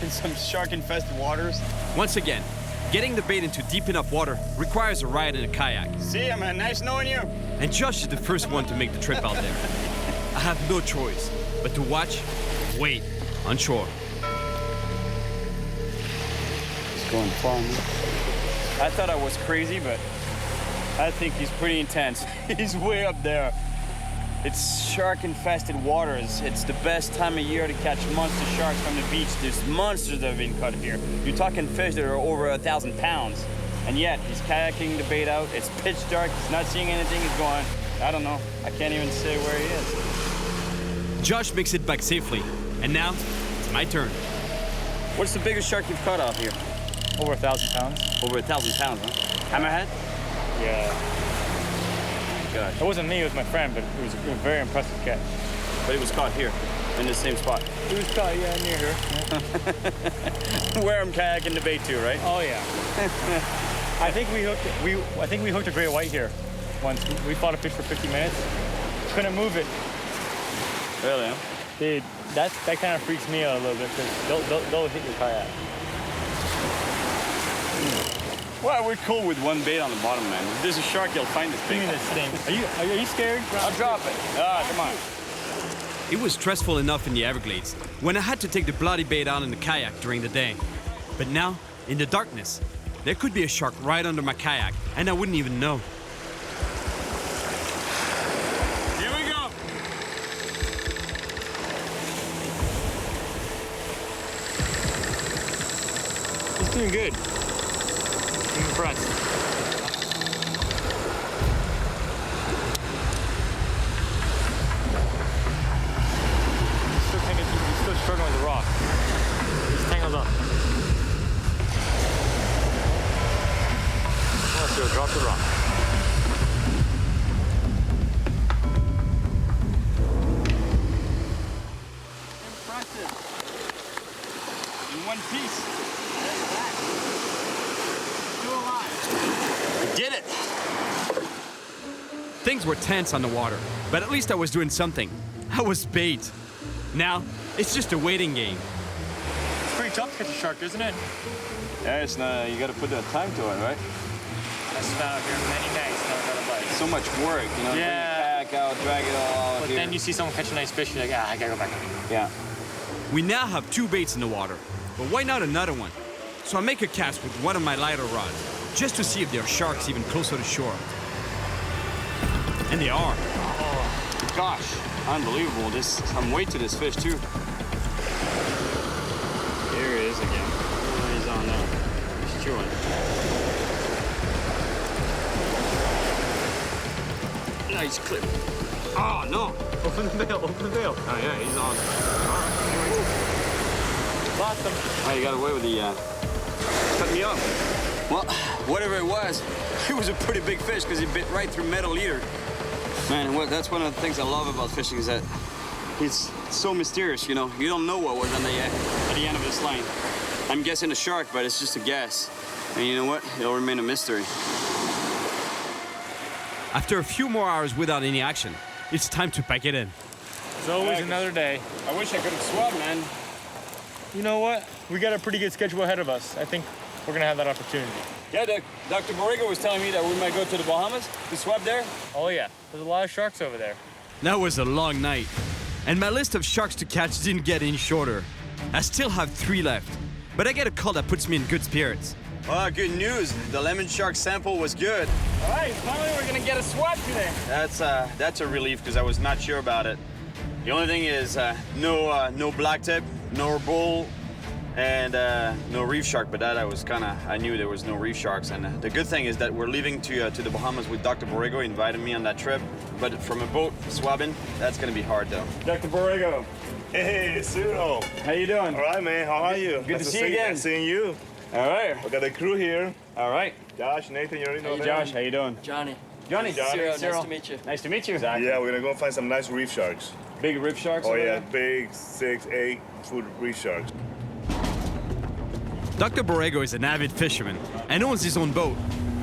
in some shark-infested waters.
Once again, getting the bait into deep enough water requires a ride in a kayak.
See ya, man. Nice knowing you.
And Josh is the first one to make the trip out there. I have no choice but to watch, wait, on shore.
It's going far, man. I thought I was crazy, but I think he's pretty intense. He's way up there. It's shark-infested waters. It's the best time of year to catch monster sharks from the beach. There's monsters that have been caught here. You're talking fish that are over 1,000 pounds. And yet, he's kayaking the bait out. It's pitch dark. He's not seeing anything. He's going, I don't know. I can't even say where he is.
Josh makes it back safely. And now, it's my turn.
What's the biggest shark you've caught off here?
Over 1,000 pounds.
Over 1,000 pounds, huh? Hammerhead?
Yeah.
Gosh.
It wasn't me, it was my friend, but it was a very impressive catch.
But it was caught here, in the same spot.
It was caught, yeah, near here.
Where I'm kayaking the bait too, right?
Oh yeah. I think we hooked a great white here once. We fought a fish for 50 minutes. Couldn't move it.
Really? Huh?
Dude, that kind of freaks me out a little bit because they'll hit your kayak.
Well, we're cool with one bait on the bottom, man. If there's a shark, you'll find this thing.
This thing. Are you scared?
I'll drop it. Come on.
It was stressful enough in the Everglades when I had to take the bloody bait out in the kayak during the day. But now, in the darkness, there could be a shark right under my kayak, and I wouldn't even know.
Here we go.
He's doing good. I'm impressed. He's still struggling with the rock. He's tangled up. Let's go, drop the rock.
Impressive. In one piece. Still alive. We did it.
Things were tense on the water, but at least I was doing something. I was bait. Now, it's just a waiting game.
It's pretty tough to catch a shark, isn't it?
Yeah, it's not, you gotta put the time to it, right?
I spent out here many nights, never got a bite.
So much work, you know,
Yeah.
bring the kayak out, drag it all out
But
here.
then you see someone catch a nice fish, you're like, I gotta go back.
Yeah.
We now have 2 baits in the water, but why not another one? So I make a cast with one of my lighter rods, just to see if there are sharks even closer to shore. And they are.
Oh, gosh, unbelievable. I'm way to this fish too. Here he is again. Oh, he's on there. He's chewing. Nice clip. Oh, no.
Open the bail, open the bail.
Oh, yeah, he's on. All right.
Lost him.
Oh, you got away with the, cut me off. Well, whatever it was a pretty big fish because he bit right through metal leader. Man, that's one of the things I love about fishing is that it's so mysterious, you know. You don't know what was at the end of this line. I'm guessing a shark, but it's just a guess. And you know what? It'll remain a mystery.
After a few more hours without any action, it's time to pack it in.
It's always another day.
I wish I could have swum, man.
You know what? We got a pretty good schedule ahead of us. I think we're gonna have that opportunity.
Yeah, Dr. Borrego was telling me that we might go to the Bahamas to swab there.
Oh yeah, there's a lot of sharks over there.
That was a long night, and my list of sharks to catch didn't get any shorter. I still have 3 left, but I get a call that puts me in good spirits.
Oh, good news. The lemon shark sample was good.
All right, finally we're gonna get a swab today.
That's a relief because I was not sure about it. The only thing is no black tip, no bull, and no reef shark. But that I knew there was no reef sharks. And the good thing is that we're leaving to the Bahamas with Dr. Borrego. He invited me on that trip. But from a boat swabbing, that's gonna be hard though. Dr. Borrego.
Hey, Cyril.
How you doing?
All right, man. How are you?
Good to see you again.
Seeing you.
All right.
We got the crew here.
All right.
Josh, Nathan, you already know
Hey,
them.
Josh, how you doing?
Johnny.
Johnny.
Cyril,
Cyril.
nice to meet you.
Nice to meet you. Exactly.
Yeah, we're gonna go find some nice reef sharks.
Big reef sharks.
Oh
over
yeah,
there?
big 6, 8-foot reef sharks.
Dr. Borrego is an avid fisherman and owns his own boat,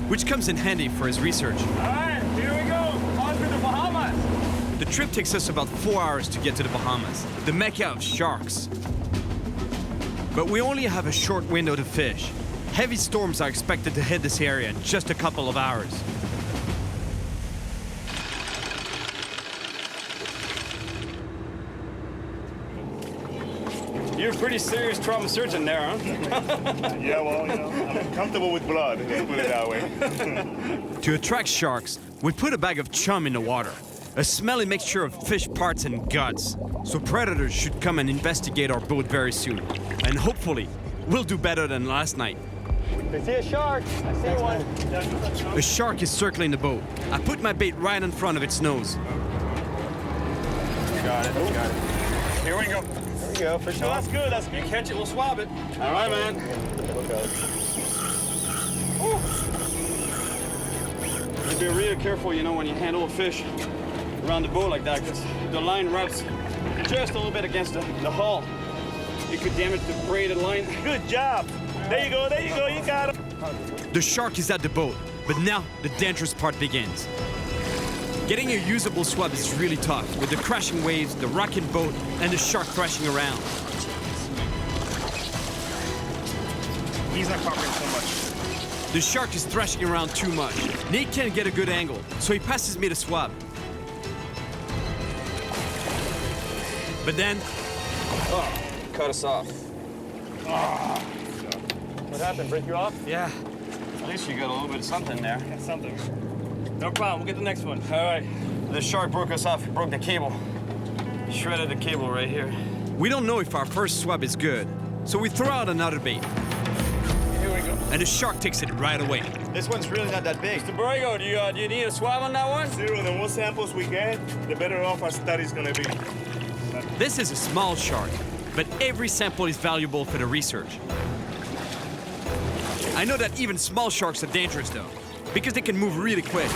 which comes in handy for his research.
All right, here we go. On to the Bahamas.
The trip takes us about 4 hours to get to the Bahamas, the mecca of sharks. But we only have a short window to fish. Heavy storms are expected to hit this area in just a couple of hours.
You're a pretty serious trauma surgeon there, huh?
Yeah, well, you know, I'm comfortable with blood, let's put it that way.
To attract sharks, we put a bag of chum in the water, a smelly mixture of fish parts and guts. So predators should come and investigate our boat very soon. And hopefully, we'll do better than last night.
I see a shark. I see one.
A shark is circling the boat. I put my bait right in front of its nose.
Got it. Here we go. you go, for sure.
That's good, that's good.
You catch it, we'll swab it. All right, man.
Look out.
You be really careful, you know, when you handle a fish around the boat like that, because the line rubs just a little bit against the hull. It could damage the braided line.
Good job. There you go, you got him.
The shark is at the boat, but now the dangerous part begins. Getting a usable swab is really tough, with the crashing waves, the rocking boat, and the shark thrashing around.
He's not cooperating so much.
The shark is thrashing around too much. Nate can't get a good angle, so he passes me the swab. But then...
Oh, cut us off.
Oh. What happened, break you off?
Yeah. At least you got a little bit of something there.
Yeah, something. No problem, we'll get the next one.
All right. The shark broke us off, broke the cable. Shredded the cable right here.
We don't know if our first swab is good, so we throw out another bait.
Here we go.
And the shark takes it right away.
This one's really not that big. Mr. Borrego, do you need a swab on that one?
Cyril, the more samples we get, the better off our study's gonna be.
This is a small shark, but every sample is valuable for the research. I know that even small sharks are dangerous though, because they can move really quick.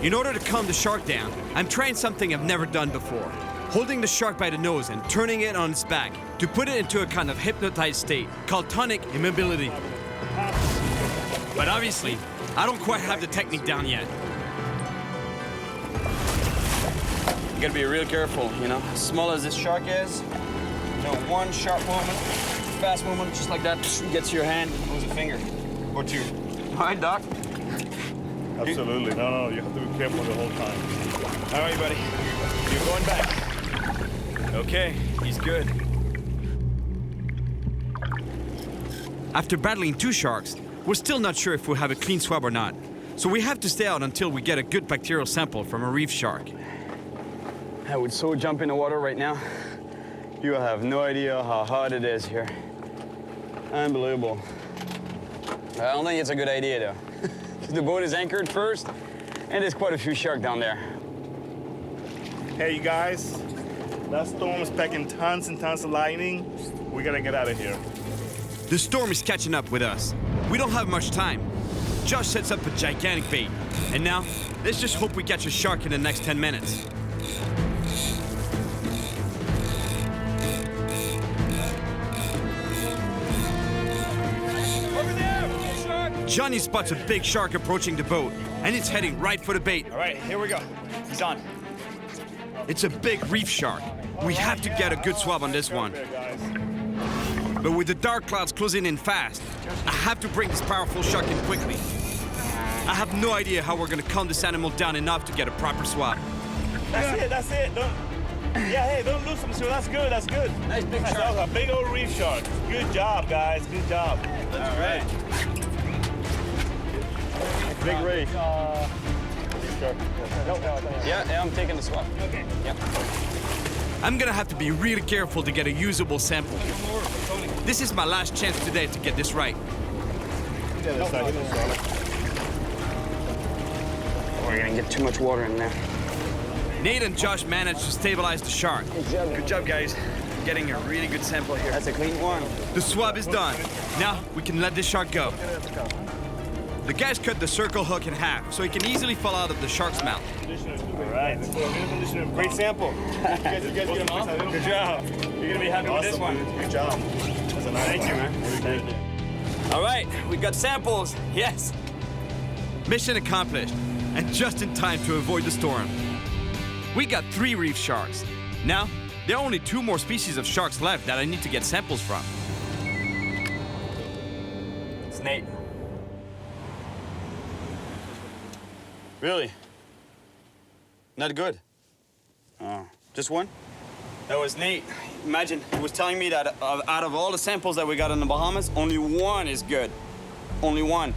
In order to calm the shark down, I'm trying something I've never done before. Holding the shark by the nose and turning it on its back to put it into a kind of hypnotized state called tonic immobility. But obviously, I don't quite have the technique down yet.
You gotta be real careful, you know. As small as this shark is, you know, one sharp movement, fast movement, just like that, gets your hand, lose a finger or two. All right, Doc?
Absolutely. No, you have to be careful the whole time.
All right, buddy. You're going back. Okay, he's good.
After battling two sharks, we're still not sure if we'll have a clean swab or not. So we have to stay out until we get a good bacterial sample from a reef shark.
I would so jump in the water right now. You have no idea how hot it is here. Unbelievable. I don't think it's a good idea though. The boat is anchored first, and there's quite a few sharks down there.
Hey, you guys, that storm is packing tons and tons of lightning. We gotta get out of here.
The storm is catching up with us. We don't have much time. Josh sets up a gigantic bait. And now, let's just hope we catch a shark in the next 10 minutes. Johnny spots a big shark approaching the boat, and it's heading right for the bait.
All right, here we go. He's on.
It's a big reef shark. We have to get a good swab on this one. But with the dark clouds closing in fast, I have to bring this powerful shark in quickly. I have no idea how we're gonna calm this animal down enough to get a proper swab.
That's it. Don't lose him, sir. That's good.
Nice big shark.
A big old reef shark. Good job, guys. Good job.
All right. Big ray. Yeah, I'm taking the swab.
Okay.
Yep.
I'm gonna have to be really careful to get a usable sample. This is my last chance today to get this right.
We're gonna get too much water in there.
Nate and Josh managed to stabilize the shark.
Good job, guys. Getting a really good sample here. That's a clean one.
The swab is done. Now we can let this shark go. The guys cut the circle hook in half so it can easily fall out of the shark's mouth.
All right. Great sample. You guys get him off. Good job. You're gonna be happy with this one.
Good job.
Thank you, man. Thank you.
All right, we got samples. Yes.
Mission accomplished, and just in time to avoid the storm. We got 3 reef sharks. Now, there are only 2 more species of sharks left that I need to get samples from.
It's Nate. Really? Not good? Oh, just one? That was Nate. Imagine, he was telling me that out of all the samples that we got in the Bahamas, only one is good. Only one.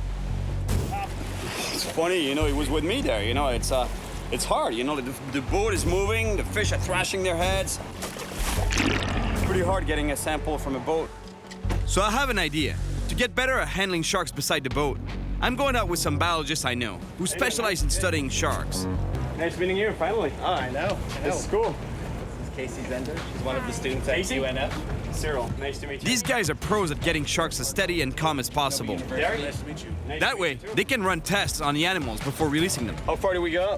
It's funny, you know, he was with me there. You know, it's hard. You know, the boat is moving, the fish are thrashing their heads. Pretty hard getting a sample from a boat.
So I have an idea. To get better at handling sharks beside the boat, I'm going out with some biologists I know who specialize in studying sharks.
Nice meeting you, finally.
Oh, I know.
This is cool.
Casey Zender. She's one of the students at UNF.
Cyril, nice to meet you.
These guys are pros at getting sharks as steady and calm as possible.
Derek, nice to meet you.
That way, they can run tests on the animals before releasing them.
How far do we go?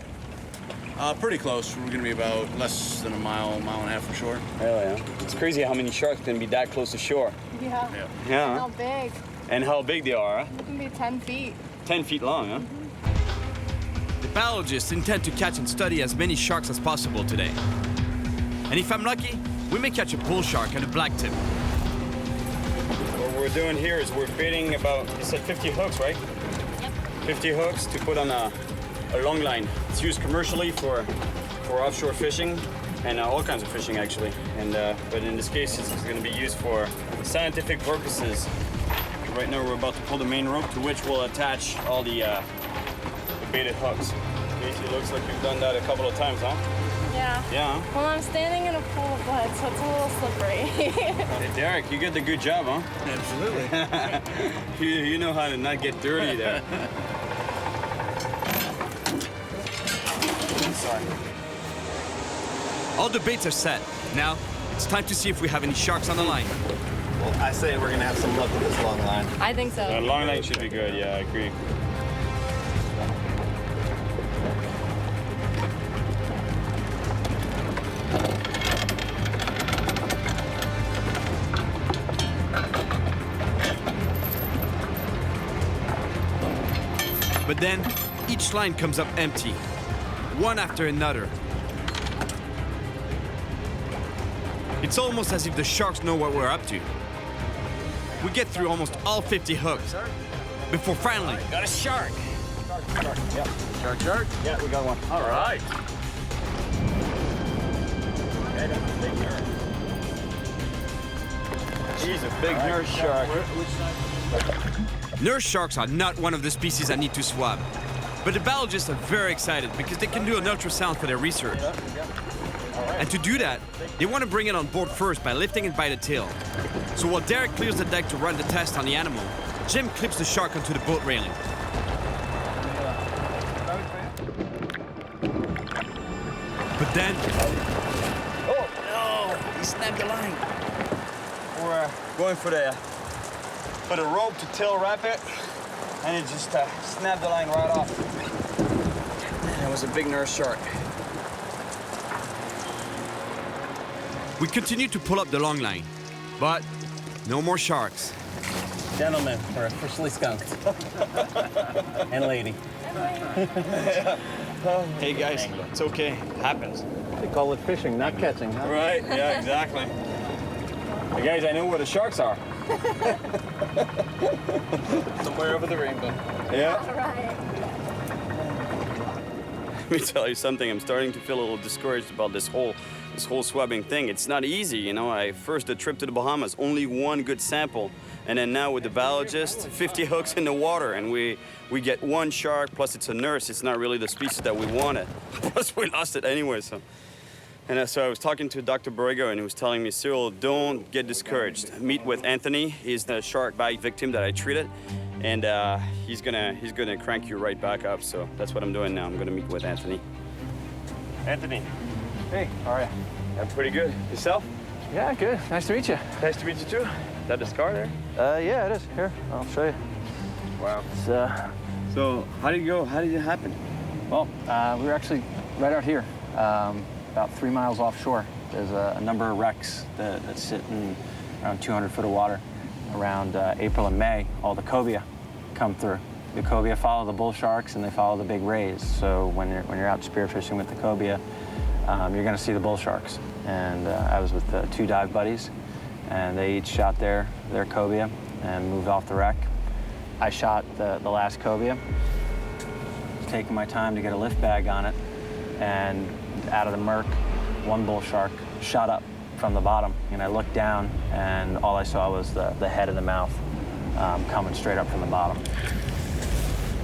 Pretty close. We're gonna be about less than a mile and a half from shore.
Hell yeah. It's crazy how many sharks can be that close to shore.
Yeah.
Yeah.
How big?
And how big they are, huh?
It can be 10 feet.
10 feet long, huh?
The biologists intend to catch and study as many sharks as possible today. And if I'm lucky, we may catch a bull shark and a blacktip.
What we're doing here is we're baiting about, you said 50 hooks, right?
Yep.
50 hooks to put on a long line. It's used commercially for offshore fishing and all kinds of fishing, actually. And but in this case, it's going to be used for scientific purposes. Right now, we're about to pull the main rope to which we'll attach all the baited hooks. It looks like you've done that a couple of times, huh?
Yeah.
Yeah.
Well, I'm standing in a pool of blood, so it's a little slippery.
Hey, Derek, you did the good job, huh?
Absolutely.
you know how to not get dirty there. Sorry.
All the baits are set. Now, it's time to see if we have any sharks on the line.
Well, I say we're gonna have some luck with this long line.
I think so.
Long line should be good, yeah, I agree.
But then, each line comes up empty, one after another. It's almost as if the sharks know what we're up to. We get through almost all 50 hooks, before finally...
Got a shark!
Shark, yep.
Shark?
Yeah, we got one.
All right. He's a big nurse shark.
Nurse sharks are not one of the species I need to swab. But the biologists are very excited because they can do an ultrasound for their research. And to do that, they want to bring it on board first by lifting it by the tail. So while Derek clears the deck to run the test on the animal, Jim clips the shark onto the boat railing. But then...
Oh, no! He snapped the line. We're going for the rope to tail wrap it, and it just snapped the line right off. And it was a big nurse shark.
We continue to pull up the long line, but no more sharks.
Gentlemen, we're officially skunked. And lady.
Hey guys, it's okay. Happens.
They call it fishing, not catching, huh?
Right, yeah, exactly. Hey guys, I know where the sharks are.
Somewhere over the rainbow.
Yeah.
All right.
Let me tell you something. I'm starting to feel a little discouraged about this whole swabbing thing. It's not easy, you know. The trip to the Bahamas, only one good sample, and then now with the biologist, 50 hooks in the water, and we get one shark. Plus, it's a nurse. It's not really the species that we wanted. Plus, we lost it anyway. So I was talking to Dr. Borrego, and he was telling me, Cyril, don't get discouraged. Meet with Anthony. He's the shark bite victim that I treated. And he's gonna crank you right back up. So that's what I'm doing now. I'm gonna meet with Anthony. Anthony.
Hey, how are you?
I'm pretty good. Yourself?
Yeah, good. Nice to meet you.
Nice to meet you too. Is that the scar there?
Yeah, it is. Here, I'll show you.
Wow.
It's,
So how did it go? How did it happen?
well, we were actually right out here, about 3 miles offshore. There's a number of wrecks that sit in around 200 foot of water. Around April and May, all the cobia come through. The cobia follow the bull sharks and they follow the big rays. So when you're out spearfishing with the cobia, you're going to see the bull sharks. And I was with 2 dive buddies, and they each shot their cobia and moved off the wreck. I shot the last cobia, taking my time to get a lift bag on it, and out of the murk, one bull shark shot up from the bottom, and I looked down, and all I saw was the head and the mouth coming straight up from the bottom.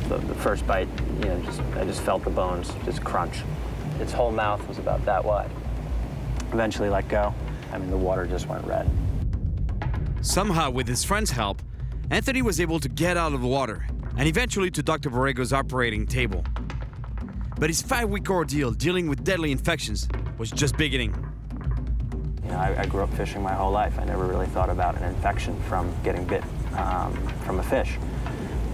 The first bite, you know, I just felt the bones just crunch. Its whole mouth was about that wide.
Eventually let go. I mean, the water just went red.
Somehow, with his friend's help, Anthony was able to get out of the water and eventually to Dr. Borrego's operating table. But his 5-week ordeal dealing with deadly infections was just beginning.
know, I grew up fishing my whole life. I never really thought about an infection from getting bit from a fish.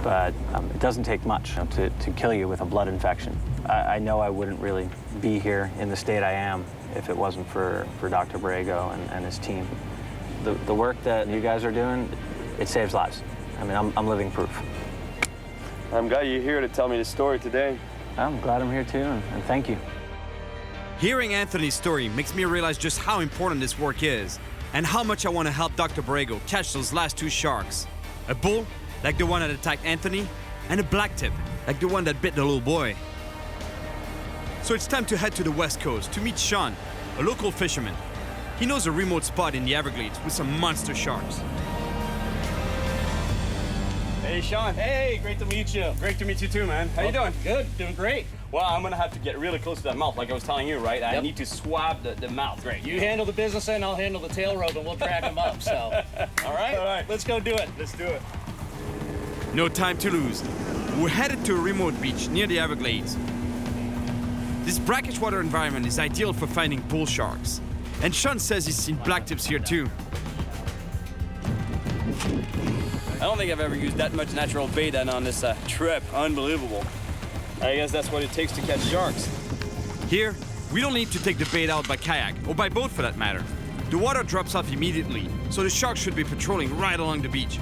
But it doesn't take much to kill you with a blood infection. I know I wouldn't really be here in the state I am if it wasn't for Dr. Borrego and his team. The work that you guys are doing, it saves lives. I mean, I'm living proof.
I'm glad you're here to tell me the story today.
I'm glad I'm here too, and thank you.
Hearing Anthony's story makes me realize just how important this work is and how much I want to help Dr. Borrego catch those last 2 sharks. A bull, like the one that attacked Anthony, and a blacktip, like the one that bit the little boy. So it's time to head to the west coast to meet Sean, a local fisherman. He knows a remote spot in the Everglades with some monster sharks.
Hey, Sean.
Hey, great to meet you.
Great to meet you too, man. How you doing?
Good, doing great.
Well, I'm gonna have to get really close to that mouth, like I was telling you, right? I need to swab the mouth.
Great. You handle the business end, I'll handle the tail rope, and we'll drag them up, so. All right?
All right.
Let's go do it.
Let's do it.
No time to lose. We're headed to a remote beach near the Everglades. This brackish water environment is ideal for finding bull sharks. And Sean says he's seen blacktips here too.
I don't think I've ever used that much natural bait on this trip. Unbelievable. I guess that's what it takes to catch sharks.
Here, we don't need to take the bait out by kayak, or by boat for that matter. The water drops off immediately, so the sharks should be patrolling right along the beach.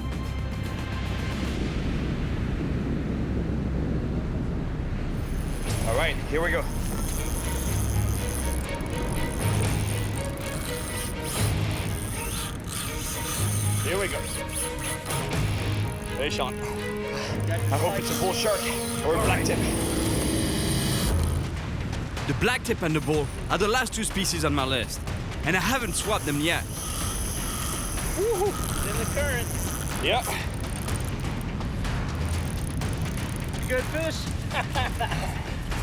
All right, here we go. Here we go. Hey, Sean. I hope it's a bull shark or a blacktip.
The blacktip and the bull are the last 2 species on my list, and I haven't swabbed them yet.
Woo-hoo. It's in the current.
Yep.
Good fish.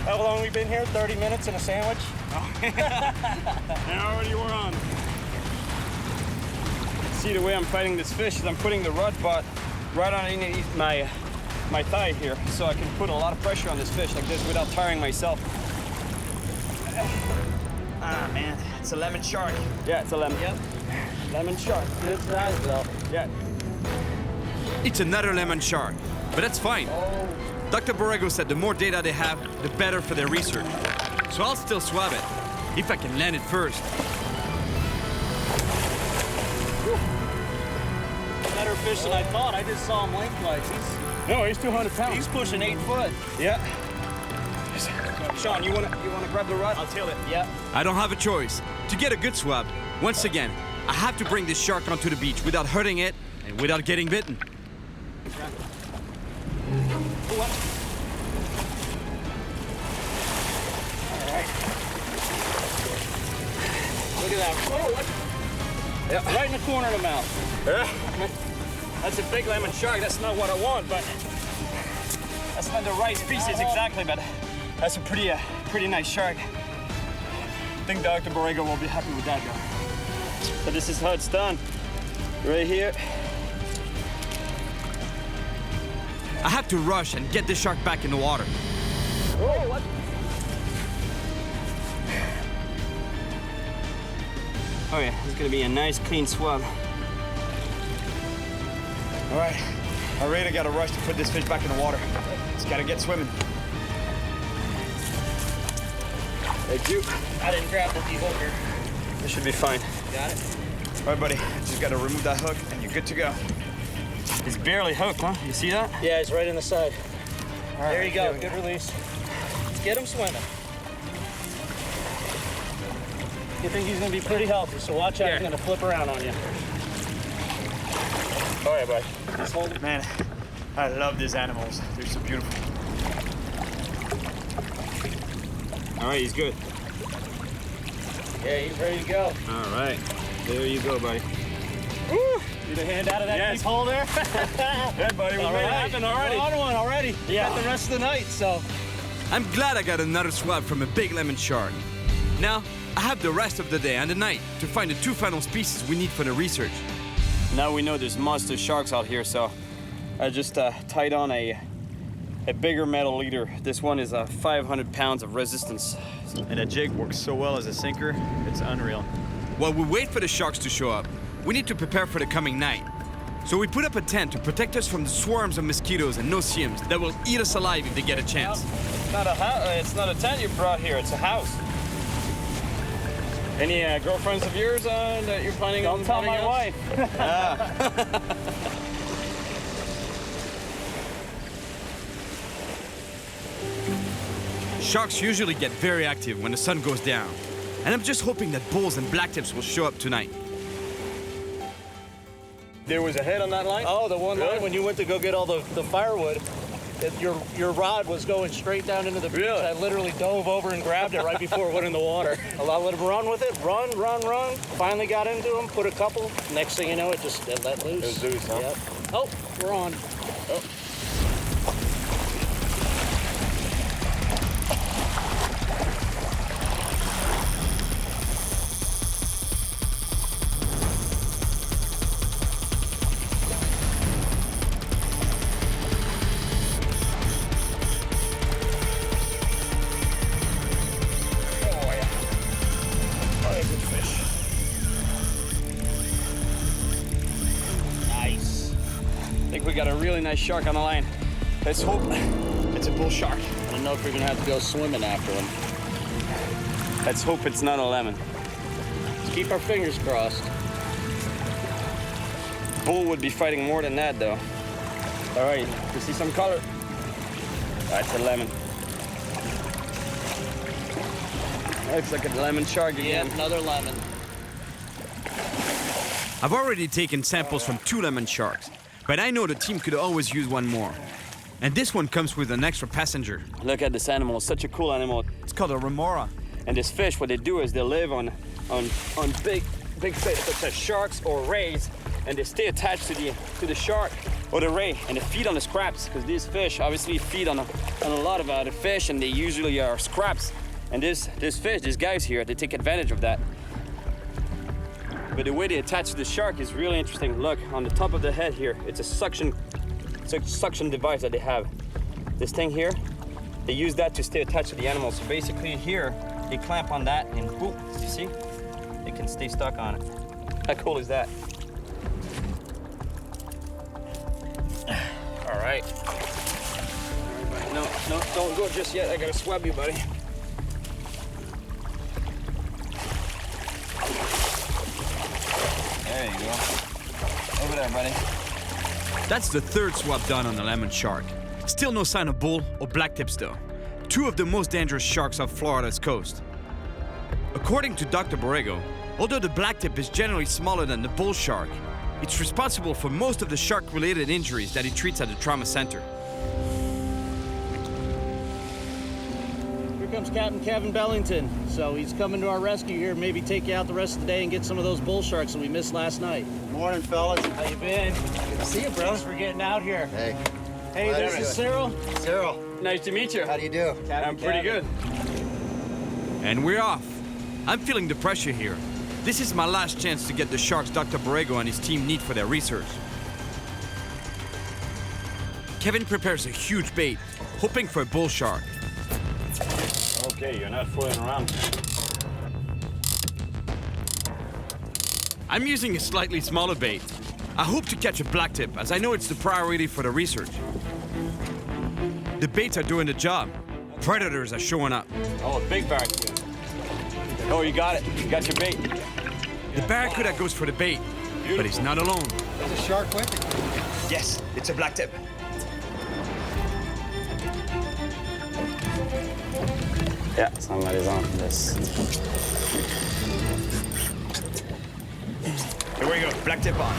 How long have we been here? 30 minutes and a sandwich?
And already we're on. See, the way I'm fighting this fish is I'm putting the rod butt right underneath my thigh here, so I can put a lot of pressure on this fish like this without tiring myself. Ah, man, it's a lemon shark. Yeah, it's a lemon.
Yep.
Lemon shark.
Good size, though.
Yeah.
It's another lemon shark, but that's fine. Dr. Borrego said the more data they have, the better for their research. So I'll still swab it, if I can land it first.
Better fish than I thought. I just saw him lengthwise.
No, he's 200 pounds.
He's pushing 8 foot.
Yeah. Sean, you wanna grab the rod?
I'll tail it. Yeah.
I don't have a choice. To get a good swab, once again, I have to bring this shark onto the beach without hurting it and without getting bitten.
Look at that.
Yeah.
Right in the corner of the mouth.
Yeah. That's a big lemon shark. That's not what I want, but that's not the right species exactly, but that's a pretty nice shark. I think Dr. Borrego will be happy with that, though. So this is how it's done. Right here.
I have to rush and get the shark back in the water.
Oh, what?
Oh yeah, it's gonna be a nice clean swab. All right, I really gotta rush to put this fish back in the water. Just gotta get swimming. Thank you.
I didn't grab the de-hooker.
This should be fine.
Got it?
All right, buddy, just gotta remove that hook and you're good to go. It's barely hooked, huh? You see that?
Yeah, he's right in the side.
All right,
there you go,
we
good release. Let's get him swimming. You think he's gonna be pretty healthy, so watch out, he's gonna flip around on you.
All right, buddy.
Just hold it.
Man, I love these animals. They're so beautiful. All right, he's good.
Yeah, he's ready to go.
All right, there you go, buddy.
Woo! Get a hand out of that deep hole there.
Good, buddy. We made it happen already.
We're on one already.
Yeah.
Got the rest of the night, so.
I'm glad I got another swab from a big lemon shark. Now, I have the rest of the day and the night to find the 2 final species we need for the research.
Now we know there's monster sharks out here, so I just tied on a bigger metal leader. This one is 500 pounds of resistance. And that jig works so well as a sinker, it's unreal.
While we wait for the sharks to show up, we need to prepare for the coming night. So we put up a tent to protect us from the swarms of mosquitoes and no-see-ums that will eat us alive if they get a chance.
It's not a tent you brought here, it's a house. Any girlfriends of yours that you're planning on?
Don't tell my wife.
Sharks usually get very active when the sun goes down, and I'm just hoping that bulls and blacktips will show up tonight.
There was a head on that line?
Oh, the one line when you went to go get all the firewood, your rod was going straight down into the beach. I literally dove over and grabbed it right before it went in the water. I let him run with it, run. Finally got into him, put a couple. Next thing you know, it let loose.
It was loose, huh?
Yep. Oh, we're on. Oh.
We got a really nice shark on the line. Let's hope it's a bull shark.
I don't know if we're gonna have to go swimming after him.
Let's hope it's not a lemon.
Let's keep our fingers crossed.
Bull would be fighting more than that, though. All right, you see some color? That's a lemon. Looks like a lemon shark again.
Yep, another lemon.
I've already taken samples from 2 lemon sharks, but I know the team could always use one more. And this one comes with an extra passenger.
Look at this animal, it's such a cool animal.
It's called a remora.
And this fish, what they do is they live on big fish such as sharks or rays, and they stay attached to the shark or the ray, and they feed on the scraps, because these fish obviously feed on a lot of other fish, and they usually are scraps. And this fish, these guys here, they take advantage of that. But the way they attach to the shark is really interesting. Look, on the top of the head here, it's a suction device that they have. This thing here, they use that to stay attached to the animal. So basically here, they clamp on that and boop, you see? They can stay stuck on it. How cool is that? All right. No, don't go just yet. I gotta swab you, buddy. There you go. Over there, buddy.
That's the 3rd swab done on the lemon shark. Still no sign of bull or blacktips though. 2 of the most dangerous sharks off Florida's coast. According to Dr. Borrego, although the blacktip is generally smaller than the bull shark, it's responsible for most of the shark-related injuries that he treats at the trauma center.
Here comes Captain Kevin Bellington. So he's coming to our rescue here, maybe take you out the rest of the day and get some of those bull sharks that we missed last night.
Morning, fellas.
How you been?
Good to see you, bro.
Thanks for getting out here.
Hey.
Hey, this is Cyril.
Cyril.
Nice to meet you.
How do you do?
I'm pretty good.
And we're off. I'm feeling the pressure here. This is my last chance to get the sharks Dr. Borrego and his team need for their research. Kevin prepares a huge bait, hoping for a bull shark.
Okay, you're not fooling around.
I'm using a slightly smaller bait. I hope to catch a blacktip, as I know it's the priority for the research. The baits are doing the job. Predators are showing up.
Oh, a big barracuda. Oh, you got it. You got your bait.
The barracuda goes for the bait, but he's not alone.
There's a shark with it.
Yes, it's a blacktip. Yeah, somebody's on this.
Here we go, blacktip on.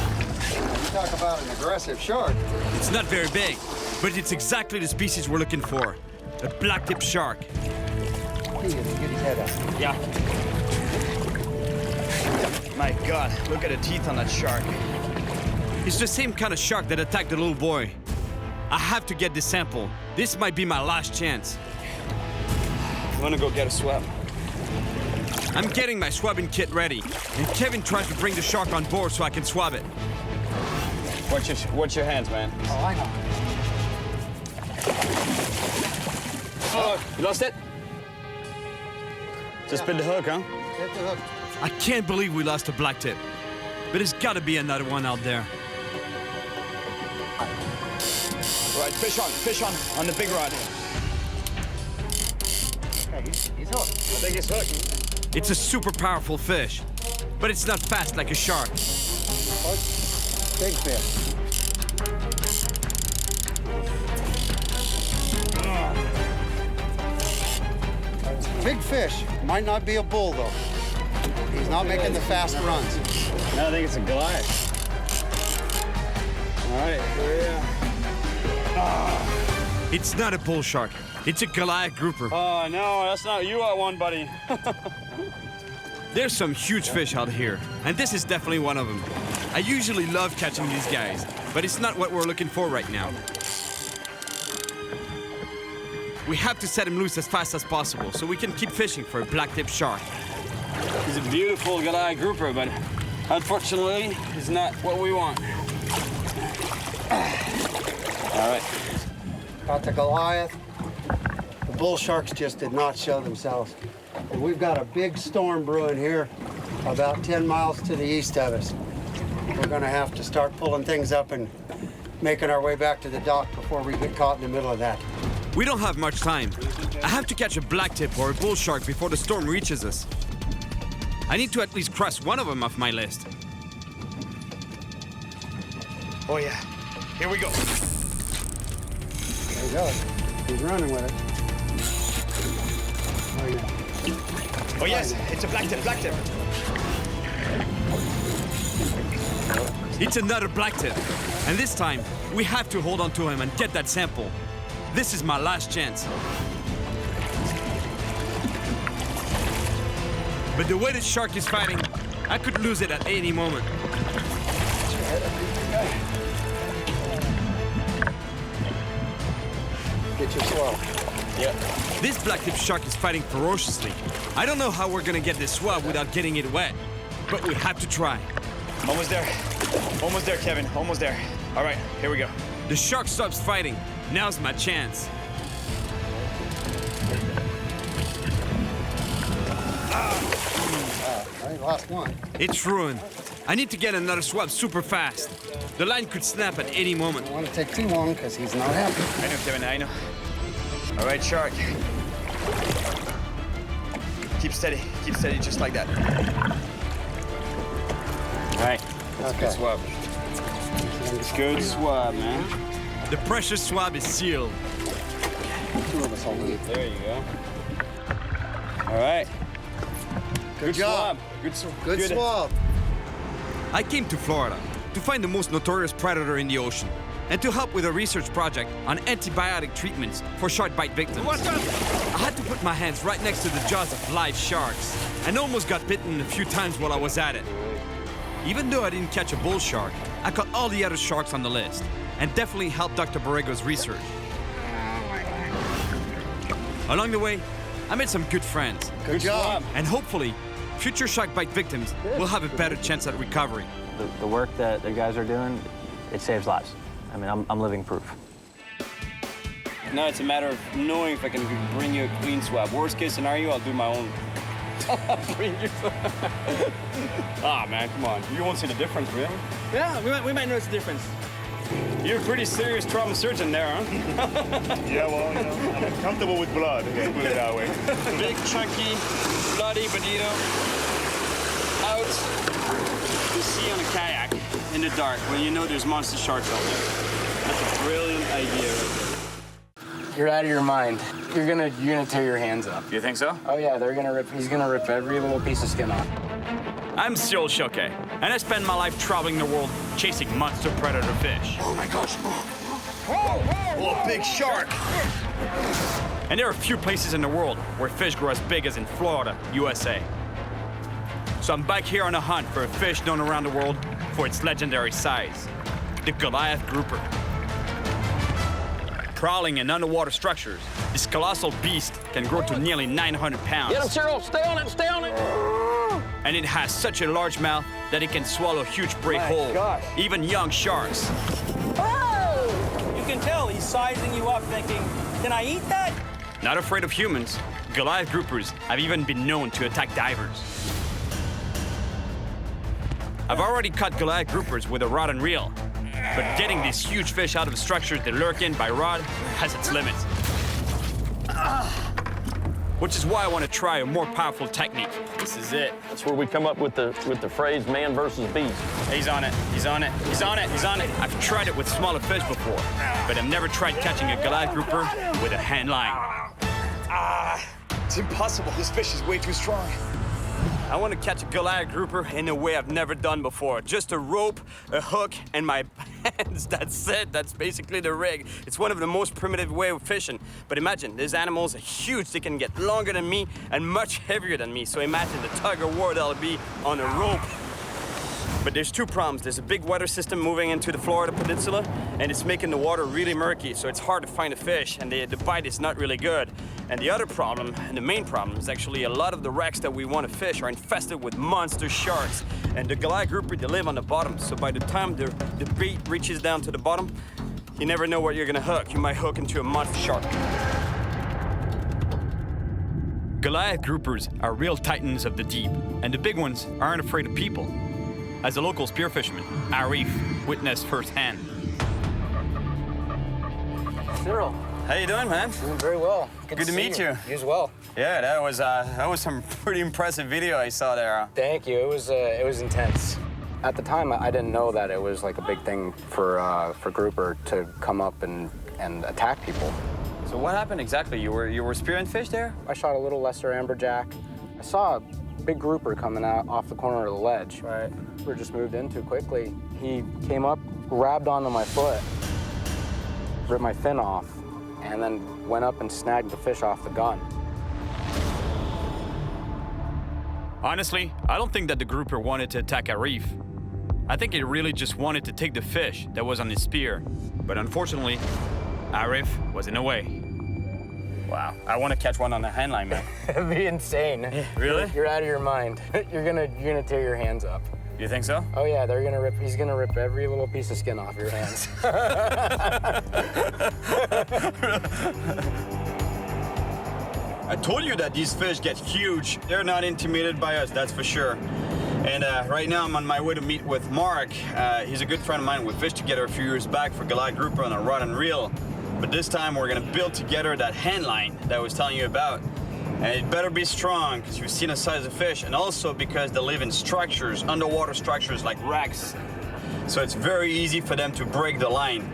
You talk about an aggressive shark.
It's not very big, but it's exactly the species we're looking for. A blacktip shark.
Get his head out.
Yeah. My God, look at the teeth on that shark.
It's the same kind of shark that attacked the little boy. I have to get this sample. This might be my last chance.
I'm gonna go get a swab.
I'm getting my swabbing kit ready, and Kevin tries to bring the shark on board so I can swab it.
Watch your hands, man.
Oh, I know.
Oh, you lost it? Just bit the hook, huh?
Hit the hook.
I can't believe we lost a blacktip. But there's gotta be another one out there.
All right, fish on the big rod.
Okay, he's hooked.
I think he's hooked.
It's a super powerful fish, but it's not fast like a shark.
Big fish. Big fish. Might not be a bull, though. He's not making the fast runs.
No, I think it's a Goliath. All right, here we are.
It's not a bull shark. It's a Goliath grouper.
Oh, no, that's not you at one, buddy.
There's some huge fish out here, and this is definitely one of them. I usually love catching these guys, but it's not what we're looking for right now. We have to set him loose as fast as possible so we can keep fishing for a blacktip shark.
He's a beautiful Goliath grouper, but unfortunately, he's not what we want.
All right. Got the Goliath. The bull sharks just did not show themselves. And we've got a big storm brewing here about 10 miles to the east of us. We're gonna have to start pulling things up and making our way back to the dock before we get caught in the middle of that.
We don't have much time. I have to catch a blacktip or a bull shark before the storm reaches us. I need to at least cross one of them off my list.
Oh yeah, here we go.
There he goes. He's running with it. Oh, yeah.
Oh yes, it's a blacktip.
It's another blacktip. And this time, we have to hold on to him and get that sample. This is my last chance. But the way this shark is fighting, I could lose it at any moment.
Get your swab.
Yeah. This blacktip shark is fighting ferociously. I don't know how we're gonna get this swab without getting it wet, but we have to try.
Almost there, Kevin, almost there. All right, here we go.
The shark stops fighting. Now's my chance.
I lost one.
It's ruined. I need to get another swab super fast. The line could snap at any moment.
I don't want to take too long because he's not happy.
I know, Kevin, I know. All right, shark. Keep steady, just like that.
All right, that's a good swab. Good swab, man.
The precious swab is sealed.
Two of us all need.
There you go. All right.
Good job.
Swab.
Good swab.
I came to Florida to find the most notorious predator in the ocean and to help with a research project on antibiotic treatments for shark bite victims. I had to put my hands right next to the jaws of live sharks and almost got bitten a few times while I was at it. Even though I didn't catch a bull shark, I caught all the other sharks on the list and definitely helped Dr. Borrego's research. Along the way, I made some good friends.
Good job.
And hopefully, future shark bite victims will have a better chance at recovery.
The work that the guys are doing, it saves lives. I mean, I'm living proof.
Now it's a matter of knowing if I can bring you a clean swab. Worst case scenario, I'll do my own. Bring you. Ah, man, come on. You won't see the difference, really?
Yeah, we might notice the difference.
You're a pretty serious trauma surgeon there, huh?
Yeah, well, you know, I'm comfortable with blood, let's put it that way.
Big, chunky, bloody bonito. Out to sea on a kayak in the dark when you know there's monster sharks out there. That's a brilliant idea right there.
You're out of your mind. You're gonna tear your hands up.
You think so?
Oh yeah, he's gonna rip every little piece of skin off.
I'm Cyril Chauquet, and I spend my life traveling the world chasing monster predator fish.
Oh my gosh. Oh, a big shark.
And there are few places in the world where fish grow as big as in Florida, USA. So I'm back here on a hunt for a fish known around the world for its legendary size, the Goliath grouper. Prowling in underwater structures, this colossal beast can grow to nearly 900 pounds.
Get him, Cyril! Stay on it! Stay on it!
And it has such a large mouth that it can swallow huge prey whole, even young sharks.
Oh! You can tell he's sizing you up thinking, can I eat that?
Not afraid of humans, Goliath groupers have even been known to attack divers. I've already caught Goliath groupers with a rod and reel, but getting these huge fish out of the structures they lurk in by rod has its limits. Which is why I want to try a more powerful technique. This is it.
That's where we come up with the phrase man versus beast.
He's on it, he's on it, he's on it, he's on it. I've tried it with smaller fish before, but I've never tried catching a Goliath grouper with a hand line.
It's impossible. This fish is way too strong.
I want to catch a Goliath grouper in a way I've never done before. Just a rope, a hook, and my hands. That's it. That's basically the rig. It's one of the most primitive way of fishing. But imagine, these animals are huge. They can get longer than me and much heavier than me. So imagine the tug of war that'll be on a rope. But there's two problems. There's a big weather system moving into the Florida Peninsula, and it's making the water really murky, so it's hard to find a fish, and the bite is not really good. And the other problem, and the main problem, is actually a lot of the wrecks that we want to fish are infested with monster sharks. And the Goliath grouper, they live on the bottom, so by the time the bait reaches down to the bottom, you never know what you're gonna hook. You might hook into a monster shark. Goliath groupers are real titans of the deep, and the big ones aren't afraid of people. As a local spearfisherman, Arif witnessed firsthand.
Cyril.
How you doing, man?
Doing very well.
Good to meet you.
You as well.
Yeah, that was some pretty impressive video I saw there.
Thank you. It was intense. At the time, I didn't know that it was like a big thing for grouper to come up and attack people.
So what happened exactly? You were spearing fish there?
I shot a little lesser amberjack. I saw a big grouper coming out off the corner of the ledge.
Right.
We were just moved in too quickly. He came up, grabbed onto my foot, ripped my fin off, and then went up and snagged the fish off the gun.
Honestly, I don't think that the grouper wanted to attack Arif. I think he really just wanted to take the fish that was on his spear. But unfortunately, Arif was in the way. Wow, I want to catch one on the hand line, man.
It'd be insane.
Yeah, really?
You're out of your mind. You're gonna tear your hands up.
You think so?
Oh yeah, he's gonna rip every little piece of skin off your hands.
I told you that these fish get huge. They're not intimidated by us, that's for sure. And right now I'm on my way to meet with Mark. He's a good friend of mine. We fished together a few years back for Goliath grouper on a rod and reel. But this time we're gonna build together that hand line that I was telling you about. And it better be strong, because you've seen the size of fish, and also because they live in structures, underwater structures like wrecks. So it's very easy for them to break the line.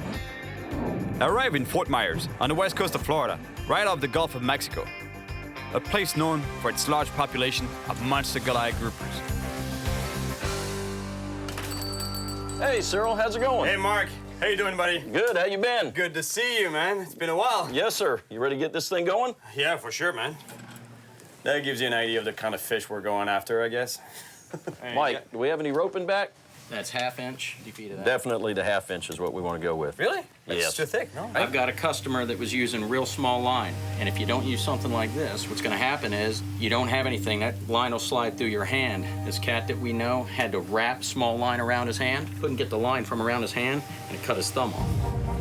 I arrived in Fort Myers, on the west coast of Florida, right off the Gulf of Mexico. A place known for its large population of monster Goliath groupers.
Hey, Cyril, how's it going?
Hey, Mark. How you doing, buddy?
Good, how you been?
Good to see you, man. It's been a while.
Yes, sir. You ready to get this thing going?
Yeah, for sure, man. That gives you an idea of the kind of fish we're going after, I guess.
Mike, do we have any roping back?
That's 1/2 inch. Deep feet of that.
Definitely the 1/2 inch is what we want to go with.
Really? That's
yes.
too thick, no?
I've got a customer that was using real small line, and if you don't use something like this, what's going to happen is you don't have anything. That line will slide through your hand. This cat that we know had to wrap small line around his hand, couldn't get the line from around his hand, and it cut his thumb off.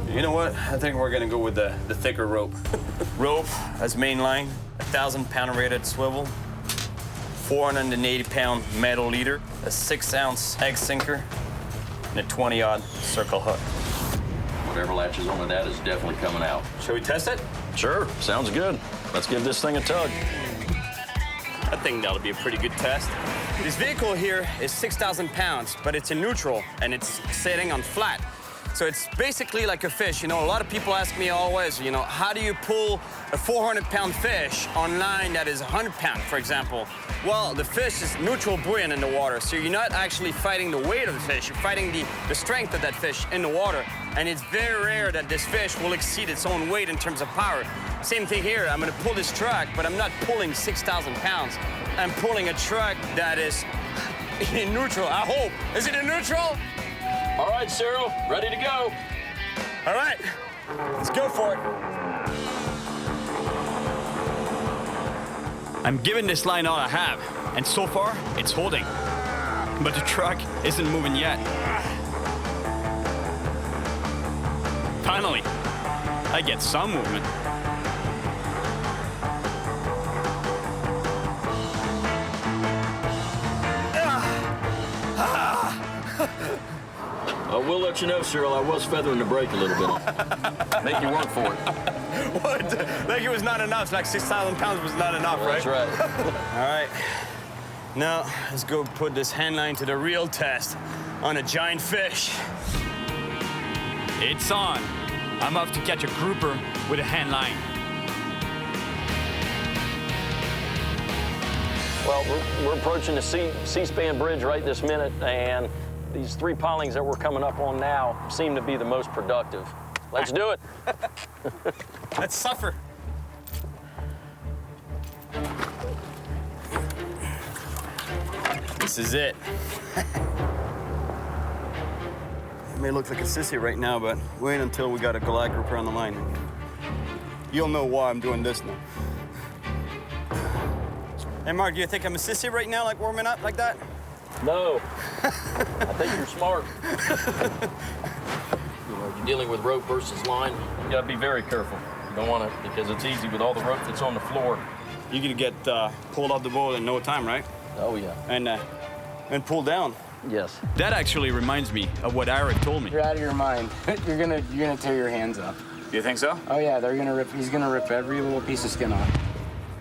You know what? I think we're gonna go with the thicker rope. Rope as main line, 1,000-pound rated swivel, 480-pound metal leader, a 6-ounce egg sinker, and a 20-odd circle hook.
Whatever latches onto that is definitely coming out.
Shall we test it?
Sure, sounds good. Let's give this thing a tug.
I think that'll be a pretty good test. This vehicle here is 6,000 pounds, but it's in neutral, and it's sitting on flat. So it's basically like a fish. You know, a lot of people ask me always, you know, how do you pull a 400-pound fish on line that is 100 pounds, for example? Well, the fish is neutral buoyant in the water, so you're not actually fighting the weight of the fish. You're fighting the strength of that fish in the water. And it's very rare that this fish will exceed its own weight in terms of power. Same thing here. I'm gonna pull this truck, but I'm not pulling 6,000 pounds. I'm pulling a truck that is in neutral, I hope. Is it in neutral?
All right, Cyril, ready to go.
All right, let's go for it. I'm giving this line all I have, and so far, it's holding. But the truck isn't moving yet. Finally, I get some movement.
We'll let you know, Cyril. I was feathering the brake a little bit. Make you work for it.
What? Like it was not enough. Like 6,000 pounds was not enough, right?
That's right.
All right. Now, let's go put this hand line to the real test on a giant fish.
It's on. I'm off to catch a grouper with a hand line.
Well, we're approaching the C-span bridge right this minute, and these 3 pilings that we're coming up on now seem to be the most productive. Let's do it.
Let's suffer. This is it. It may look like a sissy right now, but wait until we got a Goliath grouper on the line. You'll know why I'm doing this now. Hey, Mark, do you think I'm a sissy right now, like warming up like that?
No. I think you're smart. You're dealing with rope versus line. You gotta be very careful. You don't want to, because it's easy with all the rope that's on the floor.
You're gonna get pulled off the boat in no time, right?
Oh, yeah.
And pulled down.
Yes.
That actually reminds me of what Eric told me.
You're out of your mind. You're gonna tear your hands up.
You think so?
Oh yeah, he's gonna rip every little piece of skin off.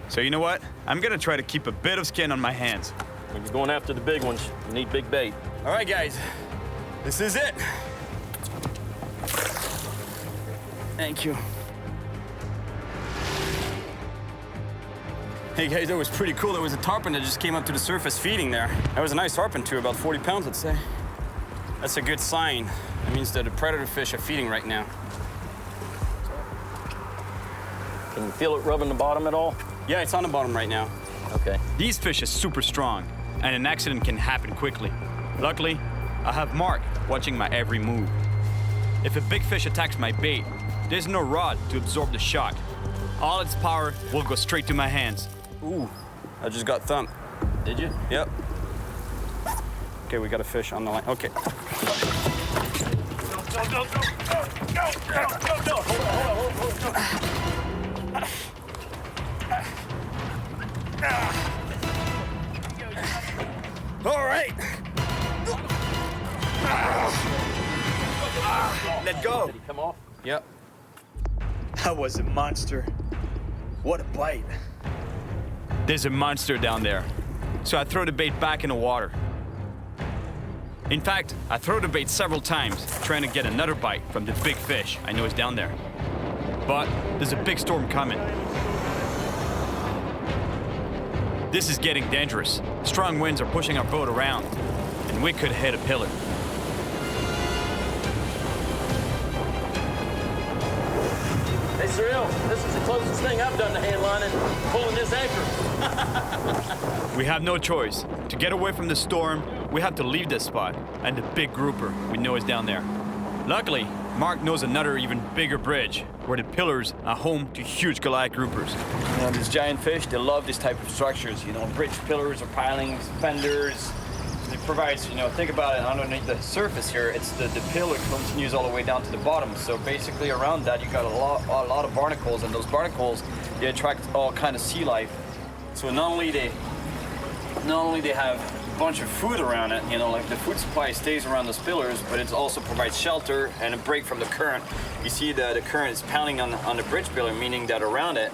So you know what? I'm gonna try to keep a bit of skin on my hands.
When you're going after the big ones, you need big bait.
All right, guys. This is it. Thank you. Hey guys, that was pretty cool. There was a tarpon that just came up to the surface feeding there. That was a nice tarpon too, about 40 pounds, I'd say. That's a good sign. That means that the predator fish are feeding right now.
Can you feel it rubbing the bottom at all?
Yeah, it's on the bottom right now.
Okay.
These fish are super strong, and an accident can happen quickly. Luckily, I have Mark watching my every move. If a big fish attacks my bait, there's no rod to absorb the shock. All its power will go straight to my hands.
Ooh, I just got thumped.
Did you?
Yep. Okay, we got a fish on the line. Okay.
Go. Hold on.
All right.
Let go.
Did he come off?
Yep.
That was a monster. What a bite. There's a monster down there. So I throw the bait back in the water. In fact, I throw the bait several times, trying to get another bite from the big fish I know is down there. But there's a big storm coming. This is getting dangerous. Strong winds are pushing our boat around, and we could hit a pillar.
Hey, Cyril, this is the closest thing I've done to hand lining, pulling this anchor.
We have no choice. To get away from the storm, we have to leave this spot and the big grouper we know is down there. Luckily, Mark knows another even bigger bridge where the pillars are home to huge Goliath groupers.
You know, these giant fish, they love this type of structures, you know, bridge pillars or pilings, fenders. It provides, you know, think about it, underneath the surface here, it's the pillar continues all the way down to the bottom. So basically around that, you got a lot of barnacles, and those barnacles, they attract all kind of sea life. So not only they have a bunch of food around it, you know, like the food supply stays around those pillars, but it also provides shelter and a break from the current. You see the current is pounding on the bridge pillar, meaning that around it,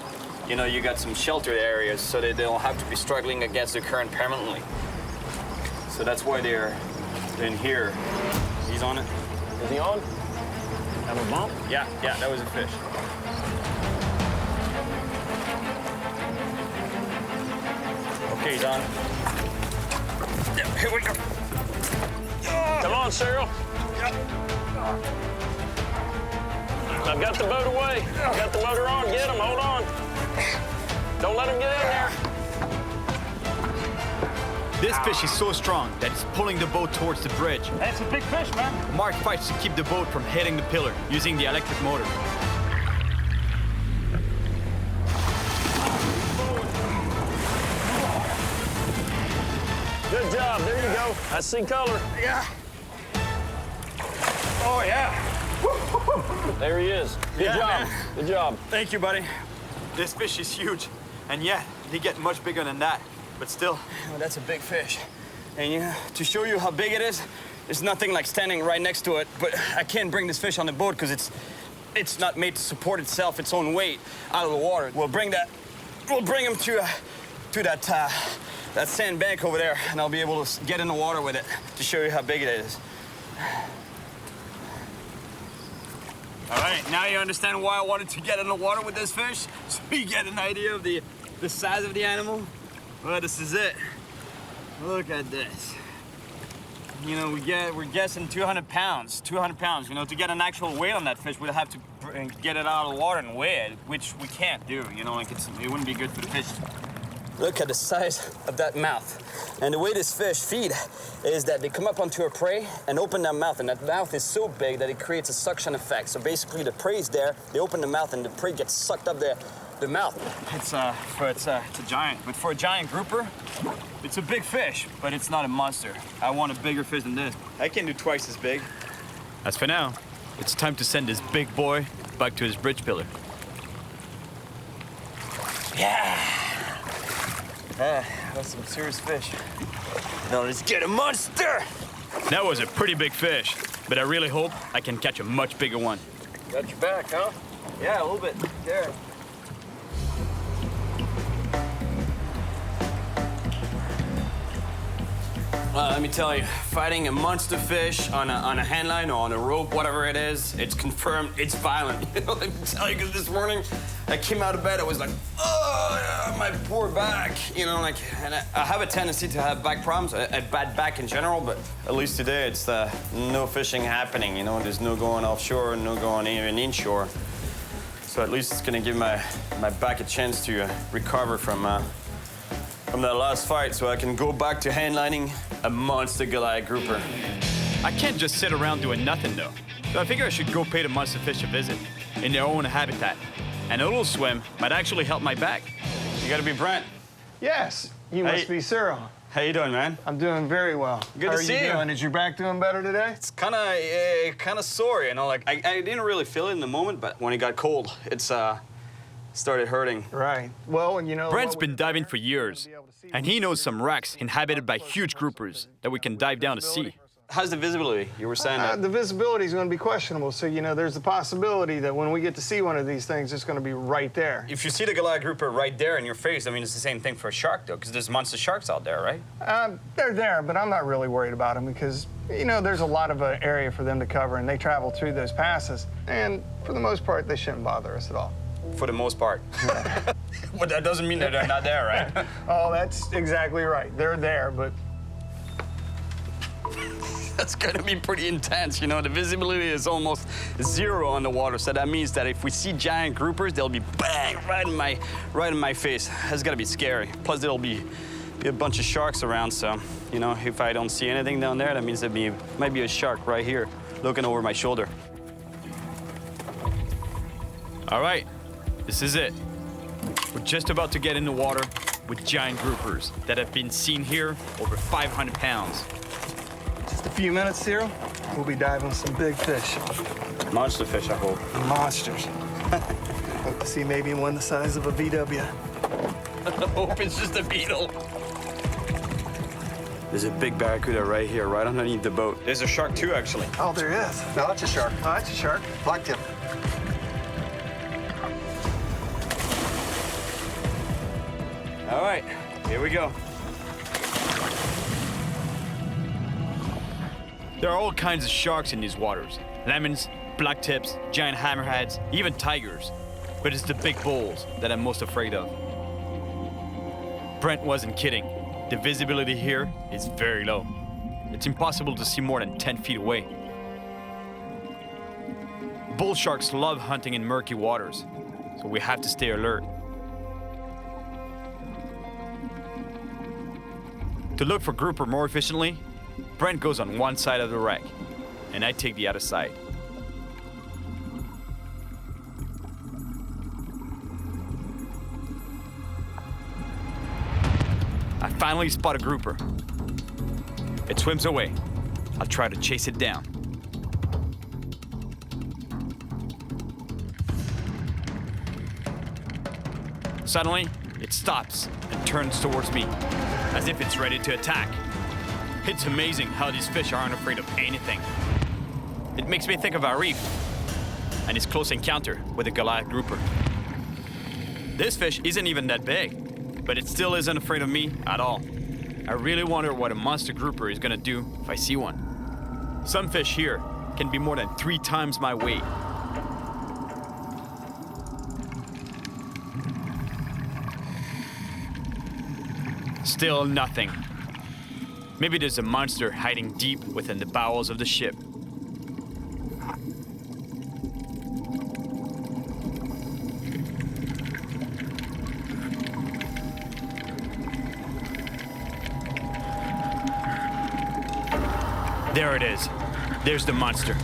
you know, you got some sheltered areas so that they don't have to be struggling against the current permanently. So that's why they're in here.
He's on it.
Is he on? Have a bump?
Yeah, that was a fish. Okay, he's on. Yeah, here we go.
Come on, Cyril. I've got the boat away. Got the motor on. Get him. Hold on. Don't let him get in there.
This fish is so strong that it's pulling the boat towards the bridge.
That's a big fish, man.
Mark fights to keep the boat from hitting the pillar using the electric motor.
Good job. There you go. I see color.
Yeah. Oh, yeah.
There he is. Good job.
Man.
Good job.
Thank you, buddy.
This fish is huge, and yet they get much bigger than that. But still,
oh, that's a big fish. And to show you how big it is, There's nothing like standing right next to it, but I can't bring this fish on the boat because it's not made to support itself, its own weight out of the water. We'll bring him to that sandbank over there, and I'll be able to get in the water with it to show you how big it is. All right, now you understand why I wanted to get in the water with this fish, so you get an idea of the size of the animal. Well, this is it. Look at this. You know, we're guessing 200 pounds. 200 pounds. You know, to get an actual weight on that fish, we'd have to get it out of the water and weigh it, which we can't do. You know, like it wouldn't be good for the fish. Look at the size of that mouth. And the way this fish feed is that they come up onto a prey and open their mouth, and that mouth is so big that it creates a suction effect. So basically the prey is there, they open the mouth, and the prey gets sucked up the mouth. It's a giant, but for a giant grouper, it's a big fish, but it's not a monster. I want a bigger fish than this. I can do twice as big.
As for now, it's time to send this big boy back to his bridge pillar.
Yeah. That's some serious fish. Now let's get a monster!
That was a pretty big fish, but I really hope I can catch a much bigger one.
Got your back, huh? Yeah, a little bit. There. Let me tell you, fighting a monster fish on a hand line or on a rope, whatever it is, it's confirmed it's violent. You know, let me tell you, because this morning I came out of bed, I was like, oh, my poor back. You know, like, and I have a tendency to have back problems, a bad back in general, but at least today it's no fishing happening. You know, there's no going offshore, no going even inshore. So at least it's gonna give my back a chance to recover from that last fight, so I can go back to handlining a monster Goliath grouper.
I can't just sit around doing nothing, though. So I figure I should go pay the monster fish a visit in their own habitat. And a little swim might actually help my back.
You gotta be Brent.
Yes, you must be Cyril.
How you doing, man?
I'm doing very well.
Good to see you.
Doing? Is your back doing better today?
It's kind of sore, you know. Like I didn't really feel it in the moment, but when it got cold, it's started hurting.
Right. Well, and you know,
Brent's been diving for years, and he knows some wrecks inhabited by huge groupers that we can dive down to see.
How's the visibility? You were saying that.
The visibility is going to be questionable, so you know there's the possibility that when we get to see one of these things, it's going to be right there.
If you see the Goliath grouper right there in your face, I mean, it's the same thing for a shark, though, because there's monster sharks out there, right?
They're there, but I'm not really worried about them because, you know, there's a lot of area for them to cover, and they travel through those passes, and for the most part, they shouldn't bother us at all.
For the most part. But that doesn't mean that they're not there, right?
Oh, that's exactly right. They're there, but...
That's gonna be pretty intense, you know. The visibility is almost zero on the water, so that means that if we see giant groupers, they'll be bang right in my face. That's gotta be scary. Plus, there'll be a bunch of sharks around, so you know, if I don't see anything down there, that means there might be a shark right here, looking over my shoulder.
All right, this is it. We're just about to get in the water with giant groupers that have been seen here over 500 pounds.
Just a few minutes, Cyril. We'll be diving some big fish.
Monster fish, I hope.
Monsters. Hope to see maybe one the size of a VW.
I hope it's just a beetle. There's a big barracuda right here, right underneath the boat. There's a shark too, actually.
Oh, there is.
No, that's a shark.
Oh, that's a shark.
Black tip.
All right, here we go.
There are all kinds of sharks in these waters. Lemons, black tips, giant hammerheads, even tigers. But it's the big bulls that I'm most afraid of. Brent wasn't kidding. The visibility here is very low. It's impossible to see more than 10 feet away. Bull sharks love hunting in murky waters, so we have to stay alert. To look for grouper more efficiently, Brent goes on one side of the wreck, and I take the other side. I finally spot a grouper. It swims away. I'll try to chase it down. Suddenly, it stops and turns towards me, as if it's ready to attack. It's amazing how these fish aren't afraid of anything. It makes me think of our reef and his close encounter with a Goliath grouper. This fish isn't even that big, but it still isn't afraid of me at all. I really wonder what a monster grouper is gonna do if I see one. Some fish here can be more than 3 times my weight. Still nothing. Maybe there's a monster hiding deep within the bowels of the ship. There it is. There's the monster.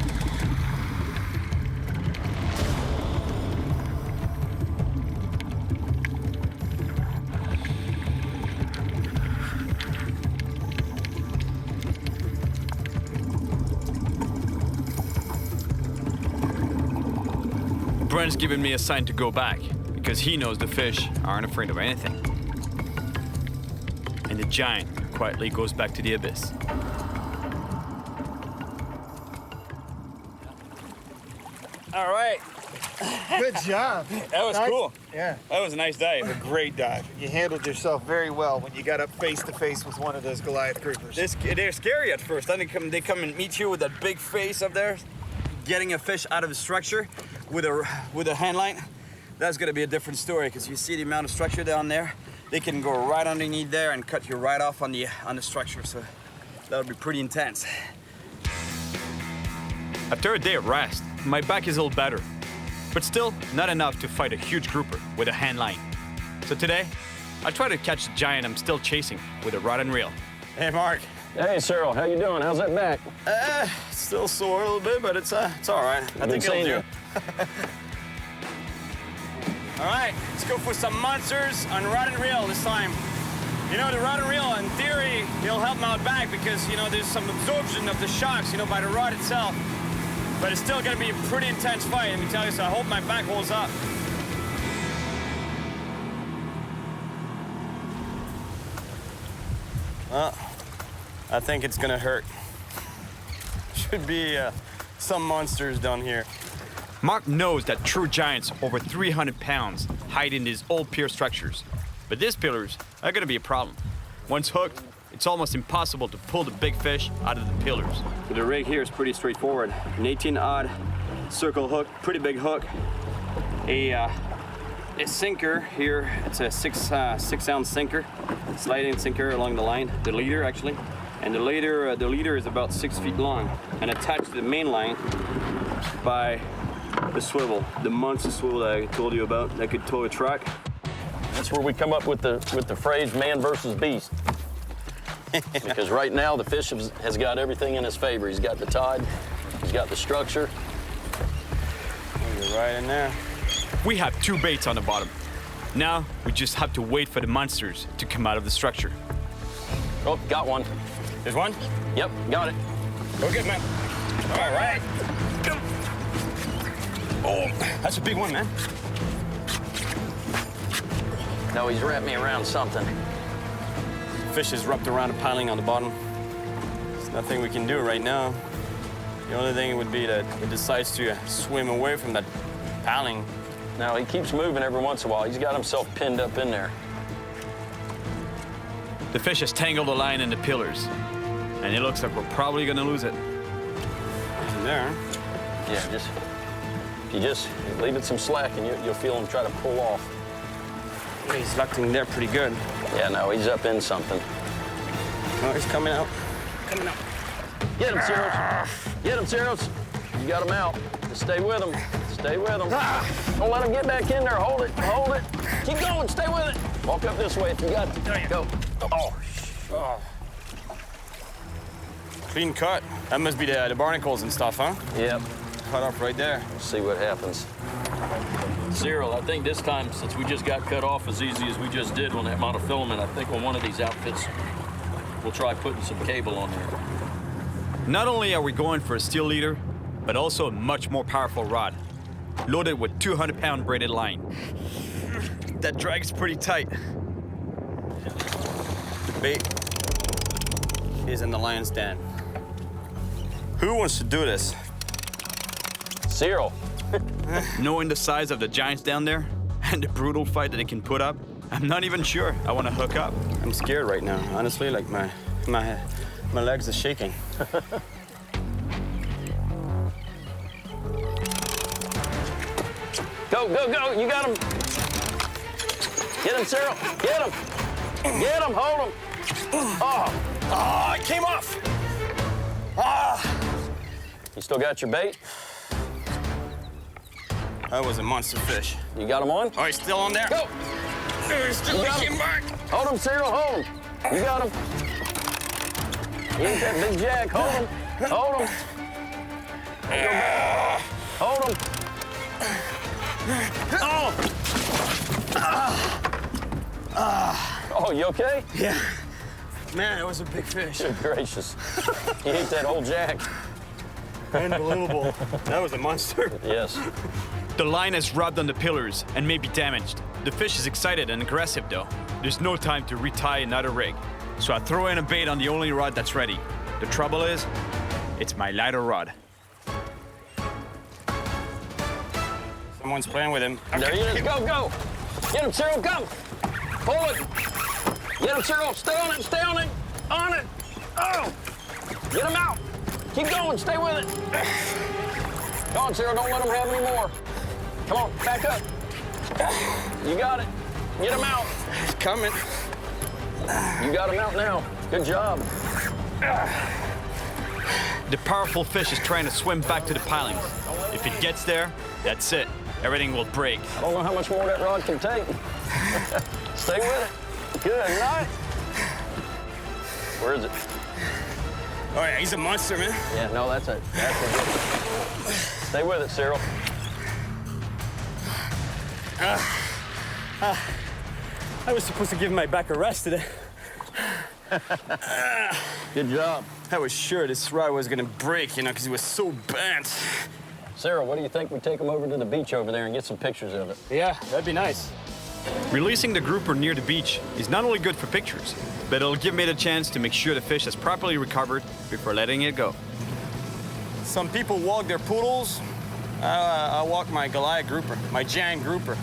Brent's giving me a sign to go back because he knows the fish aren't afraid of anything. And the giant quietly goes back to the abyss.
All right.
Good job.
That was
Nice.
cool.
Yeah.
That was a nice dive.
A great dive. You handled yourself very well when you got up face to face with one of those Goliath groupers.
They're scary at first. Then they come and meet you with that big face up there, getting a fish out of the structure with a hand line. That's gonna be a different story because you see the amount of structure down there. They can go right underneath there and cut you right off on the structure. So that would be pretty intense.
After a day of rest, my back is a little better, but still not enough to fight a huge grouper with a hand line. So today, I'll try to catch the giant I'm still chasing with a rod and reel.
Hey, Mark.
Hey, Cyril, how you doing? How's that back?
Still sore a little bit, but it's all right. I think it'll do. All right, let's go for some monsters on rod and reel this time. You know, the rod and reel, in theory, it'll help them out back because, you know, there's some absorption of the shocks, you know, by the rod itself. But it's still gonna be a pretty intense fight, let me tell you, so I hope my back holds up. Well, I think it's gonna hurt. Should be some monsters down here.
Mark knows that true giants over 300 pounds hide in these old pier structures. But these pillars are gonna be a problem. Once hooked, it's almost impossible to pull the big fish out of the pillars.
The rig here is pretty straightforward. An 18-odd circle hook, pretty big hook. A sinker here, it's a 6-ounce sinker, sliding sinker along the line, the leader actually. And the leader is about 6 feet long and attached to the main line by the swivel, the monster swivel that I told you about that could tow a truck.
That's where we come up with the phrase man versus beast. Because right now the fish has got everything in his favor. He's got the tide, he's got the structure.
You're right in there.
We have 2 baits on the bottom. Now we just have to wait for the monsters to come out of the structure.
Oh, got one.
There's one?
Yep, got it.
Go get, man. All right. Go. Oh, that's a big one, man.
No, he's wrapped me around something.
Fish is wrapped around a piling on the bottom. There's nothing we can do right now. The only thing would be that it decides to swim away from that piling.
Now, he keeps moving every once in a while. He's got himself pinned up in there.
The fish has tangled the line in the pillars, and it looks like we're probably gonna lose it.
It's in there.
Yeah, if you just leave it some slack and you'll feel him try to pull off.
Yeah, he's locked in there pretty good.
Yeah, no, he's up in something.
Oh, he's coming out. Coming out.
Get him, Cyril. Get him, Cyril. You got him out. Just stay with him. Stay with him. Don't let him get back in there. Hold it. Hold it. Keep going. Stay with it. Walk up this way if you got to. Go.
Oh. Clean cut. That must be the barnacles and stuff, huh?
Yep.
Cut off right there.
We'll see what happens. Cyril, I think this time, since we just got cut off as easy as we just did on that monofilament, I think on one of these outfits, we'll try putting some cable on there.
Not only are we going for a steel leader, but also a much more powerful rod, loaded with 200-pound braided line. That drag is pretty tight.
The bait.
is in the lion's den. Who wants to do this?
Cyril.
Knowing the size of the giants down there and the brutal fight that they can put up, I'm not even sure I want to hook up.
I'm scared right now. Honestly, like my legs are shaking.
Go, go, go. You got him. Get him, Cyril. Get him. Get him. Hold him.
Oh, it came off.
You still got your bait?
That was a monster fish.
You got him on?
Oh, he's still on there.
Go.
Still came back.
Hold him, Cyril. Hold him. You got him. He ain't that big jack. Hold him. Hold him. Hold him. Oh, you okay?
Yeah. Man, it was a big fish.
Good gracious. You ate that whole jack.
Unbelievable. That was a monster.
Yes.
The line has rubbed on the pillars and may be damaged. The fish is excited and aggressive though. There's no time to retie another rig. So I throw in a bait on the only rod that's ready. The trouble is, it's my lighter rod.
Someone's playing with him.
There he is. Go, go. Get him, Cyril. Come. Pull it. Get him, Cyril. Stay on it. Stay on it. On it. Oh. Get him out. Keep going. Stay with it. Go on, Cyril. Don't let him have any more. Come on. Back up. You got it. Get him out.
He's coming.
You got him out now. Good job.
The powerful fish is trying to swim back to the pilings. If it gets there, that's it. Everything will break.
I don't know how much more that rod can take. Stay with it. Good night. Where is it?
Oh yeah, he's a monster, man.
Yeah, no, that's it. That's a good. Stay with it, Cyril.
I was supposed to give my back a rest today.
Good job.
I was sure this rod was gonna break, you know, because it was so bent.
Sarah, what do you think we take them over to the beach over there and get some pictures of it?
Yeah, that'd be nice.
Releasing the grouper near the beach is not only good for pictures, but it'll give me the chance to make sure the fish has properly recovered before letting it go.
Some people walk their poodles. I walk my Goliath grouper, my giant grouper.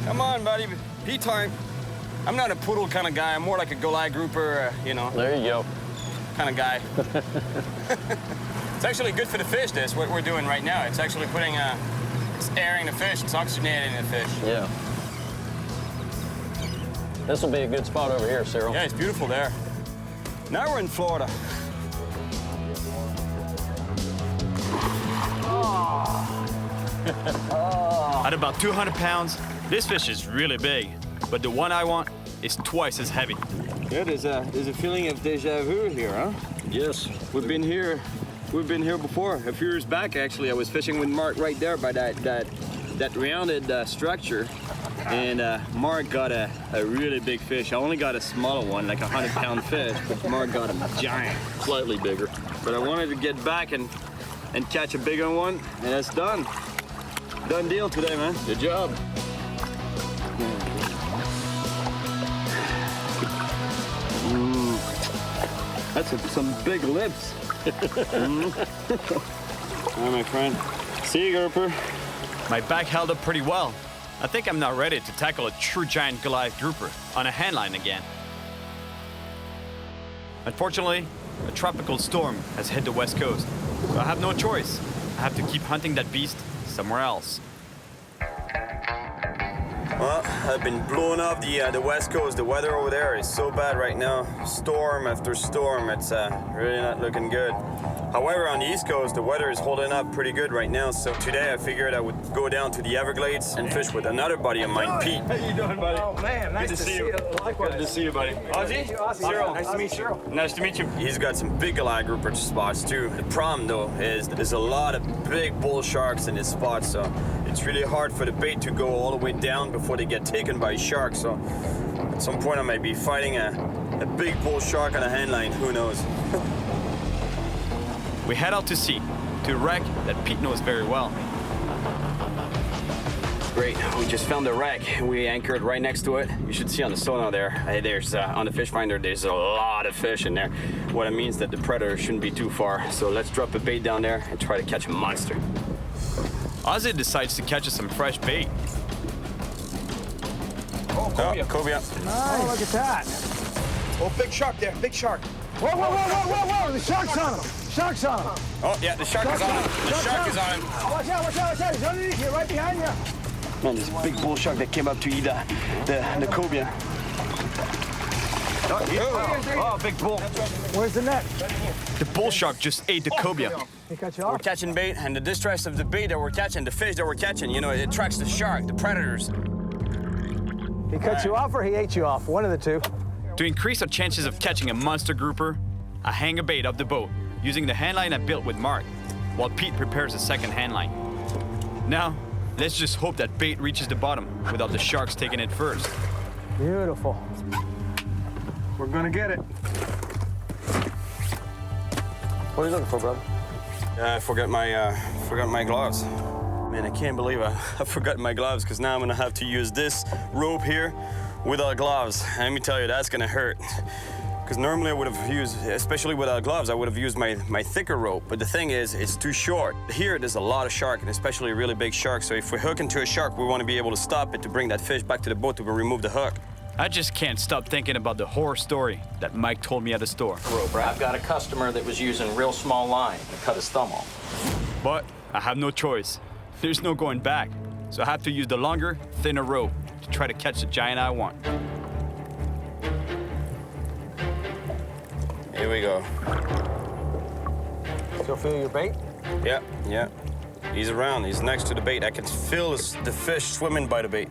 Come on, buddy, pee time. I'm not a poodle kind of guy. I'm more like a Goliath grouper, you know.
There you go.
Kind of guy. It's actually good for the fish, this, what we're doing right now. It's actually putting, it's airing the fish, it's oxygenating the fish.
Yeah. This will be a good spot over here, Cyril.
Yeah, it's beautiful there. Now we're in Florida.
At about 200 pounds, this fish is really big, but the one I want is twice as heavy.
Yeah, there's a feeling of deja vu here, huh?
Yes.
We've been here before. A few years back, actually, I was fishing with Mark right there by that rounded structure. And Mark got a really big fish. I only got a smaller one, like a 100-pound fish, but Mark got a giant, slightly bigger. But I wanted to get back and catch a bigger one, and that's done. Done deal today, man.
Good job.
That's some big lips. All right, my friend. See you, grouper.
My back held up pretty well. I think I'm now ready to tackle a true giant Goliath grouper on a handline again. Unfortunately, a tropical storm has hit the west coast, so I have no choice. I have to keep hunting that beast somewhere else.
Well, I've been blowing off the west coast. The weather over there is so bad right now. Storm after storm. It's really not looking good. However, on the East Coast, the weather is holding up pretty good right now. So today I figured I would go down to the Everglades and fish with another buddy of mine, Pete.
How you doing, buddy? Oh, man, nice to see you. Likewise.
Good to see you, buddy.
Ozzy?
Cyril.
Nice to meet you.
Nice to meet you. He's got some big Goliath grouper spots, too. The problem, though, is there's a lot of big bull sharks in this spot, so it's really hard for the bait to go all the way down before they get taken by sharks. So at some point I might be fighting a big bull shark on a handline. Who knows?
We head out to sea, to a wreck that Pete knows very well.
Great, we just found the wreck. We anchored right next to it. You should see on the sonar there, there's on the fish finder, there's a lot of fish in there. What it means that the predator shouldn't be too far. So let's drop a bait down there and try to catch a monster.
Ozzy decides to catch us some fresh bait.
Oh, cobia.
Nice. Oh, look at that.
Oh, big shark there, big shark.
Whoa, whoa, whoa, whoa, whoa, whoa, the shark's on him. Shark's on him.
Oh, yeah, the shark is on him. The shark is on him.
Watch out, watch out, watch out. He's underneath you, right behind you.
Man, this big bull shark that came up to eat the cobia. Oh, big bull.
Where's the net?
The bull shark just ate the cobia.
He cut you off?
We're catching bait, and the distress of the bait that we're catching, the fish that we're catching, you know, it attracts the shark, the predators.
He cut you off or he ate you off? One of the two.
To increase our chances of catching a monster grouper, I hang a bait up the boat using the hand line I built with Mark, while Pete prepares a second hand line. Now, let's just hope that bait reaches the bottom without the sharks taking it first.
Beautiful. We're gonna get it.
What are you looking for, brother? I forgot my gloves. Man, I can't believe I forgot my gloves, because now I'm gonna have to use this rope here without gloves. And let me tell you, that's gonna hurt. Because normally I would have used, especially without gloves, I would have used my thicker rope. But the thing is, it's too short. Here, there's a lot of shark, and especially a really big shark. So if we hook into a shark, we want to be able to stop it to bring that fish back to the boat to remove the hook.
I just can't stop thinking about the horror story that Mike told me at the store.
I've got a customer that was using real small line to cut his thumb off.
But I have no choice. There's no going back. So I have to use the longer, thinner rope to try to catch the giant I want.
Here we go.
Still feel your bait?
Yeah, yeah. He's around. He's next to the bait. I can feel the fish swimming by the bait.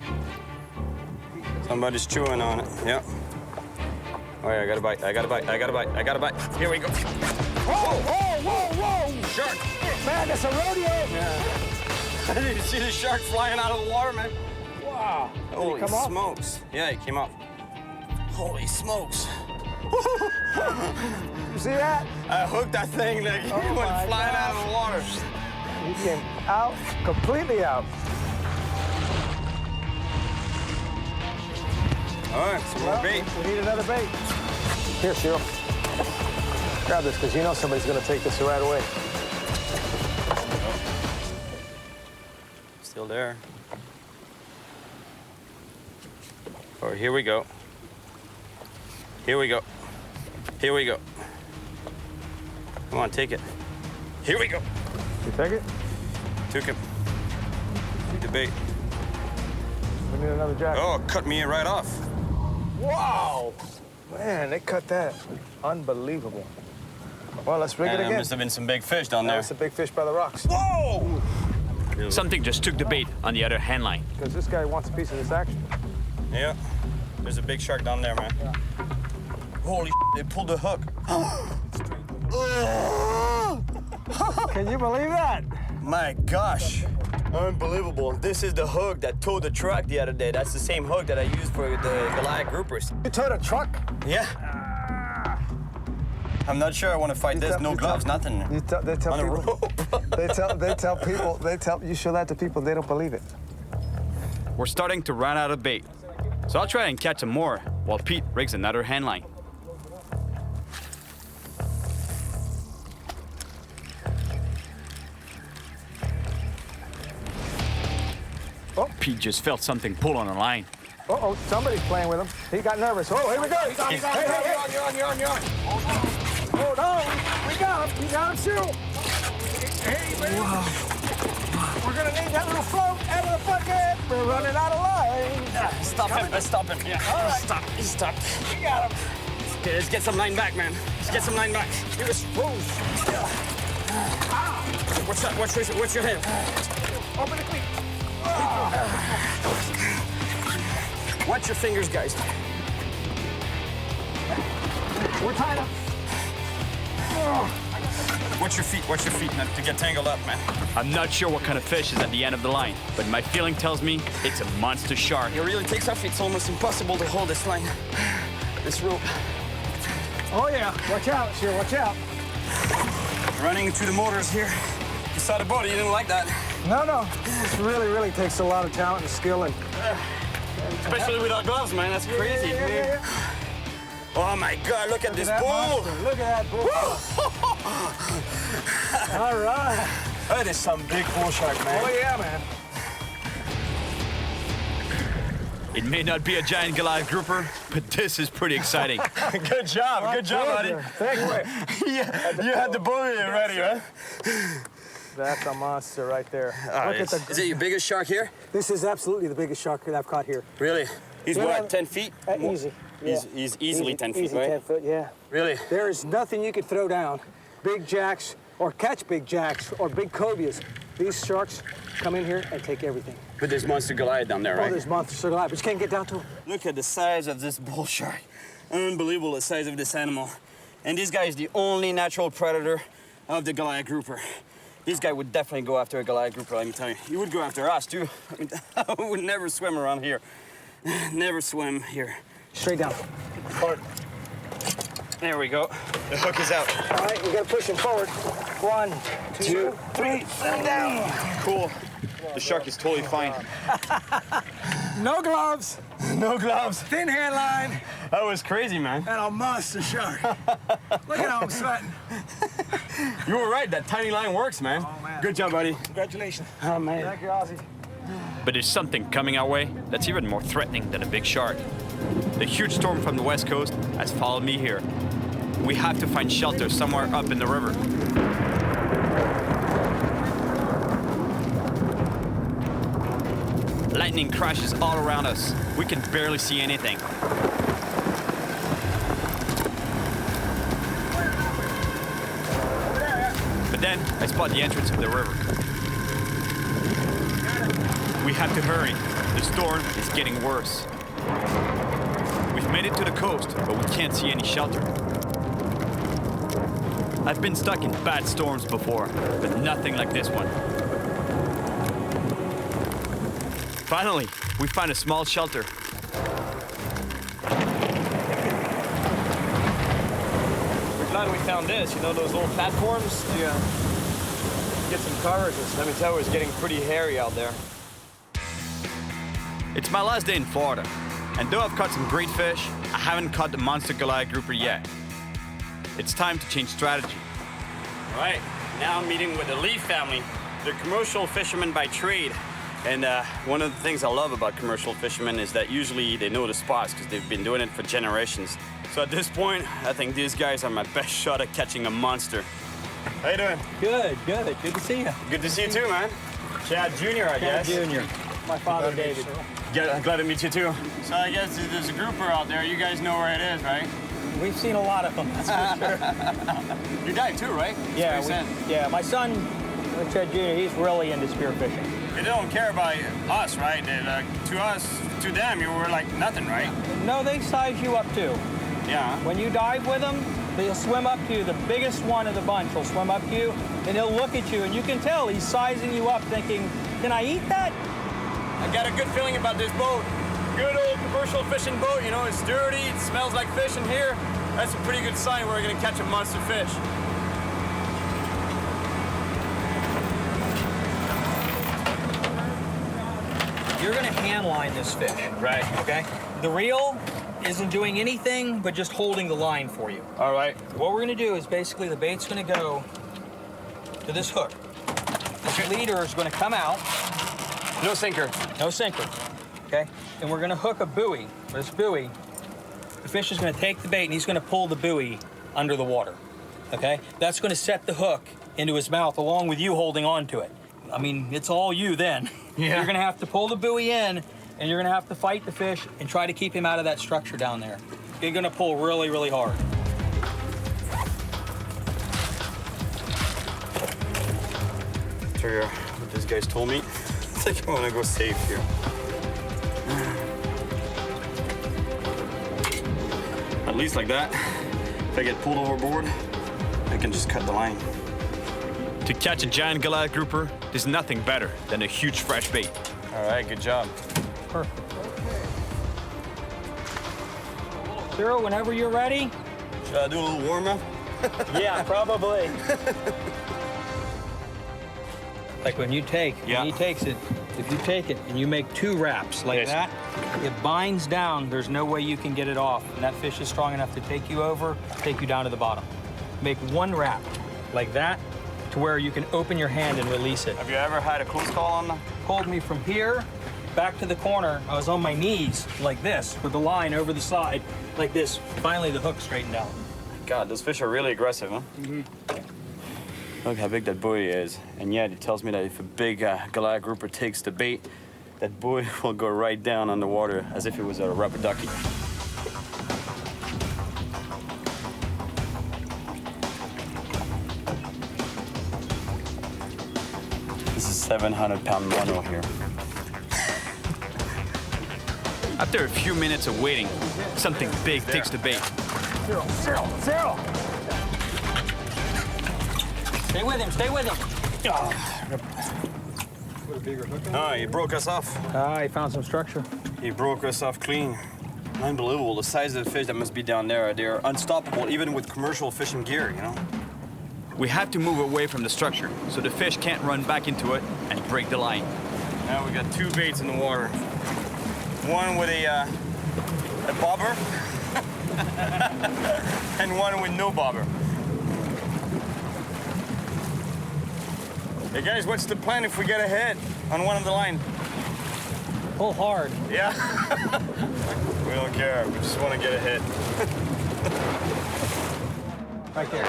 Somebody's chewing on it. Yeah. Oh, yeah, I got a bite. I got a bite. I got a bite. I got a bite. Here we go.
Whoa, whoa, whoa, whoa!
Shark!
Man, that's a rodeo!
Yeah. Did you see the shark flying out of the water, man?
Wow.
Holy smokes. Yeah, he came up. Holy smokes.
You see that?
I hooked that thing that he went flying out of the water.
He came out, completely out.
All right, some more bait.
We need another bait. Here, Cyril. Grab this, because you know somebody's going to take this right away.
Still there. Oh, here we go. Here we go. Here we go. Come on, take it. Here we go.
You take it?
Took him. Need the bait.
We need another jack.
Oh, cut me right off.
Wow! Man, they cut that. Unbelievable. Well, let's rig it again.
There must have been some big fish down there.
That's a big fish by the rocks.
Whoa!
Something just took the bait on the other hand line.
Because this guy wants a piece of this action.
Yeah. There's a big shark down there, man. Yeah. Holy they pulled the hook.
Can you believe that?
My gosh. Unbelievable. This is the hook that towed the truck the other day. That's the same hook that I used for the Goliath groupers.
You towed a truck?
Yeah. I'm not sure I want to fight this. No gloves, nothing.
They tell people. they tell people. You show that to people, they don't believe it.
We're starting to run out of bait. So I'll try and catch some more while Pete rigs another hand line.
Oh.
Pete just felt something pull on a line.
Uh-oh, somebody's playing with him. He got nervous. Oh, here we go.
He's on. You're on.
Hold on. We got him. We got him, Cyril. Hey, man.
Wow.
We're going to need that little float out of the bucket. We're running out of line.
Stop him. Let's stop him. Yeah.
All right.
Stop. He stopped.
We got him.
Okay, let's get some line back, man. Let's get some line back.
He was froze.
What's that? What's your hand?
Open the cleat.
Watch your fingers, guys.
We're tied up.
Watch your feet, not to get tangled up, man.
I'm not sure what kind of fish is at the end of the line, but my feeling tells me it's a monster shark.
It really takes off. It's almost impossible to hold this line, this rope.
Oh, yeah. Watch out, Cyril. Watch out.
Running into the motors here. You saw the boat. You didn't like that.
No. This really takes a lot of talent and skill and...
Especially without gloves, man. That's crazy.
Yeah.
Oh my God, look at this bull.
Look at that bull. All right.
That is some big bull shark, man.
Oh, yeah, man.
It may not be a giant Goliath grouper, but this is pretty exciting.
Good job, buddy.
Thank you.
You had the bull ready, right?
That's a monster right there.
Look at the... Is it your biggest shark here?
This is absolutely the biggest shark that I've caught here.
Really? He's what, 10 feet?
Easy. Yeah.
He's easily 10 feet,
easy
right?
10 foot, yeah.
Really?
There is nothing you could throw down, big jacks, or catch big jacks, or big cobias. These sharks come in here and take everything.
But there's monster Goliath down there, right?
Oh, there's monster Goliath, but you can't get down to him.
Look at the size of this bull shark. Unbelievable, the size of this animal. And this guy is the only natural predator of the Goliath grouper. This guy would definitely go after a Goliath grouper, let me tell you. He would go after us, too. I mean, I would never swim around here. Never swim here.
Straight down.
Hard. There we go. The hook is out.
All right, you gotta push him forward. 1, 2, 3, and down.
Cool. The shark is totally fine.
No gloves.
No gloves.
Thin hairline.
That was crazy, man.
And a monster shark. Look at how I'm sweating.
You were right. That tiny line works, man.
Oh, man.
Good job, buddy.
Congratulations.
Oh, man.
Thank you, Ozzy.
But there's something coming our way that's even more threatening than a big shark. The huge storm from the west coast has followed me here. We have to find shelter somewhere up in the river. Lightning crashes all around us. We can barely see anything. But then I spot the entrance of the river. We have to hurry. The storm is getting worse. We've made it to the coast, but we can't see any shelter. I've been stuck in bad storms before, but nothing like this one. Finally, we find a small shelter.
We're glad we found this. You know those little platforms? Yeah. Get some coverage. Let me tell you, it's getting pretty hairy out there.
It's my last day in Florida, and though I've caught some great fish, I haven't caught the monster Goliath grouper yet. It's time to change strategy.
All right, now I'm meeting with the Lee family. They're commercial fishermen by trade. And one of the things I love about commercial fishermen is that usually they know the spots because they've been doing it for generations. So at this point, I think these guys are my best shot at catching a monster. How you doing?
Good. Good to see you.
Good to see you too, man. Chad Jr., I guess.
Chad Jr. My father, David.
Glad to meet you too. So I guess there's a grouper out there. You guys know where it is, right?
We've seen a lot of them, that's for sure.
Your dad too, right?
Yeah, my son, Chad Jr., he's really into spearfishing.
They don't care about us, right? To them, you were like nothing, right?
No, they size you up too.
Yeah.
When you dive with them, they'll swim up to you. The biggest one of the bunch will swim up to you, and he'll look at you, and you can tell he's sizing you up, thinking, can I eat that?
I got a good feeling about this boat. Good old commercial fishing boat, you know, it's dirty, it smells like fish in here. That's a pretty good sign we're gonna catch a monster fish.
You're gonna hand line this fish.
Right.
Okay? The reel isn't doing anything but just holding the line for you.
All right.
What we're gonna do is basically the bait's gonna go to this hook. This leader is gonna come out.
No sinker.
No sinker. Okay? And we're gonna hook a buoy. This buoy, the fish is gonna take the bait and he's gonna pull the buoy under the water. Okay? That's gonna set the hook into his mouth along with you holding on to it. I mean, it's all you then.
Yeah.
You're gonna have to pull the buoy in and you're gonna have to fight the fish and try to keep him out of that structure down there. You're gonna pull really, really hard.
Tell you what these guys told me. I think I want to go safe here. At least like that. If I get pulled overboard, I can just cut the line.
To catch a giant Goliath grouper, there's nothing better than a huge fresh bait.
All right, good job.
Perfect. Cyril, whenever you're ready.
Should I do a little warm-up?
Yeah, probably.
Like when you take, when he takes it, if you take it and you make 2 wraps like that, it binds down. There's no way you can get it off. And that fish is strong enough to take you over, take you down to the bottom. Make 1 wrap like that to where you can open your hand and release it.
Have you ever had a close call on them?
Pulled me from here back to the corner. I was on my knees like this with the line over the side like this. Finally, the hook straightened out.
God, those fish are really aggressive, huh? Look how big that buoy is. And yet it tells me that if a big Goliath grouper takes the bait, that buoy will go right down underwater as if it was a rubber ducky. This is 700-pound mono here.
After a few minutes of waiting, something big takes the bait.
Cyril! Stay with him, stay with him.
Oh, he broke us off.
He found some structure.
He broke us off clean. Unbelievable, the size of the fish that must be down there. They're unstoppable, even with commercial fishing gear, you know?
We have to move away from the structure so the fish can't run back into it and break the line.
Now we got 2 baits in the water. One with a bobber, and one with no bobber. Hey guys, what's the plan if we get ahead on one of the line?
Pull hard.
Yeah. We don't care. We just want to get ahead.
Right there.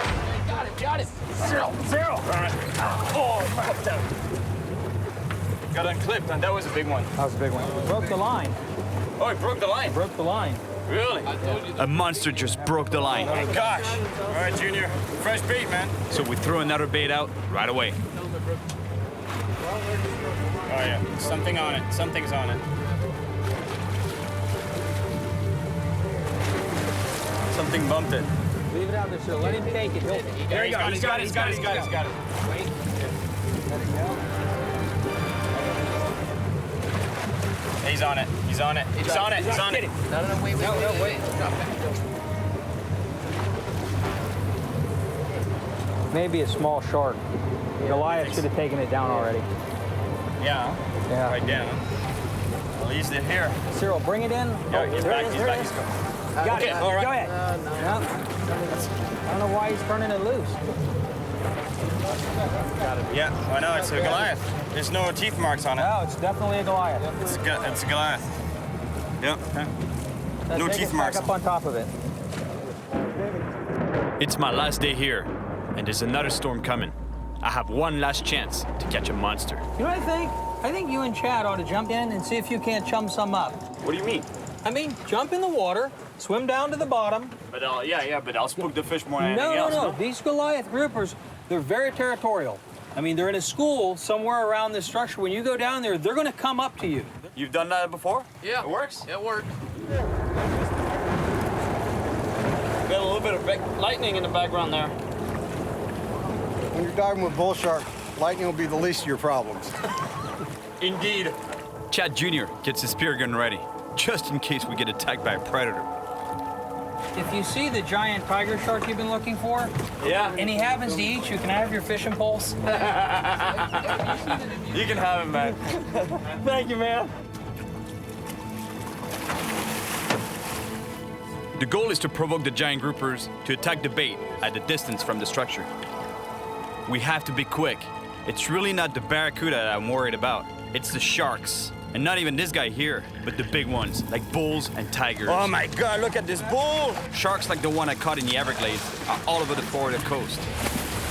Got it.
Cyril!
All right. Oh, got unclipped, and that was a big one.
That was a big one. Broke the line.
Oh, it broke the line?
Broke the line.
Really?
A monster just broke the line.
Oh, gosh. All right, Junior. Fresh bait, man.
So we threw another bait out right away.
Oh, yeah. Something on it. Something's on it. Something bumped it.
Leave it out there, Cyril. Let him take it.
There you go. He's got it.
Wait. Let it go.
He's on it. He's on it. He's on it. He's on it.
No, wait. Maybe a small shark. Goliath should have taken it down already.
Yeah.
Yeah.
Right down. Well, he's in here.
Cyril, bring it in.
Yeah, he's back. He's back. He's going.
Got
Okay,
it.
all right.
Go ahead. No. I don't know why he's turning it loose.
Yeah, I know. It's a Goliath. There's no teeth marks on it.
No, it's definitely a Goliath.
It's a Goliath. Yep. No
Take
teeth
it
marks.
back up on top of it.
It's my last day here, and there's another storm coming. I have one last chance to catch a monster.
You know what I think? I think you and Chad ought to jump in and see if you can't chum some up.
What do you mean?
I mean, jump in the water, swim down to the bottom.
But but I'll spook the fish more than anything else.
No. These Goliath groupers, they're very territorial. I mean, they're in a school somewhere around this structure. When you go down there, they're going to come up to you.
You've done that before?
Yeah.
It works?
It worked.
Got a little bit of lightning in the background there.
When you're diving with bull shark, lightning will be the least of your problems.
Indeed.
Chad Jr. gets his spear gun ready, just in case we get attacked by a predator.
If you see the giant tiger shark you've been looking for, and he happens to eat you, can I have your fishing poles?
You can have him, man.
Thank you, man.
The goal is to provoke the giant groupers to attack the bait at a distance from the structure. We have to be quick. It's really not the barracuda that I'm worried about. It's the sharks. And not even this guy here, but the big ones, like bulls and tigers.
Oh my God, look at this bull!
Sharks like the one I caught in the Everglades are all over the Florida coast.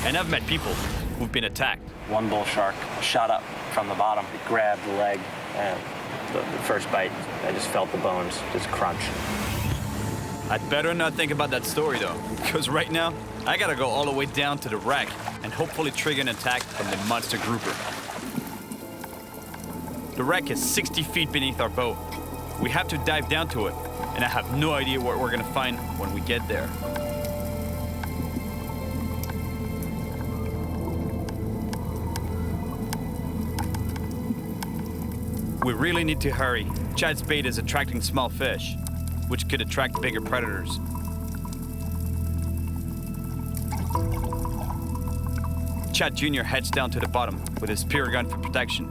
And I've met people who've been attacked.
One bull shark shot up from the bottom, it grabbed the leg, and the first bite, I just felt the bones just crunch.
I'd better not think about that story though, because right now, I gotta go all the way down to the wreck and hopefully trigger an attack from the monster grouper. The wreck is 60 feet beneath our boat. We have to dive down to it, and I have no idea what we're gonna find when we get there. We really need to hurry. Chad's bait is attracting small fish, which could attract bigger predators.
Chad Jr. heads down to the bottom with his spear gun for protection.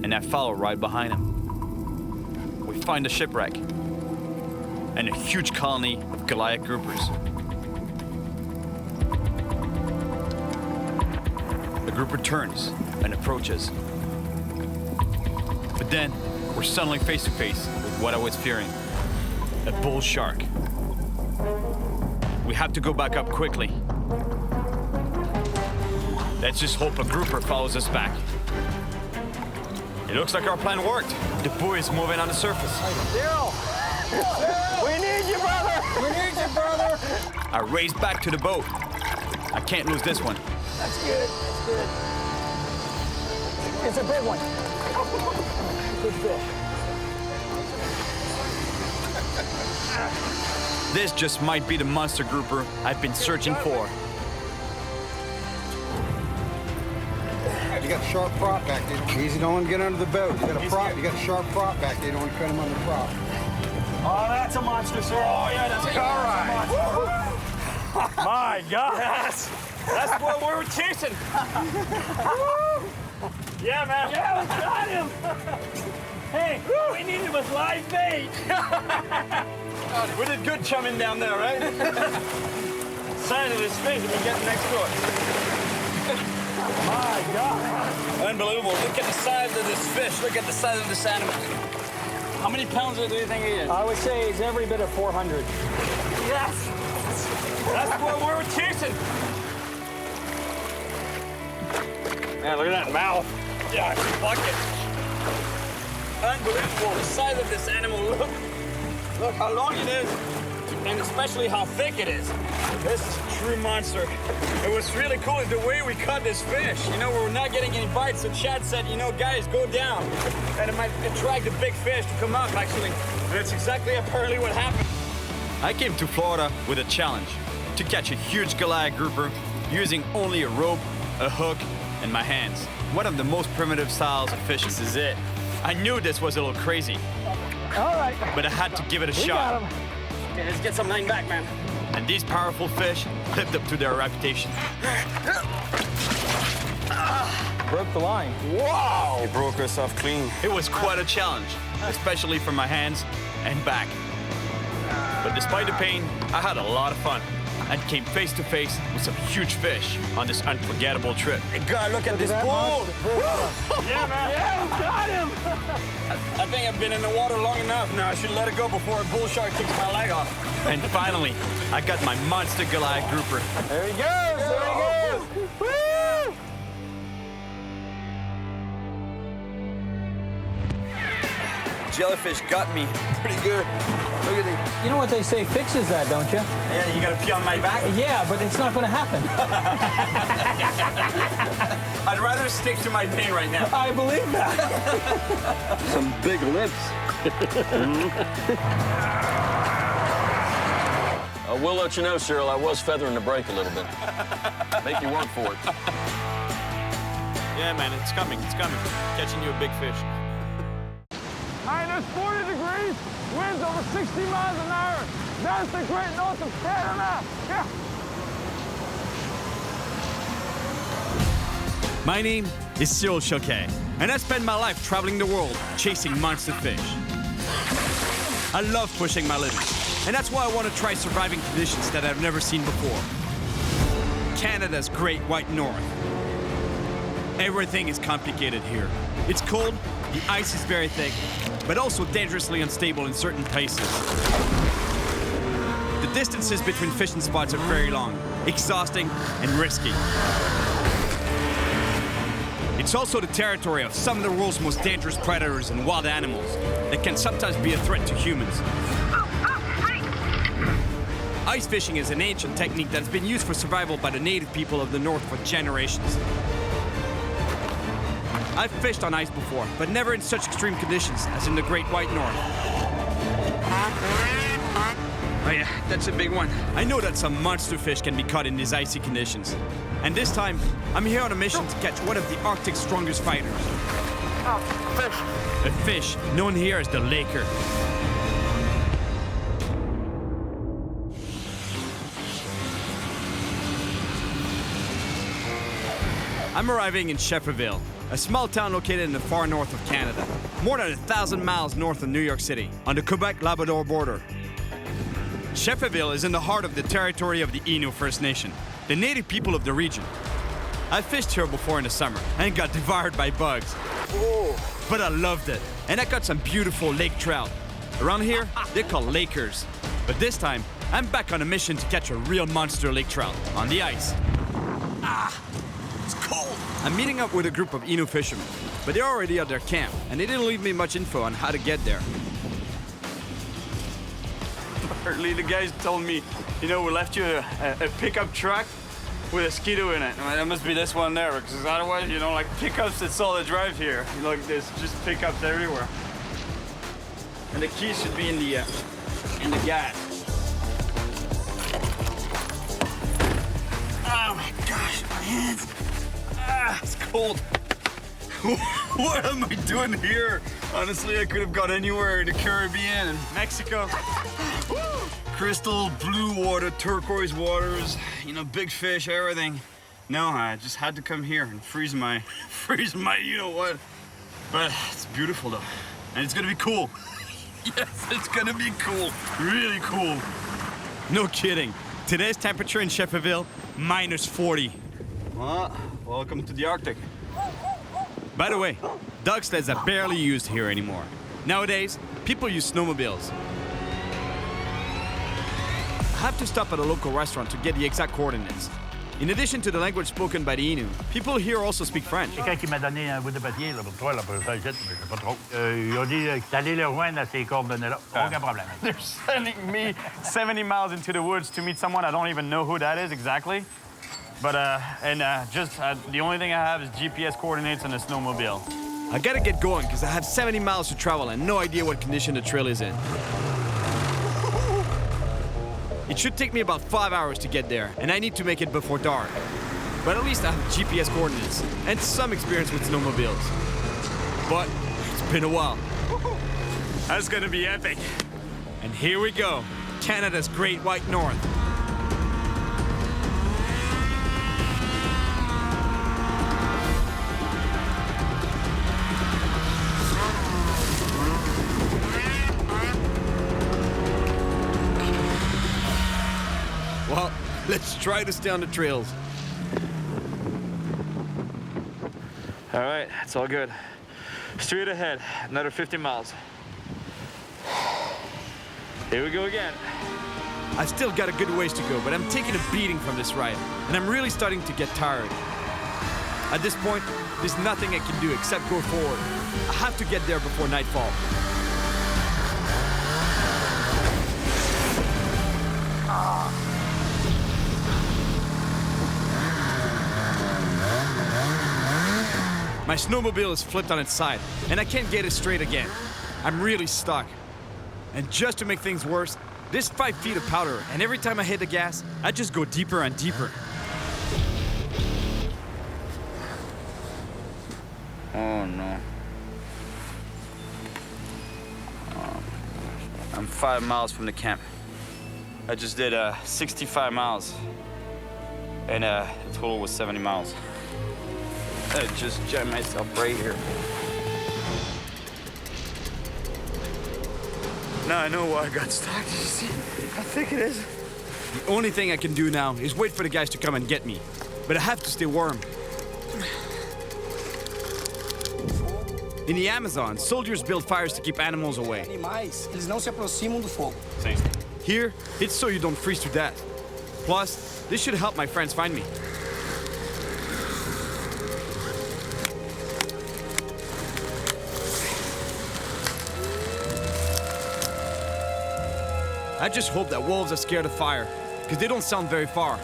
And I follow right behind him. We find a shipwreck and a huge colony of Goliath groupers. The grouper turns and approaches. But then, we're suddenly face to face with what I was fearing, a bull shark. We have to go back up quickly. Let's just hope a grouper follows us back. It looks like our plan worked. The buoy is moving on the surface.
Cyril! We need you, brother! We need you, brother!
I race back to the boat. I can't lose this one.
That's good. That's good. It's a big one. Good fish.
This just might be the monster grouper I've been searching for.
You got a sharp prop back there. Easy, don't want to get under the boat. You got a prop. You got a sharp prop back there. You don't want to cut him on the prop.
Oh, that's a monster, sir. Oh, yeah, that's a monster. My God. That's what we were chasing. Yeah, man. Yeah, we got him. Hey, we needed was live bait.
We did good chumming down there, right?
Sign of this fish, we get next to it. My God.
Unbelievable. Look at the size of this fish. Look at the size of this animal. How many pounds do you think he is?
I would say he's every bit of 400.
Yes. That's what we were chasing. Man, look at that mouth.
Yeah, it's a bucket. Unbelievable. The size of this animal. Look how long it is. And especially how thick it is. This is a true monster. It was really cool the way we caught this fish. You know, we were not getting any bites, so Chad said, you know, guys, go down. And it might attract the big fish to come up, actually. And that's exactly apparently what happened.
I came to Florida with a challenge to catch a huge Goliath grouper using only a rope, a hook, and my hands. One of the most primitive styles of fishing. This is it. I knew this was a little crazy.
All right.
But I had to give it a shot.
Got him.
Okay, let's get some line back, man.
And these powerful fish lived up to their reputation.
Broke the line.
Wow!
He broke us off clean. It was quite a challenge, especially for my hands and back. But despite the pain, I had a lot of fun and came face to face with some huge fish on this unforgettable trip.
Hey, God, look at this bull!
Yeah, man.
Yeah, we got him!
I think I've been in the water long enough now. I should let it go before a bull shark kicks my leg off.
And finally, I got my monster Goliath grouper.
There he goes! There he goes! Woo!
Jellyfish got me pretty good. Look at it.
You know what they say fixes that, don't you?
Yeah, you gotta pee on my back?
Yeah, but it's not going to happen.
I'd rather stick to my pain right now.
I believe that.
Some big lips. I will let you know, Cyril, I was feathering the brake a little bit. Make you work for it.
Yeah, man, it's coming, it's coming. Catching you a big fish.
Minus 40 degrees, winds over 60 miles an hour. That's the great north of Canada. Yeah.
My name is Cyril Chauquet, and I spend my life traveling the world chasing monster fish. I love pushing my limits, and that's why I want to try surviving conditions that I've never seen before. Canada's Great White North. Everything is complicated here. It's cold, the ice is very thick, but also dangerously unstable in certain places. The distances between fishing spots are very long, exhausting, and risky. It's also the territory of some of the world's most dangerous predators and wild animals that can sometimes be a threat to humans. Ice fishing is an ancient technique that's been used for survival by the native people of the North for generations. I've fished on ice before, but never in such extreme conditions as in the Great White North. Oh yeah, that's a big one. I know that some monster fish can be caught in these icy conditions. And this time, I'm here on a mission to catch one of the Arctic's strongest fighters. A fish known here as the laker.
I'm arriving in Shefferville, a small town located in the far north of Canada, more than 1,000 miles north of New York City, on the Quebec-Labrador border. Shefferville is in the heart of the territory of the Innu First Nation, the native people of the region. I fished here before in the summer and got devoured by bugs. But I loved it, and I caught some beautiful lake trout. Around here, they're called lakers. But this time, I'm back on a mission to catch a real monster lake trout on the ice. It's cold. I'm meeting up with a group of Innu fishermen, but they're already at their camp, and they didn't leave me much info on how to get there.
Apparently the guys told me, we left you a pickup truck with a skidoo in it. I mean, that must be this one there, because otherwise, like pickups, that's all that drive here. There's just pickups everywhere. And the key should be in the gas. Oh my gosh, my hands. It's cold. What am I doing here? Honestly, I could have gone anywhere in the Caribbean and Mexico. Crystal blue water, turquoise waters, big fish, everything. No, I just had to come here and freeze my you-know-what. But it's beautiful though, and it's gonna be cool. Yes, it's gonna be cool, really cool.
No kidding. Today's temperature in Shefferville, -40.
Well, welcome to the Arctic.
By the way, dog sleds are barely used here anymore. Nowadays, people use snowmobiles. I have to stop at a local restaurant to get the exact coordinates. In addition to the language spoken by the Innu, people here also speak French.
Quelqu'un qui m'a donné un bout de papier là, pour toi, là, pour ça, mais je sais pas trop. Ils ont dit d'aller le joindre à ces coordonnées-là. Aucun problème.
They're sending me 70 miles into the woods to meet someone I don't even know who that is exactly. But, the only thing I have is GPS coordinates and a snowmobile.
I gotta get going because I have 70 miles to travel and no idea what condition the trail is in. It should take me about 5 hours to get there, and I need to make it before dark. But at least I have GPS coordinates and some experience with snowmobiles. But it's been a while.
That's gonna be epic.
And here we go, Canada's Great White North. Well, let's try to stay on the trails.
All right, it's all good. Straight ahead, another 50 miles. Here we go again.
I've still got a good ways to go, but I'm taking a beating from this ride, and I'm really starting to get tired. At this point, there's nothing I can do except go forward. I have to get there before nightfall. My snowmobile is flipped on its side, and I can't get it straight again. I'm really stuck. And just to make things worse, there's 5 feet of powder, and every time I hit the gas, I just go deeper and deeper.
Oh no. I'm 5 miles from the camp. I just did 65 miles, and the total was 70 miles. I just jammed myself right here. Now I know why I got stuck. You see how thick it is?
The only thing I can do now is wait for the guys to come and get me. But I have to stay warm. In the Amazon, soldiers build fires to keep animals away.
Eles não se aproximam do fogo.
Here, it's so you don't freeze to death. Plus, this should help my friends find me. I just hope that wolves are scared of fire, because they don't sound very far.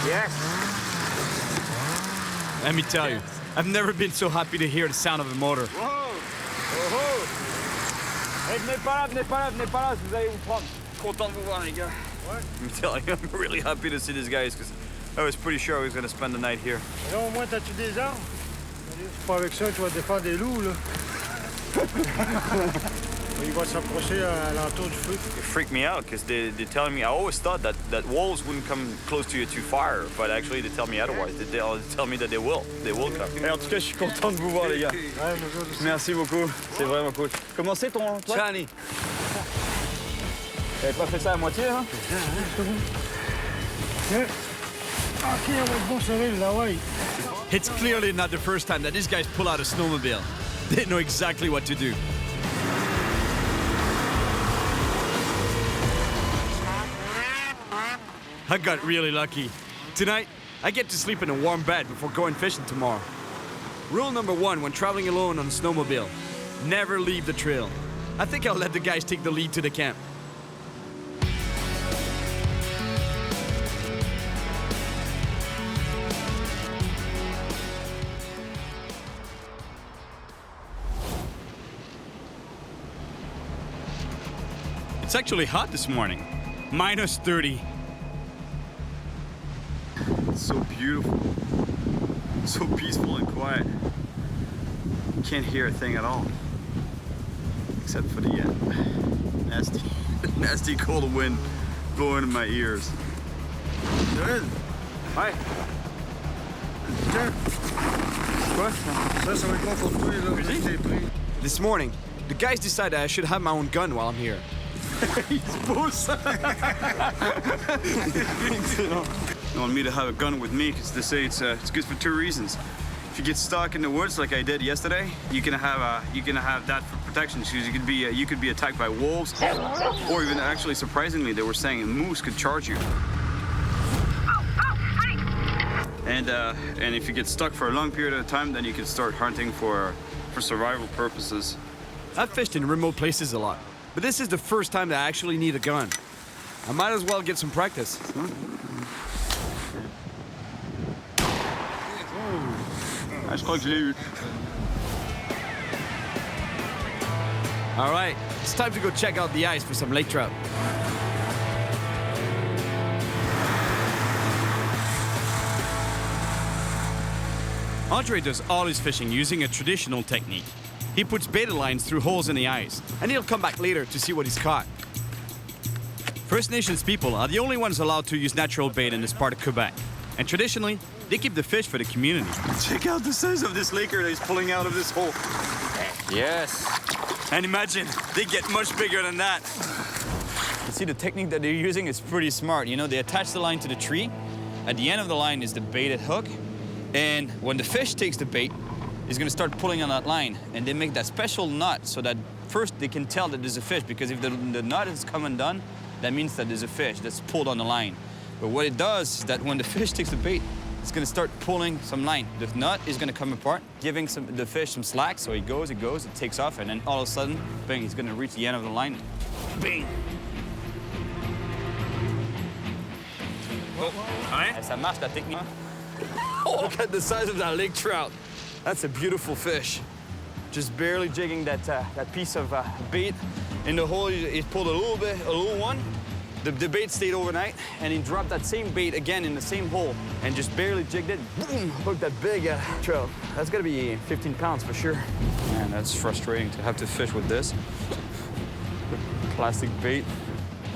Yes.
Let me tell you, I've never been so happy to hear the sound of a motor.
Wow! Oh! Hey, venez pas là, vous allez vous prendre. Content de vous voir, les gars.
Ouais.
I'm telling you, I'm really happy to see these guys, because I was pretty sure I was going to spend the night here.
Et là, au moins, t'as-tu des armes? C'est pas avec ça que tu vas défendre des loups, là.
Il va s'approcher à l'entour du feu.
It freaked me out because they're telling me, I always thought that wolves wouldn't come close to you to fire, but actually they tell me otherwise. They tell me that they will come. Et en tout cas, je suis content de vous voir, les gars. Merci beaucoup, c'est vraiment cool. Comment c'est ton toit? Chani. T'avais pas fait ça à moitié, hein?
It's clearly not the first time that these guys pull out a snowmobile. They know exactly what to do. I got really lucky. Tonight, I get to sleep in a warm bed before going fishing tomorrow. Rule number 1 when traveling alone on a snowmobile: never leave the trail. I think I'll let the guys take the lead to the camp. It's actually hot this morning. Minus 30.
It's so beautiful. So peaceful and quiet. You can't hear a thing at all. Except for the nasty cold wind blowing in my ears.
Cyril.
Hi.
Tiens. Quoi? Ça va être bon pour toi, là. T'es pris.
This morning, the guys decided I should have my own gun while I'm here.
He's boss. They want me to have a gun with me because they say it's good for 2 reasons. If you get stuck in the woods like I did yesterday, you can have that for protection. Because you could be attacked by wolves, or even actually surprisingly, they were saying a moose could charge you. And if you get stuck for a long period of time, then you can start hunting for survival purposes.
I've fished in remote places a lot, but this is the first time that I actually need a gun. I might as well get some practice.
Ah, je crois que je l'ai eu.
All right, it's time to go check out the ice for some lake trout. Andre does all his fishing using a traditional technique. He puts beta lines through holes in the ice, and he'll come back later to see what he's caught. First Nations people are the only ones allowed to use natural bait in this part of Quebec. And traditionally, they keep the fish for the community.
Check out the size of this laker that he's pulling out of this hole.
Yes.
And imagine, they get much bigger than that.
You see, the technique that they're using is pretty smart. You know, they attach the line to the tree. At the end of the line is the baited hook. And when the fish takes the bait, he's gonna start pulling on that line. And they make that special knot so that first they can tell that there's a fish, because if the knot is come undone, that means that there's a fish that's pulled on the line. But what it does is that when the fish takes the bait, it's gonna start pulling some line. The knot is gonna come apart, giving the fish some slack, so it goes, it takes off, and then all of a sudden, bang, he's gonna reach the end of the line. Bang!
Oh,
Et ça marche, la technique.
Oh, look at the size of that lake trout. That's a beautiful fish.
Just barely jigging that piece of bait in the hole. He pulled a little one. The bait stayed overnight, and he dropped that same bait again in the same hole and just barely jigged it. Boom! Hooked that big trout. That's gotta be 15 pounds for sure. Man, that's frustrating to have to fish with this. Plastic bait.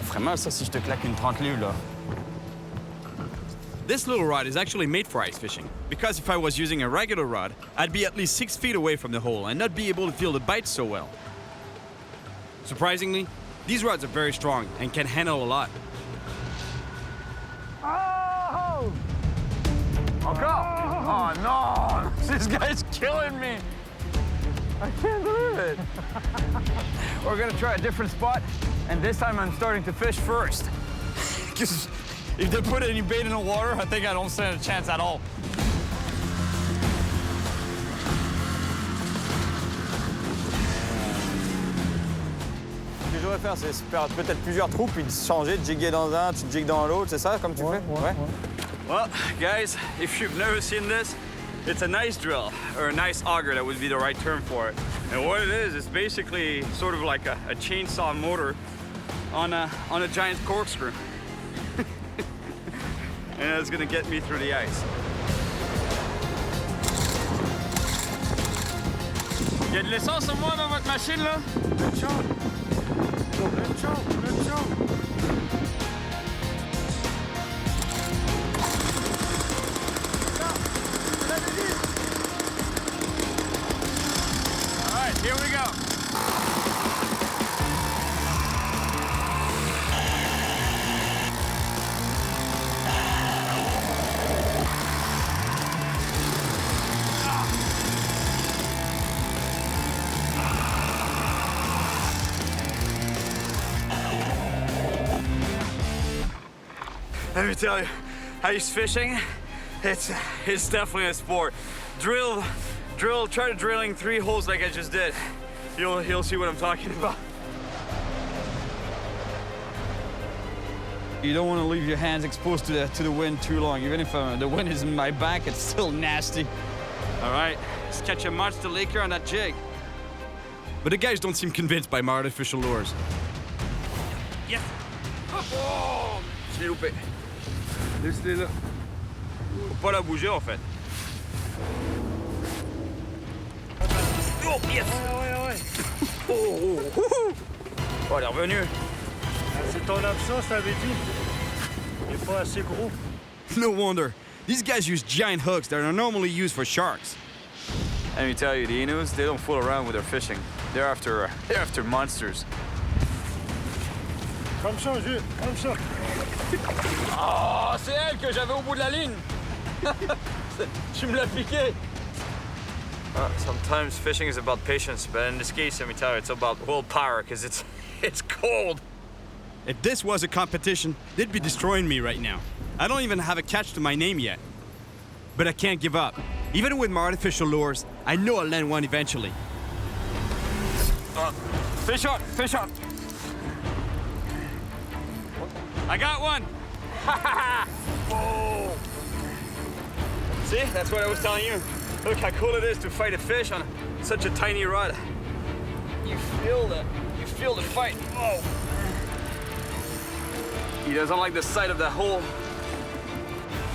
Vraiment, ça, si je te claque une 30 livres, là.
This little rod is actually made for ice fishing, because if I was using a regular rod, I'd be at least 6 feet away from the hole and not be able to feel the bite so well. Surprisingly, these rods are very strong and can handle a lot.
Oh! Encore! Oh no! This guy's killing me! I can't believe it! We're gonna try a different spot, and this time I'm starting to fish first. Because if they put any bait in the water, I think I don't stand a chance at all. Ce que je devrais faire, c'est faire peut-être plusieurs trous, puis changer, de jigger dans un, tu jigues dans l'autre, c'est ça, comme tu fais? Ouais.
Well, guys, if you've never seen this, it's a nice drill, or a nice auger, that would be the right term for it. And what it is, it's basically sort of like a chainsaw motor on a giant corkscrew. And it's gonna get me through the ice. Il y a de l'essence au moins dans votre machine là?
Good job. Good job. Good job.
All right, here we go. Let me tell you, ice fishing, it's definitely a sport. Try to drilling 3 holes like I just did. You'll see what I'm talking about.
You don't want to leave your hands exposed to the wind too long. Even if the wind is in my back, it's still nasty.
All right, let's catch a monster laker on that jig. But the guys don't seem convinced by my artificial lures.
Yes! Oh! Je l'ai loupé.
Laisse-les là.
Faut pas la bouger en fait. Oh, yes!
Ouais.
Oh, elle est revenue.
C'est ton absence, t'avais dit. Il est pas assez gros.
No wonder. These guys use giant hooks that are normally used for sharks.
Let me tell you, the Inuits, they don't fool around with their fishing. They're after monsters.
Comme ça, Jules, comme ça.
Oh, c'est elle que j'avais au bout de la ligne. Tu me l'as piqué. Sometimes fishing is about patience, but in this case, let me tell you, it's about willpower, because it's cold.
If this was a competition, they'd be destroying me right now. I don't even have a catch to my name yet. But I can't give up. Even with my artificial lures, I know I'll land one eventually.
Fish on, fish on. I got one. Oh. See, that's what I was telling you. Look how cool it is to fight a fish on such a tiny rod. You feel the fight. Oh. He doesn't like the sight of that hole.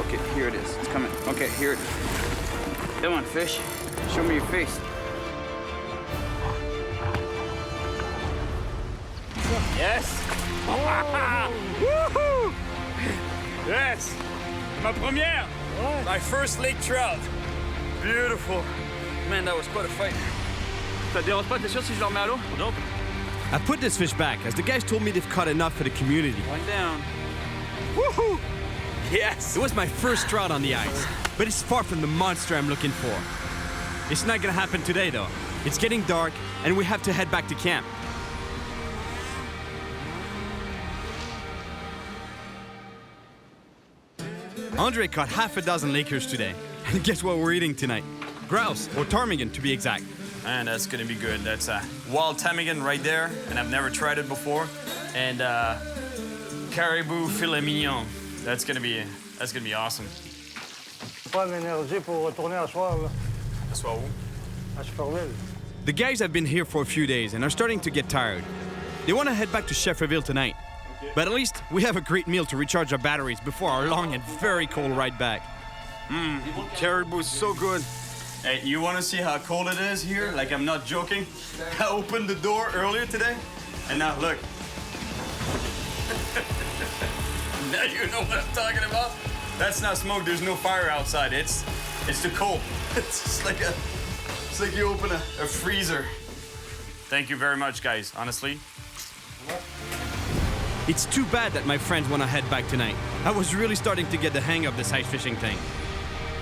Okay, here it is. It's coming. Okay, here it is. Come on, fish. Show me your face. Yes! Woohoo! Yes! Ma première! My first lake trout. Beautiful. Man, that was quite a fight. Ça te dérange pas, t'es sûr si je le remets à l'eau? Nope.
I put this fish back as the guys told me they've caught enough for the community.
One down.
Woohoo!
Yes!
It was my first trout on the ice, but it's far from the monster I'm looking for. It's not gonna happen today though. It's getting dark and we have to head back to camp. Andre caught half a dozen lakers today. And guess what we're eating tonight? Grouse, or ptarmigan to be exact.
Man, that's gonna be good. That's a wild ptarmigan right there, and I've never tried it before. And caribou filet mignon. That's gonna be awesome.
Pas l'énergie pour retourner à soir, là.
À soir où?
À Superville.
The guys have been here for a few days and are starting to get tired. They want to head back to Shefferville tonight. But at least we have a great meal to recharge our batteries before our long and very cold ride back.
Caribou is so good. Hey, you want to see how cold it is here? Like, I'm not joking. I opened the door earlier today, and now look. Now you know what I'm talking about. That's not smoke. There's no fire outside. It's too cold. It's just like you open a freezer. Thank you very much, guys. Honestly.
It's too bad that my friends want to head back tonight. I was really starting to get the hang of this ice fishing thing.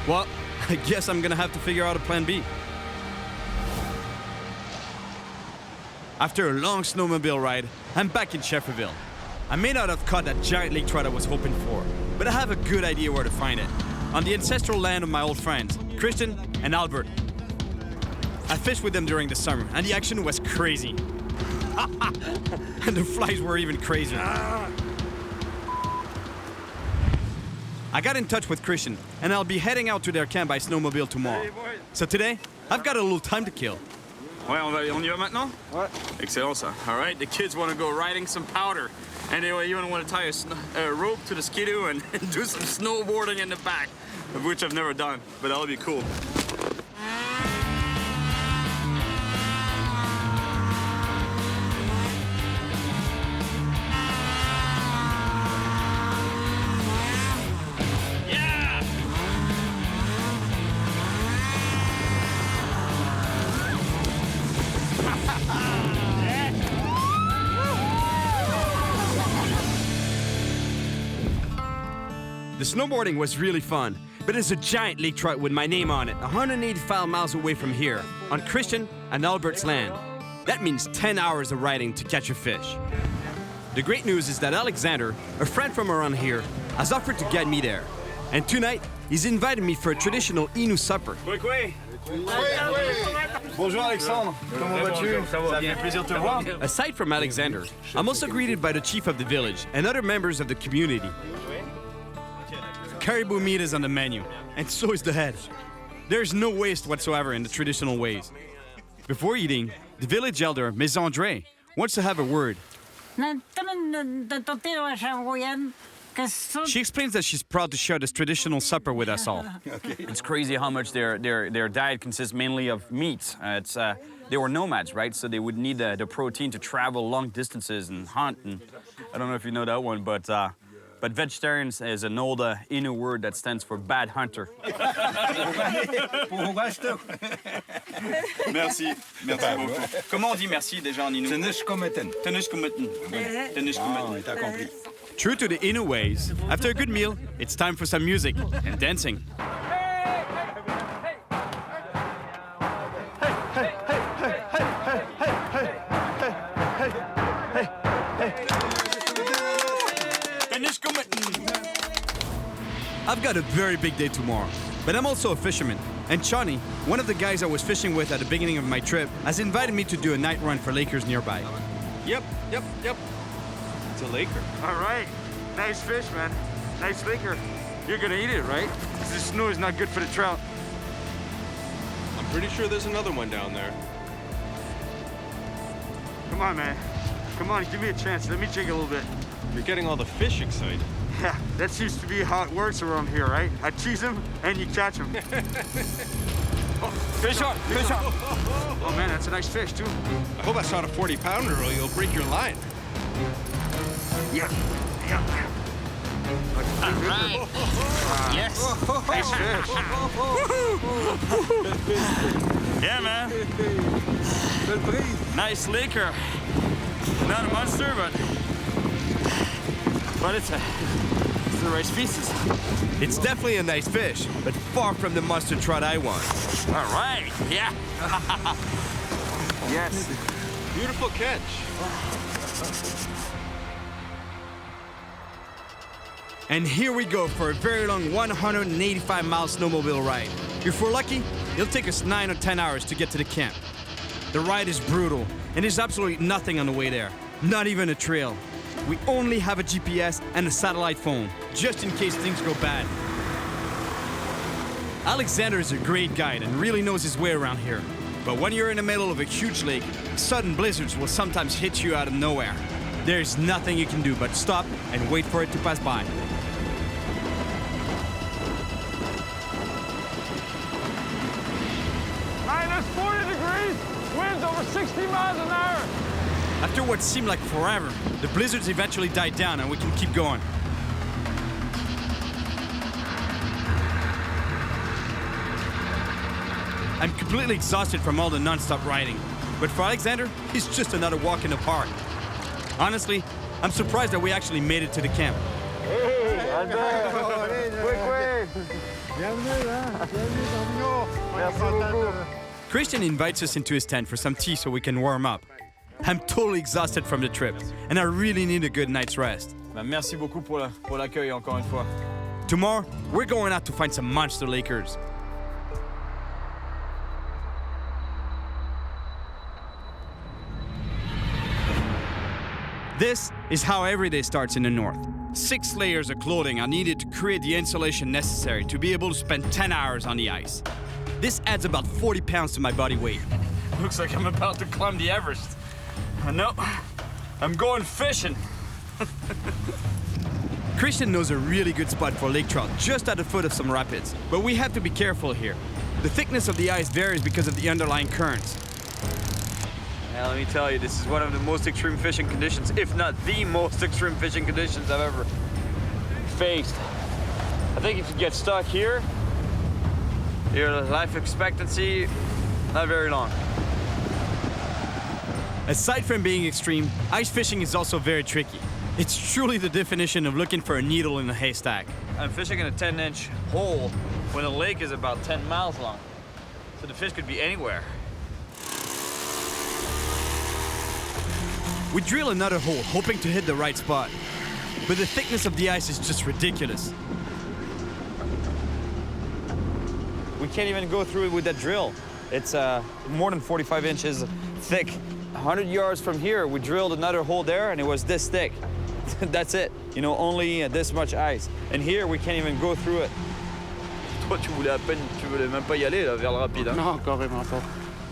Well, I guess I'm gonna have to figure out a plan B. After a long snowmobile ride, I'm back in Shefferville. I may not have caught that giant lake trout I was hoping for, but I have a good idea where to find it. On the ancestral land of my old friends, Christian and Albert. I fished with them during the summer, and the action was crazy. And the flies were even crazier. I got in touch with Christian, and I'll be heading out to their camp by snowmobile tomorrow. So today, I've got a little time to kill.
Ouais, on y va maintenant? Ouais. Excellent ça. All right, the kids want to go riding some powder. And they even want to tie a rope to the skidoo and do some snowboarding in the back, of which I've never done, but that'll be cool.
snowboarding was really fun, but there's a giant lake trout with my name on it, 185 miles away from here, on Christian and Albert's land. That means 10 hours of riding to catch a fish. The great news is that Alexander, a friend from around here, has offered to get me there. And tonight, he's invited me for a traditional Inuit supper. Bonjour Alexandre, comment vas-tu? Ça fait plaisir de te voir. Aside from Alexander, I'm also greeted by the chief of the village and other members of the community. Caribou meat is on the menu, and so is the head. There's no waste whatsoever in the traditional ways. Before eating, the village elder, Ms. André, wants to have a word. She explains that she's proud to share this traditional supper with us all.
It's crazy how much their diet consists mainly of meat. They were nomads, right? So they would need the protein to travel long distances and hunt. And I don't know if you know that one, but vegetarian is an old Inuit word that stands for bad hunter. Merci beaucoup. Comment on dit merci déjà en Inuit? Tenushkometen. Tenushkometen.
T'as compris. True to the Inuit ways, after a good meal, it's time for some music and dancing. I've got a very big day tomorrow, but I'm also a fisherman. And Chani, one of the guys I was fishing with at the beginning of my trip, has invited me to do a night run for lakers nearby.
Yep. It's a laker. All right. Nice fish, man. Nice laker. You're gonna eat it, right? Because the snow is not good for the trout. I'm pretty sure there's another one down there. Come on, man. Come on, give me a chance. Let me check a little bit. You're getting all the fish excited. Yeah, that seems to be how it works around here, right? I tease them and you catch them. Oh, fish on! Oh man, that's a nice fish too. I hope I shot a 40-pounder or you'll break your line. Yeah. All right. Yes. Nice fish.
Yeah, man. Nice laker. Not a monster, but it's the right species.
It's definitely a nice fish, but far from the monster trout I want.
All right, yeah.
Yes. Beautiful catch.
And here we go for a very long 185-mile snowmobile ride. If we're lucky, it'll take us 9 or 10 hours to get to the camp. The ride is brutal, and there's absolutely nothing on the way there. Not even a trail. We only have a GPS and a satellite phone, just in case things go bad. Alexander is a great guide and really knows his way around here. But when you're in the middle of a huge lake, sudden blizzards will sometimes hit you out of nowhere. There's nothing you can do but stop and wait for it to pass by.
Minus 40 degrees, winds over 60 miles an hour.
After what seemed like forever, the blizzards eventually died down and we can keep going. I'm completely exhausted from all the non-stop riding, but for Alexander, it's just another walk in the park. Honestly, I'm surprised that we actually made it to the camp.
Hey, Albert! Quick. Merci beaucoup.
Christian invites us into his tent for some tea so we can warm up. I'm totally exhausted from the trip, and I really need a good night's rest.
Merci beaucoup pour l'accueil encore une fois.
Tomorrow, we're going out to find some monster lakers. This is how every day starts in the north. 6 layers of clothing are needed to create the insulation necessary to be able to spend 10 hours on the ice. This adds about 40 pounds to my body weight.
Looks like I'm about to climb the Everest. No, I'm going fishing.
Christian knows a really good spot for lake trout just at the foot of some rapids, but we have to be careful here. The thickness of the ice varies because of the underlying currents.
Now, let me tell you, this is one of the most extreme fishing conditions, if not the most extreme fishing conditions I've ever faced. I think if you get stuck here, your life expectancy, not very long.
Aside from being extreme, ice fishing is also very tricky. It's truly the definition of looking for a needle in a haystack.
I'm fishing in a 10-inch hole when the lake is about 10 miles long. So the fish could be anywhere.
We drill another hole, hoping to hit the right spot. But the thickness of the ice is just ridiculous.
We can't even go through it with that drill. It's more than 45 inches thick. 100 yards from here, we drilled another hole there, and it was this thick. That's it. You know, only this much ice. And here, we can't even go through it. Toi, tu voulais même pas y aller, là, vers le rapide, hein?
Non, carrément pas.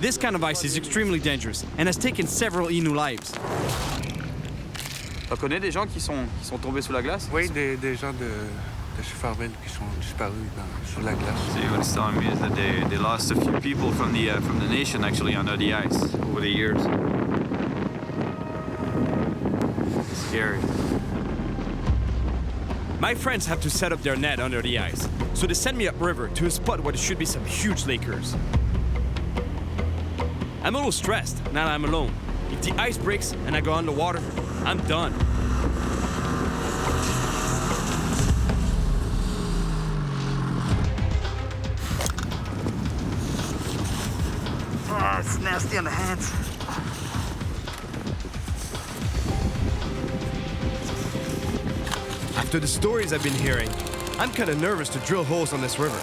This kind of ice is extremely dangerous and has taken several Innu lives.
Tu connais des gens qui sont tombés sous la glace?
Oui, des gens de Farville qui sont disparus sous la glace.
See, what he's telling me is that they lost a few people from the nation actually under the ice over the years. It's scary.
My friends have to set up their net under the ice, so they send me upriver to a spot where there should be some huge Lakers. I'm a little stressed now that I'm alone. If the ice breaks and I go underwater, I'm done.
Oh, it's nasty on the hands.
After the stories I've been hearing, I'm kind of nervous to drill holes on this river.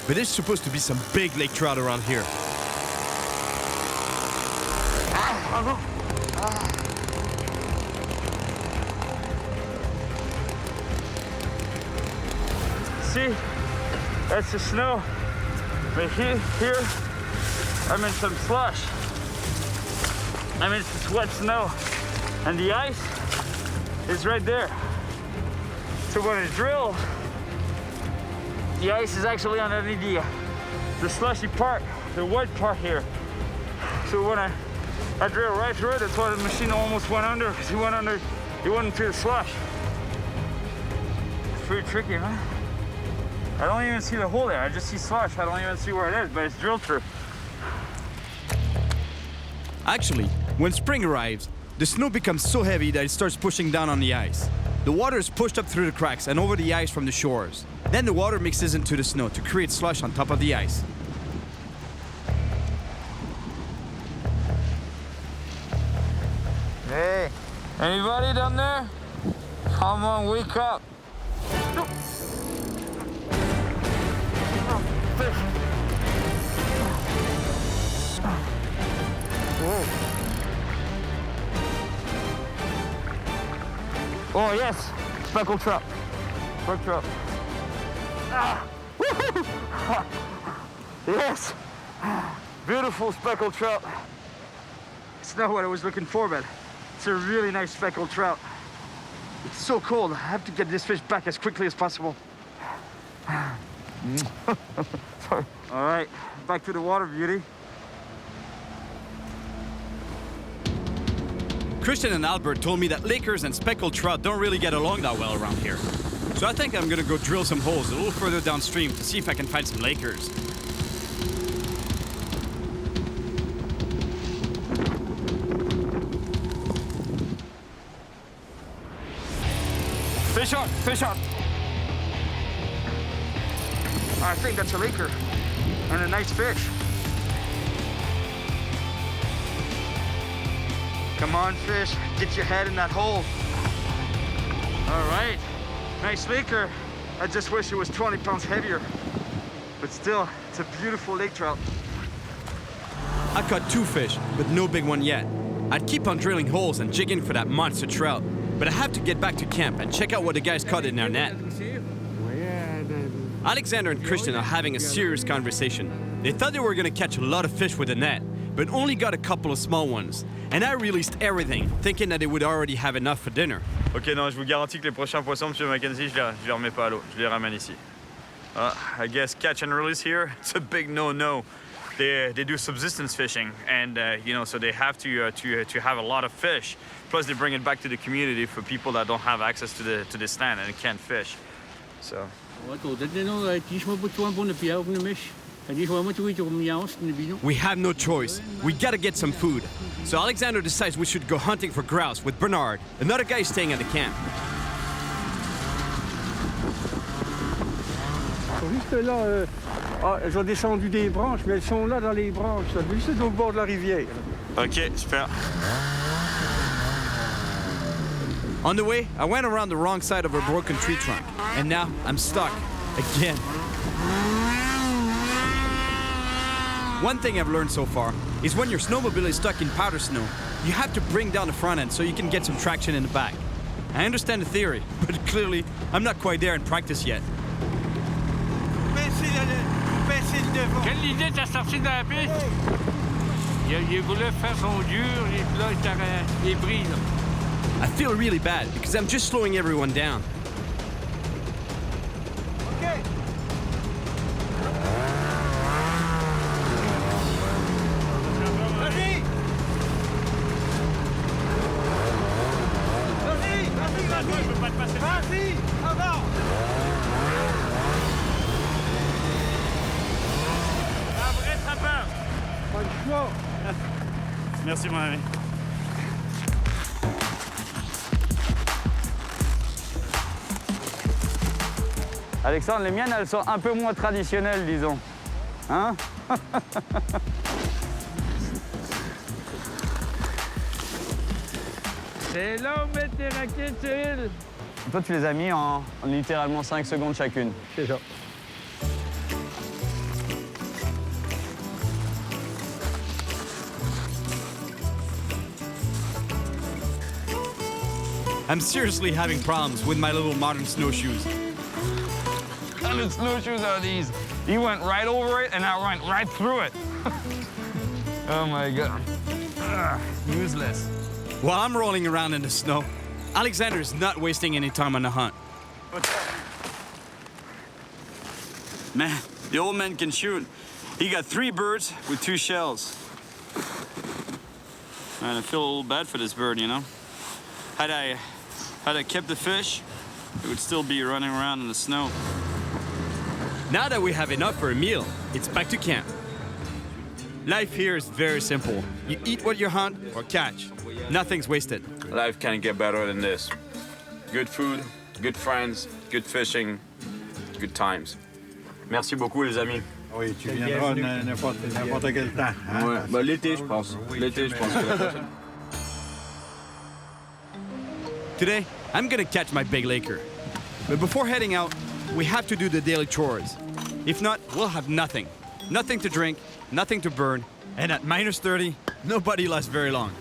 But there's supposed to be some big lake trout around here.
See, that's the snow. But here, I'm in some slush. I'm in some wet snow. And the ice is right there. So when I drill, the ice is actually underneath the slushy part, the wet part here. So when I drill right through it, that's why the machine almost went under, because he went into the slush. It's pretty tricky, huh? I don't even see the hole there. I just see slush. I don't even see where it is, but it's drilled through.
Actually, when spring arrives, the snow becomes so heavy that it starts pushing down on the ice. The water is pushed up through the cracks and over the ice from the shores. Then the water mixes into the snow to create slush on top of the ice.
Hey, anybody down there? Come on, wake up. Oh yes, speckled trout. Brook trout. Yes, beautiful speckled trout. It's not what I was looking for, but it's a really nice speckled trout. It's so cold. I have to get this fish back as quickly as possible. Sorry. All right, back to the water, beauty.
Christian and Albert told me that Lakers and speckled trout don't really get along that well around here. So I think I'm gonna go drill some holes a little further downstream to see if I can find some Lakers.
Fish on, fish on. I think that's a Laker and a nice fish. Come on, fish, get your head in that hole. All right, nice Laker. I just wish it was 20 pounds heavier. But still, it's a beautiful lake trout.
I caught 2 fish, but no big one yet. I'd keep on drilling holes and jigging for that monster trout. But I have to get back to camp and check out what the guys caught in their net. Alexander and Christian are having a serious conversation. They thought they were gonna catch a lot of fish with a net, but only got a couple of small ones. And I released everything, thinking that they would already have enough for dinner.
Ok, non, je vous garantis que les prochains poissons, Monsieur Mackenzie, je les remets pas à l'eau. Je les ramène ici. I guess catch and release here, it's a big no-no. They do subsistence fishing, and you know, so they have to have a lot of fish. Plus, they bring it back to the community for people that don't have access to the stand and can't fish. So.
We have no choice. We gotta get some food. So Alexander decides we should go hunting for grouse with Bernard, another guy staying at the camp.
sont juste là. Elles ont descendu des branches, mais elles sont là dans les branches, là, juste au bord de la rivière.
Ok, super.
On the way, I went around the wrong side of a broken tree trunk, and now I'm stuck again. One thing I've learned so far is when your snowmobile is stuck in powder snow, you have to bring down the front end so you can get some traction in the back. I understand the theory, but clearly I'm not quite there in practice yet.
Quelle idée t'as sorti de la piste? Il voulait faire son dur, et puis là, il est pris, là.
I feel really bad because I'm just slowing everyone down.
Okay. Vas-y! Vas-y! Vas-y! Vas-y! Je peux pas te passer. Vas-y! Avant!
Un vrai trappeur!
Pas le choix!
Merci, mon ami.
Alexandre, les miennes, elles sont un peu moins traditionnelles, disons. Hein?
C'est là où mettre tes raquettes, Cyril.
Toi, tu les as mis en littéralement 5 secondes chacune.
C'est ça.
I'm seriously having problems with my little modern snowshoes.
What kind of snowshoes are these? He went right over it and I went right through it. Oh my God. Useless.
While I'm rolling around in the snow, Alexander is not wasting any time on the hunt.
Man, the old man can shoot. He got 3 birds with 2 shells. Man, I feel a little bad for this bird, you know? Had I kept the fish, it would still be running around in the snow.
Now that we have enough for a meal, it's back to camp. Life here is very simple. You eat what you hunt or catch. Nothing's wasted.
Life can't get better than this. Good food, good friends, good fishing, good times. Merci beaucoup, les amis.
Oui, tu viendras n'importe quel temps. Hein?
Ouais, bah, l'été, je pense. L'été, je pense que la prochaine.
Today, I'm gonna catch my big laker. But before heading out, we have to do the daily chores. If not, we'll have nothing. Nothing to drink, nothing to burn, and at minus 30, nobody lasts very long.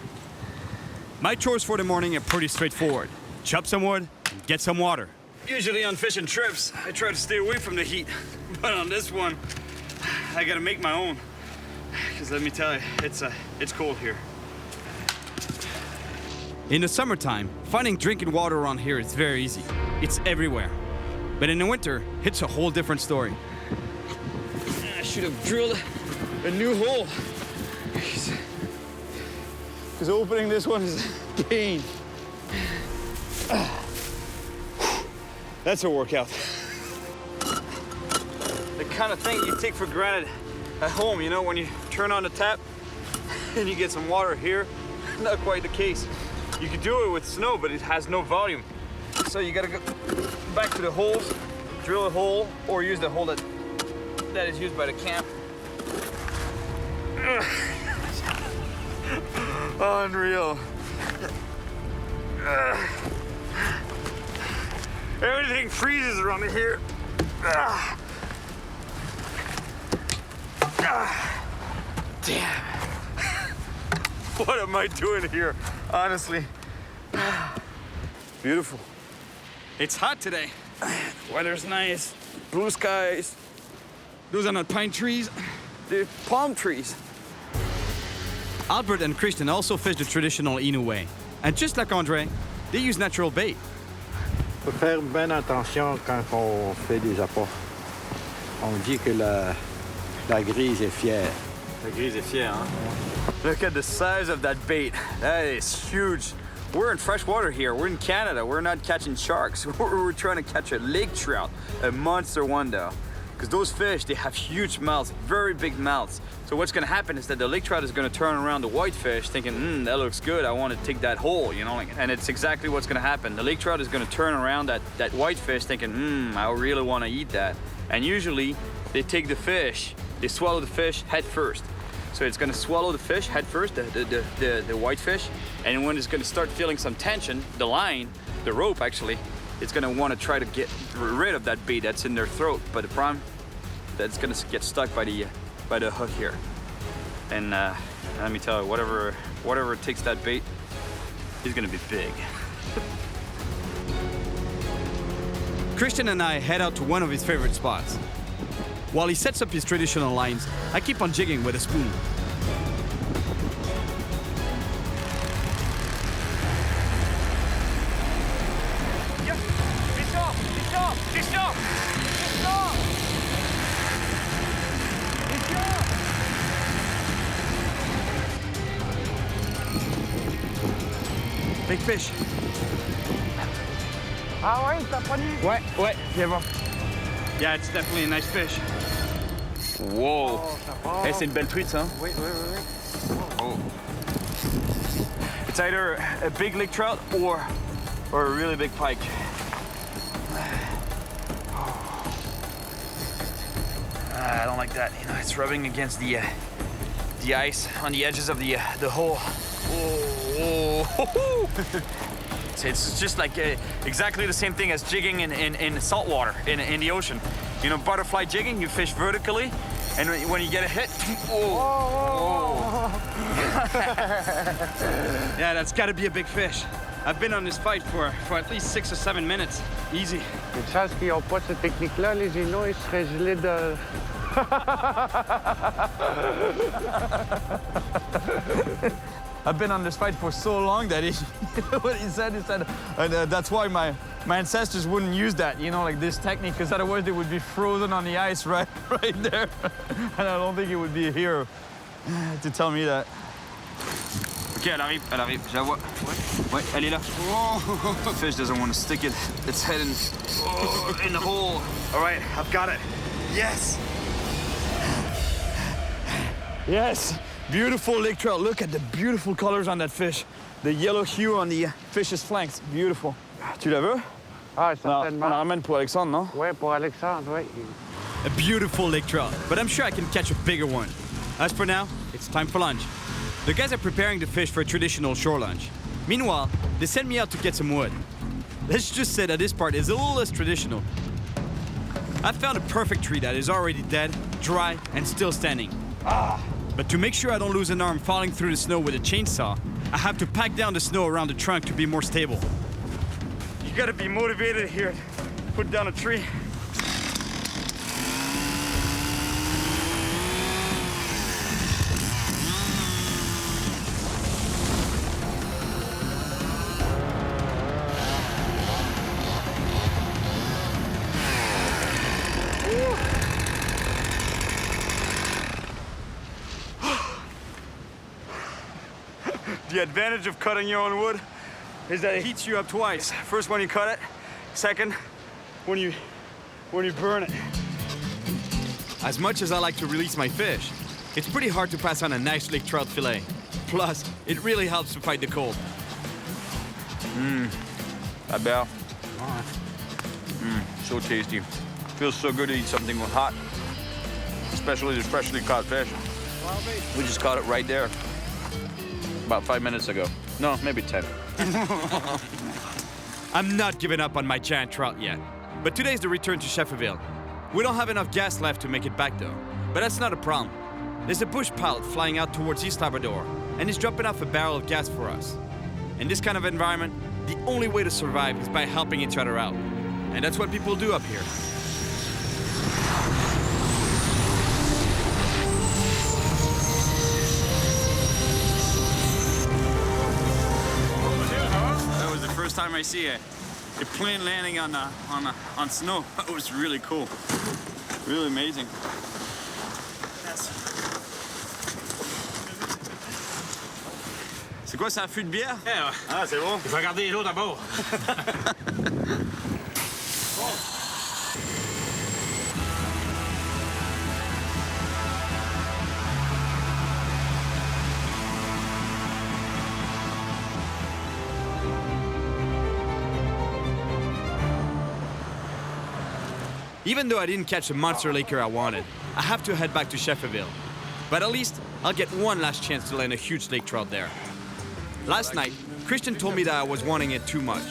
My chores for the morning are pretty straightforward. Chop some wood, and get some water.
Usually on fishing trips, I try to stay away from the heat. But on this one, I gotta make my own. Because let me tell you, it's cold here.
In the summertime, finding drinking water around here is very easy. It's everywhere. But in the winter, it's a whole different story.
I should have drilled a new hole. Because opening this one is a pain. That's a workout. The kind of thing you take for granted at home, you know, when you turn on the tap and you get some water here. Not quite the case. You could do it with snow, but it has no volume. So you gotta go back to the holes, drill a hole, or use the hole that is used by the camp. Unreal. Everything freezes around here. Damn. What am I doing here? Honestly. Beautiful.
It's hot today.
Weather's nice. Blue skies.
Those are not pine trees.
They're palm trees.
Albert and Christian also fish the traditional Inuit way. And just like André, they use natural bait.
Faut faire bien attention quand on fait des apports. On dit que la grise est fière.
La grise est fière, huh? Look at the size of that bait. That is huge. We're in freshwater here. We're in Canada. We're not catching sharks. We're trying to catch a lake trout, a monster one though. Because those fish, they have huge mouths, very big mouths. So what's gonna happen is that the lake trout is gonna turn around the whitefish thinking, that looks good, I wanna take that whole, you know? And it's exactly what's gonna happen. The lake trout is gonna turn around that whitefish thinking, I really wanna eat that. And usually they take the fish, they swallow the fish head first. So it's gonna swallow the fish head first, the white fish, and when it's gonna start feeling some tension, the line, the rope actually, it's gonna wanna try to get rid of that bait that's in their throat. But the problem, that's gonna get stuck by the hook here. And let me tell you, whatever takes that bait, he's gonna be big.
Christian and I head out to one of his favorite spots. While he sets up his traditional lines, I keep on jigging with a spoon. Big fish.
Ah ouais, t'as pogné?
Ouais, viens voir. Yeah, it's definitely a nice fish. Whoa! Hey, c'est une belle truite, ça?
Oui, oui, oui.
Oh. It's either a big lake trout or a really big pike. I don't like that. You know, it's rubbing against the ice on the edges of the hole. Oh. It's just like exactly the same thing as jigging in salt water, in the ocean. You know, butterfly jigging, you fish vertically, and when you get a hit,
Yeah, that's gotta be a big fish. I've been on this fight for at least 6 or 7 minutes. Easy.
Une chance qu'ils n'ont pas cette technique-là, les Inuits, ils seraient gelés de...
I've been on this fight for so long that what he said, that's why my ancestors wouldn't use that, you know, like this technique, because otherwise they would be frozen on the ice right there. And I don't think it would be a hero to tell me that. Okay, elle arrive, je la vois. Ouais, elle est là. The fish doesn't want to stick its head in the hole. All right, I've got it. Yes. Yes. Beautiful lake trout. Look at the beautiful colors on that fish. The yellow hue on the fish's flanks. Beautiful. Tu la veux?
Ah, certainement.
On la ramène pour Alexandre, non?
Ouais, pour Alexandre, oui.
A beautiful lake trout, but I'm sure I can catch a bigger one. As for now, it's time for lunch. The guys are preparing the fish for a traditional shore lunch. Meanwhile, they sent me out to get some wood. Let's just say that this part is a little less traditional. I found a perfect tree that is already dead, dry, and still standing. But to make sure I don't lose an arm falling through the snow with a chainsaw, I have to pack down the snow around the trunk to be more stable.
You gotta be motivated here. Put down a tree. The advantage of cutting your own wood is that it heats you up twice. First when you cut it, second when you burn it.
As much as I like to release my fish, it's pretty hard to pass on a nice lake trout fillet. Plus, it really helps to fight the cold.
That bell. So tasty. Feels so good to eat something hot, especially this freshly caught fish. We just caught it right there. About 5 minutes ago. No, maybe 10.
I'm not giving up on my giant trout yet. But today's the return to Shefferville. We don't have enough gas left to make it back though. But that's not a problem. There's a bush pilot flying out towards East Labrador, and he's dropping off a barrel of gas for us. In this kind of environment, the only way to survive is by helping each other out. And that's what people do up here.
First time I see a plane landing on snow. That was really cool. Really amazing. C'est quoi, c'est un fût de bière?
Yeah.
Ah, c'est bon.
Je vais regarder les autres d'abord.
Even though I didn't catch the monster laker I wanted, I have to head back to Shefferville. But at least I'll get one last chance to land a huge lake trout there. Last night, Christian told me that I was wanting it too much.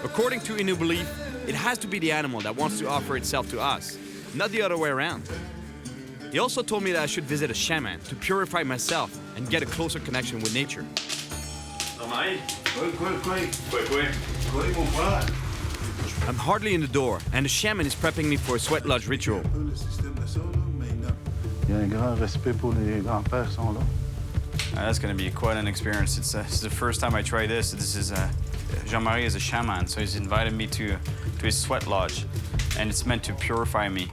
According to Innu belief, it has to be the animal that wants to offer itself to us, not the other way around. He also told me that I should visit a shaman to purify myself and get a closer connection with nature. I'm hardly in the door, and the shaman is prepping me for a sweat lodge ritual.
That's going to be quite an experience. It's the first time I try this. This is Jean-Marie is a shaman, so he's invited me to his sweat lodge, and it's meant to purify me.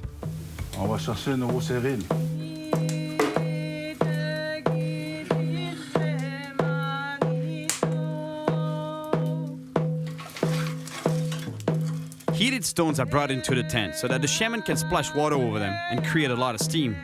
On va chercher un nouveau Cyril.
Heated stones are brought into the tent so that the shaman can splash water over them and create a lot of steam.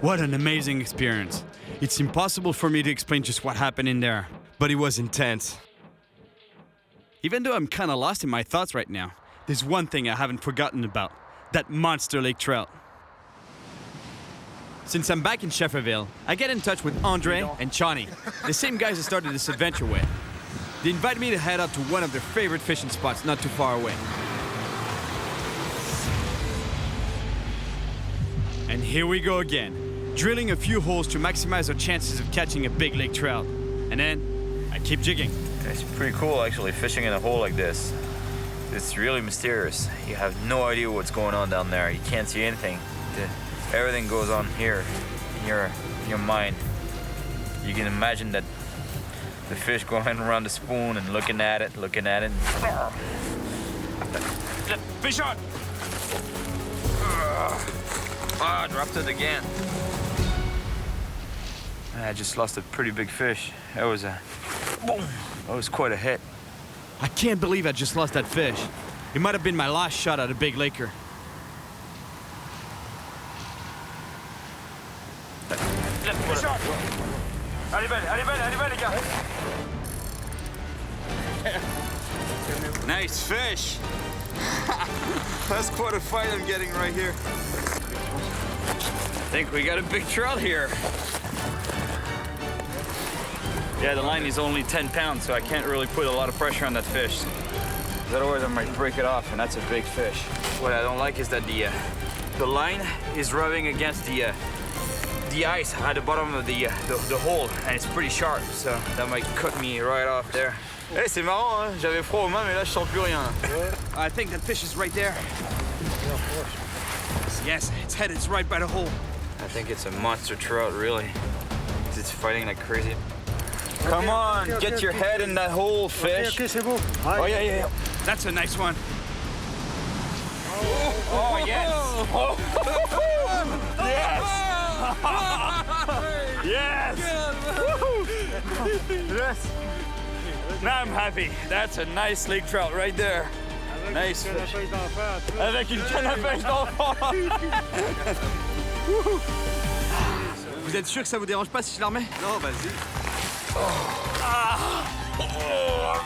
What an amazing experience. It's impossible for me to explain just what happened in there, but it was intense. Even though I'm kind of lost in my thoughts right now, there's one thing I haven't forgotten about, that monster lake trout. Since I'm back in Shefferville, I get in touch with Andre and Chani, the same guys I started this adventure with. They invited me to head out to one of their favorite fishing spots not too far away. And here we go again. Drilling a few holes to maximize our chances of catching a big lake trout. And then, I keep jigging.
It's pretty cool actually, fishing in a hole like this. It's really mysterious. You have no idea what's going on down there. You can't see anything. Everything goes on here, in your mind. You can imagine that the fish going around the spoon and looking at it. Fish on! Ah, dropped it again. I just lost a pretty big fish. That was quite a hit.
I can't believe I just lost that fish. It might have been my last shot at a big laker.
Fish on! Allez belle, les gars!
Nice fish! That's quite a fight I'm getting right here. I think we got a big trout here. Yeah, the line is only 10 pounds, so I can't really put a lot of pressure on that fish. Otherwise, I might break it off, and that's a big fish. What I don't like is that the line is rubbing against the ice at the bottom of the hole, and it's pretty sharp, so that might cut me right off there. Hey, c'est marrant, hein? J'avais froid aux mains, mais là, je sens plus rien.
I think that fish is right there. Yes, its head is right by the hole.
I think it's a monster trout, really. It's fighting like crazy. Come on, get your head in that hole, fish. Oh, yeah.
That's a nice one.
Oh, yes. Oh. Yes. Yes. Yes. Now I'm happy. That's a nice lake trout right there. Nice fish. Avec une canne à pêche d'enfant.
Vous êtes sûr que ça vous dérange pas si je la remets?
Non, vas-y.
Oh,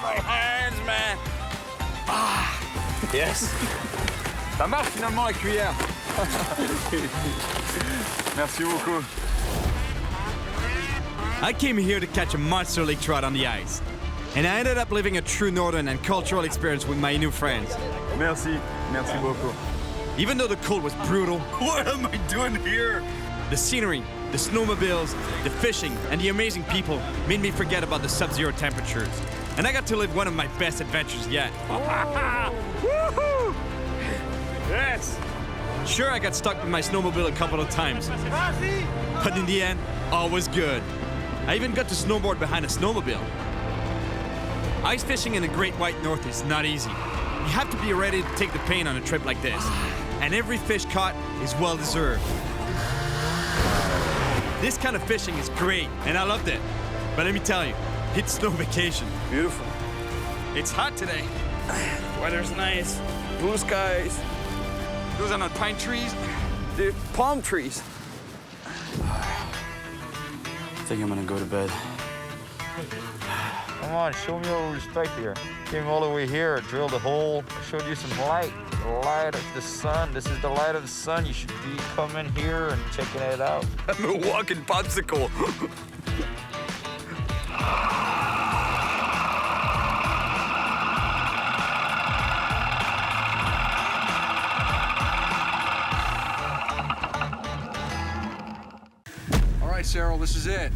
my hands, man. Ah. Yes.
Ça marche finalement la cuillère. Merci beaucoup.
I came here to catch a monster lake trout on the ice. And I ended up living a true northern and cultural experience with my new friends.
Merci beaucoup.
Even though the cold was brutal,
What am I doing here?
the scenery, the snowmobiles, the fishing, and the amazing people made me forget about the sub-zero temperatures. And I got to live one of my best adventures yet.
Woohoo! Yes.
Sure, I got stuck with my snowmobile a couple of times, but in the end, all was good. I even got to snowboard behind a snowmobile. Ice fishing in the Great White North is not easy. You have to be ready to take the pain on a trip like this. And every fish caught is well deserved. This kind of fishing is great, and I loved it. But let me tell you, It's snow vacation.
Beautiful.
It's hot today.
Weather's nice. Blue skies. Those are not pine trees. They're palm trees. I think I'm gonna go to bed.
Come on, show me a little respect here. Came all the way here, drilled a hole, showed you some light. The light of the sun. This is the light of the sun. You should be coming here and checking it out.
I'm a walking popsicle.
All right, Cyril, this is it.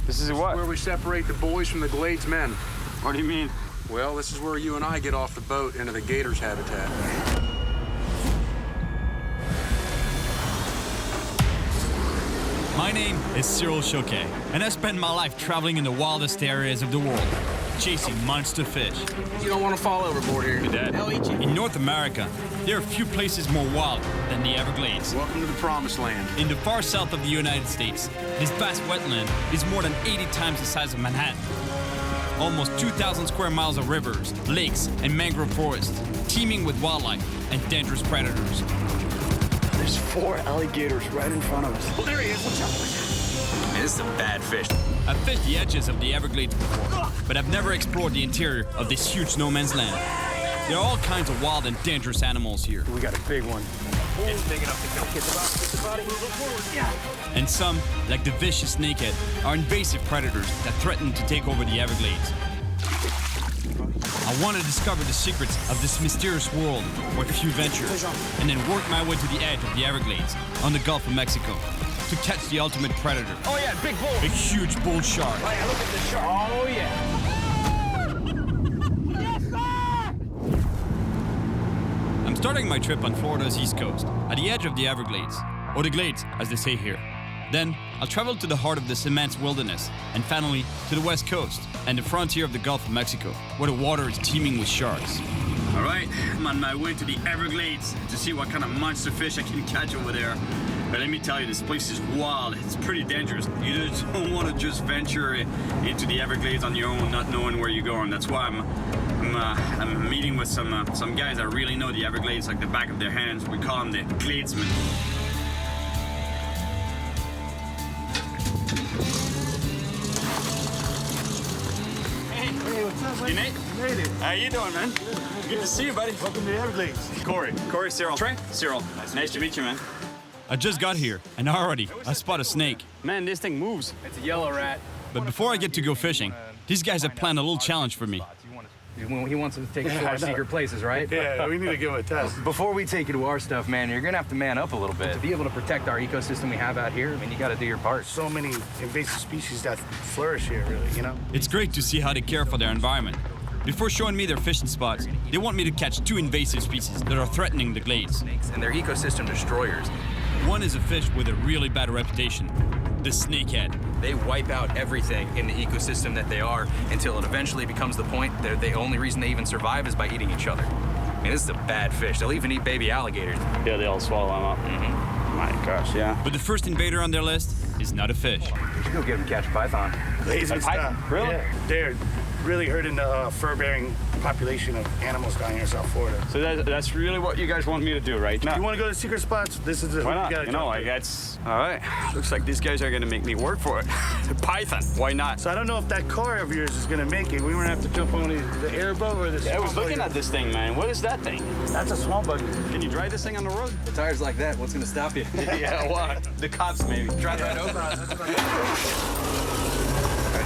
This is what?
Where we separate the boys from the Glades men.
What do you mean?
Well, this is where you and I get off the boat into the gator's habitat.
My name is Cyril Chauquet, and I spend my life traveling in the wildest areas of the world, chasing monster fish.
You don't want to fall overboard here.
They'll eat you. In North America, there are few places more wild than the Everglades.
Welcome to the Promised Land.
In the far south of the United States, this vast wetland is more than 80 times the size of Manhattan. Almost 2,000 square miles of rivers, lakes, and mangrove forests, teeming with wildlife and dangerous predators.
There's 4 alligators right in front of us.
Oh, there he is. Watch out. This is some bad fish. I've fished the edges of the Everglades before, but I've never explored the interior of this huge no man's land. There are all kinds of wild and dangerous animals here.
We got a big one.
It's big enough to kill kids. Yeah. And some, like the vicious snakehead, are invasive predators that threaten to take over the Everglades. I want to discover the secrets of this mysterious world where few venture, and then work my way to the edge of the Everglades on the Gulf of Mexico to catch the ultimate predator.
Oh yeah, big bull.
A huge bull shark.
Oh yeah, look at this shark. Oh yeah.
I'm starting my trip on Florida's east coast, at the edge of the Everglades, or the Glades, as they say here. Then, I'll travel to the heart of this immense wilderness, and finally, to the west coast, and the frontier of the Gulf of Mexico, where the water is teeming with sharks.
All right, I'm on my way to the Everglades to see what kind of monster fish I can catch over there. But let me tell you, this place is wild. It's pretty dangerous. You just don't want to just venture into the Everglades on your own, not knowing where you're going. That's why I'm meeting with some guys that really know the Everglades like the back of their hands. We call them the Gladesmen.
Hey, what's up, buddy?
You Nate?
Made it.
How you doing, man? Good to see you, buddy.
Welcome to the Everglades.
Corey, Cyril. Trey? Cyril. Nice to meet you, man.
I just got here, and already, I spot a snake.
Man, this thing moves.
It's a yellow rat.
But before I get to go fishing, these guys have planned a little challenge for me.
He wants us to take us to our secret places, right?
Yeah, we need to give him a test.
Before we take you to our stuff, man, you're gonna have to man up a little bit. To be able to protect our ecosystem we have out here, I mean, you gotta do your part.
So many invasive species that flourish here, really, you know?
It's great to see how they care for their environment. Before showing me their fishing spots, they want me to catch 2 invasive species that are threatening the Glades.
And they're ecosystem destroyers.
One is a fish with a really bad reputation, the snakehead.
They wipe out everything in the ecosystem that they are until it eventually becomes the point that the only reason they even survive is by eating each other. I mean, this is a bad fish. They'll even eat baby alligators.
Yeah, they all swallow them up.
Mm-hmm.
My gosh, yeah.
But the first invader on their list is not a fish.
We should go get him catch a python.
Lazy stuff.
Really?
Yeah. They're really hurting the fur-bearing population of animals down here in South Florida.
So that's really what you guys want me to do, right?
If you want to go to secret spots, this is the
Why
hook
not?
you gotta
You know,
jump
like
through.
that's all right. Looks like these guys are gonna make me work for it. The python, why not?
So I don't know if that car of yours is gonna make it. We were gonna have to jump on the airboat or the.
Yeah, I was looking at this thing, man. What is that thing?
That's a swamp buggy.
Can you drive this thing on the road?
The tires like that, what's gonna stop you?
Yeah, what? The cops maybe. Drive right over.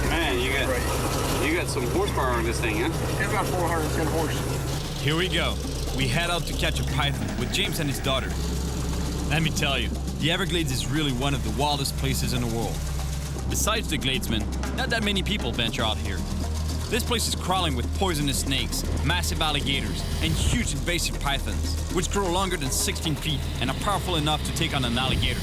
Man, you got some horsepower on this thing, huh?
It's about 410 horse.
Here we go. We head out to catch a python with James and his daughter. Let me tell you, the Everglades is really one of the wildest places in the world. Besides the Gladesmen, not that many people venture out here. This place is crawling with poisonous snakes, massive alligators, and huge invasive pythons, which grow longer than 16 feet and are powerful enough to take on an alligator.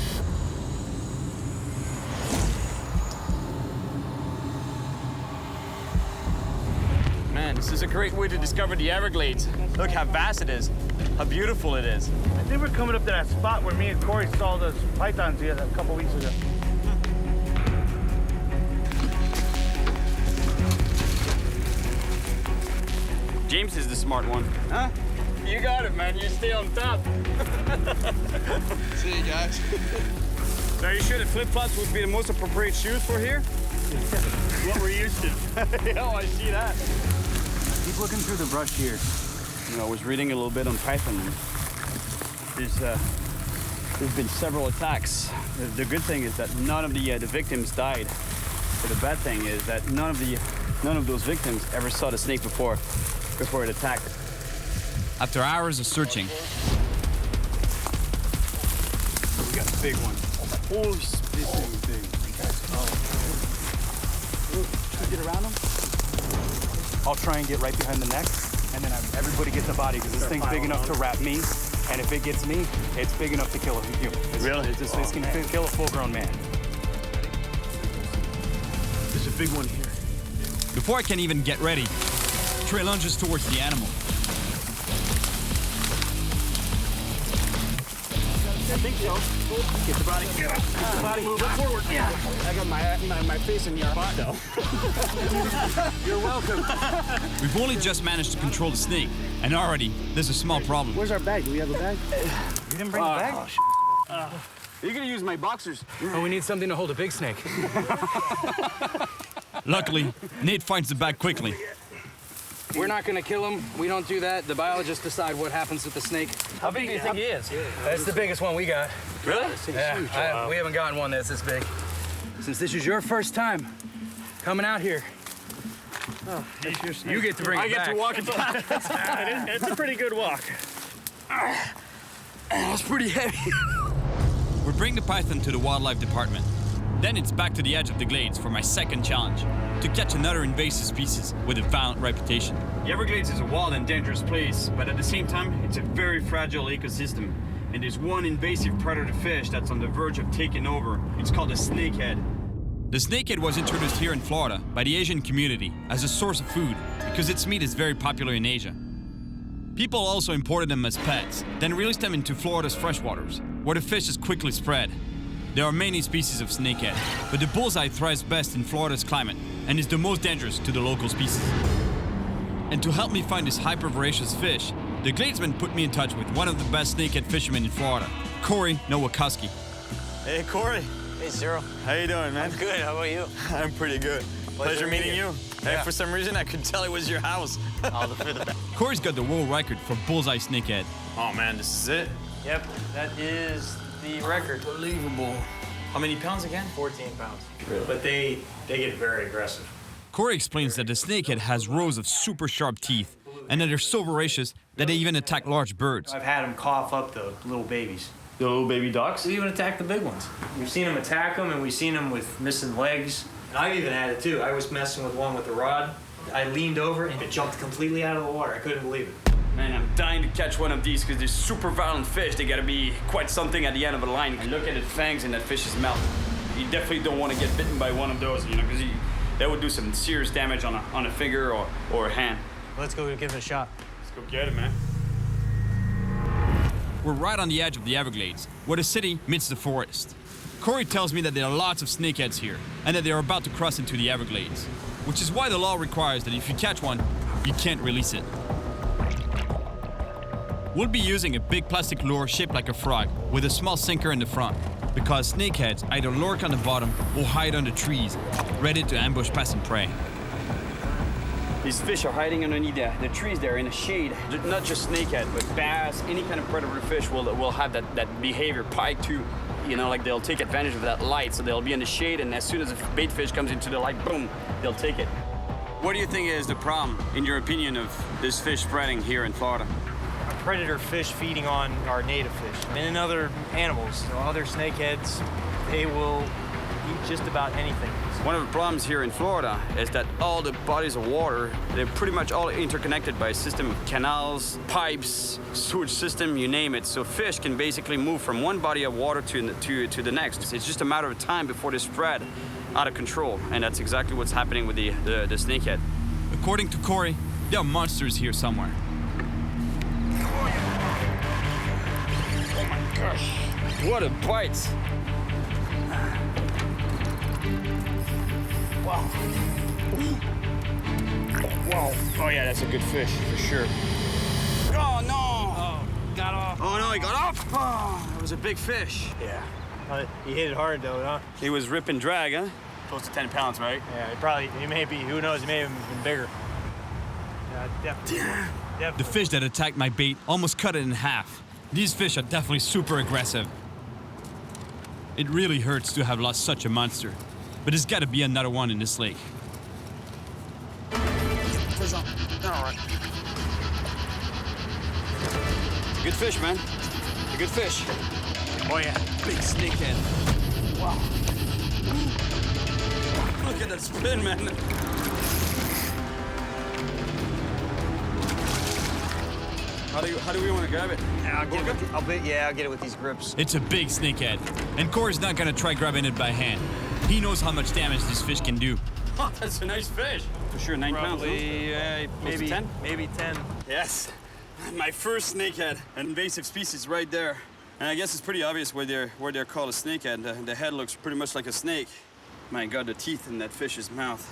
Man, this is a great way to discover the Everglades. Look how vast it is, how beautiful it is.
I think we're coming up to that spot where me and Corey saw those pythons here a couple weeks ago.
James is the smart one. Huh? You got it, man. You stay on top.
See you guys.
Are you sure the flip-flops would be the most appropriate shoes for here?
What we're used to.
Oh, I see that.
Keep looking through the brush here.
You know, I was reading a little bit on python. There's been several attacks. The good thing is that none of the victims died. But the bad thing is that none of those victims ever saw the snake before it attacked.
After hours of searching,
We got a big one. Oh, this thing is big.
Get around him. I'll try and get right behind the neck, and then everybody get the body, because this thing's big enough to wrap me, and if it gets me, it's big enough to kill a human.
Really?
This can kill a full-grown man.
There's a big one here.
before I can even get ready, Trey lunges towards the animal.
I think so. Get the body. Get the body. Move it forward. Yeah. I got my face in your spot, though. You're welcome.
We've only just managed to control the snake, and already there's a small problem.
Where's our bag? Do we have a bag?
You didn't bring the bag?
You're gonna use my boxers.
Oh, we need something to hold a big snake.
Luckily, Nate finds the bag quickly.
We're not gonna kill him. We don't do that. The biologists decide what happens with the snake. How big do you think he is? That's the biggest one we got.
Really?
Yeah, we haven't gotten one that's this big. Since this is your first time coming out here, you get to bring it back.
I get to walk it back.
It's a pretty good walk.
That's pretty heavy.
We bring the python to the wildlife department. Then it's back to the edge of the glades for my second challenge, to catch another invasive species with a violent reputation.
The Everglades is a wild and dangerous place, but at the same time, it's a very fragile ecosystem. And there's one invasive predator fish that's on the verge of taking over. It's called the snakehead.
The snakehead was introduced here in Florida by the Asian community as a source of food because its meat is very popular in Asia. People also imported them as pets, then released them into Florida's freshwaters, where the fish is quickly spread. There are many species of snakehead, but the bullseye thrives best in Florida's climate and is the most dangerous to the local species. And to help me find this hyper-voracious fish, the Gladesman put me in touch with one of the best snakehead fishermen in Florida, Corey Nowakowski.
Hey, Corey.
Hey, Cyril.
How you doing, man?
I'm good. How about you?
I'm pretty good. Pleasure meeting you. Hey,
Yeah.
for some reason, I could tell it was your house.
All for the best.
Corey's got the world record for bullseye snakehead.
Oh, man, this is it.
Yep, that is the record.
Unbelievable. How many pounds again?
14 pounds.
Really?
But they get very aggressive.
Corey explains that the snakehead has rows of super sharp teeth and that they're so voracious that they even attack large birds.
I've had them cough up the little babies.
The little baby ducks?
We even attack the big ones. We've seen them attack them, and we've seen them with missing legs. And I've even had it too. I was messing with one with the rod. I leaned over and it jumped completely out of the water. I couldn't believe it.
Man, I'm dying to catch one of these because they're super violent fish. They gotta be quite something at the end of the line. And look at the fangs in that fish's mouth. You definitely don't want to get bitten by one of those, you know, because that would do some serious damage on a finger or a hand.
Let's go give it a shot.
Let's go get it, man.
We're right on the edge of the Everglades, where the city meets the forest. Corey tells me that there are lots of snakeheads here, and that they are about to cross into the Everglades, which is why the law requires that if you catch one, you can't release it. We'll be using a big plastic lure shaped like a frog, with a small sinker in the front, because snakeheads either lurk on the bottom or hide under trees, ready to ambush passing prey.
These fish are hiding underneath the trees there in the shade. Not just snakehead, but bass, any kind of predator fish will have that behavior. Pike too, you know, like they'll take advantage of that light, so they'll be in the shade, and as soon as a bait fish comes into the light, boom, they'll take it. What do you think is the problem, in your opinion, of this fish spreading here in Florida?
Predator fish feeding on our native fish and other animals. So other snakeheads, they will eat just about anything.
One of the problems here in Florida is that all the bodies of water, they're pretty much all interconnected by a system of canals, pipes, sewage system, you name it. So fish can basically move from one body of water to the next. It's just a matter of time before they spread out of control, and that's exactly what's happening with the snakehead.
According to Corey, there are monsters here somewhere.
Oh my gosh, what a bite!
Wow. Wow. Oh yeah, that's a good fish for sure. Oh no!
Oh, got off.
Oh no, he got off! Oh, that was a big fish.
Yeah. He hit it hard though, huh?
He was rip and drag, huh? Close to 10 pounds, right?
Yeah, he may be, who knows, he may have been bigger. Yeah, definitely.
The fish that attacked my bait almost cut it in half. These fish are definitely super aggressive. It really hurts to have lost such a monster, but there's gotta be another one in this lake.
Fish on. All right. Good fish, man. A good fish.
Oh yeah, big snakehead.
Wow. Look at that spin, man. How do we want to grab it?
Yeah, I'll get it with these grips.
It's a big snakehead, and Corey's not gonna try grabbing it by hand. He knows how much damage this fish can do.
Oh, that's a nice fish. For sure, 9 pounds.
Maybe
10.
Maybe 10.
Yes, my first snakehead, an invasive species right there. And I guess it's pretty obvious where they're called a snakehead. The head looks pretty much like a snake. My God, the teeth in that fish's mouth,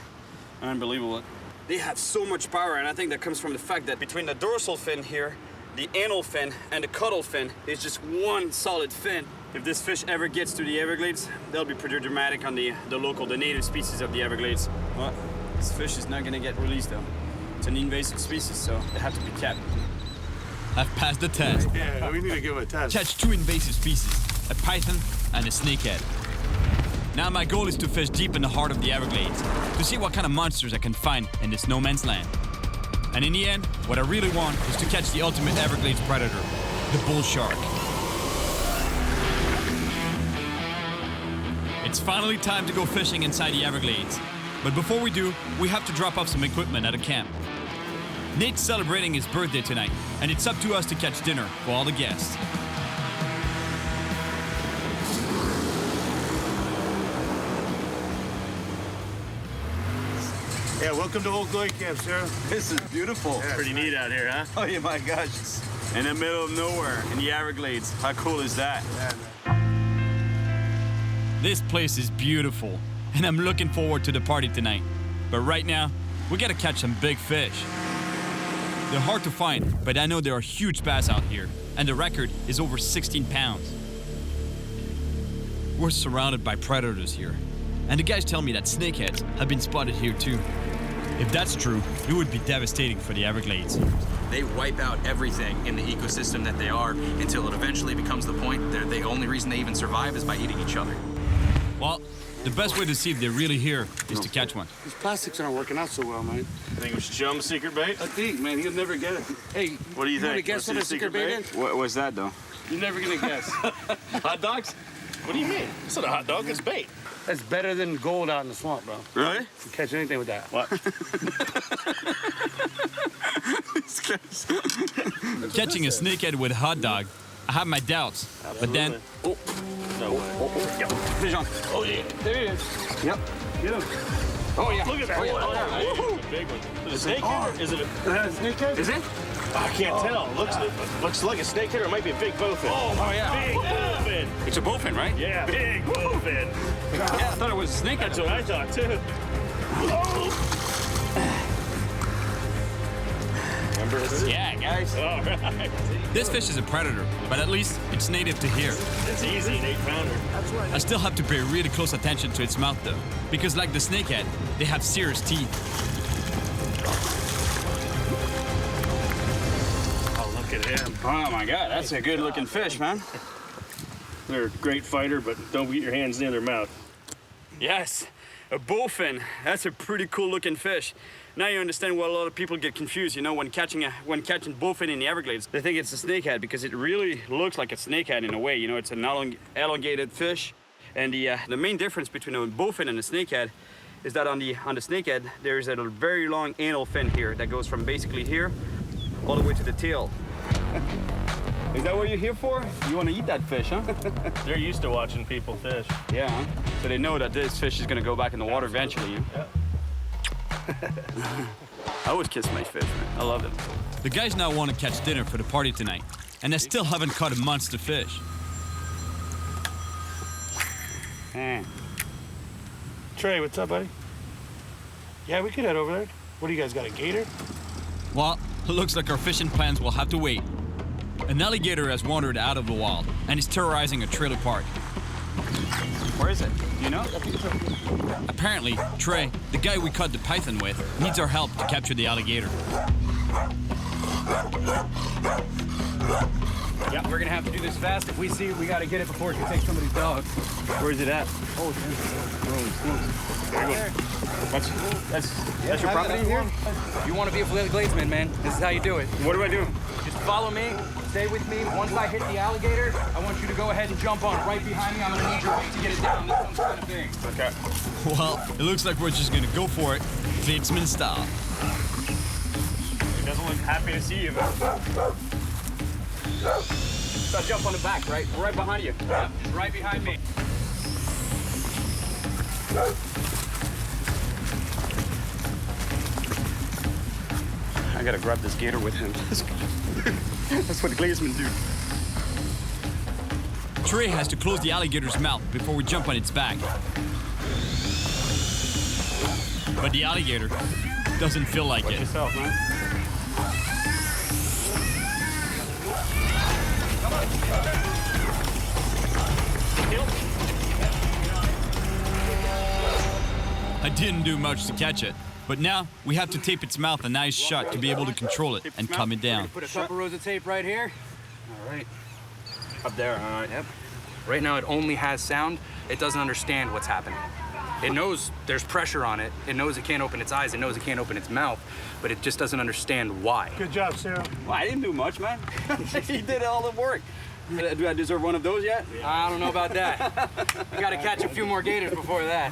unbelievable. They have so much power, and I think that comes from the fact that between the dorsal fin here, the anal fin, and the caudal fin, is just one solid fin. If this fish ever gets to the Everglades, they'll be pretty dramatic on the native species of the Everglades. Well, this fish is not gonna get released though. It's an invasive species, so they have to be kept.
I've passed the test.
Yeah, we need to give it a test.
Catch 2 invasive species, a python and a snakehead. Now my goal is to fish deep in the heart of the Everglades to see what kind of monsters I can find in this no man's land. And in the end, what I really want is to catch the ultimate Everglades predator, the bull shark. It's finally time to go fishing inside the Everglades. But before we do, we have to drop off some equipment at a camp. Nate's celebrating his birthday tonight, and it's up to us to catch dinner for all the guests.
Yeah, welcome to Old Glory Camp, Sarah.
This is beautiful.
Yeah,
Pretty neat out here, huh? Oh yeah, my gosh. It's in the middle of nowhere, in the Everglades. How cool is that?
This place is beautiful, and I'm looking forward to the party tonight. But right now, we gotta catch some big fish. They're hard to find, but I know there are huge bass out here, and the record is over 16 pounds. We're surrounded by predators here, and the guys tell me that snakeheads have been spotted here too. If that's true, it would be devastating for the Everglades.
They wipe out everything in the ecosystem that they are until it eventually becomes the point that the only reason they even survive is by eating each other.
Well, the best way to see if they're really here is to catch one.
These plastics aren't working out so well, man.
I think we should show him a secret bait.
I think, man, he'll never get it. Hey,
What do you think?
wanna guess what a secret bait is?
What's that, though?
You're never gonna guess.
Hot dogs? What do you mean? It's not a hot dog, it's bait.
That's better than gold out in the swamp, bro.
Really?
You can catch anything with that.
What?
Catching a snakehead with a hot dog, I have my doubts. But then,
Oh, no way. Yep. Fish on.
Oh, yeah. There he is.
Yep.
Get him.
Oh, yeah. Look at that.
Oh, yeah.
Oh, yeah. Big one. Is it a snakehead? Is it a
snakehead?
Is it? I can't tell. Looks like a snakehead or it might be a big bowfin. Oh yeah. Big bowfin. It's a bowfin, right? Yeah. Big bowfin. Yeah, I thought it was a snakehead. That's what I thought too. Remember this? Yeah, guys. All right.
this fish is a predator, but at least it's native to here.
It's easy, an 8-pounder.
I still have to pay really close attention to its mouth though, because like the snakehead, they have serious teeth.
Look at him. Oh my God, that's a good looking fish, man.
They're a great fighter, but don't get your hands near their mouth.
Yes, a bowfin. That's a pretty cool looking fish. Now you understand why a lot of people get confused, you know, when catching bowfin in the Everglades. They think it's a snakehead because it really looks like a snakehead in a way. You know, it's an elongated fish. And the main difference between a bowfin and a snakehead is that on the snakehead, there's a very long anal fin here that goes from basically here all the way to the tail. Is that what you're here for? You want to eat that fish, huh?
They're used to watching people fish.
Yeah, huh? So they know that this fish is going to go back in the water eventually. You know?
Yeah.
I would kiss my fish, man. I love them.
The guys now want to catch dinner for the party tonight, and they still haven't caught a monster fish.
Trey, what's up, buddy?
Yeah, we could head over there. What do you guys got, a gator?
Well, it looks like our fishing plans will have to wait. An alligator has wandered out of the wild and is terrorizing a trailer park.
Where is it? Do you know?
Apparently, Trey, the guy we caught the python with, needs our help to capture the alligator.
Yep, we're gonna have to do this fast. If we see it, we gotta get it before it can take somebody's dog.
Where is it at?
Oh,
There you go. That's your property here?
You want to be a gladesman, man. This is how you do it.
What do I do?
Just follow me, stay with me. Once I hit the alligator, I want you to go ahead and jump on it. Right behind me, I'm gonna need your weight to get it down. This one's kind of big.
Okay.
Well, it looks like we're just gonna go for it, Glidsman style.
He doesn't look happy to see you, man.
So jump on the back, right? Right behind you.
Yep, right behind me.
I gotta grab this gator with him. That's what gladesmen do.
Trey has to close the alligator's mouth before we jump on its back. But the alligator doesn't feel like
Watch
it.
yourself, man.
I didn't do much to catch it, but now we have to tape its mouth a nice shut to be able to control it and calm it down.
Put a couple rows of tape right here. All right. Up there, all right. Yep. Right now it only has sound. It doesn't understand what's happening. It knows there's pressure on it. It knows it can't open its eyes. It knows it can't open its mouth, but it just doesn't understand why.
Good job, Cyril.
Well, I didn't do much, man. He did all the work. Do I deserve one of those yet?
I don't know about that. You gotta catch a few more gators before that.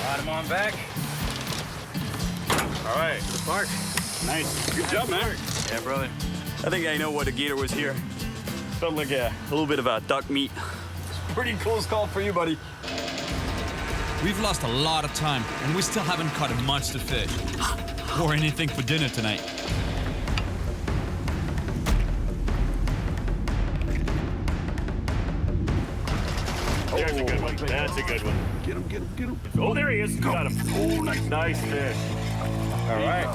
Got him on back.
All right.
The park.
Nice. Good job, man.
Yeah, brother.
I think I know what a gator was here. Felt like a little bit of a duck meat. Pretty close call for you, buddy.
We've lost a lot of time, and we still haven't caught a monster fish. Or anything for dinner tonight.
There's a good one. That's a good one. Get him, get him, get him. Oh, there he is. Got him. Oh, nice fish. All right.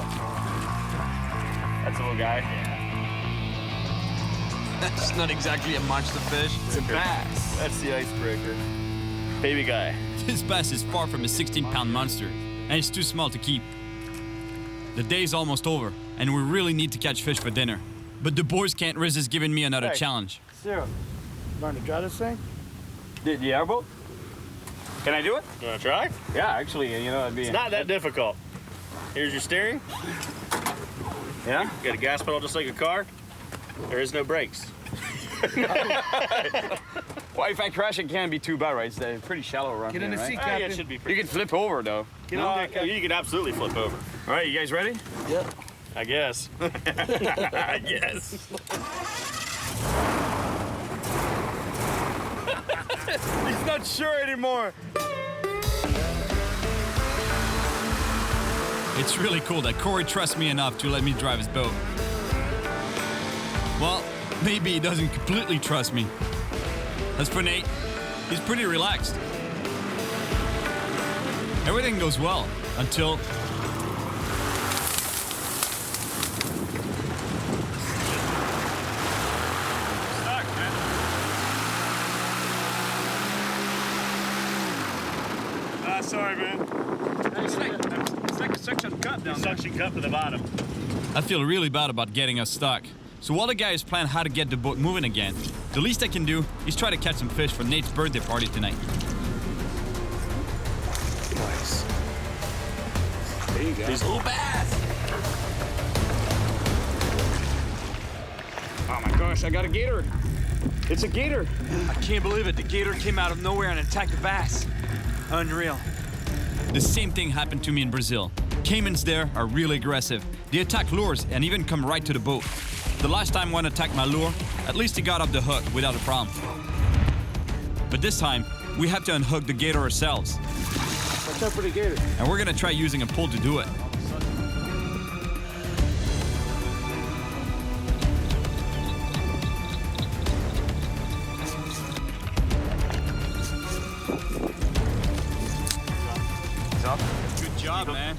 That's a little guy.
That's not exactly a monster fish. It's a bass.
That's the icebreaker. Baby guy.
This bass is far from a 16-pound monster, and it's too small to keep. The day's almost over, and we really need to catch fish for dinner. But the boys can't resist giving me another challenge.
Cyril, you want to try this thing?
The airboat? Can I do it?
You want to try?
Yeah, actually, you know, it'd be...
It's not that difficult. Here's your steering.
Yeah?
You got a gas pedal just like a car. There is no brakes.
Well, if I crash, it can't be too bad, right? It's pretty shallow around
Get
here,
in the
right?
seat,
Yeah,
Captain.
it should be
You
pretty.
can flip over, though.
Get on there, Captain. You can absolutely flip over.
All right, you guys ready?
Yep. I guess. I guess.
He's not sure anymore.
It's really cool that Corey trusts me enough to let me drive his boat. Well, maybe he doesn't completely trust me. As for Nate, he's pretty relaxed. Everything goes well until...
Sorry, man.
It's like a suction cup down there.
Suction cup to the bottom.
I feel really bad about getting us stuck. So while the guys plan how to get the boat moving again, the least I can do is try to catch some fish for Nate's birthday party tonight.
Nice. There you go.
These little bass. Oh my gosh, I got a gator. It's a gator.
I can't believe it. The gator came out of nowhere and attacked the bass. Unreal. The same thing happened to me in Brazil. Caimans there are really aggressive. They attack lures and even come right to the boat. The last time one attacked my lure, at least he got off the hook without a problem. But this time, we have to unhook the gator ourselves.
What's up with the gator?
And we're gonna try using a pole to do it.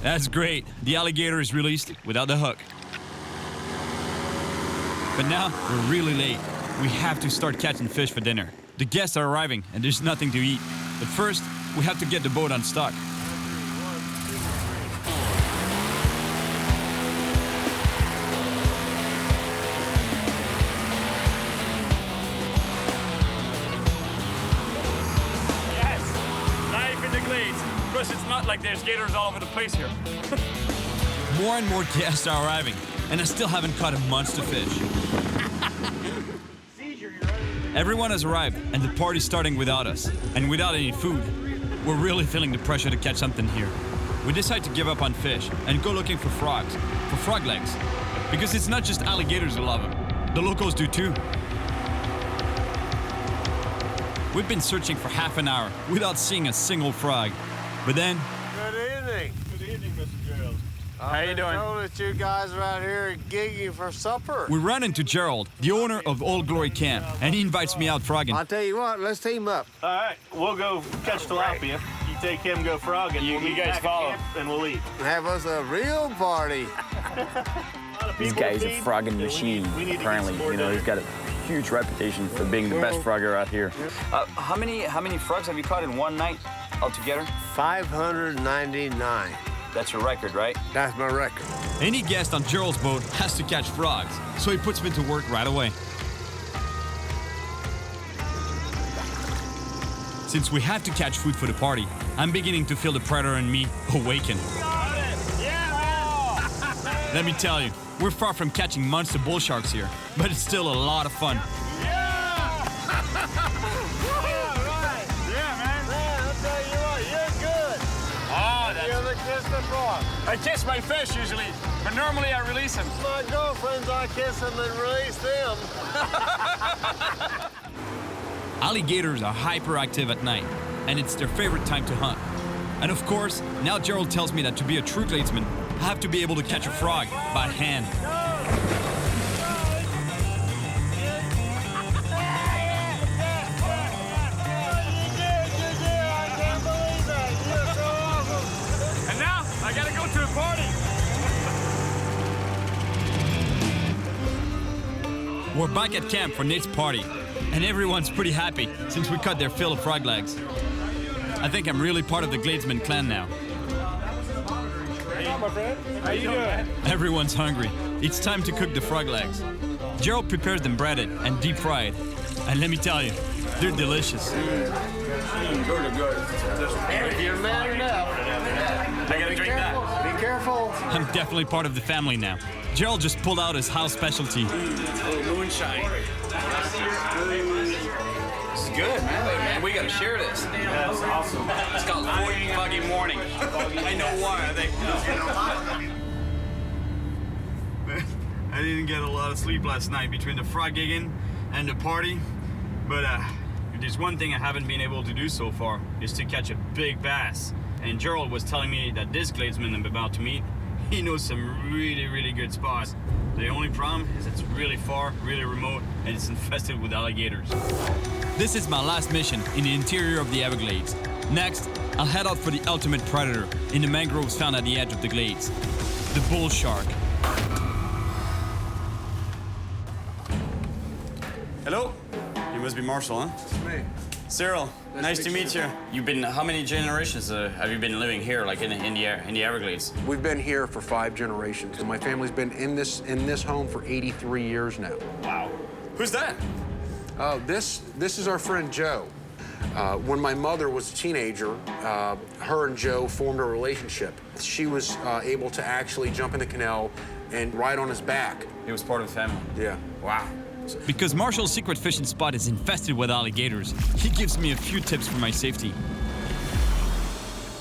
That's great. The alligator is released without the hook. But now we're really late. We have to start catching fish for dinner. The guests are arriving and there's nothing to eat. But first, we have to get the boat unstuck. Plus, it's not like there's gators all over the place here. More and more guests are arriving, and I still haven't caught a monster fish. Everyone has arrived, and the party's starting without us, and without any food. We're really feeling the pressure to catch something here. We decide to give up on fish and go looking for frogs, for frog legs. Because it's not just alligators who love them. The locals do too. We've been searching for half an hour without seeing a single frog. But then...
Good evening.
Good evening, Mr. Gerald.
How you doing?
I know that you guys are out here gigging for supper.
We run into Gerald, the owner of Old Glory Camp, and he invites me out frogging.
I'll tell you what, let's team up.
All right, we'll go catch tilapia. You take him, go frogging. You guys follow, and we'll eat.
Have us a real party.
This guy is a frogging machine, apparently. You know, he's got a huge reputation for being the best frogger out here.
How many frogs have you caught in one night altogether?
599.
That's your record, right?
That's my record.
Any guest on Gerald's boat has to catch frogs, so he puts me to work right away. Since we have to catch food for the party, I'm beginning to feel the predator in me awaken. Let me tell you, we're far from catching monster bull sharks here, but it's still a lot of fun.
I
kiss my fish usually, but normally I release them.
My girlfriends, I kiss them and release them.
Alligators are hyperactive at night, and it's their favorite time to hunt. And of course, now Gerald tells me that to be a true gladesman, I have to be able to catch a frog by hand. And now, I gotta go to a party. We're back at camp for Nate's party, and everyone's pretty happy since we cut their fill of frog legs. I think I'm really part of the Gladesman clan now.
Hey, my friend. How you doing?
Everyone's hungry. It's time to cook the frog legs. Gerald prepares them breaded and deep fried. And let me tell you, they're delicious.
If you're mad enough,
I gotta drink that.
Be careful.
I'm definitely part of the family now. Gerald just pulled out his house specialty.
Moonshine. This is good, man. We gotta share this.
Yeah, that's awesome.
It's called Foggy Morning. I know why.
I didn't get a lot of sleep last night between the frog gigging and the party. But if there's one thing I haven't been able to do so far is to catch a big bass. And Gerald was telling me that this Gladesman I'm about to meet, he knows some really, really good spots. The only problem is it's really far, really remote, and it's infested with alligators. This is my last mission in the interior of the Everglades. Next, I'll head out for the ultimate predator in the mangroves found at the edge of the glades, the bull shark.
Hello? You must be Marshall, huh?
It's me.
Cyril, nice to meet you. You've been, how many generations have you been living here, like in the Everglades?
We've been here for 5 generations, and my family's been in this home for 83 years now.
Wow. Who's that?
This is our friend Joe. When my mother was a teenager, her and Joe formed a relationship. She was able to actually jump in the canal and ride on his back.
He was part of the family?
Yeah.
Wow.
Because Marshall's secret fishing spot is infested with alligators, he gives me a few tips for my safety.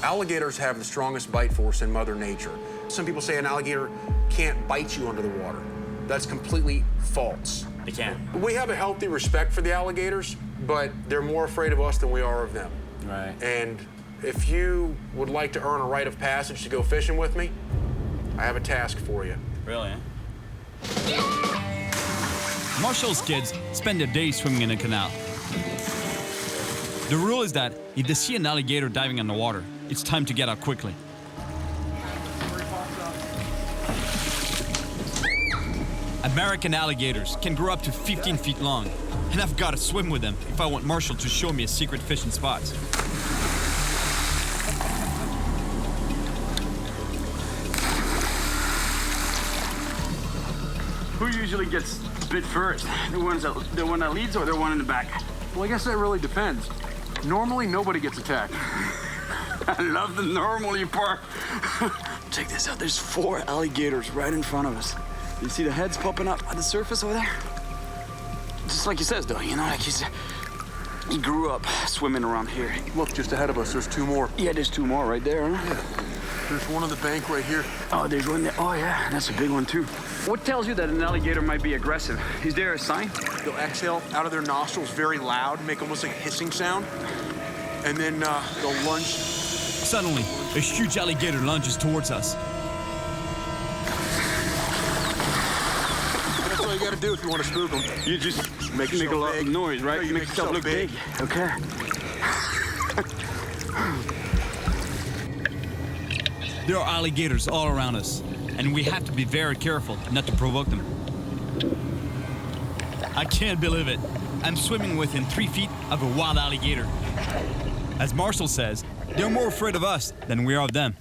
Alligators have the strongest bite force in Mother Nature. Some people say an alligator can't bite you under the water. That's completely false.
They can't.
We have a healthy respect for the alligators, but they're more afraid of us than we are of them.
Right.
And if you would like to earn a rite of passage to go fishing with me, I have a task for you.
Really, eh?
Marshall's kids spend their days swimming in the canal. The rule is that if they see an alligator diving in the water, it's time to get out quickly.
American alligators can grow up to 15 feet long, and I've got to swim with them if I want Marshall to show me a secret fishing spots.
Who usually gets bit first? The one that leads or the one in the back?
Well, I guess that really depends. Normally, nobody gets attacked.
I love the normally part. Check this out. There's 4 alligators right in front of us. You see the heads popping up at the surface over there? Just like he says, though, you know, like he said, he grew up swimming around here.
Look, just ahead of us, there's 2 more.
Yeah, there's 2 more right there, huh?
Yeah. There's one on the bank right here.
Oh, there's one there. Oh, yeah, that's a big one, too. What tells you that an alligator might be aggressive? Is there a sign?
They'll exhale out of their nostrils very loud, make almost like a hissing sound, and then they'll lunge.
Suddenly, a huge alligator lunges towards us.
That's all you gotta do if you want to spook them.
You just make a lot of noise, right?
You make yourself look big.
Okay.
There are alligators all around us, and we have to be very careful not to provoke them. I can't believe it. I'm swimming within 3 feet of a wild alligator. As Marshall says, they're more afraid of us than we are of them.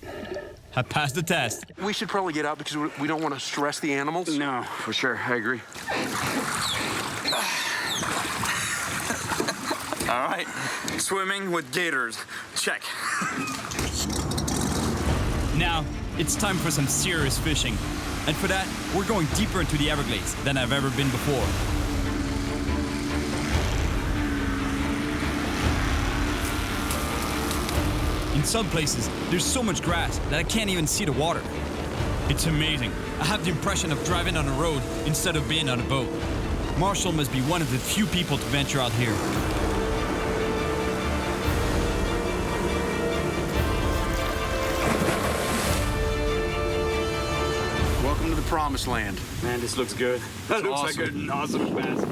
I passed the test.
We should probably get out because we don't want to stress the animals.
No, for sure. I agree. All right. Swimming with gators. Check.
Now, it's time for some serious fishing. And for that, we're going deeper into the Everglades than I've ever been before. In some places, there's so much grass that I can't even see the water. It's amazing. I have the impression of driving on a road instead of being on a boat. Marshall must be one of the few people to venture out here.
Welcome to the promised land.
Man, this looks good. That looks
awesome.
like an awesome bass.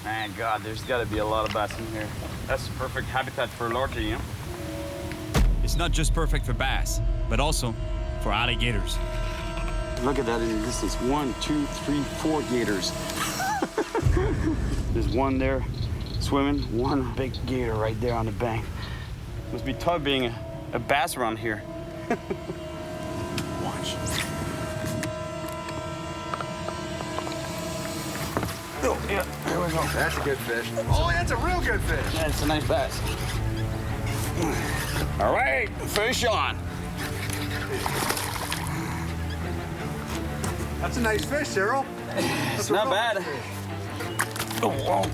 Man, God, there's got to be a lot of bass in here. That's the perfect habitat for larger, you know?
It's not just perfect for bass, but also for alligators.
Look at that in the distance. 1, 2, 3, 4 gators. There's one there swimming, one big gator right there on the bank. Must be tough being a bass around here. Watch. Oh, yeah, there we go.
That's a good fish. Oh, that's a real good fish.
That's a nice bass. All right, fish on.
That's a nice fish, Cyril.
It's not bad. Oh, whoa.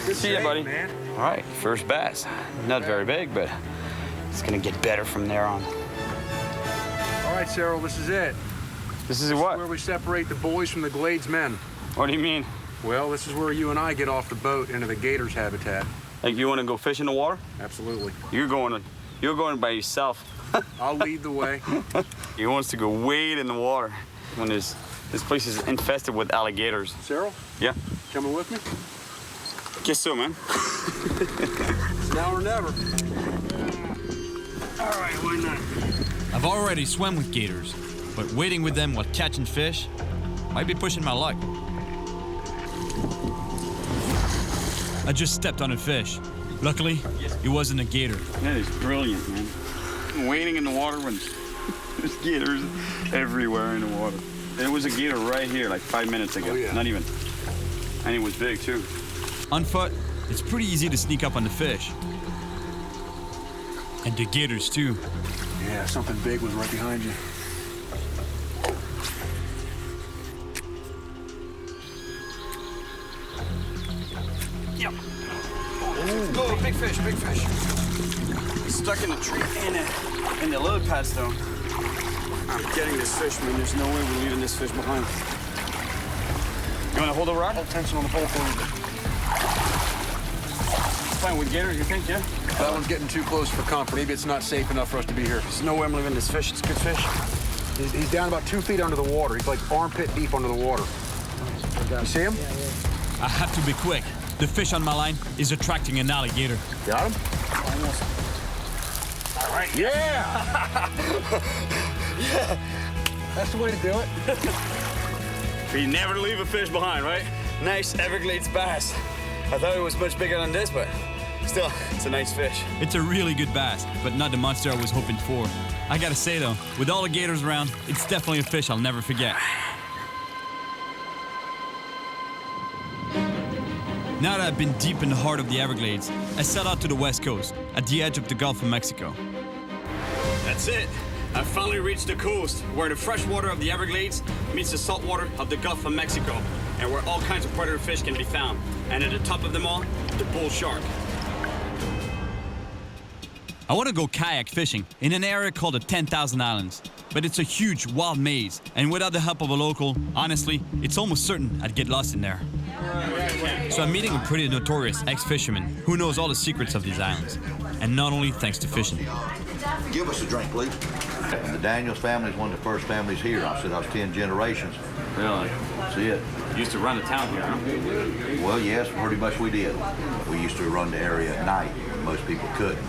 Good
See ya, buddy.
Man.
All right, first bass. Not very big, but it's gonna get better from there on.
All right, Cyril, this is it.
This is what?
Where we separate the boys from the Glades men.
What do you mean?
Well, this is where you and I get off the boat into the gator's habitat.
Like you want to go fish in the water?
Absolutely.
You're going by yourself.
I'll lead the way.
He wants to go wade in the water when this place is infested with alligators.
Cyril?
Yeah.
Coming with me?
Guess so, man.
It's now or never.
All right, why not?
I've already swam with gators, but wading with them while catching fish might be pushing my luck. I just stepped on a fish. Luckily, it wasn't a gator.
That is brilliant, man. Wading in the water when there's gators everywhere in the water. There was a gator right here like 5 minutes ago.
Oh, yeah.
Not even. And it was big, too.
On foot, it's pretty easy to sneak up on the fish. And the gators, too.
Yeah, something big was right behind you.
Yep. Oh, big fish, big fish. He's stuck in the tree in the lily pads, though. I'm getting this fish, man. There's no way we're leaving this fish behind. You want to hold the rock?
Hold tension on the pole for me.
It's fine with gators, you think, yeah?
That one's getting too close for comfort. Maybe it's not safe enough for us to be here.
There's no way I'm leaving this fish. It's good fish.
He's down about 2 feet under the water. He's like armpit deep under the water. You see him?
I have to be quick. The fish on my line is attracting an alligator.
Got him? Almost. All right. Yeah! Yeah. That's the way to do it.
We never leave a fish behind, right? Nice Everglades bass. I thought it was much bigger than this, but still, it's a nice fish.
It's a really good bass, but not the monster I was hoping for. I gotta say though, with all the gators around, it's definitely a fish I'll never forget. Now that I've been deep in the heart of the Everglades, I set out to the west coast, at the edge of the Gulf of Mexico.
That's it. I finally reached the coast, where the fresh water of the Everglades meets the salt water of the Gulf of Mexico, and where all kinds of predator fish can be found. And at the top of them all, the bull shark.
I want to go kayak fishing in an area called the 10,000 Islands, but it's a huge wild maze, and without the help of a local, honestly, it's almost certain I'd get lost in there. So I'm meeting a pretty notorious ex-fisherman who knows all the secrets of these islands, and not only thanks to fishing.
Give us a drink, please. And the Daniels family is one of the first families here. I said I was 10 generations.
Really?
That's it.
You used to run the town here, huh?
Well, yes, pretty much we did. We used to run the area at night when most people couldn't.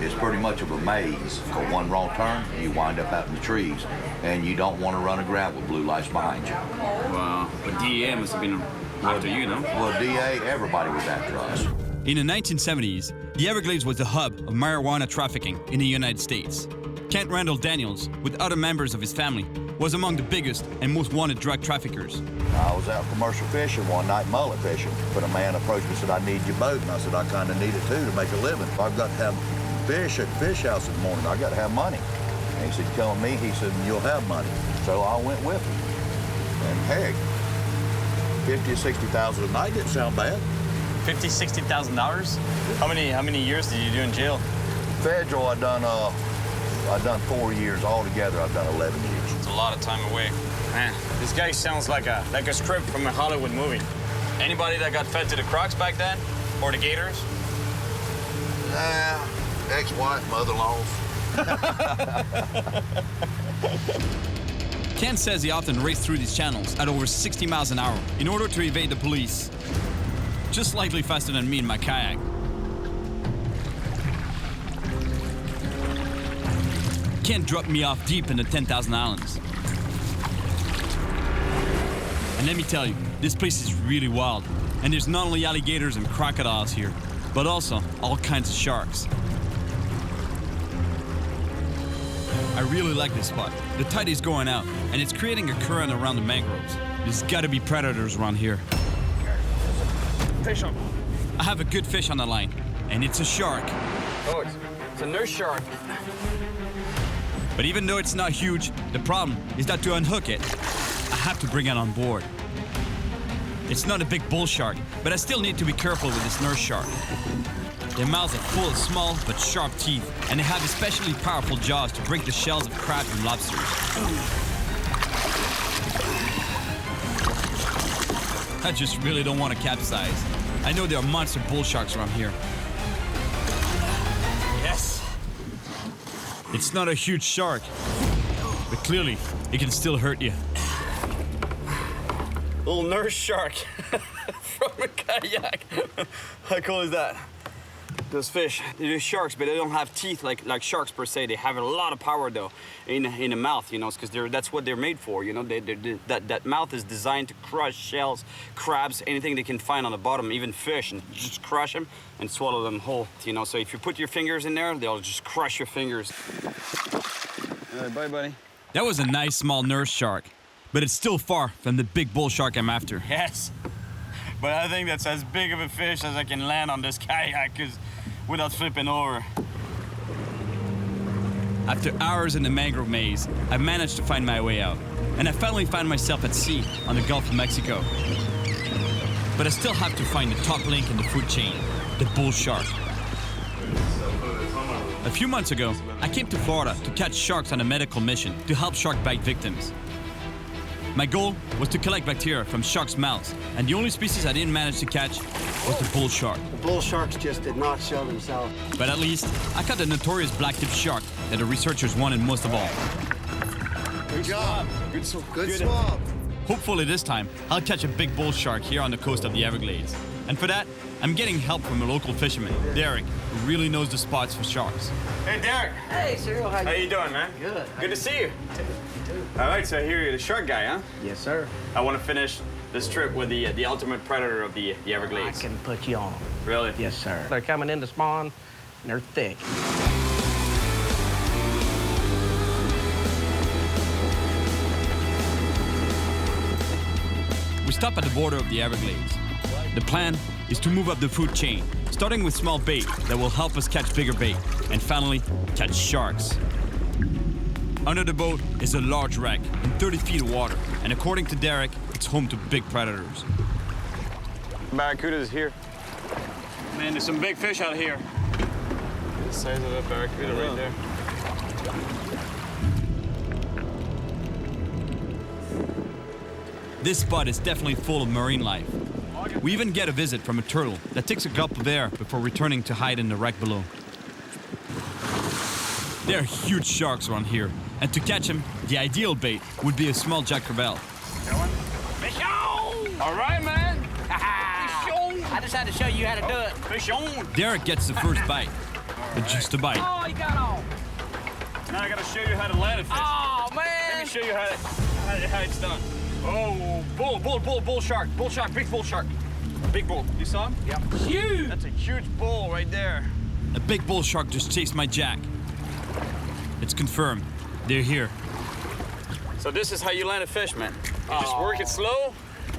It's pretty much of a maze. For one wrong turn, you wind up out in the trees, and you don't want to run aground with blue lights behind you.
Wow, but DEA must have been after you, no?
Well, DA, everybody was after us.
In the 1970s, the Everglades was the hub of marijuana trafficking in the United States. Kent Randall Daniels, with other members of his family, was among the biggest and most wanted drug traffickers.
I was out commercial fishing one night, mullet fishing, but a man approached me and said, I need your boat. And I said, I kind of need it too to make a living. I've got to have fish at the fish house in the morning. I got to have money. And he said, come with me. He said, you'll have money. So I went with him. And heck, $50,000 or $60,000 a night didn't sound bad.
$50,000, $60,000? How many years did you do in jail?
Federal, I've done 4 years. Altogether, I've done 11 years.
It's a lot of time away. Man, this guy sounds like a script from a Hollywood movie. Anybody that got fed to the crocs back then? Or the gators?
Ex-wife, mother-in-laws.
Ken says he often raced through these channels at over 60 miles an hour in order to evade the police. Just slightly faster than me in my kayak. Ken dropped me off deep in the 10,000 Islands. And let me tell you, this place is really wild. And there's not only alligators and crocodiles here, but also all kinds of sharks. I really like this spot. The tide is going out, and it's creating a current around the mangroves. There's gotta be predators around here.
Fish on.
I have a good fish on the line, and it's a shark.
Oh, it's a nurse shark.
But even though it's not huge, the problem is that to unhook it, I have to bring it on board. It's not a big bull shark, but I still need to be careful with this nurse shark. Their mouths are full of small but sharp teeth, and they have especially powerful jaws to break the shells of crabs and lobsters. I just really don't want to capsize. I know there are monster bull sharks around here.
Yes.
It's not a huge shark, but clearly it can still hurt you.
Little nurse shark from a kayak. How cool is that? Those fish, they're sharks, but they don't have teeth like sharks per se. They have a lot of power though in the mouth, you know, because that's what they're made for. You know, that mouth is designed to crush shells, crabs, anything they can find on the bottom, even fish, and just crush them and swallow them whole. You know, so if you put your fingers in there, they'll just crush your fingers. All right, bye, buddy.
That was a nice small nurse shark, but it's still far from the big bull shark I'm after.
Yes. But I think that's as big of a fish as I can land on this kayak without flipping over.
After hours in the mangrove maze, I managed to find my way out, and I finally found myself at sea on the Gulf of Mexico. But I still have to find the top link in the food chain, the bull shark. A few months ago, I came to Florida to catch sharks on a medical mission to help shark bite victims. My goal was to collect bacteria from sharks' mouths, and the only species I didn't manage to catch was the bull shark.
The bull sharks just did not show themselves.
But at least, I caught the notorious black-tipped shark that the researchers wanted most of all.
Good job. Good swab.
Hopefully this time, I'll catch a big bull shark here on the coast of the Everglades.
And for that, I'm getting help from a local fisherman, Derek, who really knows the spots for sharks.
Hey, Derek.
Hey, Cyril, how
you doing, man?
Good.
Good to see you. All right, so here you're the shark guy, huh?
Yes, sir.
I want to finish this trip with the ultimate predator of the Everglades.
I can put you on.
Really?
Yes, sir. They're coming in to spawn, and they're thick.
We stop at the border of the Everglades. The plan is to move up the food chain, starting with small bait that will help us catch bigger bait, and finally, catch sharks. Under the boat is a large wreck in 30 feet of water, and according to Derek, it's home to big predators.
Barracudas here. Man, there's some big fish out here. The size of that barracuda right there.
This spot is definitely full of marine life. We even get a visit from a turtle that takes a gulp of air before returning to hide in the wreck below. There are huge sharks around here, and to catch them, the ideal bait would be a small jack crevalle.
Fish on!
All right, man.
Fish on! I just had to show you how to do it.
Fish on!
Derek gets the first bite, but just a bite.
Oh, you got on!
Now I gotta show you how to land a fish.
Oh, man!
Let me show you how it's done. Oh, bull shark, big bull shark. Big bull. You saw him?
Yep. Huge!
That's a huge bull right there.
A big bull shark just chased my jack. It's confirmed. They're here.
So this is how you land a fish, man. You just work it slow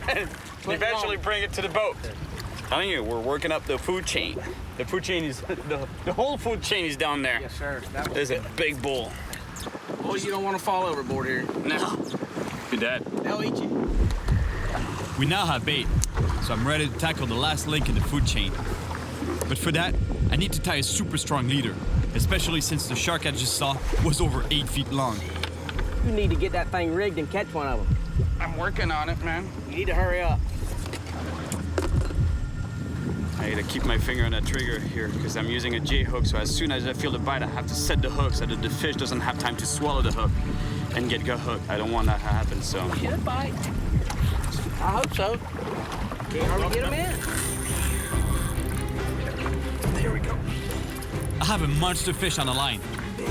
and eventually bring it to the boat. I'm telling you, we're working up the food chain. The food chain is, the whole food chain is down there.
Yes, sir.
There's a big bull.
Boys, you don't want to fall overboard here.
No. Be dead.
They'll eat you.
We now have bait, so I'm ready to tackle the last link in the food chain. But for that, I need to tie a super strong leader, especially since the shark I just saw was over 8 feet long.
You need to get that thing rigged and catch one of them.
I'm working on it, man.
You need to hurry up.
I gotta keep my finger on that trigger here because I'm using a J hook, so as soon as I feel the bite, I have to set the hook so that the fish doesn't have time to swallow the hook and get gut hooked. I don't want that to happen, so.
Should bite. I hope so. Can't hardly get them in.
There we go.
I have a monster fish on the line,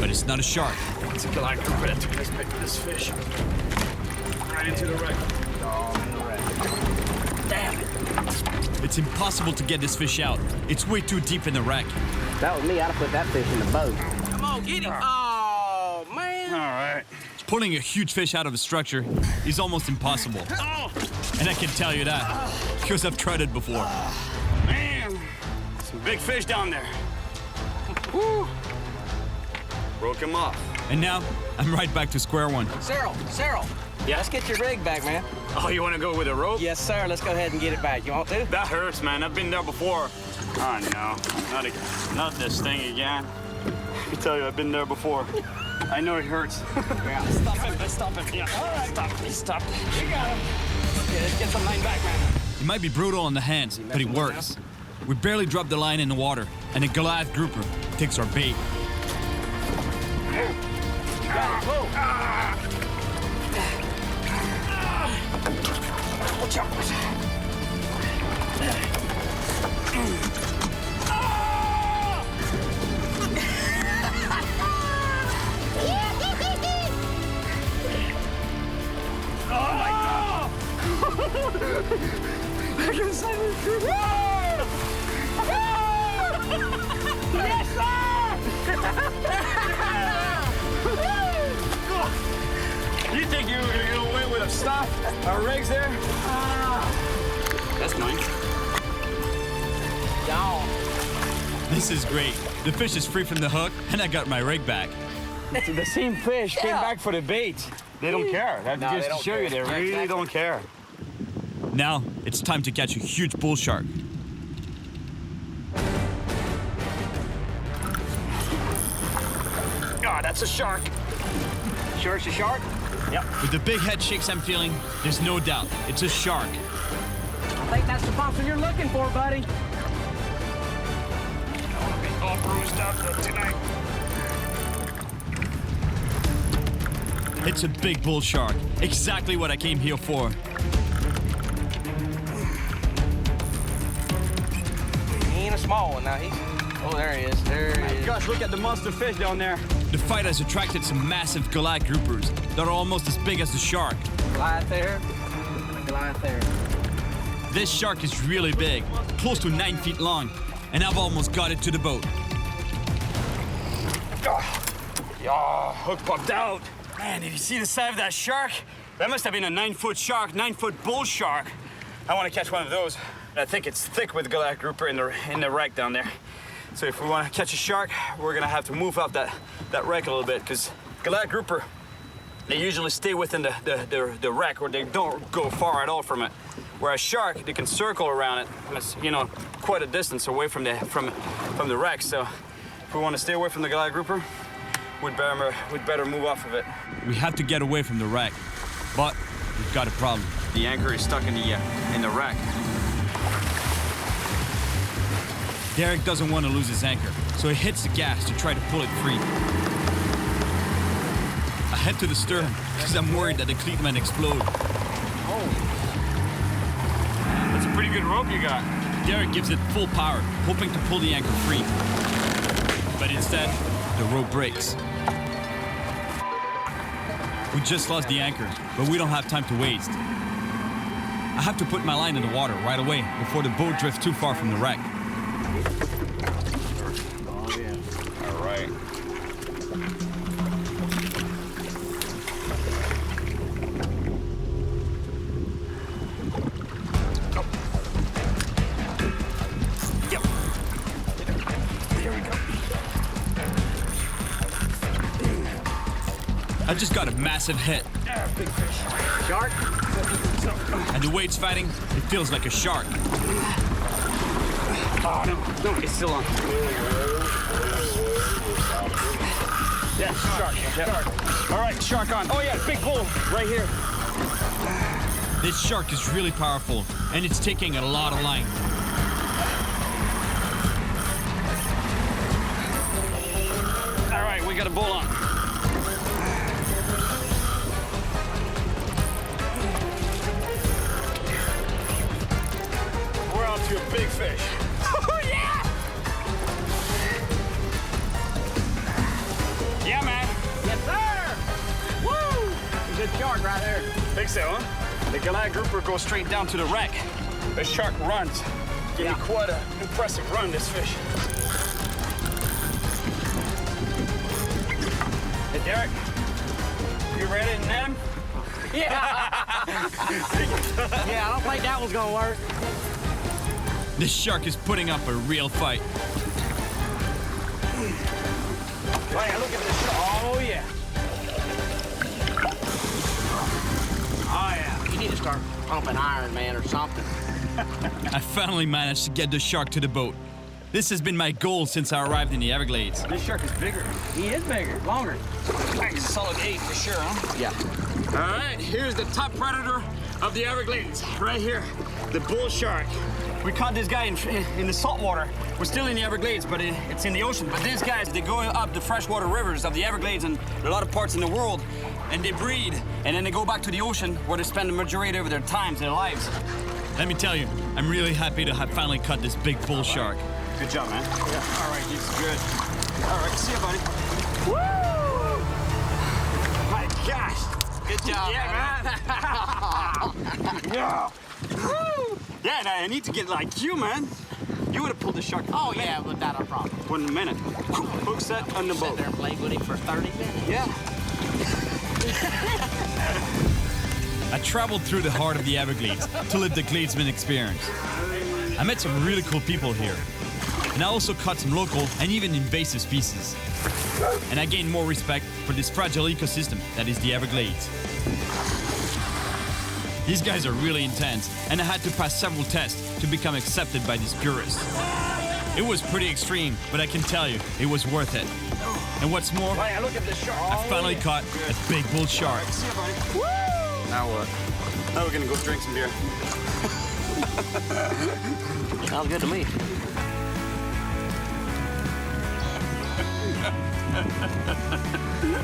but it's not a shark.
It's a glide grit. Let's pick this fish. Right into the wreck. Oh, in the wreck. Damn it.
It's impossible to get this fish out. It's way too deep in the wreck.
If that was me, I'd have put that fish in the boat. Come on, get him. Oh, man.
All right.
Pulling a huge fish out of a structure is almost impossible. And I can tell you that, because I've tried it before.
Man, some big fish down there. Woo. Broke him off.
And now, I'm right back to square one.
Cyril.
Yeah?
Let's get your rig back, man.
Oh, you want to go with a rope?
Yes, sir. Let's go ahead and get it back. You want to?
That hurts, man. I've been there before. Oh, no. Not this thing again. I tell you, I've been there before. I know it hurts.
Yeah. Stop him. Yeah. All right. Stop. You got him. Okay, let's get some line back, man.
It might be brutal on the hands, but it works. We barely drop the line in the water, and a Goliath grouper takes our bait.
You got it. Whoa. Watch out.
Oh my God! I can say it.
Yes, sir!
You think you're gonna get away with a stop? Our rigs there? That's mine.
Y'all.
This is great. The fish is free from the hook, and I got my rig back.
The same fish came back for the bait. They don't care. That's
No,
just
they
to
don't
show you, they
care.
really
Exactly.
don't care.
Now, it's time to catch a huge bull shark.
Oh, that's a shark.
Sure it's a shark?
Yep.
With the big head shakes I'm feeling, there's no doubt it's a shark.
I think that's the monster you're looking for, buddy.
I'll be all bruised up tonight.
It's a big bull shark. Exactly what I came here for.
small one now. Oh, there he is. There he is.
Gosh, look at the monster fish down there. The fight has attracted some massive Goliath groupers that are almost as big as the shark.
Goliath there. Goliath there.
This shark is really big, close to 9 feet long, and I've almost got it to the boat.
Yeah, hook popped out. Man, did you see the size of that shark? That must have been a 9-foot shark, 9-foot bull shark. I want to catch one of those. I think it's thick with Goliath grouper in the wreck down there. So if we want to catch a shark, we're gonna have to move up that wreck a little bit, because Goliath grouper, they usually stay within the wreck, or they don't go far at all from it. Whereas shark, they can circle around it, and it's, you know, quite a distance away from the wreck. So if we want to stay away from the Goliath grouper, we'd better move off of it.
We have to get away from the wreck, but we've got a problem.
The anchor is stuck in the wreck.
Derek doesn't want to lose his anchor, so he hits the gas to try to pull it free. I head to the stern because I'm worried that the cleat might explode.
Oh. That's a pretty good rope you got.
Derek gives it full power, hoping to pull the anchor free. But instead, the rope breaks. We just lost the anchor, but we don't have time to waste. I have to put my line in the water right away before the boat drifts too far from the wreck.
Oh, yeah. All right. Yep. There we go.
I just got a massive hit.
Big fish. Shark?
And the way it's fighting, it feels like a shark.
Oh, no, it's still on. Yeah, shark. Shark. All right, shark on. Oh, yeah, big bull right here.
This shark is really powerful, and it's taking a lot of line.
All right, we got a bull on. We're on to a big fish. Oh, yeah! Yeah, man.
Yes, sir! Woo! Good shark right there.
Think so, huh? The Goliath grouper goes straight down to the wreck. The shark runs. Give me quite an impressive run, this fish. Hey, Derek, you ready to net him?
Yeah. Yeah, I don't think that one's gonna work.
This shark is putting up a real fight.
Oh, yeah, look at this shark. Oh, yeah. Oh, yeah.
You need to start pumping Iron Man or something.
I finally managed to get the shark to the boat. This has been my goal since I arrived in the Everglades.
This shark is bigger.
He is bigger, longer.
That's a solid 8 for sure, huh?
Yeah.
All right, here's the top predator of the Everglades, right here, the bull shark. We caught this guy in the salt water. We're still in the Everglades, but it's in the ocean. But these guys, they go up the freshwater rivers of the Everglades and a lot of parts in the world, and they breed, and then they go back to the ocean where they spend the majority of their times, their lives.
Let me tell you, I'm really happy to have finally caught this big bull shark.
Good job, man. Yeah. All right, this is good. All right, see you, buddy. Woo! My gosh.
Good job.
Yeah, man. Yeah. Woo! Yeah, and I need to get like you, man. You would have pulled the shark.
Oh, yeah, without a problem.
1 minute. Hook set on the boat.
Sit there and play with him for 30 minutes.
Yeah.
I traveled through the heart of the Everglades to live the Gladesman experience. I met some really cool people here. And I also caught some local and even invasive species. And I gained more respect for this fragile ecosystem that is the Everglades. These guys are really intense, and I had to pass several tests to become accepted by these purists. It was pretty extreme, but I can tell you, it was worth it. And what's more,
Hey, look at this shark.
I finally caught a big bull shark.
All right, see you, buddy. Woo! Now what? Now we're gonna go drink some beer.
Sounds good to me.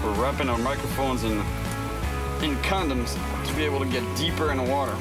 We're wrapping our microphones in condoms to be able to get deeper in the water.